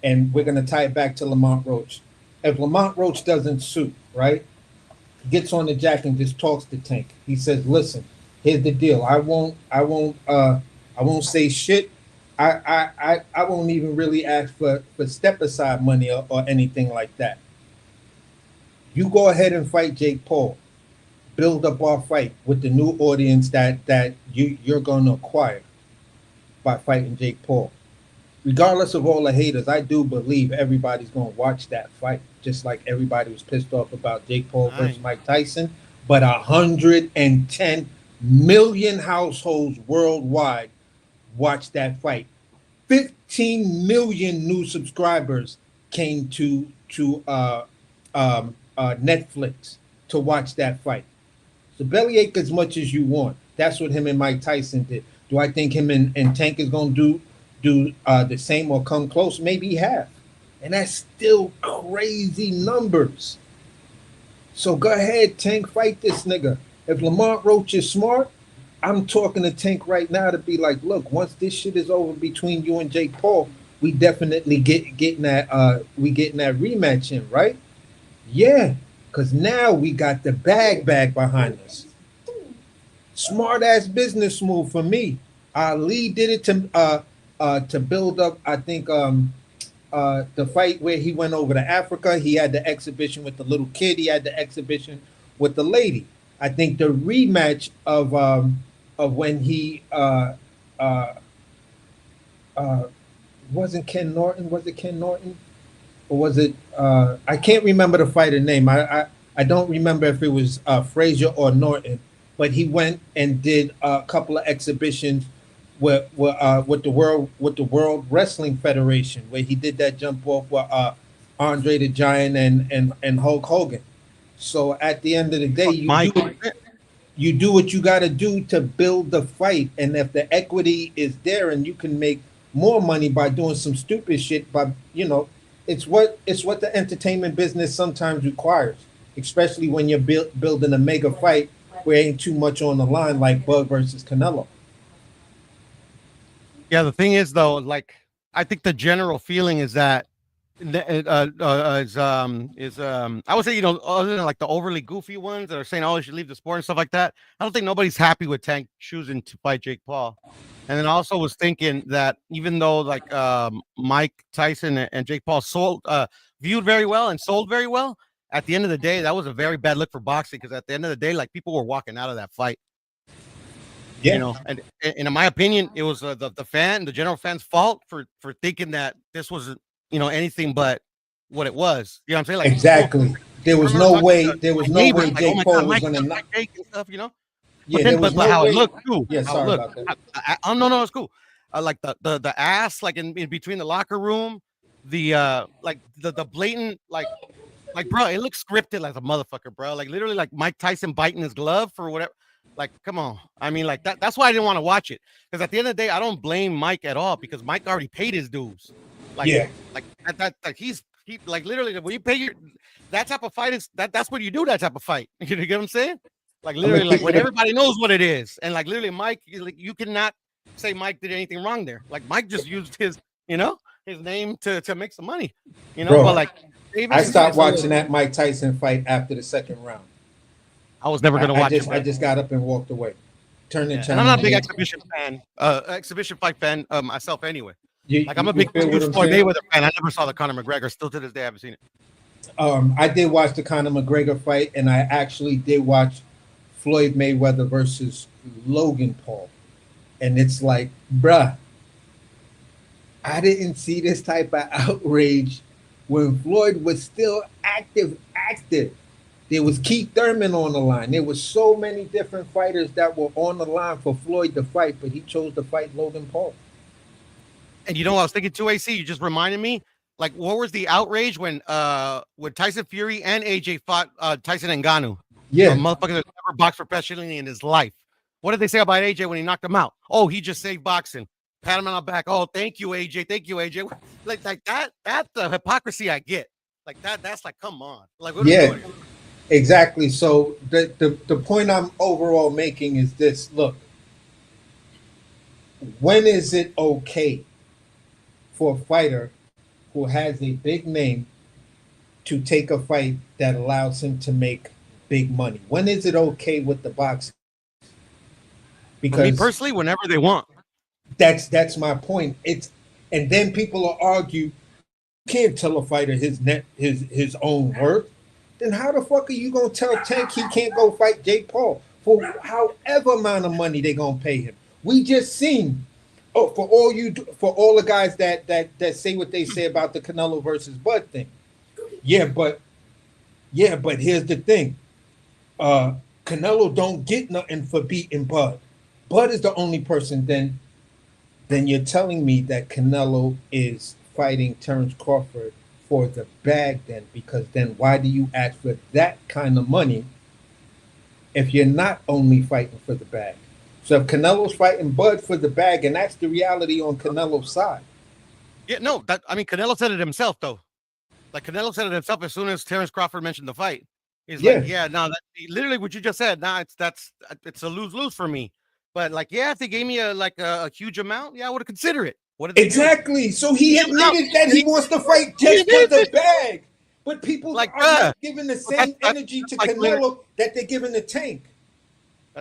and we're gonna tie it back to Lamont Roach. If Lamont Roach doesn't sue, right? He gets on the jack and just talks to Tank. He says, "Listen, here's the deal. I won't say shit. I won't even really ask for step aside money or anything like that. You go ahead and fight Jake Paul. Build up our fight with the new audience that you're going to acquire by fighting Jake Paul. Regardless of all the haters, I do believe everybody's going to watch that fight, just like everybody was pissed off about Jake Paul versus Nice. Mike Tyson. But 110 million households worldwide watched that fight. 15 million new subscribers came to Netflix to watch that fight. So bellyache as much as you want. That's what him and Mike Tyson did. Do I think him and Tank is going to do the same or come close? Maybe half. And that's still crazy numbers. So go ahead, Tank, fight this nigga. If Lamont Roach is smart, I'm talking to Tank right now to be like, look, once this shit is over between you and Jake Paul, we definitely getting that rematch in, right? Yeah, because now we got the bag behind us. Smart ass business move for me. Ali did it to build up. I think the fight where he went over to Africa. He had the exhibition with the little kid. He had the exhibition with the lady. I think the rematch of when he uh, wasn't Ken Norton. Was it Ken Norton? Or was it? I can't remember the fighter name. I don't remember if it was Frazier or Norton, but he went and did a couple of exhibitions with the World Wrestling Federation, where he did that jump off with Andre the Giant and Hulk Hogan. So at the end of the day, Mike. you do what you got to do to build the fight, and if the equity is there and you can make more money by doing some stupid shit, but it's what the entertainment business sometimes requires, especially when you're building a mega fight where ain't too much on the line like Bud versus Canelo. Yeah, the thing is though, like I think the general feeling is that I would say, other than like the overly goofy ones that are saying, oh, you should leave the sport and stuff like that. I don't think nobody's happy with Tank choosing to fight Jake Paul. And then I also was thinking that even though like Mike Tyson and Jake Paul viewed very well and sold very well, at the end of the day, that was a very bad look for boxing because at the end of the day, like people were walking out of that fight. Yeah, And in my opinion, it was the general fan's fault for thinking that this was anything but what it was. You know what I'm saying? Like people, exactly. There I was remember no talking way. to There was my no neighbors, way like, oh Jake my Paul god, was Mike gonna just not. like Jake and stuff, Yeah, there was But no how it way. looked too. Yeah, sorry Look, about that. no, it's cool. Like the ass, like in between the locker room, like the blatant like, bro, it looks scripted like a motherfucker, bro. Like literally, like Mike Tyson biting his glove for whatever. Like, come on. I mean, like that's why I didn't want to watch it. Because at the end of the day, I don't blame Mike at all because Mike already paid his dues. Like, Yeah, like he like literally when you pay your that type of fight is that's what you do, that type of fight. You get what I'm saying? Like I'm gonna literally, like keep when it. everybody knows what it is. And like literally, Mike, like you cannot say Mike did anything wrong there. Like Mike just used his name to make some money. But Bro, like I Davis, stopped it's a little. watching that Mike Tyson fight after the second round. I was never gonna I watch it, just I bro. just got up and walked away. Turn the Yeah, and I'm channel not a big on. exhibition fight fan myself anyway. Like I'm a You big feel what I'm Floyd saying? Mayweather fan. I never saw the Conor McGregor. Still to this day, I haven't seen it. I did watch the Conor McGregor fight, and I actually did watch Floyd Mayweather versus Logan Paul. And it's like, bruh, I didn't see this type of outrage when Floyd was still active. Active. There was Keith Thurman on the line. There was so many different fighters that were on the line for Floyd to fight, but he chose to fight Logan Paul. And I was thinking too, AC. You just reminded me. Like, what was the outrage when Tyson Fury and AJ fought Tyson Ngannou, a Yeah, motherfucker that never boxed professionally in his life? What did they say about AJ when he knocked him out? Oh, he just saved boxing. Pat him on the back. Oh, thank you, AJ. Thank you, AJ. Like that. That's the hypocrisy I get. Like that. That's like, come on. Like, what are we yeah, doing here? exactly. So the point I'm overall making is this: look, when is it okay for a fighter who has a big name to take a fight that allows him to make big money? When is it okay with the boxing? For me Because personally, whenever they want. that's my point. It's and then people will argue, you can't tell a fighter his own worth. Then how the fuck are you gonna tell Tank he can't go fight Jake Paul for however amount of money they gonna pay him? We just seen. Oh, for all the guys that say what they say about the Canelo versus Bud thing. Yeah, but here's the thing. Canelo don't get nothing for beating Bud. Bud is the only person. Then you're telling me that Canelo is fighting Terrence Crawford for the bag then, because then why do you ask for that kind of money if you're not only fighting for the bag? So if Canelo's fighting Bud for the bag, and that's the reality on Canelo's side. Yeah, no, Canelo said it himself though. Like Canelo said it himself as soon as Terrence Crawford mentioned the fight. He's like, Yeah, yeah, no, literally what you just said. Nah, it's a lose-lose for me. But like, yeah, if they gave me a huge amount, yeah, I would consider it. What did they do? exactly. So he Him out. admitted that And he wants to fight he just for admitted the it. bag. But people Like, are not giving the but same energy that's to like literally, Canelo that they're giving to Tank.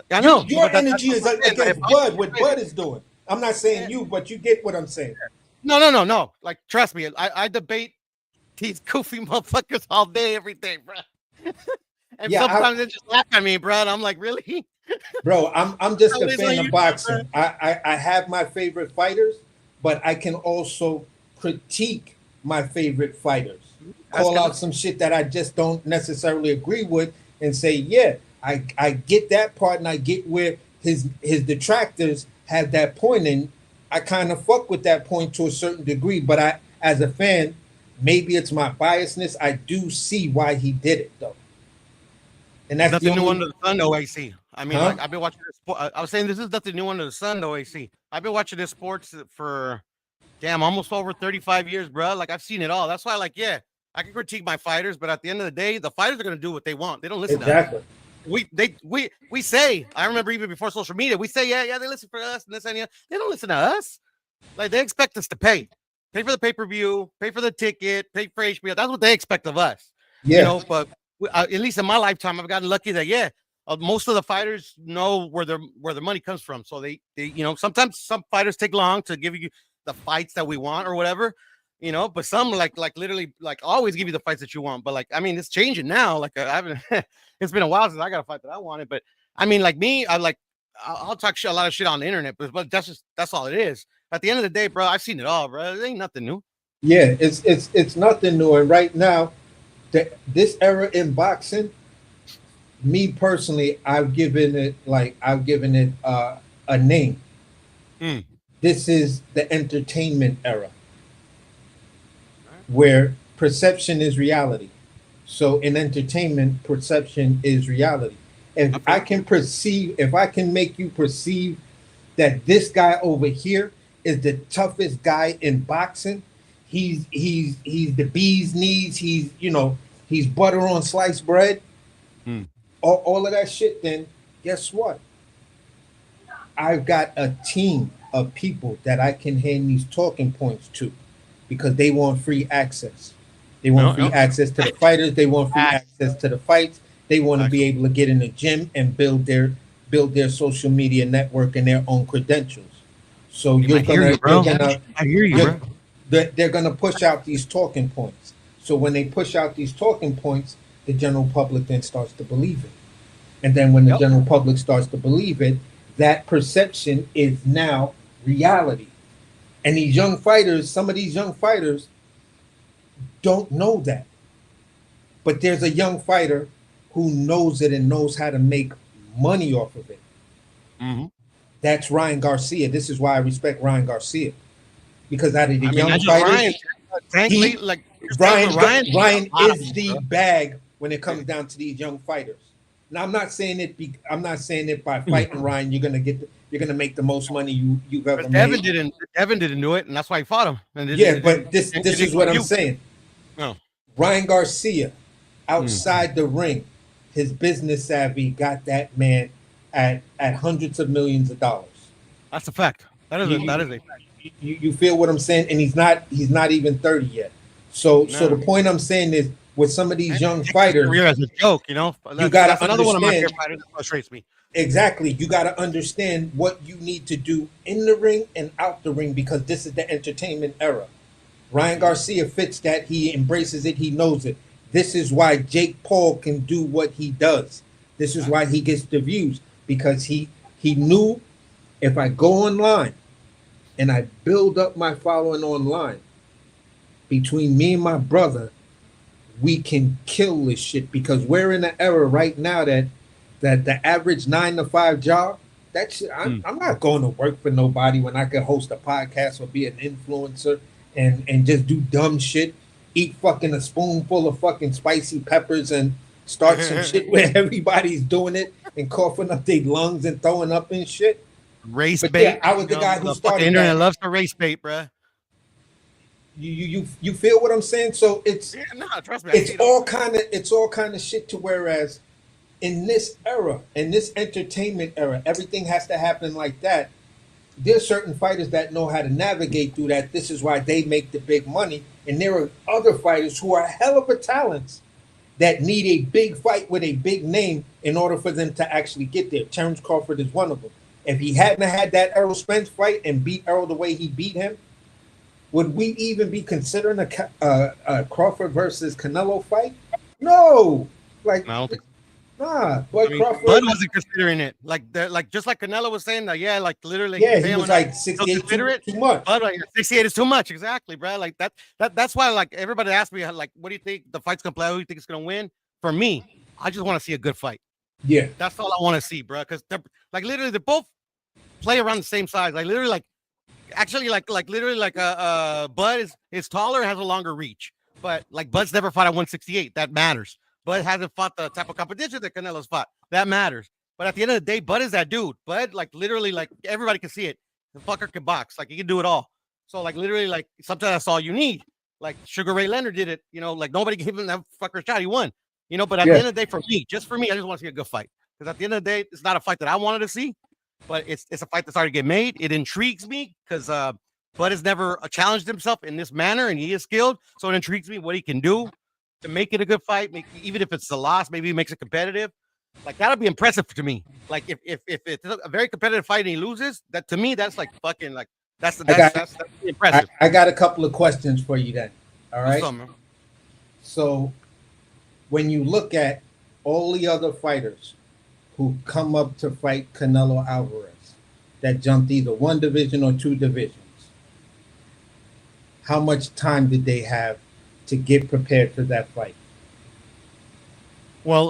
I know, Your but that's energy what is I'm saying. against Bud, what Bud is doing. I'm not Yeah. saying you, but you get what I'm saying. No. Like, trust me, I debate these goofy motherfuckers all day, every day, bro. And Yeah, sometimes they just laugh at me, bro. And I'm like, really? bro, I'm just How a it is on fan of YouTube, bro. boxing. I have my favorite fighters, but I can also critique my favorite fighters. That's Call good. out some shit that I just don't necessarily agree with and say, yeah, I get that part and I get where his detractors have that point, and I kind of fuck with that point to a certain degree, but I as a fan, maybe it's my biasness. I do see why he did it though. And There's that's the nothing new only under the sun, though, AC. I mean, huh? like, I've been watching this. I was saying this is nothing new under the sun, though, AC. I've been watching this sports for, damn, almost over 35 years, bro. Like, I've seen it all. That's why, like, yeah, I can critique my fighters, but at the end of the day, the fighters are going to do what they want. They don't listen to us. Exactly. we say. I remember even before social media, we say yeah they listen for us and this and that. They don't listen to us. Like they expect us to pay for the pay per view, pay for the ticket, pay for HBO. That's what they expect of us, you Yeah, know. But at least in my lifetime, I've gotten lucky that most of the fighters know where their money comes from. So they sometimes some fighters take long to give you the fights that we want or whatever, But some like literally like always give you the fights that you want. But like I mean, it's changing now. Like I haven't. It's been a while since I got a fight that I wanted. But I mean, like me, I'll talk a lot of shit on the internet, but that's all it is. At the end of the day, bro, I've seen it all, bro. It ain't nothing new. yeah. It's nothing new. And right now, this era in boxing, me personally, I've given it a name. Mm. This is the entertainment era, where perception is reality. So in entertainment, perception is reality. I feel If I can make you perceive that this guy over here is the toughest guy in boxing, he's the bee's knees, he's butter on sliced bread, mm. all of that shit, then guess what? I've got a team of people that I can hand these talking points to because they want free access. They want No, free no. access to the fighters. They want free Facts. access to the fights. They want to Facts. be able to get in the gym and build their social media network and their own credentials. So I hear you, bro. I hear you, you're bro. they're gonna push out these talking points. So when they push out these talking points, the general public then starts to believe it. And then when the Yep. general public starts to believe it, that perception is now reality. And some of these young fighters don't know that. But there's a young fighter who knows it and knows how to make money off of it. Mm-hmm. That's Ryan Garcia. This is why I respect Ryan Garcia. Because out of the I mean, young not just Ryan. fighters, Thankfully, he like you're saying with Ryan, Ryan a lot of is them, the bro. bag when it comes down to these young fighters. Now I'm not saying it by fighting Ryan you're gonna make the most money you've ever Because Devin made. didn't. Devin didn't do it, and that's why he fought him. And Yeah, it but didn't. It this is didn't what I'm compute. saying. No. Ryan Garcia, Mm. outside the ring, his business savvy got that man at hundreds of millions of dollars. That's a fact. You, That you, is a fact. you feel what I'm saying? And he's not even 30 yet. So the No. point I'm saying is with some of these And young he takes his fighters, career as a joke, you That's gotta another one of my favorite understand fighters that frustrates me. exactly. You gotta understand what you need to do in the ring and out the ring because this is the entertainment era. Ryan Garcia fits that. He embraces it. He knows it. This is why Jake Paul can do what he does. This is why he gets the views because he knew if I go online and I build up my following online between me and my brother, we can kill this shit because we're in an era right now that the average 9 to 5 job. That shit, Mm. I'm not going to work for nobody when I can host a podcast or be an influencer and just do dumb shit, eat fucking a spoonful of fucking spicy peppers and start some shit where everybody's doing it and coughing up their lungs and throwing up and shit. Race But yeah, bait. I was the guy who The fucking started internet that. loves to race bait, bro. You feel what I'm saying? So Yeah, no, trust me, I it's see it all. all kind of shit to whereas in this era, in this entertainment era, everything has to happen like that. There's certain fighters that know how to navigate through that. This is why they make the big money. And there are other fighters who are hell of a talents that need a big fight with a big name in order for them to actually get there. Terrence Crawford is one of them. If he hadn't had that Errol Spence fight and beat Errol the way he beat him, would we even be considering a Crawford versus Canelo fight? No. Like, No, I don't think. nah. I But mean, Bud Crawford, wasn't considering it. Like just like Canelo was saying that. Yeah, like literally, like, you yeah, pay he him was enough, like he'll 68 consider it. too much. Bud, like 68 is too much. Exactly, bro. Like that's why like everybody asks me like, what do you think the fight's gonna play? Who do you think is gonna win? For me, I just want to see a good fight. Yeah. That's all I want to see, bro. Because they're like literally they both play around the same size. Like literally, like actually, like literally, like Bud is taller, has a longer reach, but like Bud's never fought at 168. That matters. Bud hasn't fought the type of competition that Canelo's fought. That matters. But at the end of the day, Bud is that dude. Bud, like literally, like everybody can see it. The fucker can box. Like he can do it all. So like literally, like sometimes that's all you need. Like Sugar Ray Leonard did it. Like nobody gave him that fucker shot. He won. You know, but at the Yeah. end of the day, for me, just for me, I just want to see a good fight. Because at the end of the day, it's not a fight that I wanted to see, but it's a fight that's already get made. It intrigues me because Bud has never challenged himself in this manner, and he is skilled. So it intrigues me what he can do to make it a good fight. Even if it's a loss, maybe he makes it competitive. Like that'll be impressive to me. Like if it's a very competitive fight and he loses, that to me that's like fucking like that's I got that's impressive. I got a couple of questions for you then. All What's right. up, man? So when you look at all the other fighters who come up to fight Canelo Alvarez that jumped either one division or two divisions, how much time did they have to get prepared for that fight? Well,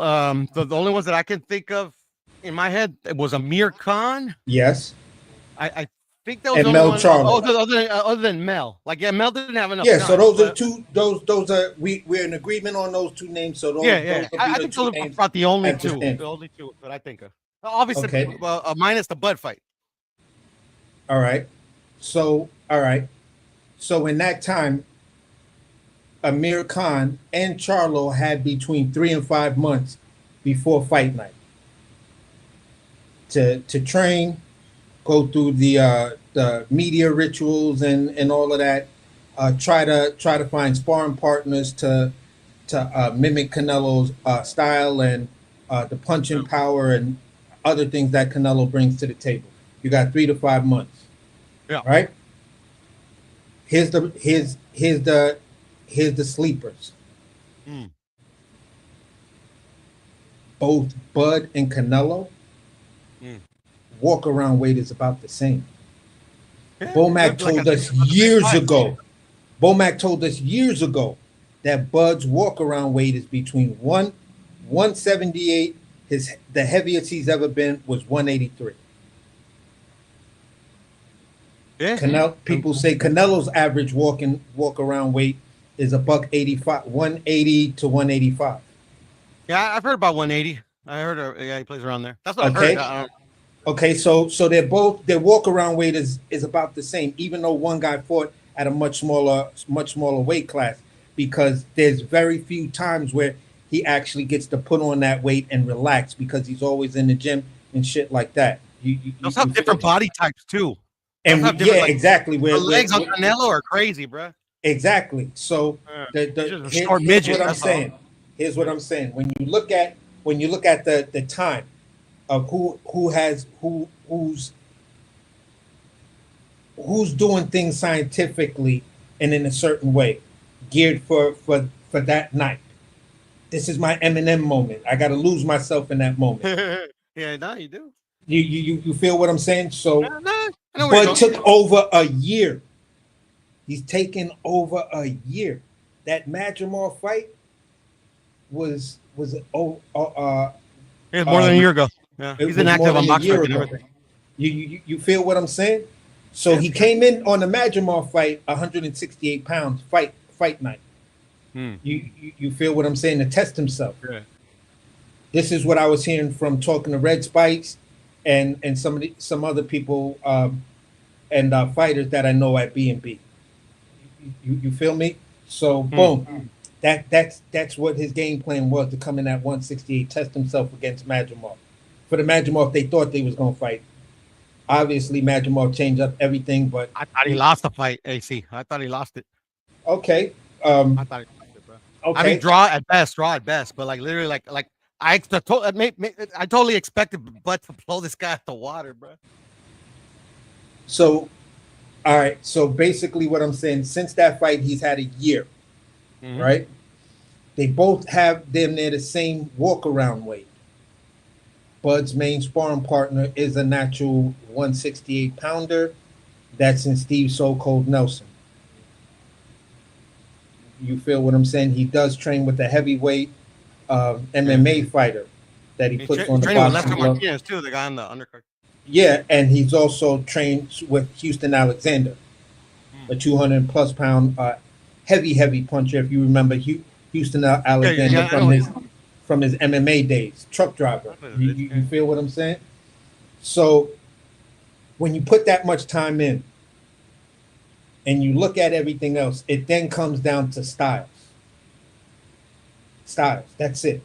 the only ones that I can think of in my head was Amir Khan. Yes. I think that was the And only Mel one. Charlo. Other than Mel, like yeah, Mel didn't have enough Yeah, so time. those are But two. Those are we're in agreement on those two names. So those would be I the think two those are names about the only as the two, stand. that I think of. Obviously, Okay. minus the Bud fight. All right. So all right. So in that time, Amir Khan and Charlo had between 3 and 5 months before fight night to train, go through the media rituals and all of that. Try to find sparring partners to mimic Canelo's style and the punching power and other things that Canelo brings to the table. You got 3 to 5 months, Yeah. right? Here's the sleepers. Mm. Both Bud and Canelo walk around weight is about the same. Yeah, Bomac like told us years ago. Bomac told us years ago that Bud's walk around weight is between 178. The heaviest he's ever been was 183. Yeah. Canelo, people say Canelo's average walk around weight is a $185, 180 to 185. Yeah, I've heard about 180. I heard yeah, he plays around there. That's what I've Okay. heard. Okay, so they're both their walk around weight is about the same, even though one guy fought at a much smaller weight class, because there's very few times where he actually gets to put on that weight and relax because he's always in the gym and shit like that. Those have different body types too. And yeah, exactly. The legs on Canelo are crazy, bro. Exactly. So here's what I'm saying. Here's what I'm saying. When you look at the time of who's doing things scientifically and in a certain way, geared for that night. This is my Eminem moment. I got to lose myself in that moment. Yeah, no, you do. You feel what I'm saying? So, but took over a year. He's taken over a year. That Madrimov fight was more than a year ago. Yeah, he's inactive on box and everything. You feel what I'm saying? So he came in on the Madrimov fight, 168 pounds fight night. You feel what I'm saying? To test himself. Yeah. This is what I was hearing from talking to Red Spikes and some other people and fighters that I know at B&B. You feel me? So boom, that's what his game plan was, to come in at 168, test himself against Madrimov. For the Madrimov, they thought they was gonna fight. Obviously, Madrimov changed up everything, but I thought he lost the fight. AC, I thought he lost it. Okay. I thought he lost it, bro. Okay. I mean, draw at best, but like literally, like I totally expected Bud to blow this guy out the water, bro. So, all right. So basically, what I'm saying, since that fight, he's had a year, right? They both have damn near the same walk around weight. Bud's main sparring partner is a natural 168 pounder. That's in Steve So Cold Nelson. You feel what I'm saying? He does train with the heavyweight MMA fighter that he puts on the training with boxing Lester glove. Martinez too, the guy on the undercard. Yeah, and he's also trained with Houston Alexander, a 200+ pound heavy puncher. If you remember Houston Alexander from his MMA days, truck driver. You feel what I'm saying? So when you put that much time in and you look at everything else, it then comes down to styles. That's it.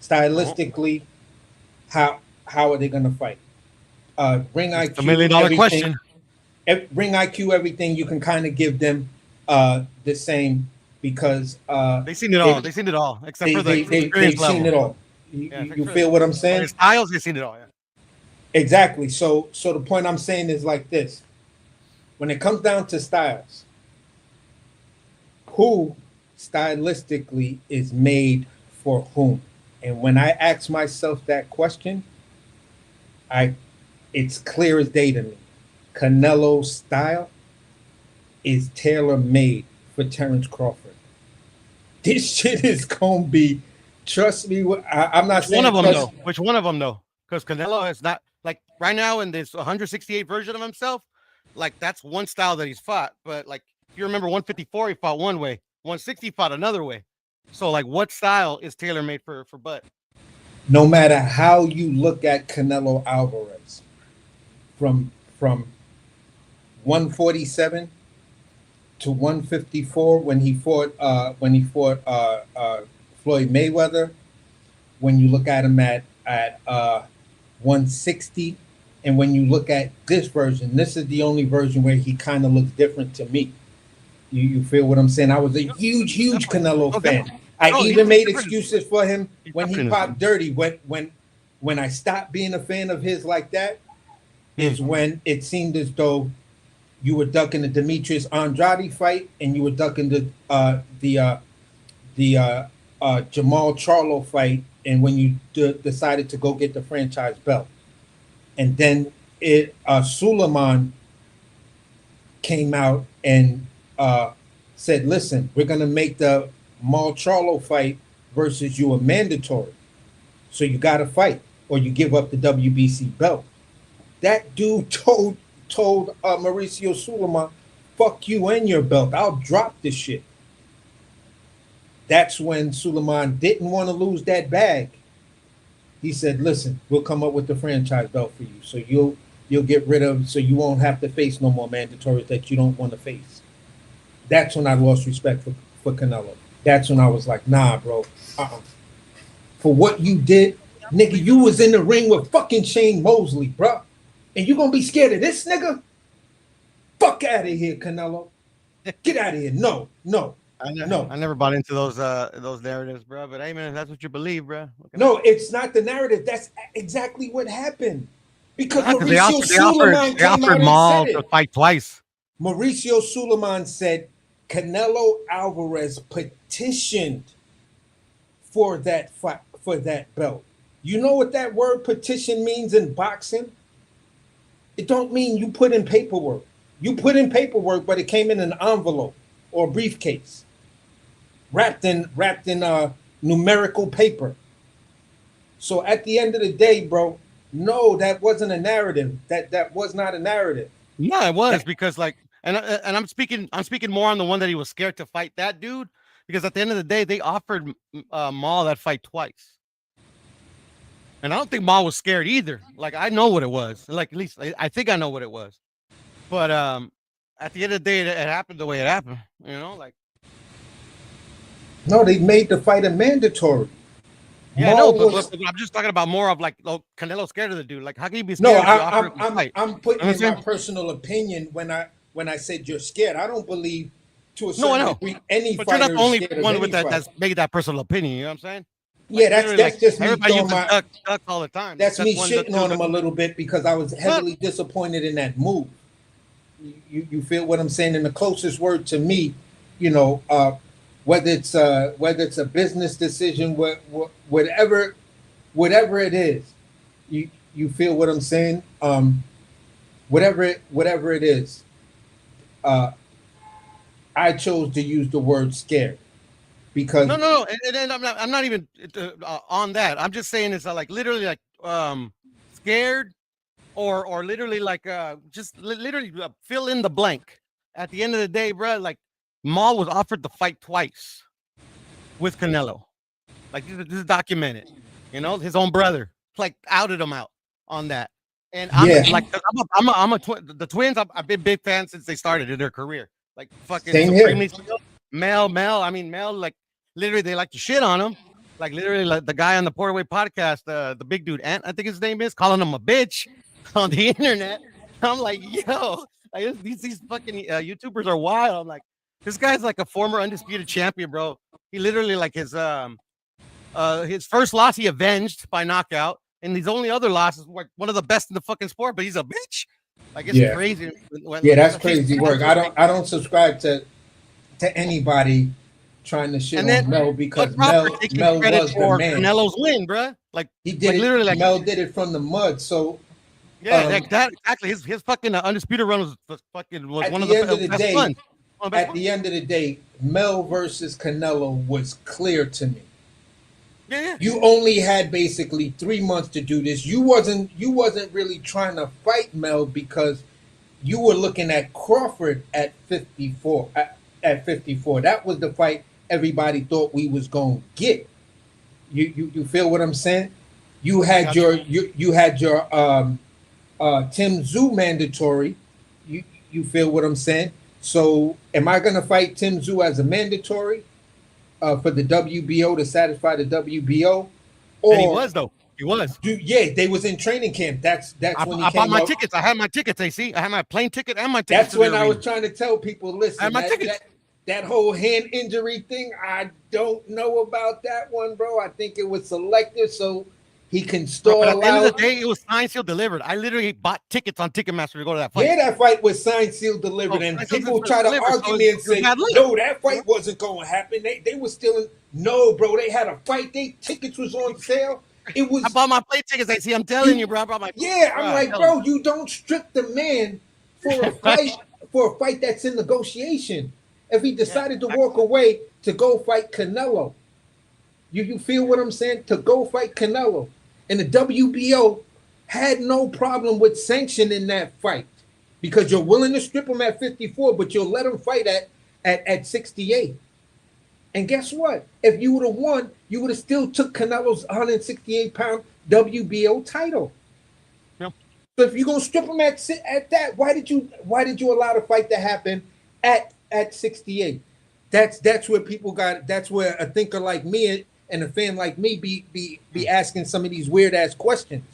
Stylistically, how are they gonna fight? Ring It's the IQ, million dollar everything. question. Ring IQ, everything. You can kind of give them the same because They seen it all. they They seen it all, except for the they've experience seen it level. all. Yeah, You feel what I'm but saying? his styles, they seen it all. Yeah. Exactly. So the point I'm saying is like this: when it comes down to styles, who stylistically is made for whom? And when I ask myself that question, I it's clear as day to me. Canelo's style is tailor made for Terrence Crawford. This shit is gonna be. Trust me, I'm not Which one saying of them trust. though? Which one of them though? Because Canelo is not like right now in this 168 version of himself. Like that's one style that he's fought. But like if you remember 154, he fought one way. 160 fought another way. So like, what style is tailor made for Butt? No matter how you look at Canelo Alvarez, from 147 to 154 when he fought Floyd Mayweather, when you look at him at 160, and when you look at this version, this is the only version where he kind of looks different to me. You feel what I'm saying? I was a huge Definitely. Canelo Oh, fan. definitely. I No, even he's made different. excuses for him He's when he different in his popped dirty. When I stopped being a fan of his like that Hmm. is when it seemed as though you were ducking the Demetrius Andrade fight and you were ducking the Jamal Charlo fight, and when you decided to go get the franchise belt, and then Suleiman came out and said, "Listen, we're gonna make the Mal Charlo fight versus you a mandatory, so you got to fight or you give up the WBC belt." That dude told Mauricio Suleiman, "Fuck you and your belt. I'll drop this shit." That's when Suleiman didn't want to lose that bag. He said, "Listen, we'll come up with the franchise belt for you, so you'll get rid of, so you won't have to face no more mandatories that you don't want to face." That's when I lost respect for Canelo. That's when I was like, "Nah, bro. For what you did, nigga, you was in the ring with fucking Shane Mosley, bro, and you gonna be scared of this nigga? Fuck out of here, Canelo. Get out of here. No, no, no." I never bought into those narratives, bro. But hey, man, if that's what you believe, bro. What can I No, say? it's not the narrative. That's exactly what happened. Because Nah, because Mauricio Suleiman they came offered out and said Maul to it. fight twice. Mauricio Suleiman said Canelo Alvarez petitioned for that fight, for that belt. You know what that word petition means in boxing? It don't mean you put in paperwork. You put in paperwork, but it came in an envelope or briefcase, wrapped in numerical paper. So at the end of the day, bro, no, that wasn't a narrative. That was not a narrative. Yeah, it was That because like, and I'm speaking more on the one that he was scared to fight that dude because at the end of the day they offered Maul that fight twice, and I don't think Maul was scared either. Like I know what it was. Like at least I think I know what it was. But at the end of the day, it happened the way it happened. You know, like no, they made the fight a mandatory. yeah, no, Maul was but I'm just talking about more of like oh, Canelo scared of the dude. Like how can you be no. scared if you offer him a fight? I'm You know putting what I'm in my saying? personal opinion when I said you're scared. I don't believe to a No, I certain know. degree any But you're not fighter the is only scared of one with any that fight. that's made that personal opinion. You know what I'm saying? Like Yeah, literally, like that's just me everybody throwing used to my duck all the time. Like that's that's me one of the shitting dude. on him a little bit because I was Well, heavily disappointed in that move. You feel what I'm saying? And the closest word to me, you know, whether it's a business decision, whatever it is, you feel what I'm saying? Whatever it is, uh, I chose to use the word scared because no, and I'm not even on that. I'm just saying it's like literally like scared or literally like just literally fill in the blank. At the end of the day, bro, like Maul was offered the fight twice with Canelo. Like this is documented. You know, his own brother like outed him out on that. And I'm yeah, like, the twins. I've been big fans since they started in their career. Like fucking same here. supremely skilled. Mel. I mean, Mel. Like literally, they like to shit on him. like literally like the guy on the Portaway podcast, the big dude, Ant, I think his name is, calling him a bitch on the internet. I'm like, yo, like, these fucking YouTubers are wild. I'm like, this guy's like a former undisputed champion, bro. He literally like his first loss he avenged by knockout, and his only other loss is like one of the best in the fucking sport. But he's a bitch. Like it's Yeah, crazy. yeah, that's He's crazy work. I don't subscribe to anybody trying to shit and then on Mel Bud because Crawford taking Mel credit was the for man. Canelo's win, bro. He did Like it. literally, like Mel did it from the mud. So yeah, um, that exactly. His fucking undisputed run was at one of the the end of the best day, ones. One of the best ones. Mel versus Canelo was clear to me. Yeah, yeah. You only had basically 3 months to do this. You wasn't really trying to fight Mel because you were looking at Crawford at 54. At 54, that was the fight everybody thought we was gonna get. You feel what I'm saying? You I had got you. you had your Tim Zoo mandatory. You feel what I'm saying? So am I gonna fight Tim Zoo as a mandatory for the WBO to satisfy the WBO, And he or was though. He was. yeah, they was in training camp. That's when he I bought came my up. tickets. I had my tickets. AC. I had my plane ticket and my tickets That's to the when I was arena. trying to tell people, I had listen, my that tickets. that that whole hand injury thing, I don't know about that one, bro. I think it was selective so he can Bro, but at stall the end of the out. day, it was signed, sealed, delivered. I literally bought tickets on Ticketmaster to go to that Yeah, fight. that fight was signed, sealed, delivered, Oh, and signed, sealed, people try to delivered. So argue me and it was say, bad luck. no, that fight wasn't going to happen. They were still in. No, bro, they had a fight. They tickets was on sale. It I was bought my plane tickets. AC. I'm telling you. you, bro. I brought my Yeah, bro. I'm I'm like, telling bro, you don't strip the man for a you. fight that's in negotiation. If he Yeah, decided to exactly. walk away to go fight Canelo, you feel what I'm saying? To go fight Canelo, and the WBO had no problem with sanctioning that fight because you're willing to strip him at 54, but you'll let him fight at 68. And guess what? If you would have won, you would have still took Canelo's 168-pound WBO title. Yep. So if you're gonna strip him at that, why did you allow the fight to happen at 68? That's where people got. That's where a thinker like me and a fan like me be asking some of these weird ass questions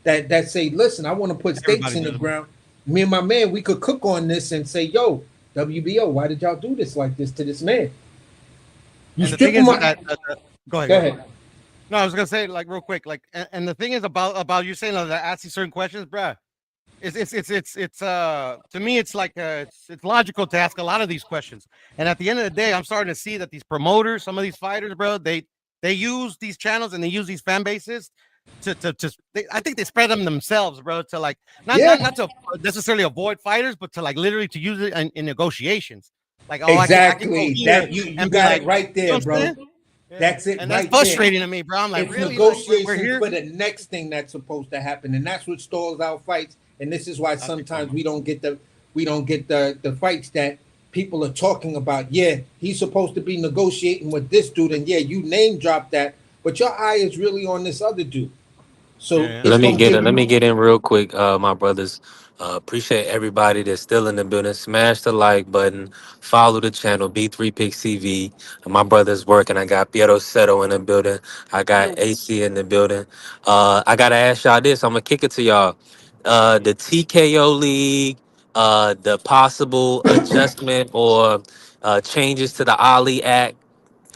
that say, listen, I want to put stakes Everybody in the does, man. ground. Me and my man, we could cook on this and say, yo, WBO, why did y'all do this like this to this man? You And the thing strip him is up. that go ahead, Go go ahead. ahead. No, I was gonna say like real quick, like, and the thing is about you saying that asking certain questions, bruh. It's to me it's like it's logical to ask a lot of these questions. And at the end of the day, I'm starting to see that these promoters, some of these fighters, bro, they use these channels and they use these fan bases I think they spread them themselves, bro, to like Yeah, not to necessarily avoid fighters, but to like literally to use it in negotiations. Like, oh, I can go exactly. here That you and be got like, it right you know there, what I'm bro. saying? Yeah. That's it And that's right there. frustrating to me, bro. I'm like, It's really? Like we're negotiations here? for the next thing that's supposed to happen, and that's what stalls out fights. And this is why I think so, sometimes man. we don't get the fights that people are talking about. Yeah, he's supposed to be negotiating with this dude, and yeah, you name drop that, but your eye is really on this other dude. Yeah, So yeah. it's gonna give Let me you. get in real quick, my brothers. Appreciate everybody that's still in the building. Smash the like button. Follow the channel B3 Pix TV. My brother's working. I got Piero Seto in the building. I got Yo, AC in the building. I gotta ask y'all this. I'm gonna kick it to y'all. The TKO League. The possible adjustment or changes to the Ali Act.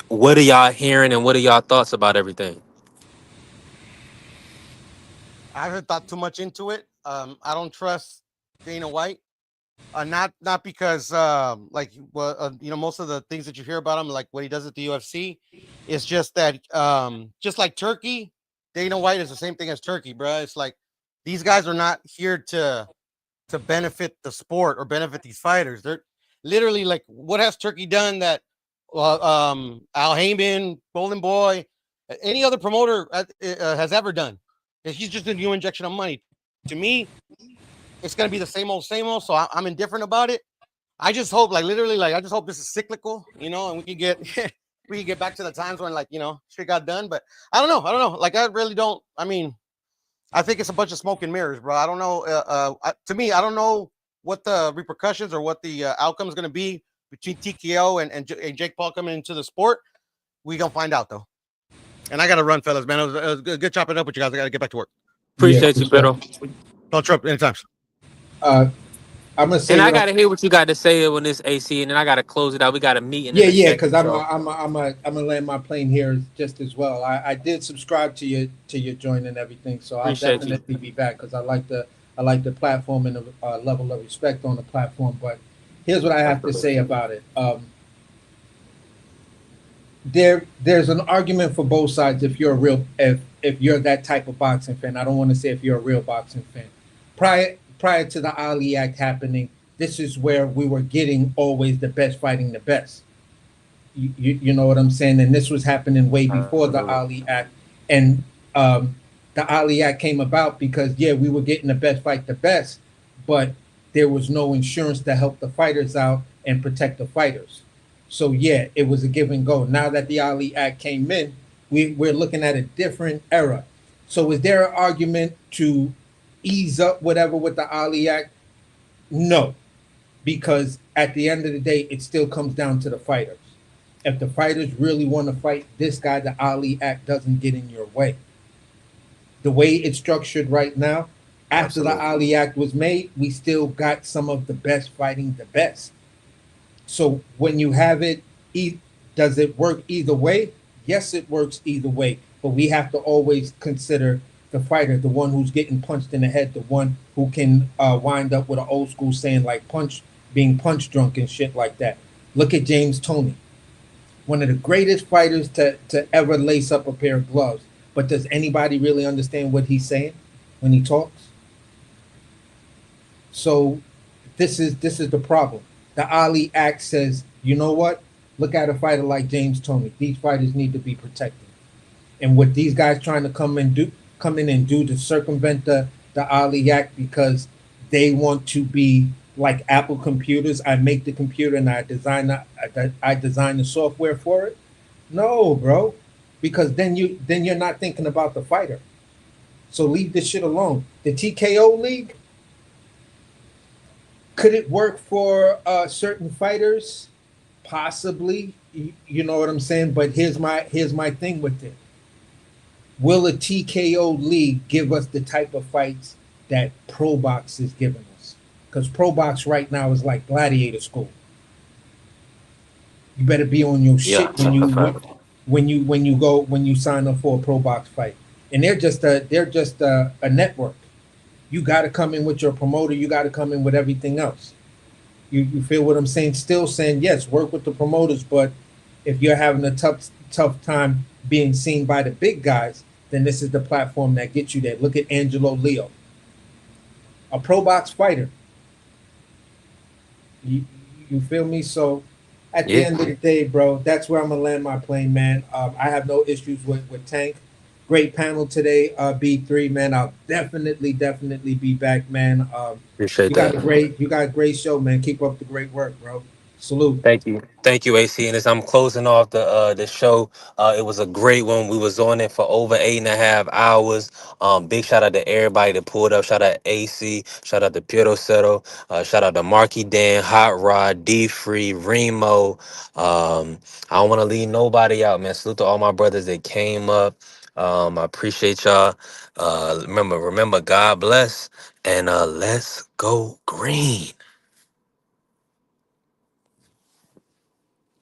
What are y'all hearing and what are y'all thoughts about everything? I haven't thought too much into it. I don't trust Dana White. Not because like well, most of the things that you hear about him, like what he does at the UFC, it's just that just like Turkey, Dana White is the same thing as Turkey, bro. It's like these guys are not here to benefit the sport or benefit these fighters. They're literally like, what has Turkey done that Al Heyman, Golden Boy, any other promoter has ever done? He's just a new injection of money. To me, it's gonna be the same old, same old. So I'm indifferent about it. I just hope, like literally, like I just hope this is cyclical, and we can get we can get back to the times when shit got done. But I don't know. I don't know. Like I really don't. I mean, I think it's a bunch of smoke and mirrors, bro. I don't know. To me, I don't know what the repercussions or what the outcome is going to be between TKO and Jake Paul coming into the sport. We gonna find out though. And I got to run, fellas, man. It was good chopping up with you guys. I got to get back to work. Yeah, Appreciate for you, sure. Beto. Don't trip anytime. Uh, I'm gonna And say, I gotta hear what you got to say when this AC, and then I gotta close it out. We got a meeting in yeah, a yeah, because second, so I'm gonna land my plane here just as well. I did subscribe to your joint and everything, so I'll appreciate you. definitely be back because I like the platform and the level of respect on the platform. But here's what I have to say Absolutely. about it. There's an argument for both sides if you're a real if you're that type of boxing fan. I don't want to say if you're a real boxing fan. Prior to the Ali Act happening, this is where we were getting always the best fighting the best. You know what I'm saying? And this was happening way before the Absolutely. Ali Act. And um, the Ali Act came about because, yeah, we were getting the best fight the best, but there was no insurance to help the fighters out and protect the fighters. So, yeah, it was a give and go. Now that the Ali Act came in, we're looking at a different era. So, is there an argument to ease up whatever with the Ali Act? No, because at the end of the day, it still comes down to the fighters. If the fighters really want to fight this guy, the Ali Act doesn't get in your way. The way it's structured right now, after the Absolutely. Ali Act was made, we still got some of the best fighting the best. So when you have it, does it work either way? Yes, it works either way. But we have to always consider the fighter, the one who's getting punched in the head, the one who can wind up with an old school saying like being punch drunk and shit like that. Look at James Toney, one of the greatest fighters to ever lace up a pair of gloves. But does anybody really understand what he's saying when he talks? So this is the problem. The Ali Act says, you know what? Look at a fighter like James Toney. These fighters need to be protected. And what these guys trying to come in and do to circumvent the Ali Act because they want to be like Apple computers. I make the computer and I design the software for it. No, bro, because then you're not thinking about the fighter. So leave this shit alone. The TKO league, could it work for certain fighters? Possibly. You know what I'm saying? But here's my thing with it. Will a TKO league give us the type of fights that Pro Box is giving us? Because Pro Box right now is like gladiator school. You better be on your Yeah, shit when that's a you fact. when you sign up for a Pro Box fight. And they're just a network. You got to come in with your promoter. You got to come in with everything else. You feel what I'm saying? Still saying yes, work with the promoters, but if you're having a tough time being seen by the big guys, then this is the platform that gets you there. Look at Angelo Leo, a pro box fighter. You, you feel me? So at the Yeah, end of the day, bro, that's where I'm gonna land my plane, man. I have no issues with Tank. Great panel today, B3, man. I'll definitely be back, man. appreciate that. You got a great show, man. Keep up the great work, bro. Salute. Thank you, AC. And as I'm closing off the show, it was a great one. We was on it for over 8.5 hours. Big shout out to everybody that pulled up. Shout out AC. Shout out to Piero Setto. Shout out to Marky Dan, Hot Rod, D Free, Remo. I don't want to leave nobody out, man. Salute to all my brothers that came up. I appreciate y'all. Remember, God bless, and let's go green.